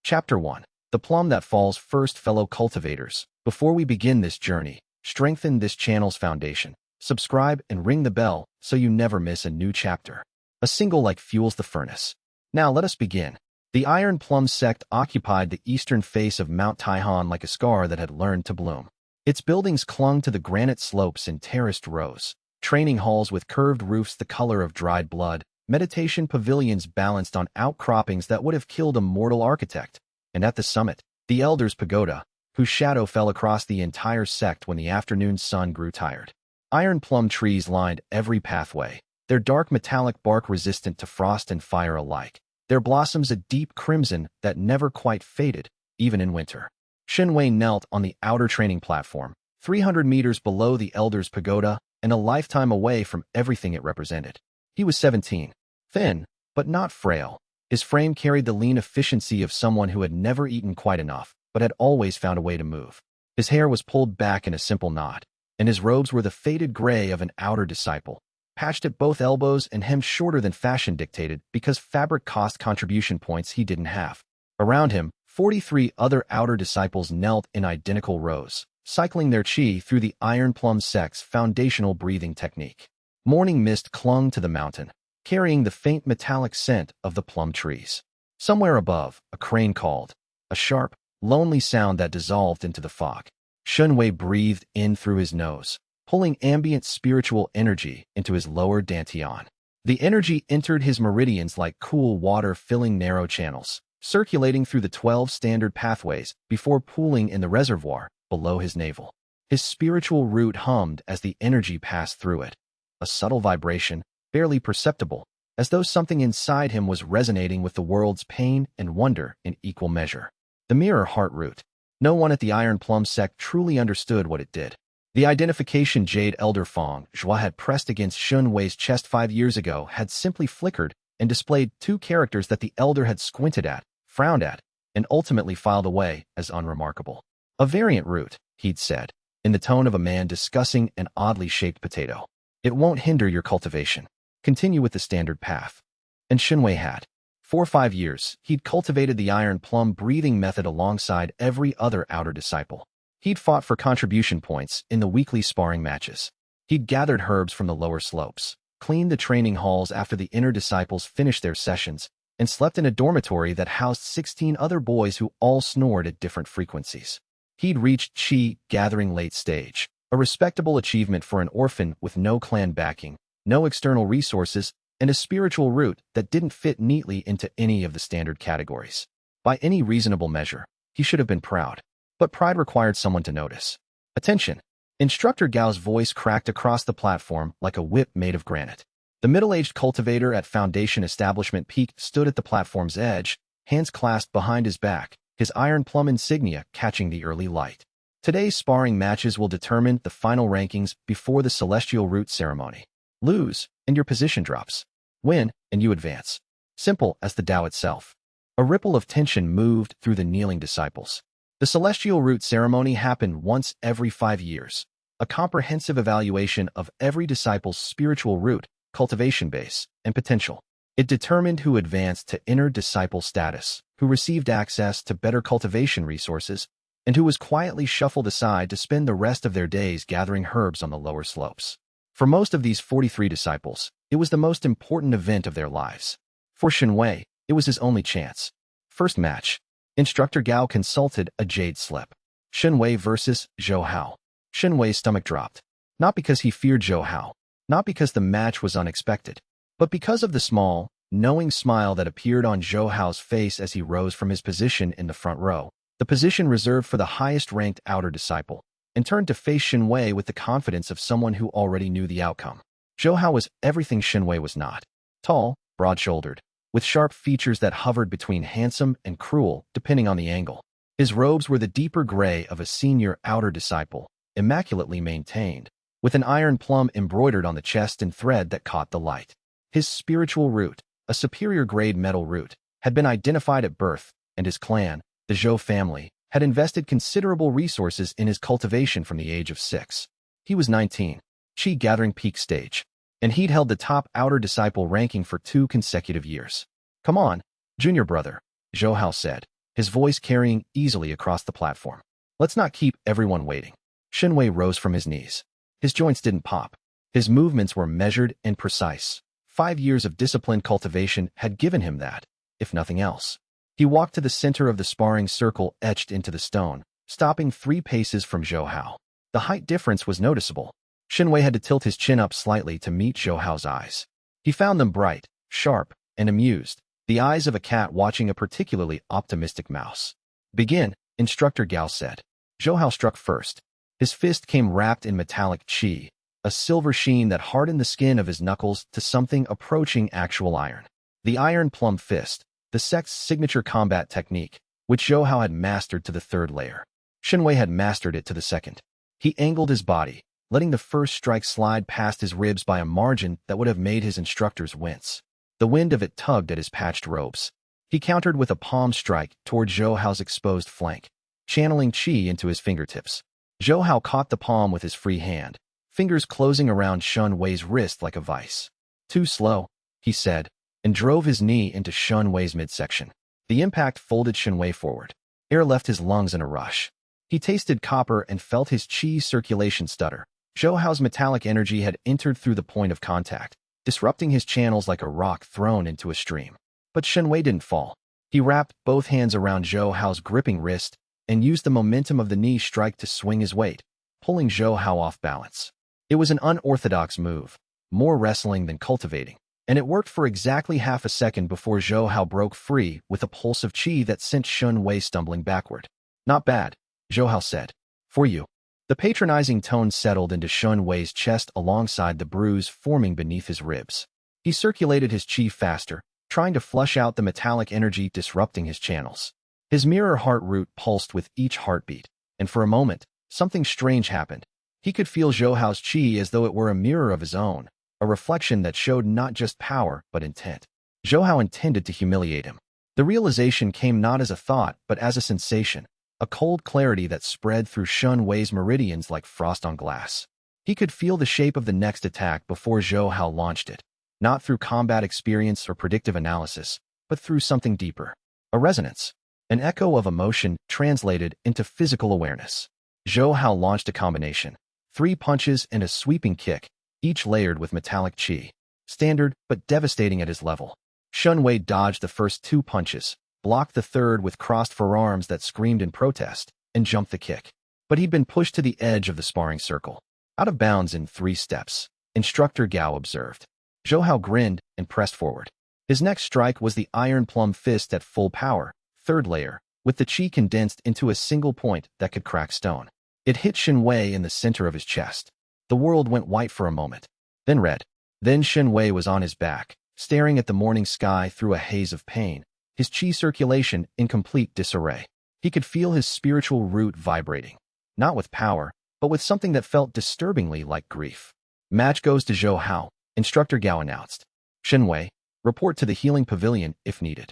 Chapter 1. The Plum That Falls First. Fellow cultivators, before we begin this journey, strengthen this channel's foundation. Subscribe and ring the bell so you never miss a new chapter. A single like fuels the furnace. Now let us begin. The Iron Plum sect occupied the eastern face of Mount Taihan like a scar that had learned to bloom. Its buildings clung to the granite slopes in terraced rows, training halls with curved roofs the color of dried blood, meditation pavilions balanced on outcroppings that would have killed a mortal architect, and at the summit, the Elder's Pagoda, whose shadow fell across the entire sect when the afternoon sun grew tired. Iron plum trees lined every pathway, their dark metallic bark resistant to frost and fire alike, their blossoms a deep crimson that never quite faded, even in winter. Xianxia knelt on the outer training platform, 300 meters below the Elder's Pagoda and a lifetime away from everything it represented. He was 17, thin, but not frail. His frame carried the lean efficiency of someone who had never eaten quite enough, but had always found a way to move. His hair was pulled back in a simple knot, and his robes were the faded gray of an outer disciple, patched at both elbows and hemmed shorter than fashion dictated because fabric cost contribution points he didn't have. Around him, 43 other outer disciples knelt in identical rows, cycling their chi through the Iron Plum sect's foundational breathing technique. Morning mist clung to the mountain, carrying the faint metallic scent of the plum trees. Somewhere above, a crane called, a sharp, lonely sound that dissolved into the fog. Xianxia breathed in through his nose, pulling ambient spiritual energy into his lower dantian. The energy entered his meridians like cool water filling narrow channels, circulating through the 12 standard pathways before pooling in the reservoir below his navel. His spiritual root hummed as the energy passed through it, a subtle vibration, barely perceptible, as though something inside him was resonating with the world's pain and wonder in equal measure. The mirror heart root. No one at the Iron Plum sect truly understood what it did. The identification Jade Elder Fong Zhua had pressed against Xianxia's chest 5 years ago had simply flickered and displayed 2 characters that the Elder had squinted at, frowned at, and ultimately filed away as unremarkable. A variant root, he'd said, in the tone of a man discussing an oddly shaped potato. It won't hinder your cultivation. Continue with the standard path. And Xianxia had. For 5 years, he'd cultivated the Iron Plum breathing method alongside every other outer disciple. He'd fought for contribution points in the weekly sparring matches. He'd gathered herbs from the lower slopes, cleaned the training halls after the inner disciples finished their sessions, and slept in a dormitory that housed 16 other boys who all snored at different frequencies. He'd reached Qi gathering late stage, a respectable achievement for an orphan with no clan backing, no external resources, and a spiritual root that didn't fit neatly into any of the standard categories. By any reasonable measure, he should have been proud. But pride required someone to notice. Attention! Instructor Gao's voice cracked across the platform like a whip made of granite. The middle-aged cultivator at Foundation Establishment Peak stood at the platform's edge, hands clasped behind his back, his Iron Plum insignia catching the early light. Today's sparring matches will determine the final rankings before the Celestial Root ceremony. Lose, and your position drops. Win, and you advance. Simple as the Tao itself. A ripple of tension moved through the kneeling disciples. The Celestial Root ceremony happened once every 5 years, a comprehensive evaluation of every disciple's spiritual root, cultivation base, and potential. It determined who advanced to inner disciple status, who received access to better cultivation resources, and who was quietly shuffled aside to spend the rest of their days gathering herbs on the lower slopes. For most of these 43 disciples, it was the most important event of their lives. For Xianxia, it was his only chance. First match. Instructor Gao consulted a jade slip. Xianxia versus Zhou Hao. Xianxia's stomach dropped. Not because he feared Zhou Hao, not because the match was unexpected, but because of the small, knowing smile that appeared on Zhou Hao's face as he rose from his position in the front row, the position reserved for the highest-ranked outer disciple, and turned to face Xianxia with the confidence of someone who already knew the outcome. Zhou Hao was everything Xianxia was not. Tall, broad-shouldered, with sharp features that hovered between handsome and cruel, depending on the angle. His robes were the deeper gray of a senior outer disciple, immaculately maintained, with an iron plum embroidered on the chest and thread that caught the light. His spiritual root, a superior-grade metal root, had been identified at birth, and his clan, the Zhou family, had invested considerable resources in his cultivation from the age of 6. He was 19, Qi gathering peak stage, and he'd held the top outer disciple ranking for 2 consecutive years. "Come on, junior brother," Zhou Hao said. his voice carrying easily across the platform. Let's not keep everyone waiting. Xianxia rose from his knees. His joints didn't pop. His movements were measured and precise. 5 years of disciplined cultivation had given him that, if nothing else. He walked to the center of the sparring circle etched into the stone, stopping 3 paces from Zhou Hao. The height difference was noticeable. Xianxia had to tilt his chin up slightly to meet Zhou Hao's eyes. He found them bright, sharp, and amused, the eyes of a cat watching a particularly optimistic mouse. Begin, Instructor Gao said. Zhou Hao struck first. His fist came wrapped in metallic qi, a silver sheen that hardened the skin of his knuckles to something approaching actual iron. The iron plum fist, the sect's signature combat technique, which Zhou Hao had mastered to the 3rd layer. Xianxia had mastered it to the 2nd. He angled his body, letting the first strike slide past his ribs by a margin that would have made his instructors wince. The wind of it tugged at his patched robes. He countered with a palm strike toward Zhou Hao's exposed flank, channeling qi into his fingertips. Zhou Hao caught the palm with his free hand, fingers closing around Xianxia's wrist like a vice. Too slow, he said, and drove his knee into Xianxia's midsection. The impact folded Xianxia forward. Air left his lungs in a rush. He tasted copper and felt his qi circulation stutter. Zhou Hao's metallic energy had entered through the point of contact, disrupting his channels like a rock thrown into a stream. But Xianxia didn't fall. He wrapped both hands around Zhou Hao's gripping wrist and used the momentum of the knee strike to swing his weight, pulling Zhou Hao off balance. It was an unorthodox move, more wrestling than cultivating, and it worked for exactly half a second before Zhou Hao broke free with a pulse of qi that sent Xianxia stumbling backward. Not bad, Zhou Hao said. For you. The patronizing tone settled into Xianxia's chest alongside the bruise forming beneath his ribs. He circulated his qi faster, trying to flush out the metallic energy disrupting his channels. His mirror heart root pulsed with each heartbeat, and for a moment, something strange happened. He could feel Zhou Hao's qi as though it were a mirror of his own, a reflection that showed not just power but intent. Zhou Hao intended to humiliate him. The realization came not as a thought but as a sensation, a cold clarity that spread through Xianxia's meridians like frost on glass. He could feel the shape of the next attack before Zhou Hao launched it, not through combat experience or predictive analysis, but through something deeper. A resonance. An echo of emotion translated into physical awareness. Zhou Hao launched a combination. 3 punches and a sweeping kick, each layered with metallic qi. Standard, but devastating at his level. Xianxia dodged the first 2 punches, blocked the 3rd with crossed forearms that screamed in protest, and jumped the kick. But he'd been pushed to the edge of the sparring circle. Out of bounds in 3 steps, Instructor Gao observed. Zhou Hao grinned and pressed forward. His next strike was the iron plum fist at full power, 3rd layer, with the qi condensed into a single point that could crack stone. It hit Xianxia in the center of his chest. The world went white for a moment, then red. Then Xianxia was on his back, staring at the morning sky through a haze of pain, his qi circulation in complete disarray. He could feel his spiritual root vibrating, not with power, but with something that felt disturbingly like grief. Match goes to Zhou Hao, Instructor Gao announced. Xianxia, report to the healing pavilion if needed.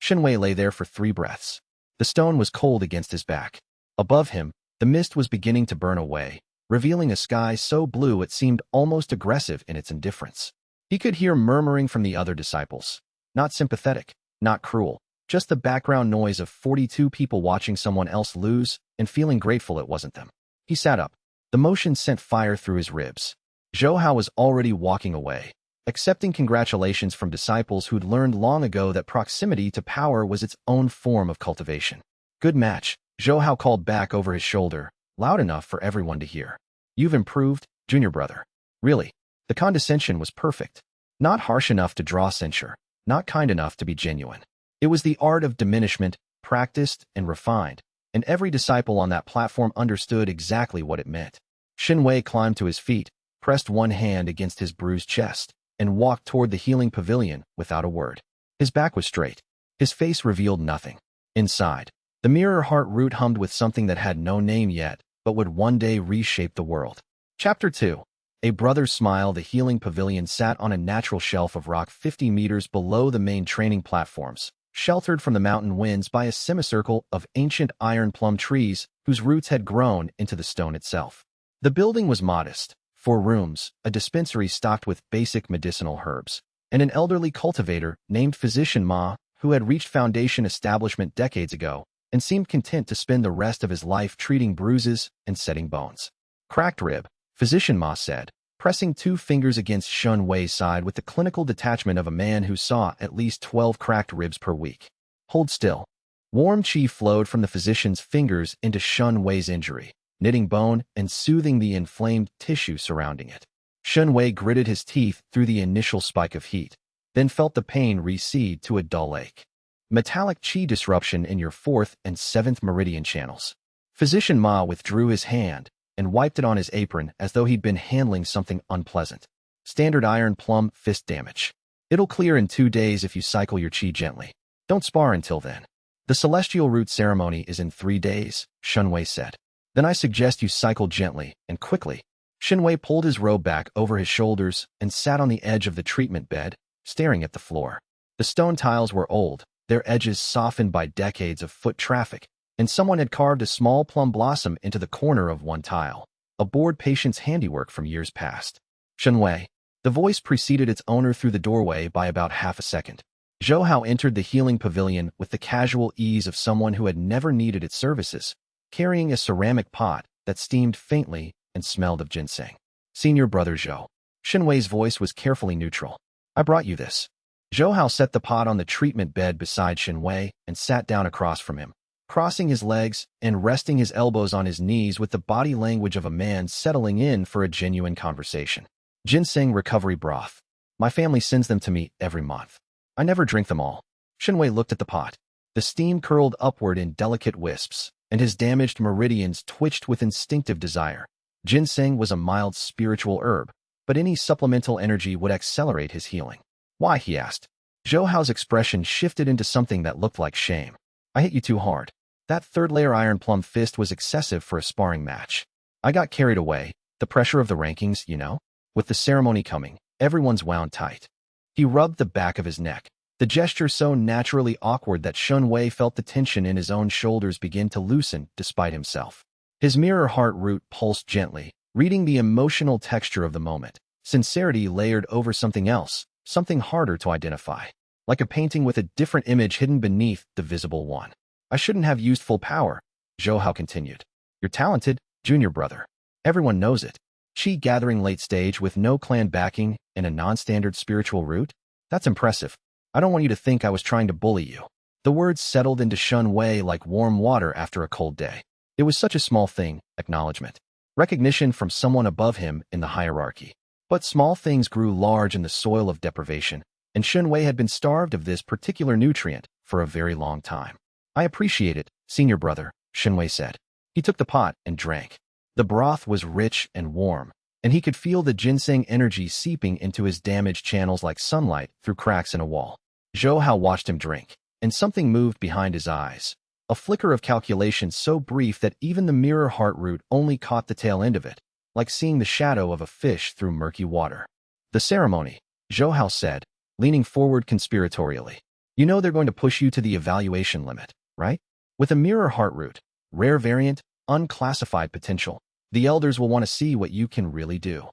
Xianxia lay there for 3 breaths. The stone was cold against his back. Above him, the mist was beginning to burn away, revealing a sky so blue it seemed almost aggressive in its indifference. He could hear murmuring from the other disciples. Not sympathetic, not cruel, just the background noise of 42 people watching someone else lose and feeling grateful it wasn't them. He sat up. The motion sent fire through his ribs. Zhou Hao was already walking away, accepting congratulations from disciples who'd learned long ago that proximity to power was its own form of cultivation. Good match, Zhou Hao called back over his shoulder, loud enough for everyone to hear. You've improved, junior brother. Really. The condescension was perfect. Not harsh enough to draw censure, not kind enough to be genuine. It was the art of diminishment, practiced and refined, and every disciple on that platform understood exactly what it meant. Xianxia climbed to his feet, pressed one hand against his bruised chest, and walked toward the healing pavilion without a word. His back was straight. His face revealed nothing. Inside, the mirror heart root hummed with something that had no name yet, but would one day reshape the world. Chapter 2. A brother's smile. The healing pavilion sat on a natural shelf of rock 50 meters below the main training platforms, sheltered from the mountain winds by a semicircle of ancient iron plum trees whose roots had grown into the stone itself. The building was modest. 4 rooms, a dispensary stocked with basic medicinal herbs, and an elderly cultivator named Physician Ma, who had reached foundation establishment decades ago, and seemed content to spend the rest of his life treating bruises and setting bones. Cracked rib, Physician Ma said, pressing 2 fingers against Shun Wei's side with the clinical detachment of a man who saw at least 12 cracked ribs per week. Hold still. Warm qi flowed from the physician's fingers into Shun Wei's injury, knitting bone and soothing the inflamed tissue surrounding it. Shun Wei gritted his teeth through the initial spike of heat, then felt the pain recede to a dull ache. Metallic qi disruption in your 4th and 7th meridian channels. Physician Ma withdrew his hand and wiped it on his apron as though he'd been handling something unpleasant. Standard iron plum fist damage. It'll clear in 2 days if you cycle your qi gently. Don't spar until then. The celestial root ceremony is in 3 days, Shun Wei said. Then I suggest you cycle gently and quickly. Shun Wei pulled his robe back over his shoulders and sat on the edge of the treatment bed, staring at the floor. The stone tiles were old, their edges softened by decades of foot traffic, and someone had carved a small plum blossom into the corner of one tile, a bored patient's handiwork from years past. Shun Wei. The voice preceded its owner through the doorway by about half a second. Zhou Hao entered the healing pavilion with the casual ease of someone who had never needed its services, carrying a ceramic pot that steamed faintly and smelled of ginseng. Senior brother Zhou. Shun Wei's voice was carefully neutral. I brought you this. Zhou Hao set the pot on the treatment bed beside Shun Wei and sat down across from him, crossing his legs and resting his elbows on his knees with the body language of a man settling in for a genuine conversation. Ginseng recovery broth. My family sends them to me every month. I never drink them all. Shun Wei looked at the pot. The steam curled upward in delicate wisps, and his damaged meridians twitched with instinctive desire. Ginseng was a mild spiritual herb, but any supplemental energy would accelerate his healing. Why, he asked. Zhou Hao's expression shifted into something that looked like shame. I hit you too hard. That 3rd-layer iron plum fist was excessive for a sparring match. I got carried away, the pressure of the rankings, you know? With the ceremony coming, everyone's wound tight. He rubbed the back of his neck, the gesture so naturally awkward that Shun Wei felt the tension in his own shoulders begin to loosen despite himself. His mirror heart root pulsed gently, reading the emotional texture of the moment. Sincerity layered over something else, something harder to identify, like a painting with a different image hidden beneath the visible one. I shouldn't have used full power, Zhou Hao continued. You're talented, junior brother. Everyone knows it. Qi gathering late stage with no clan backing and a non-standard spiritual root? That's impressive. I don't want you to think I was trying to bully you. The words settled into Shun Wei like warm water after a cold day. It was such a small thing, acknowledgement. Recognition from someone above him in the hierarchy. But small things grew large in the soil of deprivation, and Shun Wei had been starved of this particular nutrient for a very long time. I appreciate it, senior brother, Shun Wei said. He took the pot and drank. The broth was rich and warm, and he could feel the ginseng energy seeping into his damaged channels like sunlight through cracks in a wall. Zhou Hao watched him drink, and something moved behind his eyes. A flicker of calculation so brief that even the mirror heart root only caught the tail end of it, like seeing the shadow of a fish through murky water. The ceremony, Zhou Hao said, leaning forward conspiratorially. You know they're going to push you to the evaluation limit, right? With a mirror heart root, rare variant, unclassified potential, the elders will want to see what you can really do.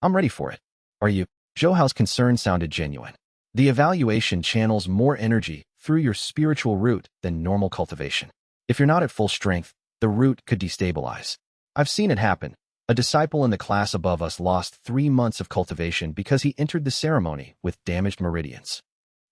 I'm ready for it. Are you? Zhou Hao's concern sounded genuine. The evaluation channels more energy through your spiritual root than normal cultivation. If you're not at full strength, the root could destabilize. I've seen it happen. A disciple in the class above us lost 3 months of cultivation because he entered the ceremony with damaged meridians.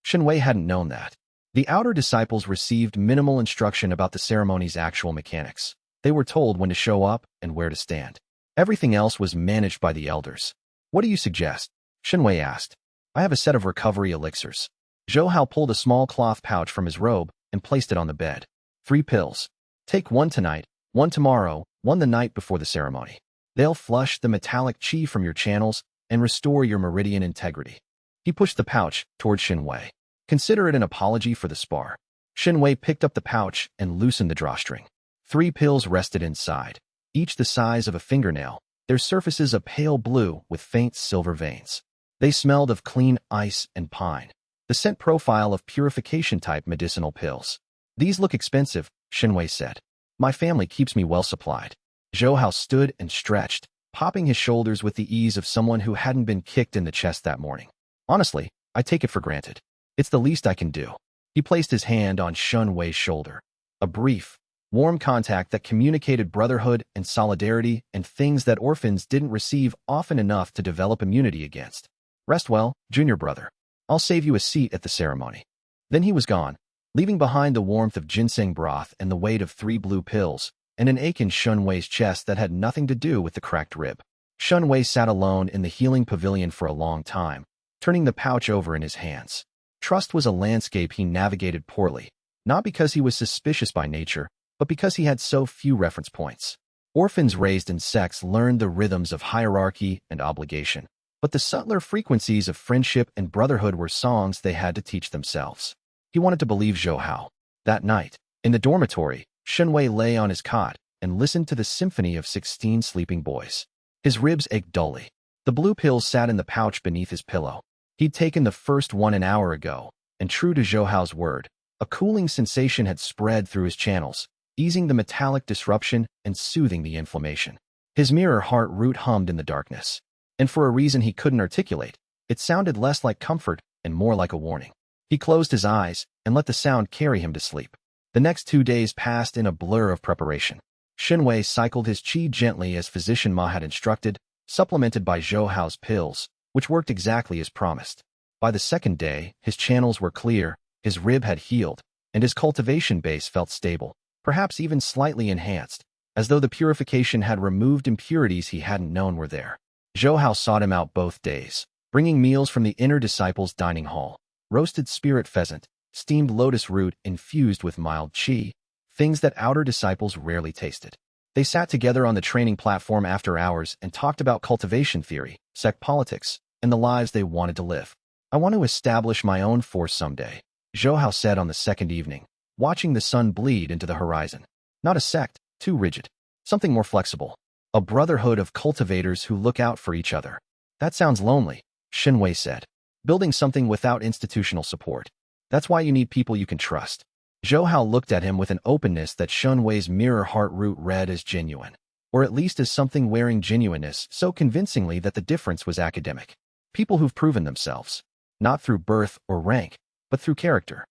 Shun Wei hadn't known that. The outer disciples received minimal instruction about the ceremony's actual mechanics. They were told when to show up and where to stand. Everything else was managed by the elders. What do you suggest? Shun Wei asked. I have a set of recovery elixirs. Zhou Hao pulled a small cloth pouch from his robe and placed it on the bed. 3 pills. Take 1 tonight, 1 tomorrow, 1 the night before the ceremony. They'll flush the metallic qi from your channels and restore your meridian integrity. He pushed the pouch toward Shun Wei. Consider it an apology for the spar. Shun Wei picked up the pouch and loosened the drawstring. 3 pills rested inside, each the size of a fingernail, their surfaces a pale blue with faint silver veins. They smelled of clean ice and pine, the scent profile of purification-type medicinal pills. These look expensive, Shun Wei said. My family keeps me well supplied. Zhou Hao stood and stretched, popping his shoulders with the ease of someone who hadn't been kicked in the chest that morning. Honestly, I take it for granted. It's the least I can do. He placed his hand on Shun Wei's shoulder. A brief, warm contact that communicated brotherhood and solidarity and things that orphans didn't receive often enough to develop immunity against. Rest well, junior brother. I'll save you a seat at the ceremony. Then he was gone, leaving behind the warmth of ginseng broth and the weight of 3 blue pills, and an ache in Shunwei's chest that had nothing to do with the cracked rib. Shunwei sat alone in the healing pavilion for a long time, turning the pouch over in his hands. Trust was a landscape he navigated poorly, not because he was suspicious by nature, but because he had so few reference points. Orphans raised in sects learned the rhythms of hierarchy and obligation, but the subtler frequencies of friendship and brotherhood were songs they had to teach themselves. He wanted to believe Zhou Hao. That night, in the dormitory, Shunwei lay on his cot and listened to the symphony of 16 sleeping boys. His ribs ached dully. The blue pills sat in the pouch beneath his pillow. He'd taken the first one an hour ago, and true to Zhou Hao's word, a cooling sensation had spread through his channels, easing the metallic disruption and soothing the inflammation. His mirror heart root hummed in the darkness, and for a reason he couldn't articulate, it sounded less like comfort and more like a warning. He closed his eyes and let the sound carry him to sleep. The next 2 days passed in a blur of preparation. Shunwei cycled his qi gently as Physician Ma had instructed, supplemented by Zhou Hao's pills, which worked exactly as promised. By the second day, his channels were clear, his rib had healed, and his cultivation base felt stable, perhaps even slightly enhanced, as though the purification had removed impurities he hadn't known were there. Zhou Hao sought him out both days, bringing meals from the inner disciples' dining hall: roasted spirit pheasant, steamed lotus root infused with mild qi, things that outer disciples rarely tasted. They sat together on the training platform after hours and talked about cultivation theory, sect politics, and the lives they wanted to live. I want to establish my own force someday, Zhou Hao said on the second evening, watching the sun bleed into the horizon. Not a sect, too rigid. Something more flexible. A brotherhood of cultivators who look out for each other. That sounds lonely, Shunwei said. Building something without institutional support. That's why you need people you can trust. Zhou Hao looked at him with an openness that Shunwei's mirror heart root read as genuine, or at least as something wearing genuineness so convincingly that the difference was academic. People who've proven themselves, not through birth or rank, but through character.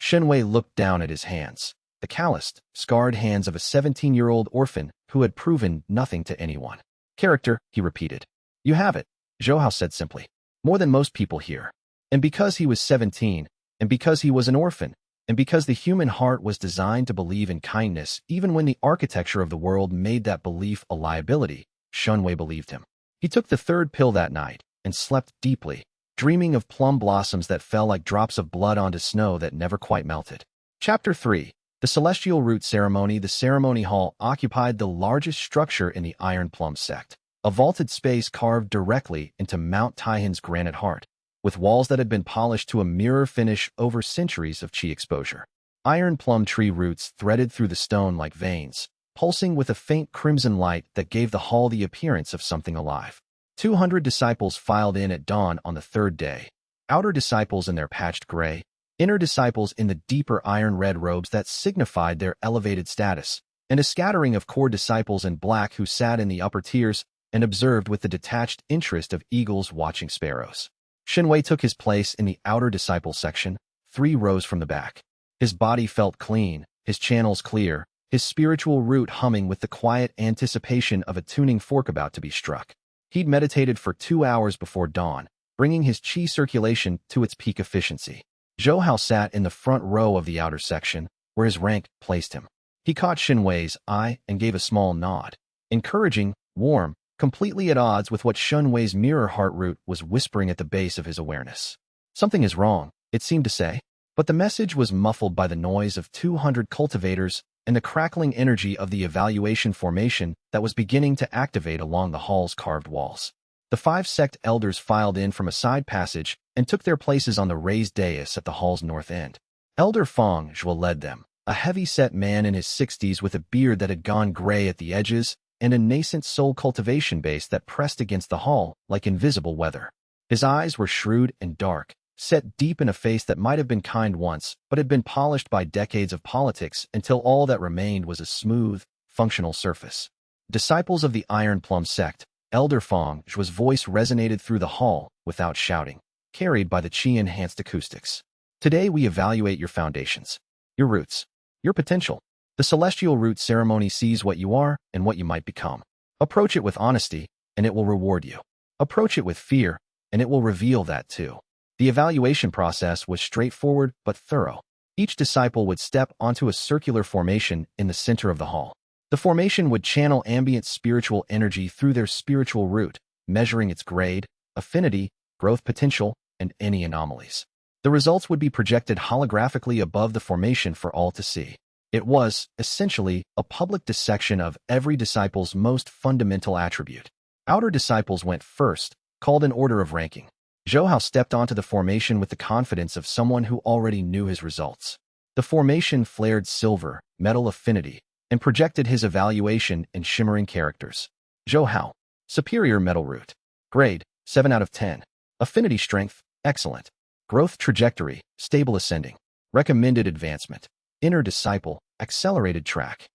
Shunwei looked down at his hands, the calloused, scarred hands of a 17-year-old orphan who had proven nothing to anyone. Character, he repeated. You have it, Zhou Hao said simply. More than most people here. And because he was 17, and because he was an orphan, and because the human heart was designed to believe in kindness even when the architecture of the world made that belief a liability, Shunwei believed him. He took the third pill that night and slept deeply, dreaming of plum blossoms that fell like drops of blood onto snow that never quite melted. Chapter 3. The Celestial Root Ceremony. The ceremony hall occupied the largest structure in the Iron Plum sect, a vaulted space carved directly into Mount Taihan's granite heart, with walls that had been polished to a mirror finish over centuries of qi exposure. Iron plum tree roots threaded through the stone like veins, pulsing with a faint crimson light that gave the hall the appearance of something alive. 200 disciples filed in at dawn on the third day. Outer disciples in their patched gray, inner disciples in the deeper iron-red robes that signified their elevated status, and a scattering of core disciples in black who sat in the upper tiers and observed with the detached interest of eagles watching sparrows. Shunwei took his place in the outer disciple section, 3 rows from the back. His body felt clean, his channels clear, his spiritual root humming with the quiet anticipation of a tuning fork about to be struck. He'd meditated for 2 hours before dawn, bringing his qi circulation to its peak efficiency. Zhou Hao sat in the front row of the outer section, where his rank placed him. He caught Shunwei's eye and gave a small nod. Encouraging, warm, completely at odds with what Shunwei's mirror heart root was whispering at the base of his awareness. Something is wrong, it seemed to say, but the message was muffled by the noise of 200 cultivators and the crackling energy of the evaluation formation that was beginning to activate along the hall's carved walls. The 5 sect elders filed in from a side passage and took their places on the raised dais at the hall's north end. Elder Fong Zhuo led them, a heavy-set man in his 60s with a beard that had gone gray at the edges and a nascent soul cultivation base that pressed against the hall like invisible weather. His eyes were shrewd and dark, set deep in a face that might have been kind once but had been polished by decades of politics until all that remained was a smooth, functional surface. Disciples of the Iron Plum sect, Elder Fong Zhuo's voice resonated through the hall without shouting, carried by the qi-enhanced acoustics. Today we evaluate your foundations, your roots, your potential. The celestial root ceremony sees what you are and what you might become. Approach it with honesty, and it will reward you. Approach it with fear, and it will reveal that too. The evaluation process was straightforward but thorough. Each disciple would step onto a circular formation in the center of the hall. The formation would channel ambient spiritual energy through their spiritual root, measuring its grade, affinity, growth potential, and any anomalies. The results would be projected holographically above the formation for all to see. It was, essentially, a public dissection of every disciple's most fundamental attribute. Outer disciples went first, called in order of ranking. Zhou stepped onto the formation with the confidence of someone who already knew his results. The formation flared silver, metal affinity, and projected his evaluation in shimmering characters. Zhou, superior metal root. Grade, 7 out of 10. Affinity strength, excellent. Growth trajectory, stable ascending. Recommended advancement. Inner disciple, accelerated track.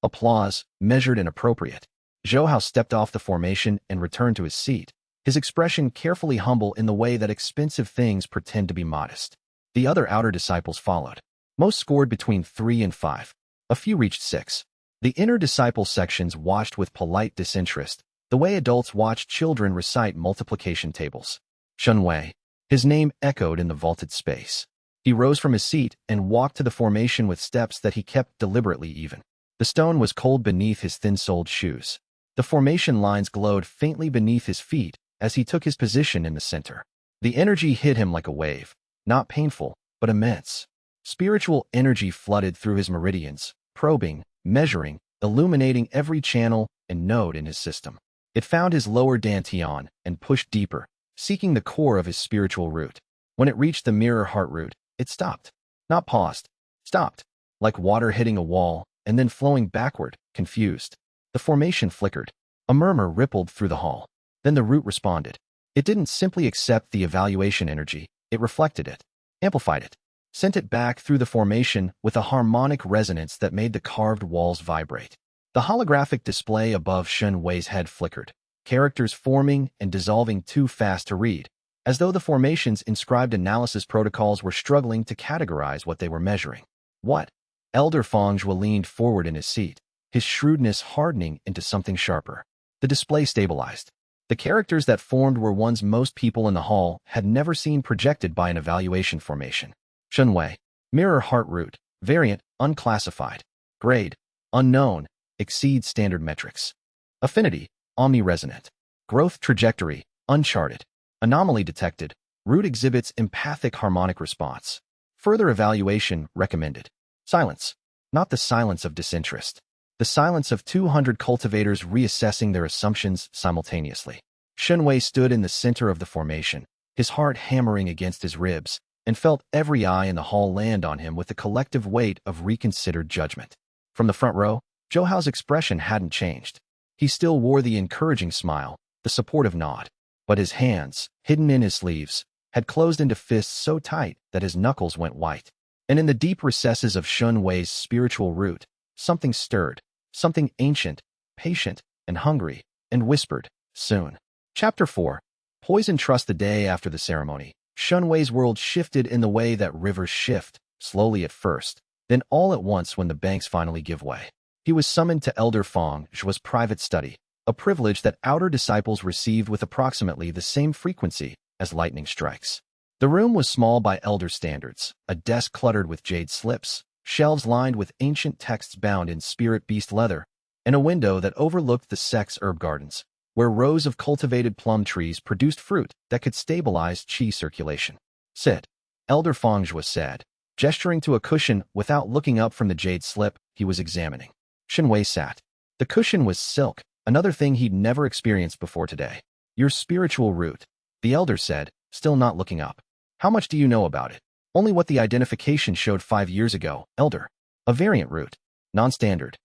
Applause, measured and appropriate. Zhou stepped off the formation and returned to his seat, his expression carefully humble in the way that expensive things pretend to be modest. The other outer disciples followed. Most scored between 3 and 5. A few reached 6. The inner disciple sections watched with polite disinterest, the way adults watch children recite multiplication tables. Xianxia. His name echoed in the vaulted space. He rose from his seat and walked to the formation with steps that he kept deliberately even. The stone was cold beneath his thin-soled shoes. The formation lines glowed faintly beneath his feet as he took his position in the center. The energy hit him like a wave, not painful, but immense. Spiritual energy flooded through his meridians, probing, measuring, illuminating every channel and node in his system. It found his lower dantian and pushed deeper, seeking the core of his spiritual root. When it reached the mirror heart root, it stopped. Not paused. Stopped. Like water hitting a wall and then flowing backward, confused. The formation flickered. A murmur rippled through the hall. Then the root responded. It didn't simply accept the evaluation energy, it reflected it, amplified it, sent it back through the formation with a harmonic resonance that made the carved walls vibrate. The holographic display above Xianxia's head flickered, characters forming and dissolving too fast to read, as though the formation's inscribed analysis protocols were struggling to categorize what they were measuring. What? Elder Xianxia leaned forward in his seat, his shrewdness hardening into something sharper. The display stabilized. The characters that formed were ones most people in the hall had never seen projected by an evaluation formation. Xianxia. Mirror heart root. Variant, unclassified. Grade, unknown, exceeds standard metrics. Affinity, omniresonant. Growth trajectory, uncharted. Anomaly detected. Root exhibits empathic harmonic response. Further evaluation recommended. Silence. Not the silence of disinterest. The silence of 200 cultivators reassessing their assumptions simultaneously. Xianxia stood in the center of the formation, his heart hammering against his ribs, and felt every eye in the hall land on him with the collective weight of reconsidered judgment. From the front row, Zhou's expression hadn't changed. He still wore the encouraging smile, the supportive nod, but his hands, hidden in his sleeves, had closed into fists so tight that his knuckles went white. And in the deep recesses of Xianxia's spiritual root, something stirred. Something ancient, patient, and hungry, and whispered, soon. Chapter 4. Poison Trust. The day after the ceremony, Xianxia's world shifted in the way that rivers shift, slowly at first, then all at once when the banks finally give way. He was summoned to Elder Xianxia's private study, a privilege that outer disciples received with approximately the same frequency as lightning strikes. The room was small by elder standards, a desk cluttered with jade slips, shelves lined with ancient texts bound in spirit beast leather, and a window that overlooked the Sex herb gardens, where rows of cultivated plum trees produced fruit that could stabilize qi circulation. Sit, Elder Xianxia said, gesturing to a cushion without looking up from the jade slip he was examining. Xianxia sat. The cushion was silk, another thing he'd never experienced before today. Your spiritual root, the elder said, still not looking up. How much do you know about it? Only what the identification showed 5 years ago, Elder. A variant root. Non-standard.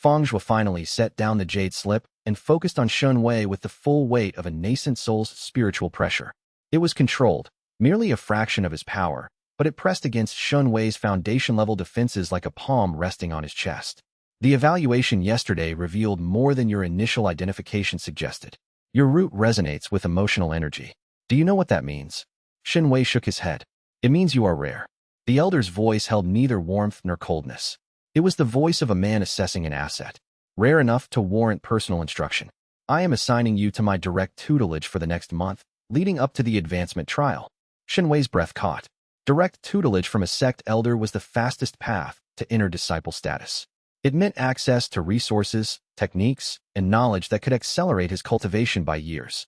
Xianxia finally set down the jade slip and focused on Xianxia with the full weight of a nascent soul's spiritual pressure. It was controlled, merely a fraction of his power, but it pressed against Xianxia's foundation-level defenses like a palm resting on his chest. The evaluation yesterday revealed more than your initial identification suggested. Your root resonates with emotional energy. Do you know what that means? Xianxia shook his head. It means you are rare. The elder's voice held neither warmth nor coldness. It was the voice of a man assessing an asset, rare enough to warrant personal instruction. I am assigning you to my direct tutelage for the next month, leading up to the advancement trial. Xianxia's breath caught. Direct tutelage from a sect elder was the fastest path to inner disciple status. It meant access to resources, techniques, and knowledge that could accelerate his cultivation by years.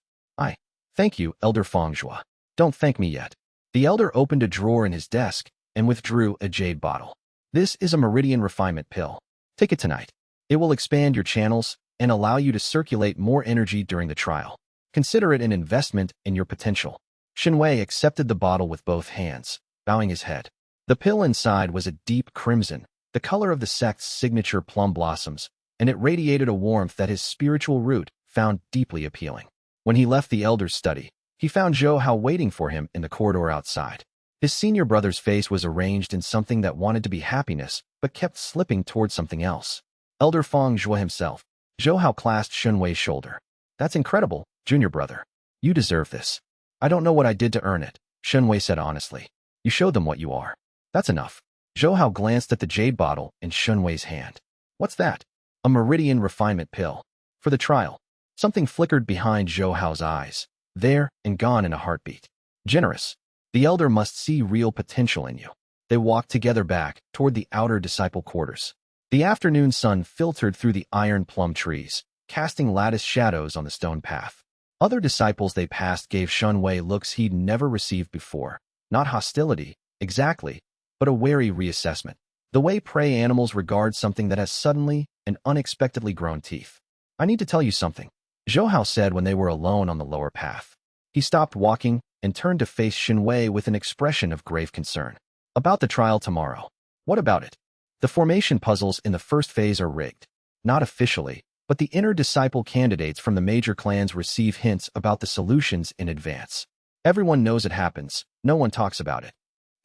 Thank you, Elder Fangzhua. Don't thank me yet. The elder opened a drawer in his desk and withdrew a jade bottle. This is a meridian refinement pill. Take it tonight. It will expand your channels and allow you to circulate more energy during the trial. Consider it an investment in your potential. Xianxia accepted the bottle with both hands, bowing his head. The pill inside was a deep crimson, the color of the sect's signature plum blossoms, and it radiated a warmth that his spiritual root found deeply appealing. When he left the elder's study, he found Zhou Hao waiting for him in the corridor outside. His senior brother's face was arranged in something that wanted to be happiness, but kept slipping towards something else. Elder Fangzhua himself. Zhou Hao clasped Xianxia's shoulder. That's incredible, junior brother. You deserve this. I don't know what I did to earn it, Xianxia said honestly. You showed them what you are. That's enough. Zhou Hao glanced at the jade bottle in Xianxia's hand. What's that? A meridian refinement pill. For the trial. Something flickered behind Zhou Hao's eyes, there and gone in a heartbeat. Generous. The elder must see real potential in you. They walked together back toward the outer disciple quarters. The afternoon sun filtered through the iron plum trees, casting lattice shadows on the stone path. Other disciples they passed gave Xianxia looks he'd never received before. Not hostility, exactly, but a wary reassessment. The way prey animals regard something that has suddenly and unexpectedly grown teeth. I need to tell you something, Zhou Hao said when they were alone on the lower path. He stopped walking and turned to face Xianxia with an expression of grave concern. About the trial tomorrow. What about it? The formation puzzles in the first phase are rigged. Not officially, but the inner disciple candidates from the major clans receive hints about the solutions in advance. Everyone knows it happens, no one talks about it.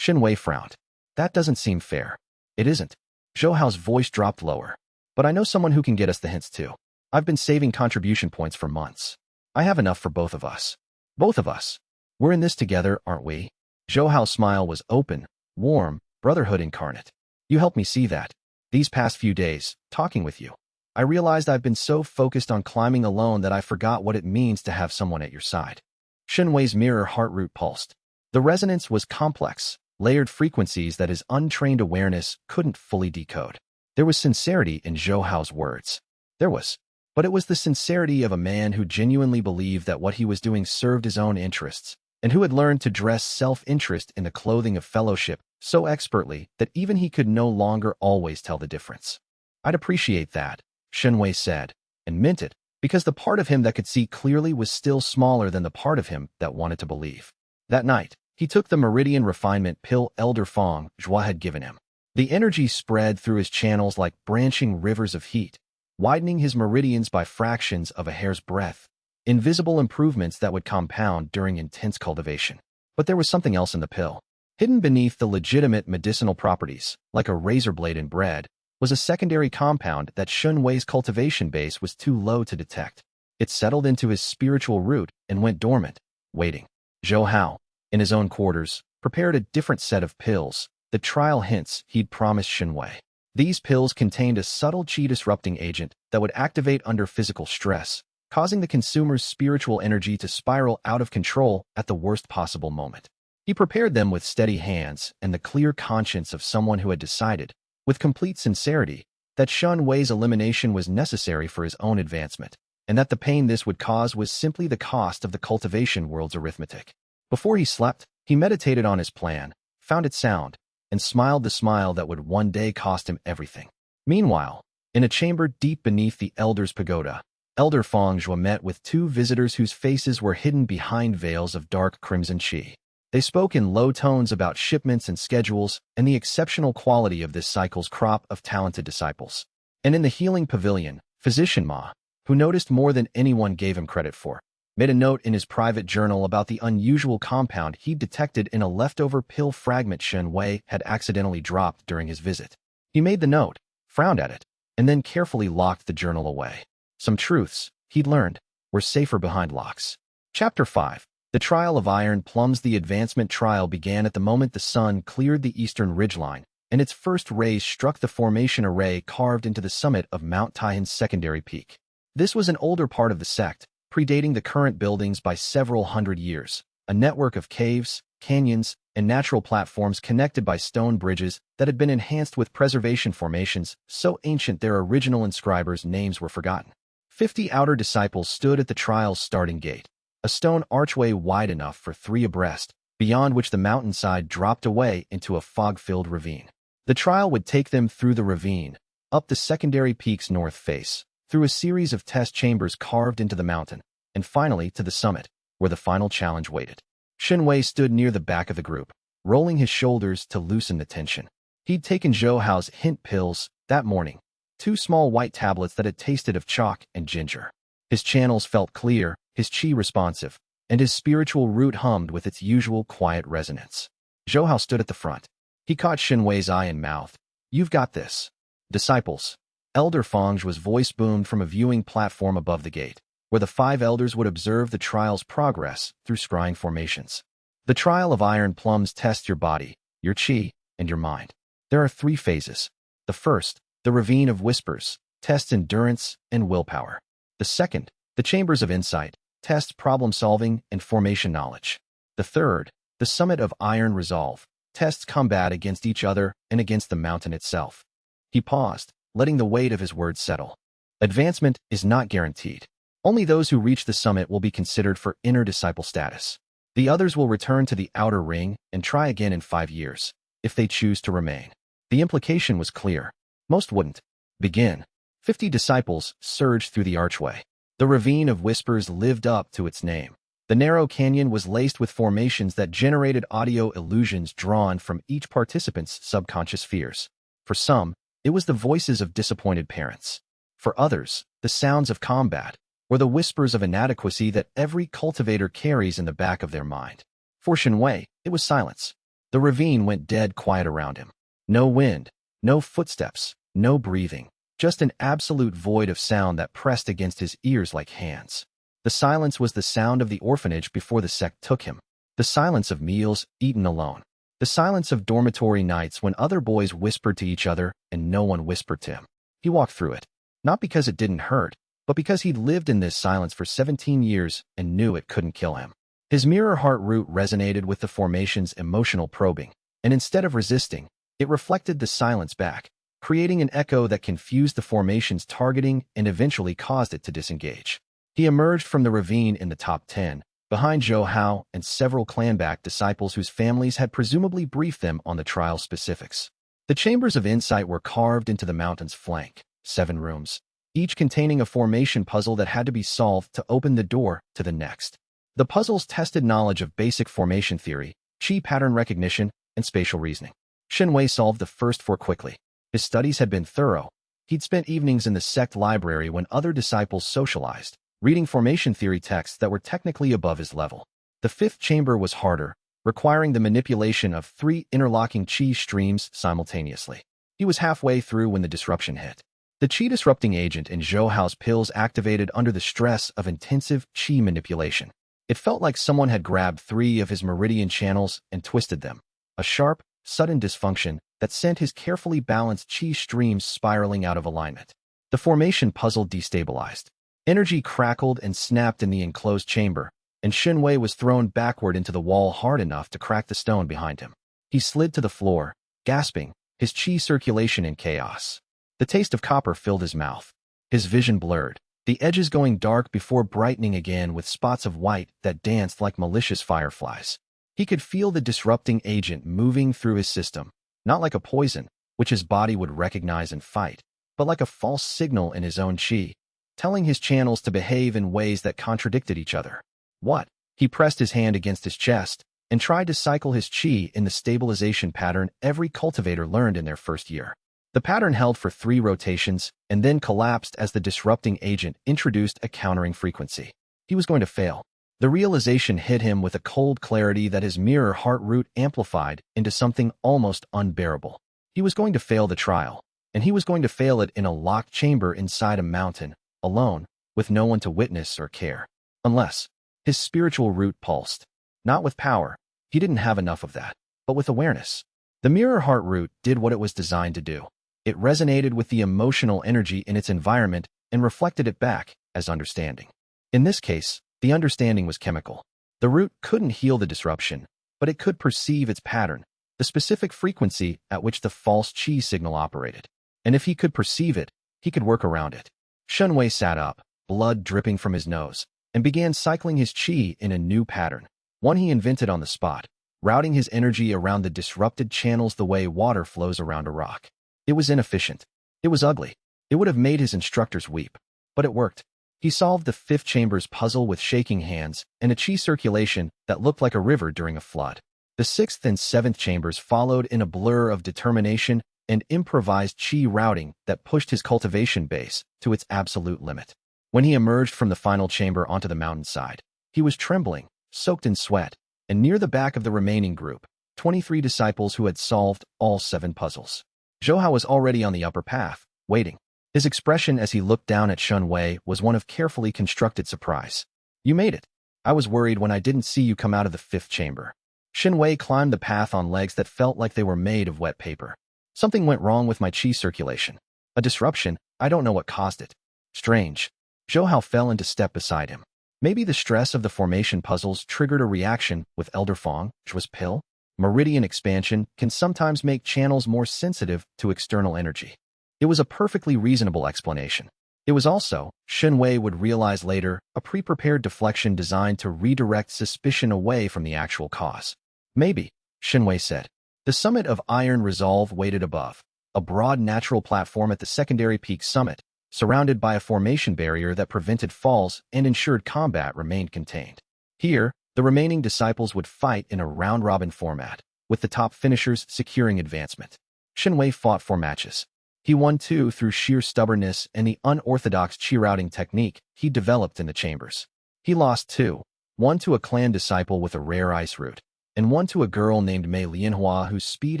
Xianxia frowned. That doesn't seem fair. It isn't. Zhou Hao's voice dropped lower. But I know someone who can get us the hints too. I've been saving contribution points for months. I have enough for both of us. Both of us. We're in this together, aren't we? Zhou Hao's smile was open, warm, brotherhood incarnate. You helped me see that. These past few days, talking with you, I realized I've been so focused on climbing alone that I forgot what it means to have someone at your side. Xianxia's mirror heart root pulsed. The resonance was complex, layered frequencies that his untrained awareness couldn't fully decode. There was sincerity in Zhou Hao's words. But it was the sincerity of a man who genuinely believed that what he was doing served his own interests, and who had learned to dress self-interest in the clothing of fellowship so expertly that even he could no longer always tell the difference. I'd appreciate that, Xianxia said, and meant it, because the part of him that could see clearly was still smaller than the part of him that wanted to believe. That night, he took the meridian refinement pill Elder Fangzhua had given him. The energy spread through his channels like branching rivers of heat, widening his meridians by fractions of a hair's breadth, invisible improvements that would compound during intense cultivation. But there was something else in the pill. Hidden beneath the legitimate medicinal properties, like a razor blade in bread, was a secondary compound that Xianxia's cultivation base was too low to detect. It settled into his spiritual root and went dormant, waiting. Zhou Hao, in his own quarters, prepared a different set of pills, the trial hints he'd promised Xianxia. These pills contained a subtle chi-disrupting agent that would activate under physical stress, causing the consumer's spiritual energy to spiral out of control at the worst possible moment. He prepared them with steady hands and the clear conscience of someone who had decided, with complete sincerity, that Xianxia's elimination was necessary for his own advancement, and that the pain this would cause was simply the cost of the cultivation world's arithmetic. Before he slept, he meditated on his plan, found it sound, and smiled the smile that would one day cost him everything. Meanwhile, in a chamber deep beneath the elder's pagoda, Elder Fangzhua met with two visitors whose faces were hidden behind veils of dark crimson qi. They spoke in low tones about shipments and schedules and the exceptional quality of this cycle's crop of talented disciples. And in the healing pavilion, Physician Ma, who noticed more than anyone gave him credit for, made a note in his private journal about the unusual compound he'd detected in a leftover pill fragment Xianxia had accidentally dropped during his visit. He made the note, frowned at it, and then carefully locked the journal away. Some truths, he'd learned, were safer behind locks. Chapter 5. The Trial of Iron Plums. The advancement trial began at the moment the sun cleared the eastern ridgeline, and its first rays struck the formation array carved into the summit of Mount Taihan's secondary peak. This was an older part of the sect, predating the current buildings by several hundred years, a network of caves, canyons, and natural platforms connected by stone bridges that had been enhanced with preservation formations so ancient their original inscribers' names were forgotten. 50 outer disciples stood at the trial's starting gate, a stone archway wide enough for 3 abreast, beyond which the mountainside dropped away into a fog-filled ravine. The trial would take them through the ravine, up the secondary peak's north face, through a series of test chambers carved into the mountain, and finally to the summit, where the final challenge waited. Xianxia stood near the back of the group, rolling his shoulders to loosen the tension. He'd taken Zhou Hao's hint pills that morning, 2 small white tablets that had tasted of chalk and ginger. His channels felt clear, his qi responsive, and his spiritual root hummed with its usual quiet resonance. Zhou Hao stood at the front. He caught Xianxui's eye and mouthed, "You've got this." "Disciples." Elder Fang's voice boomed from a viewing platform above the gate, where the 5 elders would observe the trial's progress through scrying formations. The trial of iron plums tests your body, your qi, and your mind. There are 3 phases. The first, the ravine of whispers, tests endurance and willpower. The second, the chambers of insight, tests problem-solving and formation knowledge. The third, the summit of iron resolve, tests combat against each other and against the mountain itself. He paused, letting the weight of his words settle. Advancement is not guaranteed. Only those who reach the summit will be considered for inner disciple status. The others will return to the outer ring and try again in 5 years, if they choose to remain. The implication was clear. Most wouldn't. Begin. 50 disciples surged through the archway. The ravine of whispers lived up to its name. The narrow canyon was laced with formations that generated audio illusions drawn from each participant's subconscious fears. For some, it was the voices of disappointed parents. For others, the sounds of combat, or the whispers of inadequacy that every cultivator carries in the back of their mind. For Xianxia, it was silence. The ravine went dead quiet around him. No wind, no footsteps, no breathing, just an absolute void of sound that pressed against his ears like hands. The silence was the sound of the orphanage before the sect took him. The silence of meals eaten alone. The silence of dormitory nights when other boys whispered to each other and no one whispered to him. He walked through it, not because it didn't hurt, but because he'd lived in this silence for 17 years and knew it couldn't kill him. His mirror heart root resonated with the formation's emotional probing, and instead of resisting, it reflected the silence back, creating an echo that confused the formation's targeting and eventually caused it to disengage. He emerged from the ravine in the top 10, behind Zhou Hao and several clanback disciples whose families had presumably briefed them on the trial specifics. The chambers of insight were carved into the mountain's flank, 7 rooms, each containing a formation puzzle that had to be solved to open the door to the next. The puzzles tested knowledge of basic formation theory, qi pattern recognition, and spatial reasoning. Xianxia solved the first 4 quickly. His studies had been thorough. He'd spent evenings in the sect library when other disciples socialized, reading formation theory texts that were technically above his level. The 5th chamber was harder, requiring the manipulation of 3 interlocking qi streams simultaneously. He was halfway through when the disruption hit. The qi-disrupting agent in Zhou Hao's pills activated under the stress of intensive qi manipulation. It felt like someone had grabbed 3 of his meridian channels and twisted them, a sharp, sudden dysfunction that sent his carefully balanced qi streams spiraling out of alignment. The formation puzzle destabilized. Energy crackled and snapped in the enclosed chamber, and Xianxia was thrown backward into the wall hard enough to crack the stone behind him. He slid to the floor, gasping, his qi circulation in chaos. The taste of copper filled his mouth. His vision blurred, the edges going dark before brightening again with spots of white that danced like malicious fireflies. He could feel the disrupting agent moving through his system, not like a poison, which his body would recognize and fight, but like a false signal in his own qi, telling his channels to behave in ways that contradicted each other. What? He pressed his hand against his chest and tried to cycle his qi in the stabilization pattern every cultivator learned in their first year. The pattern held for 3 rotations and then collapsed as the disrupting agent introduced a countering frequency. He was going to fail. The realization hit him with a cold clarity that his mirror heart root amplified into something almost unbearable. He was going to fail the trial, and he was going to fail it in a locked chamber inside a mountain, alone, with no one to witness or care. Unless his spiritual root pulsed. Not with power. He didn't have enough of that. But with awareness. The mirror heart root did what it was designed to do. It resonated with the emotional energy in its environment and reflected it back as understanding. In this case, the understanding was chemical. The root couldn't heal the disruption, but it could perceive its pattern, the specific frequency at which the false qi signal operated. And if he could perceive it, he could work around it. Xianxia sat up, blood dripping from his nose, and began cycling his qi in a new pattern, one he invented on the spot, routing his energy around the disrupted channels the way water flows around a rock. It was inefficient. It was ugly. It would have made his instructors weep. But it worked. He solved the fifth chamber's puzzle with shaking hands and a qi circulation that looked like a river during a flood. The sixth and seventh chambers followed in a blur of determination and improvised qi routing that pushed his cultivation base to its absolute limit. When he emerged from the final chamber onto the mountainside, he was trembling, soaked in sweat, and near the back of the remaining group, 23 disciples who had solved all 7 puzzles. Zhou was already on the upper path, waiting. His expression as he looked down at Xianxia was one of carefully constructed surprise. "You made it. I was worried when I didn't see you come out of the 5th chamber." Xianxia climbed the path on legs that felt like they were made of wet paper. "Something went wrong with my qi circulation. A disruption, I don't know what caused it." "Strange." Zhou fell into step beside him. Maybe the stress of the formation puzzles triggered a reaction with Elder Fong, Zhuo's pill. Meridian expansion can sometimes make channels more sensitive to external energy. It was a perfectly reasonable explanation. It was also, Xianxia would realize later, a pre-prepared deflection designed to redirect suspicion away from the actual cause. "Maybe," Xianxia said. The summit of Iron Resolve waited above, a broad natural platform at the secondary peak summit, surrounded by a formation barrier that prevented falls and ensured combat remained contained. Here, the remaining disciples would fight in a round-robin format, with the top finishers securing advancement. Xianxia fought 4 matches. He won 2 through sheer stubbornness and the unorthodox qi routing technique he developed in the chambers. He lost 2, one to a clan disciple with a rare ice root, and one to a girl named Mei Lianhua whose speed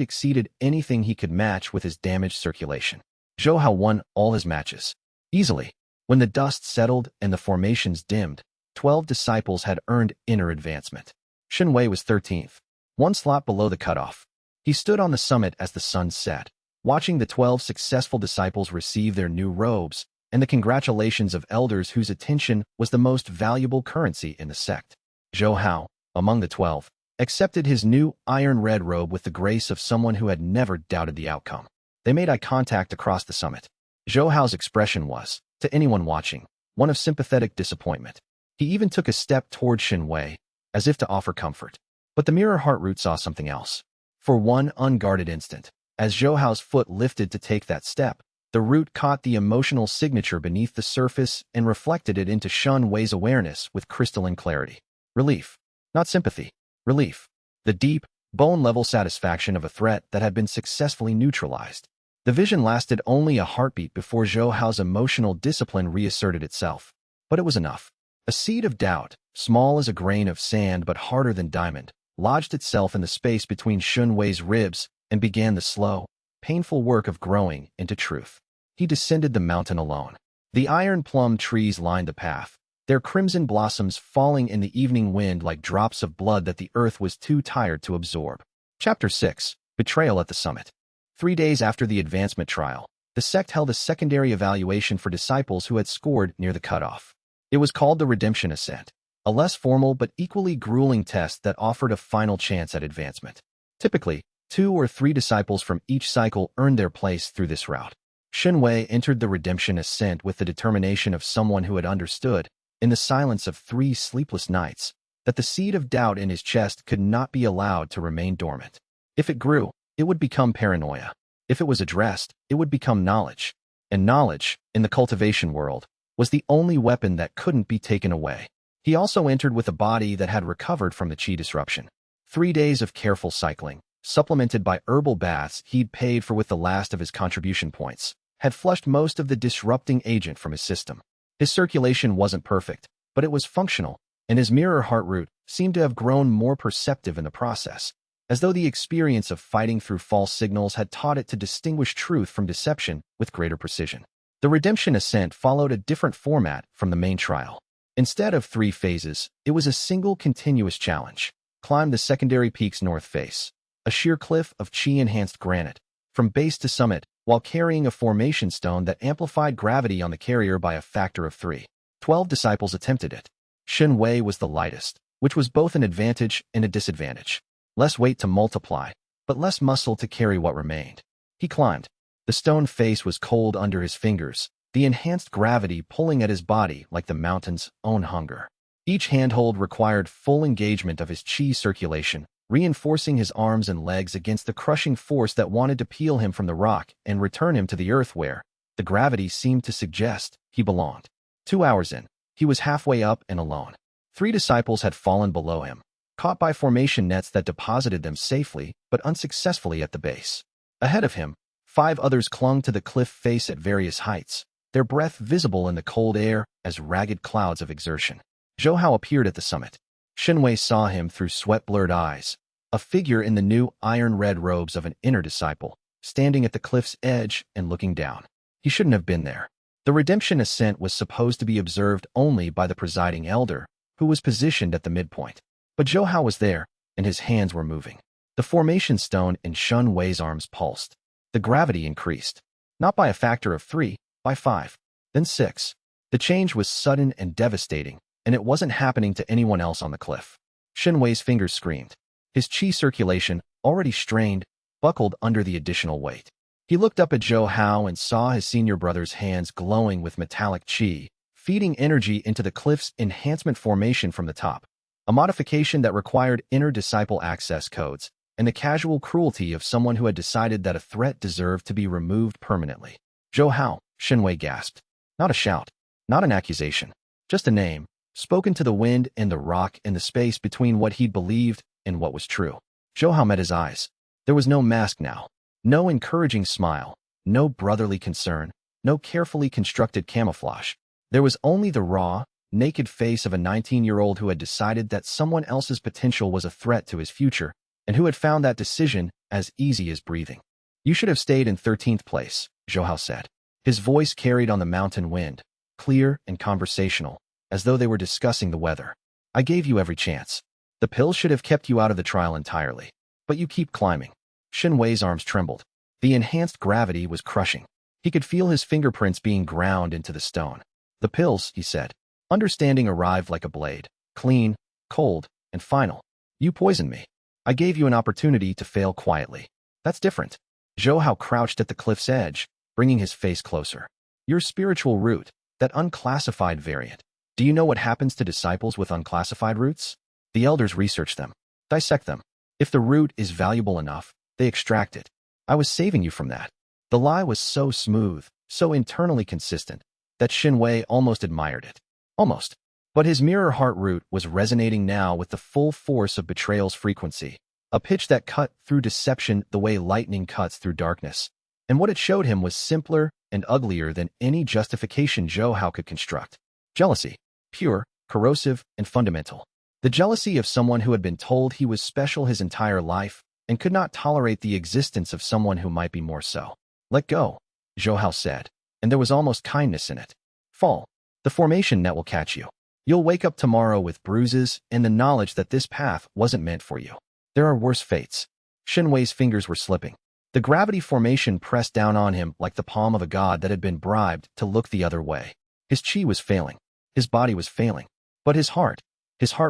exceeded anything he could match with his damaged circulation. Zhou won all his matches. Easily. When the dust settled and the formations dimmed, 12 disciples had earned inner advancement. Xianxia was 13th, one slot below the cutoff. He stood on the summit as the sun set, watching the 12 successful disciples receive their new robes and the congratulations of elders whose attention was the most valuable currency in the sect. Zhou, among the 12, accepted his new iron-red robe with the grace of someone who had never doubted the outcome. They made eye contact across the summit. Zhou's expression was, to anyone watching, one of sympathetic disappointment. He even took a step toward Xianxia, as if to offer comfort. But the mirror heart root saw something else. For one unguarded instant, as Zhou's foot lifted to take that step, the root caught the emotional signature beneath the surface and reflected it into Xianxia's awareness with crystalline clarity. Relief. Not sympathy. Relief. The deep, bone-level satisfaction of a threat that had been successfully neutralized. The vision lasted only a heartbeat before Zhou's emotional discipline reasserted itself. But it was enough. A seed of doubt, small as a grain of sand but harder than diamond, lodged itself in the space between Xianxia's ribs and began the slow, painful work of growing into truth. He descended the mountain alone. The iron plum trees lined the path, their crimson blossoms falling in the evening wind like drops of blood that the earth was too tired to absorb. Chapter 6. Betrayal at the Summit. 3 days after the advancement trial, the sect held a secondary evaluation for disciples who had scored near the cutoff. It was called the Redemption Ascent, a less formal but equally grueling test that offered a final chance at advancement. Typically, 2 or 3 disciples from each cycle earned their place through this route. Xianxia entered the Redemption Ascent with the determination of someone who had understood, in the silence of 3 sleepless nights, that the seed of doubt in his chest could not be allowed to remain dormant. If it grew, it would become paranoia. If it was addressed, it would become knowledge. And knowledge, in the cultivation world, was the only weapon that couldn't be taken away. He also entered with a body that had recovered from the qi disruption. 3 days of careful cycling, supplemented by herbal baths he'd paid for with the last of his contribution points, had flushed most of the disrupting agent from his system. His circulation wasn't perfect, but it was functional, and his mirror heart root seemed to have grown more perceptive in the process, as though the experience of fighting through false signals had taught it to distinguish truth from deception with greater precision. The Redemption Ascent followed a different format from the main trial. Instead of 3 phases, it was a single continuous challenge. Climb the secondary peak's north face. a sheer cliff of chi-enhanced granite, from base to summit, while carrying a formation stone that amplified gravity on the carrier by a factor of 3. 12 disciples attempted it. Xianxia was the lightest, which was both an advantage and a disadvantage. Less weight to multiply, but less muscle to carry what remained. He climbed. The stone face was cold under his fingers, the enhanced gravity pulling at his body like the mountain's own hunger. Each handhold required full engagement of his chi circulation, reinforcing his arms and legs against the crushing force that wanted to peel him from the rock and return him to the earth where, the gravity seemed to suggest, he belonged. 2 hours in, he was halfway up and alone. 3 disciples had fallen below him, caught by formation nets that deposited them safely but unsuccessfully at the base. Ahead of him, 5 others clung to the cliff face at various heights, their breath visible in the cold air as ragged clouds of exertion. Zhou Hao appeared at the summit. Xianxia saw him through sweat-blurred eyes, a figure in the new iron-red robes of an inner disciple, standing at the cliff's edge and looking down. He shouldn't have been there. The redemption ascent was supposed to be observed only by the presiding elder, who was positioned at the midpoint. But Zhou Hao was there, and his hands were moving. The formation stone in Xianxia's arms pulsed. The gravity increased, not by a factor of 3, by 5, then 6. The change was sudden and devastating, and it wasn't happening to anyone else on the cliff. Xianxia's fingers screamed. His chi circulation, already strained, buckled under the additional weight. He looked up at Zhou Hao and saw his senior brother's hands glowing with metallic chi, feeding energy into the cliff's enhancement formation from the top, a modification that required inner disciple access codes, and the casual cruelty of someone who had decided that a threat deserved to be removed permanently. Zhou Hao, Xianxia gasped. Not a shout, not an accusation, just a name, spoken to the wind and the rock and the space between what he'd believed and what was true. Zhou Hao met his eyes. There was no mask now, no encouraging smile, no brotherly concern, no carefully constructed camouflage. There was only the raw, naked face of a 19-year-old who had decided that someone else's potential was a threat to his future, and who had found that decision as easy as breathing. You should have stayed in 13th place, Zhou Hao said. His voice carried on the mountain wind, clear and conversational, as though they were discussing the weather. I gave you every chance. The pill should have kept you out of the trial entirely. But you keep climbing. Xianxia's arms trembled. The enhanced gravity was crushing. He could feel his fingerprints being ground into the stone. The pills, he said. Understanding arrived like a blade. Clean, cold, and final. You poisoned me. I gave you an opportunity to fail quietly. That's different. Zhou Hao crouched at the cliff's edge, bringing his face closer. Your spiritual root, that unclassified variant. Do you know what happens to disciples with unclassified roots? The elders research them, dissect them. If the root is valuable enough, they extract it. I was saving you from that. The lie was so smooth, so internally consistent, that Xianxia almost admired it. Almost. But his mirror heart root was resonating now with the full force of betrayal's frequency, a pitch that cut through deception the way lightning cuts through darkness. And what it showed him was simpler and uglier than any justification Zhou Hao could construct. Jealousy. Pure, corrosive, and fundamental. The jealousy of someone who had been told he was special his entire life and could not tolerate the existence of someone who might be more so. Let go, Zhou Hao said, and there was almost kindness in it. Fall. The formation net will catch you. You'll wake up tomorrow with bruises and the knowledge that this path wasn't meant for you. There are worse fates. Xianxia's fingers were slipping. The gravity formation pressed down on him like the palm of a god that had been bribed to look the other way. His chi was failing. His body was failing. But his heart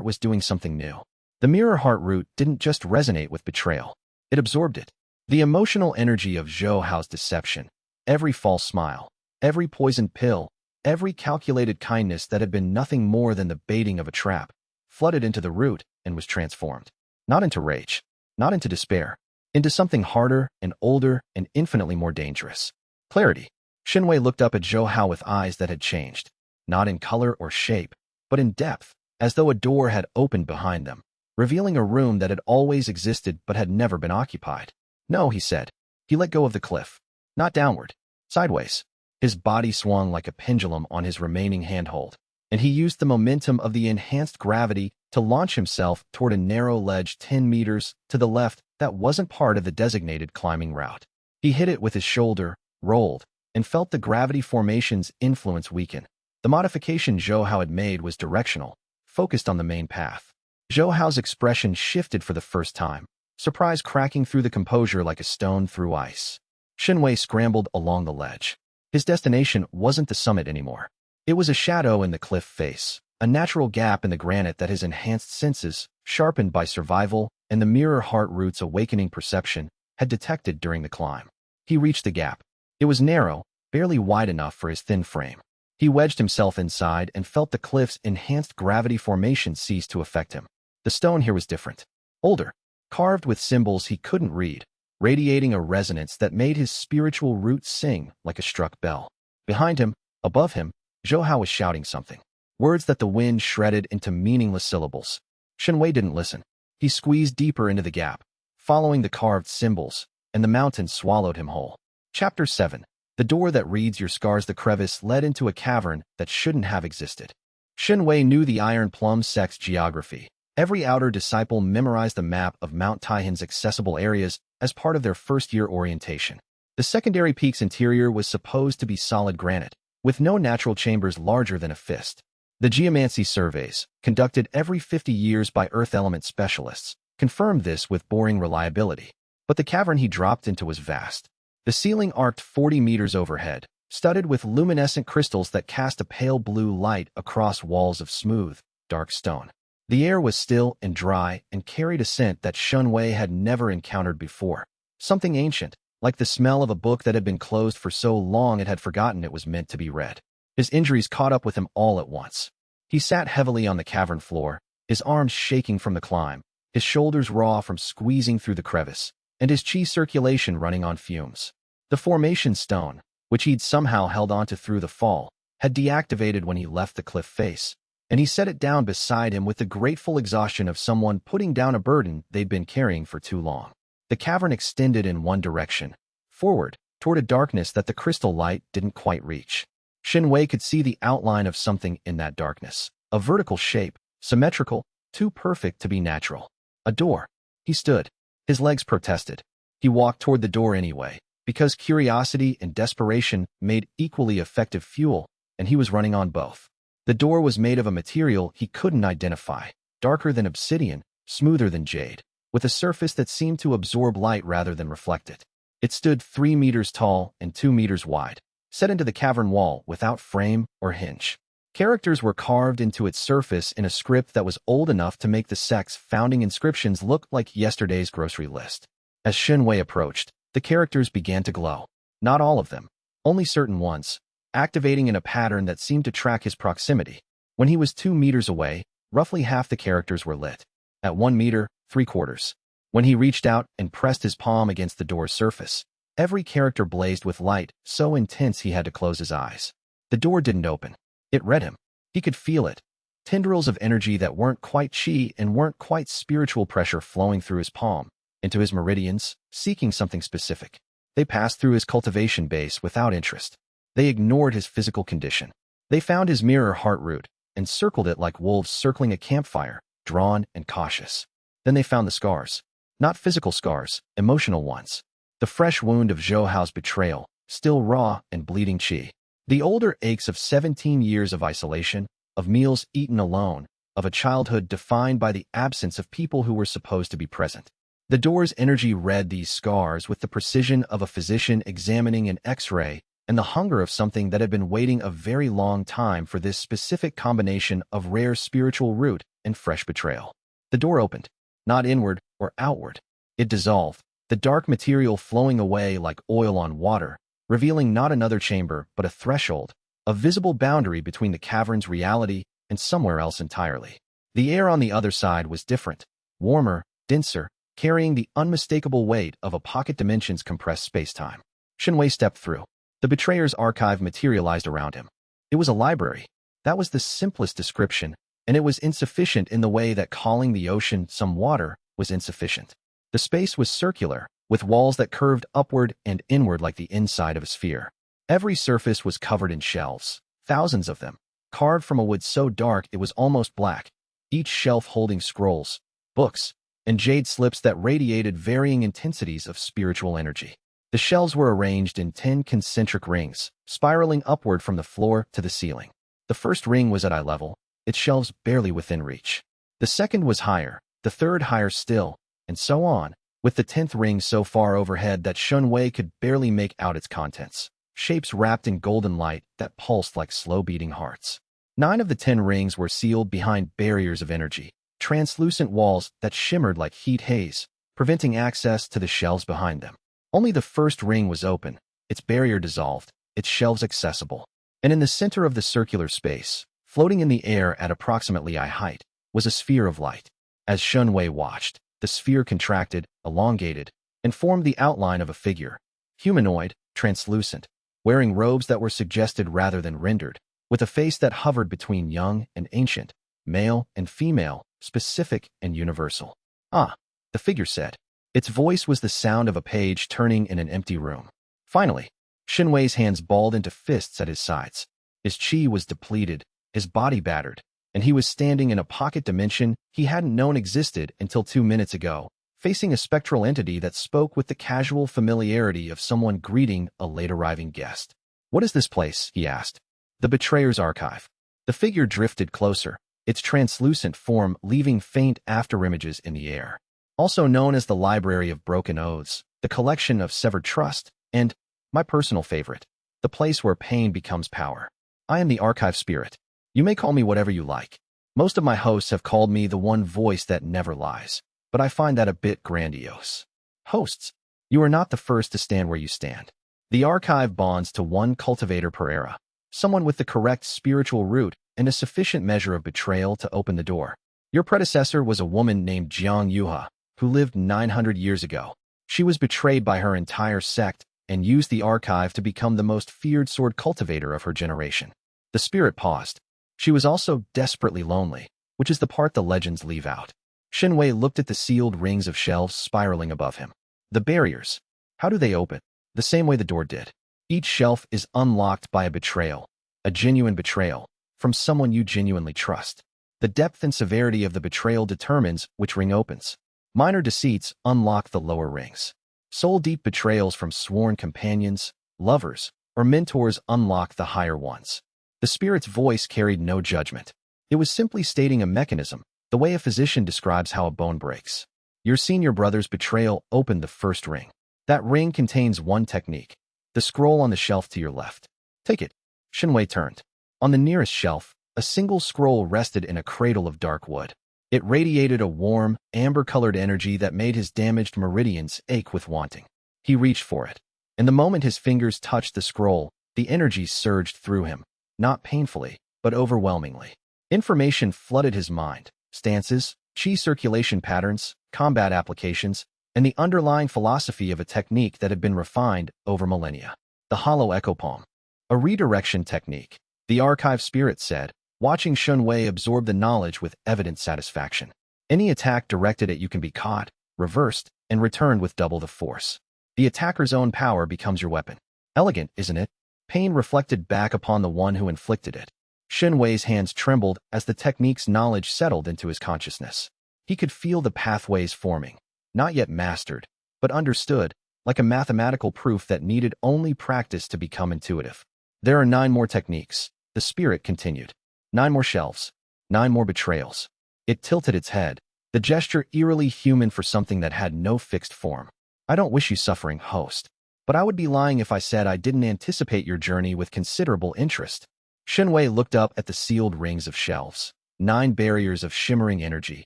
was doing something new. The mirror heart root didn't just resonate with betrayal. It absorbed it. The emotional energy of Zhou Hao's deception, every false smile, every poisoned pill, every calculated kindness that had been nothing more than the baiting of a trap, flooded into the root and was transformed. Not into rage, not into despair, into something harder and older and infinitely more dangerous. Clarity. Xianxia looked up at Zhou Hao with eyes that had changed, not in color or shape, but in depth, as though a door had opened behind them, revealing a room that had always existed but had never been occupied. No, he said. He let go of the cliff. Not downward. Sideways. His body swung like a pendulum on his remaining handhold, and he used the momentum of the enhanced gravity to launch himself toward a narrow ledge 10 meters to the left that wasn't part of the designated climbing route. He hit it with his shoulder, rolled, and felt the gravity formation's influence weaken. The modification Zhou Hao had made was directional, focused on the main path. Zhou Hao's expression shifted for the first time, surprise cracking through the composure like a stone through ice. Xianxia scrambled along the ledge. His destination wasn't the summit anymore. It was a shadow in the cliff face, a natural gap in the granite that his enhanced senses, sharpened by survival and the mirror heart root's awakening perception, had detected during the climb. He reached the gap. It was narrow, barely wide enough for his thin frame. He wedged himself inside and felt the cliff's enhanced gravity formation cease to affect him. The stone here was different. Older, carved with symbols he couldn't read, radiating a resonance that made his spiritual roots sing like a struck bell. Behind him, above him, Zhou was shouting something. Words that the wind shredded into meaningless syllables. Xianxia didn't listen. He squeezed deeper into the gap, following the carved symbols, and the mountain swallowed him whole. Chapter 7. The door that reads your scars. The crevice led into a cavern that shouldn't have existed. Xianxia knew the Iron Plum sect's geography. Every outer disciple memorized the map of Mount Taihan's accessible areas as part of their first-year orientation. The secondary peak's interior was supposed to be solid granite, with no natural chambers larger than a fist. The geomancy surveys, conducted every 50 years by earth element specialists, confirmed this with boring reliability. But the cavern he dropped into was vast. The ceiling arced 40 meters overhead, studded with luminescent crystals that cast a pale blue light across walls of smooth, dark stone. The air was still and dry and carried a scent that Xianxia had never encountered before. Something ancient, like the smell of a book that had been closed for so long it had forgotten it was meant to be read. His injuries caught up with him all at once. He sat heavily on the cavern floor, his arms shaking from the climb, his shoulders raw from squeezing through the crevice, and his chi circulation running on fumes. The formation stone, which he'd somehow held onto through the fall, had deactivated when he left the cliff face, and he set it down beside him with the grateful exhaustion of someone putting down a burden they'd been carrying for too long. The cavern extended in one direction, forward, toward a darkness that the crystal light didn't quite reach. Xianxia could see the outline of something in that darkness, a vertical shape, symmetrical, too perfect to be natural. A door. He stood. His legs protested. He walked toward the door anyway, because curiosity and desperation made equally effective fuel, and he was running on both. The door was made of a material he couldn't identify, darker than obsidian, smoother than jade, with a surface that seemed to absorb light rather than reflect it. It stood 3 meters tall and 2 meters wide, set into the cavern wall without frame or hinge. Characters were carved into its surface in a script that was old enough to make the sect's founding inscriptions look like yesterday's grocery list. As Xianxia approached, the characters began to glow. Not all of them, only certain ones, activating in a pattern that seemed to track his proximity. When he was 2 meters away, roughly half the characters were lit. At 1 meter, 3/4. When he reached out and pressed his palm against the door's surface, every character blazed with light, so intense he had to close his eyes. The door didn't open. It read him. He could feel it. Tendrils of energy that weren't quite chi and weren't quite spiritual pressure flowing through his palm, into his meridians, seeking something specific. They passed through his cultivation base without interest. They ignored his physical condition. They found his mirror heart root and circled it like wolves circling a campfire, drawn and cautious. Then they found the scars. Not physical scars, emotional ones. The fresh wound of Zhou's betrayal, still raw and bleeding chi. The older aches of 17 years of isolation, of meals eaten alone, of a childhood defined by the absence of people who were supposed to be present. The door's energy read these scars with the precision of a physician examining an X-ray and the hunger of something that had been waiting a very long time for this specific combination of rare spiritual root and fresh betrayal. The door opened, not inward or outward. It dissolved, the dark material flowing away like oil on water, revealing not another chamber but a threshold, a visible boundary between the cavern's reality and somewhere else entirely. The air on the other side was different, warmer, denser, carrying the unmistakable weight of a pocket dimension's compressed space-time. Xianxia stepped through. The betrayer's archive materialized around him. It was a library. That was the simplest description, and it was insufficient in the way that calling the ocean some water was insufficient. The space was circular, with walls that curved upward and inward like the inside of a sphere. Every surface was covered in shelves, thousands of them, carved from a wood so dark it was almost black, each shelf holding scrolls, books, and jade slips that radiated varying intensities of spiritual energy. The shelves were arranged in 10 concentric rings, spiraling upward from the floor to the ceiling. The first ring was at eye level, its shelves barely within reach. The second was higher, the third higher still, and so on, with the 10th ring so far overhead that Shunwei could barely make out its contents, shapes wrapped in golden light that pulsed like slow-beating hearts. 9 of the 10 rings were sealed behind barriers of energy, translucent walls that shimmered like heat haze, preventing access to the shelves behind them. Only the first ring was open, its barrier dissolved, its shelves accessible. And in the center of the circular space, floating in the air at approximately eye height, was a sphere of light. As Shunwei watched, the sphere contracted, elongated, and formed the outline of a figure. Humanoid, translucent, wearing robes that were suggested rather than rendered, with a face that hovered between young and ancient, male and female, specific and universal. Ah, the figure said. Its voice was the sound of a page turning in an empty room. Finally, Shunwei's hands balled into fists at his sides. His chi was depleted, his body battered, and he was standing in a pocket dimension he hadn't known existed until 2 minutes ago, facing a spectral entity that spoke with the casual familiarity of someone greeting a late-arriving guest. "What is this place?" he asked. "The Betrayer's Archive." The figure drifted closer, its translucent form leaving faint afterimages in the air. Also known as the Library of Broken Oaths, the Collection of Severed Trust, and, my personal favorite, the place where pain becomes power. I am the Archive Spirit. You may call me whatever you like. Most of my hosts have called me the one voice that never lies, but I find that a bit grandiose. Hosts, you are not the first to stand where you stand. The Archive bonds to one cultivator per era, someone with the correct spiritual root and a sufficient measure of betrayal to open the door. Your predecessor was a woman named Xianxia, who lived 900 years ago. She was betrayed by her entire sect and used the Archive to become the most feared sword cultivator of her generation. The spirit paused. She was also desperately lonely, which is the part the legends leave out. Shunwei looked at the sealed rings of shelves spiraling above him. The barriers. How do they open? The same way the door did. Each shelf is unlocked by a betrayal, a genuine betrayal, from someone you genuinely trust. The depth and severity of the betrayal determines which ring opens. Minor deceits unlock the lower rings. Soul-deep betrayals from sworn companions, lovers, or mentors unlock the higher ones. The spirit's voice carried no judgment. It was simply stating a mechanism, the way a physician describes how a bone breaks. Your senior brother's betrayal opened the first ring. That ring contains one technique. The scroll on the shelf to your left. Take it. Shunwei turned. On the nearest shelf, a single scroll rested in a cradle of dark wood. It radiated a warm, amber-colored energy that made his damaged meridians ache with wanting. He reached for it. And the moment his fingers touched the scroll, the energy surged through him, not painfully, but overwhelmingly. Information flooded his mind. Stances, chi circulation patterns, combat applications, and the underlying philosophy of a technique that had been refined over millennia. The hollow echo palm. A redirection technique, the Archive Spirit said, watching Shunwei absorb the knowledge with evident satisfaction. Any attack directed at you can be caught, reversed, and returned with double the force. The attacker's own power becomes your weapon. Elegant, isn't it? Pain reflected back upon the one who inflicted it. Shunwei's hands trembled as the technique's knowledge settled into his consciousness. He could feel the pathways forming, not yet mastered, but understood, like a mathematical proof that needed only practice to become intuitive. There are 9 more techniques, the spirit continued. 9 more shelves. 9 more betrayals. It tilted its head, the gesture eerily human for something that had no fixed form. I don't wish you suffering, host. But I would be lying if I said I didn't anticipate your journey with considerable interest. Shunwei looked up at the sealed rings of shelves. 9 barriers of shimmering energy,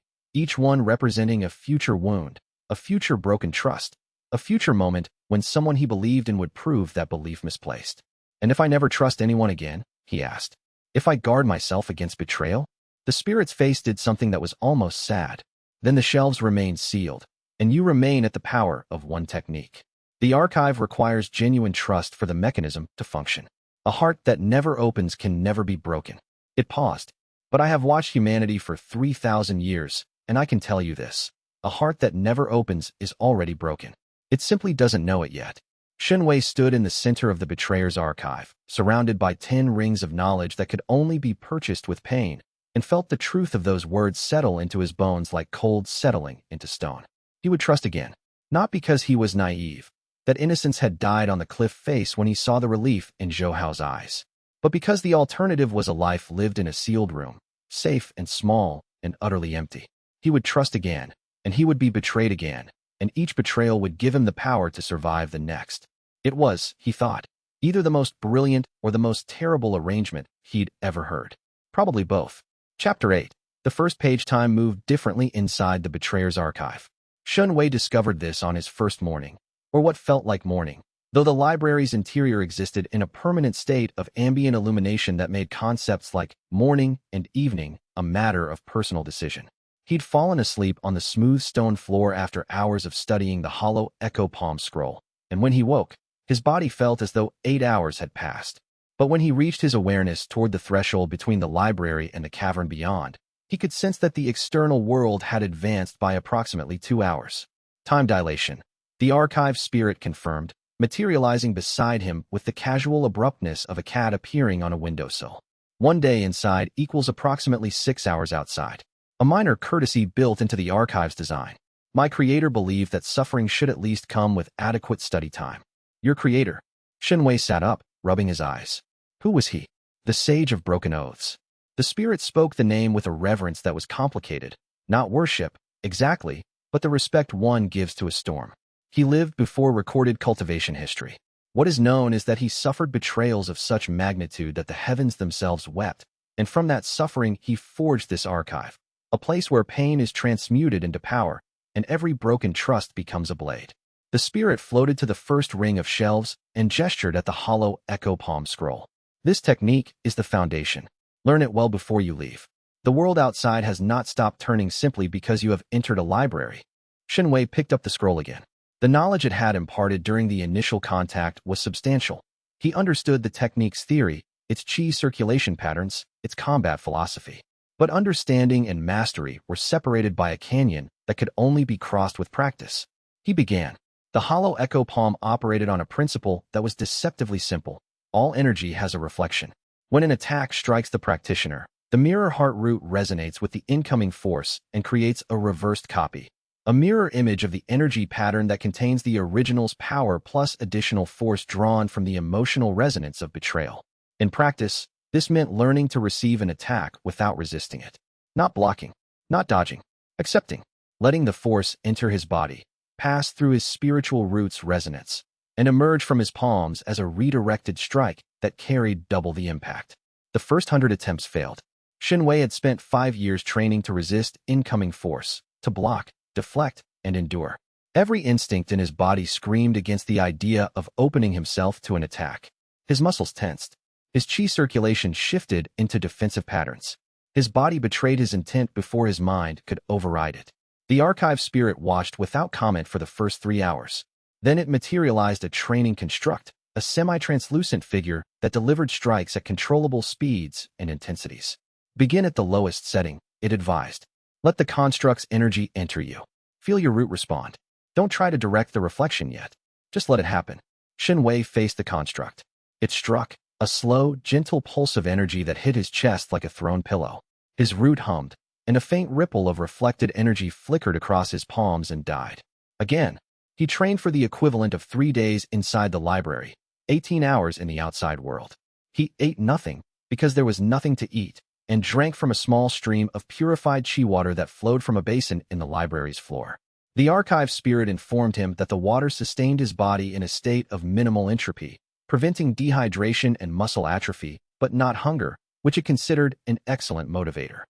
each one representing a future wound, a future broken trust, a future moment when someone he believed in would prove that belief misplaced. And if I never trust anyone again? He asked. If I guard myself against betrayal? The spirit's face did something that was almost sad. Then the shelves remain sealed, and you remain at the power of one technique. The Archive requires genuine trust for the mechanism to function. A heart that never opens can never be broken. It paused. But I have watched humanity for 3,000 years, and I can tell you this. A heart that never opens is already broken. It simply doesn't know it yet. Shunwei stood in the center of the Betrayer's Archive, surrounded by 10 rings of knowledge that could only be purchased with pain, and felt the truth of those words settle into his bones like cold settling into stone. He would trust again, not because he was naive, that innocence had died on the cliff face when he saw the relief in Zhou Hao's eyes, but because the alternative was a life lived in a sealed room, safe and small and utterly empty. He would trust again, and he would be betrayed again, and each betrayal would give him the power to survive the next. It was, he thought, either the most brilliant or the most terrible arrangement he'd ever heard. Probably both. Chapter 8. The first page time moved differently inside the betrayer's archive. Xianxia discovered this on his first morning, or what felt like morning, though the library's interior existed in a permanent state of ambient illumination that made concepts like morning and evening a matter of personal decision. He'd fallen asleep on the smooth stone floor after hours of studying the hollow echo palm scroll, and when he woke, his body felt as though 8 hours had passed. But when he reached his awareness toward the threshold between the library and the cavern beyond, he could sense that the external world had advanced by approximately 2 hours. Time dilation. The archive spirit confirmed, materializing beside him with the casual abruptness of a cat appearing on a windowsill. 1 day inside equals approximately 6 hours outside. A minor courtesy built into the archive's design. My creator believed that suffering should at least come with adequate study time. Your creator. Xianxia sat up, rubbing his eyes. Who was he? The sage of broken oaths. The spirit spoke the name with a reverence that was complicated. Not worship, exactly, but the respect one gives to a storm. He lived before recorded cultivation history. What is known is that he suffered betrayals of such magnitude that the heavens themselves wept, and from that suffering he forged this archive, a place where pain is transmuted into power, and every broken trust becomes a blade. The spirit floated to the first ring of shelves and gestured at the hollow echo palm scroll. This technique is the foundation. Learn it well before you leave. The world outside has not stopped turning simply because you have entered a library. Xianxia picked up the scroll again. The knowledge it had imparted during the initial contact was substantial. He understood the technique's theory, its chi circulation patterns, its combat philosophy. But understanding and mastery were separated by a canyon that could only be crossed with practice. He began. The hollow echo palm operated on a principle that was deceptively simple. All energy has a reflection. When an attack strikes the practitioner, the mirror heart root resonates with the incoming force and creates a reversed copy, a mirror image of the energy pattern that contains the original's power plus additional force drawn from the emotional resonance of betrayal. In practice, this meant learning to receive an attack without resisting it. Not blocking, not dodging, accepting, letting the force enter his body, pass through his spiritual root's resonance, and emerge from his palms as a redirected strike that carried double the impact. The first 100 attempts failed. Xianxia had spent 5 years training to resist incoming force, to block, deflect, and endure. Every instinct in his body screamed against the idea of opening himself to an attack. His muscles tensed. His chi circulation shifted into defensive patterns. His body betrayed his intent before his mind could override it. The archive spirit watched without comment for the first 3 hours. Then it materialized a training construct, a semi-translucent figure that delivered strikes at controllable speeds and intensities. Begin at the lowest setting, it advised. Let the construct's energy enter you. Feel your root respond. Don't try to direct the reflection yet. Just let it happen. Xianxia faced the construct. It struck, a slow, gentle pulse of energy that hit his chest like a thrown pillow. His root hummed, and a faint ripple of reflected energy flickered across his palms and died. Again, he trained for the equivalent of 3 days inside the library, 18 hours in the outside world. He ate nothing, because there was nothing to eat, and drank from a small stream of purified chi water that flowed from a basin in the library's floor. The archive spirit informed him that the water sustained his body in a state of minimal entropy, preventing dehydration and muscle atrophy, but not hunger, which it considered an excellent motivator.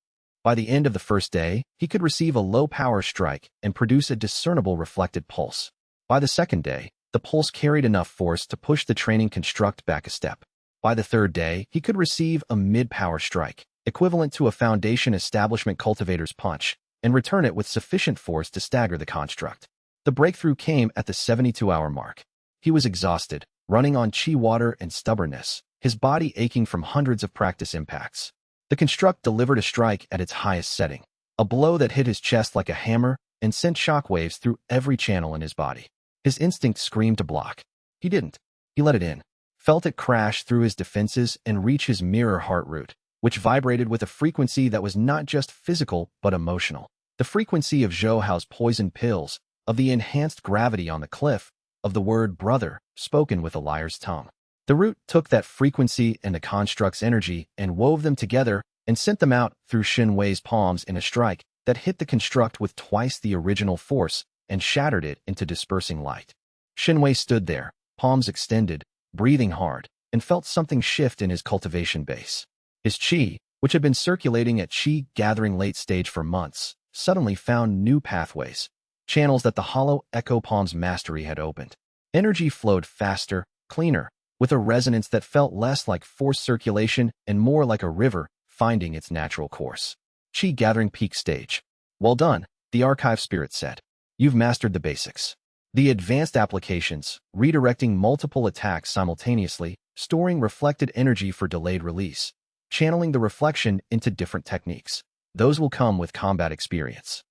By the end of the first day, he could receive a low-power strike and produce a discernible reflected pulse. By the second day, the pulse carried enough force to push the training construct back a step. By the third day, he could receive a mid-power strike, equivalent to a foundation establishment cultivator's punch, and return it with sufficient force to stagger the construct. The breakthrough came at the 72-hour mark. He was exhausted, running on chi water and stubbornness, his body aching from hundreds of practice impacts. The construct delivered a strike at its highest setting, a blow that hit his chest like a hammer and sent shockwaves through every channel in his body. His instinct screamed to block. He didn't. He let it in, felt it crash through his defenses and reach his mirror heart root, which vibrated with a frequency that was not just physical but emotional. The frequency of Zhou Hao's poison pills, of the enhanced gravity on the cliff, of the word brother, spoken with a liar's tongue. The root took that frequency and the construct's energy and wove them together and sent them out through Xianxia's palms in a strike that hit the construct with twice the original force and shattered it into dispersing light. Xianxia stood there, palms extended, breathing hard, and felt something shift in his cultivation base. His qi, which had been circulating at qi gathering late stage for months, suddenly found new pathways, channels that the hollow echo palm's mastery had opened. Energy flowed faster, cleaner, with a resonance that felt less like forced circulation and more like a river finding its natural course. Qi gathering peak stage. Well done, the archive spirit said. You've mastered the basics. The advanced applications, redirecting multiple attacks simultaneously, storing reflected energy for delayed release, channeling the reflection into different techniques. Those will come with combat experience.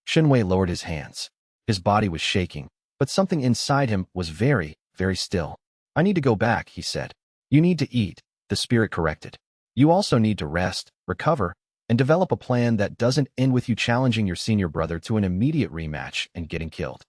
Xianxia lowered his hands. His body was shaking, but something inside him was very, very still. I need to go back, he said. You need to eat, the spirit corrected. You also need to rest, recover, and develop a plan that doesn't end with you challenging your senior brother to an immediate rematch and getting killed.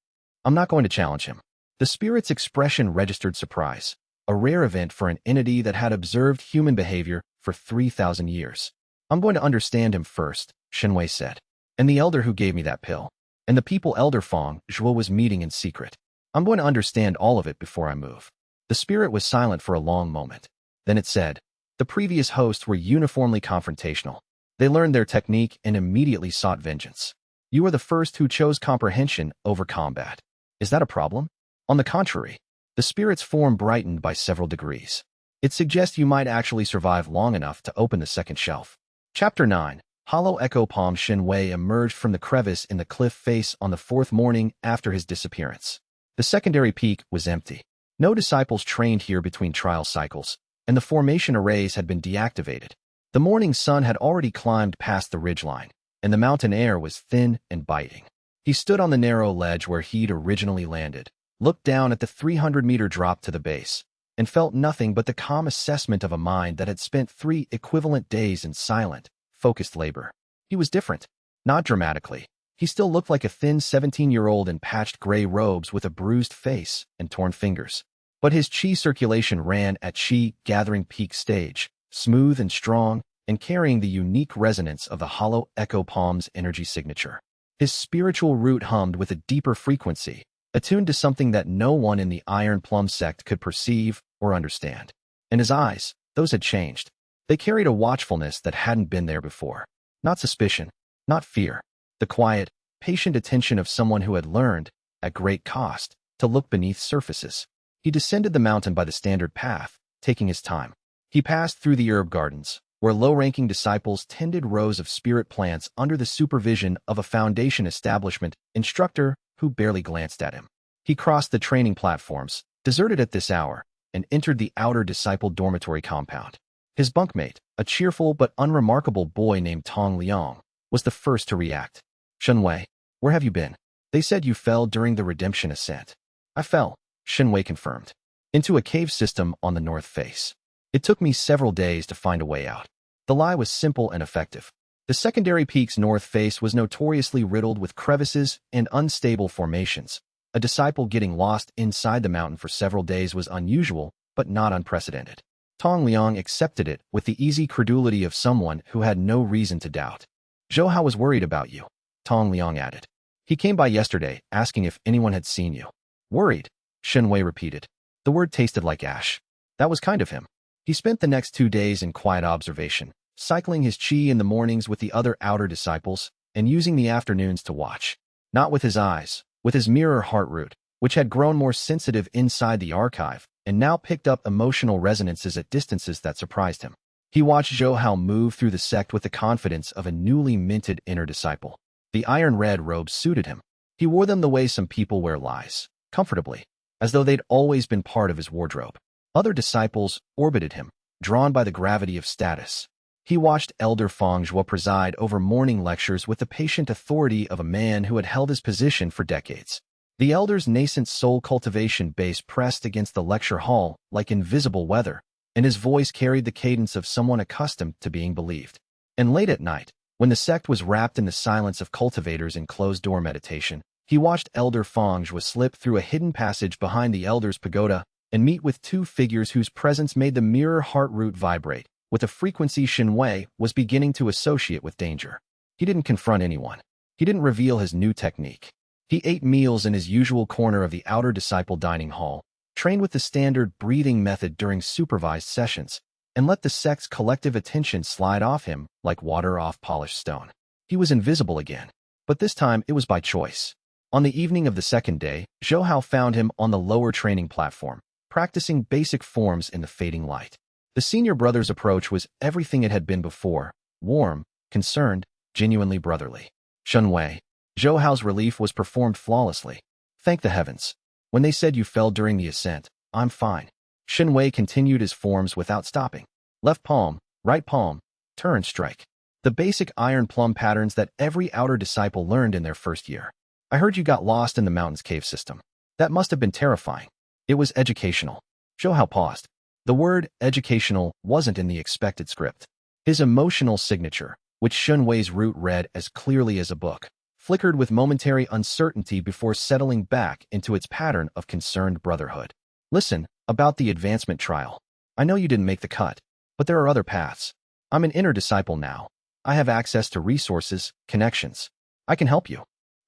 I'm not going to challenge him. The spirit's expression registered surprise, a rare event for an entity that had observed human behavior for 3,000 years. I'm going to understand him first, Xianxia said. And the elder who gave me that pill, and the people Elder Fong Zhuo was meeting in secret. I'm going to understand all of it before I move. The spirit was silent for a long moment. Then it said, the previous hosts were uniformly confrontational. They learned their technique and immediately sought vengeance. You are the first who chose comprehension over combat. Is that a problem? On the contrary, the spirit's form brightened by several degrees. It suggests you might actually survive long enough to open the second shelf. Chapter 9. Hollow Echo Palm. Xianxia emerged from the crevice in the cliff face on the fourth morning after his disappearance. The secondary peak was empty. No disciples trained here between trial cycles, and the formation arrays had been deactivated. The morning sun had already climbed past the ridgeline, and the mountain air was thin and biting. He stood on the narrow ledge where he'd originally landed, looked down at the 300-meter drop to the base, and felt nothing but the calm assessment of a mind that had spent 3 equivalent days in silent, focused labor. He was different. Not dramatically. He still looked like a thin 17-year-old in patched gray robes with a bruised face and torn fingers. But his qi circulation ran at qi gathering peak stage, smooth and strong, and carrying the unique resonance of the hollow echo palm's energy signature. His spiritual root hummed with a deeper frequency, attuned to something that no one in the Iron Plum sect could perceive or understand. And his eyes, those had changed. They carried a watchfulness that hadn't been there before. Not suspicion, not fear. The quiet, patient attention of someone who had learned, at great cost, to look beneath surfaces. He descended the mountain by the standard path, taking his time. He passed through the herb gardens, where low-ranking disciples tended rows of spirit plants under the supervision of a Foundation establishment instructor who barely glanced at him. He crossed the training platforms, deserted at this hour, and entered the outer disciple dormitory compound. His bunkmate, a cheerful but unremarkable boy named Tong Liang, was the first to react. Xianxia, where have you been? They said you fell during the redemption ascent. I fell, Xianxia confirmed, into a cave system on the north face. It took me several days to find a way out. The lie was simple and effective. The secondary peak's north face was notoriously riddled with crevices and unstable formations. A disciple getting lost inside the mountain for several days was unusual, but not unprecedented. Tong Liang accepted it with the easy credulity of someone who had no reason to doubt. Zhou Hao was worried about you, Tong Liang added. He came by yesterday, asking if anyone had seen you. Worried, Xianxia repeated. The word tasted like ash. That was kind of him. He spent the next 2 days in quiet observation, cycling his qi in the mornings with the other outer disciples, and using the afternoons to watch. Not with his eyes, with his mirror heart root, which had grown more sensitive inside the archive, and now picked up emotional resonances at distances that surprised him. He watched Zhou Hao move through the sect with the confidence of a newly minted inner disciple. The iron-red robes suited him. He wore them the way some people wear lies, comfortably, as though they'd always been part of his wardrobe. Other disciples orbited him, drawn by the gravity of status. He watched Elder Fong Zhuo preside over morning lectures with the patient authority of a man who had held his position for decades. The elder's nascent soul cultivation base pressed against the lecture hall like invisible weather, and his voice carried the cadence of someone accustomed to being believed. And late at night, when the sect was wrapped in the silence of cultivators in closed-door meditation, he watched Elder Fong Zhuo slip through a hidden passage behind the elder's pagoda and meet with 2 figures whose presence made the mirror heart root vibrate, with a frequency Xianxia was beginning to associate with danger. He didn't confront anyone. He didn't reveal his new technique. He ate meals in his usual corner of the outer disciple dining hall, trained with the standard breathing method during supervised sessions, and let the sect's collective attention slide off him like water off polished stone. He was invisible again, but this time it was by choice. On the evening of the second day, Zhou Hao found him on the lower training platform, practicing basic forms in the fading light. The senior brother's approach was everything it had been before: warm, concerned, genuinely brotherly. Xianxia. Zhou Hao's relief was performed flawlessly. Thank the heavens. When they said you fell during the ascent, I'm fine. Xianxia continued his forms without stopping. Left palm, right palm, turn, strike. The basic iron plumb patterns that every outer disciple learned in their first year. I heard you got lost in the mountain's cave system. That must have been terrifying. It was educational. Zhou Hao paused. The word educational wasn't in the expected script. His emotional signature, which Xianxia's root read as clearly as a book, flickered with momentary uncertainty before settling back into its pattern of concerned brotherhood. Listen, about the advancement trial. I know you didn't make the cut, but there are other paths. I'm an inner disciple now. I have access to resources, connections. I can help you.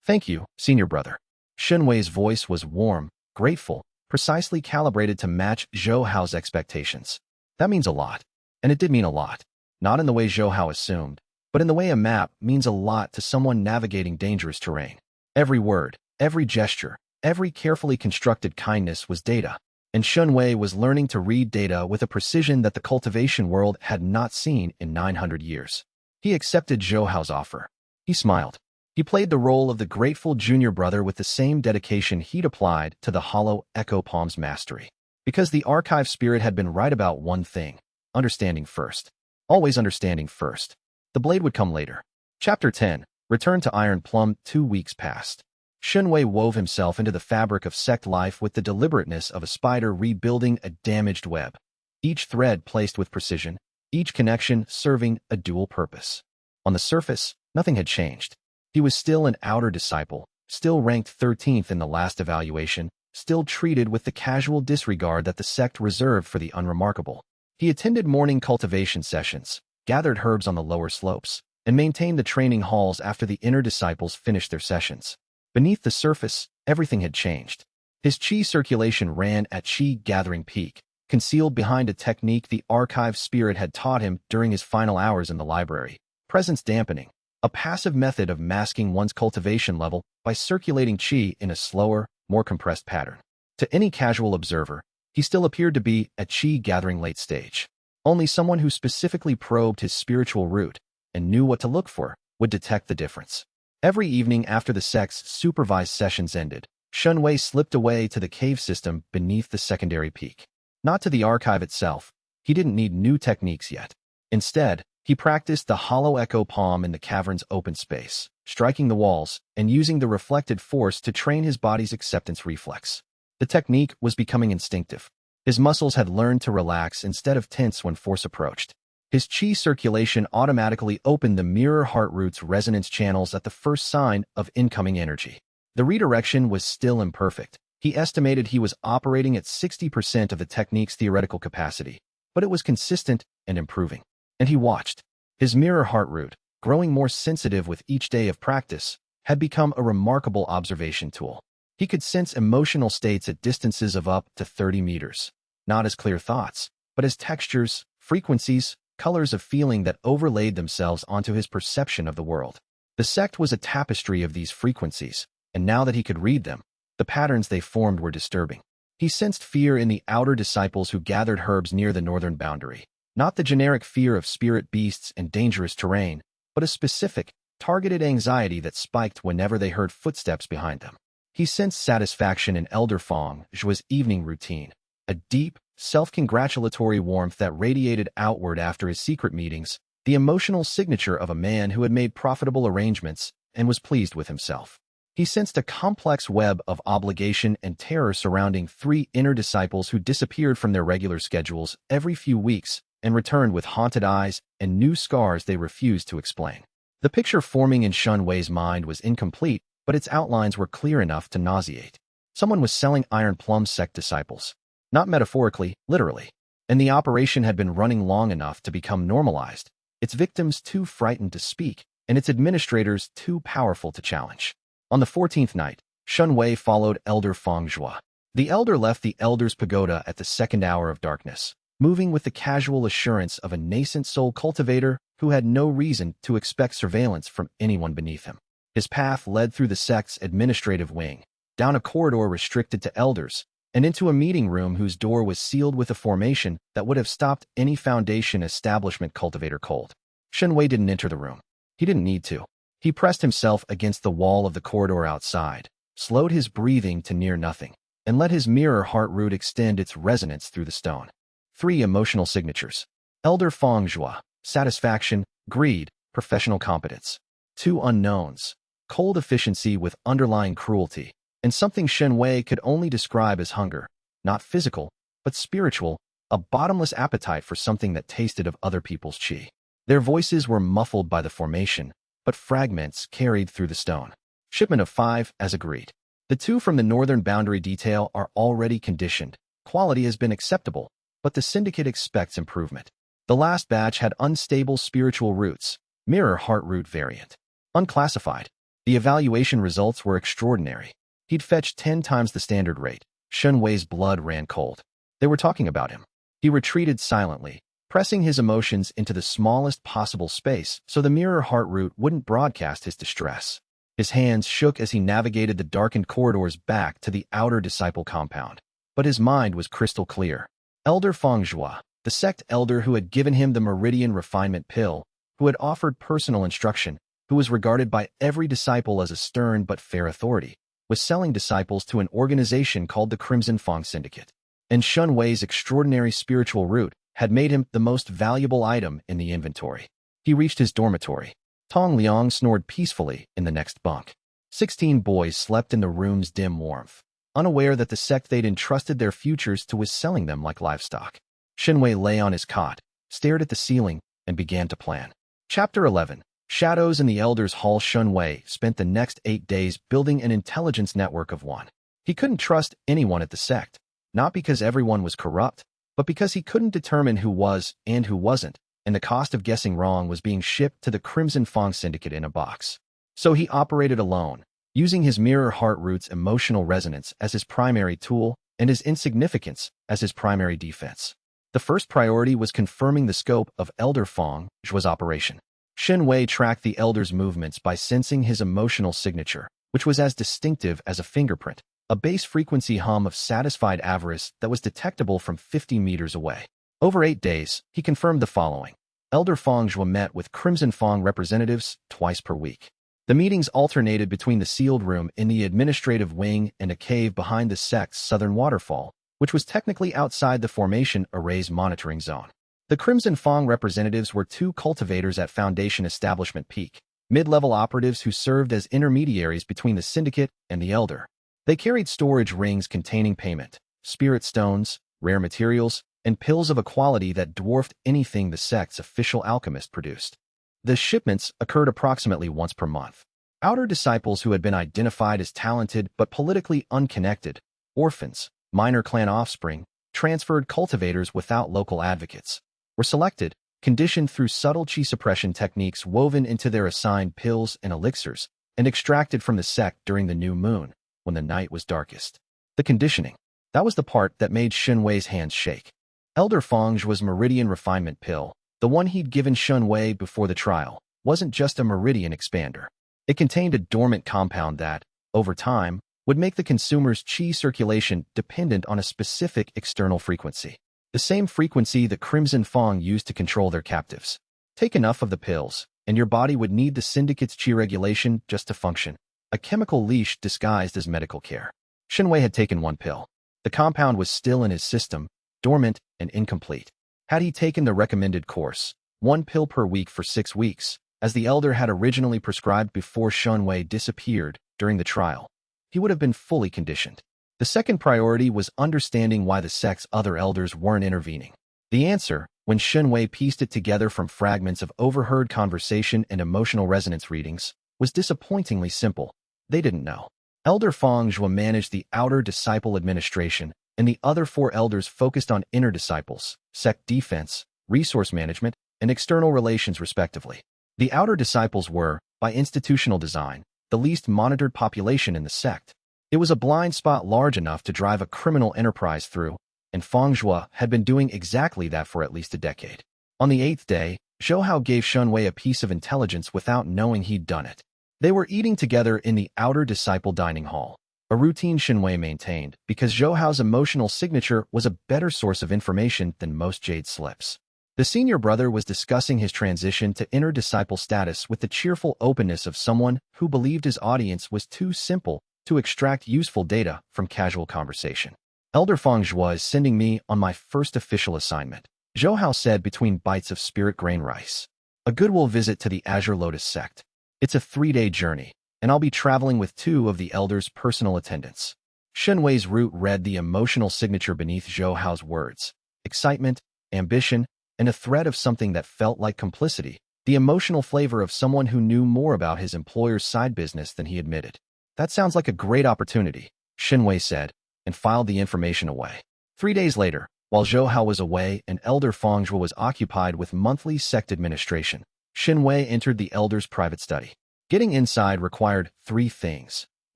Thank you, senior brother. Xianxia's voice was warm, grateful, precisely calibrated to match Zhou Hao's expectations. That means a lot. And it did mean a lot. Not in the way Zhou Hao assumed, but in the way a map means a lot to someone navigating dangerous terrain. Every word, every gesture, every carefully constructed kindness was data, and Xianxia was learning to read data with a precision that the cultivation world had not seen in 900 years. He accepted Zhou Hao's offer. He smiled. He played the role of the grateful junior brother with the same dedication he'd applied to the hollow echo palm's mastery. Because the archive spirit had been right about one thing: understanding first. Always understanding first. The blade would come later. Chapter 10. Return to Iron Plum. 2 weeks passed. Xianxia wove himself into the fabric of sect life with the deliberateness of a spider rebuilding a damaged web. Each thread placed with precision, each connection serving a dual purpose. On the surface, nothing had changed. He was still an outer disciple, still ranked 13th in the last evaluation, still treated with the casual disregard that the sect reserved for the unremarkable. He attended morning cultivation sessions, gathered herbs on the lower slopes, and maintained the training halls after the inner disciples finished their sessions. Beneath the surface, everything had changed. His qi circulation ran at qi gathering peak, concealed behind a technique the archive spirit had taught him during his final hours in the library: presence dampening, a passive method of masking one's cultivation level by circulating qi in a slower, more compressed pattern. To any casual observer, he still appeared to be at qi gathering late stage. Only someone who specifically probed his spiritual root and knew what to look for would detect the difference. Every evening after the sect's supervised sessions ended, Xianxia slipped away to the cave system beneath the secondary peak. Not to the archive itself. He didn't need new techniques yet. Instead, he practiced the hollow echo palm in the cavern's open space, striking the walls and using the reflected force to train his body's acceptance reflex. The technique was becoming instinctive. His muscles had learned to relax instead of tense when force approached. His qi circulation automatically opened the mirror heart root's resonance channels at the first sign of incoming energy. The redirection was still imperfect. He estimated he was operating at 60% of the technique's theoretical capacity, but it was consistent and improving. And he watched. His mirror heart root, growing more sensitive with each day of practice, had become a remarkable observation tool. He could sense emotional states at distances of up to 30 meters, not as clear thoughts, but as textures, frequencies, colors of feeling that overlaid themselves onto his perception of the world. The sect was a tapestry of these frequencies, and now that he could read them, the patterns they formed were disturbing. He sensed fear in the outer disciples who gathered herbs near the northern boundary. Not the generic fear of spirit beasts and dangerous terrain, but a specific, targeted anxiety that spiked whenever they heard footsteps behind them. He sensed satisfaction in Elder Fong Zhua's evening routine, a deep, self-congratulatory warmth that radiated outward after his secret meetings, the emotional signature of a man who had made profitable arrangements and was pleased with himself. He sensed a complex web of obligation and terror surrounding 3 inner disciples who disappeared from their regular schedules every few weeks and returned with haunted eyes and new scars they refused to explain. The picture forming in Xianxia's mind was incomplete, but its outlines were clear enough to nauseate. Someone was selling Iron Plum sect disciples. Not metaphorically, literally. And the operation had been running long enough to become normalized, its victims too frightened to speak, and its administrators too powerful to challenge. On the 14th night, Shun Wei followed Elder Feng Zhua. The elder left the elder's pagoda at the second hour of darkness, moving with the casual assurance of a nascent soul cultivator who had no reason to expect surveillance from anyone beneath him. His path led through the sect's administrative wing, down a corridor restricted to elders, and into a meeting room whose door was sealed with a formation that would have stopped any Foundation establishment cultivator cold. Shun Wei didn't enter the room. He didn't need to. He pressed himself against the wall of the corridor outside, slowed his breathing to near nothing, and let his mirror heart root extend its resonance through the stone. 3 emotional signatures. Elder Feng Zhua, satisfaction, greed, professional competence. 2 unknowns, cold efficiency with underlying cruelty, and something Shun Wei could only describe as hunger, not physical, but spiritual, a bottomless appetite for something that tasted of other people's qi. Their voices were muffled by the formation, but fragments carried through the stone. Shipment of 5, as agreed. The 2 from the northern boundary detail are already conditioned. Quality has been acceptable, but the syndicate expects improvement. The last batch had unstable spiritual roots, mirror heart root variant. Unclassified. The evaluation results were extraordinary. He'd fetched 10 times the standard rate. Shun Wei's blood ran cold. They were talking about him. He retreated silently, pressing his emotions into the smallest possible space so the mirror heart root wouldn't broadcast his distress. His hands shook as he navigated the darkened corridors back to the outer disciple compound. But his mind was crystal clear. Elder Feng Zhua, the sect elder who had given him the Meridian Refinement Pill, who had offered personal instruction, who was regarded by every disciple as a stern but fair authority, was selling disciples to an organization called the Crimson Fang Syndicate. And Shun Wei's extraordinary spiritual root had made him the most valuable item in the inventory. He reached his dormitory. Tong Liang snored peacefully in the next bunk. 16 boys slept in the room's dim warmth, unaware that the sect they'd entrusted their futures to was selling them like livestock. Shun Wei lay on his cot, stared at the ceiling, and began to plan. Chapter 11. Shadows in the Elder's Hall. Shun Wei spent the next 8 days building an intelligence network of one. He couldn't trust anyone at the sect, not because everyone was corrupt, but because he couldn't determine who was and who wasn't, and the cost of guessing wrong was being shipped to the Crimson Fang Syndicate in a box. So he operated alone, using his mirror heart root's emotional resonance as his primary tool and his insignificance as his primary defense. The first priority was confirming the scope of Elder Feng Zhua's operation. Shun Wei tracked the Elder's movements by sensing his emotional signature, which was as distinctive as a fingerprint, a base-frequency hum of satisfied avarice that was detectable from 50 meters away. Over 8 days, he confirmed the following. Elder Feng Zhua met with Crimson Fang representatives twice per week. The meetings alternated between the sealed room in the administrative wing and a cave behind the sect's southern waterfall, which was technically outside the formation array's monitoring zone. The Crimson Fang representatives were 2 cultivators at Foundation Establishment Peak, mid-level operatives who served as intermediaries between the Syndicate and the Elder. They carried storage rings containing payment, spirit stones, rare materials, and pills of a quality that dwarfed anything the sect's official alchemist produced. The shipments occurred approximately once per month. Outer disciples who had been identified as talented but politically unconnected, orphans, minor clan offspring, transferred cultivators without local advocates, were selected, conditioned through subtle qi suppression techniques woven into their assigned pills and elixirs, and extracted from the sect during the new moon, when the night was darkest. The conditioning. That was the part that made Shun Wei's hands shake. Elder Feng Zhua's Meridian Refinement Pill, the one he'd given Shun Wei before the trial, wasn't just a meridian expander. It contained a dormant compound that, over time, would make the consumer's qi circulation dependent on a specific external frequency. The same frequency the Crimson Fang used to control their captives. Take enough of the pills, and your body would need the Syndicate's qi regulation just to function. A chemical leash disguised as medical care. Shun Wei had taken 1 pill. The compound was still in his system, dormant and incomplete. Had he taken the recommended course, 1 pill per week for 6 weeks, as the Elder had originally prescribed before Shun Wei disappeared during the trial, he would have been fully conditioned. The second priority was understanding why the sect's other elders weren't intervening. The answer, when Shun Wei pieced it together from fragments of overheard conversation and emotional resonance readings, was disappointingly simple. They didn't know. Elder Feng Zhua managed the outer disciple administration, and the other 4 elders focused on inner disciples, sect defense, resource management, and external relations respectively. The outer disciples were, by institutional design, the least monitored population in the sect, It was a blind spot large enough to drive a criminal enterprise through, and Xianxia had been doing exactly that for at least a decade. On the 8th day, Zhou Hao gave Shunwei a piece of intelligence without knowing he'd done it. They were eating together in the outer disciple dining hall, a routine Shunwei maintained because Zhou Hao's emotional signature was a better source of information than most jade slips. The senior brother was discussing his transition to inner disciple status with the cheerful openness of someone who believed his audience was too simple to extract useful data from casual conversation. Elder Feng Zhuo is sending me on my first official assignment, Zhou Hao said between bites of spirit grain rice. A goodwill visit to the Azure Lotus sect. It's a 3-day journey, and I'll be traveling with 2 of the elders' personal attendants. Shunwei's root read the emotional signature beneath Zhou Hao's words: excitement, ambition, and a thread of something that felt like complicity, the emotional flavor of someone who knew more about his employer's side business than he admitted. That sounds like a great opportunity, Shunwei said, and filed the information away. 3 days later, while Zhou Hao was away and Elder Feng Zhuo was occupied with monthly sect administration, Shunwei entered the elder's private study. Getting inside required 3 things: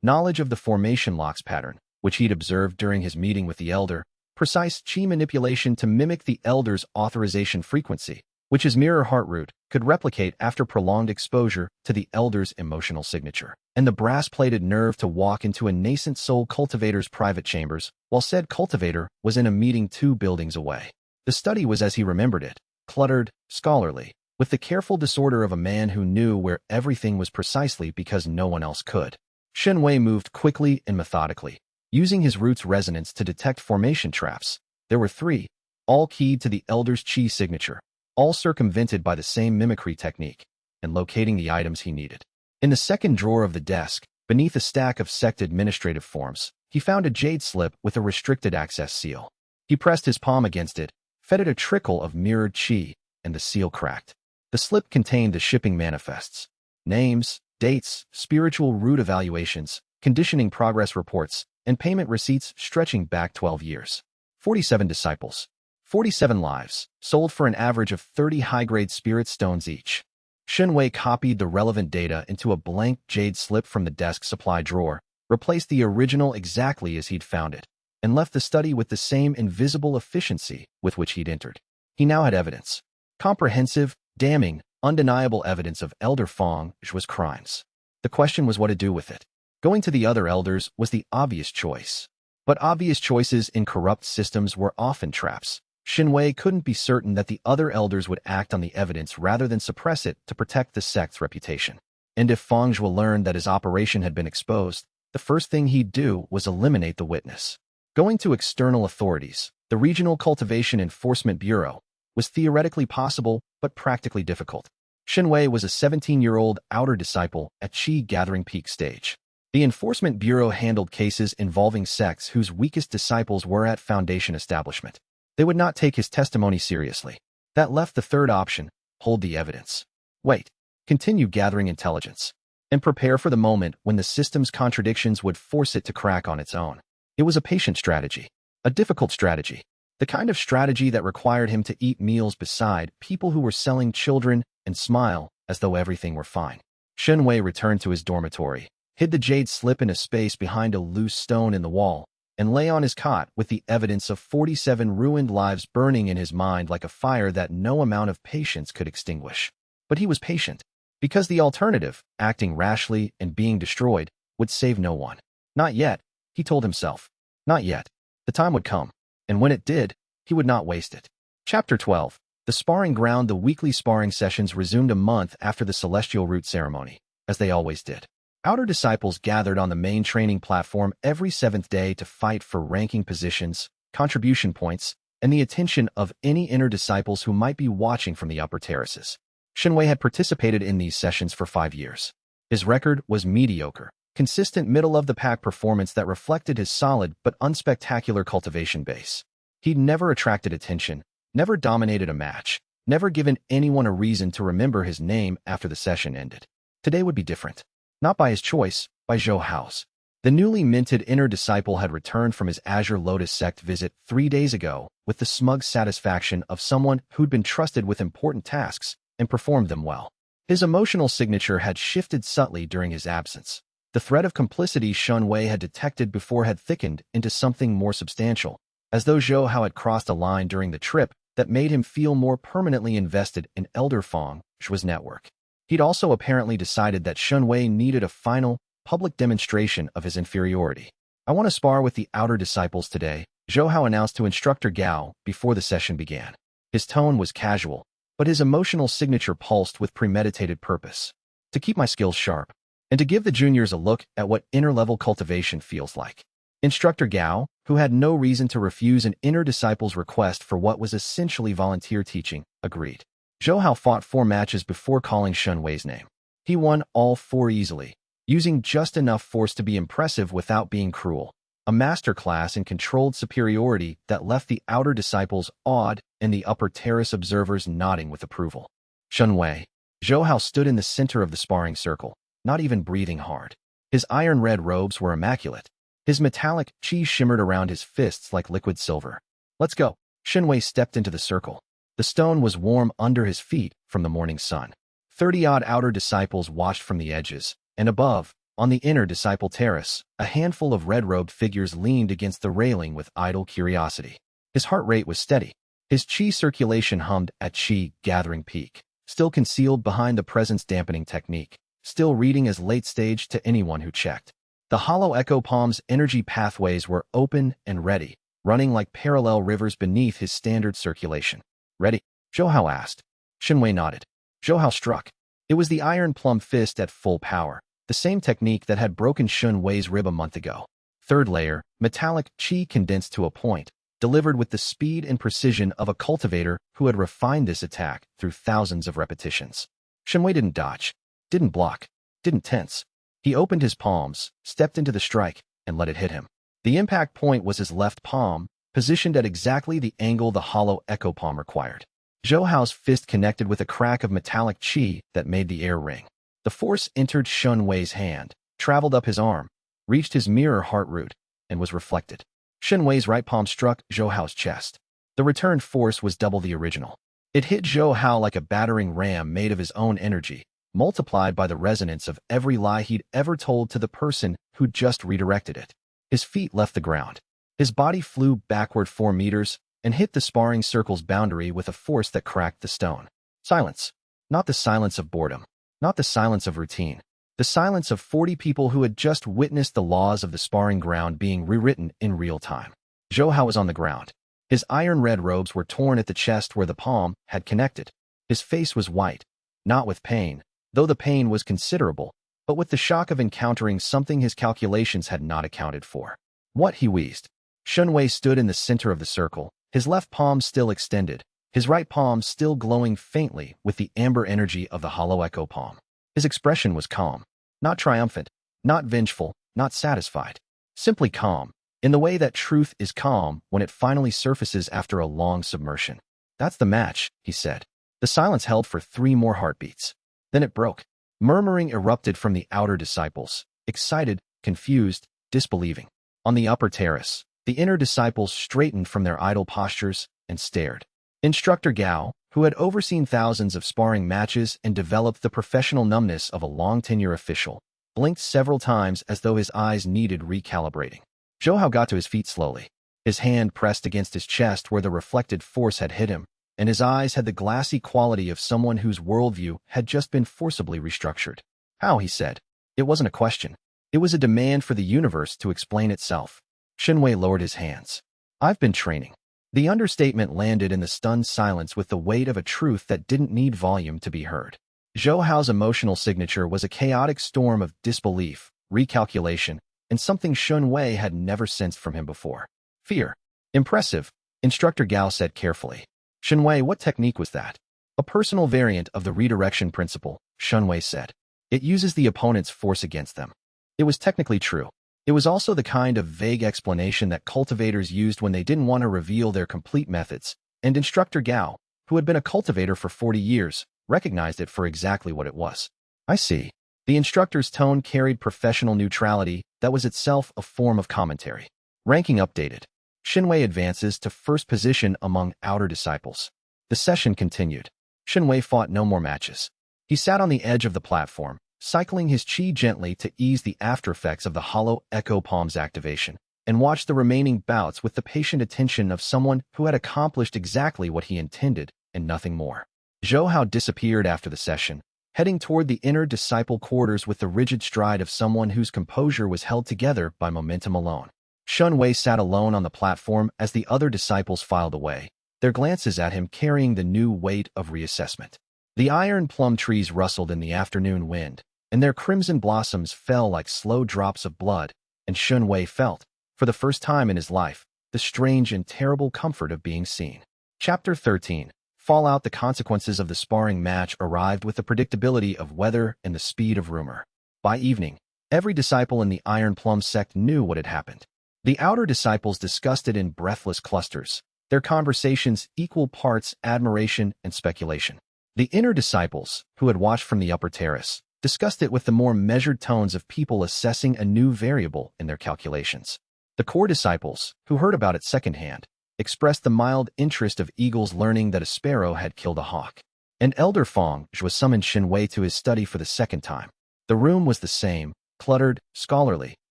knowledge of the formation locks pattern, which he'd observed during his meeting with the elder, precise qi manipulation to mimic the elder's authorization frequency, which his mirror heart root could replicate after prolonged exposure to the elder's emotional signature, and the brass-plated nerve to walk into a nascent soul cultivator's private chambers while said cultivator was in a meeting 2 buildings away. The study was as he remembered it, cluttered, scholarly, with the careful disorder of a man who knew where everything was precisely because no one else could. Shunwei moved quickly and methodically, using his root's resonance to detect formation traps. There were 3, all keyed to the elder's qi signature, all circumvented by the same mimicry technique, and locating the items he needed. In the second drawer of the desk, beneath a stack of sect administrative forms, he found a jade slip with a restricted access seal. He pressed his palm against it, fed it a trickle of mirrored qi, and the seal cracked. The slip contained the shipping manifests, names, dates, spiritual root evaluations, conditioning progress reports, and payment receipts stretching back 12 years. 47 disciples, 47 lives, sold for an average of 30 high-grade spirit stones each. Shunwei copied the relevant data into a blank jade slip from the desk supply drawer, replaced the original exactly as he'd found it, and left the study with the same invisible efficiency with which he'd entered. He now had evidence. Comprehensive, damning, undeniable evidence of Elder Feng Zhuo's crimes. The question was what to do with it. Going to the other elders was the obvious choice. But obvious choices in corrupt systems were often traps. Shunwei couldn't be certain that the other elders would act on the evidence rather than suppress it to protect the sect's reputation. And if Feng Zhuo learned that his operation had been exposed, the first thing he'd do was eliminate the witness. Going to external authorities, the Regional Cultivation Enforcement Bureau, was theoretically possible but practically difficult. Shunwei was a 17-year-old outer disciple at Qi gathering peak stage. The Enforcement Bureau handled cases involving sects whose weakest disciples were at foundation establishment. They would not take his testimony seriously. That left the third option: hold the evidence. Wait. Continue gathering intelligence. And prepare for the moment when the system's contradictions would force it to crack on its own. It was a patient strategy. A difficult strategy. The kind of strategy that required him to eat meals beside people who were selling children and smile as though everything were fine. Shunwei returned to his dormitory, hid the jade slip in a space behind a loose stone in the wall, and lay on his cot with the evidence of 47 ruined lives burning in his mind like a fire that no amount of patience could extinguish. But he was patient, because the alternative, acting rashly and being destroyed, would save no one. Not yet, he told himself. Not yet. The time would come. And when it did, he would not waste it. Chapter 12. The sparring ground. The weekly sparring sessions resumed a month after the celestial root ceremony, as they always did. Outer disciples gathered on the main training platform every 7th day to fight for ranking positions, contribution points, and the attention of any inner disciples who might be watching from the upper terraces. Shunwei had participated in these sessions for 5 years. His record was mediocre, consistent middle-of-the-pack performance that reflected his solid but unspectacular cultivation base. He'd never attracted attention, never dominated a match, never given anyone a reason to remember his name after the session ended. Today would be different. Not by his choice, by Zhou Hao's. The newly minted inner disciple had returned from his Azure Lotus sect visit 3 days ago with the smug satisfaction of someone who'd been trusted with important tasks and performed them well. His emotional signature had shifted subtly during his absence. The thread of complicity Xianxia had detected before had thickened into something more substantial, as though Zhou Hao had crossed a line during the trip that made him feel more permanently invested in Elder Feng Shui's network. He'd also apparently decided that Xianxia needed a final, public demonstration of his inferiority. "I want to spar with the outer disciples today," Zhou Hao announced to Instructor Gao before the session began. His tone was casual, but his emotional signature pulsed with premeditated purpose. "To keep my skills sharp, and to give the juniors a look at what inner-level cultivation feels like." Instructor Gao, who had no reason to refuse an inner disciple's request for what was essentially volunteer teaching, agreed. Zhou Hao fought 4 matches before calling Xianxui's name. He won all 4 easily, using just enough force to be impressive without being cruel. A masterclass in controlled superiority that left the outer disciples awed and the upper terrace observers nodding with approval. Xianxia. Zhou Hao stood in the center of the sparring circle, not even breathing hard. His iron-red robes were immaculate. His metallic chi shimmered around his fists like liquid silver. "Let's go." Xianxia stepped into the circle. The stone was warm under his feet from the morning sun. 30-odd outer disciples watched from the edges, and above, on the inner disciple terrace, a handful of red-robed figures leaned against the railing with idle curiosity. His heart rate was steady. His chi circulation hummed at chi gathering peak, still concealed behind the presence-dampening technique, still reading as late stage to anyone who checked. The hollow echo palm's energy pathways were open and ready, running like parallel rivers beneath his standard circulation. "Ready?" Zhou Hao asked. Xianxia nodded. Zhou Hao struck. It was the iron plum fist at full power, the same technique that had broken Xianxui's rib a month ago. Third layer, metallic chi condensed to a point, delivered with the speed and precision of a cultivator who had refined this attack through thousands of repetitions. Xianxia didn't dodge, didn't block, didn't tense. He opened his palms, stepped into the strike, and let it hit him. The impact point was his left palm, positioned at exactly the angle the hollow echo palm required. Zhou Hao's fist connected with a crack of metallic chi that made the air ring. The force entered Xianxui's hand, traveled up his arm, reached his mirror heart root, and was reflected. Xianxui's right palm struck Zhou Hao's chest. The returned force was double the original. It hit Zhou Hao like a battering ram made of his own energy, multiplied by the resonance of every lie he'd ever told to the person who'd just redirected it. His feet left the ground. His body flew backward 4 meters and hit the sparring circle's boundary with a force that cracked the stone. Silence. Not the silence of boredom. Not the silence of routine. The silence of 40 people who had just witnessed the laws of the sparring ground being rewritten in real time. Zhou Hao was on the ground. His iron-red robes were torn at the chest where the palm had connected. His face was white, not with pain, though the pain was considerable, but with the shock of encountering something his calculations had not accounted for. "What?" he wheezed. Xianxia stood in the center of the circle, his left palm still extended, his right palm still glowing faintly with the amber energy of the hollow echo palm. His expression was calm, not triumphant, not vengeful, not satisfied. Simply calm, in the way that truth is calm when it finally surfaces after a long submersion. "That's the match," he said. The silence held for 3 more heartbeats. Then it broke. Murmuring erupted from the outer disciples, excited, confused, disbelieving. On the upper terrace, the inner disciples straightened from their idle postures and stared. Instructor Gao, who had overseen thousands of sparring matches and developed the professional numbness of a long-tenure official, blinked several times as though his eyes needed recalibrating. Zhou Hao got to his feet slowly. His hand pressed against his chest where the reflected force had hit him, and his eyes had the glassy quality of someone whose worldview had just been forcibly restructured. "How?" he said. It wasn't a question. It was a demand for the universe to explain itself. Xianxia lowered his hands. "I've been training." The understatement landed in the stunned silence with the weight of a truth that didn't need volume to be heard. Zhou Hao's emotional signature was a chaotic storm of disbelief, recalculation, and something Xianxia had never sensed from him before. "Fear." "Impressive," Instructor Gao said carefully. "Xianxia, what technique was that?" "A personal variant of the redirection principle," Xianxia said. "It uses the opponent's force against them." It was technically true. It was also the kind of vague explanation that cultivators used when they didn't want to reveal their complete methods, and Instructor Gao, who had been a cultivator for 40 years, recognized it for exactly what it was. "I see." The instructor's tone carried professional neutrality that was itself a form of commentary. Ranking updated. Xianxia advances to first position among outer disciples. The session continued. Xianxia fought no more matches. He sat on the edge of the platform, cycling his chi gently to ease the aftereffects of the hollow echo palm's activation, and watched the remaining bouts with the patient attention of someone who had accomplished exactly what he intended and nothing more. Zhou Hao disappeared after the session, heading toward the inner disciple quarters with the rigid stride of someone whose composure was held together by momentum alone. Shun Wei sat alone on the platform as the other disciples filed away, their glances at him carrying the new weight of reassessment. The iron plum trees rustled in the afternoon wind, and their crimson blossoms fell like slow drops of blood, and Shun Wei felt, for the first time in his life, the strange and terrible comfort of being seen. Chapter 13. Fallout. The consequences of the sparring match arrived with the predictability of weather and the speed of rumor. By evening, every disciple in the Iron Plum sect knew what had happened. The outer disciples discussed it in breathless clusters, their conversations equal parts admiration and speculation. The inner disciples, who had watched from the upper terrace, discussed it with the more measured tones of people assessing a new variable in their calculations. The core disciples, who heard about it secondhand, expressed the mild interest of eagles learning that a sparrow had killed a hawk. And Elder Fong was summoned Xin Wei to his study for the second time. The room was the same, cluttered, scholarly,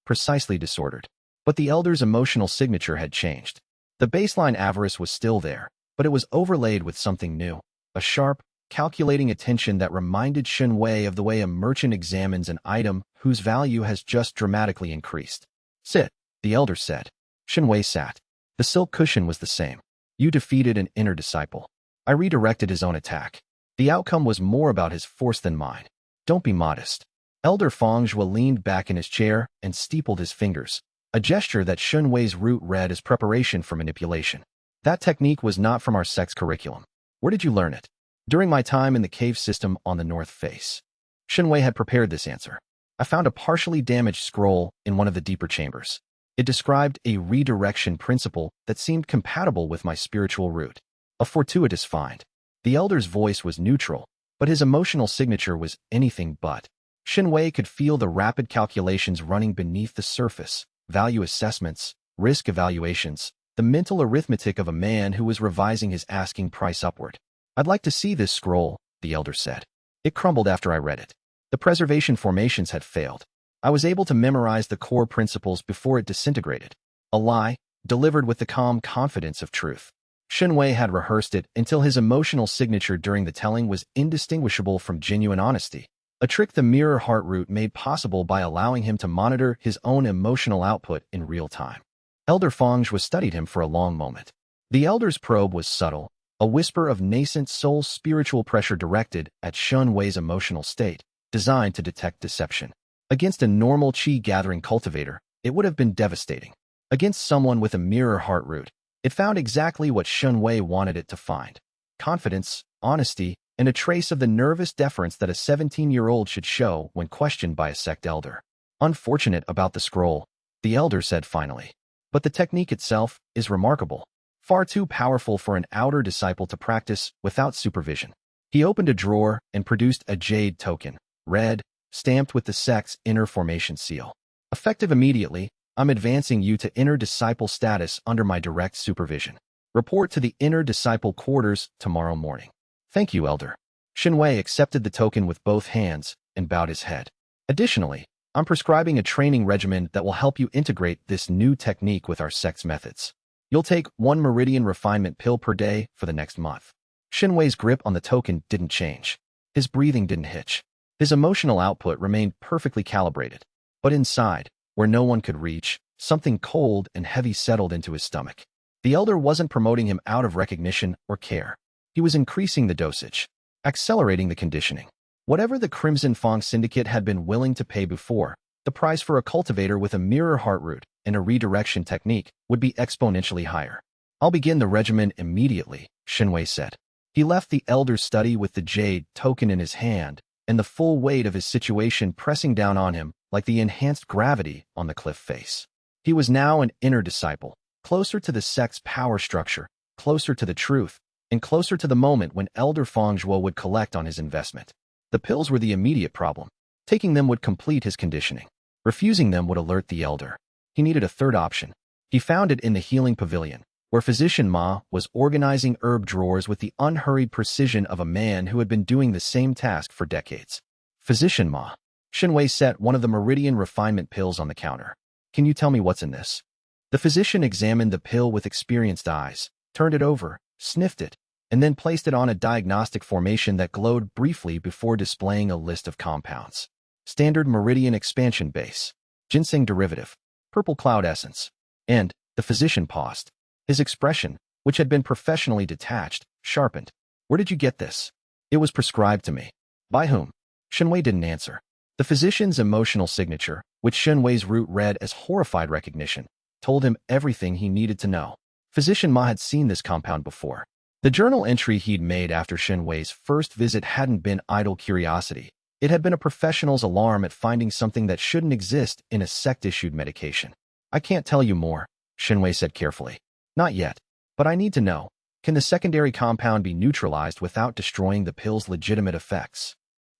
precisely disordered. But the elder's emotional signature had changed. The baseline avarice was still there, but it was overlaid with something new, a sharp, calculating attention that reminded Xin Wei of the way a merchant examines an item whose value has just dramatically increased. Sit, the elder said. Xin Wei sat. The silk cushion was the same. You defeated an inner disciple. I redirected his own attack. The outcome was more about his force than mine. Don't be modest. Elder Fong Zhua leaned back in his chair and steepled his fingers, a gesture that Shun Wei's root read as preparation for manipulation. That technique was not from our sect's curriculum. Where did you learn it? During my time in the cave system on the north face. Shun Wei had prepared this answer. I found a partially damaged scroll in one of the deeper chambers. It described a redirection principle that seemed compatible with my spiritual root. A fortuitous find. The elder's voice was neutral, but his emotional signature was anything but. Xin Wei could feel the rapid calculations running beneath the surface, value assessments, risk evaluations, the mental arithmetic of a man who was revising his asking price upward. I'd like to see this scroll, the elder said. It crumbled after I read it. The preservation formations had failed. I was able to memorize the core principles before it disintegrated. A lie, delivered with the calm confidence of truth. Xin Wei had rehearsed it until his emotional signature during the telling was indistinguishable from genuine honesty, a trick the mirror heart root made possible by allowing him to monitor his own emotional output in real time. Elder Fong Zhua studied him for a long moment. The elder's probe was subtle, a whisper of nascent soul spiritual pressure directed at Shun Wei's emotional state, designed to detect deception. Against a normal chi-gathering cultivator, it would have been devastating. Against someone with a mirror heart root, it found exactly what Shun Wei wanted it to find. Confidence, honesty, and a trace of the nervous deference that a 17-year-old should show when questioned by a sect elder. Unfortunate about the scroll, the elder said finally. But the technique itself is remarkable. Far too powerful for an outer disciple to practice without supervision. He opened a drawer and produced a jade token, red, stamped with the sect's inner formation seal. Effective immediately, I'm advancing you to inner disciple status under my direct supervision. Report to the inner disciple quarters tomorrow morning. Thank you, Elder. Xin Wei accepted the token with both hands and bowed his head. Additionally, I'm prescribing a training regimen that will help you integrate this new technique with our sect's methods. You'll take 1 meridian refinement pill per day for the next month. Xin Wei's grip on the token didn't change. His breathing didn't hitch. His emotional output remained perfectly calibrated. But inside, where no one could reach, something cold and heavy settled into his stomach. The elder wasn't promoting him out of recognition or care. He was increasing the dosage, accelerating the conditioning. Whatever the Crimson Fong Syndicate had been willing to pay before, the price for a cultivator with a mirror heart root and a redirection technique would be exponentially higher. I'll begin the regimen immediately, Xin Wei said. He left the elder's study with the jade token in his hand, and the full weight of his situation pressing down on him like the enhanced gravity on the cliff face. He was now an inner disciple, closer to the sect's power structure, closer to the truth, and closer to the moment when Elder Fong Zhuo would collect on his investment. The pills were the immediate problem. Taking them would complete his conditioning. Refusing them would alert the elder. He needed a third option. He found it in the healing pavilion, where Physician Ma was organizing herb drawers with the unhurried precision of a man who had been doing the same task for decades. Physician Ma. Shenwei set one of the meridian refinement pills on the counter. Can you tell me what's in this? The physician examined the pill with experienced eyes, turned it over, sniffed it, and then placed it on a diagnostic formation that glowed briefly before displaying a list of compounds. Standard meridian expansion base, ginseng derivative, purple cloud essence. And the physician paused. His expression, which had been professionally detached, sharpened. Where did you get this? It was prescribed to me. By whom? Shenwei didn't answer. The physician's emotional signature, which Shenwei's root read as horrified recognition, told him everything he needed to know. Physician Ma had seen this compound before. The journal entry he'd made after Shenwei's first visit hadn't been idle curiosity. It had been a professional's alarm at finding something that shouldn't exist in a sect-issued medication. I can't tell you more, Shenwei said carefully. Not yet. But I need to know. Can the secondary compound be neutralized without destroying the pill's legitimate effects?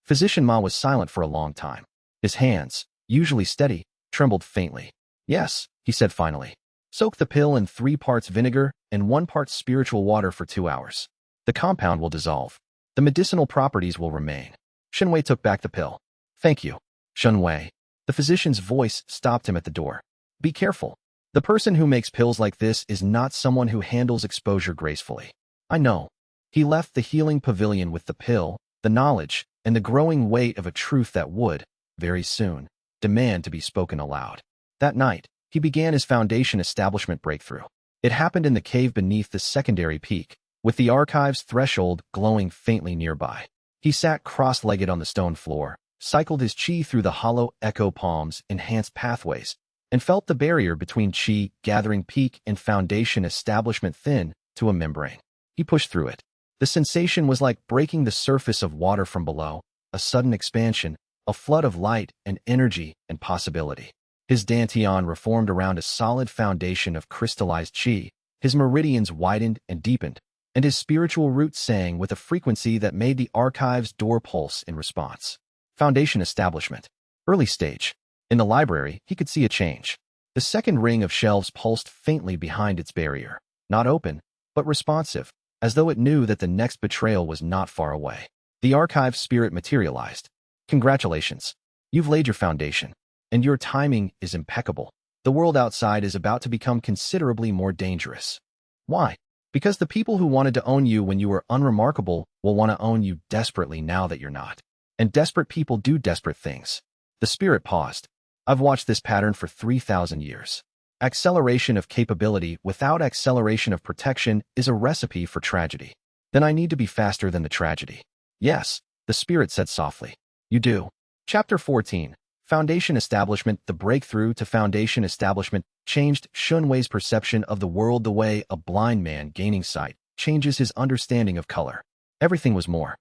Physician Ma was silent for a long time. His hands, usually steady, trembled faintly. Yes, he said finally. Soak the pill in 3 parts vinegar and 1 part spiritual water for 2 hours. The compound will dissolve. The medicinal properties will remain. Shenwei took back the pill. Thank you, Shenwei. The physician's voice stopped him at the door. Be careful. The person who makes pills like this is not someone who handles exposure gracefully. I know. He left the healing pavilion with the pill, the knowledge, and the growing weight of a truth that would, very soon, demand to be spoken aloud. That night, he began his foundation establishment breakthrough. It happened in the cave beneath the secondary peak, with the archive's threshold glowing faintly nearby. He sat cross-legged on the stone floor, cycled his chi through the hollow echo palms enhanced pathways, and felt the barrier between chi gathering peak and foundation establishment thin to a membrane. He pushed through it. The sensation was like breaking the surface of water from below, a sudden expansion, a flood of light and energy and possibility. His dantian reformed around a solid foundation of crystallized chi, his meridians widened and deepened, and his spiritual roots sang with a frequency that made the archive's door pulse in response. Foundation establishment. Early stage. In the library, he could see a change. The second ring of shelves pulsed faintly behind its barrier, not open, but responsive, as though it knew that the next betrayal was not far away. The archive's spirit materialized. Congratulations. You've laid your foundation, and your timing is impeccable. The world outside is about to become considerably more dangerous. Why? Because the people who wanted to own you when you were unremarkable will want to own you desperately now that you're not. And desperate people do desperate things. The spirit paused. I've watched this pattern for 3,000 years. Acceleration of capability without acceleration of protection is a recipe for tragedy. Then I need to be faster than the tragedy. Yes, the spirit said softly. You do. Chapter 14. Foundation Establishment. The breakthrough to foundation establishment changed Shenwei's perception of the world the way a blind man gaining sight changes his understanding of color. Everything was more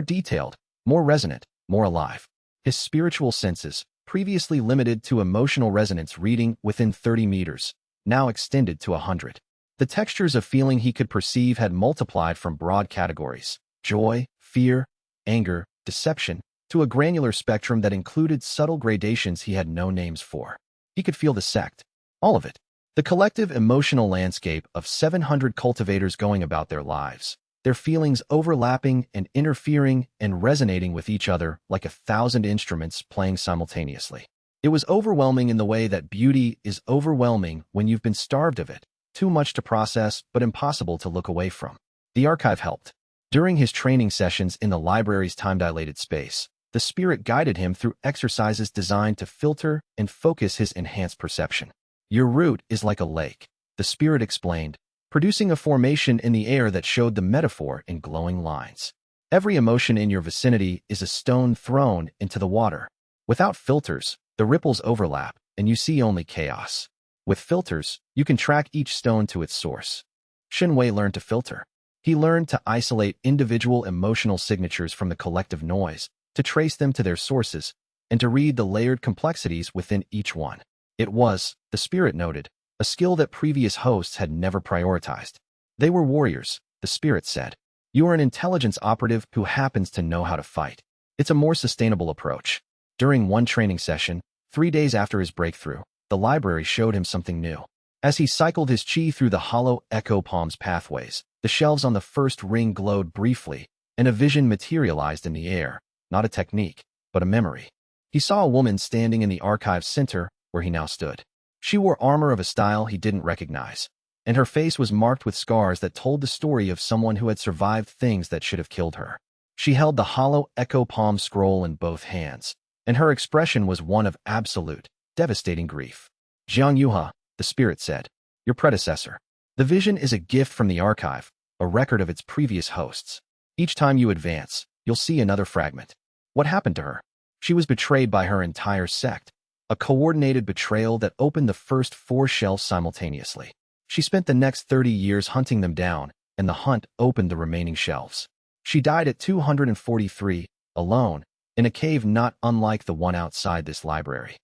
detailed, more resonant, more alive. His spiritual senses, previously limited to emotional resonance reading within 30 meters, now extended to 100. The textures of feeling he could perceive had multiplied from broad categories, joy, fear, anger, deception, to a granular spectrum that included subtle gradations he had no names for. He could feel the sect, all of it, the collective emotional landscape of 700 cultivators going about their lives, their feelings overlapping and interfering and resonating with each other like 1,000 instruments playing simultaneously. It was overwhelming in the way that beauty is overwhelming when you've been starved of it, too much to process but impossible to look away from. The archive helped. During his training sessions in the library's time-dilated space, the spirit guided him through exercises designed to filter and focus his enhanced perception. Your root is like a lake, the spirit explained, producing a formation in the air that showed the metaphor in glowing lines. Every emotion in your vicinity is a stone thrown into the water. Without filters, the ripples overlap, and you see only chaos. With filters, you can track each stone to its source. Shenwei learned to filter. He learned to isolate individual emotional signatures from the collective noise, to trace them to their sources, and to read the layered complexities within each one. It was, the spirit noted, a skill that previous hosts had never prioritized. They were warriors, the spirit said. You are an intelligence operative who happens to know how to fight. It's a more sustainable approach. During one training session, 3 days after his breakthrough, the library showed him something new. As he cycled his chi through the hollow echo palms pathways, the shelves on the first ring glowed briefly, and a vision materialized in the air, not a technique, but a memory. He saw a woman standing in the archive's center where he now stood. She wore armor of a style he didn't recognize, and her face was marked with scars that told the story of someone who had survived things that should have killed her. She held the hollow echo palm scroll in both hands, and her expression was one of absolute, devastating grief. Xianxia, the spirit said, your predecessor. The vision is a gift from the archive, a record of its previous hosts. Each time you advance, you'll see another fragment. What happened to her? She was betrayed by her entire sect, a coordinated betrayal that opened the first 4 shelves simultaneously. She spent the next 30 years hunting them down, and the hunt opened the remaining shelves. She died at 243, alone, in a cave not unlike the one outside this library.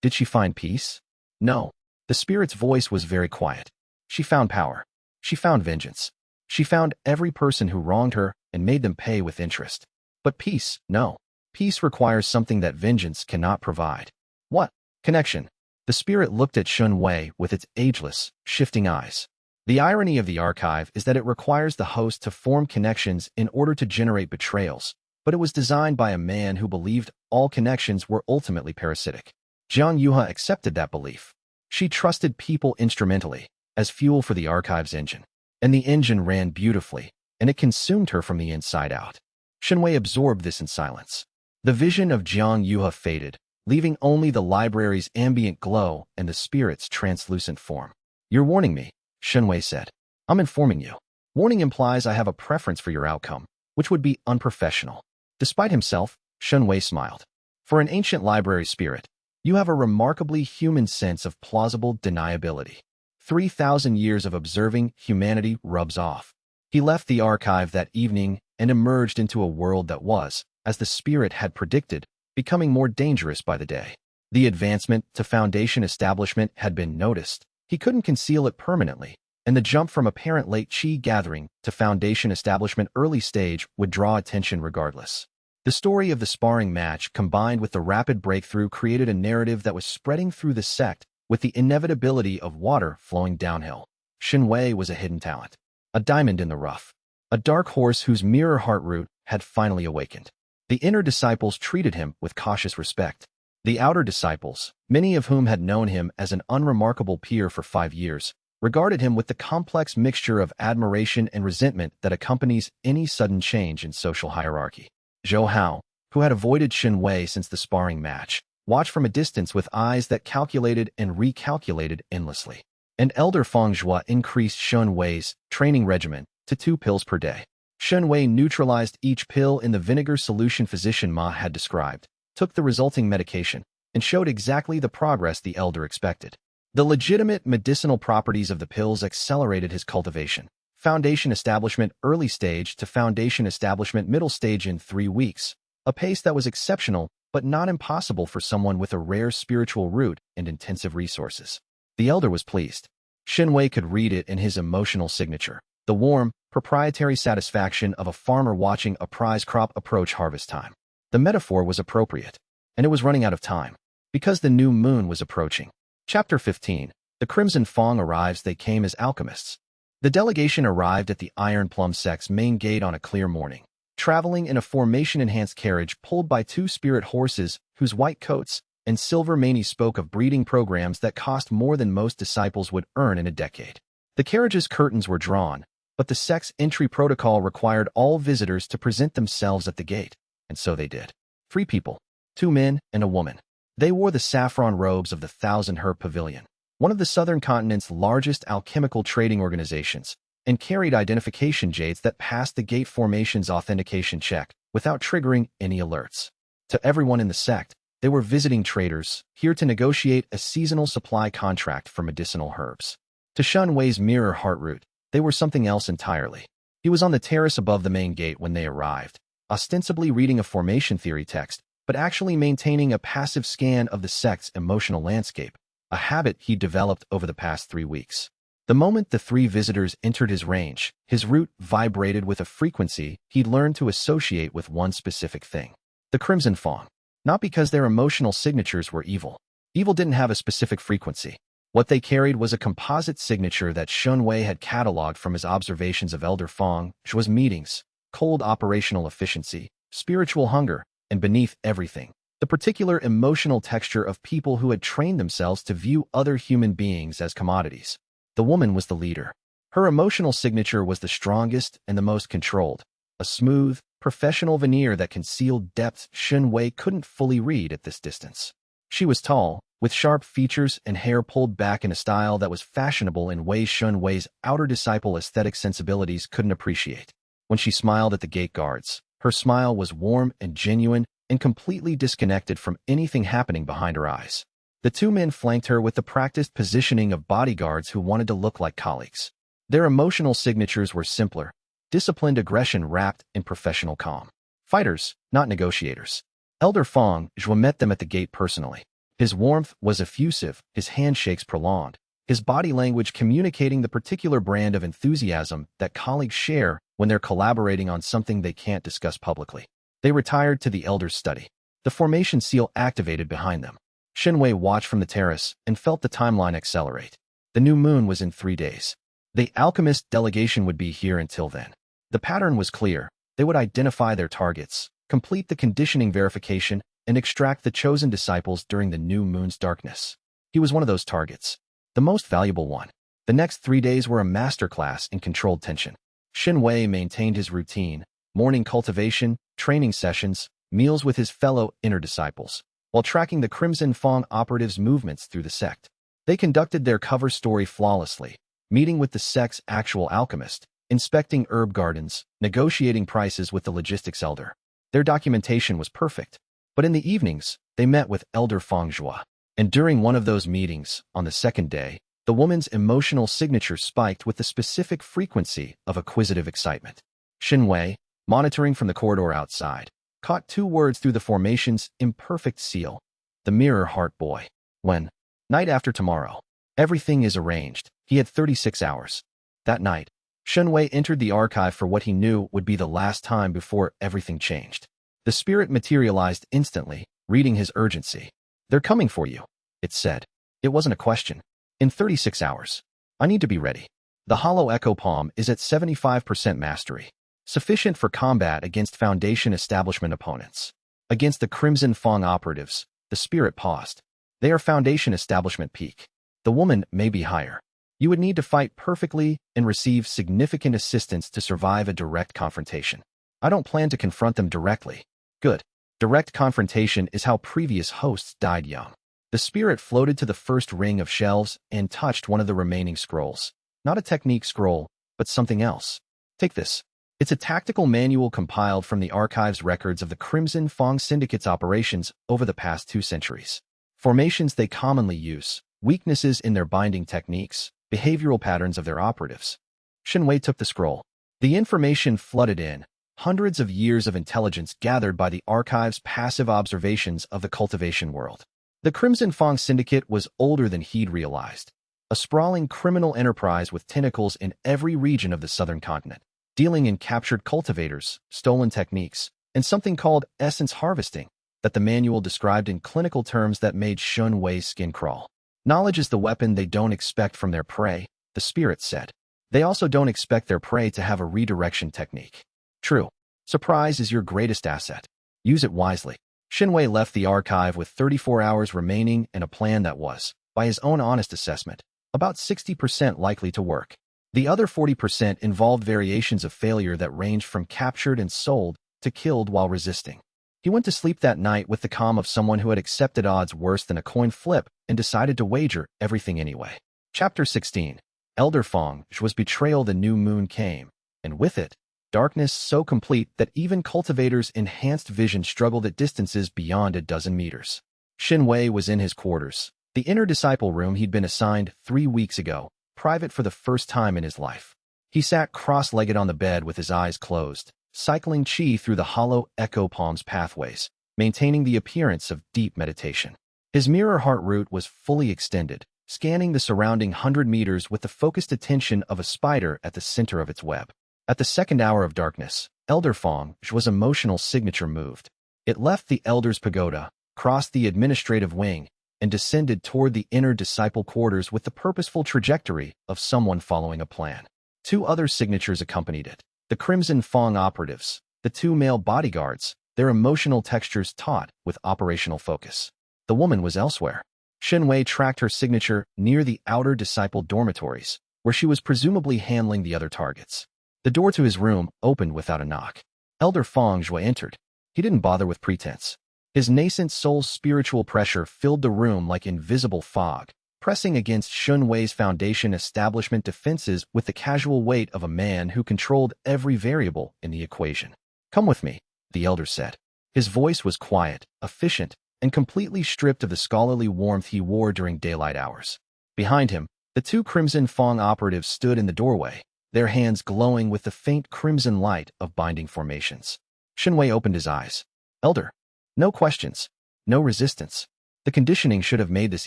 Did she find peace? No. The spirit's voice was very quiet. She found power. She found vengeance. She found every person who wronged her and made them pay with interest. But peace, no. Peace requires something that vengeance cannot provide. What? Connection. The spirit looked at Shun Wei with its ageless, shifting eyes. The irony of the archive is that it requires the host to form connections in order to generate betrayals, but it was designed by a man who believed all connections were ultimately parasitic. Xianxia accepted that belief. She trusted people instrumentally, as fuel for the archive's engine. And the engine ran beautifully, and it consumed her from the inside out. Shenwei absorbed this in silence. The vision of Xianxia faded, leaving only the library's ambient glow and the spirit's translucent form. You're warning me, Shenwei said. I'm informing you. Warning implies I have a preference for your outcome, which would be unprofessional. Despite himself, Shenwei smiled. For an ancient library spirit, you have a remarkably human sense of plausible deniability. 3,000 years of observing humanity rubs off. He left the archive that evening and emerged into a world that was, as the spirit had predicted, becoming more dangerous by the day. The advancement to Foundation establishment had been noticed. He couldn't conceal it permanently, and the jump from apparent late Qi gathering to Foundation establishment early stage would draw attention regardless. The story of the sparring match combined with the rapid breakthrough created a narrative that was spreading through the sect with the inevitability of water flowing downhill. Shenwei was a hidden talent, a diamond in the rough, a dark horse whose mirror heart root had finally awakened. The inner disciples treated him with cautious respect. The outer disciples, many of whom had known him as an unremarkable peer for 5 years, regarded him with the complex mixture of admiration and resentment that accompanies any sudden change in social hierarchy. Zhou Hao, who had avoided Shenwei since the sparring match, watched from a distance with eyes that calculated and recalculated endlessly. And Elder Feng Zhua increased Shenwei's training regimen to 2 pills per day. Shenwei neutralized each pill in the vinegar solution physician Ma had described, took the resulting medication, and showed exactly the progress the elder expected. The legitimate medicinal properties of the pills accelerated his cultivation. Foundation establishment early stage to Foundation establishment middle stage in 3 weeks, a pace that was exceptional but not impossible for someone with a rare spiritual root and intensive resources. The elder was pleased. Shenwei could read it in his emotional signature, the warm, proprietary satisfaction of a farmer watching a prize crop approach harvest time. The metaphor was appropriate, and it was running out of time, because the new moon was approaching. Chapter 15. The Crimson Fong arrives. They came as alchemists. The delegation arrived at the Iron Plum sect's main gate on a clear morning, traveling in a formation-enhanced carriage pulled by 2 spirit horses whose white coats and silver manes spoke of breeding programs that cost more than most disciples would earn in a decade. The carriage's curtains were drawn, but the sect's entry protocol required all visitors to present themselves at the gate, and so they did. 3 people, 2 men and a woman. They wore the saffron robes of the Thousand Herb Pavilion, one of the southern continent's largest alchemical trading organizations, and carried identification jades that passed the gate formation's authentication check without triggering any alerts. To everyone in the sect, they were visiting traders, here to negotiate a seasonal supply contract for medicinal herbs. To Shun Wei's mirror heartroot, they were something else entirely. He was on the terrace above the main gate when they arrived, ostensibly reading a formation theory text, but actually maintaining a passive scan of the sect's emotional landscape, a habit he developed over the past 3 weeks. The moment the 3 visitors entered his range, his root vibrated with a frequency he'd learned to associate with one specific thing. The Crimson Fong. Not because their emotional signatures were evil. Evil didn't have a specific frequency. What they carried was a composite signature that Shun Wei had cataloged from his observations of Elder Feng Zhua's meetings: cold operational efficiency, spiritual hunger, and beneath everything, the particular emotional texture of people who had trained themselves to view other human beings as commodities. The woman was the leader. Her emotional signature was the strongest and the most controlled, a smooth, professional veneer that concealed depths Xianxia couldn't fully read at this distance. She was tall, with sharp features and hair pulled back in a style that was fashionable in ways Xianxia's outer disciple aesthetic sensibilities couldn't appreciate. When she smiled at the gate guards, her smile was warm and genuine and completely disconnected from anything happening behind her eyes. The two men flanked her with the practiced positioning of bodyguards who wanted to look like colleagues. Their emotional signatures were simpler, disciplined aggression wrapped in professional calm. Fighters, not negotiators. Elder Fong Zhuo met them at the gate personally. His warmth was effusive, his handshakes prolonged, his body language communicating the particular brand of enthusiasm that colleagues share when they're collaborating on something they can't discuss publicly. They retired to the elder's study. The formation seal activated behind them. Xianxia watched from the terrace and felt the timeline accelerate. The new moon was in 3 days. The alchemist delegation would be here until then. The pattern was clear. They would identify their targets, complete the conditioning verification, and extract the chosen disciples during the new moon's darkness. He was one of those targets, the most valuable one. The next 3 days were a masterclass in controlled tension. Xianxia maintained his routine, morning cultivation, training sessions, meals with his fellow inner disciples, while tracking the Crimson Fong operatives' movements through the sect. They conducted their cover story flawlessly, meeting with the sect's actual alchemist, inspecting herb gardens, negotiating prices with the logistics elder. Their documentation was perfect. But in the evenings, they met with Elder Fong Zhuo. And during one of those meetings, on the second day, the woman's emotional signature spiked with the specific frequency of acquisitive excitement. Xianxia, monitoring from the corridor outside, caught 2 words through the formation's imperfect seal: the mirror heart boy. When? Night after tomorrow. Everything is arranged. He had 36 hours. That night, Xianxia entered the archive for what he knew would be the last time before everything changed. The spirit materialized instantly, reading his urgency. "They're coming for you," it said. It wasn't a question. "In 36 hours. I need to be ready." The hollow echo palm is at 75% mastery, sufficient for combat against Foundation establishment opponents. Against the Crimson Fong operatives, the spirit paused. They are Foundation establishment peak. The woman may be higher. You would need to fight perfectly and receive significant assistance to survive a direct confrontation. I don't plan to confront them directly. Good. Direct confrontation is how previous hosts died young. The spirit floated to the first ring of shelves and touched one of the remaining scrolls. Not a technique scroll, but something else. Take this. It's a tactical manual compiled from the archive's records of the Crimson Fong Syndicate's operations over the past 2 centuries. Formations they commonly use, weaknesses in their binding techniques, behavioral patterns of their operatives. Xianxia took the scroll. The information flooded in, hundreds of years of intelligence gathered by the archive's passive observations of the cultivation world. The Crimson Fong Syndicate was older than he'd realized. A sprawling criminal enterprise with tentacles in every region of the southern continent, dealing in captured cultivators, stolen techniques, and something called essence harvesting that the manual described in clinical terms that made Xianxia's skin crawl. Knowledge is the weapon they don't expect from their prey, the spirit said. They also don't expect their prey to have a redirection technique. True. Surprise is your greatest asset. Use it wisely. Xianxia left the archive with 34 hours remaining and a plan that was, by his own honest assessment, about 60% likely to work. The other 40% involved variations of failure that ranged from captured and sold to killed while resisting. He went to sleep that night with the calm of someone who had accepted odds worse than a coin flip and decided to wager everything anyway. Chapter 16. Elder Fong Zhuo's betrayal. The new moon came, and with it, darkness so complete that even cultivators' enhanced vision struggled at distances beyond a dozen meters. Xianxia was in his quarters, the inner disciple room he'd been assigned 3 weeks ago, private for the first time in his life. He sat cross-legged on the bed with his eyes closed, cycling qi through the hollow echo palm's pathways, maintaining the appearance of deep meditation. His mirror heart root was fully extended, scanning the surrounding 100 meters with the focused attention of a spider at the center of its web. At the second hour of darkness, Elder Fong Zhuo's emotional signature moved. It left the Elder's pagoda, crossed the administrative wing, and descended toward the inner disciple quarters with the purposeful trajectory of someone following a plan. 2 other signatures accompanied it. The Crimson Fong operatives, the 2 male bodyguards, their emotional textures taut with operational focus. The woman was elsewhere. Xianxia tracked her signature near the outer disciple dormitories, where she was presumably handling the other targets. The door to his room opened without a knock. Elder Xianxia entered. He didn't bother with pretense. His nascent soul's spiritual pressure filled the room like invisible fog, pressing against Xianxia's foundation establishment defenses with the casual weight of a man who controlled every variable in the equation. "Come with me," the elder said. His voice was quiet, efficient, and completely stripped of the scholarly warmth he wore during daylight hours. Behind him, the two Crimson Fang operatives stood in the doorway, their hands glowing with the faint crimson light of binding formations. Xianxia opened his eyes. "Elder." "No questions. No resistance. The conditioning should have made this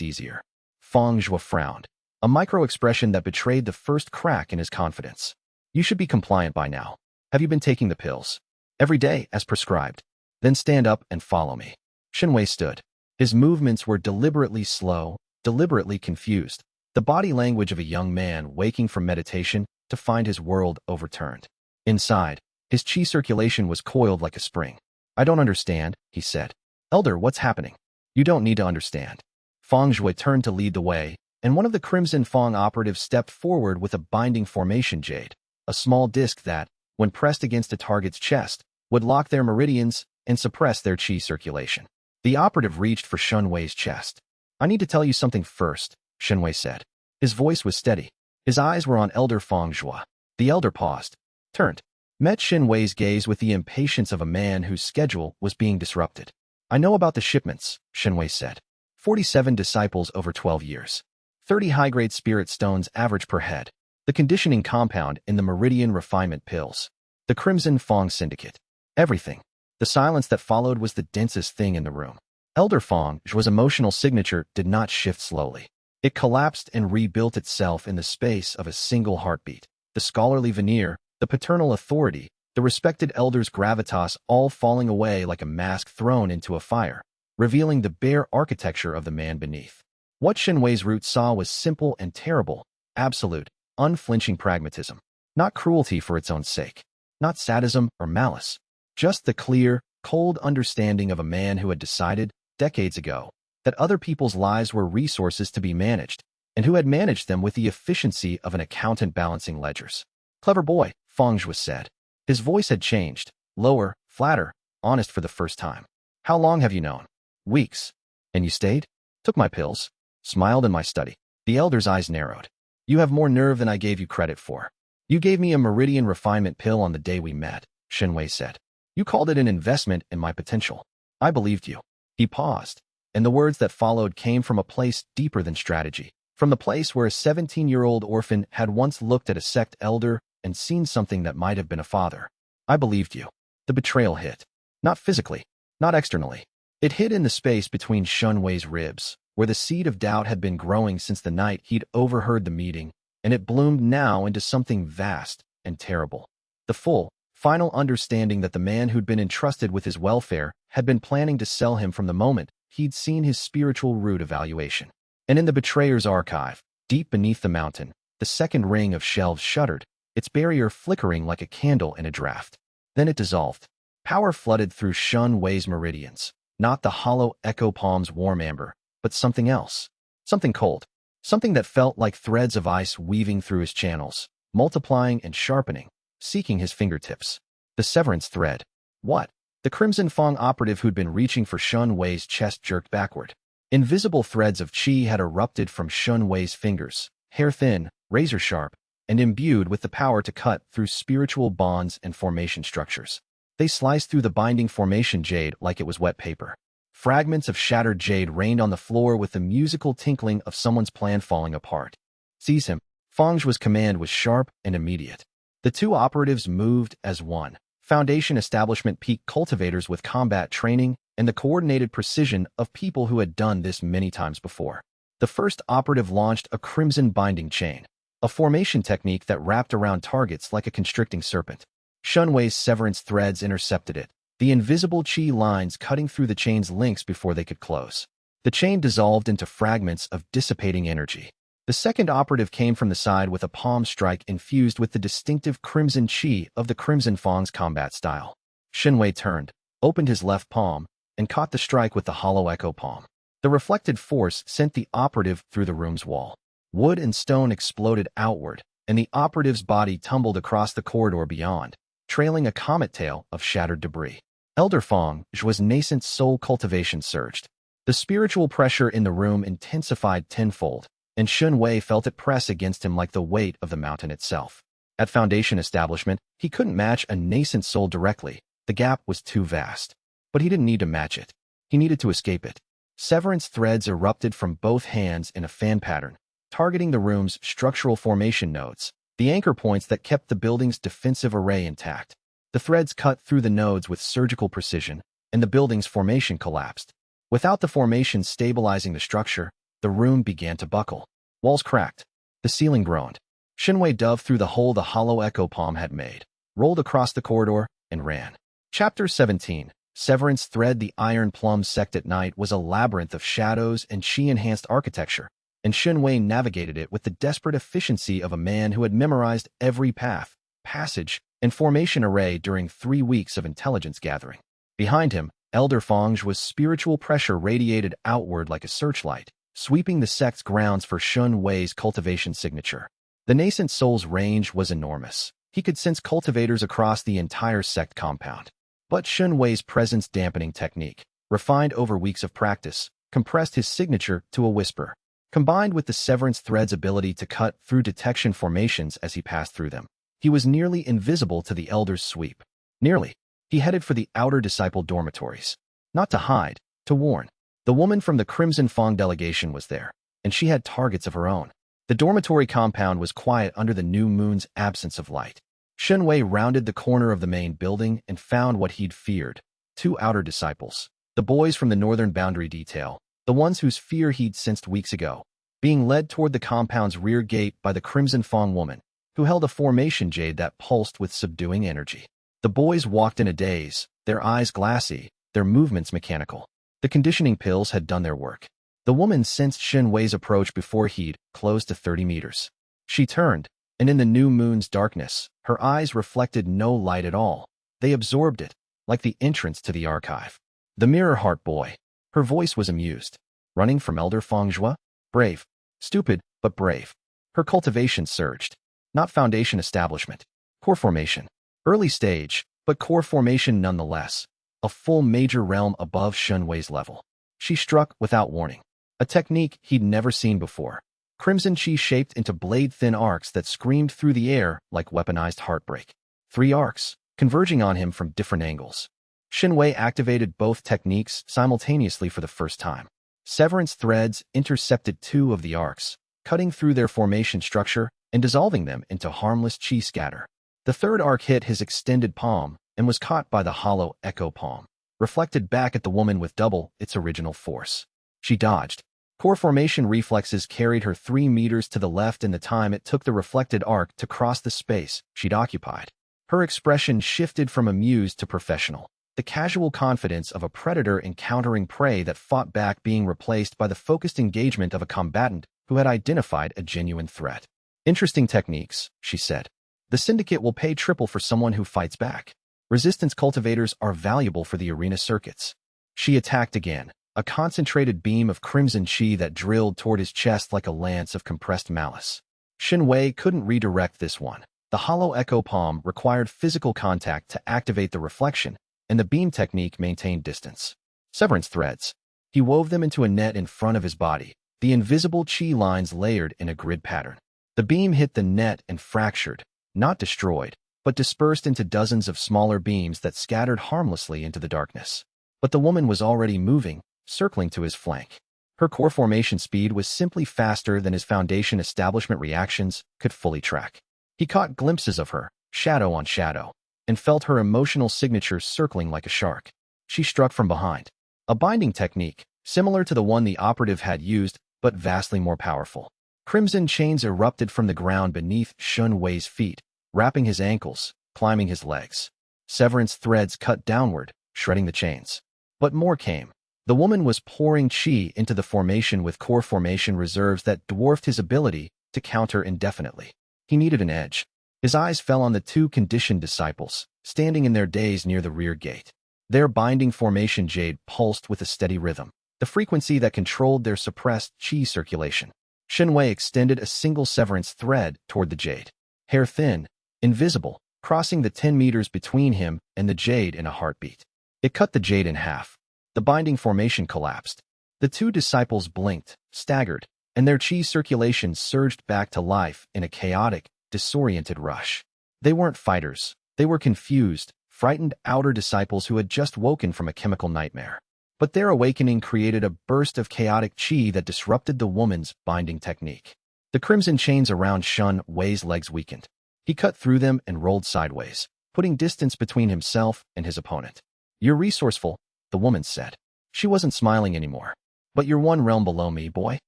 easier." Xianxia frowned, a micro-expression that betrayed the first crack in his confidence. "You should be compliant by now. Have you been taking the pills?" "Every day, as prescribed." "Then stand up and follow me." Xianxia stood. His movements were deliberately slow, deliberately confused, the body language of a young man waking from meditation to find his world overturned. Inside, his qi circulation was coiled like a spring. "I don't understand," he said. "Elder, what's happening?" "You don't need to understand." Xianxia turned to lead the way, and one of the Crimson Fang operatives stepped forward with a binding formation jade, a small disc that, when pressed against a target's chest, would lock their meridians and suppress their qi circulation. The operative reached for Xianxia's chest. "I need to tell you something first," Xianxia said. His voice was steady. His eyes were on Elder Xianxia. The elder paused, turned, met Xianxia's gaze with the impatience of a man whose schedule was being disrupted. "I know about the shipments," Xianxia said. 47 disciples over 12 years. 30 high-grade spirit stones average per head. The conditioning compound in the Meridian Refinement pills. The Crimson Fang Syndicate. Everything. The silence that followed was the densest thing in the room. Elder Xianxia's emotional signature did not shift slowly. It collapsed and rebuilt itself in the space of a single heartbeat. The scholarly veneer, the paternal authority, the respected elder's gravitas all falling away like a mask thrown into a fire, revealing the bare architecture of the man beneath. What Xianxia's root saw was simple and terrible, absolute, unflinching pragmatism. Not cruelty for its own sake. Not sadism or malice. Just the clear, cold understanding of a man who had decided, decades ago, that other people's lives were resources to be managed, and who had managed them with the efficiency of an accountant balancing ledgers. "Clever boy," Xianxia said. His voice had changed, lower, flatter, honest for the first time. "How long have you known?" "Weeks." "And you stayed?" "Took my pills. Smiled in my study." The elder's eyes narrowed. "You have more nerve than I gave you credit for. You gave me a Meridian Refinement pill on the day we met," Xianxia said. "You called it an investment in my potential. I believed you." He paused, and the words that followed came from a place deeper than strategy, from the place where a 17-year-old orphan had once looked at a sect elder and seen something that might have been a father. "I believed you." The betrayal hit. Not physically, not externally. It hit in the space between Xianxia's ribs, where the seed of doubt had been growing since the night he'd overheard the meeting, and it bloomed now into something vast and terrible. The full, final understanding that the man who'd been entrusted with his welfare had been planning to sell him from the moment he'd seen his spiritual root evaluation. And in the betrayer's archive, deep beneath the mountain, the second ring of shelves shuddered, its barrier flickering like a candle in a draft. Then it dissolved. Power flooded through Xianxia's meridians, not the hollow echo palm's warm amber, but something else. Something cold. Something that felt like threads of ice weaving through his channels, multiplying and sharpening, seeking his fingertips. The severance thread. What? The Crimson Fang operative who'd been reaching for Xianxia's chest jerked backward. Invisible threads of qi had erupted from Xianxia's fingers, hair-thin, razor-sharp, and imbued with the power to cut through spiritual bonds and formation structures. They sliced through the binding formation jade like it was wet paper. Fragments of shattered jade rained on the floor with the musical tinkling of someone's plan falling apart. "Seize him." Xianxia's command was sharp and immediate. The two operatives moved as one. Foundation establishment peak cultivators with combat training and the coordinated precision of people who had done this many times before. The first operative launched a crimson binding chain, a formation technique that wrapped around targets like a constricting serpent. Xianxia's severance threads intercepted it, the invisible qi lines cutting through the chain's links before they could close. The chain dissolved into fragments of dissipating energy. The second operative came from the side with a palm strike infused with the distinctive crimson qi of the Crimson Fang's combat style. Xianxia turned, opened his left palm, and caught the strike with the hollow echo palm. The reflected force sent the operative through the room's wall. Wood and stone exploded outward, and the operative's body tumbled across the corridor beyond, trailing a comet tail of shattered debris. Elder Fang's nascent soul cultivation surged. The spiritual pressure in the room intensified tenfold, and Xianxia felt it press against him like the weight of the mountain itself. At Foundation Establishment, he couldn't match a nascent soul directly. The gap was too vast. But he didn't need to match it. He needed to escape it. Severance threads erupted from both hands in a fan pattern, targeting the room's structural formation nodes, the anchor points that kept the building's defensive array intact. The threads cut through the nodes with surgical precision, and the building's formation collapsed. Without the formation stabilizing the structure, the room began to buckle. Walls cracked. The ceiling groaned. Xianxia dove through the hole the hollow echo palm had made, rolled across the corridor, and ran. Chapter 17. Severance Thread. The iron plumb sect at night was a labyrinth of shadows and chi-enhanced architecture, and Xianxia navigated it with the desperate efficiency of a man who had memorized every path, passage, and formation array during 3 weeks of intelligence gathering. Behind him, Elder Fang's spiritual pressure radiated outward like a searchlight, sweeping the sect's grounds for Xianxia's cultivation signature. The nascent soul's range was enormous. He could sense cultivators across the entire sect compound. But Xianxia's presence-dampening technique, refined over weeks of practice, compressed his signature to a whisper. Combined with the Severance Thread's ability to cut through detection formations as he passed through them, he was nearly invisible to the Elder's sweep. Nearly. He headed for the outer disciple dormitories. Not to hide, to warn. The woman from the Crimson Fang delegation was there, and she had targets of her own. The dormitory compound was quiet under the new moon's absence of light. Xianxia rounded the corner of the main building and found what he'd feared. 2 outer disciples. The boys from the northern boundary detail, the ones whose fear he'd sensed weeks ago, being led toward the compound's rear gate by the Crimson Fang woman, who held a formation jade that pulsed with subduing energy. The boys walked in a daze, their eyes glassy, their movements mechanical. The conditioning pills had done their work. The woman sensed Xianxia's approach before he'd closed to 30 meters. She turned, and in the new moon's darkness, her eyes reflected no light at all. They absorbed it, like the entrance to the archive. The Mirror Heart Boy. Her voice was amused. Running from Elder Fangzhua? Brave. Stupid, but brave. Her cultivation surged. Not Foundation Establishment. Core formation. Early stage, but core formation nonetheless. A full major realm above Xianxia's level. She struck without warning. A technique he'd never seen before. Crimson chi shaped into blade-thin arcs that screamed through the air like weaponized heartbreak. 3 arcs, converging on him from different angles. Xianxia activated both techniques simultaneously for the first time. Severance threads intercepted 2 of the arcs, cutting through their formation structure and dissolving them into harmless chi scatter. The 3rd arc hit his extended palm and was caught by the hollow echo palm, reflected back at the woman with double its original force. She dodged. Core formation reflexes carried her 3 meters to the left in the time it took the reflected arc to cross the space she'd occupied. Her expression shifted from amused to professional, the casual confidence of a predator encountering prey that fought back being replaced by the focused engagement of a combatant who had identified a genuine threat. Interesting techniques, she said. The Syndicate will pay triple for someone who fights back. Resistance cultivators are valuable for the arena circuits. She attacked again. A concentrated beam of crimson chi that drilled toward his chest like a lance of compressed malice. Xianxia couldn't redirect this one. The hollow echo palm required physical contact to activate the reflection, and the beam technique maintained distance. Severance threads. He wove them into a net in front of his body, the invisible chi lines layered in a grid pattern. The beam hit the net and fractured, not destroyed, but dispersed into dozens of smaller beams that scattered harmlessly into the darkness. But the woman was already moving, circling to his flank. Her core formation speed was simply faster than his Foundation Establishment reactions could fully track. He caught glimpses of her, shadow on shadow, and felt her emotional signature circling like a shark. She struck from behind. A binding technique, similar to the one the operative had used, but vastly more powerful. Crimson chains erupted from the ground beneath Xianxia's feet, wrapping his ankles, climbing his legs. Severance threads cut downward, shredding the chains. But more came. The woman was pouring chi into the formation with core formation reserves that dwarfed his ability to counter indefinitely. He needed an edge. His eyes fell on the 2 conditioned disciples, standing in their daze near the rear gate. Their binding formation jade pulsed with a steady rhythm, the frequency that controlled their suppressed qi circulation. Xianxia extended a single severance thread toward the jade, hair thin, invisible, crossing the 10 meters between him and the jade in a heartbeat. It cut the jade in half. The binding formation collapsed. The two disciples blinked, staggered, and their qi circulation surged back to life in a chaotic, disoriented rush. They weren't fighters. They were confused, frightened outer disciples who had just woken from a chemical nightmare. But their awakening created a burst of chaotic qi that disrupted the woman's binding technique. The crimson chains around Xianxia's legs weakened. He cut through them and rolled sideways, putting distance between himself and his opponent. "You're resourceful," the woman said. She wasn't smiling anymore. "But you're one realm below me, boy.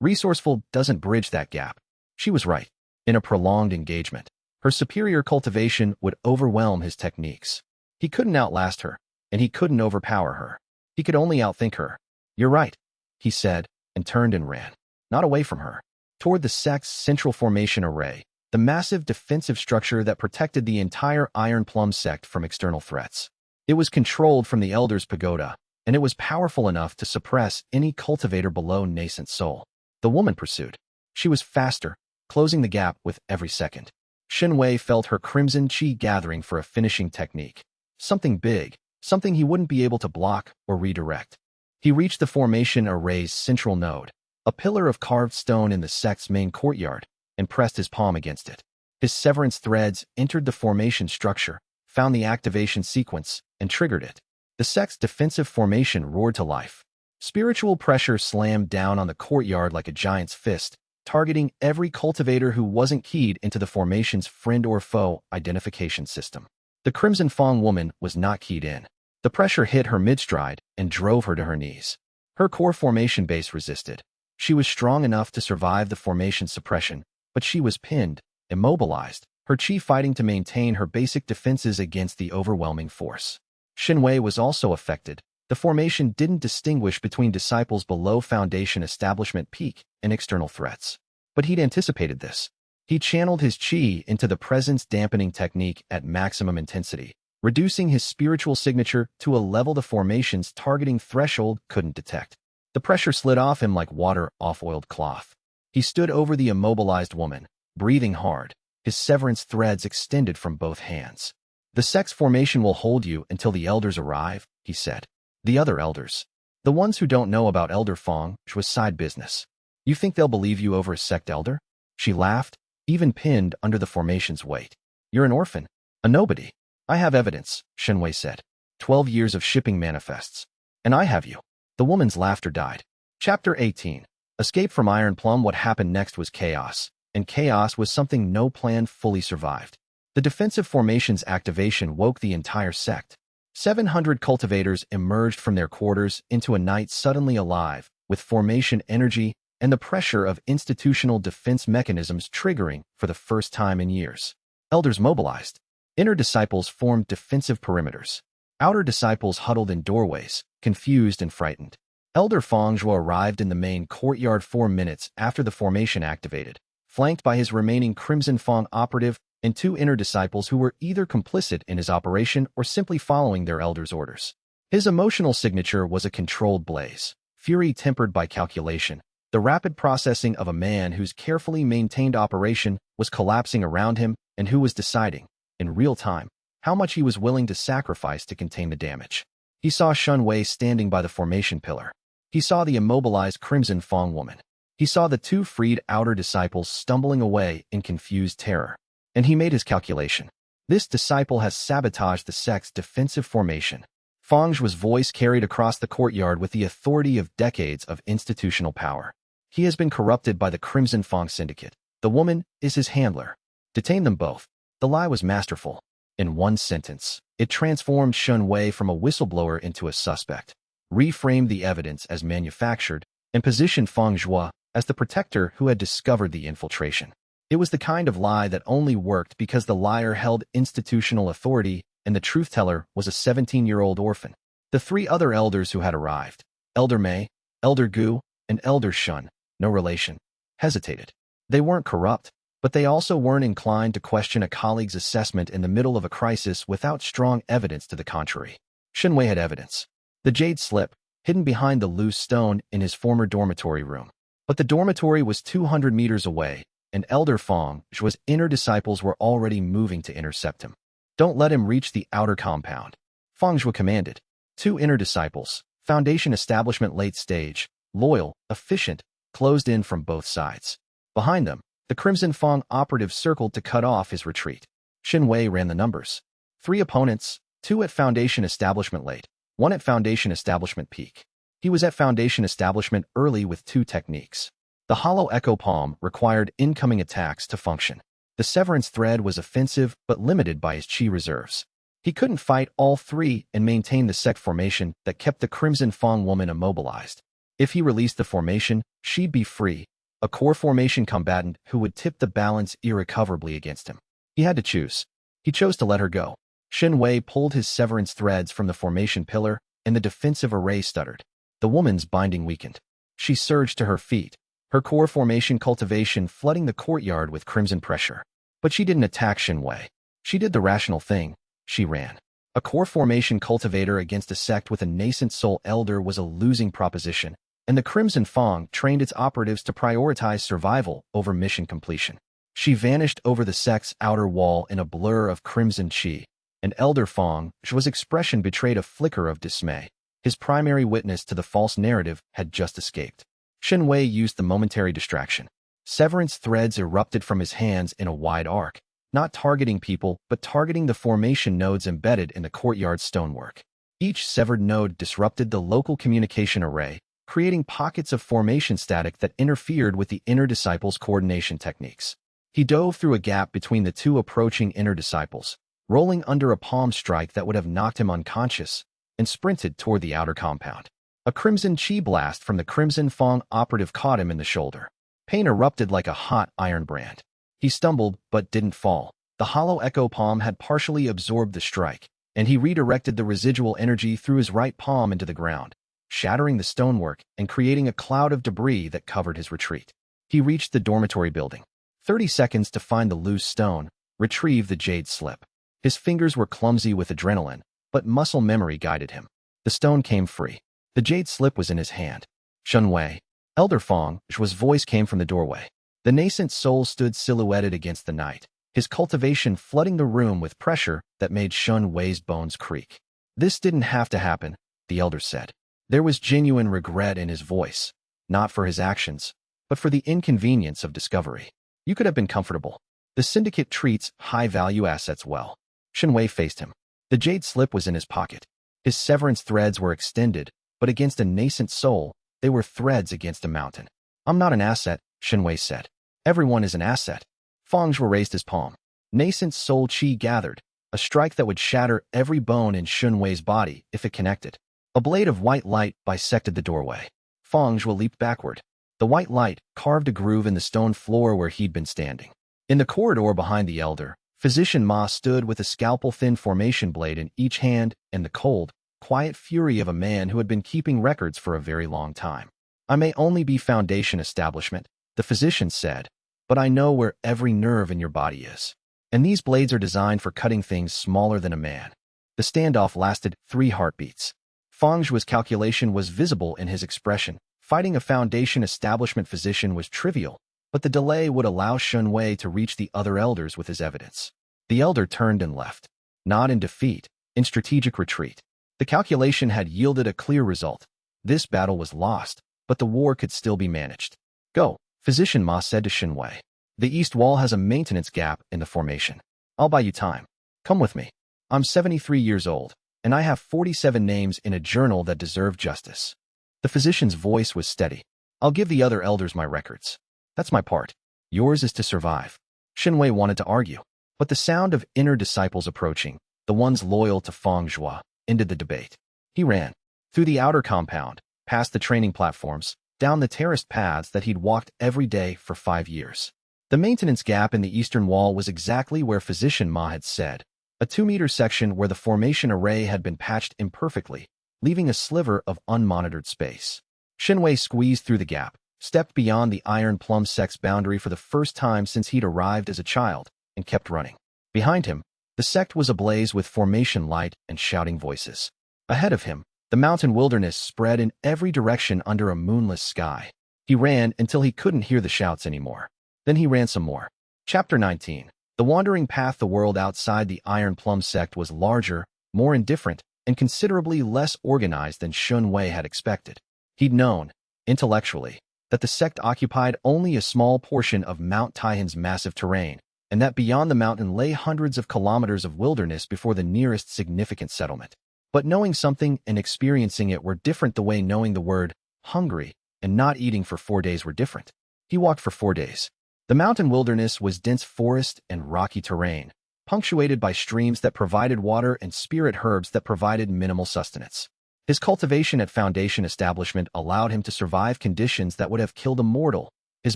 Resourceful doesn't bridge that gap." She was right. In a prolonged engagement, her superior cultivation would overwhelm his techniques. He couldn't outlast her, and he couldn't overpower her. He could only outthink her. "You're right," he said, and turned and ran. Not away from her. Toward the sect's central formation array, the massive defensive structure that protected the entire Iron Plum sect from external threats. It was controlled from the Elder's pagoda, and it was powerful enough to suppress any cultivator below nascent soul. The woman pursued. She was faster, closing the gap with every second. Xianxia felt her crimson qi gathering for a finishing technique. Something big, something he wouldn't be able to block or redirect. He reached the formation array's central node, a pillar of carved stone in the sect's main courtyard, and pressed his palm against it. His severance threads entered the formation structure, found the activation sequence, and triggered it. The sect's defensive formation roared to life. Spiritual pressure slammed down on the courtyard like a giant's fist, targeting every cultivator who wasn't keyed into the formation's friend or foe identification system. The Crimson Fang woman was not keyed in. The pressure hit her mid-stride and drove her to her knees. Her core formation base resisted. She was strong enough to survive the formation suppression, but she was pinned, immobilized, her qi fighting to maintain her basic defenses against the overwhelming force. Xianxia was also affected. The formation didn't distinguish between disciples below Foundation establishment peak and external threats. But he'd anticipated this. He channeled his qi into the presence-dampening technique at maximum intensity, reducing his spiritual signature to a level the formation's targeting threshold couldn't detect. The pressure slid off him like water off oiled cloth. He stood over the immobilized woman, breathing hard, his severance threads extended from both hands. "The sect's formation will hold you until the elders arrive," he said. "The other elders. The ones who don't know about Elder Fang was side business. You think they'll believe you over a sect elder?" She laughed, even pinned under the formation's weight. "You're an orphan, a nobody." "I have evidence," Xianxia said. 12 years of shipping manifests. "And I have you." The woman's laughter died. Chapter 18. Escape from Iron Plum. What happened next was chaos, and chaos was something no plan fully survived. The defensive formation's activation woke the entire sect. 700 cultivators emerged from their quarters into a night suddenly alive, with formation energy and the pressure of institutional defense mechanisms triggering for the first time in years. Elders mobilized. Inner disciples formed defensive perimeters. Outer disciples huddled in doorways, confused and frightened. Elder Fangzhuo arrived in the main courtyard 4 minutes after the formation activated, flanked by his remaining Crimson Fang operative and 2 inner disciples who were either complicit in his operation or simply following their elder's orders. His emotional signature was a controlled blaze, fury tempered by calculation, the rapid processing of a man whose carefully maintained operation was collapsing around him and who was deciding, in real time, how much he was willing to sacrifice to contain the damage. He saw Xianxia standing by the formation pillar. He saw the immobilized Crimson Fang woman. He saw the 2 freed outer disciples stumbling away in confused terror. And he made his calculation. This disciple has sabotaged the sect's defensive formation. Fangzhuo's voice carried across the courtyard with the authority of decades of institutional power. He has been corrupted by the Crimson Fang Syndicate. The woman is his handler. Detain them both. The lie was masterful. In one sentence, it transformed Xianxia from a whistleblower into a suspect, reframed the evidence as manufactured, and positioned Fangzhuo as the protector who had discovered the infiltration. It was the kind of lie that only worked because the liar held institutional authority and the truth-teller was a 17-year-old orphan. The 3 other elders who had arrived, Elder Mei, Elder Gu, and Elder Shun, no relation, hesitated. They weren't corrupt, but they also weren't inclined to question a colleague's assessment in the middle of a crisis without strong evidence to the contrary. Shenwei had evidence. The jade slip, hidden behind the loose stone in his former dormitory room. But the dormitory was 200 meters away, and Elder Fang Zhuo's inner disciples were already moving to intercept him. Don't let him reach the outer compound, Fang Zhuo commanded. 2 inner disciples, Foundation establishment late stage, loyal, efficient, closed in from both sides. Behind them, the Crimson Fang operative circled to cut off his retreat. Shenwei ran the numbers. 3 opponents, 2 at Foundation establishment late, 1 at Foundation establishment peak. He was at Foundation establishment early with 2 techniques. The hollow echo palm required incoming attacks to function. The severance thread was offensive but limited by his chi reserves. He couldn't fight all 3 and maintain the sect formation that kept the Crimson Fang woman immobilized. If he released the formation, she'd be free, a core formation combatant who would tip the balance irrecoverably against him. He had to choose. He chose to let her go. Shenwei pulled his severance threads from the formation pillar, and the defensive array stuttered. The woman's binding weakened. She surged to her feet, her core formation cultivation flooding the courtyard with crimson pressure. But she didn't attack Shenwei. She did the rational thing. She ran. A core formation cultivator against a sect with a nascent soul elder was a losing proposition, and the Crimson Fang trained its operatives to prioritize survival over mission completion. She vanished over the sect's outer wall in a blur of crimson chi, and Elder Fang Zhuo's expression betrayed a flicker of dismay. His primary witness to the false narrative had just escaped. Shenwei used the momentary distraction. Severance threads erupted from his hands in a wide arc, not targeting people but targeting the formation nodes embedded in the courtyard stonework. Each severed node disrupted the local communication array, creating pockets of formation static that interfered with the inner disciples' coordination techniques. He dove through a gap between the 2 approaching inner disciples, rolling under a palm strike that would have knocked him unconscious, and sprinted toward the outer compound. A crimson chi blast from the Crimson Fang operative caught him in the shoulder. Pain erupted like a hot iron brand. He stumbled, but didn't fall. The hollow echo palm had partially absorbed the strike, and he redirected the residual energy through his right palm into the ground, shattering the stonework and creating a cloud of debris that covered his retreat. He reached the dormitory building. 30 seconds to find the loose stone, retrieve the jade slip. His fingers were clumsy with adrenaline, but muscle memory guided him. The stone came free. The jade slip was in his hand. Shenwei. Elder Fang Zhuo's voice came from the doorway. The nascent soul stood silhouetted against the night, his cultivation flooding the room with pressure that made Shenwei's bones creak. This didn't have to happen, the elder said. There was genuine regret in his voice, not for his actions, but for the inconvenience of discovery. You could have been comfortable. The syndicate treats high-value assets well. Shenwei faced him. The jade slip was in his pocket. His severance threads were extended, but against a nascent soul, they were threads against a mountain. I'm not an asset, Shenwei said. Everyone is an asset. Fang Zhuo raised his palm. Nascent soul chi gathered, a strike that would shatter every bone in Shenwei's body if it connected. A blade of white light bisected the doorway. Fang Zhuo leaped backward. The white light carved a groove in the stone floor where he'd been standing. In the corridor behind the elder, Physician Ma stood with a scalpel-thin formation blade in each hand and the cold, quiet fury of a man who had been keeping records for a very long time. I may only be Foundation establishment, the physician said, but I know where every nerve in your body is. And these blades are designed for cutting things smaller than a man. The standoff lasted 3 heartbeats. Fang Zhuo's calculation was visible in his expression. Fighting a Foundation establishment physician was trivial, but the delay would allow Shenwei to reach the other elders with his evidence. The elder turned and left. Not in defeat, in strategic retreat. The calculation had yielded a clear result. This battle was lost, but the war could still be managed. Go, Physician Ma said to Shenwei. The east wall has a maintenance gap in the formation. I'll buy you time. Come with me. I'm 73 years old, and I have 47 names in a journal that deserve justice. The physician's voice was steady. I'll give the other elders my records. That's my part. Yours is to survive. Shenwei wanted to argue, but the sound of inner disciples approaching, the ones loyal to Fang Zhuo, ended the debate. He ran. Through the outer compound, past the training platforms, down the terraced paths that he'd walked every day for 5 years. The maintenance gap in the eastern wall was exactly where Physician Ma had said, a 2-meter section where the formation array had been patched imperfectly, leaving a sliver of unmonitored space. Shenwei squeezed through the gap, stepped beyond the iron plum sect's boundary for the first time since he'd arrived as a child, and kept running. Behind him, the sect was ablaze with formation light and shouting voices. Ahead of him, the mountain wilderness spread in every direction under a moonless sky. He ran until he couldn't hear the shouts anymore. Then he ran some more. Chapter 19. The wandering path. The world outside the Iron Plum sect was larger, more indifferent, and considerably less organized than Xianxia had expected. He'd known, intellectually, that the sect occupied only a small portion of Mount Taihan's massive terrain, and that beyond the mountain lay hundreds of kilometers of wilderness before the nearest significant settlement. But knowing something and experiencing it were different, the way knowing the word hungry and not eating for 4 days were different. He walked for 4 days. The mountain wilderness was dense forest and rocky terrain, punctuated by streams that provided water and spirit herbs that provided minimal sustenance. His cultivation at Foundation establishment allowed him to survive conditions that would have killed a mortal. His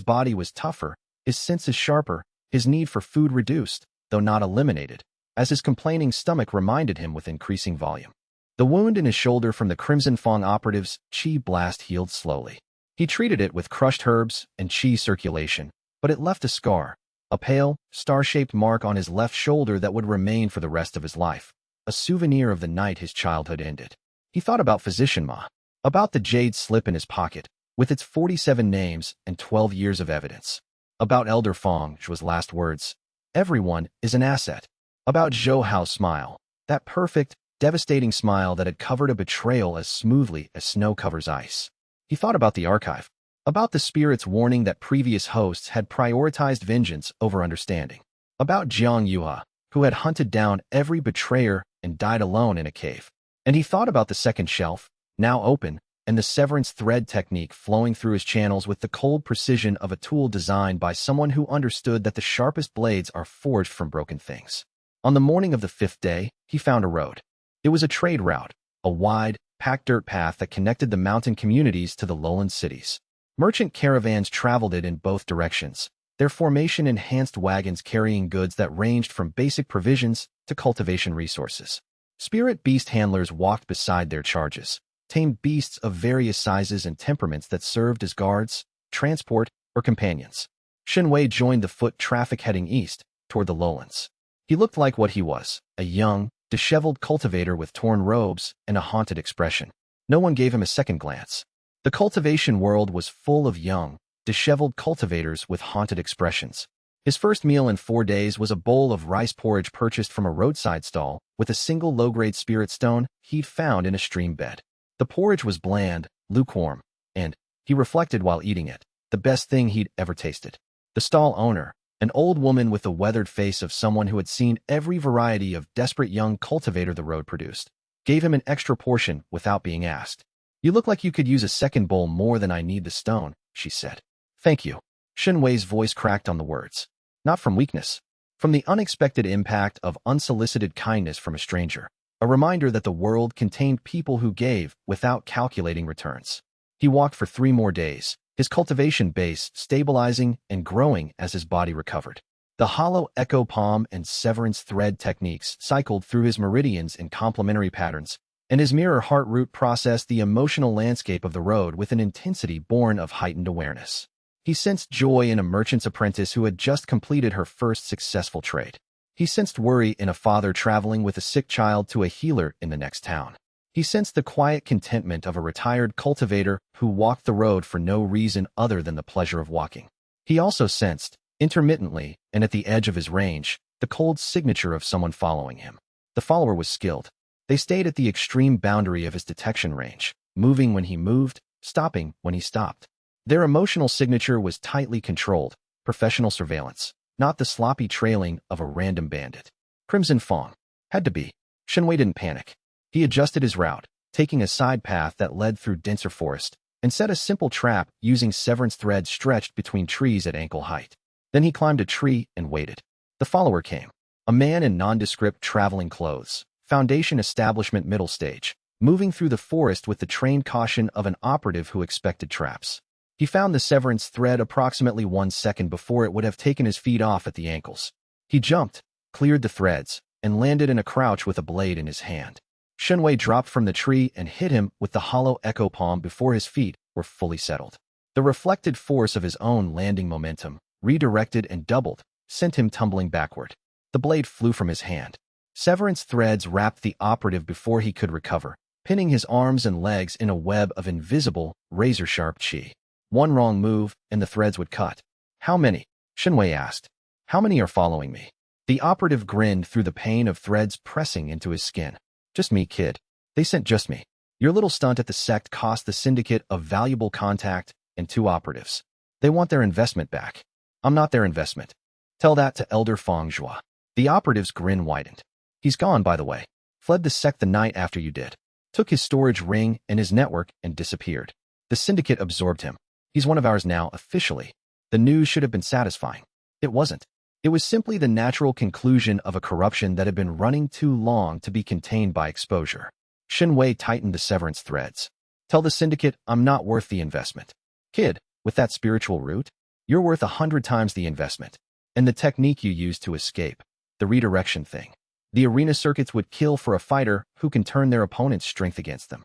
body was tougher, his senses sharper, his need for food reduced, though not eliminated, as his complaining stomach reminded him with increasing volume. The wound in his shoulder from the Crimson Fang operatives' chi blast healed slowly. He treated it with crushed herbs and chi circulation, but it left a scar, a pale, star-shaped mark on his left shoulder that would remain for the rest of his life, a souvenir of the night his childhood ended. He thought about Physician Ma, about the jade slip in his pocket, with its 47 names and 12 years of evidence. About Elder Fang's last words, "Everyone is an asset." About Zhou Hao's smile, that perfect, devastating smile that had covered a betrayal as smoothly as snow covers ice. He thought about the archive, about the spirit's warning that previous hosts had prioritized vengeance over understanding. About Jiang Yuha, who had hunted down every betrayer and died alone in a cave. And he thought about the second shelf, now open, and the severance thread technique flowing through his channels with the cold precision of a tool designed by someone who understood that the sharpest blades are forged from broken things. On the morning of the 5th day, he found a road. It was a trade route, a wide, packed dirt path that connected the mountain communities to the lowland cities. Merchant caravans traveled it in both directions, their formation-enhanced wagons carrying goods that ranged from basic provisions to cultivation resources. Spirit beast handlers walked beside their charges, tamed beasts of various sizes and temperaments that served as guards, transport, or companions. Xianxia joined the foot traffic heading east, toward the lowlands. He looked like what he was, a young, disheveled cultivator with torn robes and a haunted expression. No one gave him a second glance. The cultivation world was full of young, disheveled cultivators with haunted expressions. His first meal in 4 days was a bowl of rice porridge purchased from a roadside stall with a single low-grade spirit stone he'd found in a stream bed. The porridge was bland, lukewarm, and, he reflected while eating it, the best thing he'd ever tasted. The stall owner, an old woman with the weathered face of someone who had seen every variety of desperate young cultivator the road produced, gave him an extra portion without being asked. "You look like you could use a second bowl more than I need the stone," she said. "Thank you." Xianxia's voice cracked on the words. Not from weakness, from the unexpected impact of unsolicited kindness from a stranger, a reminder that the world contained people who gave without calculating returns. He walked for 3 more days, his cultivation base stabilizing and growing as his body recovered. The hollow echo palm and severance thread techniques cycled through his meridians in complementary patterns, and his mirror heart root processed the emotional landscape of the road with an intensity born of heightened awareness. He sensed joy in a merchant's apprentice who had just completed her first successful trade. He sensed worry in a father traveling with a sick child to a healer in the next town. He sensed the quiet contentment of a retired cultivator who walked the road for no reason other than the pleasure of walking. He also sensed, intermittently and at the edge of his range, the cold signature of someone following him. The follower was skilled. They stayed at the extreme boundary of his detection range, moving when he moved, stopping when he stopped. Their emotional signature was tightly controlled, professional surveillance, not the sloppy trailing of a random bandit. Crimson Fang. Had to be. Xianxia didn't panic. He adjusted his route, taking a side path that led through denser forest, and set a simple trap using severance threads stretched between trees at ankle height. Then he climbed a tree and waited. The follower came. A man in nondescript traveling clothes, Foundation establishment middle stage, moving through the forest with the trained caution of an operative who expected traps. He found the severance thread approximately 1 second before it would have taken his feet off at the ankles. He jumped, cleared the threads, and landed in a crouch with a blade in his hand. Xianxia dropped from the tree and hit him with the hollow echo palm before his feet were fully settled. The reflected force of his own landing momentum, redirected and doubled, sent him tumbling backward. The blade flew from his hand. Severance threads wrapped the operative before he could recover, pinning his arms and legs in a web of invisible, razor-sharp qi. One wrong move, and the threads would cut. How many? Xianxia asked. How many are following me? The operative grinned through the pain of threads pressing into his skin. Just me, kid. They sent just me. Your little stunt at the sect cost the syndicate a valuable contact and 2 operatives. They want their investment back. I'm not their investment. Tell that to Elder Feng Zhua. The operative's grin widened. He's gone, by the way. Fled the sect the night after you did. Took his storage ring and his network and disappeared. The syndicate absorbed him. He's one of ours now, officially. The news should have been satisfying. It wasn't. It was simply the natural conclusion of a corruption that had been running too long to be contained by exposure. Xianxia tightened the severance threads. Tell the syndicate I'm not worth the investment. Kid, with that spiritual root, you're worth 100 times the investment. And the technique you used to escape, the redirection thing. The arena circuits would kill for a fighter who can turn their opponent's strength against them.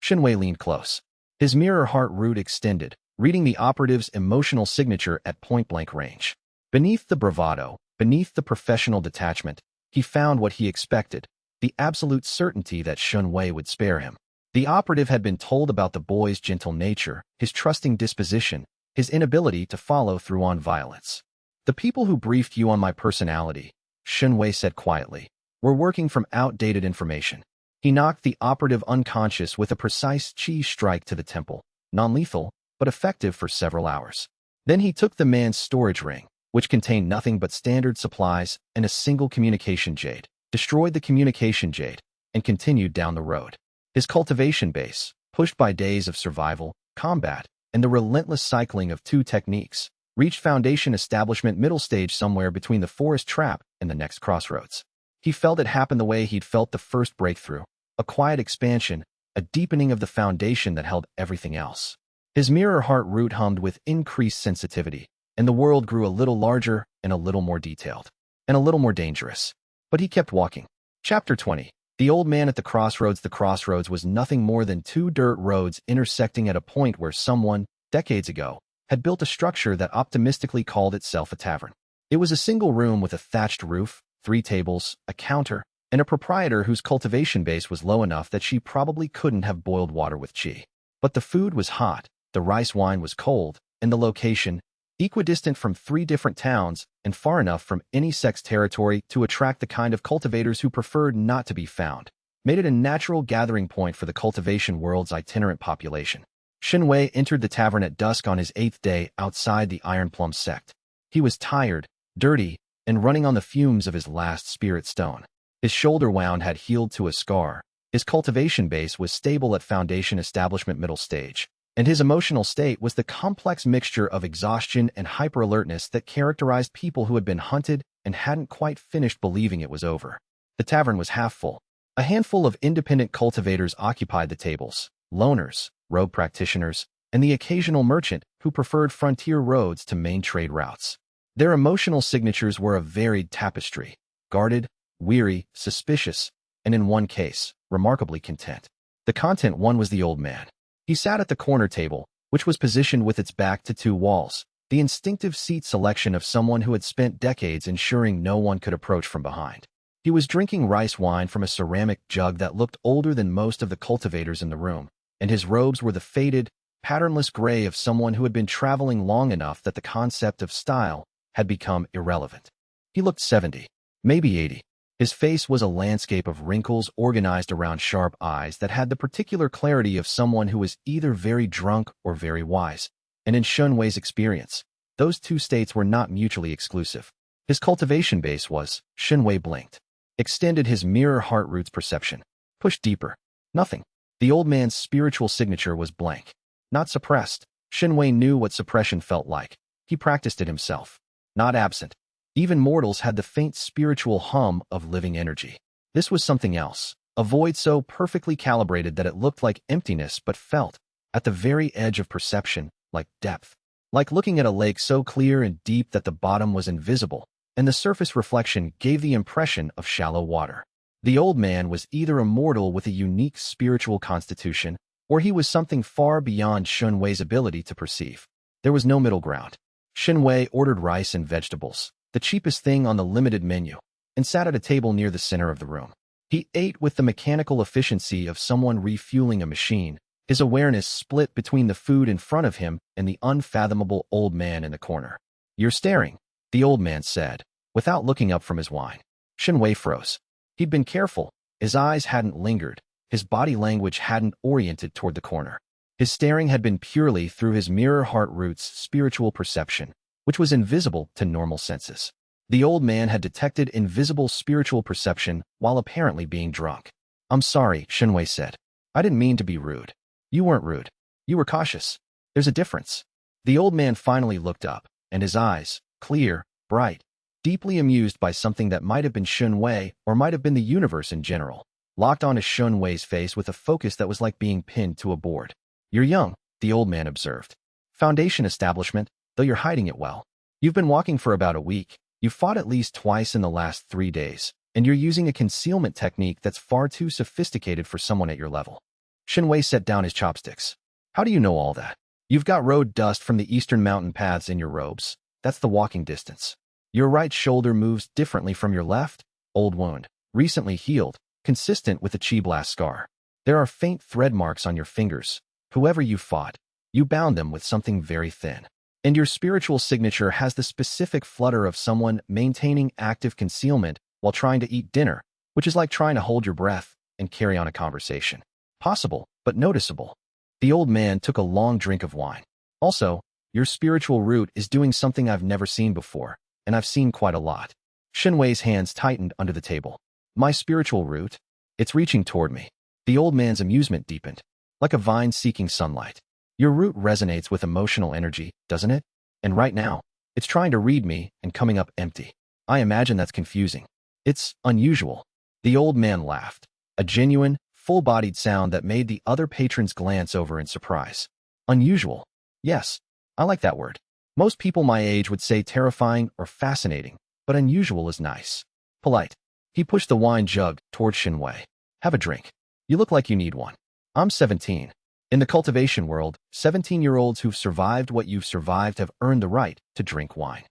Xianxia leaned close. His mirror heart root extended, reading the operative's emotional signature at point-blank range. Beneath the bravado, beneath the professional detachment, he found what he expected, the absolute certainty that Xianxia would spare him. The operative had been told about the boy's gentle nature, his trusting disposition, his inability to follow through on violence. The people who briefed you on my personality, Xianxia said quietly, were working from outdated information. He knocked the operative unconscious with a precise chi strike to the temple, non-lethal, but effective for several hours. Then he took the man's storage ring, which contained nothing but standard supplies and a single communication jade, destroyed the communication jade, and continued down the road. His cultivation base, pushed by days of survival, combat, and the relentless cycling of 2 techniques, reached foundation establishment middle stage somewhere between the forest trap and the next crossroads. He felt it happen the way he'd felt the first breakthrough, a quiet expansion, a deepening of the foundation that held everything else. His mirror heart root hummed with increased sensitivity, and the world grew a little larger and a little more detailed, and a little more dangerous. But he kept walking. Chapter 20. The old man at the crossroads. The crossroads was nothing more than 2 dirt roads intersecting at a point where someone, decades ago, had built a structure that optimistically called itself a tavern. It was a single room with a thatched roof, 3 tables, a counter, and a proprietor whose cultivation base was low enough that she probably couldn't have boiled water with qi. But the food was hot, the rice wine was cold, and the location, equidistant from 3 different towns and far enough from any sect's territory to attract the kind of cultivators who preferred not to be found, made it a natural gathering point for the cultivation world's itinerant population. Xianxia entered the tavern at dusk on his 8th day outside the Iron Plum sect. He was tired, dirty, and running on the fumes of his last spirit stone. His shoulder wound had healed to a scar, his cultivation base was stable at foundation establishment middle stage, and his emotional state was the complex mixture of exhaustion and hyper-alertness that characterized people who had been hunted and hadn't quite finished believing it was over. The tavern was half full. A handful of independent cultivators occupied the tables, loners, rogue practitioners, and the occasional merchant who preferred frontier roads to main trade routes. Their emotional signatures were a varied tapestry, guarded, weary, suspicious, and in one case, remarkably content. The content one was the old man. He sat at the corner table, which was positioned with its back to 2 walls, the instinctive seat selection of someone who had spent decades ensuring no one could approach from behind. He was drinking rice wine from a ceramic jug that looked older than most of the cultivators in the room, and his robes were the faded, patternless gray of someone who had been traveling long enough that the concept of style had become irrelevant. He looked 70, maybe 80. His face was a landscape of wrinkles organized around sharp eyes that had the particular clarity of someone who was either very drunk or very wise. And in Xianxia's experience, those 2 states were not mutually exclusive. His cultivation base was, Xianxia blinked, extended his mirror heart roots perception, pushed deeper. Nothing. The old man's spiritual signature was blank. Not suppressed. Xianxia knew what suppression felt like. He practiced it himself. Not absent. Even mortals had the faint spiritual hum of living energy. This was something else, a void so perfectly calibrated that it looked like emptiness but felt, at the very edge of perception, like depth. Like looking at a lake so clear and deep that the bottom was invisible, and the surface reflection gave the impression of shallow water. The old man was either a mortal with a unique spiritual constitution, or he was something far beyond Xianxia's ability to perceive. There was no middle ground. Xianxia ordered rice and vegetables, the cheapest thing on the limited menu, and sat at a table near the center of the room. He ate with the mechanical efficiency of someone refueling a machine. His awareness split between the food in front of him and the unfathomable old man in the corner. "You're staring," the old man said, without looking up from his wine. Xianxia froze. He'd been careful. His eyes hadn't lingered. His body language hadn't oriented toward the corner. His staring had been purely through his mirror heart root's spiritual perception, which was invisible to normal senses. The old man had detected invisible spiritual perception while apparently being drunk. "I'm sorry," Xianxia said. "I didn't mean to be rude." "You weren't rude. You were cautious. There's a difference." The old man finally looked up, and his eyes, clear, bright, deeply amused by something that might have been Xianxia or might have been the universe in general, locked onto Xianxia's face with a focus that was like being pinned to a board. "You're young," the old man observed. "Foundation establishment, though you're hiding it well. You've been walking for about a week. You've fought at least twice in the last 3 days, and you're using a concealment technique that's far too sophisticated for someone at your level." Xianxia set down his chopsticks. "How do you know all that? You've got road dust from the eastern mountain paths in your robes. That's the walking distance. Your right shoulder moves differently from your left. Old wound, recently healed, consistent with the chi blast scar. There are faint thread marks on your fingers. Whoever you fought, you bound them with something very thin. And your spiritual signature has the specific flutter of someone maintaining active concealment while trying to eat dinner, which is like trying to hold your breath and carry on a conversation. Possible, but noticeable." The old man took a long drink of wine. "Also, your spiritual root is doing something I've never seen before, and I've seen quite a lot." Xianxia's hands tightened under the table. "My spiritual root? It's reaching toward me." The old man's amusement deepened, like a vine seeking sunlight. "Your root resonates with emotional energy, doesn't it? And right now, it's trying to read me and coming up empty. I imagine that's confusing. It's unusual." The old man laughed, a genuine, full-bodied sound that made the other patrons glance over in surprise. "Unusual? Yes, I like that word. Most people my age would say terrifying or fascinating, but unusual is nice. Polite." He pushed the wine jug toward Xianxia. "Have a drink. You look like you need one." "I'm 17. In the cultivation world, 17-year-olds who've survived what you've survived have earned the right to drink wine."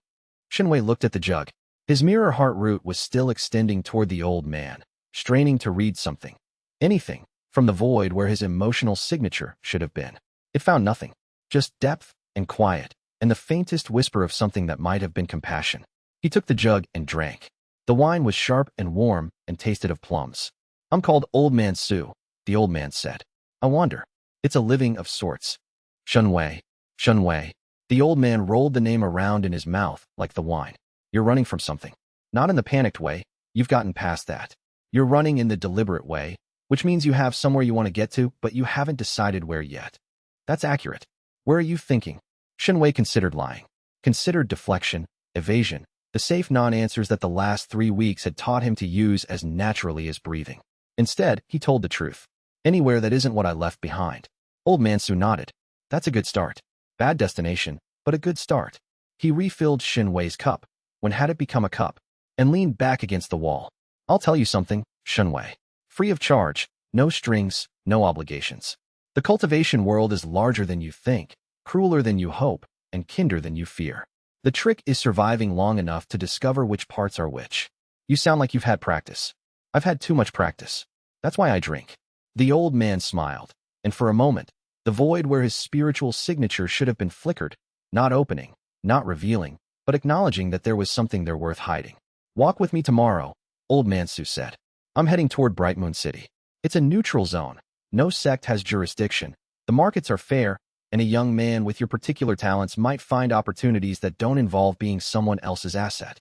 Xianxia looked at the jug. His mirror heart root was still extending toward the old man, straining to read something. Anything, from the void where his emotional signature should have been. It found nothing. Just depth and quiet, and the faintest whisper of something that might have been compassion. He took the jug and drank. The wine was sharp and warm and tasted of plums. "I'm called Old Man Su," the old man said. "I wonder. It's a living of sorts." Xianxia. Xianxia. The old man rolled the name around in his mouth like the wine. "You're running from something. Not in the panicked way. You've gotten past that. You're running in the deliberate way, which means you have somewhere you want to get to, but you haven't decided where yet." "That's accurate. Where are you thinking?" Xianxia considered lying. Considered deflection, evasion, the safe non-answers that the last 3 weeks had taught him to use as naturally as breathing. Instead, he told the truth. "Anywhere that isn't what I left behind." Old Man Su nodded. "That's a good start. Bad destination, but a good start." He refilled Xianxia's cup, when had it become a cup, and leaned back against the wall. "I'll tell you something, Xianxia. Free of charge, no strings, no obligations. The cultivation world is larger than you think, crueler than you hope, and kinder than you fear. The trick is surviving long enough to discover which parts are which. You sound like you've had practice." "I've had too much practice. That's why I drink." The old man smiled, and for a moment, the void where his spiritual signature should have been flickered, not opening, not revealing, but acknowledging that there was something there worth hiding. "Walk with me tomorrow," Old Man Su said. "I'm heading toward Bright Moon City. It's a neutral zone. No sect has jurisdiction. The markets are fair, and a young man with your particular talents might find opportunities that don't involve being someone else's asset."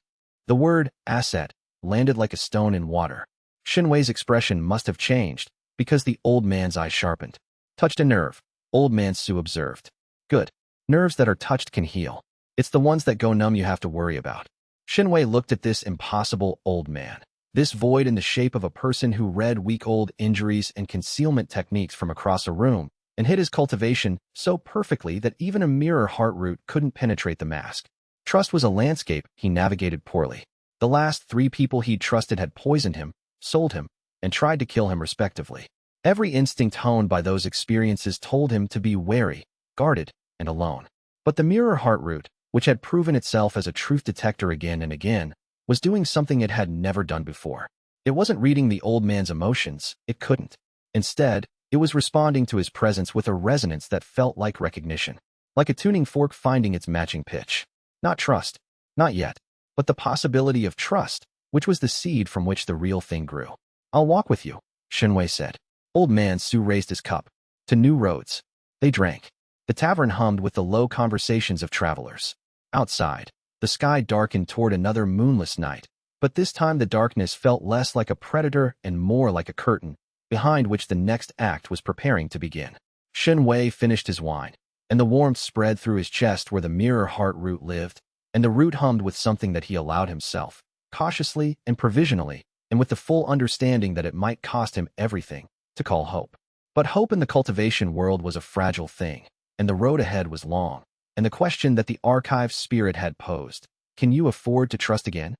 The word asset landed like a stone in water. Xianxia's expression must have changed, because the old man's eyes sharpened. "Touched a nerve," Old Man Su observed. "Good. Nerves that are touched can heal. It's the ones that go numb you have to worry about." Xianxia looked at this impossible old man, this void in the shape of a person who read week-old injuries and concealment techniques from across a room, and hid his cultivation so perfectly that even a mirror heart root couldn't penetrate the mask. Trust was a landscape he navigated poorly. The last 3 people he'd trusted had poisoned him, sold him, and tried to kill him respectively. Every instinct honed by those experiences told him to be wary, guarded, and alone. But the mirror heart root, which had proven itself as a truth detector again and again, was doing something it had never done before. It wasn't reading the old man's emotions, it couldn't. Instead, it was responding to his presence with a resonance that felt like recognition, like a tuning fork finding its matching pitch. Not trust, not yet, but the possibility of trust, which was the seed from which the real thing grew. I'll walk with you, Xianxia said. Old man Su raised his cup. To new roads. They drank. The tavern hummed with the low conversations of travelers. Outside, the sky darkened toward another moonless night, but this time the darkness felt less like a predator and more like a curtain, behind which the next act was preparing to begin. Xianxia finished his wine, and the warmth spread through his chest where the mirror heart root lived, and the root hummed with something that he allowed himself, cautiously and provisionally, and with the full understanding that it might cost him everything, to call hope. But hope in the cultivation world was a fragile thing, and the road ahead was long, and the question that the archive's spirit had posed, can you afford to trust again?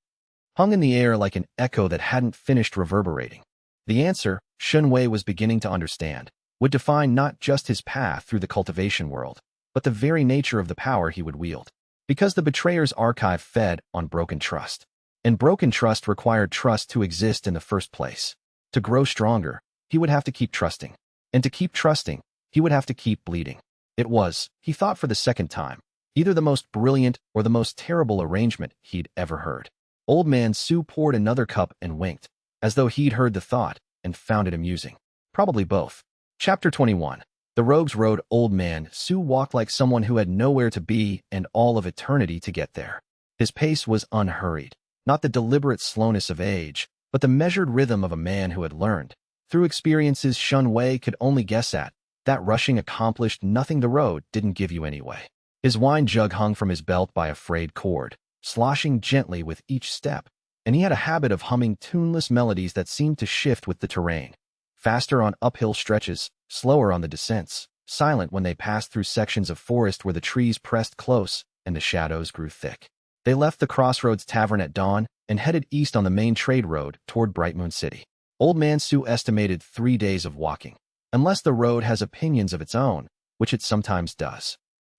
Hung in the air like an echo that hadn't finished reverberating. The answer, Xianxia was beginning to understand, would define not just his path through the cultivation world, but the very nature of the power he would wield. Because the betrayer's archive fed on broken trust. And broken trust required trust to exist in the first place. To grow stronger, he would have to keep trusting. And to keep trusting, he would have to keep bleeding. It was, he thought for the second time, either the most brilliant or the most terrible arrangement he'd ever heard. Old man Su poured another cup and winked, as though he'd heard the thought and found it amusing. Probably both. Chapter 21. The Rogues Road. Old man Su walked like someone who had nowhere to be and all of eternity to get there. His pace was unhurried, not the deliberate slowness of age, but the measured rhythm of a man who had learned, through experiences Xianxia could only guess at, that rushing accomplished nothing the road didn't give you anyway. His wine jug hung from his belt by a frayed cord, sloshing gently with each step, and he had a habit of humming tuneless melodies that seemed to shift with the terrain. Faster on uphill stretches, slower on the descents, silent when they passed through sections of forest where the trees pressed close and the shadows grew thick. They left the Crossroads Tavern at dawn and headed east on the main trade road toward Bright Moon City. Old man Su estimated 3 days of walking, unless the road has opinions of its own, which it sometimes does.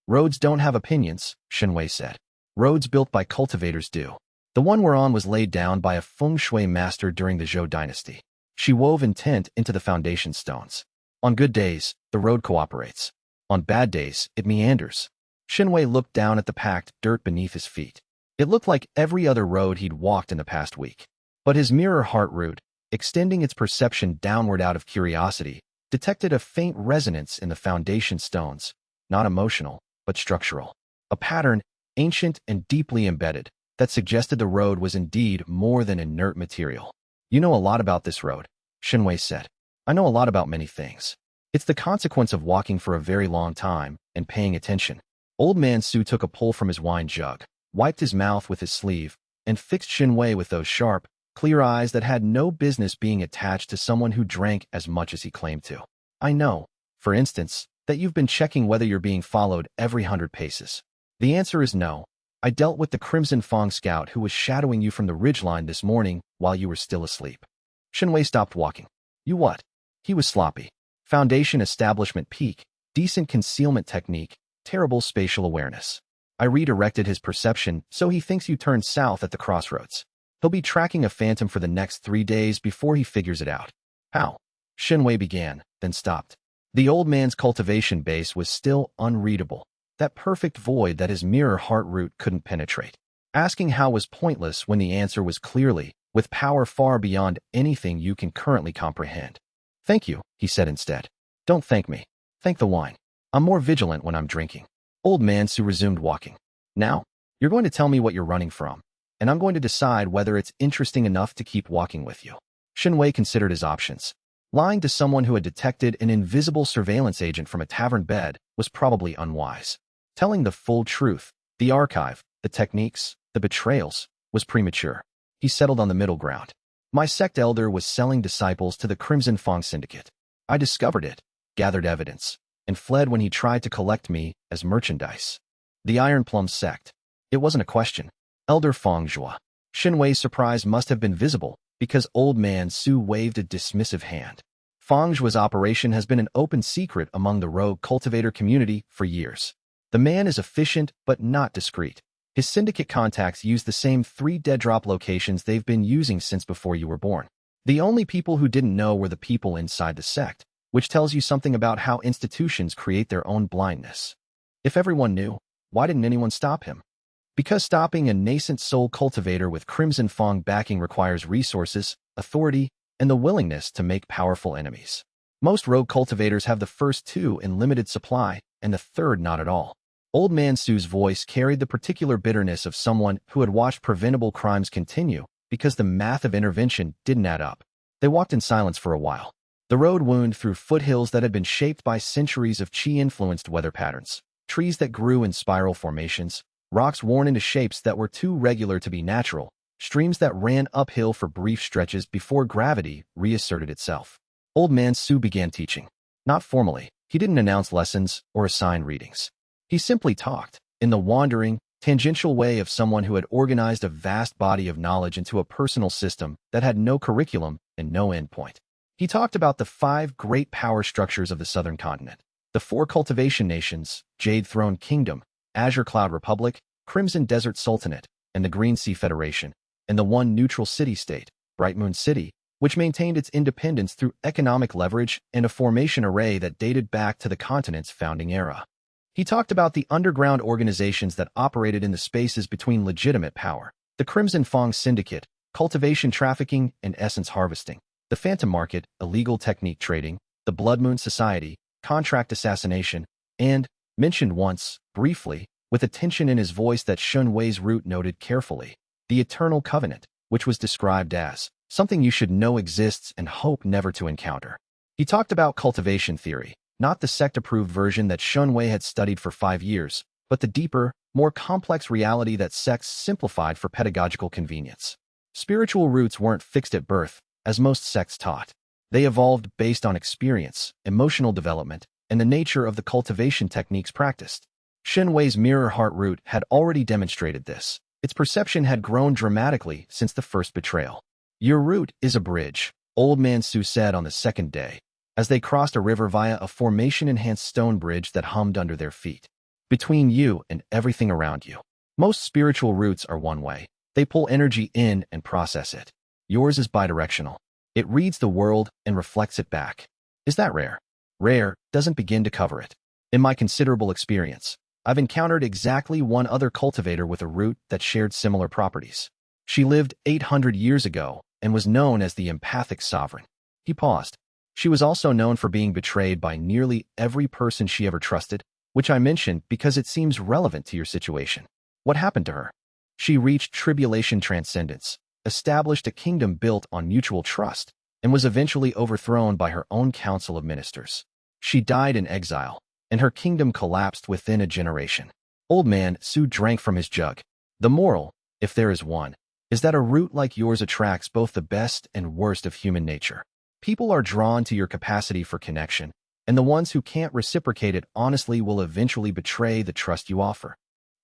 Roads don't have opinions, Xianxia said. Roads built by cultivators do. The one we're on was laid down by a feng shui master during the Zhou dynasty. She wove intent into the foundation stones. On good days, the road cooperates. On bad days, it meanders. Xianxia looked down at the packed dirt beneath his feet. It looked like every other road he'd walked in the past week. But his mirror heart root, extending its perception downward out of curiosity, detected a faint resonance in the foundation stones, not emotional, but structural. A pattern, ancient and deeply embedded, that suggested the road was indeed more than inert material. You know a lot about this road, Xianxia said. I know a lot about many things. It's the consequence of walking for a very long time and paying attention. Old man Su took a pull from his wine jug, wiped his mouth with his sleeve, and fixed Xianxia with those sharp, clear eyes that had no business being attached to someone who drank as much as he claimed to. I know, for instance, that you've been checking whether you're being followed every 100 paces. The answer is no. I dealt with the Crimson Fong scout who was shadowing you from the ridgeline this morning while you were still asleep. Xianxia stopped walking. You what? He was sloppy. Foundation establishment peak, decent concealment technique, terrible spatial awareness. I redirected his perception so he thinks you turned south at the crossroads. He'll be tracking a phantom for the next 3 days before he figures it out. How? Xianxia began, then stopped. The old man's cultivation base was still unreadable, that perfect void that his mirror heart root couldn't penetrate. Asking how was pointless when the answer was clearly, with power far beyond anything you can currently comprehend. Thank you, he said instead. Don't thank me. Thank the wine. I'm more vigilant when I'm drinking. Old man Su resumed walking. Now, you're going to tell me what you're running from, and I'm going to decide whether it's interesting enough to keep walking with you. Xianxia considered his options. Lying to someone who had detected an invisible surveillance agent from a tavern bed was probably unwise. Telling the full truth, the archive, the techniques, the betrayals, was premature. He settled on the middle ground. My sect elder was selling disciples to the Crimson Fong Syndicate. I discovered it, gathered evidence, and fled when he tried to collect me as merchandise. The Iron Plum sect. It wasn't a question. Elder Fong Zhua. Xianxia's surprise must have been visible, because old man Su waved a dismissive hand. Fong Zhua's operation has been an open secret among the rogue cultivator community for years. The man is efficient but not discreet. His syndicate contacts use the same 3 dead drop locations they've been using since before you were born. The only people who didn't know were the people inside the sect, which tells you something about how institutions create their own blindness. If everyone knew, why didn't anyone stop him? Because stopping a nascent soul cultivator with Crimson Fong backing requires resources, authority, and the willingness to make powerful enemies. Most rogue cultivators have the first two in limited supply, and the third not at all. Old Man Su's voice carried the particular bitterness of someone who had watched preventable crimes continue because the math of intervention didn't add up. They walked in silence for a while. The road wound through foothills that had been shaped by centuries of Qi-influenced weather patterns, trees that grew in spiral formations, rocks worn into shapes that were too regular to be natural, streams that ran uphill for brief stretches before gravity reasserted itself. Old Man Su began teaching. Not formally, he didn't announce lessons or assign readings. He simply talked, in the wandering, tangential way of someone who had organized a vast body of knowledge into a personal system that had no curriculum and no endpoint. He talked about the 5 great power structures of the Southern Continent, the 4 cultivation nations, Jade Throne Kingdom, Azure Cloud Republic, Crimson Desert Sultanate, and the Green Sea Federation, and the one neutral city-state, Bright Moon City, which maintained its independence through economic leverage and a formation array that dated back to the continent's founding era. He talked about the underground organizations that operated in the spaces between legitimate power, the Crimson Fong Syndicate, cultivation trafficking and essence harvesting, the Phantom Market, illegal technique trading, the Blood Moon Society, contract assassination, and, mentioned once, briefly, with a tension in his voice that Shun Wei's root noted carefully, the Eternal Covenant, which was described as something you should know exists and hope never to encounter. He talked about cultivation theory, not the sect-approved version that Shun Wei had studied for 5 years, but the deeper, more complex reality that sects simplified for pedagogical convenience. Spiritual roots weren't fixed at birth, as most sects taught. They evolved based on experience, emotional development, and the nature of the cultivation techniques practiced. Shun Wei's mirror heart root had already demonstrated this. Its perception had grown dramatically since the first betrayal. Your root is a bridge, Old Man Su said on the second day, as they crossed a river via a formation-enhanced stone bridge that hummed under their feet. Between you and everything around you. Most spiritual roots are one way. They pull energy in and process it. Yours is bidirectional. It reads the world and reflects it back. Is that rare? Rare doesn't begin to cover it. In my considerable experience, I've encountered exactly one other cultivator with a root that shared similar properties. She lived 800 years ago and was known as the empathic sovereign. He paused. She was also known for being betrayed by nearly every person she ever trusted, which I mentioned because it seems relevant to your situation. What happened to her? She reached tribulation transcendence, established a kingdom built on mutual trust, and was eventually overthrown by her own council of ministers. She died in exile, and her kingdom collapsed within a generation. Old Man Su drank from his jug. The moral, if there is one, is that a root like yours attracts both the best and worst of human nature. People are drawn to your capacity for connection, and the ones who can't reciprocate it honestly will eventually betray the trust you offer.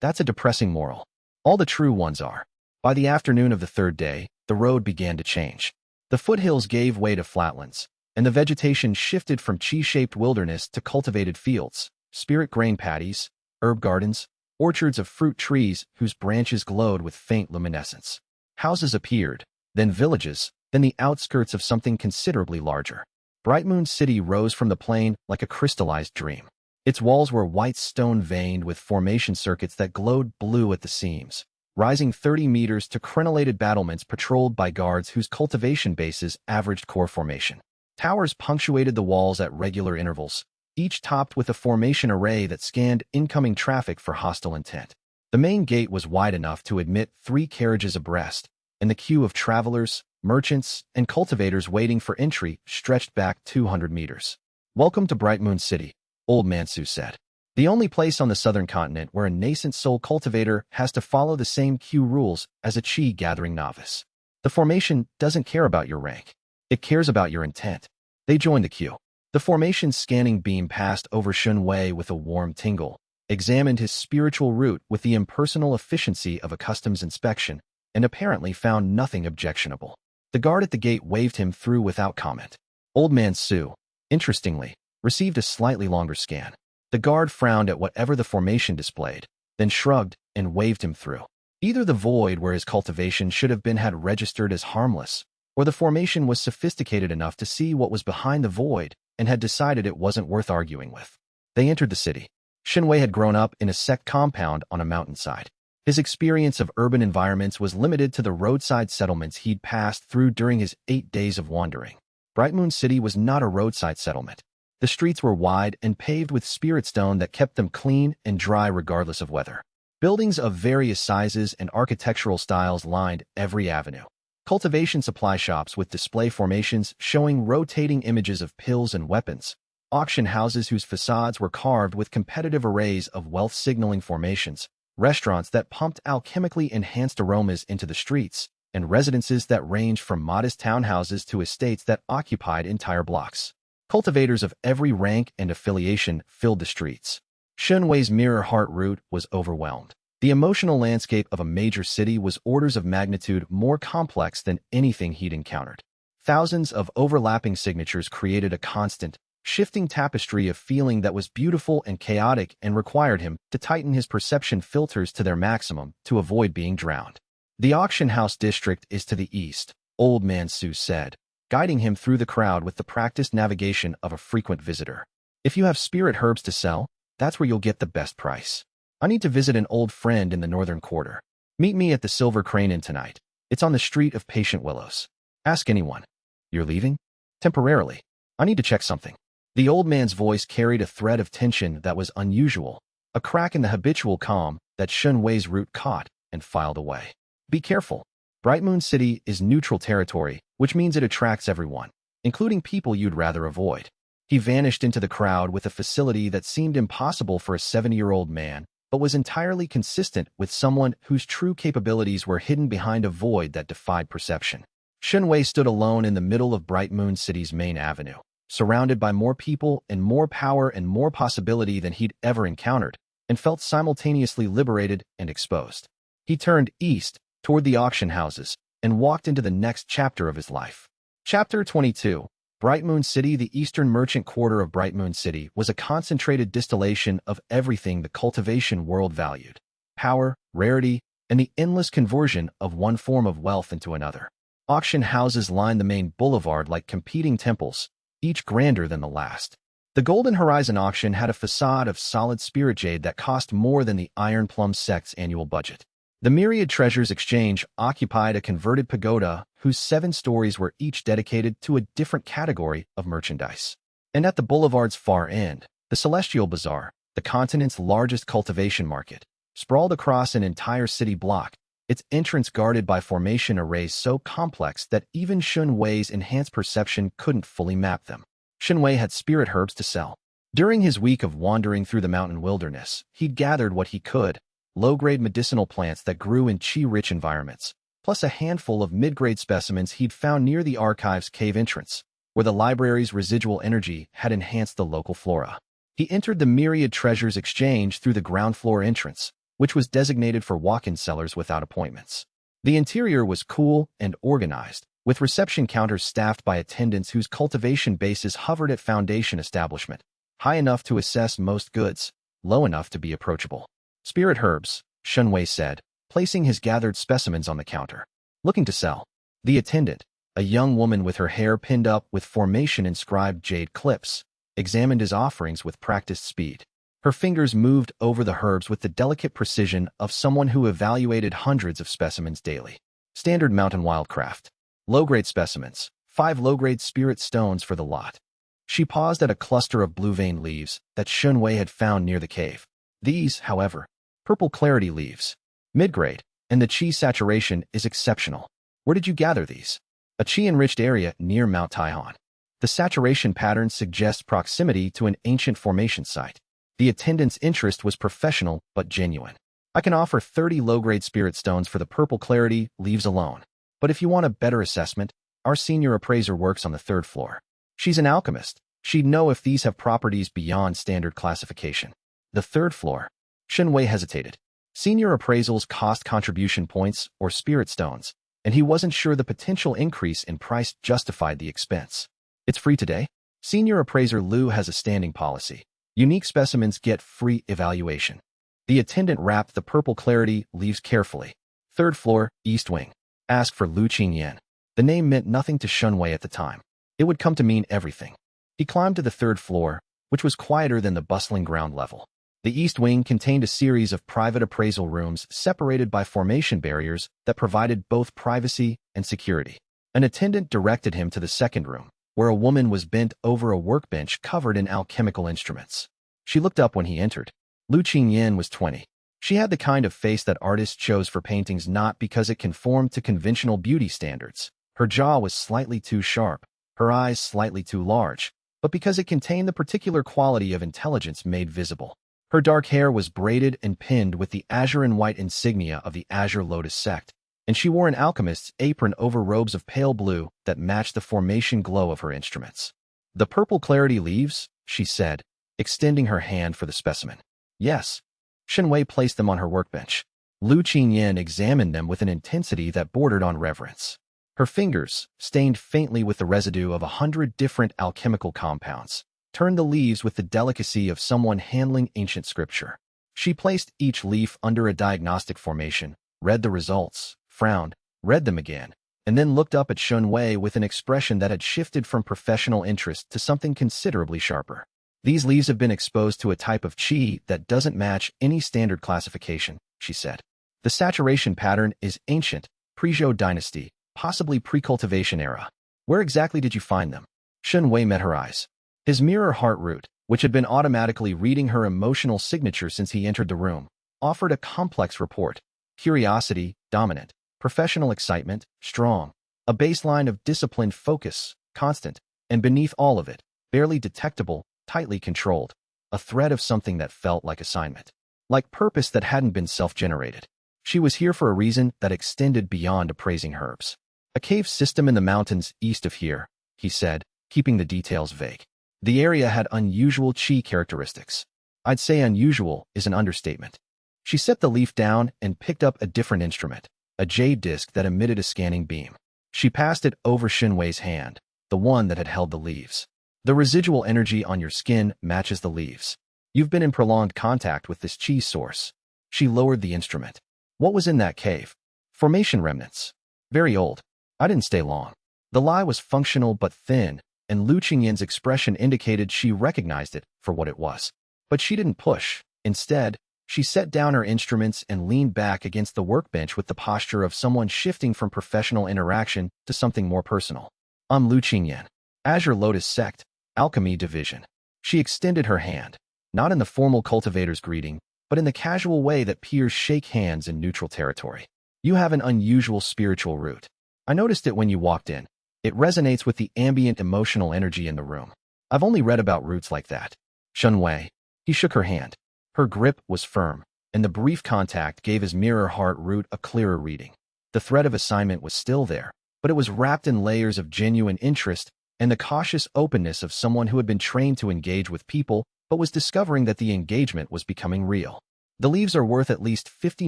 That's a depressing moral. All the true ones are. By the afternoon of the third day, the road began to change. The foothills gave way to flatlands, and the vegetation shifted from chi-shaped wilderness to cultivated fields, spirit grain paddies, herb gardens, orchards of fruit trees whose branches glowed with faint luminescence. Houses appeared, then villages, then the outskirts of something considerably larger. Bright Moon City rose from the plain like a crystallized dream. Its walls were white stone veined with formation circuits that glowed blue at the seams, rising 30 meters to crenellated battlements patrolled by guards whose cultivation bases averaged core formation. Towers punctuated the walls at regular intervals, each topped with a formation array that scanned incoming traffic for hostile intent. The main gate was wide enough to admit 3 carriages abreast, and the queue of travelers, merchants, and cultivators waiting for entry stretched back 200 meters. Welcome to Bright Moon City, Old Man Su said. The only place on the southern continent where a nascent soul cultivator has to follow the same queue rules as a chi-gathering novice. The formation doesn't care about your rank. It cares about your intent. They joined the queue. The formation's scanning beam passed over Shun Wei with a warm tingle, examined his spiritual root with the impersonal efficiency of a customs inspection, and apparently found nothing objectionable. The guard at the gate waved him through without comment. Old Man Su, interestingly, received a slightly longer scan. The guard frowned at whatever the formation displayed, then shrugged and waved him through. Either the void where his cultivation should have been had registered as harmless, or the formation was sophisticated enough to see what was behind the void and had decided it wasn't worth arguing with. They entered the city. Xianxia had grown up in a sect compound on a mountainside. His experience of urban environments was limited to the roadside settlements he'd passed through during his 8 days of wandering. Bright Moon City was not a roadside settlement. The streets were wide and paved with spirit stone that kept them clean and dry regardless of weather. Buildings of various sizes and architectural styles lined every avenue. Cultivation supply shops with display formations showing rotating images of pills and weapons. Auction houses whose facades were carved with competitive arrays of wealth-signaling formations. Restaurants that pumped alchemically enhanced aromas into the streets, and residences that ranged from modest townhouses to estates that occupied entire blocks. Cultivators of every rank and affiliation filled the streets. Xianxia's mirror heart root was overwhelmed. The emotional landscape of a major city was orders of magnitude more complex than anything he'd encountered. Thousands of overlapping signatures created a constant, shifting tapestry of feeling that was beautiful and chaotic and required him to tighten his perception filters to their maximum to avoid being drowned. The auction house district is to the east, Old Man Su said, guiding him through the crowd with the practiced navigation of a frequent visitor. If you have spirit herbs to sell, that's where you'll get the best price. I need to visit an old friend in the northern quarter. Meet me at the Silver Crane Inn tonight. It's on the street of Patient Willows. Ask anyone. You're leaving? Temporarily. I need to check something. The old man's voice carried a thread of tension that was unusual, a crack in the habitual calm that Xianxia's root caught and filed away. Be careful. Bright Moon City is neutral territory, which means it attracts everyone, including people you'd rather avoid. He vanished into the crowd with a facility that seemed impossible for a 70-year-old man, but was entirely consistent with someone whose true capabilities were hidden behind a void that defied perception. Xianxia stood alone in the middle of Bright Moon City's main avenue, surrounded by more people and more power and more possibility than he'd ever encountered, and felt simultaneously liberated and exposed. He turned east, toward the auction houses, and walked into the next chapter of his life. Chapter 22. Bright Moon City. The eastern merchant quarter of Bright Moon City was a concentrated distillation of everything the cultivation world valued: power, rarity, and the endless conversion of one form of wealth into another. Auction houses lined the main boulevard like competing temples, each grander than the last. The Golden Horizon auction had a facade of solid spirit jade that cost more than the Iron Plum sect's annual budget. The Myriad Treasures Exchange occupied a converted pagoda whose 7 stories were each dedicated to a different category of merchandise. And at the boulevard's far end, the Celestial Bazaar, the continent's largest cultivation market, sprawled across an entire city block, its entrance guarded by formation arrays so complex that even Xianxia's enhanced perception couldn't fully map them. Xianxia had spirit herbs to sell. During his week of wandering through the mountain wilderness, he'd gathered what he could: low-grade medicinal plants that grew in qi-rich environments, plus a handful of mid-grade specimens he'd found near the archive's cave entrance, where the library's residual energy had enhanced the local flora. He entered the Myriad Treasures Exchange through the ground floor entrance, which was designated for walk-in sellers without appointments. The interior was cool and organized, with reception counters staffed by attendants whose cultivation bases hovered at foundation establishment, high enough to assess most goods, low enough to be approachable. Spirit herbs, Xianxia said, placing his gathered specimens on the counter. Looking to sell. The attendant, a young woman with her hair pinned up with formation-inscribed jade clips, examined his offerings with practiced speed. Her fingers moved over the herbs with the delicate precision of someone who evaluated hundreds of specimens daily. Standard mountain wildcraft. Low-grade specimens. 5 low-grade spirit stones for the lot. She paused at a cluster of blue-veined leaves that Xianxia had found near the cave. These, however, purple clarity leaves. Mid-grade, and the qi saturation is exceptional. Where did you gather these? A qi-enriched area near Mount Taihan. The saturation pattern suggests proximity to an ancient formation site. The attendant's interest was professional but genuine. I can offer 30 low-grade spirit stones for the purple clarity leaves alone. But if you want a better assessment, our senior appraiser works on the 3rd floor. She's an alchemist. She'd know if these have properties beyond standard classification. The 3rd floor. Xianxia hesitated. Senior appraisals cost contribution points or spirit stones, and he wasn't sure the potential increase in price justified the expense. It's free today? Senior appraiser Liu has a standing policy. Unique specimens get free evaluation. The attendant wrapped the purple clarity leaves carefully. 3rd floor, east wing. Ask for Lu Qingyan. The name meant nothing to Xianxia at the time. It would come to mean everything. He climbed to the third floor, which was quieter than the bustling ground level. The east wing contained a series of private appraisal rooms separated by formation barriers that provided both privacy and security. An attendant directed him to the second room, where a woman was bent over a workbench covered in alchemical instruments. She looked up when he entered. Lu Qingyan was 20. She had the kind of face that artists chose for paintings not because it conformed to conventional beauty standards. Her jaw was slightly too sharp, her eyes slightly too large, but because it contained the particular quality of intelligence made visible. Her dark hair was braided and pinned with the azure and white insignia of the Azure Lotus sect, and she wore an alchemist's apron over robes of pale blue that matched the formation glow of her instruments. "The purple clarity leaves," she said, extending her hand for the specimen. "Yes." Xianxia placed them on her workbench. Lu Qingyan examined them with an intensity that bordered on reverence. Her fingers, stained faintly with the residue of 100 different alchemical compounds, turned the leaves with the delicacy of someone handling ancient scripture. She placed each leaf under a diagnostic formation, read the results, frowned, read them again, and then looked up at Xianxia with an expression that had shifted from professional interest to something considerably sharper. "These leaves have been exposed to a type of qi that doesn't match any standard classification," she said. "The saturation pattern is ancient, pre-Zhou dynasty, possibly pre-cultivation era. Where exactly did you find them?" Xianxia met her eyes. His mirror heart root, which had been automatically reading her emotional signature since he entered the room, offered a complex report. Curiosity, dominant. Professional excitement, strong. A baseline of disciplined focus, constant. And beneath all of it, barely detectable, tightly controlled. A thread of something that felt like assignment. Like purpose that hadn't been self-generated. She was here for a reason that extended beyond appraising herbs. "A cave system in the mountains east of here," he said, keeping the details vague. "The area had unusual qi characteristics. I'd say unusual is an understatement." She set the leaf down and picked up a different instrument, a jade disc that emitted a scanning beam. She passed it over Xianxui's hand, the one that had held the leaves. "The residual energy on your skin matches the leaves. You've been in prolonged contact with this qi source." She lowered the instrument. "What was in that cave?" "Formation remnants. Very old. I didn't stay long." The lie was functional but thin, and Lu Qingyan's expression indicated she recognized it for what it was. But she didn't push. Instead, she set down her instruments and leaned back against the workbench with the posture of someone shifting from professional interaction to something more personal. "I'm Lu Qingyan. Azure Lotus Sect, Alchemy Division." She extended her hand, not in the formal cultivator's greeting, but in the casual way that peers shake hands in neutral territory. "You have an unusual spiritual root. I noticed it when you walked in. It resonates with the ambient emotional energy in the room. I've only read about roots like that." "Xianxia." He shook her hand. Her grip was firm, and the brief contact gave his mirror heart root a clearer reading. The thread of assignment was still there, but it was wrapped in layers of genuine interest and the cautious openness of someone who had been trained to engage with people but was discovering that the engagement was becoming real. "The leaves are worth at least 50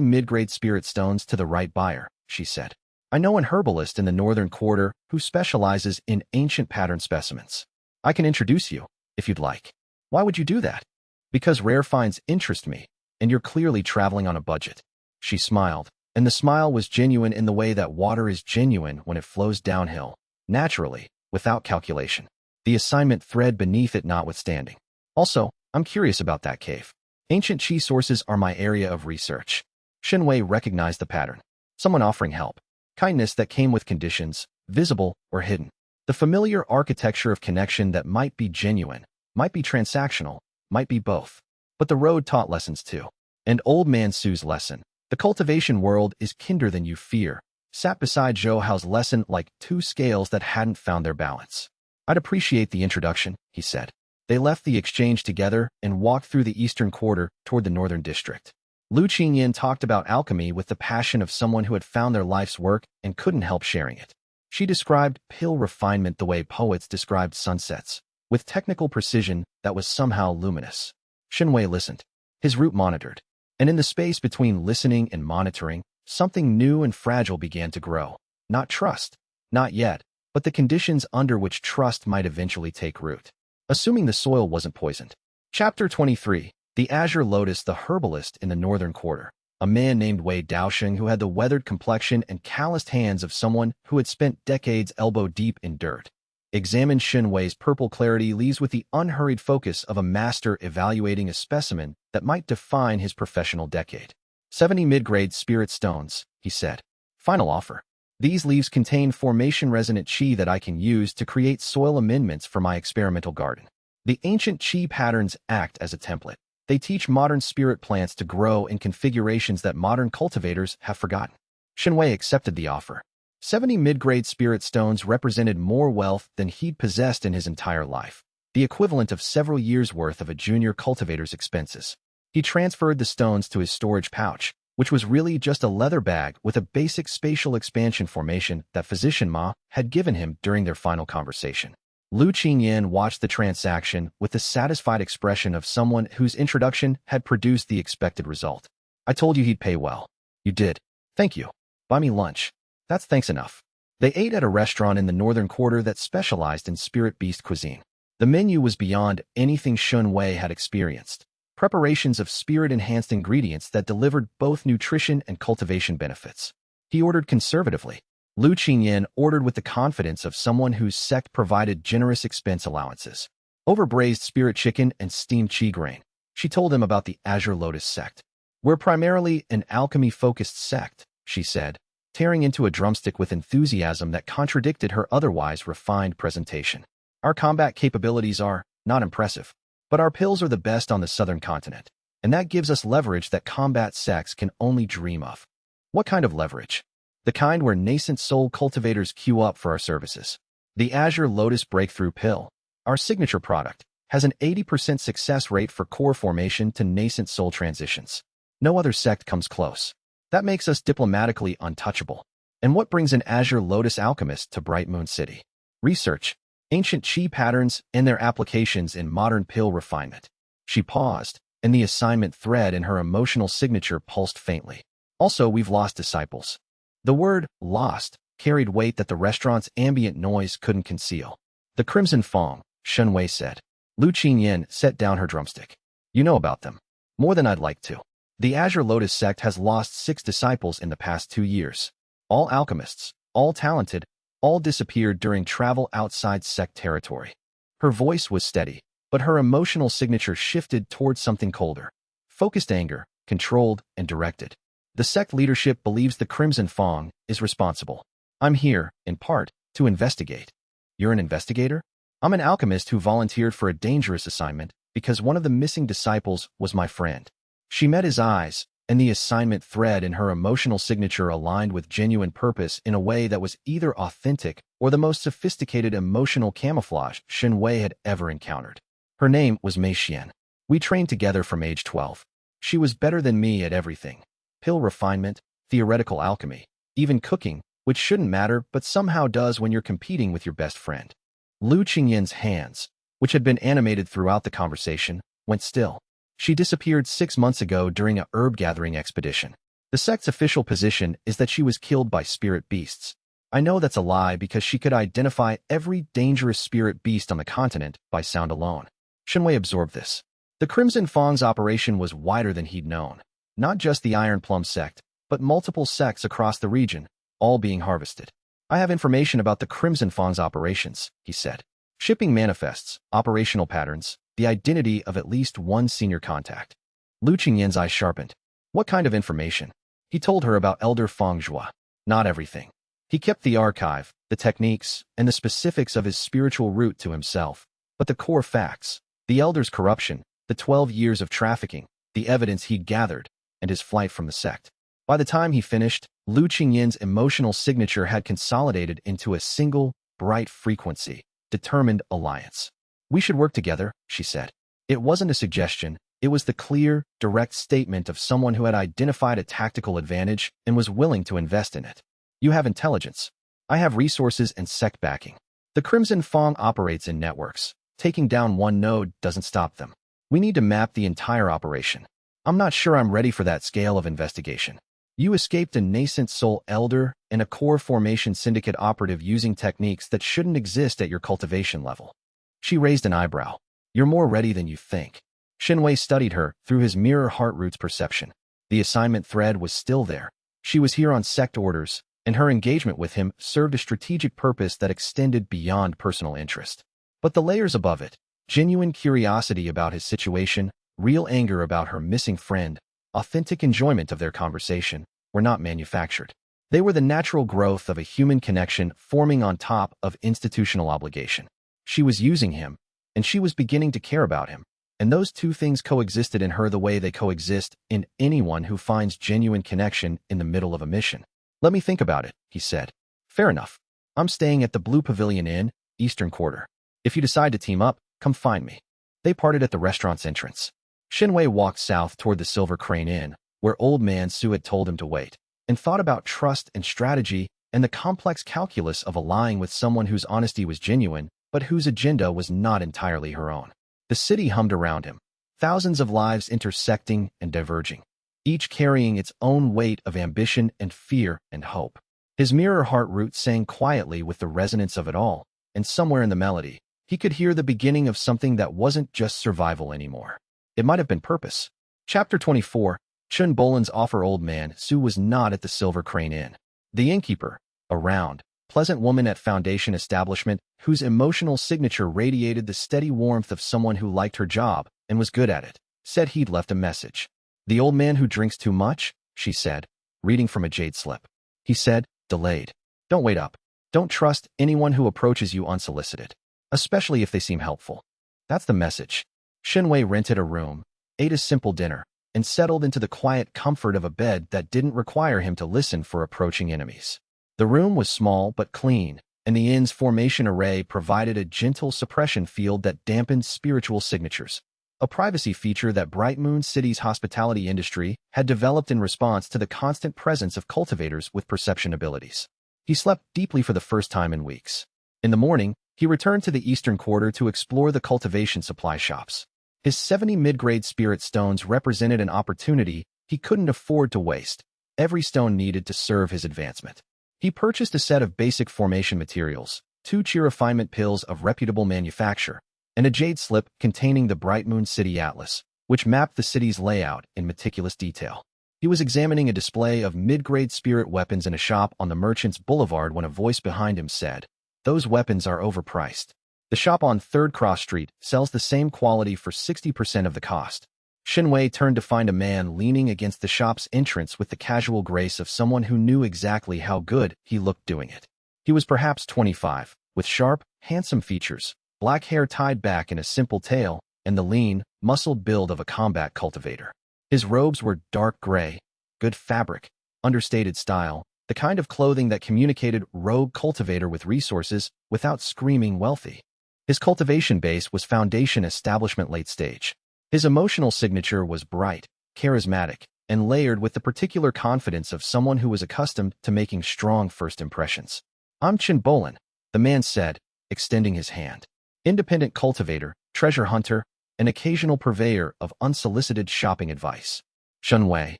mid-grade spirit stones to the right buyer," she said. "I know an herbalist in the northern quarter who specializes in ancient pattern specimens. I can introduce you, if you'd like." "Why would you do that?" "Because rare finds interest me, and you're clearly traveling on a budget." She smiled, and the smile was genuine in the way that water is genuine when it flows downhill, naturally, without calculation. The assignment thread beneath it notwithstanding. "Also, I'm curious about that cave. Ancient qi sources are my area of research." Xianxia recognized the pattern. Someone offering help. Kindness that came with conditions, visible or hidden. The familiar architecture of connection that might be genuine, might be transactional, might be both. But the road taught lessons too. And Old Man Su's lesson, "The cultivation world is kinder than you fear," sat beside Zhou Hao's lesson like two scales that hadn't found their balance. "I'd appreciate the introduction," he said. They left the exchange together and walked through the eastern quarter toward the northern district. Lu Qingyan talked about alchemy with the passion of someone who had found their life's work and couldn't help sharing it. She described pale refinement the way poets described sunsets, with technical precision that was somehow luminous. Xianxia listened. His root monitored. And in the space between listening and monitoring, something new and fragile began to grow. Not trust. Not yet, but the conditions under which trust might eventually take root. Assuming the soil wasn't poisoned. Chapter 23. The Azure Lotus, the herbalist in the northern quarter. a man named Wei Daosheng who had the weathered complexion and calloused hands of someone who had spent decades elbow-deep in dirt. Examine Shenwei's purple clarity leaves with the unhurried focus of a master evaluating a specimen that might define his professional decade. 70 mid-grade spirit stones, he said. Final offer. These leaves contain formation-resonant qi that I can use to create soil amendments for my experimental garden. The ancient qi patterns act as a template. They teach modern spirit plants to grow in configurations that modern cultivators have forgotten. Shenwei accepted the offer. 70 mid-grade spirit stones represented more wealth than he'd possessed in his entire life, the equivalent of several years' worth of a junior cultivator's expenses. He transferred the stones to his storage pouch, which was really just a leather bag with a basic spatial expansion formation that Physician Ma had given him during their final conversation. Lu Qingyan watched the transaction with the satisfied expression of someone whose introduction had produced the expected result. I told you he'd pay well. You did. Thank you. Buy me lunch. That's thanks enough. They ate at a restaurant in the northern quarter that specialized in spirit beast cuisine. The menu was beyond anything Shenwei had experienced. Preparations of spirit-enhanced ingredients that delivered both nutrition and cultivation benefits. He ordered conservatively. Lu Qingyan ordered with the confidence of someone whose sect provided generous expense allowances. Over-braised spirit chicken and steamed qi grain. She told him about the Azure Lotus sect. We're primarily an alchemy-focused sect, she said, tearing into a drumstick with enthusiasm that contradicted her otherwise refined presentation. Our combat capabilities are not impressive, but our pills are the best on the southern continent, and that gives us leverage that combat sects can only dream of. What kind of leverage? The kind where nascent soul cultivators queue up for our services. The Azure Lotus Breakthrough Pill, our signature product, has an 80% success rate for core formation to nascent soul transitions. No other sect comes close. That makes us diplomatically untouchable. And what brings an Azure Lotus alchemist to Bright Moon City? Research, ancient qi patterns, and their applications in modern pill refinement. She paused, and the assignment thread in her emotional signature pulsed faintly. Also, we've lost disciples. The word lost carried weight that the restaurant's ambient noise couldn't conceal. The Crimson Fong, Shenwei said. Lu Qingyan set down her drumstick. You know about them. More than I'd like to. The Azure Lotus sect has lost 6 disciples in the past 2 years. All alchemists, all talented, all disappeared during travel outside sect territory. Her voice was steady, but her emotional signature shifted towards something colder. Focused anger, controlled and directed. The sect leadership believes the Crimson Fong is responsible. I'm here, in part, to investigate. You're an investigator? I'm an alchemist who volunteered for a dangerous assignment because one of the missing disciples was my friend. She met his eyes, and the assignment thread in her emotional signature aligned with genuine purpose in a way that was either authentic or the most sophisticated emotional camouflage Shenwei had ever encountered. Her name was Mei Xian. We trained together from age 12. She was better than me at everything. Pill refinement, theoretical alchemy, even cooking, which shouldn't matter but somehow does when you're competing with your best friend. Lu Qingyan's hands, which had been animated throughout the conversation, went still. She disappeared 6 months ago during a herb-gathering expedition. The sect's official position is that she was killed by spirit beasts. I know that's a lie because she could identify every dangerous spirit beast on the continent by sound alone. Shenwei absorbed this. The Crimson Fong's operation was wider than he'd known. Not just the Iron Plum sect, but multiple sects across the region, all being harvested. I have information about the Crimson Fong's operations, he said. Shipping manifests, operational patterns, the identity of at least one senior contact. Lu Qingyan's eyes sharpened. What kind of information? He told her about Elder Feng Zhua. Not everything. He kept the archive, the techniques, and the specifics of his spiritual route to himself. But the core facts, the Elder's corruption, the 12 years of trafficking, the evidence he'd gathered, and his flight from the sect. By the time he finished, Lu Qingyan's emotional signature had consolidated into a single, bright frequency, determined alliance. We should work together, she said. It wasn't a suggestion, it was the clear, direct statement of someone who had identified a tactical advantage and was willing to invest in it. You have intelligence. I have resources and sect backing. The Crimson Fong operates in networks. Taking down one node doesn't stop them. We need to map the entire operation. I'm not sure I'm ready for that scale of investigation. You escaped a nascent soul elder and a core formation syndicate operative using techniques that shouldn't exist at your cultivation level. She raised an eyebrow. You're more ready than you think. Shenwei studied her through his mirror heart roots perception. The assignment thread was still there. She was here on sect orders, and her engagement with him served a strategic purpose that extended beyond personal interest. But the layers above it, genuine curiosity about his situation, real anger about her missing friend, authentic enjoyment of their conversation, were not manufactured. They were the natural growth of a human connection forming on top of institutional obligation. She was using him, and she was beginning to care about him. And those two things coexisted in her the way they coexist in anyone who finds genuine connection in the middle of a mission. "Let me think about it," he said. "Fair enough. I'm staying at the Blue Pavilion Inn, Eastern Quarter. If you decide to team up, come find me." They parted at the restaurant's entrance. Xianxia walked south toward the Silver Crane Inn, where old man Su had told him to wait, and thought about trust and strategy and the complex calculus of allying with someone whose honesty was genuine, but whose agenda was not entirely her own. The city hummed around him, thousands of lives intersecting and diverging, each carrying its own weight of ambition and fear and hope. His mirror heart root sang quietly with the resonance of it all, and somewhere in the melody, he could hear the beginning of something that wasn't just survival anymore. It might have been purpose. Chapter 24. Chun Bolan's offer. Old man Su was not at the Silver Crane Inn. The innkeeper, a round, pleasant woman at Foundation establishment whose emotional signature radiated the steady warmth of someone who liked her job and was good at it, said he'd left a message. "The old man who drinks too much," she said, reading from a jade slip. He said, delayed. "Don't wait up. Don't trust anyone who approaches you unsolicited, especially if they seem helpful." That's the message. Xianxia rented a room, ate a simple dinner, and settled into the quiet comfort of a bed that didn't require him to listen for approaching enemies. The room was small but clean, and the inn's formation array provided a gentle suppression field that dampened spiritual signatures, a privacy feature that Bright Moon City's hospitality industry had developed in response to the constant presence of cultivators with perception abilities. He slept deeply for the first time in weeks. In the morning, he returned to the Eastern Quarter to explore the cultivation supply shops. His 70 mid-grade spirit stones represented an opportunity he couldn't afford to waste, every stone needed to serve his advancement. He purchased a set of basic formation materials, 2 chi refinement pills of reputable manufacture, and a jade slip containing the Bright Moon City Atlas, which mapped the city's layout in meticulous detail. He was examining a display of mid-grade spirit weapons in a shop on the Merchants Boulevard when a voice behind him said, "Those weapons are overpriced. The shop on 3rd Cross Street sells the same quality for 60% of the cost." Xianxia turned to find a man leaning against the shop's entrance with the casual grace of someone who knew exactly how good he looked doing it. He was perhaps 25, with sharp, handsome features, black hair tied back in a simple tail, and the lean, muscled build of a combat cultivator. His robes were dark gray, good fabric, understated style, the kind of clothing that communicated rogue cultivator with resources without screaming wealthy. His cultivation base was Foundation establishment late stage. His emotional signature was bright, charismatic, and layered with the particular confidence of someone who was accustomed to making strong first impressions. "I'm Chun Bolan," the man said, extending his hand. "Independent cultivator, treasure hunter, an occasional purveyor of unsolicited shopping advice." Xianxia.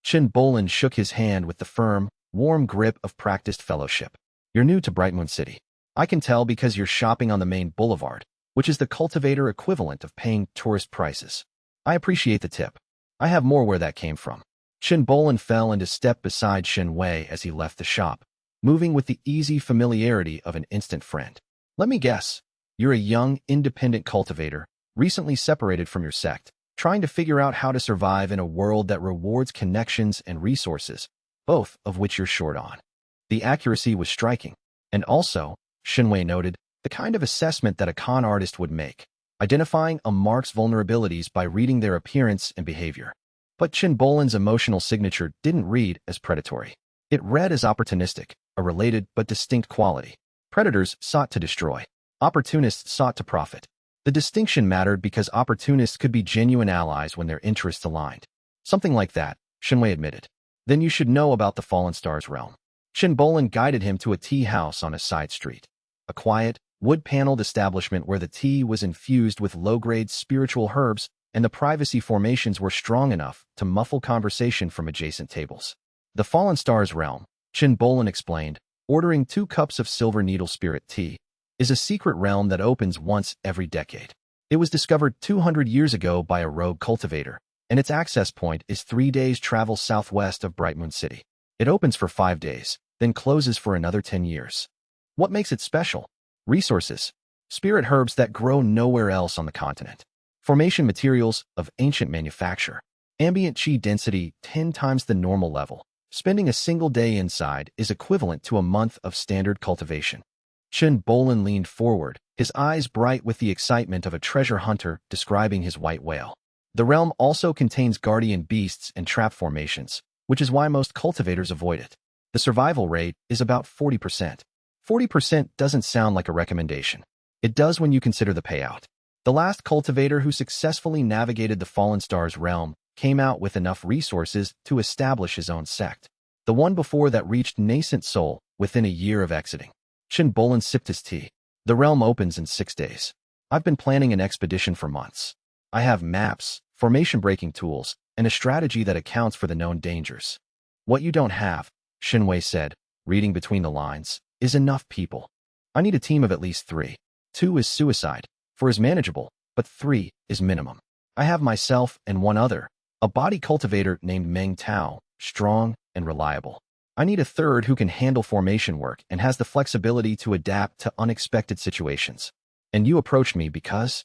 Chun Bolan shook his hand with the firm, warm grip of practiced fellowship. "You're new to Bright Moon City. I can tell because you're shopping on the main boulevard, which is the cultivator equivalent of paying tourist prices. I appreciate the tip. I have more where that came from." Chun Bolan fell into step beside Xianxia as he left the shop, moving with the easy familiarity of an instant friend. "Let me guess. You're a young, independent cultivator, recently separated from your sect, trying to figure out how to survive in a world that rewards connections and resources, both of which you're short on." The accuracy was striking, and also, Xianxia noted, the kind of assessment that a con artist would make, identifying a mark's vulnerabilities by reading their appearance and behavior. But Chun Bolan's emotional signature didn't read as predatory. It read as opportunistic, a related but distinct quality. Predators sought to destroy. Opportunists sought to profit. The distinction mattered because opportunists could be genuine allies when their interests aligned. "Something like that," Xianxia admitted. "Then you should know about the Fallen Stars realm." Chun Bolan guided him to a tea house on a side street. A quiet, wood-paneled establishment where the tea was infused with low-grade spiritual herbs and the privacy formations were strong enough to muffle conversation from adjacent tables. "The Fallen Stars realm," Chun Bolan explained, ordering 2 cups of silver needle spirit tea, "is a secret realm that opens once every decade. It was discovered 200 years ago by a rogue cultivator, and its access point is 3 days travel southwest of Bright Moon City. It opens for 5 days, then closes for another 10 years. What makes it special? Resources. Spirit herbs that grow nowhere else on the continent. Formation materials of ancient manufacture. Ambient chi density 10 times the normal level. Spending a single day inside is equivalent to a month of standard cultivation. Chen Bolin leaned forward, his eyes bright with the excitement of a treasure hunter describing his white whale. The realm also contains guardian beasts and trap formations, which is why most cultivators avoid it. The survival rate is about 40%. 40% doesn't sound like a recommendation. It does when you consider the payout. The last cultivator who successfully navigated the Fallen Stars realm came out with enough resources to establish his own sect. The one before that reached nascent soul within a year of exiting. Chen Bolin sipped his tea. The realm opens in 6 days. I've been planning an expedition for months. I have maps, formation-breaking tools, and a strategy that accounts for the known dangers. What you don't have, Xinwei said, reading between the lines, is enough people. I need a team of at least 3. 2 is suicide, 4 is manageable, but 3 is minimum. I have myself and one other, a body cultivator named Meng Tao, strong and reliable. I need a third who can handle formation work and has the flexibility to adapt to unexpected situations. And you approached me because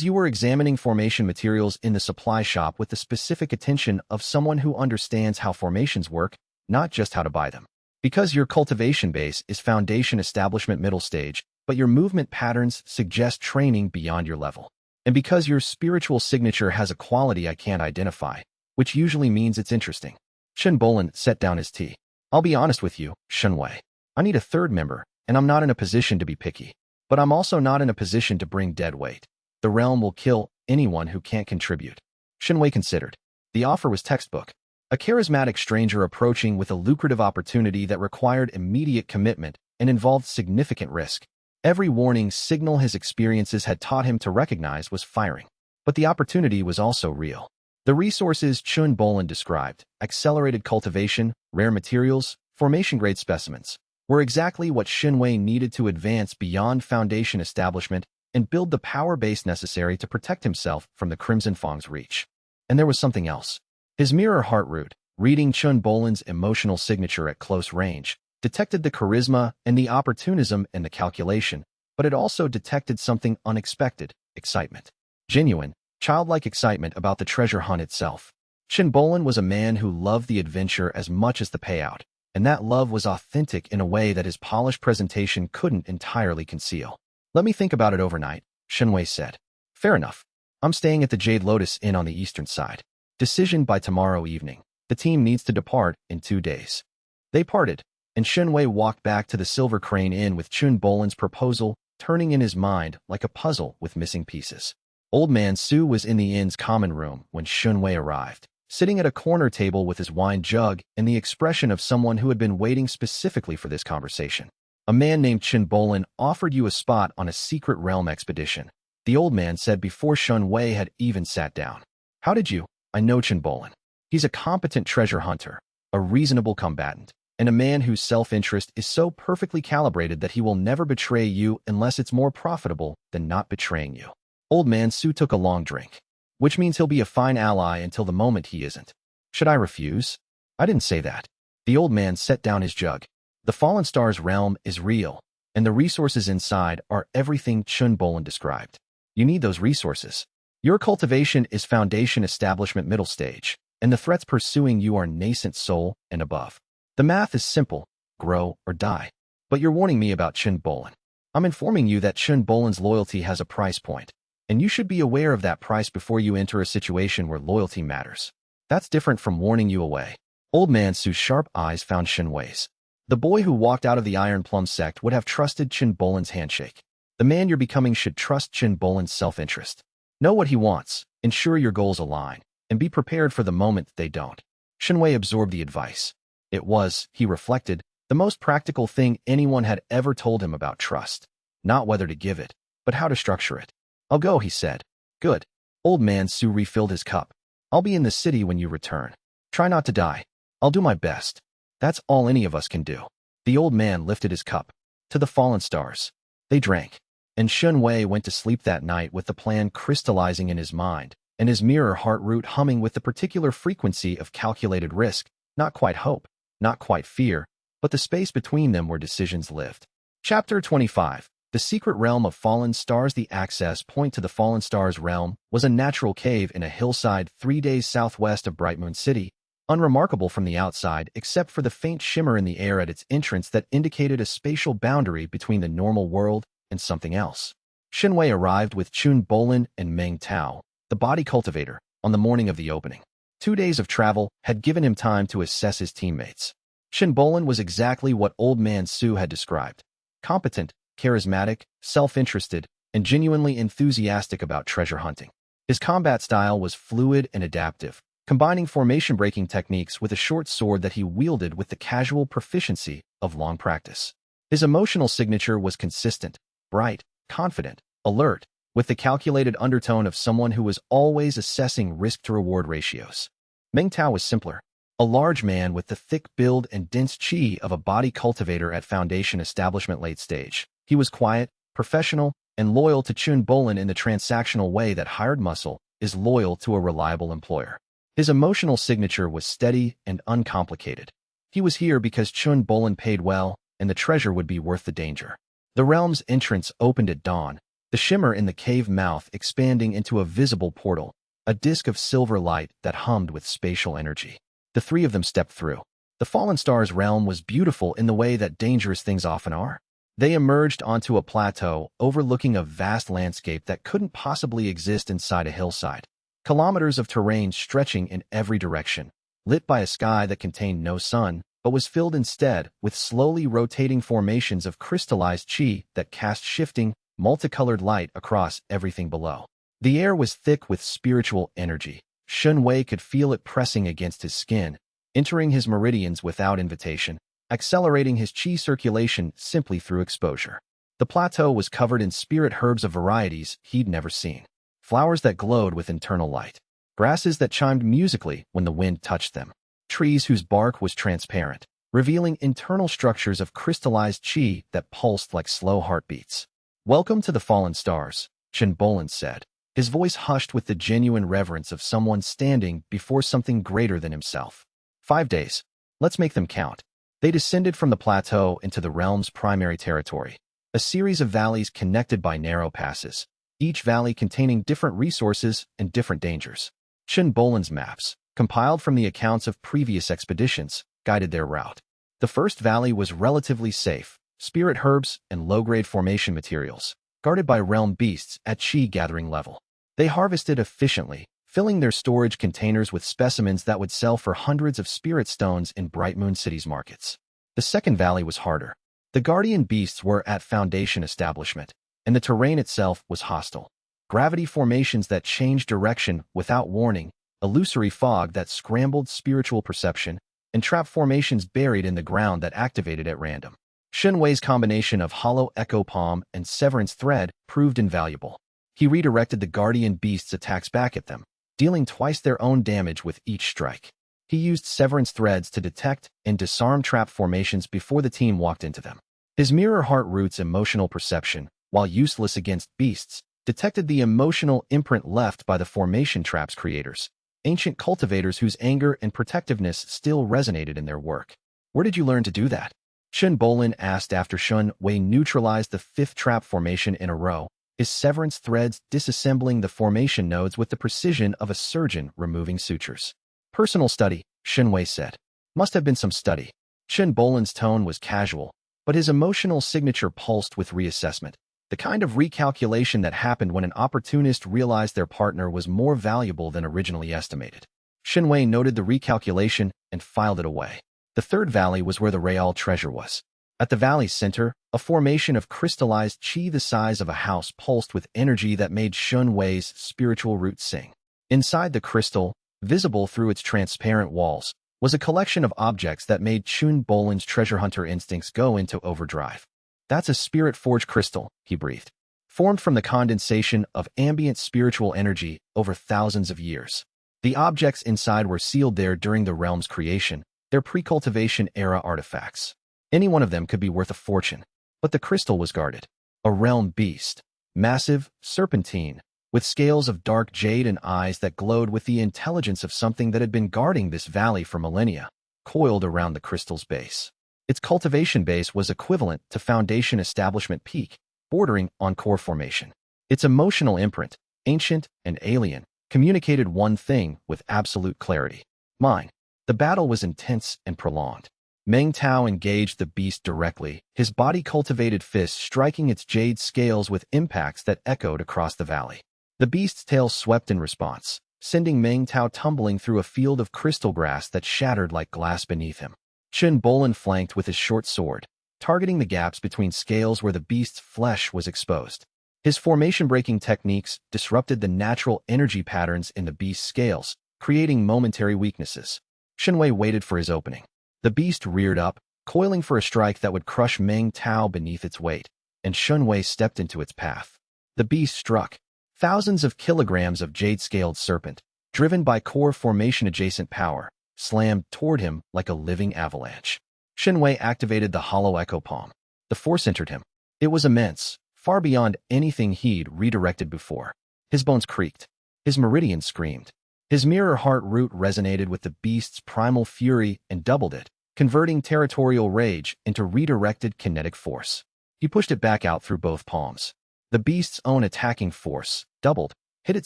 you were examining formation materials in the supply shop with the specific attention of someone who understands how formations work, not just how to buy them. Because your cultivation base is foundation establishment middle stage, but your movement patterns suggest training beyond your level. And because your spiritual signature has a quality I can't identify, which usually means it's interesting. Chen Bolin set down his tea. I'll be honest with you, Xinwei. I need a third member, and I'm not in a position to be picky. But I'm also not in a position to bring dead weight. The realm will kill anyone who can't contribute. Xinwei considered. The offer was textbook. A charismatic stranger approaching with a lucrative opportunity that required immediate commitment and involved significant risk. Every warning signal his experiences had taught him to recognize was firing. But the opportunity was also real. The resources Chen Bolin described, accelerated cultivation, rare materials, formation-grade specimens, were exactly what Xinwei needed to advance beyond foundation establishment and build the power base necessary to protect himself from the Crimson Fang's reach. And there was something else. His mirror heart root, reading Chen Bolin's emotional signature at close range, detected the charisma and the opportunism and the calculation, but it also detected something unexpected, excitement. Genuine, childlike excitement about the treasure hunt itself. Chen Bolin was a man who loved the adventure as much as the payout, and that love was authentic in a way that his polished presentation couldn't entirely conceal. Let me think about it overnight, Xinwei said. Fair enough. I'm staying at the Jade Lotus Inn on the eastern side. Decision by tomorrow evening. The team needs to depart in 2 days. They parted, and Xinwei walked back to the Silver Crane Inn with Chen Bolin's proposal turning in his mind like a puzzle with missing pieces. Old Man Su was in the inn's common room when Xinwei arrived, sitting at a corner table with his wine jug and the expression of someone who had been waiting specifically for this conversation. A man named Chen Bolin offered you a spot on a secret realm expedition, the old man said before Xinwei had even sat down. How did you? I know Chen Bolin. He's a competent treasure hunter, a reasonable combatant, and a man whose self-interest is so perfectly calibrated that he will never betray you unless it's more profitable than not betraying you. Old Man Su took a long drink, which means he'll be a fine ally until the moment he isn't. Should I refuse? I didn't say that. The old man set down his jug. The Fallen Stars realm is real, and the resources inside are everything Chen Bolin described. You need those resources. Your cultivation is foundation establishment middle stage, and the threats pursuing you are nascent soul and above. The math is simple, grow or die. But you're warning me about Chen Bolin. I'm informing you that Chen Bolin's loyalty has a price point, and you should be aware of that price before you enter a situation where loyalty matters. That's different from warning you away. Old Man Su's sharp eyes found Xinwei's. The boy who walked out of the Iron Plum sect would have trusted Chen Bolin's handshake. The man you're becoming should trust Chen Bolin's self-interest. Know what he wants, ensure your goals align, and be prepared for the moment they don't. Xinwei absorbed the advice. It was, he reflected, the most practical thing anyone had ever told him about trust. Not whether to give it, but how to structure it. I'll go, he said. Good. Old Man Su refilled his cup. I'll be in the city when you return. Try not to die. I'll do my best. That's all any of us can do. The old man lifted his cup. To the Fallen Stars. They drank. And Xinwei went to sleep that night with the plan crystallizing in his mind, and his mirror heart root humming with the particular frequency of calculated risk, not quite hope, not quite fear, but the space between them where decisions lived. Chapter 25. The secret realm of fallen stars. The access point to the fallen stars realm was a natural cave in a hillside 3 days southwest of Bright Moon City, unremarkable from the outside except for the faint shimmer in the air at its entrance that indicated a spatial boundary between the normal world and something else. Xianxia arrived with Chun Bolin and Meng Tao, the body cultivator, on the morning of the opening. 2 days of travel had given him time to assess his teammates. Chun Bolin was exactly what Old Man Su had described: competent, charismatic, self-interested, and genuinely enthusiastic about treasure hunting. His combat style was fluid and adaptive, combining formation-breaking techniques with a short sword that he wielded with the casual proficiency of long practice. His emotional signature was consistent, bright, confident, alert, with the calculated undertone of someone who was always assessing risk-to-reward ratios. Meng Tao was simpler, a large man with the thick build and dense chi of a body cultivator at Foundation establishment late stage. He was quiet, professional, and loyal to Chun Bolin in the transactional way that hired muscle is loyal to a reliable employer. His emotional signature was steady and uncomplicated. He was here because Chun Bolin paid well, and the treasure would be worth the danger. The realm's entrance opened at dawn, the shimmer in the cave mouth expanding into a visible portal, a disk of silver light that hummed with spatial energy. The three of them stepped through. The Fallen Stars realm was beautiful in the way that dangerous things often are. They emerged onto a plateau overlooking a vast landscape that couldn't possibly exist inside a hillside. Kilometers of terrain stretching in every direction, lit by a sky that contained no sun, but was filled instead with slowly rotating formations of crystallized chi that cast shifting, multicolored light across everything below. The air was thick with spiritual energy. Xianxia could feel it pressing against his skin, entering his meridians without invitation, accelerating his chi circulation simply through exposure. The plateau was covered in spirit herbs of varieties he'd never seen. Flowers that glowed with internal light. Grasses that chimed musically when the wind touched them. Trees whose bark was transparent, revealing internal structures of crystallized chi that pulsed like slow heartbeats. "Welcome to the Fallen Stars," Chun Bolin said, his voice hushed with the genuine reverence of someone standing before something greater than himself. 5 days. Let's make them count. They descended from the plateau into the realm's primary territory, a series of valleys connected by narrow passes, each valley containing different resources and different dangers. Chun Bolin's maps, compiled from the accounts of previous expeditions, guided their route. The first valley was relatively safe, spirit herbs and low-grade formation materials, guarded by realm beasts at chi-gathering level. They harvested efficiently, filling their storage containers with specimens that would sell for hundreds of spirit stones in Bright Moon City's markets. The second valley was harder. The guardian beasts were at Foundation establishment, and the terrain itself was hostile. Gravity formations that changed direction without warning, illusory fog that scrambled spiritual perception, and trap formations buried in the ground that activated at random. Xianxia's combination of hollow echo palm and severance thread proved invaluable. He redirected the guardian beasts' attacks back at them, dealing twice their own damage with each strike. He used severance threads to detect and disarm trap formations before the team walked into them. His mirror heart root's emotional perception, while useless against beasts, detected the emotional imprint left by the formation trap's creators, ancient cultivators whose anger and protectiveness still resonated in their work. "Where did you learn to do that?" Chun Bolin asked after Xianxia neutralized the 5th trap formation in a row, his severance threads disassembling the formation nodes with the precision of a surgeon removing sutures. "Personal study," Xianxia said. "Must have been some study." Chun Bolin's tone was casual, but his emotional signature pulsed with reassessment, the kind of recalculation that happened when an opportunist realized their partner was more valuable than originally estimated. Xianxia noted the recalculation and filed it away. The third valley was where the Real treasure was. At the valley's center, a formation of crystallized chi the size of a house pulsed with energy that made Xianxia's spiritual roots sing. Inside the crystal, visible through its transparent walls, was a collection of objects that made Chun Bolin's treasure hunter instincts go into overdrive. "That's a spirit forge crystal," he breathed, formed from the condensation of ambient spiritual energy over thousands of years. The objects inside were sealed there during the realm's creation, their pre-cultivation era artifacts. Any one of them could be worth a fortune, but the crystal was guarded. A realm beast, massive, serpentine, with scales of dark jade and eyes that glowed with the intelligence of something that had been guarding this valley for millennia, coiled around the crystal's base. Its cultivation base was equivalent to Foundation Establishment Peak, bordering on core formation. Its emotional imprint, ancient and alien, communicated one thing with absolute clarity. Mine. The battle was intense and prolonged. Meng Tao engaged the beast directly, his body-cultivated fist striking its jade scales with impacts that echoed across the valley. The beast's tail swept in response, sending Meng Tao tumbling through a field of crystal grass that shattered like glass beneath him. Chen Bolan flanked with his short sword, targeting the gaps between scales where the beast's flesh was exposed. His formation-breaking techniques disrupted the natural energy patterns in the beast's scales, creating momentary weaknesses. Shenwei waited for his opening. The beast reared up, coiling for a strike that would crush Meng Tao beneath its weight, and Shenwei stepped into its path. The beast struck. Thousands of kilograms of jade-scaled serpent, driven by core formation-adjacent power, slammed toward him like a living avalanche. Shenwei activated the hollow echo palm. The force entered him. It was immense, far beyond anything he'd redirected before. His bones creaked. His meridian screamed. His mirror heart root resonated with the beast's primal fury and doubled it, converting territorial rage into redirected kinetic force. He pushed it back out through both palms. The beast's own attacking force, doubled, hit it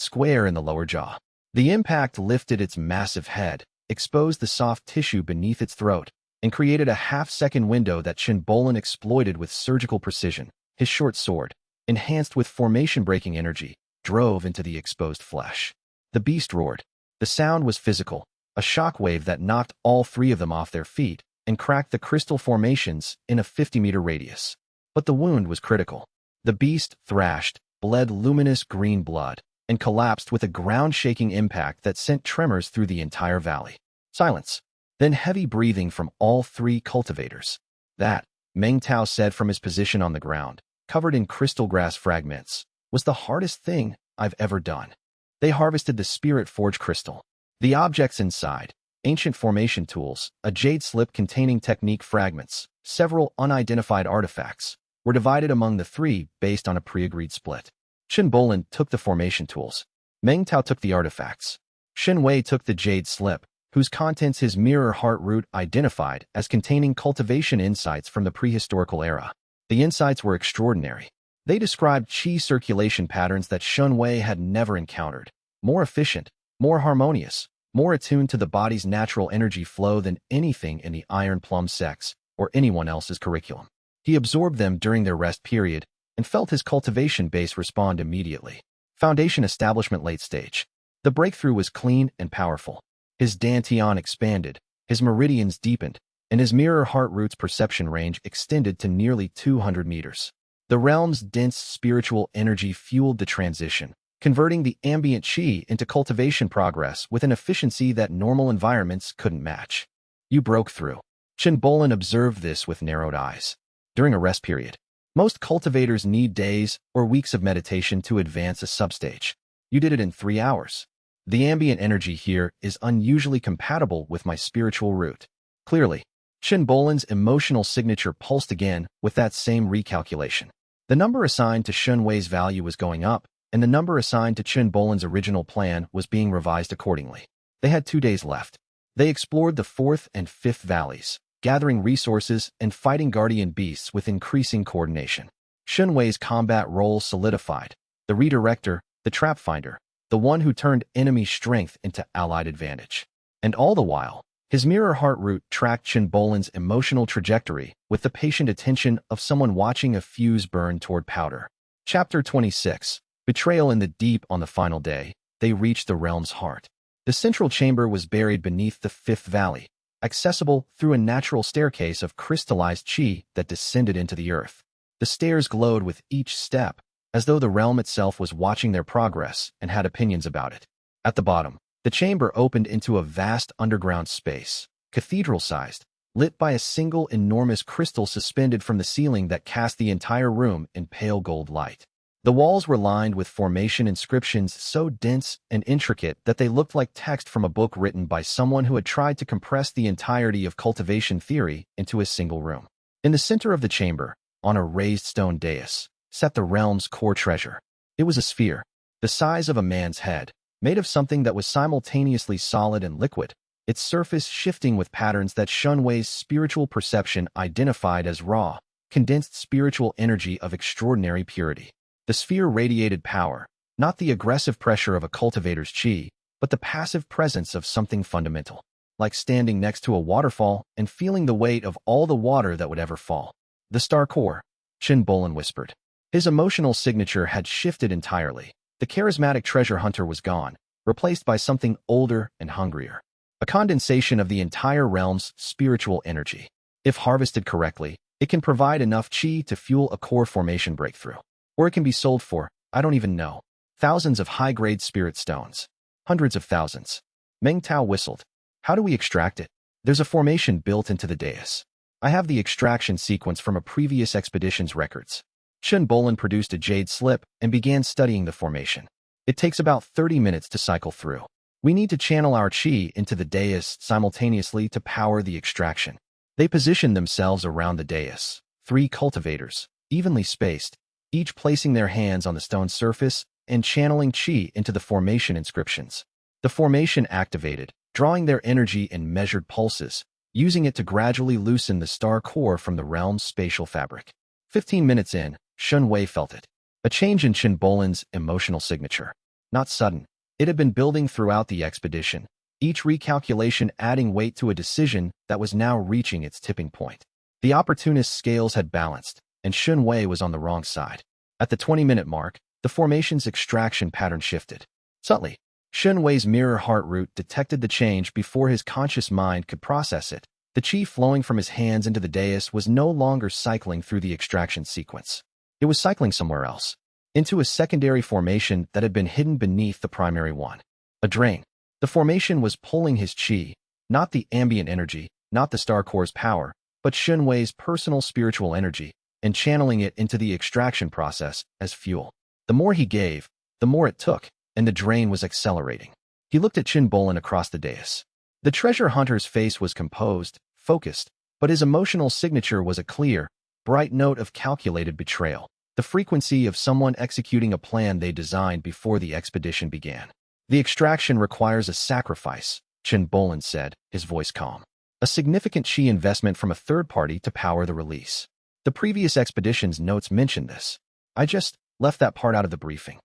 square in the lower jaw. The impact lifted its massive head, exposed the soft tissue beneath its throat, and created a half-second window that Chen Bolan exploited with surgical precision. His short sword, enhanced with formation-breaking energy, drove into the exposed flesh. The beast roared. The sound was physical, a shockwave that knocked all three of them off their feet and cracked the crystal formations in a 50-meter radius. But the wound was critical. The beast thrashed, bled luminous green blood, and collapsed with a ground-shaking impact that sent tremors through the entire valley. Silence. Then heavy breathing from all three cultivators. That, Meng Tao said from his position on the ground, covered in crystal grass fragments, was the hardest thing I've ever done. They harvested the spirit forge crystal. The objects inside, ancient formation tools, a jade slip containing technique fragments, several unidentified artifacts, were divided among the three based on a pre-agreed split. Chen Bolan took the formation tools. Meng Tao took the artifacts. Shenwei took the jade slip, whose contents his mirror heart root identified as containing cultivation insights from the prehistorical era. The insights were extraordinary. They described qi circulation patterns that Shenwei had never encountered. More efficient, more harmonious, more attuned to the body's natural energy flow than anything in the Iron Plum sex or anyone else's curriculum. He absorbed them during their rest period and felt his cultivation base respond immediately. Foundation establishment late stage. The breakthrough was clean and powerful. His dantian expanded, his meridians deepened, and his mirror heart root's perception range extended to nearly 200 meters. The realm's dense spiritual energy fueled the transition, converting the ambient qi into cultivation progress with an efficiency that normal environments couldn't match. You broke through. Chen Bolan observed this with narrowed eyes. During a rest period, most cultivators need days or weeks of meditation to advance a substage. You did it in 3 hours. The ambient energy here is unusually compatible with my spiritual root. Clearly, Chen Bolan's emotional signature pulsed again with that same recalculation. The number assigned to Shenwei's value was going up, and the number assigned to Chen Bolan's original plan was being revised accordingly. They had 2 days left. They explored the 4th and 5th valleys, gathering resources and fighting guardian beasts with increasing coordination. Shenwei's combat role solidified. The redirector, the trap finder, the one who turned enemy strength into allied advantage. And all the while, his mirror heart root tracked Chen Bolan's emotional trajectory with the patient attention of someone watching a fuse burn toward powder. Chapter 26. Betrayal in the Deep. On the final day, they reached the realm's heart. The central chamber was buried beneath the 5th valley, accessible through a natural staircase of crystallized qi that descended into the earth. The stairs glowed with each step, as though the realm itself was watching their progress and had opinions about it. At the bottom, the chamber opened into a vast underground space, cathedral-sized, lit by a single enormous crystal suspended from the ceiling that cast the entire room in pale gold light. The walls were lined with formation inscriptions so dense and intricate that they looked like text from a book written by someone who had tried to compress the entirety of cultivation theory into a single room. In the center of the chamber, on a raised stone dais, sat the realm's core treasure. It was a sphere. The the size of a man's head, made of something that was simultaneously solid and liquid, its surface shifting with patterns that Xianxia's spiritual perception identified as raw, condensed spiritual energy of extraordinary purity. The sphere radiated power, not the aggressive pressure of a cultivator's qi, but the passive presence of something fundamental, like standing next to a waterfall and feeling the weight of all the water that would ever fall. The star core, Qin Bolin whispered. His emotional signature had shifted entirely. The charismatic treasure hunter was gone, replaced by something older and hungrier. A condensation of the entire realm's spiritual energy. If harvested correctly, it can provide enough qi to fuel a core formation breakthrough. Or it can be sold for, I don't even know, thousands of high-grade spirit stones. Hundreds of thousands. Meng Tao whistled. How do we extract it? There's a formation built into the dais. I have the extraction sequence from a previous expedition's records. Qin Bolin produced a jade slip and began studying the formation. It takes about 30 minutes to cycle through. We need to channel our qi into the dais simultaneously to power the extraction. They positioned themselves around the dais, 3 cultivators, evenly spaced, each placing their hands on the stone surface and channeling qi into the formation inscriptions. The formation activated, drawing their energy in measured pulses, using it to gradually loosen the star core from the realm's spatial fabric. 15 minutes in, Xianxia felt it. A change in Qin Bolin's emotional signature. Not sudden. It had been building throughout the expedition, each recalculation adding weight to a decision that was now reaching its tipping point. The opportunist scales had balanced, and Xianxia was on the wrong side. At the 20-minute mark, the formation's extraction pattern shifted. Subtly, Xianxia's mirror heart root detected the change before his conscious mind could process it. The qi flowing from his hands into the dais was no longer cycling through the extraction sequence. It was cycling somewhere else, into a secondary formation that had been hidden beneath the primary one. A drain. The formation was pulling his qi, not the ambient energy, not the star core's power, but Xianxia's personal spiritual energy, and channeling it into the extraction process as fuel. The more he gave, the more it took, and the drain was accelerating. He looked at Qin Bolin across the dais. The treasure hunter's face was composed, focused, but his emotional signature was a clear, bright note of calculated betrayal, the frequency of someone executing a plan they designed before the expedition began. The extraction requires a sacrifice, Qin Bolin said, his voice calm. A significant qi investment from a third party to power the release. The previous expedition's notes mentioned this. I just left that part out of the briefing.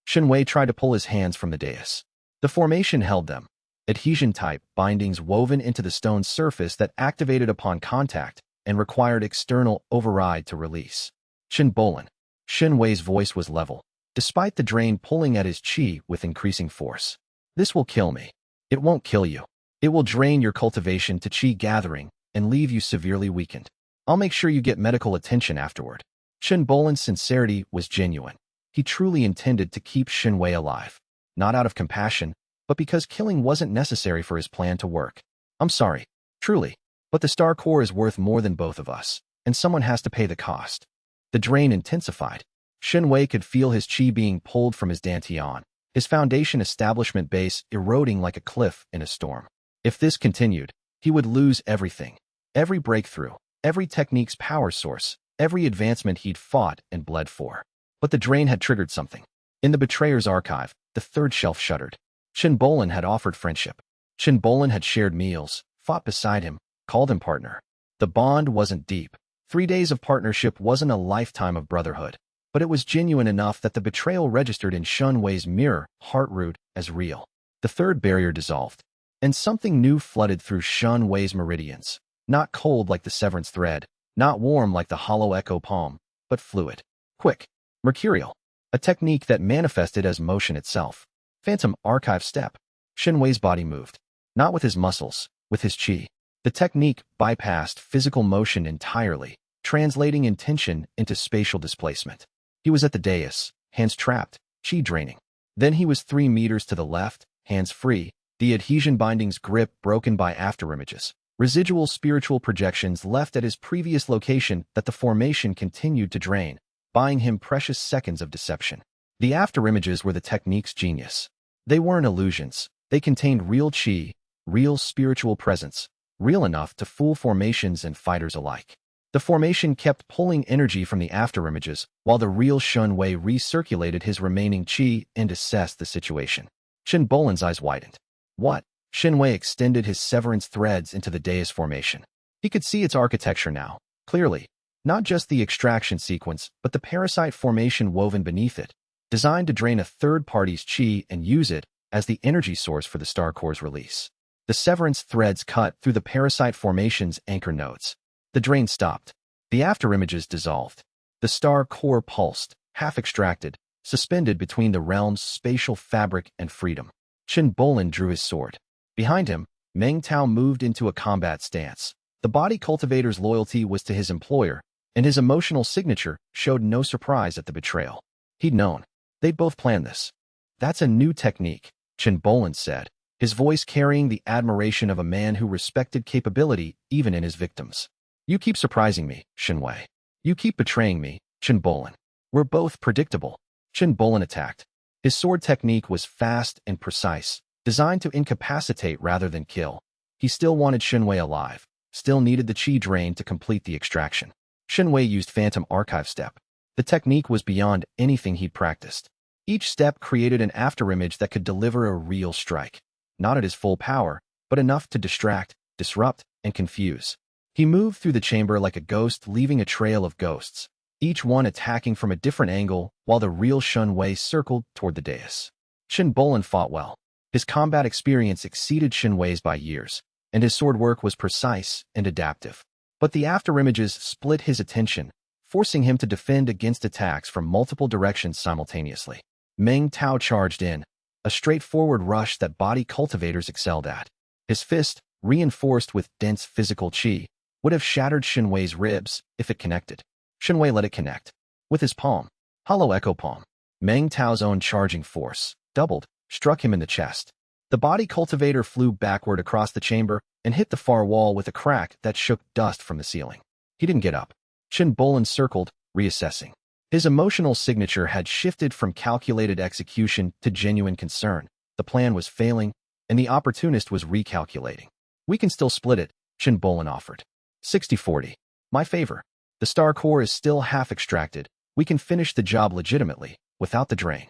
Xianxia tried to pull his hands from the dais. The formation held them. Adhesion-type bindings woven into the stone's surface that activated upon contact and required external override to release. Qin Bolin. Xianxia's voice was level, despite the drain pulling at his qi with increasing force. This will kill me. It won't kill you. It will drain your cultivation to qi gathering and leave you severely weakened. I'll make sure you get medical attention afterward. Qin Bolin's sincerity was genuine. He truly intended to keep Xianxia alive, not out of compassion, but because killing wasn't necessary for his plan to work. I'm sorry, truly, but the star core is worth more than both of us, and someone has to pay the cost. The drain intensified. Xianxia could feel his qi being pulled from his dantian, his foundation establishment base eroding like a cliff in a storm. If this continued, he would lose everything. Every breakthrough, every technique's power source, every advancement he'd fought and bled for. But the drain had triggered something. In the betrayer's archive, the third shelf shuddered. Qin Bolin had offered friendship. Qin Bolin had shared meals, fought beside him, called him partner. The bond wasn't deep. 3 days of partnership wasn't a lifetime of brotherhood, but it was genuine enough that the betrayal registered in Xianxia's mirror heart root as real. The third barrier dissolved, and something new flooded through Xianxia's meridians. Not cold like the severance thread, not warm like the hollow echo palm, but fluid, quick, mercurial, a technique that manifested as motion itself. Phantom archive step. Xianxia's body moved, not with his muscles, with his qi. The technique bypassed physical motion entirely, translating intention into spatial displacement. He was at the dais, hands trapped, qi draining. Then he was 3 meters to the left, hands free, the adhesion binding's grip broken by afterimages. Residual spiritual projections left at his previous location that the formation continued to drain, buying him precious seconds of deception. The afterimages were the technique's genius. They weren't illusions. They contained real qi, real spiritual presence, real enough to fool formations and fighters alike. The formation kept pulling energy from the afterimages, while the real Xianxia recirculated his remaining qi and assessed the situation. Qin Bolan's eyes widened. What? Xianxia extended his severance threads into the dais formation. He could see its architecture now, clearly. Not just the extraction sequence, but the parasite formation woven beneath it, designed to drain a third party's qi and use it as the energy source for the star core's release. The severance threads cut through the parasite formation's anchor nodes. The drain stopped. The afterimages dissolved. The star core pulsed, half extracted, suspended between the realm's spatial fabric and freedom. Qin Bolan drew his sword. Behind him, Meng Tao moved into a combat stance. The body cultivator's loyalty was to his employer, and his emotional signature showed no surprise at the betrayal. He'd known. They'd both planned this. That's a new technique, Qin Bolan said, his voice carrying the admiration of a man who respected capability even in his victims. You keep surprising me, Xianxia. You keep betraying me, Qin Bolan. We're both predictable. Qin Bolan attacked. His sword technique was fast and precise, designed to incapacitate rather than kill. He still wanted Xianxia alive, still needed the qi drain to complete the extraction. Xianxia used Phantom Archive Step. The technique was beyond anything he'd practiced. Each step created an afterimage that could deliver a real strike. Not at his full power, but enough to distract, disrupt, and confuse. He moved through the chamber like a ghost, leaving a trail of ghosts, each one attacking from a different angle while the real Xianxia circled toward the dais. Qin Bolan fought well. His combat experience exceeded Xianxia's by years, and his sword work was precise and adaptive. But the afterimages split his attention, forcing him to defend against attacks from multiple directions simultaneously. Meng Tao charged in, a straightforward rush that body cultivators excelled at. His fist, reinforced with dense physical qi, would have shattered Xianxia's ribs if it connected. Xianxia let it connect. With his palm, hollow echo palm, Meng Tao's own charging force, doubled, struck him in the chest. The body cultivator flew backward across the chamber and hit the far wall with a crack that shook dust from the ceiling. He didn't get up. Qin Bolan circled, reassessing. His emotional signature had shifted from calculated execution to genuine concern. The plan was failing, and the opportunist was recalculating. We can still split it, Qin Bolan offered. 60-40. My favor. The star core is still half extracted. We can finish the job legitimately, without the drain.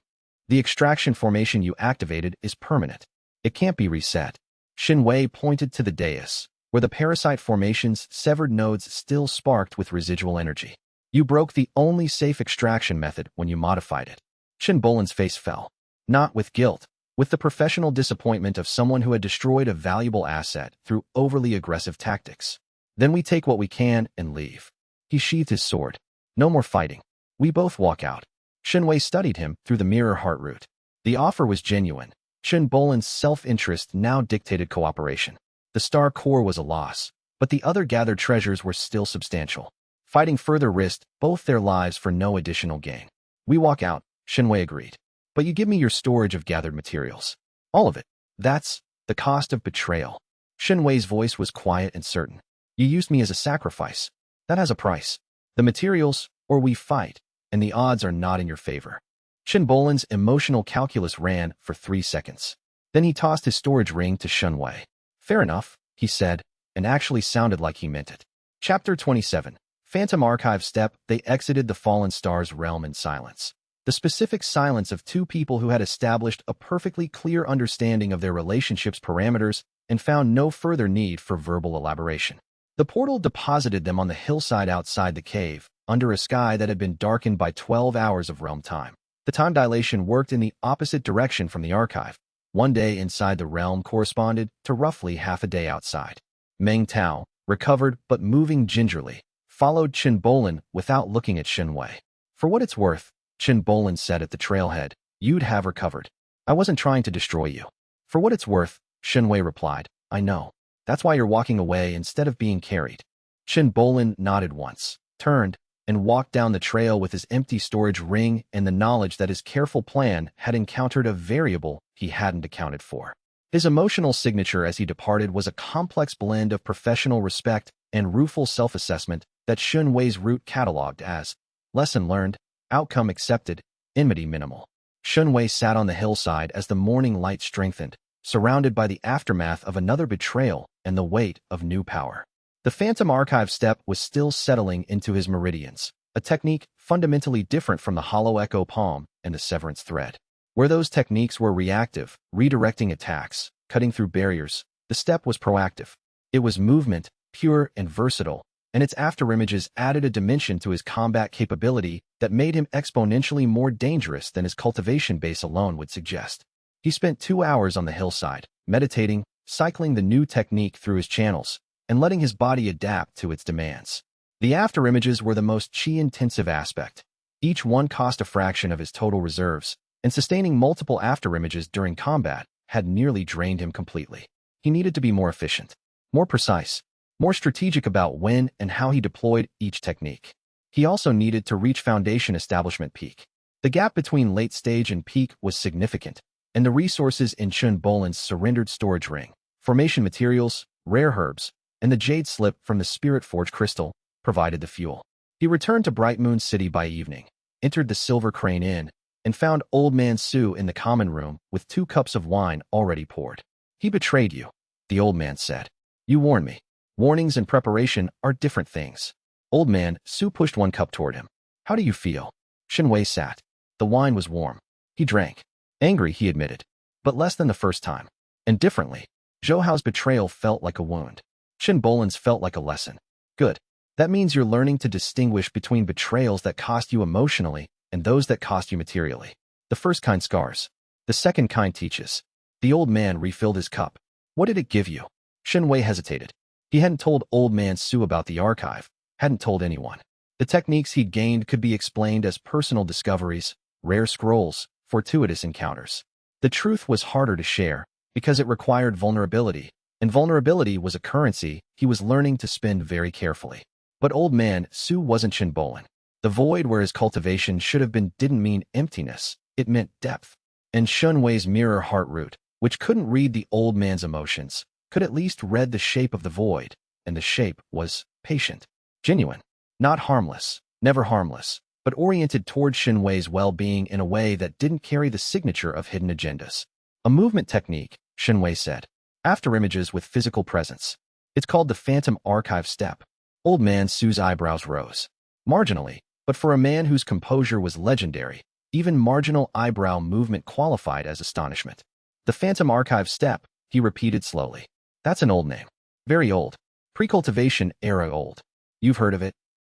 The extraction formation you activated is permanent. It can't be reset. Xianxia pointed to the dais, where the parasite formation's severed nodes still sparked with residual energy. You broke the only safe extraction method when you modified it. Qin Bolan's face fell. Not with guilt, with the professional disappointment of someone who had destroyed a valuable asset through overly aggressive tactics. Then we take what we can and leave. He sheathed his sword. No more fighting. We both walk out. Xianxia studied him through the mirror heart root. The offer was genuine. Qin Bolan's self-interest now dictated cooperation. The star core was a loss, but the other gathered treasures were still substantial. Fighting further risked both their lives for no additional gain. We walk out, Xianxia agreed. But you give me your storage of gathered materials. All of it. That's the cost of betrayal. Xianxia's voice was quiet and certain. You used me as a sacrifice. That has a price. The materials, or we fight, and the odds are not in your favor. Qin Bolan's emotional calculus ran for 3 seconds. Then he tossed his storage ring to Xianxia. Fair enough, he said, and actually sounded like he meant it. Chapter 27. Phantom Archive Step. They exited the fallen star's realm in silence. The specific silence of two people who had established a perfectly clear understanding of their relationship's parameters and found no further need for verbal elaboration. The portal deposited them on the hillside outside the cave, under a sky that had been darkened by 12 hours of realm time. The time dilation worked in the opposite direction from the archive. 1 day inside the realm corresponded to roughly half a day outside. Meng Tao, recovered but moving gingerly, followed Qin Bolan without looking at Xianxia. For what it's worth, Qin Bolan said at the trailhead, you'd have recovered. I wasn't trying to destroy you. For what it's worth, Xianxia replied, I know. That's why you're walking away instead of being carried. Qin Bolan nodded once, turned, and walked down the trail with his empty storage ring and the knowledge that his careful plan had encountered a variable he hadn't accounted for. His emotional signature as he departed was a complex blend of professional respect and rueful self-assessment that Xianxia's root cataloged as lesson learned, outcome accepted, enmity minimal. Xianxia sat on the hillside as the morning light strengthened, surrounded by the aftermath of another betrayal and the weight of new power. The Phantom Archive step was still settling into his meridians, a technique fundamentally different from the Hollow Echo Palm and the Severance Thread. Where those techniques were reactive, redirecting attacks, cutting through barriers, the step was proactive. It was movement, pure and versatile, and its afterimages added a dimension to his combat capability that made him exponentially more dangerous than his cultivation base alone would suggest. He spent 2 hours on the hillside, meditating, cycling the new technique through his channels, and letting his body adapt to its demands. The afterimages were the most chi-intensive aspect. Each one cost a fraction of his total reserves, and sustaining multiple afterimages during combat had nearly drained him completely. He needed to be more efficient, more precise, more strategic about when and how he deployed each technique. He also needed to reach foundation establishment peak. The gap between late stage and peak was significant, and the resources in Chun Bolin's surrendered storage ring, formation materials, rare herbs, and the jade slip from the Spirit Forge crystal provided the fuel. He returned to Bright Moon City by evening, entered the Silver Crane Inn, and found Old Man Su in the common room with 2 cups of wine already poured. "He betrayed you," the old man said. "You warned me. Warnings and preparation are different things." Old Man Su pushed 1 cup toward him. "How do you feel?" Shenwei sat. The wine was warm. He drank. Angry, he admitted, but less than the first time. And differently. Zhou Hao's betrayal felt like a wound. Chen Bolin's felt like a lesson. Good. That means you're learning to distinguish between betrayals that cost you emotionally and those that cost you materially. The first kind scars. The second kind teaches. The old man refilled his cup. "What did it give you?" Shenwei hesitated. He hadn't told Old Man Su about the archive, hadn't told anyone. The techniques he'd gained could be explained as personal discoveries, rare scrolls, fortuitous encounters. The truth was harder to share because it required vulnerability, and vulnerability was a currency he was learning to spend very carefully. But Old Man Su wasn't Chen Bolin. The void where his cultivation should have been didn't mean emptiness, it meant depth. And Shunwei's mirror heart root, which couldn't read the old man's emotions, could at least read the shape of the void, and the shape was patient, genuine, not harmless, never harmless, but oriented toward Shenwei's well-being in a way that didn't carry the signature of hidden agendas. "A movement technique," Shenwei said. "Afterimages with physical presence. It's called the Phantom Archive Step." Old Man Su's eyebrows rose. Marginally, but for a man whose composure was legendary, even marginal eyebrow movement qualified as astonishment. "The Phantom Archive Step," he repeated slowly. "That's an old name. Very old. Pre-cultivation era old. You've heard of it?"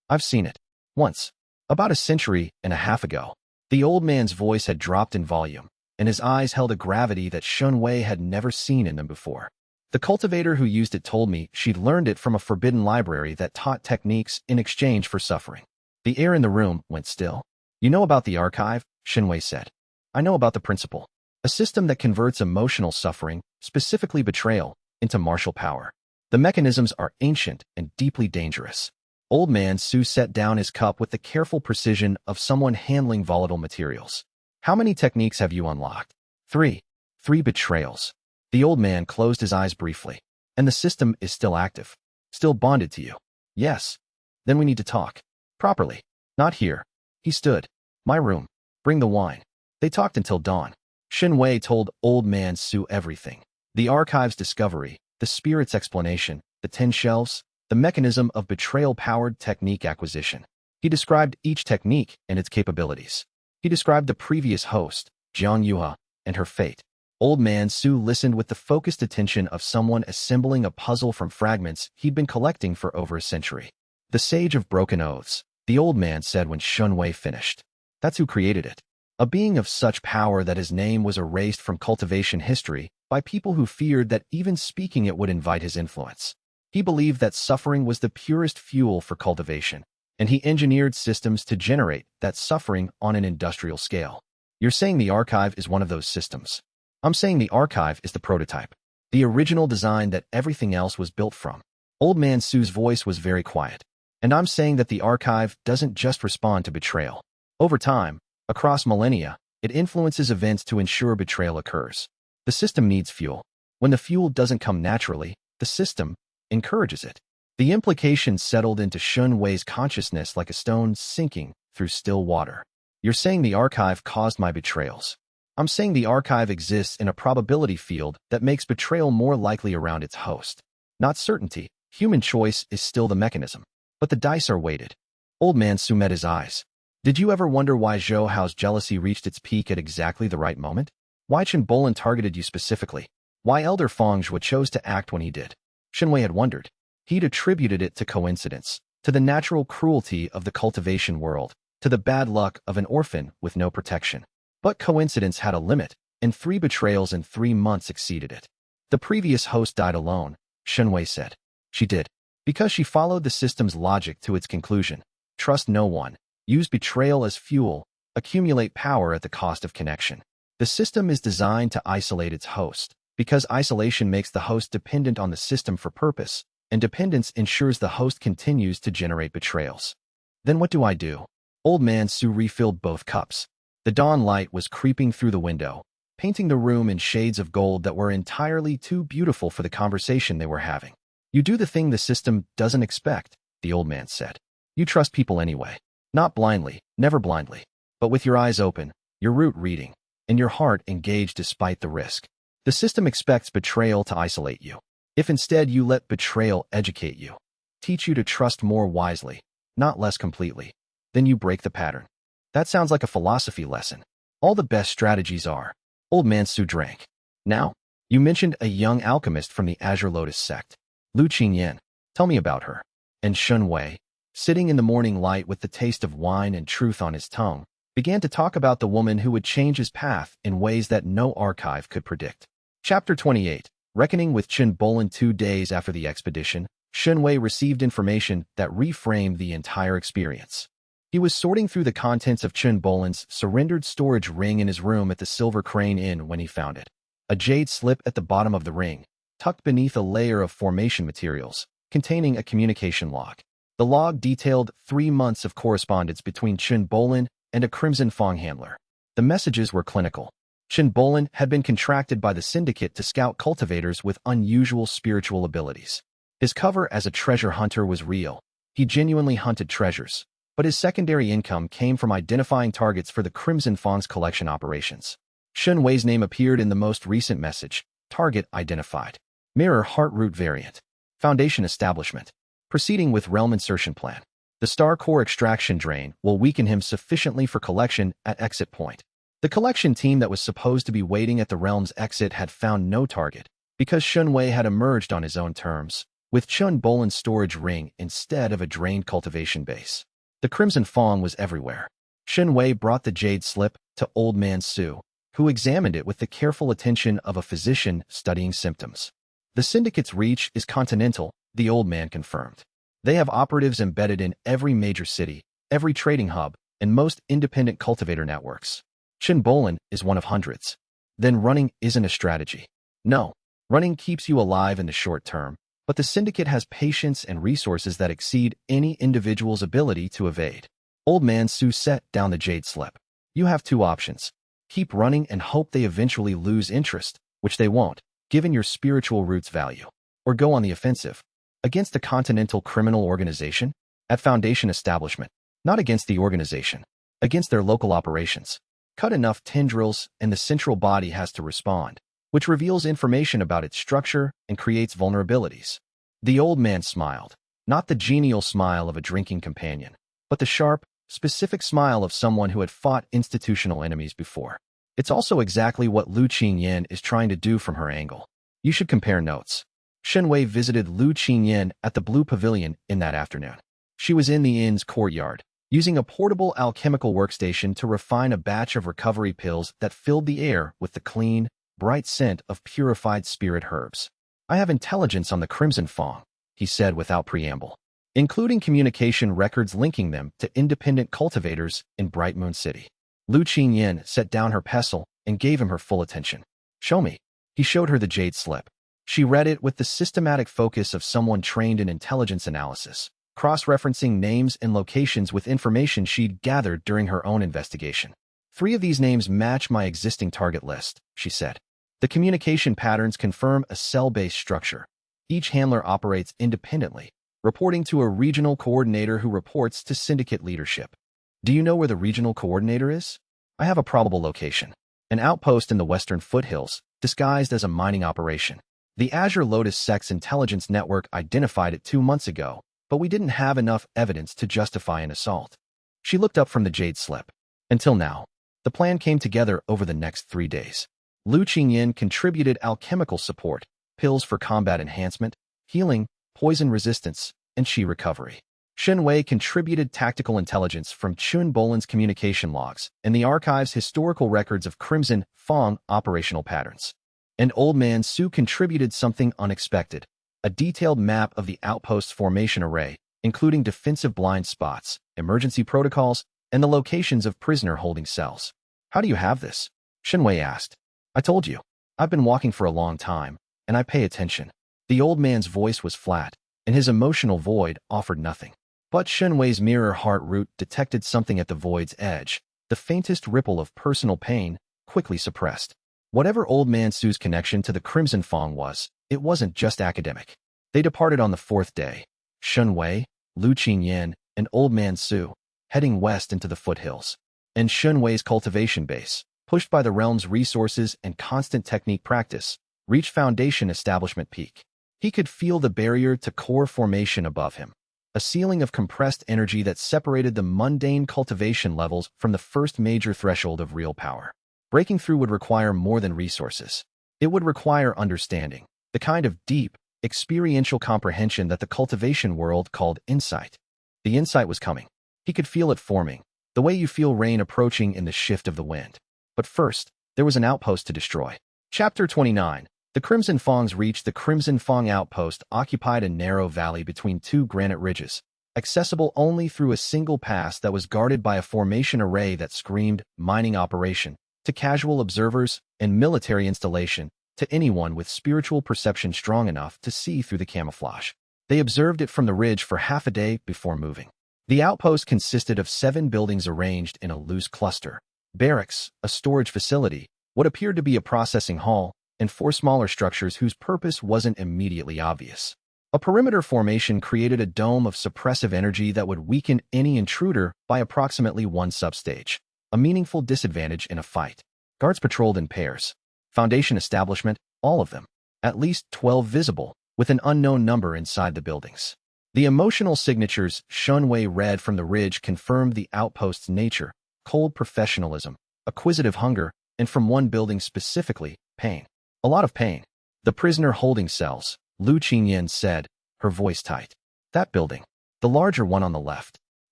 "I've seen it. Once. About a century and a half ago." The old man's voice had dropped in volume, and his eyes held a gravity that Shunwei had never seen in them before. "The cultivator who used it told me she'd learned it from a forbidden library that taught techniques in exchange for suffering." The air in the room went still. "You know about the archive?" Shenwei said. "I know about the principle. A system that converts emotional suffering, specifically betrayal, into martial power. The mechanisms are ancient and deeply dangerous." Old Man Su set down his cup with the careful precision of someone handling volatile materials. "How many techniques have you unlocked?" "3. 3 betrayals." The old man closed his eyes briefly. "And the system is still active? Still bonded to you?" "Yes." "Then we need to talk. Properly. Not here." He stood. "My room. Bring the wine." They talked until dawn. Shenwei told Old Man Su everything. The archive's discovery, the spirit's explanation, the 10 shelves, the mechanism of betrayal-powered technique acquisition. He described each technique and its capabilities. He described the previous host, Jiang Yuha, and her fate. Old Man Su listened with the focused attention of someone assembling a puzzle from fragments he'd been collecting for over a century. "The Sage of Broken Oaths," the old man said when Shunwei finished. "That's who created it. A being of such power that his name was erased from cultivation history by people who feared that even speaking it would invite his influence. He believed that suffering was the purest fuel for cultivation, and he engineered systems to generate that suffering on an industrial scale. You're saying the archive is one of those systems. I'm saying the archive is the prototype, the original design that everything else was built from." Old Man Su's voice was very quiet. "And I'm saying that the archive doesn't just respond to betrayal. Over time, across millennia, it influences events to ensure betrayal occurs. The system needs fuel. When the fuel doesn't come naturally, the system encourages it." The implication settled into Shunwei's consciousness like a stone sinking through still water. "You're saying the archive caused my betrayals. I'm saying the archive exists in a probability field that makes betrayal more likely around its host. Not certainty, Human choice is still the mechanism, but the dice are weighted. Old man Su met his eyes. Did you ever wonder why Zhou Hao's jealousy reached its peak at exactly the right moment? Why Chen Bolan targeted you specifically? Why Elder Feng Zhuo chose to act when he did? Shenwei had wondered. He'd attributed it to coincidence, to the natural cruelty of the cultivation world, to the bad luck of an orphan with no protection. But coincidence had a limit, and 3 betrayals in 3 months exceeded it. The previous host died alone, Shenwei said. She did. Because she followed the system's logic to its conclusion. Trust no one. Use betrayal as fuel. Accumulate power at the cost of connection. The system is designed to isolate its host, because isolation makes the host dependent on the system for purpose, and dependence ensures the host continues to generate betrayals. Then what do I do? Old man Su refilled both cups. The dawn light was creeping through the window, painting the room in shades of gold that were entirely too beautiful for the conversation they were having. You do the thing the system doesn't expect, the old man said. You trust people anyway. Not blindly, never blindly, but with your eyes open, your root reading, and your heart engaged despite the risk. The system expects betrayal to isolate you. If instead you let betrayal educate you, teach you to trust more wisely, not less completely, then you break the pattern. That sounds like a philosophy lesson. All the best strategies are. Old man Su drank. Now, you mentioned a young alchemist from the Azure Lotus sect. Lu Qingyan. Tell me about her. And Shun Wei, sitting in the morning light with the taste of wine and truth on his tongue, began to talk about the woman who would change his path in ways that no archive could predict. Chapter 28. Reckoning with Chen Bolan 2 days after the expedition, Shun Wei received information that reframed the entire experience. He was sorting through the contents of Chen Bolan's surrendered storage ring in his room at the Silver Crane Inn when he found it. A jade slip at the bottom of the ring, tucked beneath a layer of formation materials, containing a communication log. The log detailed 3 months of correspondence between Chen Bolan and a Crimson Fong handler. The messages were clinical. Chen Bolan had been contracted by the syndicate to scout cultivators with unusual spiritual abilities. His cover as a treasure hunter was real. He genuinely hunted treasures, but his secondary income came from identifying targets for the Crimson Fong's collection operations. Shun Wei's name appeared in the most recent message. Target identified. Mirror Heartroot variant. Foundation establishment. Proceeding with realm insertion plan. The star core extraction drain will weaken him sufficiently for collection at exit point. The collection team that was supposed to be waiting at the realm's exit had found no target, because Shun Wei had emerged on his own terms, with Chen Bolan's storage ring instead of a drained cultivation base. The Crimson Fong was everywhere. Shun Wei brought the jade slip to Old Man Su, who examined it with the careful attention of a physician studying symptoms. The syndicate's reach is continental, the old man confirmed. They have operatives embedded in every major city, every trading hub, and most independent cultivator networks. Chen Bolan is one of hundreds. Then running isn't a strategy. No, running keeps you alive in the short term, but the syndicate has patience and resources that exceed any individual's ability to evade. Old Man Su set down the jade slip. You have 2 options. Keep running and hope they eventually lose interest, which they won't, given your spiritual roots value. Or go on the offensive. Against the Continental Criminal Organization? At Foundation Establishment. Not against the organization. Against their local operations. Cut enough tendrils and the central body has to respond, which reveals information about its structure and creates vulnerabilities. The old man smiled. Not the genial smile of a drinking companion, but the sharp, specific smile of someone who had fought institutional enemies before. It's also exactly what Lu Qingyan is trying to do from her angle. You should compare notes. Shen Wei visited Lu Qingyan at the Blue Pavilion in that afternoon. She was in the inn's courtyard, using a portable alchemical workstation to refine a batch of recovery pills that filled the air with the clean, bright scent of purified spirit herbs. I have intelligence on the Crimson Fong, he said without preamble, including communication records linking them to independent cultivators in Bright Moon City. Lu Qingyan set down her pestle and gave him her full attention. Show me. He showed her the jade slip. She read it with the systematic focus of someone trained in intelligence analysis, cross-referencing names and locations with information she'd gathered during her own investigation. 3 of these names match my existing target list, she said. The communication patterns confirm a cell-based structure. Each handler operates independently, reporting to a regional coordinator who reports to syndicate leadership. Do you know where the regional coordinator is? I have a probable location. An outpost in the western foothills, disguised as a mining operation. The Azure Lotus Sex Intelligence Network identified it 2 months ago, but we didn't have enough evidence to justify an assault. She looked up from the jade slip. Until now. The plan came together over the next 3 days. Lu Qingyin contributed alchemical support, pills for combat enhancement, healing, poison resistance, and chi recovery. Shen Wei contributed tactical intelligence from Chun Bolan's communication logs and the archive's historical records of Crimson Fang operational patterns. And Old Man Su contributed something unexpected, a detailed map of the outpost's formation array, including defensive blind spots, emergency protocols, and the locations of prisoner holding cells. How do you have this? Shen Wei asked. I told you. I've been walking for a long time, and I pay attention. The old man's voice was flat, and his emotional void offered nothing. But Shen Wei's mirror heart root detected something at the void's edge, the faintest ripple of personal pain, quickly suppressed. Whatever Old Man Su's connection to the Crimson Fang was, it wasn't just academic. They departed on the 4th day. Shen Wei, Lu Qingyin, and Old Man Su, heading west into the foothills. And Shen Wei's cultivation base, pushed by the realm's resources and constant technique practice, reached Foundation Establishment Peak. He could feel the barrier to core formation above him, a ceiling of compressed energy that separated the mundane cultivation levels from the first major threshold of real power. Breaking through would require more than resources. It would require understanding, the kind of deep, experiential comprehension that the cultivation world called insight. The insight was coming. He could feel it forming, the way you feel rain approaching in the shift of the wind. But first, there was an outpost to destroy. Chapter 29. The Crimson Fangs reached the Crimson Fang outpost occupied a narrow valley between 2 granite ridges, accessible only through a single pass that was guarded by a formation array that screamed mining operation to casual observers and military installation to anyone with spiritual perception strong enough to see through the camouflage. They observed it from the ridge for half a day before moving. The outpost consisted of 7 buildings arranged in a loose cluster: barracks, a storage facility, what appeared to be a processing hall, and 4 smaller structures whose purpose wasn't immediately obvious. A perimeter formation created a dome of suppressive energy that would weaken any intruder by approximately 1 substage, a meaningful disadvantage in a fight. Guards patrolled in pairs. Foundation establishment, all of them, at least 12 visible, with an unknown number inside the buildings. The emotional signatures Shen Wei read from the ridge confirmed the outpost's nature: cold professionalism, acquisitive hunger, and from one building specifically, pain. A lot of pain. The prisoner holding cells, Lu Qingyin said, her voice tight. That building. The larger one on the left.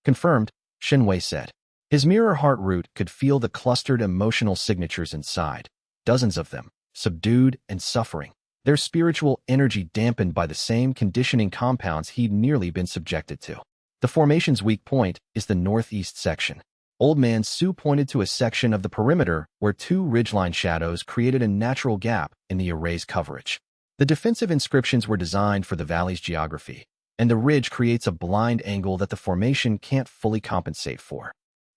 Confirmed, Shen Wei said. His mirror heart root could feel the clustered emotional signatures inside. Dozens of them, subdued and suffering. Their spiritual energy dampened by the same conditioning compounds he'd nearly been subjected to. The formation's weak point is the northeast section. Old Man Su pointed to a section of the perimeter where 2 ridgeline shadows created a natural gap in the array's coverage. The defensive inscriptions were designed for the valley's geography, and the ridge creates a blind angle that the formation can't fully compensate for.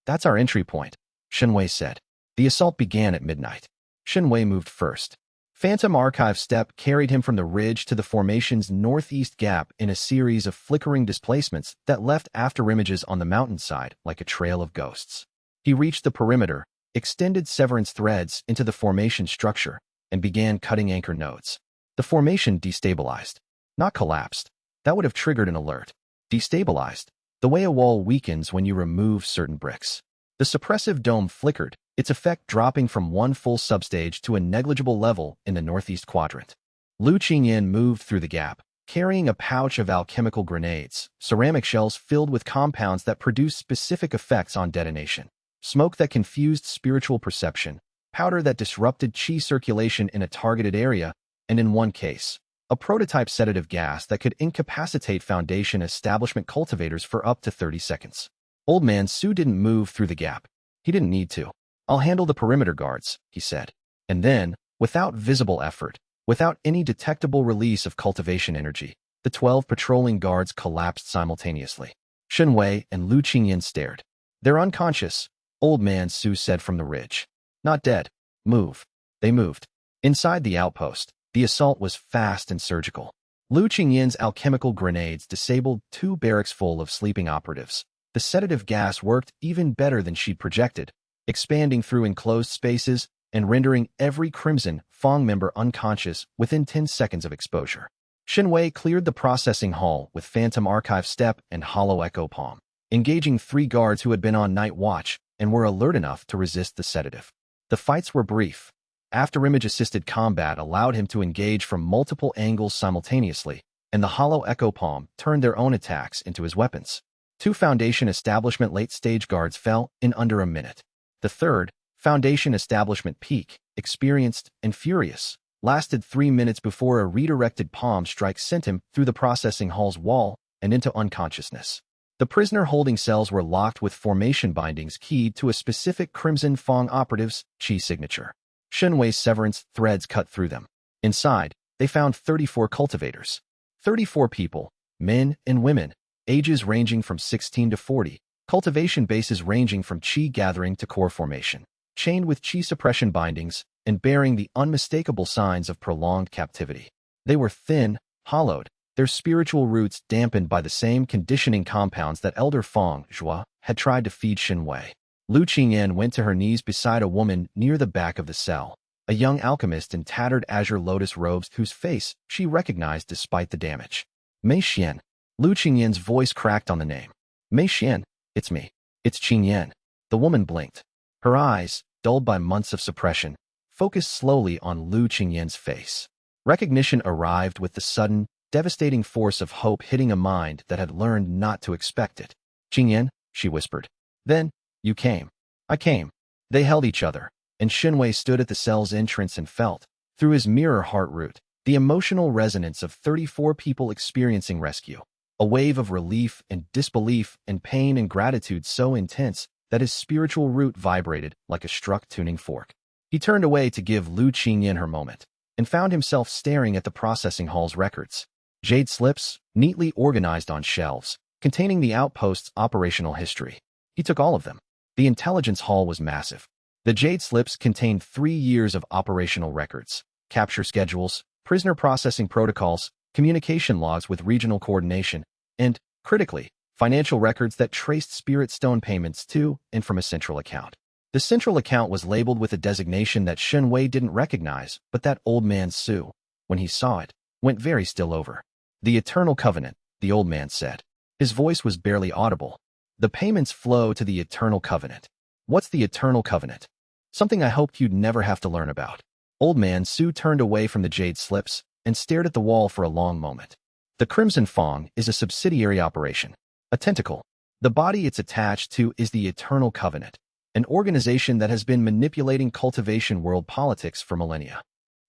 That's our entry point, Shen Wei said. The assault began at midnight. Shen Wei moved first. Phantom Archive step carried him from the ridge to the formation's northeast gap in a series of flickering displacements that left afterimages on the mountainside like a trail of ghosts. He reached the perimeter, extended severance threads into the formation structure, and began cutting anchor nodes. The formation destabilized, not collapsed. That would have triggered an alert. Destabilized, the way a wall weakens when you remove certain bricks. The suppressive dome flickered, its effect dropping from 1 full substage to a negligible level in the northeast quadrant. Lu Qingyin moved through the gap, carrying a pouch of alchemical grenades, ceramic shells filled with compounds that produced specific effects on detonation, smoke that confused spiritual perception, powder that disrupted chi circulation in a targeted area, and in one case, a prototype sedative gas that could incapacitate Foundation Establishment cultivators for up to 30 seconds. Old Man Su didn't move through the gap. He didn't need to. I'll handle the perimeter guards, he said. And then, without visible effort, without any detectable release of cultivation energy, the 12 patrolling guards collapsed simultaneously. Shen Wei and Lu Qingyin stared. They're unconscious, Old Man Su said from the ridge. Not dead. Move. They moved. Inside the outpost, the assault was fast and surgical. Lu Qingyin's alchemical grenades disabled 2 barracks full of sleeping operatives. The sedative gas worked even better than she'd projected, expanding through enclosed spaces, and rendering every Crimson Fang member unconscious within 10 seconds of exposure. Shenwei cleared the processing hall with Phantom Archive Step and Hollow Echo Palm, engaging 3 guards who had been on night watch and were alert enough to resist the sedative. The fights were brief. After-image-assisted combat allowed him to engage from multiple angles simultaneously, and the Hollow Echo Palm turned their own attacks into his weapons. 2 Foundation Establishment late-stage guards fell in under a minute. The third, Foundation Establishment Peak, experienced and furious, lasted 3 minutes before a redirected palm strike sent him through the processing hall's wall and into unconsciousness. The prisoner holding cells were locked with formation bindings keyed to a specific Crimson Fang operative's chi signature. Shenwei's severance threads cut through them. Inside, they found 34 cultivators. 34 people, men and women, ages ranging from 16 to 40, cultivation bases ranging from chi gathering to core formation, chained with chi suppression bindings and bearing the unmistakable signs of prolonged captivity. They were thin, hollowed, their spiritual roots dampened by the same conditioning compounds that Elder Fang Zhua had tried to feed Shenwei. Lu Qingyan went to her knees beside a woman near the back of the cell, a young alchemist in tattered azure lotus robes whose face she recognized despite the damage. Mei Xian. Lu Qingyan's voice cracked on the name. Mei Xian, it's me. It's Qingyan. The woman blinked. Her eyes, dulled by months of suppression, focused slowly on Lu Qingyan's face. Recognition arrived with the sudden, devastating force of hope hitting a mind that had learned not to expect it. Qingyan, she whispered. Then, you came. I came. They held each other, and Shenwei stood at the cell's entrance and felt, through his mirror heart root, the emotional resonance of 34 people experiencing rescue. A wave of relief and disbelief and pain and gratitude so intense that his spiritual root vibrated like a struck tuning fork. He turned away to give Lu Qingyan her moment, and found himself staring at the processing hall's records. Jade slips, neatly organized on shelves, containing the outpost's operational history. He took all of them. The intelligence hall was massive. The Jade slips contained 3 years of operational records, capture schedules, prisoner processing protocols, communication logs with regional coordination, and, critically, financial records that traced Spirit Stone payments to and from a central account. The central account was labeled with a designation that Shenwei didn't recognize, but that old man Su, when he saw it, went very still over. The Eternal Covenant, the old man said. His voice was barely audible. The payments flow to the Eternal Covenant. What's the Eternal Covenant? Something I hoped you'd never have to learn about. Old man Su turned away from the Jade slips and stared at the wall for a long moment. The Crimson Fang is a subsidiary operation. A tentacle. The body it's attached to is the Eternal Covenant, an organization that has been manipulating cultivation world politics for millennia.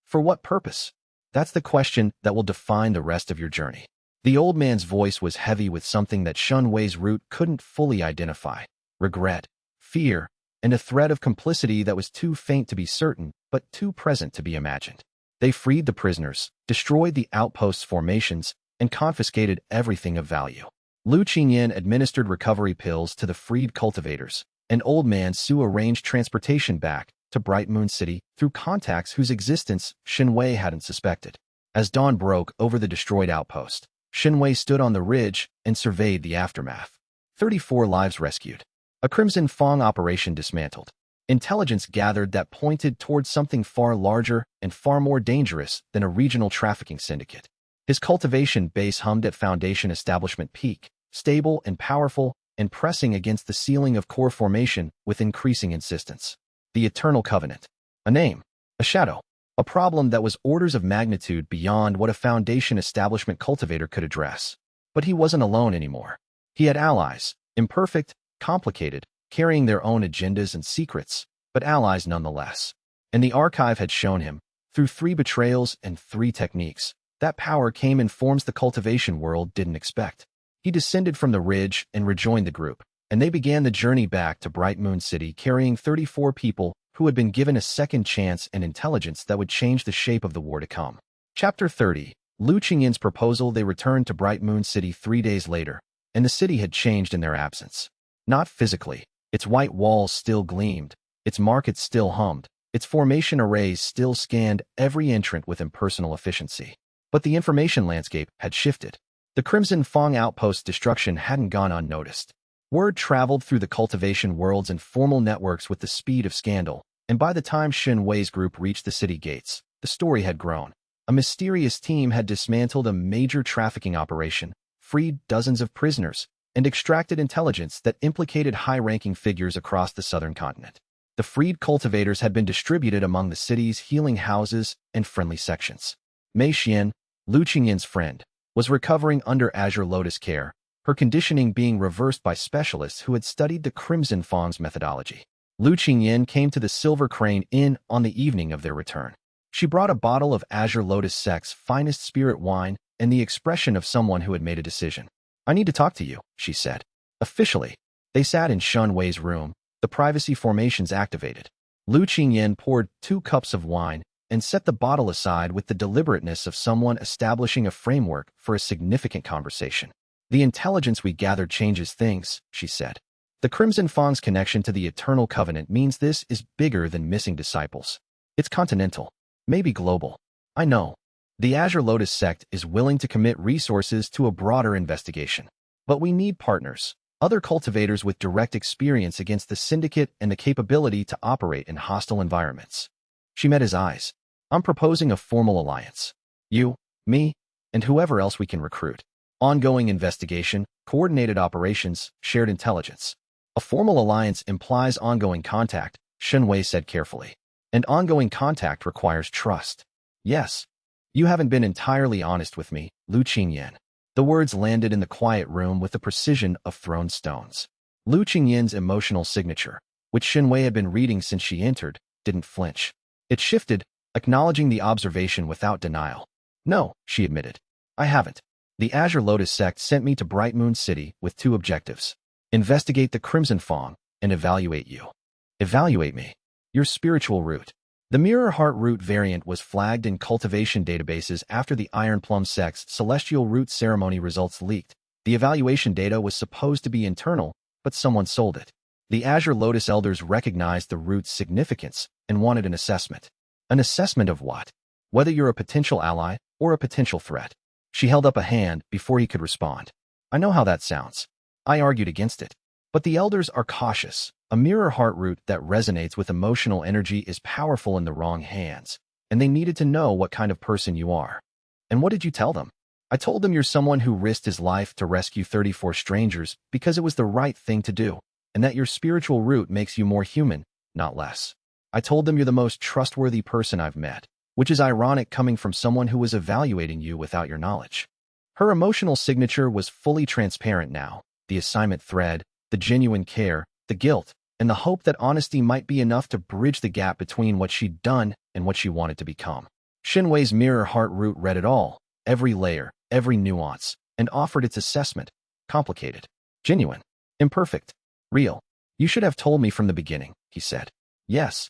For what purpose? That's the question that will define the rest of your journey. The old man's voice was heavy with something that Shenwei's root couldn't fully identify. Regret, fear, and a thread of complicity that was too faint to be certain, but too present to be imagined. They freed the prisoners, destroyed the outpost's formations, and confiscated everything of value. Lu Qingyan administered recovery pills to the freed cultivators, and old man Su arranged transportation back to Bright Moon City through contacts whose existence Shenwei hadn't suspected. As dawn broke over the destroyed outpost, Shenwei stood on the ridge and surveyed the aftermath. 34 lives rescued. A Crimson Fang operation dismantled. Intelligence gathered that pointed towards something far larger and far more dangerous than a regional trafficking syndicate. His cultivation base hummed at Foundation Establishment Peak, stable and powerful, and pressing against the ceiling of core formation with increasing insistence. The Eternal Covenant. A name. A shadow. A problem that was orders of magnitude beyond what a Foundation Establishment cultivator could address. But he wasn't alone anymore. He had allies, imperfect, complicated, carrying their own agendas and secrets, but allies nonetheless. And the archive had shown him, through 3 betrayals and 3 techniques, that power came in forms the cultivation world didn't expect. He descended from the ridge and rejoined the group, and they began the journey back to Bright Moon City carrying 34 people who had been given a second chance and intelligence that would change the shape of the war to come. Chapter 30. Lu Qingyan's proposal. They returned to Bright Moon City 3 days later, and the city had changed in their absence. Not physically. Its white walls still gleamed, its markets still hummed, its formation arrays still scanned every entrant with impersonal efficiency. But the information landscape had shifted. The Crimson Fang outpost destruction hadn't gone unnoticed. Word traveled through the cultivation worlds and formal networks with the speed of scandal, and by the time Shen Wei's group reached the city gates, the story had grown. A mysterious team had dismantled a major trafficking operation, freed dozens of prisoners, and extracted intelligence that implicated high-ranking figures across the southern continent. The freed cultivators had been distributed among the city's healing houses and friendly sections. Mei Xian, Lu Qingyin's friend, was recovering under Azure Lotus care, her conditioning being reversed by specialists who had studied the Crimson Fang's methodology. Lu Qingyin came to the Silver Crane Inn on the evening of their return. She brought a bottle of Azure Lotus Sect's finest spirit wine and the expression of someone who had made a decision. "I need to talk to you," she said. Officially, they sat in Shen Wei's room, the privacy formations activated. Lu Qingyin poured 2 cups of wine and set the bottle aside with the deliberateness of someone establishing a framework for a significant conversation. "The intelligence we gathered changes things," she said. "The Crimson Fang's connection to the Eternal Covenant means this is bigger than missing disciples. It's continental, maybe global. I know. The Azure Lotus sect is willing to commit resources to a broader investigation. But we need partners, other cultivators with direct experience against the syndicate and the capability to operate in hostile environments." She met his eyes. "I'm proposing a formal alliance. You, me, and whoever else we can recruit. Ongoing investigation, coordinated operations, shared intelligence." "A formal alliance implies ongoing contact," Shen Wei said carefully. "And ongoing contact requires trust." "Yes. You haven't been entirely honest with me, Lu Qingyan." The words landed in the quiet room with the precision of thrown stones. Lu Qingyin's emotional signature, which Shen Wei had been reading since she entered, didn't flinch. It shifted, acknowledging the observation without denial. "No," she admitted. "I haven't. The Azure Lotus sect sent me to Bright Moon City with 2 objectives. Investigate the Crimson Fang and evaluate you." "Evaluate me?" "Your spiritual root." The Mirror Heart root variant was flagged in cultivation databases after the Iron Plum sect's celestial root ceremony results leaked. The evaluation data was supposed to be internal, but someone sold it. The Azure Lotus elders recognized the root's significance and wanted an assessment. An assessment of what? Whether you're a potential ally or a potential threat. She held up a hand before he could respond. "I know how that sounds." I argued against it. "But the elders are cautious. A mirror heart root that resonates with emotional energy is powerful in the wrong hands, and they needed to know what kind of person you are." "And what did you tell them?" "I told them you're someone who risked his life to rescue 34 strangers because it was the right thing to do, and that your spiritual root makes you more human, not less. I told them you're the most trustworthy person I've met, which is ironic coming from someone who was evaluating you without your knowledge." Her emotional signature was fully transparent now, the assignment thread, the genuine care, the guilt, and the hope that honesty might be enough to bridge the gap between what she'd done and what she wanted to become. Shen Wei's mirror heart root read it all, every layer, every nuance, and offered its assessment. Complicated. Genuine. Imperfect. Real. "You should have told me from the beginning," he said. "Yes.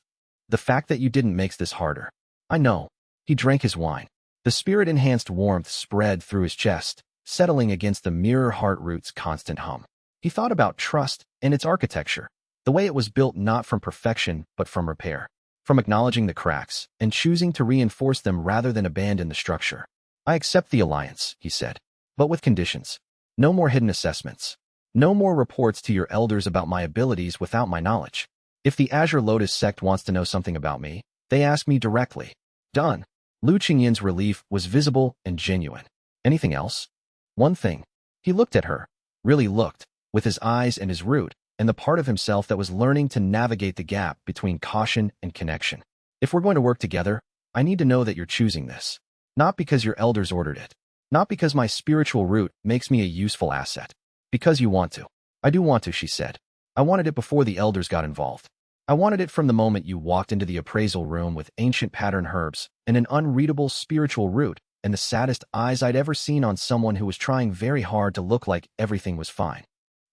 The fact that you didn't makes this harder." "I know." He drank his wine. The spirit-enhanced warmth spread through his chest, settling against the mirror heart root's constant hum. He thought about trust and its architecture, the way it was built not from perfection but from repair, from acknowledging the cracks and choosing to reinforce them rather than abandon the structure. "I accept the alliance," he said, "but with conditions. No more hidden assessments. No more reports to your elders about my abilities without my knowledge. If the Azure Lotus sect wants to know something about me, they ask me directly." "Done." Lu Qingyin's relief was visible and genuine. "Anything else?" "One thing." He looked at her, really looked, with his eyes and his root, and the part of himself that was learning to navigate the gap between caution and connection. "If we're going to work together, I need to know that you're choosing this. Not because your elders ordered it. Not because my spiritual root makes me a useful asset. Because you want to." "I do want to," she said. "I wanted it before the elders got involved. I wanted it from the moment you walked into the appraisal room with ancient pattern herbs and an unreadable spiritual root and the saddest eyes I'd ever seen on someone who was trying very hard to look like everything was fine."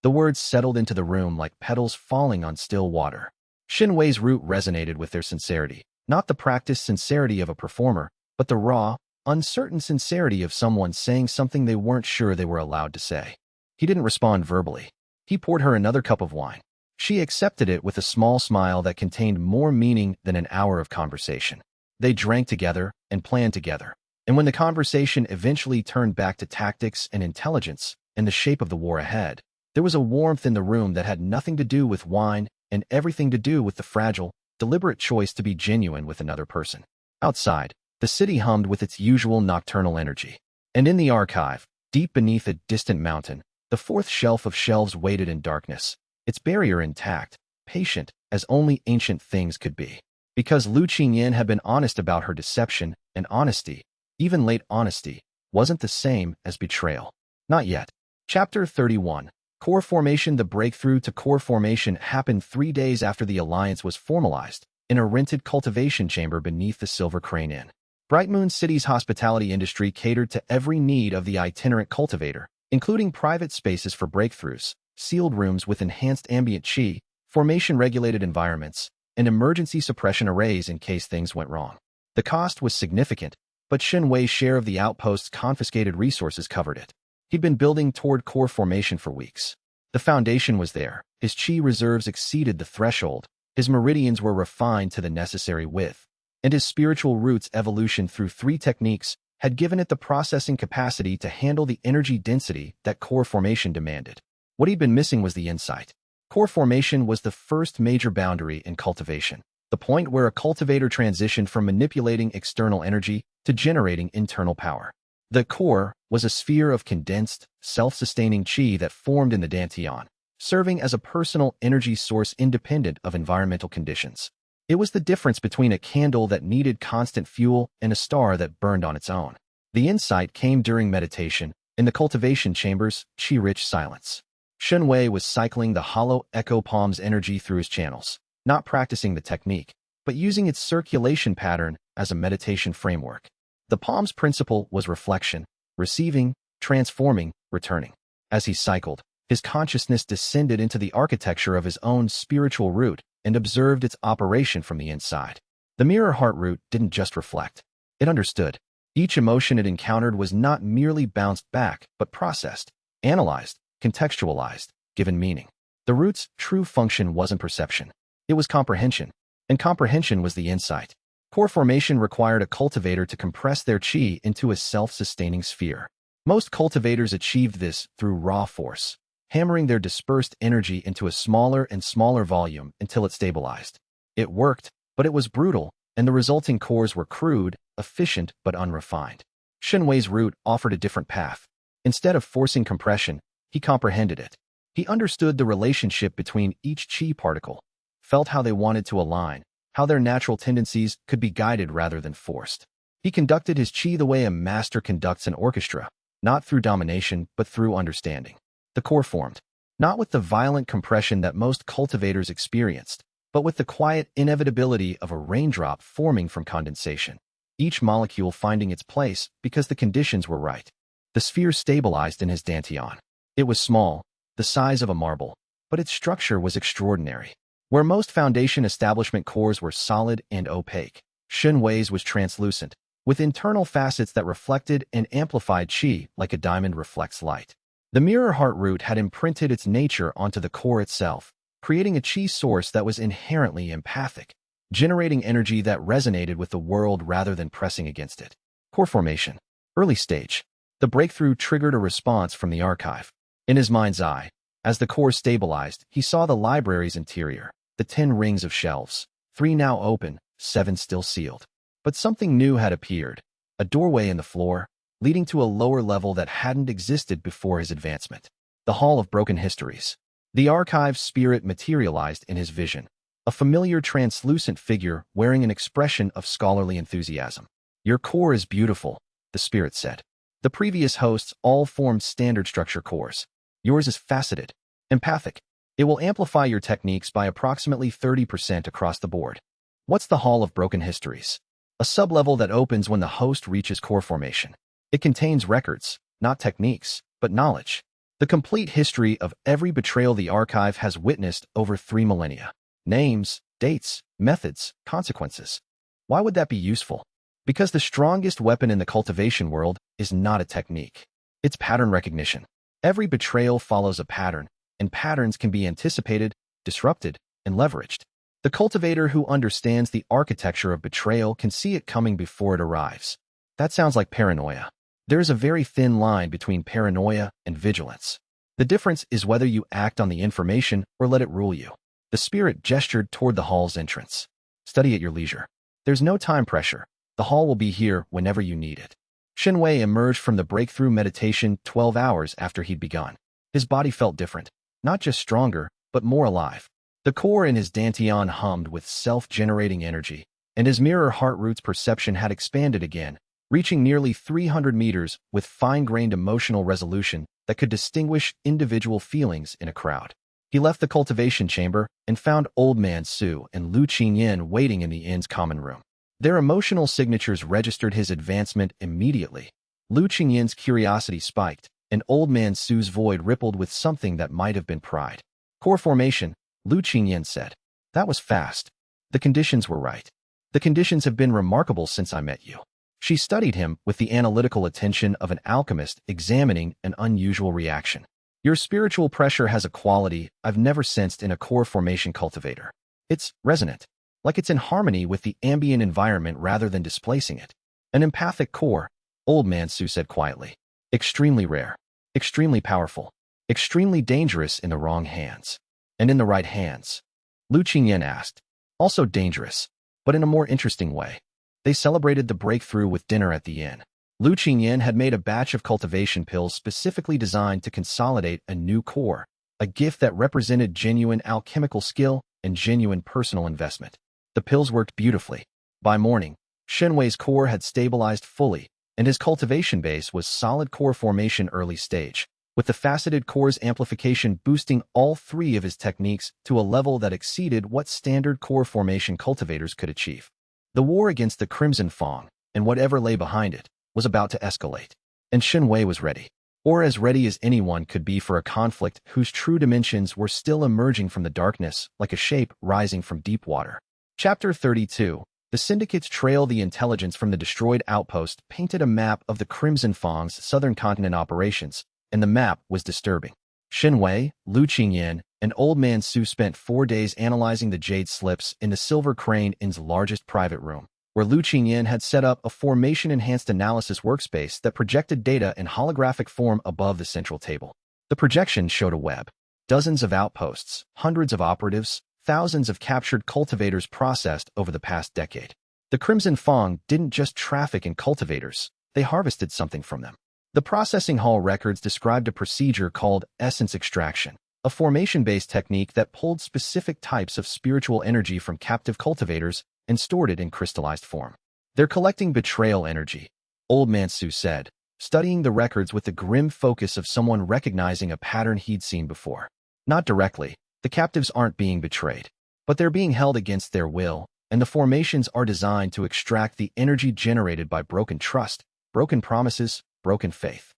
The words settled into the room like petals falling on still water. Shen Wei's root resonated with their sincerity, not the practiced sincerity of a performer, but the raw, uncertain sincerity of someone saying something they weren't sure they were allowed to say. He didn't respond verbally. He poured her another cup of wine. She accepted it with a small smile that contained more meaning than an hour of conversation. They drank together and planned together, and when the conversation eventually turned back to tactics and intelligence and the shape of the war ahead, there was a warmth in the room that had nothing to do with wine and everything to do with the fragile, deliberate choice to be genuine with another person. Outside, the city hummed with its usual nocturnal energy. And in the archive, deep beneath a distant mountain, the fourth shelf of shelves waited in darkness, its barrier intact, patient as only ancient things could be. Because Lu Qingyan had been honest about her deception, and honesty, even late honesty, wasn't the same as betrayal. Not yet. Chapter 31. Core Formation. The breakthrough to core formation happened 3 days after the alliance was formalized, in a rented cultivation chamber beneath the Silver Crane Inn. Bright Moon City's hospitality industry catered to every need of the itinerant cultivator, including private spaces for breakthroughs, sealed rooms with enhanced ambient qi, formation-regulated environments, and emergency suppression arrays in case things went wrong. The cost was significant, but Shen Wei's share of the outpost's confiscated resources covered it. He'd been building toward core formation for weeks. The foundation was there, his qi reserves exceeded the threshold, his meridians were refined to the necessary width, and his spiritual roots' evolution through 3 techniques had given it the processing capacity to handle the energy density that core formation demanded. What he'd been missing was the insight. Core formation was the first major boundary in cultivation, the point where a cultivator transitioned from manipulating external energy to generating internal power. The core was a sphere of condensed, self-sustaining qi that formed in the dantian, serving as a personal energy source independent of environmental conditions. It was the difference between a candle that needed constant fuel and a star that burned on its own. The insight came during meditation, in the cultivation chamber's qi-rich silence. Shen Wei was cycling the hollow echo palm's energy through his channels, not practicing the technique, but using its circulation pattern as a meditation framework. The palm's principle was reflection, receiving, transforming, returning. As he cycled, his consciousness descended into the architecture of his own spiritual root and observed its operation from the inside. The mirror heart root didn't just reflect. It understood. Each emotion it encountered was not merely bounced back, but processed, analyzed, contextualized, given meaning. The root's true function wasn't perception. It was comprehension, and comprehension was the insight. Core formation required a cultivator to compress their qi into a self-sustaining sphere. Most cultivators achieved this through raw force, hammering their dispersed energy into a smaller and smaller volume until it stabilized. It worked, but it was brutal, and the resulting cores were crude, efficient, but unrefined. Shen Wei's root offered a different path. Instead of forcing compression, he comprehended it. He understood the relationship between each qi particle, felt how they wanted to align, how their natural tendencies could be guided rather than forced. He conducted his qi the way a master conducts an orchestra, not through domination, but through understanding. The core formed, not with the violent compression that most cultivators experienced, but with the quiet inevitability of a raindrop forming from condensation, each molecule finding its place because the conditions were right. The sphere stabilized in his dantian. It was small, the size of a marble, but its structure was extraordinary. Where most foundation establishment cores were solid and opaque, Shen Wei's was translucent, with internal facets that reflected and amplified qi like a diamond reflects light. The mirror heart root had imprinted its nature onto the core itself, creating a qi source that was inherently empathic, generating energy that resonated with the world rather than pressing against it. Core formation. Early stage. The breakthrough triggered a response from the archive. In his mind's eye, as the core stabilized, he saw the library's interior, the 10 rings of shelves, 3 now open, 7 still sealed. But something new had appeared, a doorway in the floor, leading to a lower level that hadn't existed before his advancement. The Hall of Broken Histories. The archive's spirit materialized in his vision, a familiar translucent figure wearing an expression of scholarly enthusiasm. Your core is beautiful, the spirit said. The previous hosts all formed standard structure cores. Yours is faceted, empathic. It will amplify your techniques by approximately 30% across the board. What's the Hall of Broken Histories? A sublevel that opens when the host reaches core formation. It contains records, not techniques, but knowledge. The complete history of every betrayal the archive has witnessed over 3 millennia. Names, dates, methods, consequences. Why would that be useful? Because the strongest weapon in the cultivation world is not a technique. It's pattern recognition. Every betrayal follows a pattern, and patterns can be anticipated, disrupted, and leveraged. The cultivator who understands the architecture of betrayal can see it coming before it arrives. That sounds like paranoia. There is a very thin line between paranoia and vigilance. The difference is whether you act on the information or let it rule you. The spirit gestured toward the hall's entrance. Study at your leisure. There's no time pressure. The hall will be here whenever you need it. Xianxia emerged from the breakthrough meditation 12 hours after he'd begun. His body felt different, not just stronger, but more alive. The core in his dantian hummed with self-generating energy, and his mirror heart roots perception had expanded again, reaching nearly 300 meters with fine-grained emotional resolution that could distinguish individual feelings in a crowd. He left the cultivation chamber and found Old Man Su and Lu Qingyan waiting in the inn's common room. Their emotional signatures registered his advancement immediately. Lu Qingyan's curiosity spiked, and Old Man Su's void rippled with something that might have been pride. Core formation, Lu Qingyan said. That was fast. The conditions were right. The conditions have been remarkable since I met you. She studied him with the analytical attention of an alchemist examining an unusual reaction. Your spiritual pressure has a quality I've never sensed in a core formation cultivator. It's resonant, like it's in harmony with the ambient environment rather than displacing it. An empathic core, Old Man Su said quietly. Extremely rare, extremely powerful, extremely dangerous in the wrong hands. And in the right hands? Lu Qingyan asked. Also dangerous, but in a more interesting way. They celebrated the breakthrough with dinner at the inn. Lu Qingyan had made a batch of cultivation pills specifically designed to consolidate a new core, a gift that represented genuine alchemical skill and genuine personal investment. The pills worked beautifully. By morning, Xianxia's core had stabilized fully, and his cultivation base was solid core formation early stage, with the faceted core's amplification boosting all three of his techniques to a level that exceeded what standard core formation cultivators could achieve. The war against the Crimson Fang, and whatever lay behind it, was about to escalate, and Xianxia was ready, or as ready as anyone could be for a conflict whose true dimensions were still emerging from the darkness like a shape rising from deep water. Chapter 32. The Syndicate's trail. The intelligence from the destroyed outpost painted a map of the Crimson Fang's southern continent operations, and the map was disturbing. Xianxia, Lu Qingyan, and Old Man Su spent 4 days analyzing the jade slips in the Silver Crane Inn's largest private room, where Lu Qingyan had set up a formation-enhanced analysis workspace that projected data in holographic form above the central table. The projection showed a web. Dozens of outposts, hundreds of operatives, thousands of captured cultivators processed over the past decade. The Crimson Fang didn't just traffic in cultivators, they harvested something from them. The processing hall records described a procedure called essence extraction, a formation-based technique that pulled specific types of spiritual energy from captive cultivators and stored it in crystallized form. They're collecting betrayal energy, Old Man Su said, studying the records with the grim focus of someone recognizing a pattern he'd seen before. Not directly, the captives aren't being betrayed, but they're being held against their will, and the formations are designed to extract the energy generated by broken trust, broken promises, broken faith.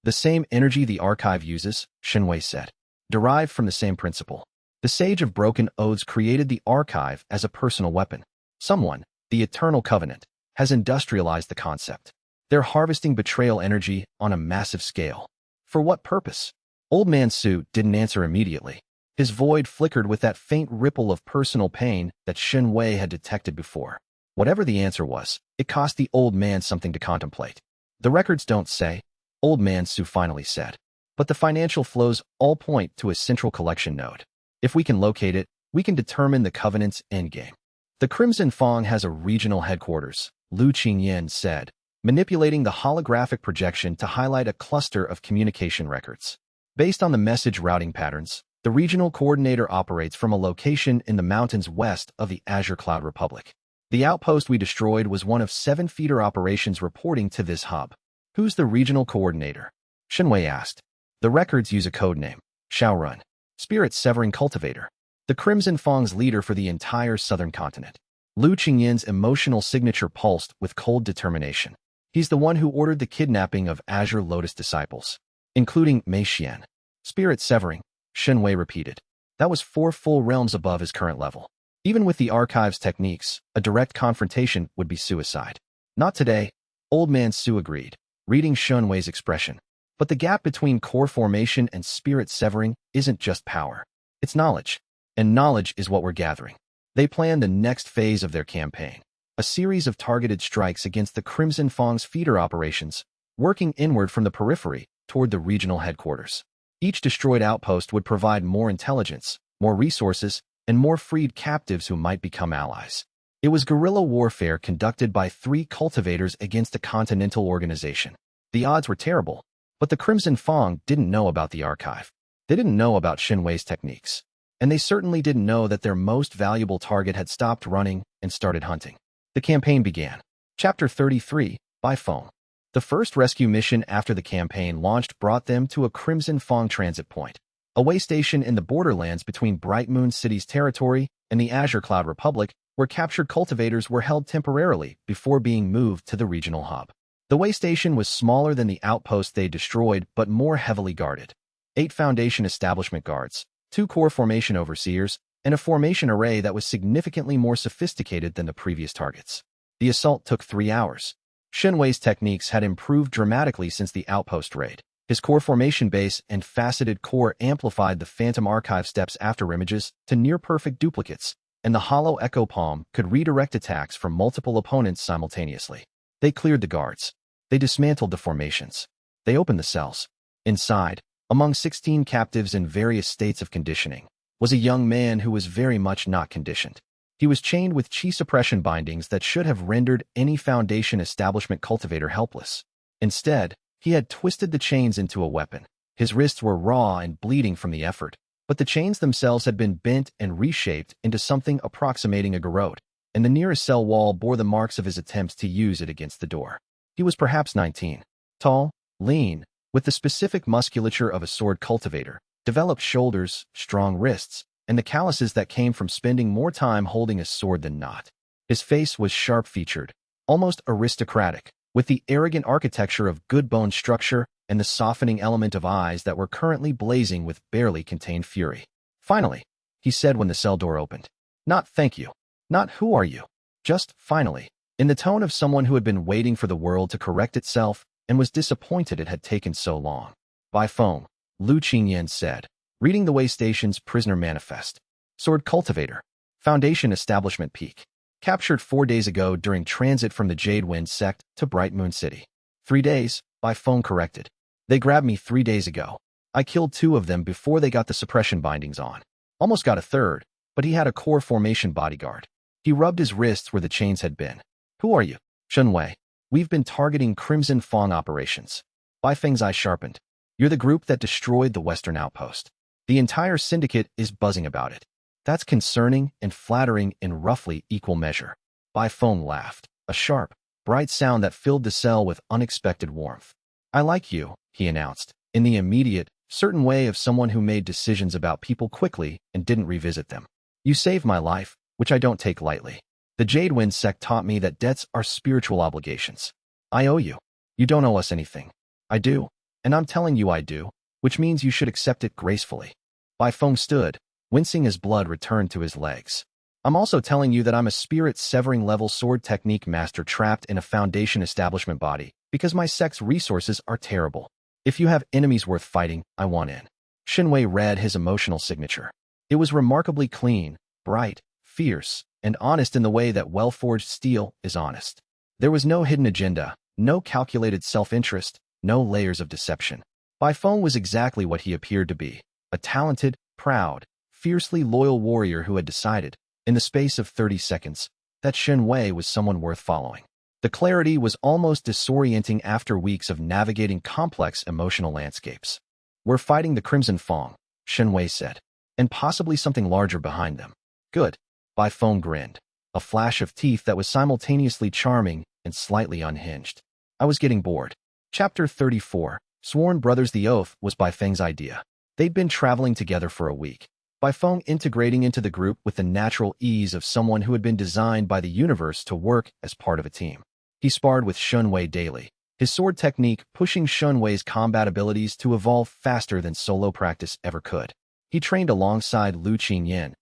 The same energy the archive uses, Xianxia said, derived from the same principle. The Sage of Broken Oaths created the archive as a personal weapon. Someone, the Eternal Covenant, has industrialized the concept. They're harvesting betrayal energy on a massive scale. For what purpose? Old Man Su didn't answer immediately. His void flickered with that faint ripple of personal pain that Xianxia had detected before. Whatever the answer was, it cost the old man something to contemplate. The records don't say, Old Man Su finally said, but the financial flows all point to a central collection node. If we can locate it, we can determine the Covenant's endgame. The Crimson Fang has a regional headquarters, Lu Qingyan said, manipulating the holographic projection to highlight a cluster of communication records. Based on the message routing patterns, the regional coordinator operates from a location in the mountains west of the Azure Cloud Republic. The outpost we destroyed was one of 7 feeder operations reporting to this hub. Who's the regional coordinator? Xianxia asked. The records use a codename, Xiaorun, spirit-severing cultivator, the Crimson Fang's leader for the entire southern continent. Lu Qingyan's emotional signature pulsed with cold determination. He's the one who ordered the kidnapping of Azure Lotus disciples, including Mei Xian. Spirit-severing, Xianxia repeated. That was 4 full realms above his current level. Even with the archive's techniques, a direct confrontation would be suicide. Not today, Old Man Su agreed, reading Xianxia's expression. But the gap between core formation and spirit severing isn't just power. It's knowledge. And knowledge is what we're gathering. They plan the next phase of their campaign, a series of targeted strikes against the Crimson Fang's feeder operations, working inward from the periphery toward the regional headquarters. Each destroyed outpost would provide more intelligence, more resources, and more freed captives who might become allies. It was guerrilla warfare conducted by 3 cultivators against a continental organization. The odds were terrible, but the Crimson Fang didn't know about the archive. They didn't know about Xianxia's techniques. And they certainly didn't know that their most valuable target had stopped running and started hunting. The campaign began. Chapter 33, by phone. The first rescue mission after the campaign launched brought them to a Crimson Fang transit point, a way station in the borderlands between Bright Moon City's territory and the Azure Cloud Republic, where captured cultivators were held temporarily before being moved to the regional hub. The way station was smaller than the outpost they destroyed, but more heavily guarded. 8 Foundation establishment guards, 2 core formation overseers, and a formation array that was significantly more sophisticated than the previous targets. The assault took 3 hours. Xianxia's techniques had improved dramatically since the outpost raid. His core formation base and faceted core amplified the Phantom Archive steps after images to near-perfect duplicates, and the Hollow Echo Palm could redirect attacks from multiple opponents simultaneously. They cleared the guards. They dismantled the formations. They opened the cells. Inside, among 16 captives in various states of conditioning, was a young man who was very much not conditioned. He was chained with chi suppression bindings that should have rendered any Foundation establishment cultivator helpless. Instead, he had twisted the chains into a weapon. His wrists were raw and bleeding from the effort, but the chains themselves had been bent and reshaped into something approximating a garrote, and the nearest cell wall bore the marks of his attempts to use it against the door. He was perhaps 19, tall, lean, with the specific musculature of a sword cultivator, developed shoulders, strong wrists, and the calluses that came from spending more time holding a sword than not. His face was sharp-featured, almost aristocratic, with the arrogant architecture of good bone structure and the softening element of eyes that were currently blazing with barely contained fury. Finally, he said when the cell door opened. Not thank you. Not who are you. Just finally, in the tone of someone who had been waiting for the world to correct itself and was disappointed it had taken so long. By phone, Lu Qingyan said, reading the way station's prisoner manifest. Sword cultivator. Foundation establishment peak. Captured 4 days ago during transit from the Jade Wind sect to Bright Moon City. 3 days, by phone corrected. They grabbed me 3 days ago. I killed 2 of them before they got the suppression bindings on. Almost got a third, but he had a core formation bodyguard. He rubbed his wrists where the chains had been. Who are you? Xianxia. We've been targeting Crimson Fang operations. Bai Feng's eye sharpened. You're the group that destroyed the Western Outpost. The entire syndicate is buzzing about it. That's concerning and flattering in roughly equal measure. Bai Feng laughed, a sharp, bright sound that filled the cell with unexpected warmth. I like you, he announced, in the immediate, certain way of someone who made decisions about people quickly and didn't revisit them. You saved my life, which I don't take lightly. The Jade Wind sect taught me that debts are spiritual obligations. I owe you. You don't owe us anything. I do, and I'm telling you I do, which means you should accept it gracefully. Bai Feng stood, wincing as blood returned to his legs. I'm also telling you that I'm a spirit-severing level sword technique master trapped in a Foundation establishment body, because my sect's resources are terrible. If you have enemies worth fighting, I want in. Xianxia read his emotional signature. It was remarkably clean, bright, fierce, and honest in the way that well-forged steel is honest. There was no hidden agenda, no calculated self-interest, no layers of deception. Bai Feng was exactly what he appeared to be, a talented, proud, fiercely loyal warrior who had decided, in the space of 30 seconds, that Xianxia was someone worth following. The clarity was almost disorienting after weeks of navigating complex emotional landscapes. We're fighting the Crimson Fang, Xianxia said, and possibly something larger behind them. Good. Bai Feng grinned, a flash of teeth that was simultaneously charming and slightly unhinged. I was getting bored. Chapter 34, Sworn Brothers. The oath was Bai Feng's idea. They'd been traveling together for a week. Bai Feng integrating into the group with the natural ease of someone who had been designed by the universe to work as part of a team. He sparred with Xianxia daily, his sword technique pushing Xianxia's combat abilities to evolve faster than solo practice ever could. He trained alongside Lu Qingyan,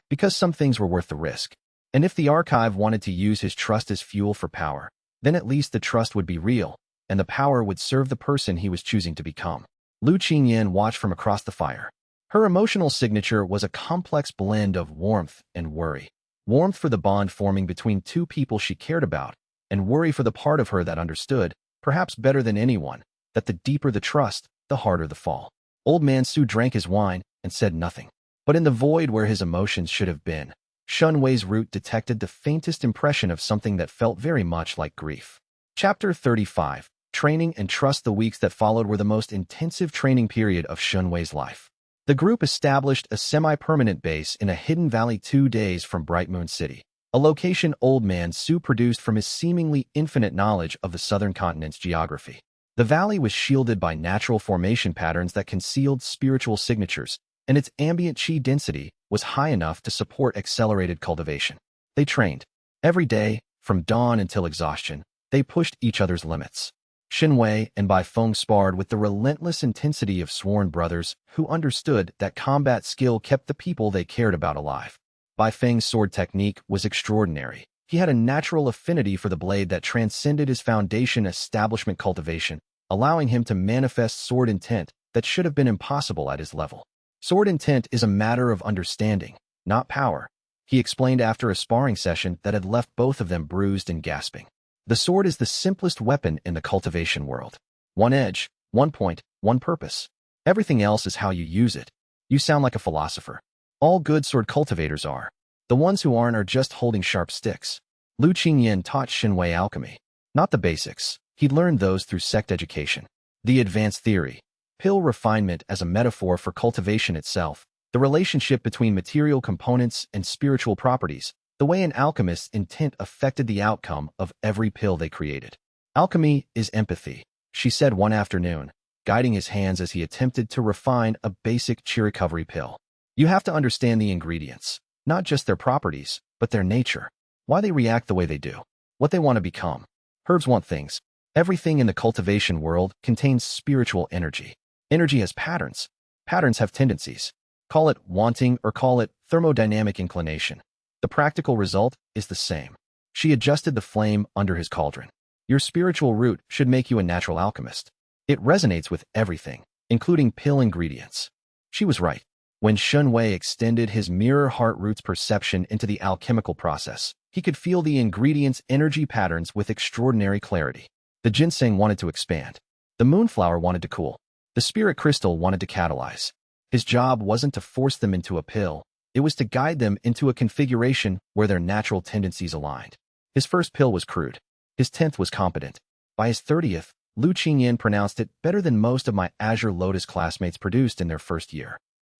because some things were worth the risk. And if the archive wanted to use his trust as fuel for power, then at least the trust would be real, and the power would serve the person he was choosing to become. Lu Qingyan watched from across the fire. Her emotional signature was a complex blend of warmth and worry. Warmth for the bond forming between 2 people she cared about, and worry for the part of her that understood, perhaps better than anyone, that the deeper the trust, the harder the fall. Old Man Su drank his wine and said nothing. But in the void where his emotions should have been, Shun Wei's root detected the faintest impression of something that felt very much like grief. Chapter 35. Training and Trust. The weeks that followed were the most intensive training period of Shun Wei's life. The group established a semi-permanent base in a hidden valley 2 days from Bright Moon City, a location Old Man Su produced from his seemingly infinite knowledge of the southern continent's geography. The valley was shielded by natural formation patterns that concealed spiritual signatures, and its ambient chi density was high enough to support accelerated cultivation. They trained. Every day, from dawn until exhaustion, they pushed each other's limits. Xin Wei and Bai Feng sparred with the relentless intensity of sworn brothers who understood that combat skill kept the people they cared about alive. Bai Feng's sword technique was extraordinary. He had a natural affinity for the blade that transcended his foundation establishment cultivation, allowing him to manifest sword intent that should have been impossible at his level. Sword intent is a matter of understanding, not power, he explained after a sparring session that had left both of them bruised and gasping. The sword is the simplest weapon in the cultivation world. One edge, one point, one purpose. Everything else is how you use it. You sound like a philosopher. All good sword cultivators are. The ones who aren't are just holding sharp sticks. Lu Qingyan taught Xin Wei alchemy. Not the basics. He'd learned those through sect education. The advanced theory. Pill refinement as a metaphor for cultivation itself. The relationship between material components and spiritual properties. The way an alchemist's intent affected the outcome of every pill they created. Alchemy is empathy, she said one afternoon, guiding his hands as he attempted to refine a basic chi recovery pill. You have to understand the ingredients, not just their properties, but their nature, why they react the way they do, what they want to become. Herbs want things. Everything in the cultivation world contains spiritual energy. Energy has patterns. Patterns have tendencies. Call it wanting or call it thermodynamic inclination. The practical result is the same. She adjusted the flame under his cauldron. Your spiritual root should make you a natural alchemist. It resonates with everything, including pill ingredients. She was right. When Shun Wei extended his mirror heart root's perception into the alchemical process, he could feel the ingredients' energy patterns with extraordinary clarity. The ginseng wanted to expand. The moonflower wanted to cool. The spirit crystal wanted to catalyze. His job wasn't to force them into a pill. It was to guide them into a configuration where their natural tendencies aligned. His first pill was crude. His 10th was competent. By his 30th, Lu Qingyan pronounced it better than most of my Azure Lotus classmates produced in their first year.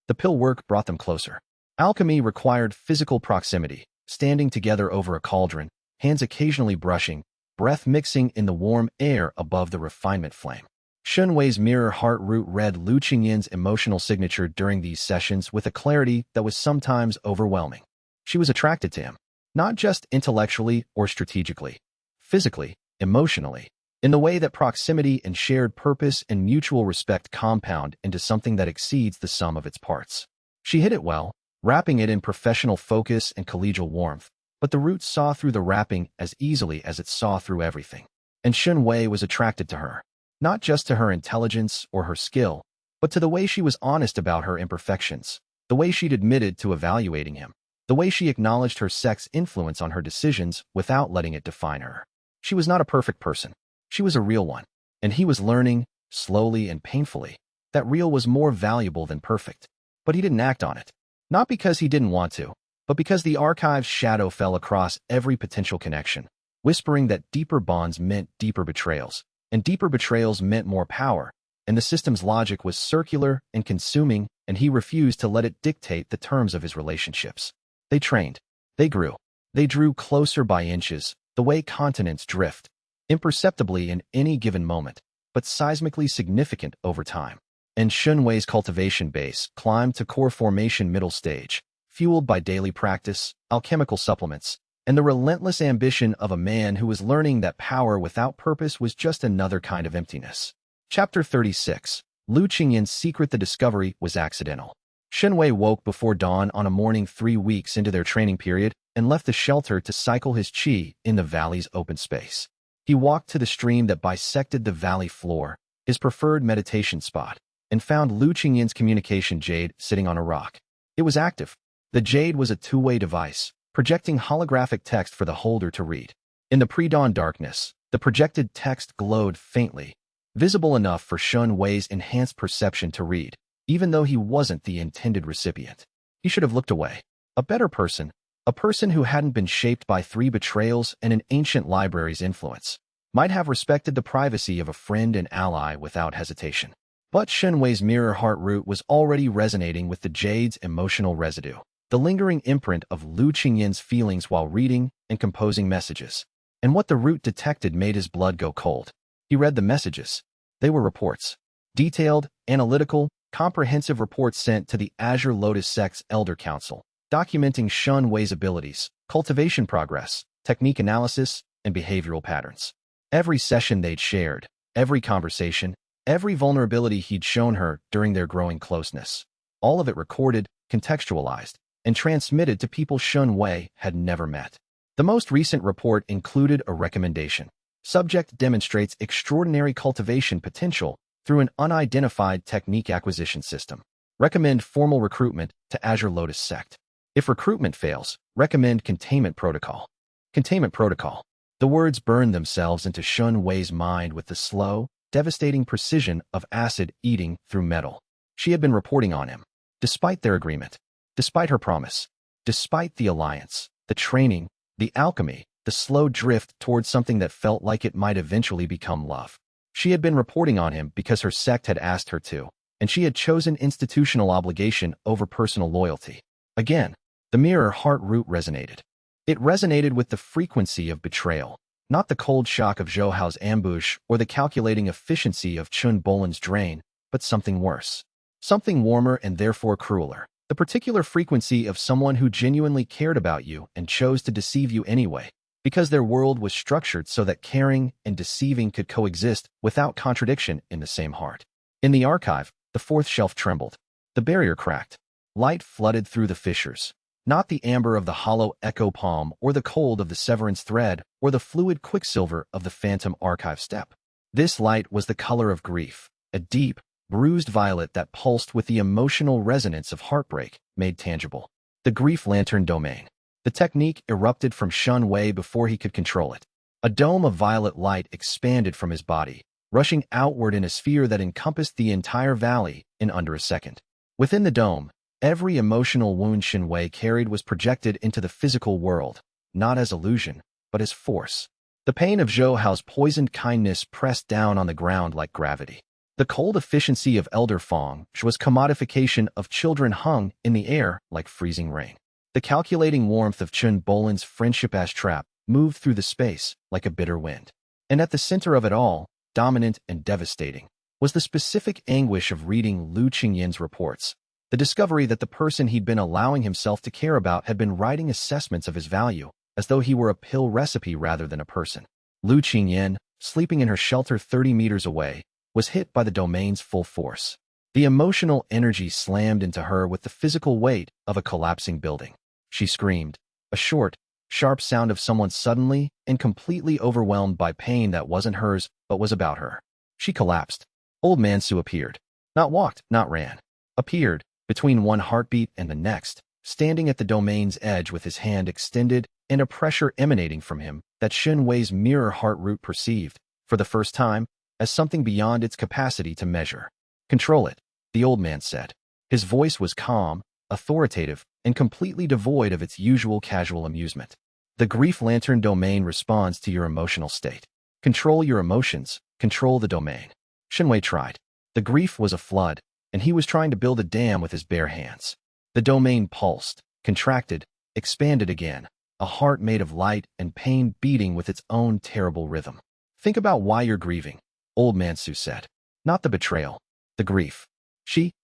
The pill work brought them closer. Alchemy required physical proximity, standing together over a cauldron, hands occasionally brushing, breath mixing in the warm air above the refinement flame. Shun Wei's mirror heart root read Lu Qingyan's emotional signature during these sessions with a clarity that was sometimes overwhelming. She was attracted to him, not just intellectually or strategically, physically, emotionally, in the way that proximity and shared purpose and mutual respect compound into something that exceeds the sum of its parts. She hit it well, wrapping it in professional focus and collegial warmth, but the root saw through the wrapping as easily as it saw through everything. And Shun Wei was attracted to her. Not just to her intelligence or her skill, but to the way she was honest about her imperfections, the way she'd admitted to evaluating him, the way she acknowledged her sex's influence on her decisions without letting it define her. She was not a perfect person. She was a real one. And he was learning, slowly and painfully, that real was more valuable than perfect. But he didn't act on it. Not because he didn't want to, but because the archive's shadow fell across every potential connection, whispering that deeper bonds meant deeper betrayals. And deeper betrayals meant more power, and the system's logic was circular and consuming, and he refused to let it dictate the terms of his relationships. They trained. They grew. They drew closer by inches, the way continents drift, imperceptibly in any given moment, but seismically significant over time. And Shun Wei's cultivation base climbed to core formation middle stage, fueled by daily practice, alchemical supplements, and the relentless ambition of a man who was learning that power without purpose was just another kind of emptiness. Chapter 36. Lu Qingyan's secret. The discovery was accidental. Shun Wei woke before dawn on a morning 3 weeks into their training period and left the shelter to cycle his chi in the valley's open space. He walked to the stream that bisected the valley floor, his preferred meditation spot, and found Lu Qingyan's communication jade sitting on a rock. It was active. The jade was a two-way device, projecting holographic text for the holder to read. In the pre-dawn darkness, the projected text glowed faintly, visible enough for Shun Wei's enhanced perception to read, even though he wasn't the intended recipient. He should have looked away. A better person, A person who hadn't been shaped by 3 betrayals and an ancient library's influence might have respected the privacy of a friend and ally without hesitation. But Shenwei's mirror heart root was already resonating with the jade's emotional residue, the lingering imprint of Lu Qingyin's feelings while reading and composing messages. And what the root detected made his blood go cold. He read the messages. They were reports. Detailed, analytical, comprehensive reports sent to the Azure Lotus Sect's Elder Council, documenting Shenwei's abilities, cultivation progress, technique analysis, and behavioral patterns. Every session they'd shared, every conversation, every vulnerability he'd shown her during their growing closeness. All of it recorded, contextualized, and transmitted to people Shenwei had never met. The most recent report included a recommendation. Subject demonstrates extraordinary cultivation potential through an unidentified technique acquisition system. Recommend formal recruitment to Azure Lotus Sect. If recruitment fails, recommend containment protocol. Containment protocol. The words burned themselves into Shenwei's mind with the slow, devastating precision of acid eating through metal. She had been reporting on him. Despite their agreement, despite her promise, despite the alliance, the training, the alchemy, the slow drift towards something that felt like it might eventually become love. She had been reporting on him because her sect had asked her to, and she had chosen institutional obligation over personal loyalty. Again, the mirror heart root resonated. It resonated with the frequency of betrayal, not the cold shock of Zhou Hao's ambush or the calculating efficiency of Chun Bolan's drain, but something worse. Something warmer and therefore crueler. The particular frequency of someone who genuinely cared about you and chose to deceive you anyway, because their world was structured so that caring and deceiving could coexist without contradiction in the same heart. In the archive, the fourth shelf trembled. The barrier cracked. Light flooded through the fissures. Not the amber of the hollow echo palm or the cold of the severance thread or the fluid quicksilver of the phantom archive step. This light was the color of grief, a deep, bruised violet that pulsed with the emotional resonance of heartbreak made tangible. The grief lantern domain. The technique erupted from Shenwei before he could control it. A dome of violet light expanded from his body, rushing outward in a sphere that encompassed the entire valley in under a second. Within the dome, every emotional wound Shenwei carried was projected into the physical world, not as illusion, but as force. The pain of Zhou Hao's poisoned kindness pressed down on the ground like gravity. The cold efficiency of Elder Fong was commodification of children hung in the air like freezing rain. The calculating warmth of Chun Bolan's friendship-ash trap moved through the space like a bitter wind. And at the center of it all, dominant and devastating, was the specific anguish of reading Lu Qingyin's reports. The discovery that the person he'd been allowing himself to care about had been writing assessments of his value, as though he were a pill recipe rather than a person. Lu Qingyin, sleeping in her shelter 30 meters away, was hit by the domain's full force. The emotional energy slammed into her with the physical weight of a collapsing building. She screamed, a short, sharp sound of someone suddenly and completely overwhelmed by pain that wasn't hers but was about her. She collapsed. Old Man Su appeared. Not walked, not ran. Appeared, between one heartbeat and the next, standing at the domain's edge with his hand extended and a pressure emanating from him that Shenwei's mirror heart root perceived, for the first time, as something beyond its capacity to measure. Control it, the old man said. His voice was calm, authoritative, and completely devoid of its usual casual amusement. The grief lantern domain responds to your emotional state. Control your emotions, control the domain. Shenwei tried. The grief was a flood, and he was trying to build a dam with his bare hands. The domain pulsed, contracted, expanded again, a heart made of light and pain beating with its own terrible rhythm. Think about why you're grieving, Old Man Su said. Not the betrayal, the grief.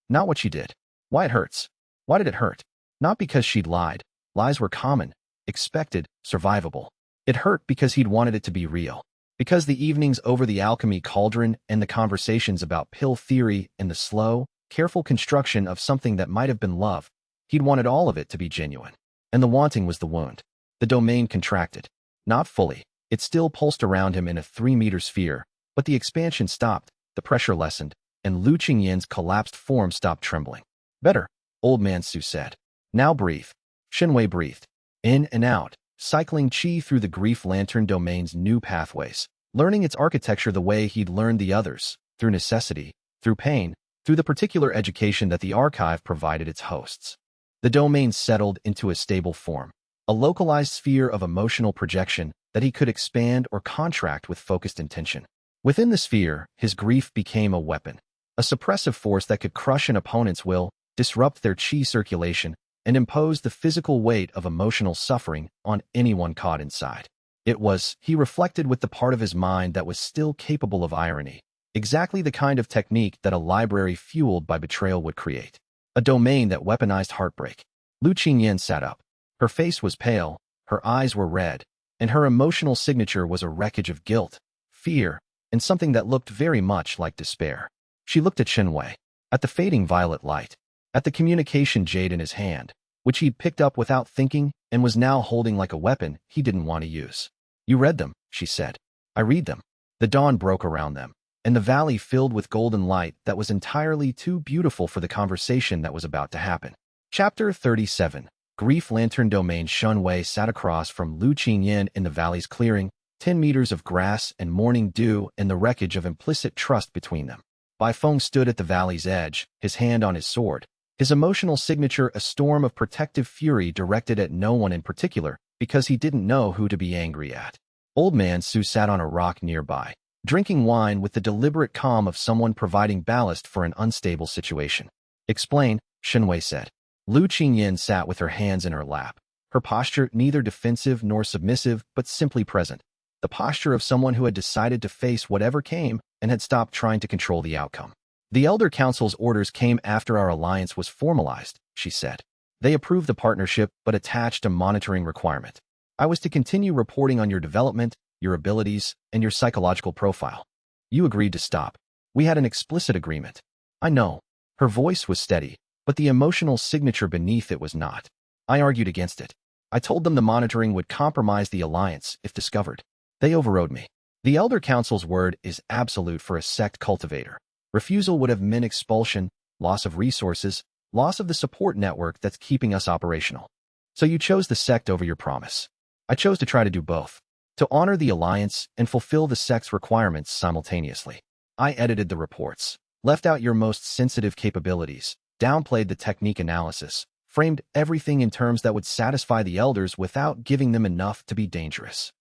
Not what she did. Why it hurts. Why did it hurt? Not because she'd lied. Lies were common, expected, survivable. It hurt because he'd wanted it to be real. Because the evenings over the alchemy cauldron and the conversations about pill theory and the slow, careful construction of something that might have been love, he'd wanted all of it to be genuine. And the wanting was the wound. The domain contracted. Not fully. It still pulsed around him in a 3-meter sphere, but the expansion stopped, the pressure lessened, and Lu Qingyin's collapsed form stopped trembling. Better, Old Man Su said. Now breathe. Shenwei breathed. In and out, cycling qi through the grief lantern domain's new pathways, learning its architecture the way he'd learned the others, through necessity, through pain, through the particular education that the archive provided its hosts. The domain settled into a stable form. a localized sphere of emotional projection that he could expand or contract with focused intention. Within the sphere, his grief became a weapon, a suppressive force that could crush an opponent's will, disrupt their qi circulation, and impose the physical weight of emotional suffering on anyone caught inside. It was, he reflected with the part of his mind that was still capable of irony, exactly the kind of technique that a library fueled by betrayal would create. A domain that weaponized heartbreak. Lu Qingyan sat up. Her face was pale, her eyes were red, and her emotional signature was a wreckage of guilt, fear, and something that looked very much like despair. She looked at Xianxia, at the fading violet light, at the communication jade in his hand, which he'd picked up without thinking and was now holding like a weapon he didn't want to use. You read them, she said. I read them. The dawn broke around them, and the valley filled with golden light that was entirely too beautiful for the conversation that was about to happen. Chapter 37. Grief Lantern Domain. Xianxia sat across from Lu Qingyan in the valley's clearing, 10 meters of grass and morning dew and the wreckage of implicit trust between them. Bai Feng stood at the valley's edge, his hand on his sword, his emotional signature a storm of protective fury directed at no one in particular, because he didn't know who to be angry at. Old Man Su sat on a rock nearby, drinking wine with the deliberate calm of someone providing ballast for an unstable situation. Explain, Xianxia said. Lu Qingyan sat with her hands in her lap, her posture neither defensive nor submissive but simply present, the posture of someone who had decided to face whatever came and had stopped trying to control the outcome. The Elder Council's orders came after our alliance was formalized, she said. They approved the partnership but attached a monitoring requirement. I was to continue reporting on your development, your abilities, and your psychological profile. You agreed to stop. We had an explicit agreement. I know. Her voice was steady, but the emotional signature beneath it was not. I argued against it. I told them the monitoring would compromise the alliance if discovered. They overrode me. The Elder Council's word is absolute for a sect cultivator. Refusal would have meant expulsion, loss of resources, loss of the support network that's keeping us operational. So you chose the sect over your promise. I chose to try to do both. To honor the alliance and fulfill the sect's requirements simultaneously. I edited the reports, left out your most sensitive capabilities, downplayed the technique analysis, framed everything in terms that would satisfy the elders without giving them enough to be dangerous.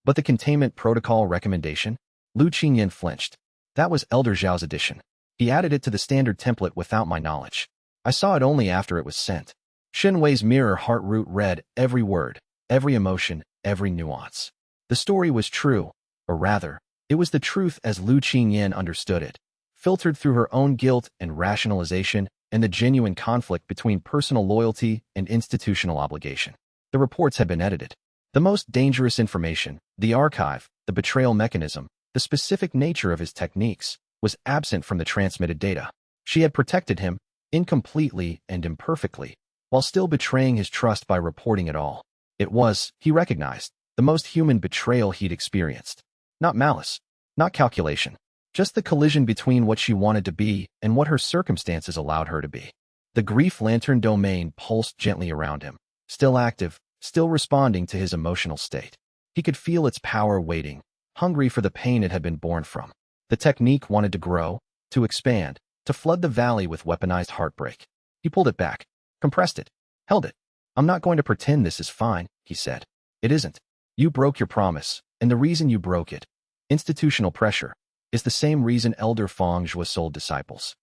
But the containment protocol recommendation? Lu Qingyan flinched. That was Elder Zhao's addition. He added it to the standard template without my knowledge. I saw it only after it was sent. Xianxui's mirror heart root read every word, every emotion, every nuance. The story was true, or rather, it was the truth as Lu Qingyan understood it, filtered through her own guilt and rationalization and the genuine conflict between personal loyalty and institutional obligation. The reports had been edited. The most dangerous information, the archive, the betrayal mechanism, the specific nature of his techniques, was absent from the transmitted data. She had protected him, incompletely and imperfectly, while still betraying his trust by reporting it all. It was, he recognized, the most human betrayal he'd experienced. Not malice, not calculation, just the collision between what she wanted to be and what her circumstances allowed her to be. The grief lantern domain pulsed gently around him, still active, still responding to his emotional state. He could feel its power waiting, hungry for the pain it had been born from. The technique wanted to grow, to expand, to flood the valley with weaponized heartbreak. He pulled it back, compressed it, held it. I'm not going to pretend this is fine, he said. It isn't. You broke your promise, and the reason you broke it, institutional pressure, is the same reason Elder Feng sold disciples.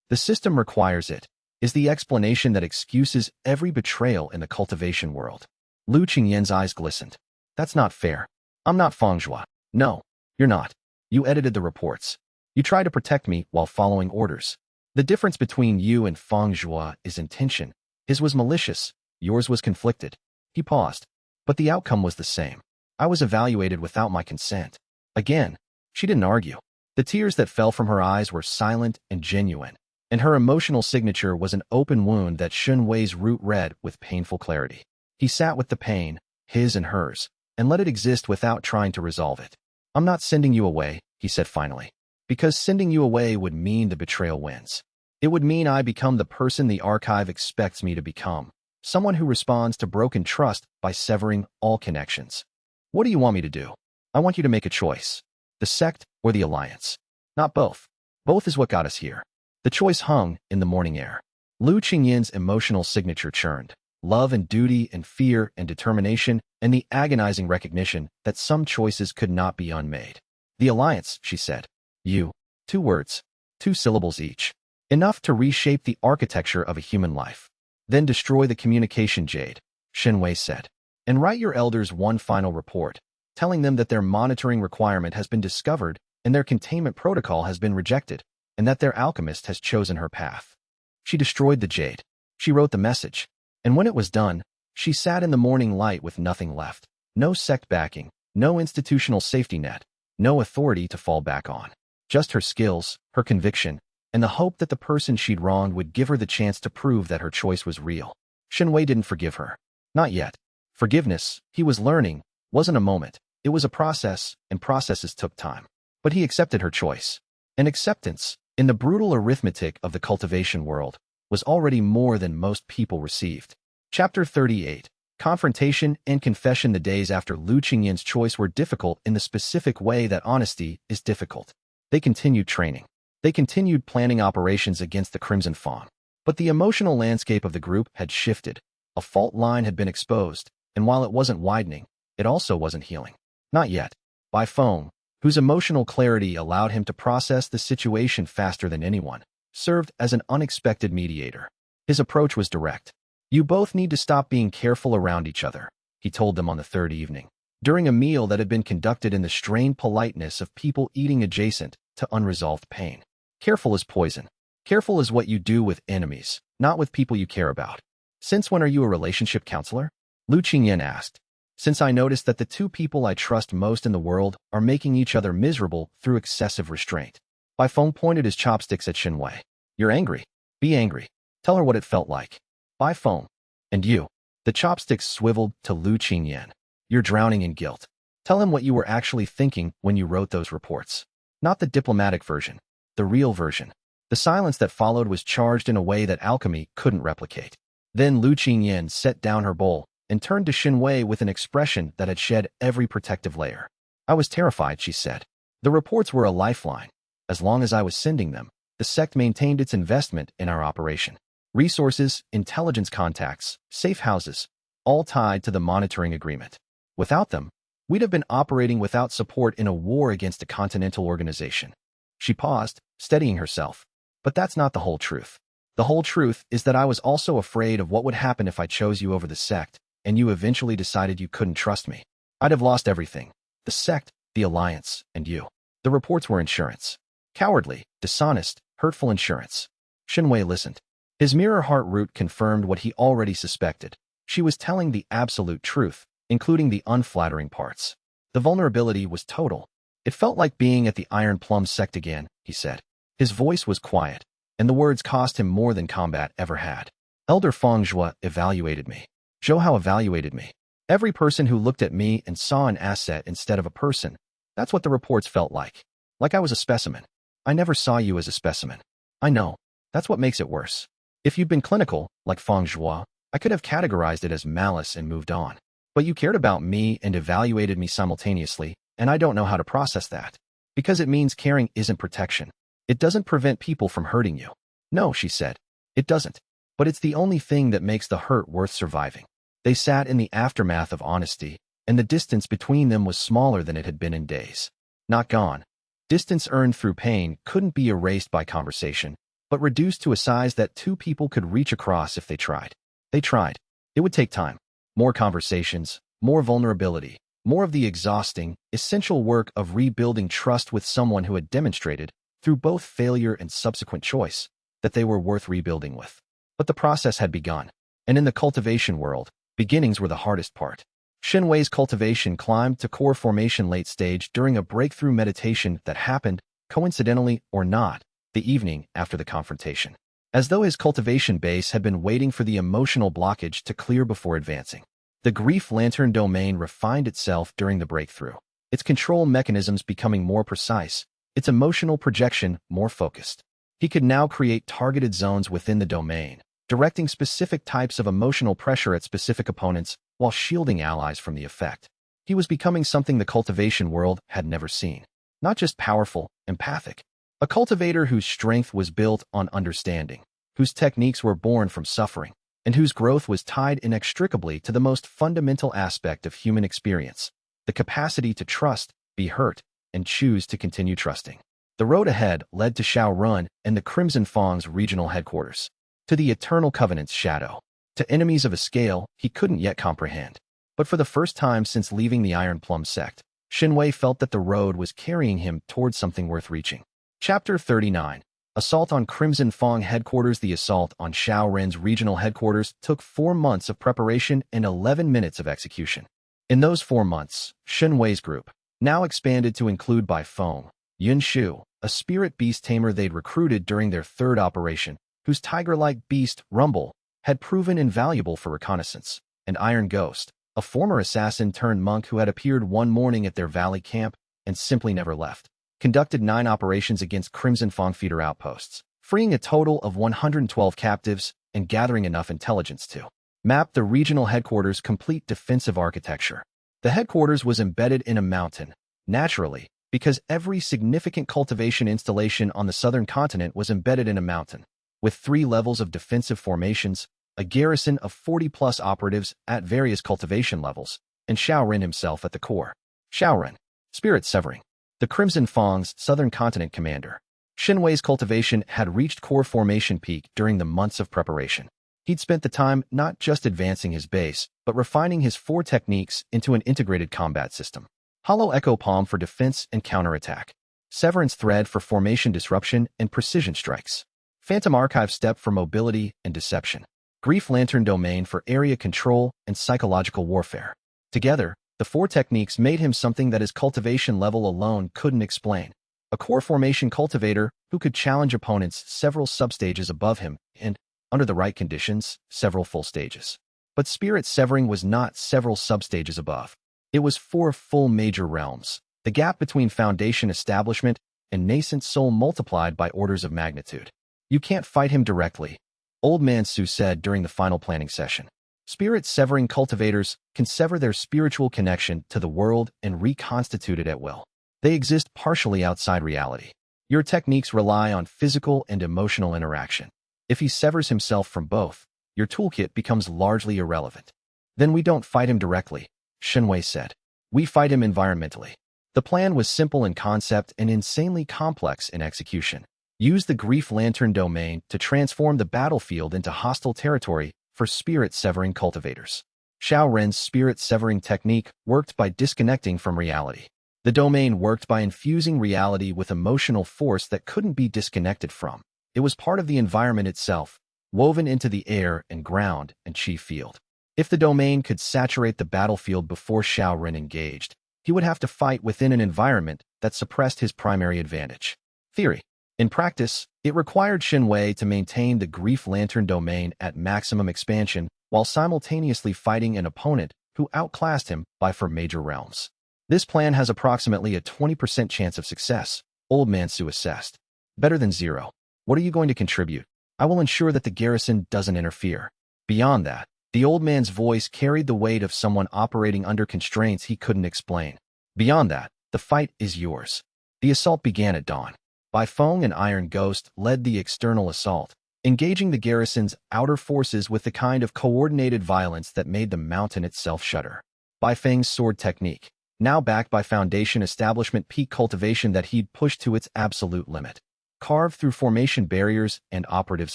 The system requires it, is the explanation that excuses every betrayal in the cultivation world. Lu Qingyan's eyes glistened. That's not fair. I'm not Feng Zhuo. No, you're not. You edited the reports. You tried to protect me while following orders. The difference between you and Feng Zhuo is intention. His was malicious, yours was conflicted. He paused. But the outcome was the same. I was evaluated without my consent. Again, she didn't argue. The tears that fell from her eyes were silent and genuine, and her emotional signature was an open wound that Xianxui's root read with painful clarity. He sat with the pain, his and hers, and let it exist without trying to resolve it. I'm not sending you away, he said finally, because sending you away would mean the betrayal wins. It would mean I become the person the archive expects me to become, someone who responds to broken trust by severing all connections. What do you want me to do? I want you to make a choice. The sect or the alliance. Not both. Both is what got us here. The choice hung in the morning air. Lu Qingyan's emotional signature churned, love and duty and fear and determination, and the agonizing recognition that some choices could not be unmade. The alliance, she said. You. 2 words. 2 syllables each. Enough to reshape the architecture of a human life. Then destroy the communication jade, Xianxia said. And write your elders one final report, telling them that their monitoring requirement has been discovered and their containment protocol has been rejected, and that their alchemist has chosen her path. She destroyed the jade. She wrote the message. And when it was done, she sat in the morning light with nothing left. No sect backing, no institutional safety net, no authority to fall back on. Just her skills, her conviction, and the hope that the person she'd wronged would give her the chance to prove that her choice was real. Xianxia didn't forgive her. Not yet. Forgiveness, he was learning, wasn't a moment. It was a process, and processes took time. But he accepted her choice. And acceptance, in the brutal arithmetic of the cultivation world, was already more than most people received. Chapter 38. Confrontation and confession. The days after Lu Qingyan's choice were difficult in the specific way that honesty is difficult. They continued training. They continued planning operations against the Crimson Fawn. But the emotional landscape of the group had shifted. A fault line had been exposed, and while it wasn't widening, it also wasn't healing. Not yet. Bai Feng, whose emotional clarity allowed him to process the situation faster than anyone, served as an unexpected mediator. His approach was direct. You both need to stop being careful around each other, he told them on the 3rd evening, during a meal that had been conducted in the strained politeness of people eating adjacent to unresolved pain. Careful is poison. Careful is what you do with enemies, not with people you care about. Since when are you a relationship counselor? Lu Qingyan asked. Since I noticed that the 2 people I trust most in the world are making each other miserable through excessive restraint. Bai Feng pointed his chopsticks at Xianxia. You're angry. Be angry. Tell her what it felt like. Bai Feng. And you. The chopsticks swiveled to Lu Qingyan. You're drowning in guilt. Tell him what you were actually thinking when you wrote those reports. Not the diplomatic version. The real version. The silence that followed was charged in a way that alchemy couldn't replicate. Then Lu Qingyan set down her bowl and turned to Xianxia with an expression that had shed every protective layer. I was terrified, she said. The reports were a lifeline. As long as I was sending them, the sect maintained its investment in our operation. Resources, intelligence contacts, safe houses, all tied to the monitoring agreement. Without them, we'd have been operating without support in a war against a continental organization. She paused, steadying herself. But that's not the whole truth. The whole truth is that I was also afraid of what would happen if I chose you over the sect, and you eventually decided you couldn't trust me. I'd have lost everything. The sect, the alliance, and you. The reports were insurance. Cowardly, dishonest, hurtful insurance. Xianxia listened. His mirror heart root confirmed what he already suspected. She was telling the absolute truth, including the unflattering parts. The vulnerability was total. It felt like being at the Iron Plum sect again, he said. His voice was quiet, and the words cost him more than combat ever had. Elder Feng Zhua evaluated me. Zhou Hao evaluated me. Every person who looked at me and saw an asset instead of a person. That's what the reports felt like. Like I was a specimen. I never saw you as a specimen. I know. That's what makes it worse. If you'd been clinical, like Feng Zhua, I could have categorized it as malice and moved on. But you cared about me and evaluated me simultaneously, and I don't know how to process that. Because it means caring isn't protection. It doesn't prevent people from hurting you. No, she said. It doesn't. But it's the only thing that makes the hurt worth surviving. They sat in the aftermath of honesty, and the distance between them was smaller than it had been in days. Not gone. Distance earned through pain couldn't be erased by conversation, but reduced to a size that 2 people could reach across if they tried. They tried. It would take time. More conversations, more vulnerability, more of the exhausting, essential work of rebuilding trust with someone who had demonstrated, through both failure and subsequent choice, that they were worth rebuilding with. But the process had begun, and in the cultivation world, beginnings were the hardest part. Xianxia's cultivation climbed to core formation late stage during a breakthrough meditation that happened, coincidentally or not, the evening after the confrontation. As though his cultivation base had been waiting for the emotional blockage to clear before advancing. The grief lantern domain refined itself during the breakthrough, its control mechanisms becoming more precise, its emotional projection more focused. He could now create targeted zones within the domain, directing specific types of emotional pressure at specific opponents while shielding allies from the effect. He was becoming something the cultivation world had never seen. Not just powerful, empathic. A cultivator whose strength was built on understanding, whose techniques were born from suffering, and whose growth was tied inextricably to the most fundamental aspect of human experience, the capacity to trust, be hurt, and choose to continue trusting. The road ahead led to Xiaorun and the Crimson Fang's regional headquarters, to the Eternal Covenant's shadow, to enemies of a scale he couldn't yet comprehend. But for the first time since leaving the Iron Plum sect, Shenwei felt that the road was carrying him towards something worth reaching. Chapter 39. Assault on Crimson Fang Headquarters. The assault on Xiaorun's regional headquarters took 4 months of preparation and 11 minutes of execution. In those 4 months, Shenwei's group, now expanded to include Bai Feng, Yunshu, a spirit beast tamer they'd recruited during their third operation, whose tiger-like beast, Rumble, had proven invaluable for reconnaissance, and Iron Ghost, a former assassin-turned-monk who had appeared one morning at their valley camp and simply never left, conducted 9 operations against Crimson Fang feeder outposts, freeing a total of 112 captives and gathering enough intelligence to map the regional headquarters' complete defensive architecture. The headquarters was embedded in a mountain, naturally, because every significant cultivation installation on the southern continent was embedded in a mountain, with 3 levels of defensive formations, a garrison of 40-plus operatives at various cultivation levels, and Xiaorun himself at the core. Xiaorun, spirit severing, the Crimson Fang's southern continent commander. Shenwei's cultivation had reached core formation peak during the months of preparation. He'd spent the time not just advancing his base, but refining his 4 techniques into an integrated combat system. Hollow Echo Palm for defense and counterattack. Severance Thread for formation disruption and precision strikes. Phantom Archive Step for mobility and deception. Grief Lantern Domain for area control and psychological warfare. Together, the 4 techniques made him something that his cultivation level alone couldn't explain. A core formation cultivator who could challenge opponents several substages above him and, under the right conditions, several full stages. But spirit severing was not several substages above. It was 4 full major realms, the gap between foundation establishment and nascent soul multiplied by orders of magnitude. You can't fight him directly, Old Man Su said during the final planning session. Spirit-severing cultivators can sever their spiritual connection to the world and reconstitute it at will. They exist partially outside reality. Your techniques rely on physical and emotional interaction. If he severs himself from both, your toolkit becomes largely irrelevant. Then we don't fight him directly, Shenwei said. We fight him environmentally. The plan was simple in concept and insanely complex in execution. Use the Grief Lantern domain to transform the battlefield into hostile territory for spirit-severing cultivators. Xiaorun's spirit-severing technique worked by disconnecting from reality. The domain worked by infusing reality with emotional force that couldn't be disconnected from. It was part of the environment itself, woven into the air and ground and chi field. If the domain could saturate the battlefield before Xiaorun engaged, he would have to fight within an environment that suppressed his primary advantage. Theory. In practice, it required Shenwei to maintain the Grief Lantern domain at maximum expansion while simultaneously fighting an opponent who outclassed him by 4 major realms. This plan has approximately a 20% chance of success, Old Man Su assessed. Better than 0. What are you going to contribute? I will ensure that the garrison doesn't interfere. Beyond that, the old man's voice carried the weight of someone operating under constraints he couldn't explain. Beyond that, the fight is yours. The assault began at dawn. Bai Feng and Iron Ghost led the external assault, engaging the garrison's outer forces with the kind of coordinated violence that made the mountain itself shudder. Bai Feng's sword technique, now backed by foundation establishment peak cultivation that he'd pushed to its absolute limit, carved through formation barriers and operatives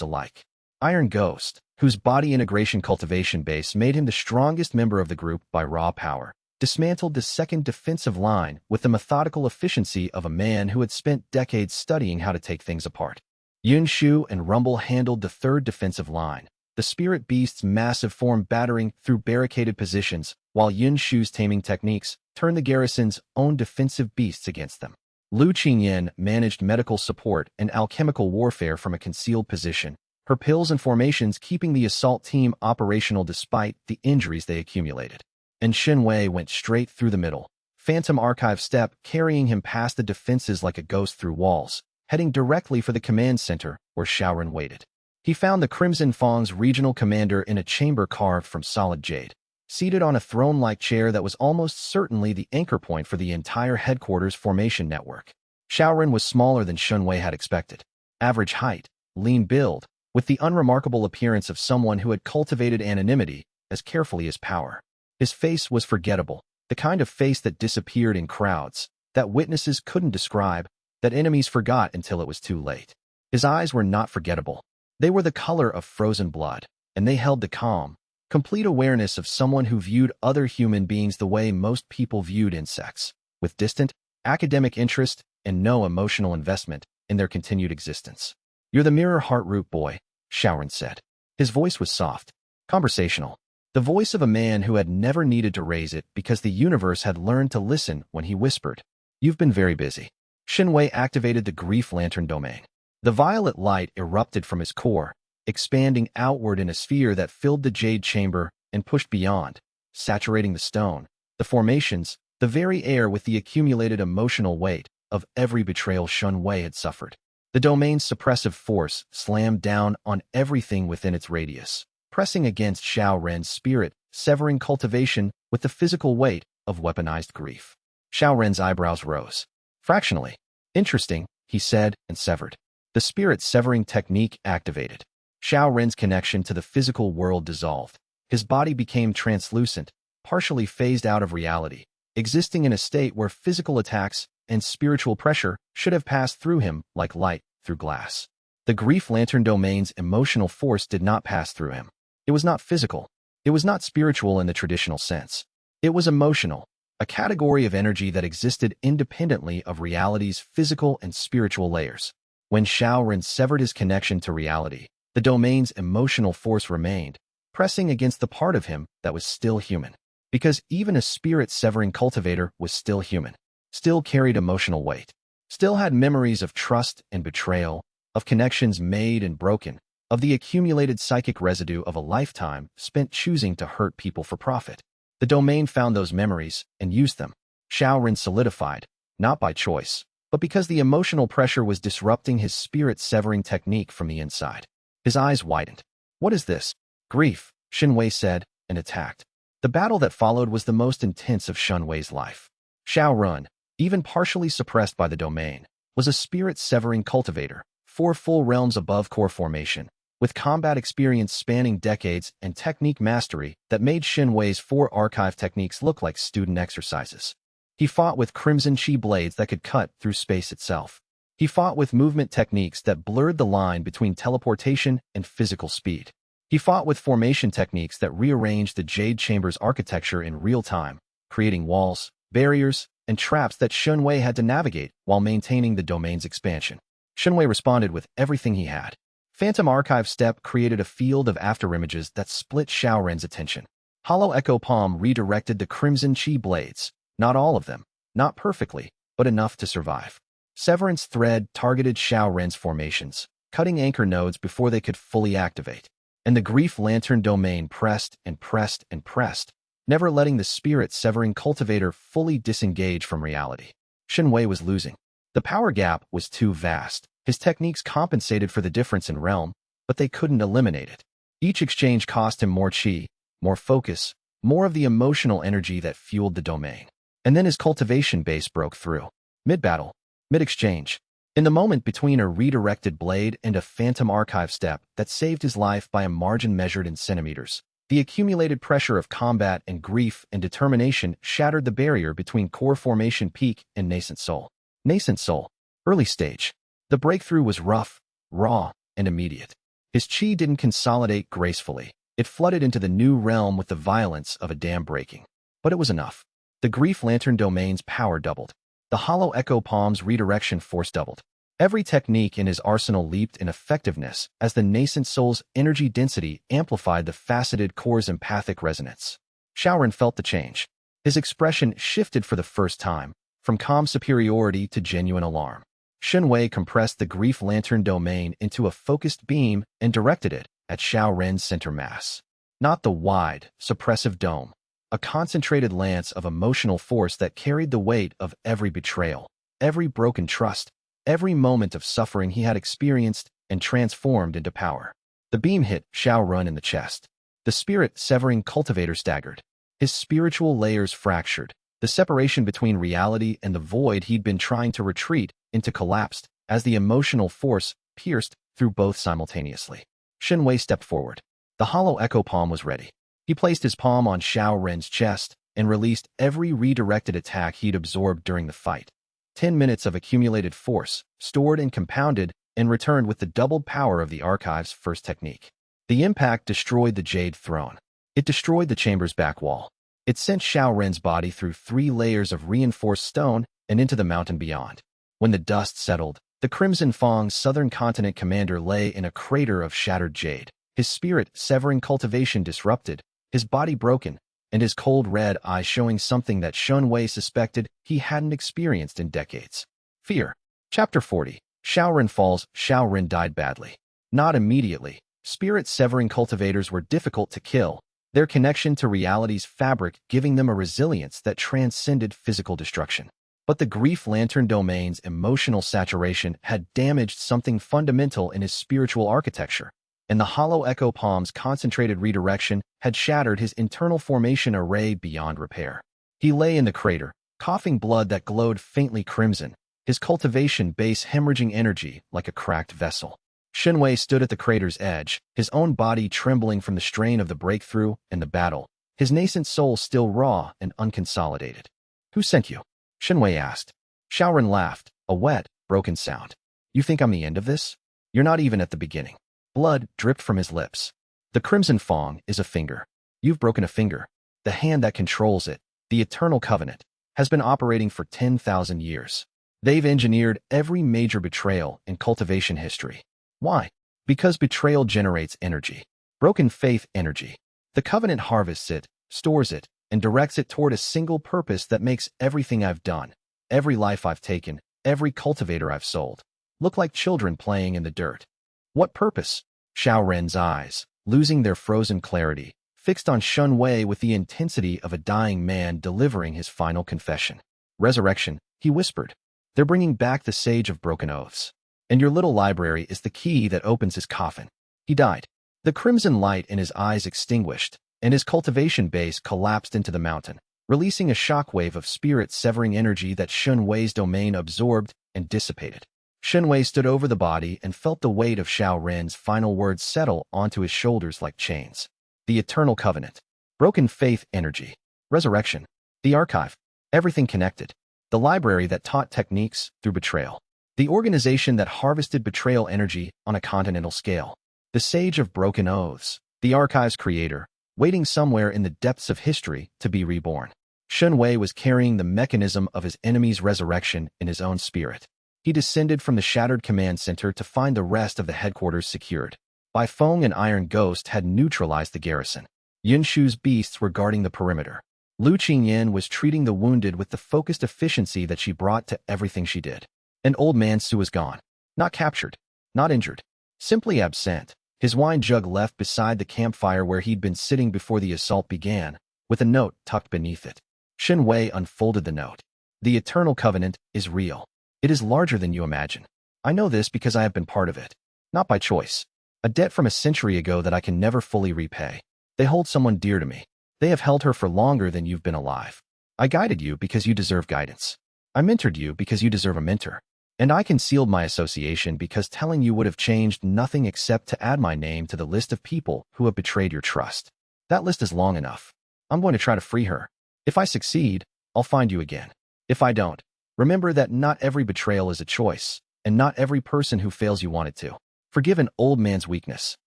alike. Iron Ghost, whose body integration cultivation base made him the strongest member of the group by raw power, dismantled the second defensive line with the methodical efficiency of a man who had spent decades studying how to take things apart. Yunshu and Rumble handled the third defensive line, the spirit beast's massive form battering through barricaded positions, while Yunshu's taming techniques turned the garrison's own defensive beasts against them. Lu Qingyan managed medical support and alchemical warfare from a concealed position, her pills and formations keeping the assault team operational despite the injuries they accumulated. And Shenwei went straight through the middle, Phantom Archive Step carrying him past the defenses like a ghost through walls, heading directly for the command center where Xiaorun waited. He found the Crimson Fang's regional commander in a chamber carved from solid jade, seated on a throne-like chair that was almost certainly the anchor point for the entire headquarters formation network. Xiaorun was smaller than Shenwei had expected. Average height, lean build, with the unremarkable appearance of someone who had cultivated anonymity as carefully as power. His face was forgettable, the kind of face that disappeared in crowds, that witnesses couldn't describe, that enemies forgot until it was too late. His eyes were not forgettable. They were the color of frozen blood, and they held the calm, complete awareness of someone who viewed other human beings the way most people viewed insects, with distant, academic interest and no emotional investment in their continued existence. "You're the mirror heart-root boy," Xiaoren said. His voice was soft, conversational, the voice of a man who had never needed to raise it because the universe had learned to listen when he whispered. "You've been very busy." Xianxia activated the grief lantern domain. The violet light erupted from his core, expanding outward in a sphere that filled the jade chamber and pushed beyond, saturating the stone, the formations, the very air with the accumulated emotional weight of every betrayal Xianxia had suffered. The domain's suppressive force slammed down on everything within its radius, pressing against Xiaoren's spirit, severing cultivation with the physical weight of weaponized grief. Xiaoren's eyebrows rose. "Fractionally. Interesting," he said, and severed. The spirit-severing technique activated. Xiaoren's connection to the physical world dissolved. His body became translucent, partially phased out of reality, existing in a state where physical attacks and spiritual pressure should have passed through him like light through glass. The grief lantern domain's emotional force did not pass through him. It was not physical. It was not spiritual in the traditional sense. It was emotional, a category of energy that existed independently of reality's physical and spiritual layers. When Xiaoren severed his connection to reality, the domain's emotional force remained, pressing against the part of him that was still human. Because even a spirit-severing cultivator was still human, still carried emotional weight, still had memories of trust and betrayal, of connections made and broken, of the accumulated psychic residue of a lifetime spent choosing to hurt people for profit. The domain found those memories and used them. Xiaoren solidified, not by choice, but because the emotional pressure was disrupting his spirit-severing technique from the inside. His eyes widened. "What is this?" "Grief," Xianxia said, and attacked. The battle that followed was the most intense of Xianxui's life. Xiaoren, even partially suppressed by the domain, was a spirit-severing cultivator, 4 full realms above core formation, with combat experience spanning decades and technique mastery that made Xianxui's 4 archive techniques look like student exercises. He fought with crimson chi blades that could cut through space itself. He fought with movement techniques that blurred the line between teleportation and physical speed. He fought with formation techniques that rearranged the Jade Chamber's architecture in real time, creating walls, barriers, and traps that Xianxia had to navigate while maintaining the domain's expansion. Xianxia responded with everything he had. Phantom Archive Step created a field of afterimages that split Xiaoren's attention. Hollow Echo Palm redirected the Crimson Chi blades, not all of them, not perfectly, but enough to survive. Severance Thread targeted Xiaoren's formations, cutting anchor nodes before they could fully activate. And the Grief Lantern domain pressed and pressed and pressed, never letting the spirit-severing cultivator fully disengage from reality. Xianxia was losing. The power gap was too vast. His techniques compensated for the difference in realm, but they couldn't eliminate it. Each exchange cost him more chi, more focus, more of the emotional energy that fueled the domain. And then his cultivation base broke through. Mid-battle, mid-exchange. In the moment between a redirected blade and a phantom archive step that saved his life by a margin measured in centimeters, the accumulated pressure of combat and grief and determination shattered the barrier between core formation peak and nascent soul. Nascent soul, early stage. The breakthrough was rough, raw, and immediate. His chi didn't consolidate gracefully. It flooded into the new realm with the violence of a dam breaking. But it was enough. The Grief Lantern domain's power doubled. The Hollow Echo Palm's redirection force doubled. Every technique in his arsenal leaped in effectiveness as the nascent soul's energy density amplified the faceted core's empathic resonance. Xiaoren felt the change. His expression shifted for the first time, from calm superiority to genuine alarm. Xianxia compressed the Grief Lantern domain into a focused beam and directed it at Xiaoren's center mass. Not the wide, suppressive dome, a concentrated lance of emotional force that carried the weight of every betrayal, every broken trust, every moment of suffering he had experienced and transformed into power. The beam hit Xiaoren in the chest. The spirit-severing cultivator staggered. His spiritual layers fractured. The separation between reality and the void he'd been trying to retreat into collapsed as the emotional force pierced through both simultaneously. Shen Wei stepped forward. The hollow echo palm was ready. He placed his palm on Xiao Ren's chest and released every redirected attack he'd absorbed during the fight. 10 minutes of accumulated force, stored and compounded, and returned with the doubled power of the archive's first technique. The impact destroyed the Jade Throne. It destroyed the chamber's back wall. It sent Xiao Ren's body through 3 layers of reinforced stone and into the mountain beyond. When the dust settled, the Crimson Fang's southern continent commander lay in a crater of shattered jade, his spirit-severing cultivation disrupted, his body broken, and his cold red eyes showing something that Shen Wei suspected he hadn't experienced in decades. Fear. Chapter 40. Xiao Ren falls. Xiao Ren died badly. Not immediately. Spirit-severing cultivators were difficult to kill, their connection to reality's fabric giving them a resilience that transcended physical destruction. But the Grief Lantern Domain's emotional saturation had damaged something fundamental in his spiritual architecture, and the hollow echo palm's concentrated redirection had shattered his internal formation array beyond repair. He lay in the crater, coughing blood that glowed faintly crimson, his cultivation base hemorrhaging energy like a cracked vessel. Shen Wei stood at the crater's edge, his own body trembling from the strain of the breakthrough and the battle, his nascent soul still raw and unconsolidated. "Who sent you?" Shen Wei asked. Xiao Ren laughed, a wet, broken sound. "You think I'm the end of this? You're not even at the beginning." Blood dripped from his lips. "The Crimson Fang is a finger. You've broken a finger. The hand that controls it, the Eternal Covenant, has been operating for 10,000 years. They've engineered every major betrayal in cultivation history. Why? Because betrayal generates energy. Broken faith energy. The Covenant harvests it, stores it, and directs it toward a single purpose that makes everything I've done, every life I've taken, every cultivator I've sold, look like children playing in the dirt." "What purpose?" Xiao Ren's eyes, losing their frozen clarity, fixed on Shen Wei with the intensity of a dying man delivering his final confession. "Resurrection," he whispered. "They're bringing back the Sage of Broken Oaths. And your little library is the key that opens his coffin." He died. The crimson light in his eyes extinguished, and his cultivation base collapsed into the mountain, releasing a shockwave of spirit-severing energy that Shen Wei's domain absorbed and dissipated. Shen Wei stood over the body and felt the weight of Xiao Ren's final words settle onto his shoulders like chains. The Eternal Covenant. Broken faith energy. Resurrection. The archive. Everything connected. The library that taught techniques through betrayal. The organization that harvested betrayal energy on a continental scale. The Sage of Broken Oaths. The archive's creator, waiting somewhere in the depths of history to be reborn. Shen Wei was carrying the mechanism of his enemy's resurrection in his own spirit. He descended from the shattered command center to find the rest of the headquarters secured. Bai Feng and Iron Ghost had neutralized the garrison. Yin Shu's beasts were guarding the perimeter. Lu Qingyan was treating the wounded with the focused efficiency that she brought to everything she did. And Old Man Su was gone. Not captured. Not injured. Simply absent. His wine jug left beside the campfire where he'd been sitting before the assault began, with a note tucked beneath it. Shen Wei unfolded the note. "The Eternal Covenant is real. It is larger than you imagine. I know this because I have been part of it. Not by choice. A debt from a century ago that I can never fully repay. They hold someone dear to me. They have held her for longer than you've been alive. I guided you because you deserve guidance. I mentored you because you deserve a mentor. And I concealed my association because telling you would have changed nothing except to add my name to the list of people who have betrayed your trust. That list is long enough. I'm going to try to free her. If I succeed, I'll find you again. If I don't, remember that not every betrayal is a choice, and not every person who fails you wanted to. Forgive an old man's weakness.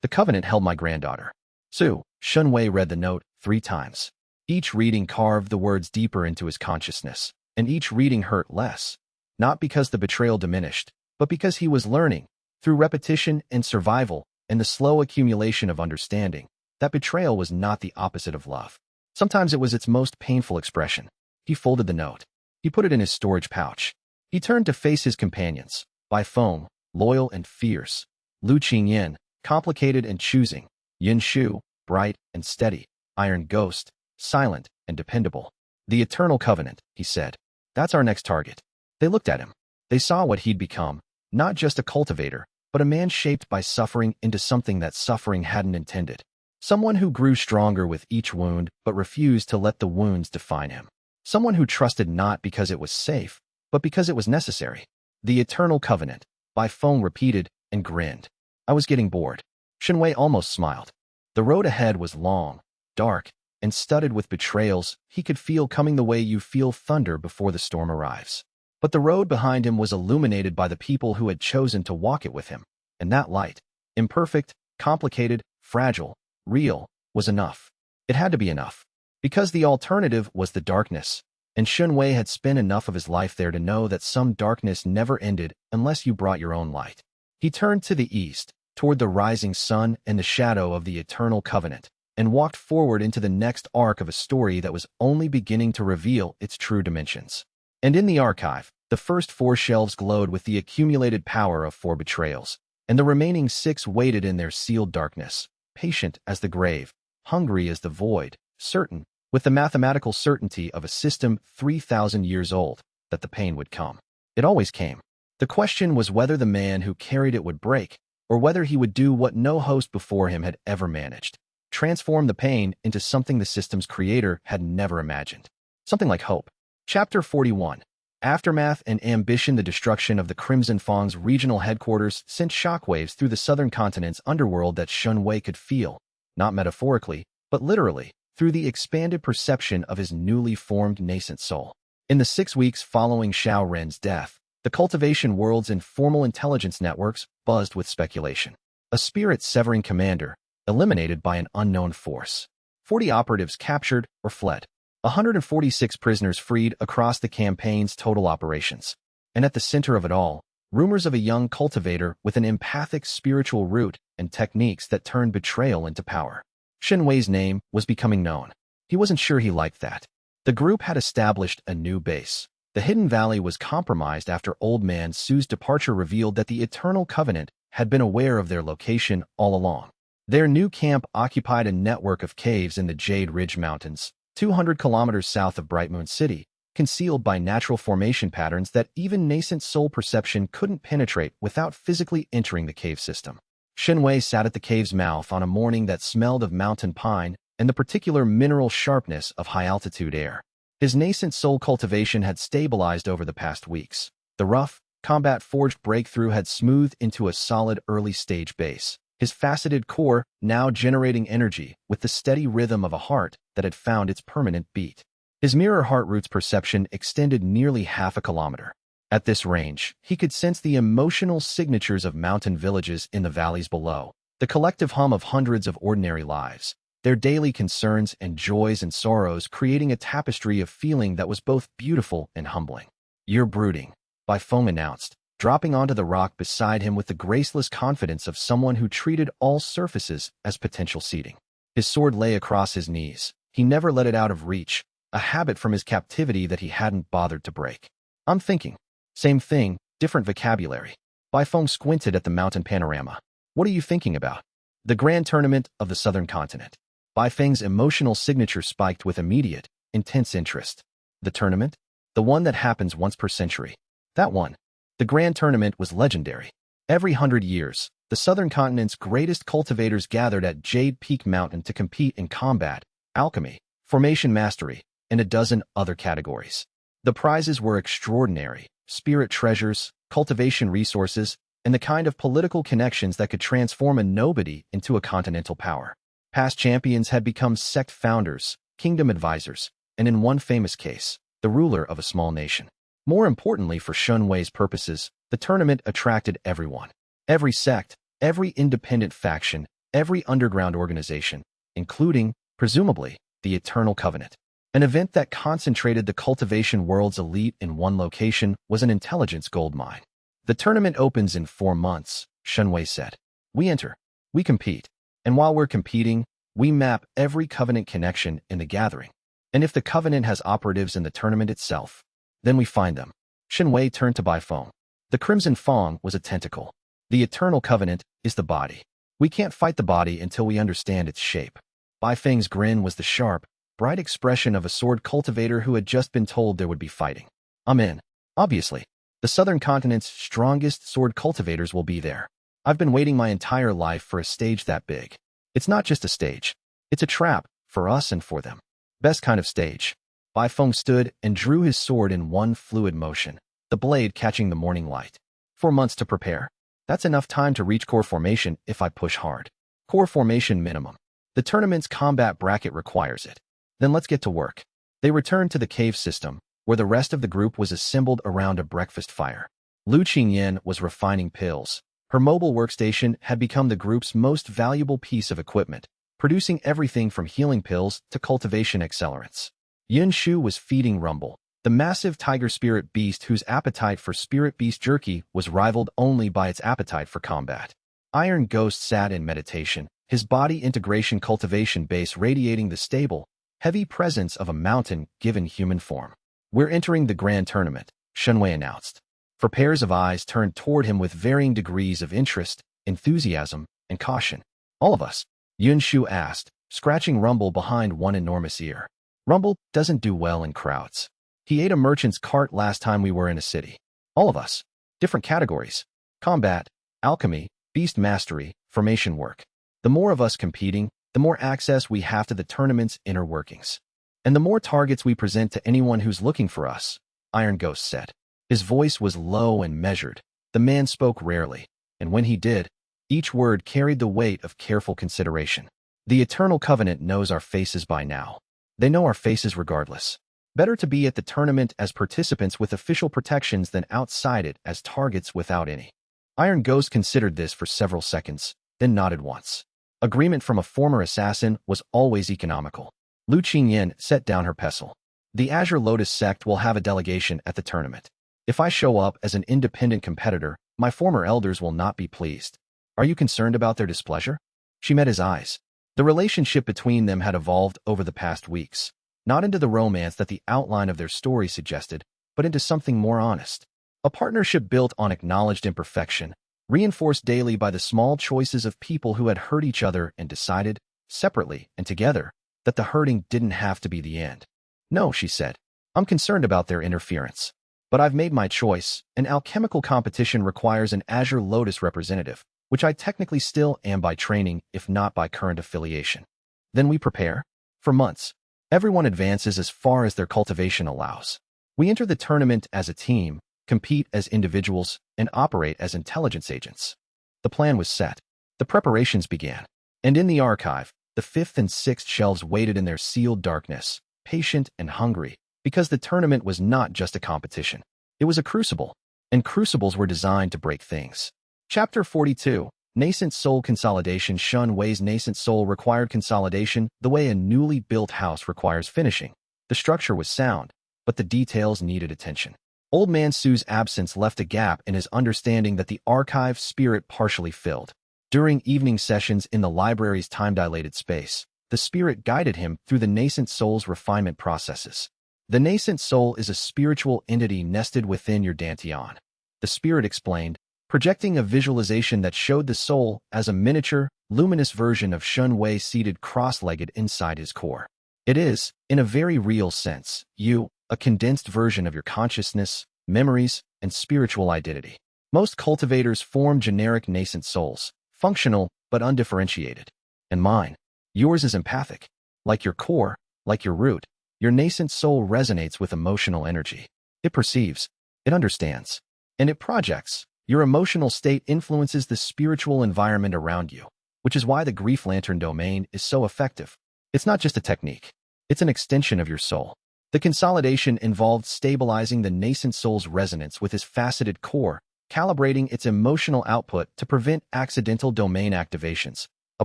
The Covenant held my granddaughter. Su." Shen Wei read the note 3 times. Each reading carved the words deeper into his consciousness, and each reading hurt less. Not because the betrayal diminished, but because he was learning, through repetition and survival and the slow accumulation of understanding, that betrayal was not the opposite of love. Sometimes it was its most painful expression. He folded the note. He put it in his storage pouch. He turned to face his companions, Bai Feng, loyal and fierce. Lu Qingyan, complicated and choosing. Yin Shu, bright and steady. Iron Ghost, silent and dependable. "The Eternal Covenant," he said. "That's our next target." They looked at him. They saw what he'd become, not just a cultivator, but a man shaped by suffering into something that suffering hadn't intended. Someone who grew stronger with each wound but refused to let the wounds define him. Someone who trusted not because it was safe, but because it was necessary. "The Eternal Covenant," Bai Feng repeated and grinned. "I was getting bored. Shenwei almost smiled. The road ahead was long, dark, and studded with betrayals he could feel coming the way you feel thunder before the storm arrives. But the road behind him was illuminated by the people who had chosen to walk it with him, and that light, imperfect, complicated, fragile, real, was enough. It had to be enough. Because the alternative was the darkness, and Shenwei had spent enough of his life there to know that some darkness never ended unless you brought your own light. He turned to the east, toward the rising sun and the shadow of the eternal covenant, and walked forward into the next arc of a story that was only beginning to reveal its true dimensions. And in the archive, the first 4 shelves glowed with the accumulated power of 4 betrayals, and the remaining 6 waited in their sealed darkness, patient as the grave, hungry as the void, certain, with the mathematical certainty of a system 3,000 years old, that the pain would come. It always came. The question was whether the man who carried it would break, or whether he would do what no host before him had ever managed: transform the pain into something the system's creator had never imagined. Something like hope. Chapter 41. Aftermath and Ambition. The destruction of the Crimson Fang's regional headquarters sent shockwaves through the southern continent's underworld that Shenwei could feel, not metaphorically, but literally, through the expanded perception of his newly formed nascent soul. In the 6 weeks following Xiao Ren's death, the cultivation world's informal intelligence networks buzzed with speculation. A spirit-severing commander, eliminated by an unknown force. 40 operatives captured or fled. 146 prisoners freed across the campaign's total operations. And at the center of it all, rumors of a young cultivator with an empathic spiritual root and techniques that turned betrayal into power. Shenwei's name was becoming known. He wasn't sure he liked that. The group had established a new base. The Hidden Valley was compromised after Old Man Su's departure revealed that the Eternal Covenant had been aware of their location all along. Their new camp occupied a network of caves in the Jade Ridge Mountains, 200 kilometers south of Bright Moon City, concealed by natural formation patterns that even nascent soul perception couldn't penetrate without physically entering the cave system. Shenwei sat at the cave's mouth on a morning that smelled of mountain pine and the particular mineral sharpness of high-altitude air. His nascent soul cultivation had stabilized over the past weeks. The rough, combat-forged breakthrough had smoothed into a solid early-stage base, his faceted core now generating energy with the steady rhythm of a heart that had found its permanent beat. His mirror heart roots perception extended nearly half a kilometer. At this range, he could sense the emotional signatures of mountain villages in the valleys below, the collective hum of hundreds of ordinary lives, their daily concerns and joys and sorrows creating a tapestry of feeling that was both beautiful and humbling. "You're brooding," Bai Feng announced, dropping onto the rock beside him with the graceless confidence of someone who treated all surfaces as potential seating. His sword lay across his knees. He never let it out of reach, a habit from his captivity that he hadn't bothered to break. "I'm thinking." "Same thing, different vocabulary." Bai Feng squinted at the mountain panorama. "What are you thinking about?" "The Grand Tournament of the Southern Continent." Bai Feng's emotional signature spiked with immediate, intense interest. "The tournament? The one that happens once per century." "That one." The Grand Tournament was legendary. Every 100 years, the Southern Continent's greatest cultivators gathered at Jade Peak Mountain to compete in combat, alchemy, formation mastery, and a dozen other categories. The prizes were extraordinary: spirit treasures, cultivation resources, and the kind of political connections that could transform a nobody into a continental power. Past champions had become sect founders, kingdom advisors, and in one famous case, the ruler of a small nation. More importantly for Shenwei's purposes, the tournament attracted everyone. Every sect, every independent faction, every underground organization, including, presumably, the Eternal Covenant. An event that concentrated the cultivation world's elite in one location was an intelligence goldmine. "The tournament opens in 4 months, Shenwei said. "We enter. We compete. And while we're competing, we map every Covenant connection in the gathering. And if the Covenant has operatives in the tournament itself, then we find them." Shenwei turned to Bai Feng. "The Crimson Fang was a tentacle. The Eternal Covenant is the body. We can't fight the body until we understand its shape." Bai Feng's grin was the sharp, bright expression of a sword cultivator who had just been told there would be fighting. "I'm in. Obviously. The Southern Continent's strongest sword cultivators will be there. I've been waiting my entire life for a stage that big. It's not just a stage. It's a trap, for us and for them. Best kind of stage." Bai Feng stood and drew his sword in one fluid motion, the blade catching the morning light. 4 months to prepare. That's enough time to reach core formation if I push hard. Core formation minimum. The tournament's combat bracket requires it. Then let's get to work. They returned to the cave system, where the rest of the group was assembled around a breakfast fire. Lu Qingyan was refining pills. Her mobile workstation had become the group's most valuable piece of equipment, producing everything from healing pills to cultivation accelerants. Yun Shu was feeding Rumble, the massive tiger spirit beast whose appetite for spirit beast jerky was rivaled only by its appetite for combat. Iron Ghost sat in meditation, his body integration cultivation base radiating the stable, heavy presence of a mountain-given human form. We're entering the grand tournament, Xianxia announced. For pairs of eyes turned toward him with varying degrees of interest, enthusiasm, and caution. All of us? Yun Shu asked, scratching Rumble behind one enormous ear. Rumble doesn't do well in crowds. He ate a merchant's cart last time we were in a city. All of us. Different categories. Combat, alchemy, beast mastery, formation work. The more of us competing, the more access we have to the tournament's inner workings. And the more targets we present to anyone who's looking for us, Iron Ghost said. His voice was low and measured. The man spoke rarely, and when he did, each word carried the weight of careful consideration. The Eternal Covenant knows our faces by now. They know our faces regardless. Better to be at the tournament as participants with official protections than outside it as targets without any. Iron Ghost considered this for several seconds, then nodded once. Agreement from a former assassin was always economical. Lu Qingyan set down her pestle. The Azure Lotus sect will have a delegation at the tournament. If I show up as an independent competitor, my former elders will not be pleased. Are you concerned about their displeasure? She met his eyes. The relationship between them had evolved over the past weeks, not into the romance that the outline of their story suggested, but into something more honest. A partnership built on acknowledged imperfection, reinforced daily by the small choices of people who had hurt each other and decided, separately and together, that the hurting didn't have to be the end. No, she said. I'm concerned about their interference. But I've made my choice. An alchemical competition requires an Azure Lotus representative, which I technically still am by training, if not by current affiliation. Then we prepare. For months, everyone advances as far as their cultivation allows. We enter the tournament as a team, compete as individuals, and operate as intelligence agents. The plan was set. The preparations began. And in the archive, the 5th and 6th shelves waited in their sealed darkness, patient and hungry, because the tournament was not just a competition. It was a crucible, and crucibles were designed to break things. Chapter 42, Nascent Soul Consolidation. Shun Wei's nascent soul required consolidation the way a newly built house requires finishing. The structure was sound, but the details needed attention. Old Man Su's absence left a gap in his understanding that the archive spirit partially filled. During evening sessions in the library's time-dilated space, the spirit guided him through the nascent soul's refinement processes. The nascent soul is a spiritual entity nested within your dantian. The spirit explained, projecting a visualization that showed the soul as a miniature, luminous version of Shun Wei seated cross-legged inside his core. It is, in a very real sense, you, a condensed version of your consciousness, memories, and spiritual identity. Most cultivators form generic nascent souls, functional but undifferentiated. And mine, yours is empathic. Like your core, like your root, your nascent soul resonates with emotional energy. It perceives, it understands, and it projects. Your emotional state influences the spiritual environment around you, which is why the Grief Lantern domain is so effective. It's not just a technique. It's an extension of your soul. The consolidation involved stabilizing the nascent soul's resonance with his faceted core, calibrating its emotional output to prevent accidental domain activations, a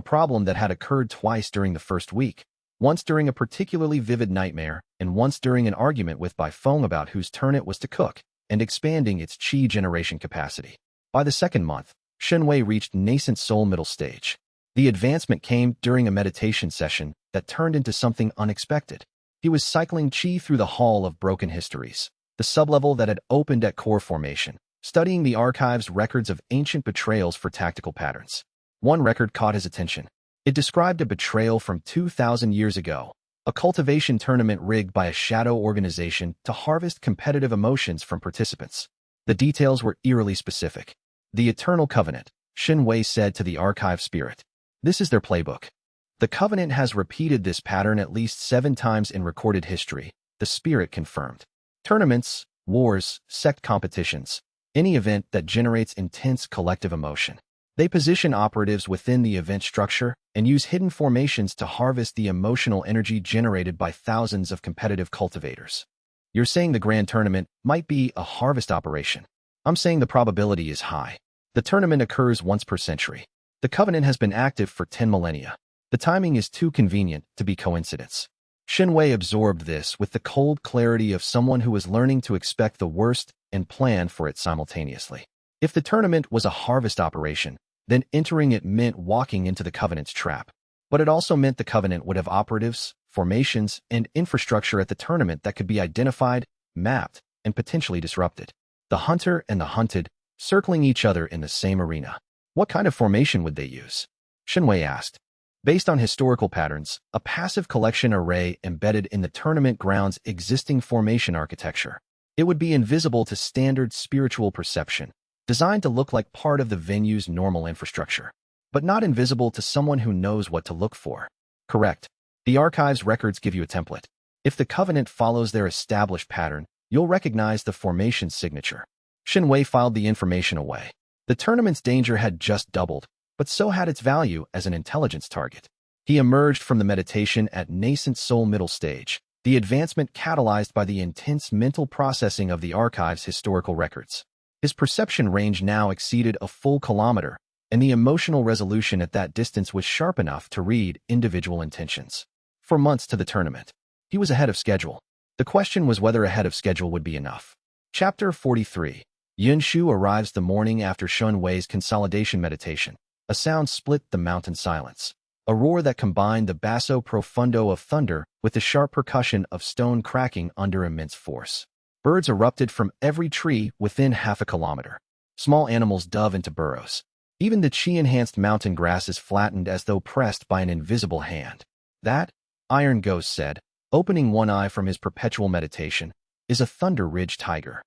problem that had occurred twice during the first week. Once during a particularly vivid nightmare, and once during an argument with Bai Feng about whose turn it was to cook, and expanding its qi generation capacity. By the second month, Shun Wei reached nascent soul middle stage. The advancement came during a meditation session that turned into something unexpected. He was cycling qi through the Hall of Broken Histories, the sublevel that had opened at core formation, studying the archive's records of ancient betrayals for tactical patterns. One record caught his attention. It described a betrayal from 2,000 years ago, a cultivation tournament rigged by a shadow organization to harvest competitive emotions from participants. The details were eerily specific. The Eternal Covenant, Shun Wei said to the archive spirit. This is their playbook. The Covenant has repeated this pattern at least 7 times in recorded history, the spirit confirmed. Tournaments, wars, sect competitions, any event that generates intense collective emotion. They position operatives within the event structure and use hidden formations to harvest the emotional energy generated by thousands of competitive cultivators. You're saying the grand tournament might be a harvest operation. I'm saying the probability is high. The tournament occurs once per century. The Covenant has been active for 10 millennia. The timing is too convenient to be coincidence. Xianxia absorbed this with the cold clarity of someone who is learning to expect the worst and plan for it simultaneously. If the tournament was a harvest operation, then entering it meant walking into the Covenant's trap. But it also meant the Covenant would have operatives, formations, and infrastructure at the tournament that could be identified, mapped, and potentially disrupted. The hunter and the hunted, circling each other in the same arena. What kind of formation would they use? Xianxia asked. Based on historical patterns, a passive collection array embedded in the tournament ground's existing formation architecture. It would be invisible to standard spiritual perception, designed to look like part of the venue's normal infrastructure, but not invisible to someone who knows what to look for. Correct. The archive's records give you a template. If the Covenant follows their established pattern, you'll recognize the formation signature. Xianxia filed the information away. The tournament's danger had just doubled, but so had its value as an intelligence target. He emerged from the meditation at nascent soul middle stage, the advancement catalyzed by the intense mental processing of the archive's historical records. His perception range now exceeded a full kilometer, and the emotional resolution at that distance was sharp enough to read individual intentions. For months to the tournament, he was ahead of schedule. The question was whether ahead of schedule would be enough. Chapter 43. Xianxia arrives the morning after Xianxia's consolidation meditation. A sound split the mountain silence. A roar that combined the basso profundo of thunder with the sharp percussion of stone cracking under immense force. Birds erupted from every tree within half a kilometer. Small animals dove into burrows. Even the chi-enhanced mountain grasses flattened as though pressed by an invisible hand. That, Iron Ghost said, opening one eye from his perpetual meditation, is a Thunder Ridge tiger.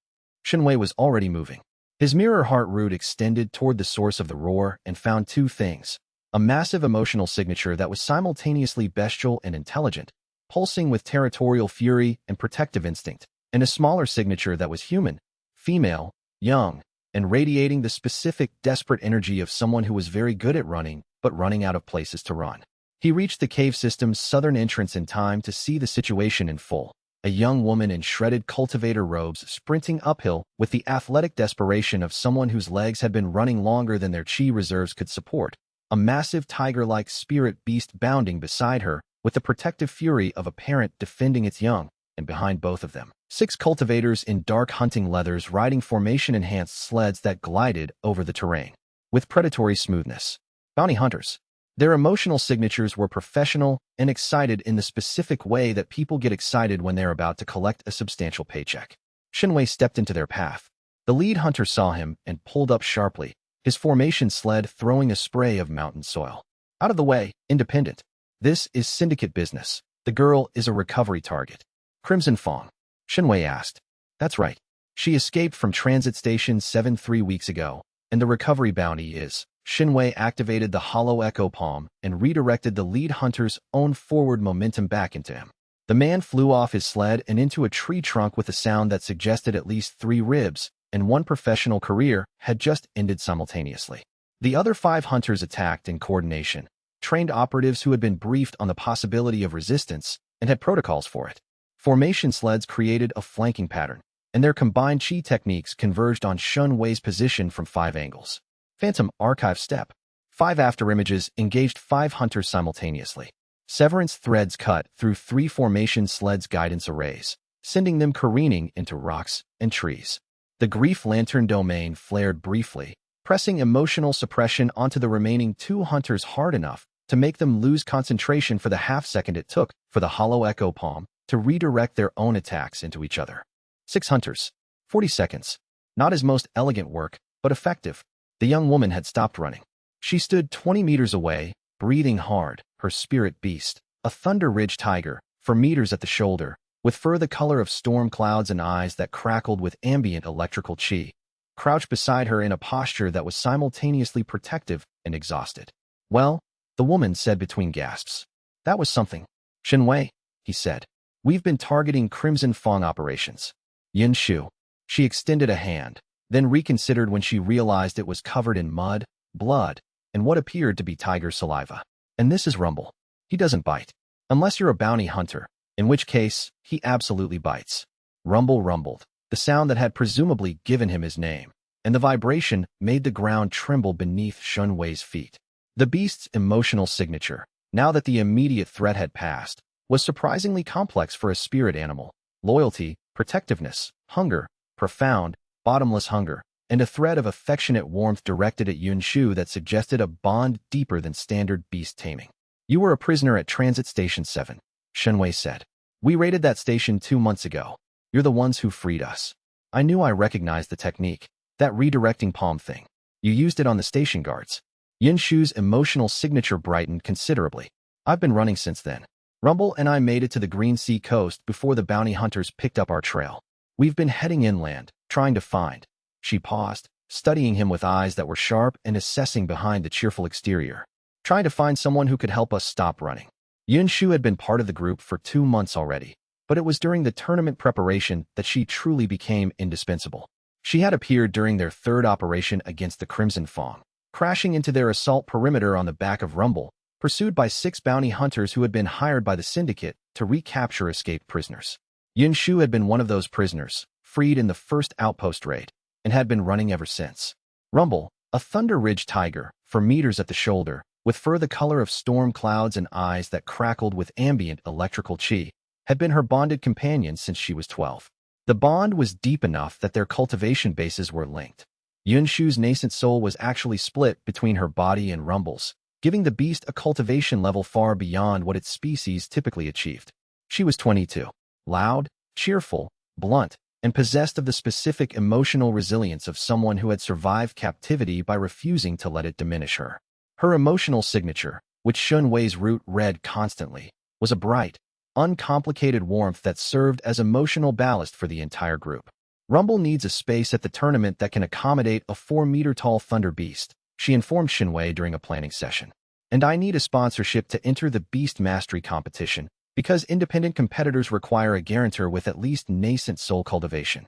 Xianxia was already moving. His mirror heart root extended toward the source of the roar and found two things: a massive emotional signature that was simultaneously bestial and intelligent, pulsing with territorial fury and protective instinct, and a smaller signature that was human, female, young, and radiating the specific, desperate energy of someone who was very good at running, but running out of places to run. He reached the cave system's southern entrance in time to see the situation in full. A young woman in shredded cultivator robes sprinting uphill with the athletic desperation of someone whose legs had been running longer than their chi reserves could support. A massive tiger-like spirit beast bounding beside her with the protective fury of a parent defending its young, and behind both of them, 6 cultivators in dark hunting leathers riding formation-enhanced sleds that glided over the terrain with predatory smoothness. Bounty hunters. Their emotional signatures were professional and excited in the specific way that people get excited when they're about to collect a substantial paycheck. Xianxia stepped into their path. The lead hunter saw him and pulled up sharply, his formation sled throwing a spray of mountain soil. Out of the way, independent. This is syndicate business. The girl is a recovery target. Crimson Fong. Xianxia asked. That's right. She escaped from transit station 7 3 weeks ago, and the recovery bounty is... Xianxia activated the hollow echo palm and redirected the lead hunter's own forward momentum back into him. The man flew off his sled and into a tree trunk with a sound that suggested at least 3 ribs, and 1 professional career had just ended simultaneously. The other 5 hunters attacked in coordination, trained operatives who had been briefed on the possibility of resistance and had protocols for it. Formation sleds created a flanking pattern, and their combined chi techniques converged on Xianxia's position from 5 angles. Phantom Archive Step. 5 afterimages engaged 5 hunters simultaneously. Severance threads cut through 3 formation sleds' guidance arrays, sending them careening into rocks and trees. The grief lantern domain flared briefly, pressing emotional suppression onto the remaining 2 hunters hard enough to make them lose concentration for the half-second it took for the hollow echo palm to redirect their own attacks into each other. 6 hunters. 40 seconds. Not his most elegant work, but effective. The young woman had stopped running. She stood 20 meters away, breathing hard, her spirit beast, a Thunder Ridge tiger, for meters at the shoulder, with fur the color of storm clouds and eyes that crackled with ambient electrical chi, crouched beside her in a posture that was simultaneously protective and exhausted. Well, the woman said between gasps. That was something. Xianxia, he said. We've been targeting Crimson Fong operations. Xianxia. She extended a hand, then reconsidered when she realized it was covered in mud, blood, and what appeared to be tiger saliva. And this is Rumble. He doesn't bite. Unless you're a bounty hunter, in which case, he absolutely bites. Rumble rumbled, the sound that had presumably given him his name, and the vibration made the ground tremble beneath Xianxia's feet. The beast's emotional signature, now that the immediate threat had passed, was surprisingly complex for a spirit animal. Loyalty, protectiveness, hunger, profound, bottomless hunger, and a thread of affectionate warmth directed at Xianxia that suggested a bond deeper than standard beast taming. You were a prisoner at Transit Station 7, Xianxia said. We raided that station 2 months ago. You're the ones who freed us. I knew I recognized the technique, that redirecting palm thing. You used it on the station guards. Xianxia's emotional signature brightened considerably. I've been running since then. Rumble and I made it to the Green Sea coast before the bounty hunters picked up our trail. We've been heading inland, trying to find. She paused, studying him with eyes that were sharp and assessing behind the cheerful exterior. Trying to find someone who could help us stop running. Xianxia had been part of the group for 2 months already, but it was during the tournament preparation that she truly became indispensable. She had appeared during their third operation against the Crimson Fawn, crashing into their assault perimeter on the back of Rumble, pursued by 6 bounty hunters who had been hired by the syndicate to recapture escaped prisoners. Xianxia had been one of those prisoners, freed in the first outpost raid, and had been running ever since. Rumble, a Thunder Ridge tiger, for meters at the shoulder, with fur the color of storm clouds and eyes that crackled with ambient electrical chi, had been her bonded companion since she was 12. The bond was deep enough that their cultivation bases were linked. Xianxia's nascent soul was actually split between her body and Rumble's, giving the beast a cultivation level far beyond what its species typically achieved. She was 22, loud, cheerful, blunt, and possessed of the specific emotional resilience of someone who had survived captivity by refusing to let it diminish her. Her emotional signature, which Xianxia's root read constantly, was a bright, uncomplicated warmth that served as emotional ballast for the entire group. Rumble needs a space at the tournament that can accommodate a 4-meter-tall thunder beast, she informed Xianxia during a planning session. And I need a sponsorship to enter the Beast Mastery competition, because independent competitors require a guarantor with at least nascent soul cultivation.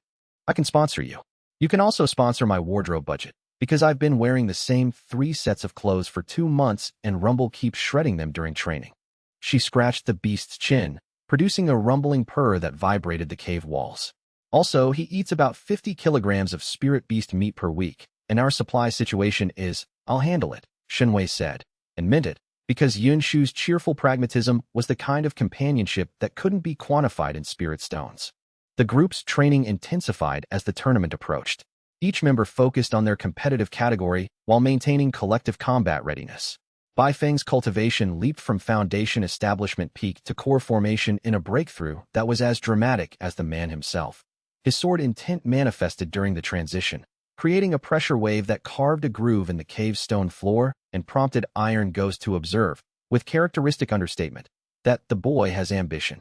I can sponsor you. You can also sponsor my wardrobe budget, because I've been wearing the same 3 sets of clothes for 2 months and Rumble keeps shredding them during training. She scratched the beast's chin, producing a rumbling purr that vibrated the cave walls. Also, he eats about 50 kilograms of spirit beast meat per week, and our supply situation is, I'll handle it, Xianxia said, and meant it, because Xianxia's cheerful pragmatism was the kind of companionship that couldn't be quantified in spirit stones. The group's training intensified as the tournament approached. Each member focused on their competitive category while maintaining collective combat readiness. Baifeng's cultivation leaped from foundation establishment peak to core formation in a breakthrough that was as dramatic as the man himself. His sword intent manifested during the transition, creating a pressure wave that carved a groove in the cave's stone floor and prompted Iron Ghost to observe, with characteristic understatement, that the boy has ambition.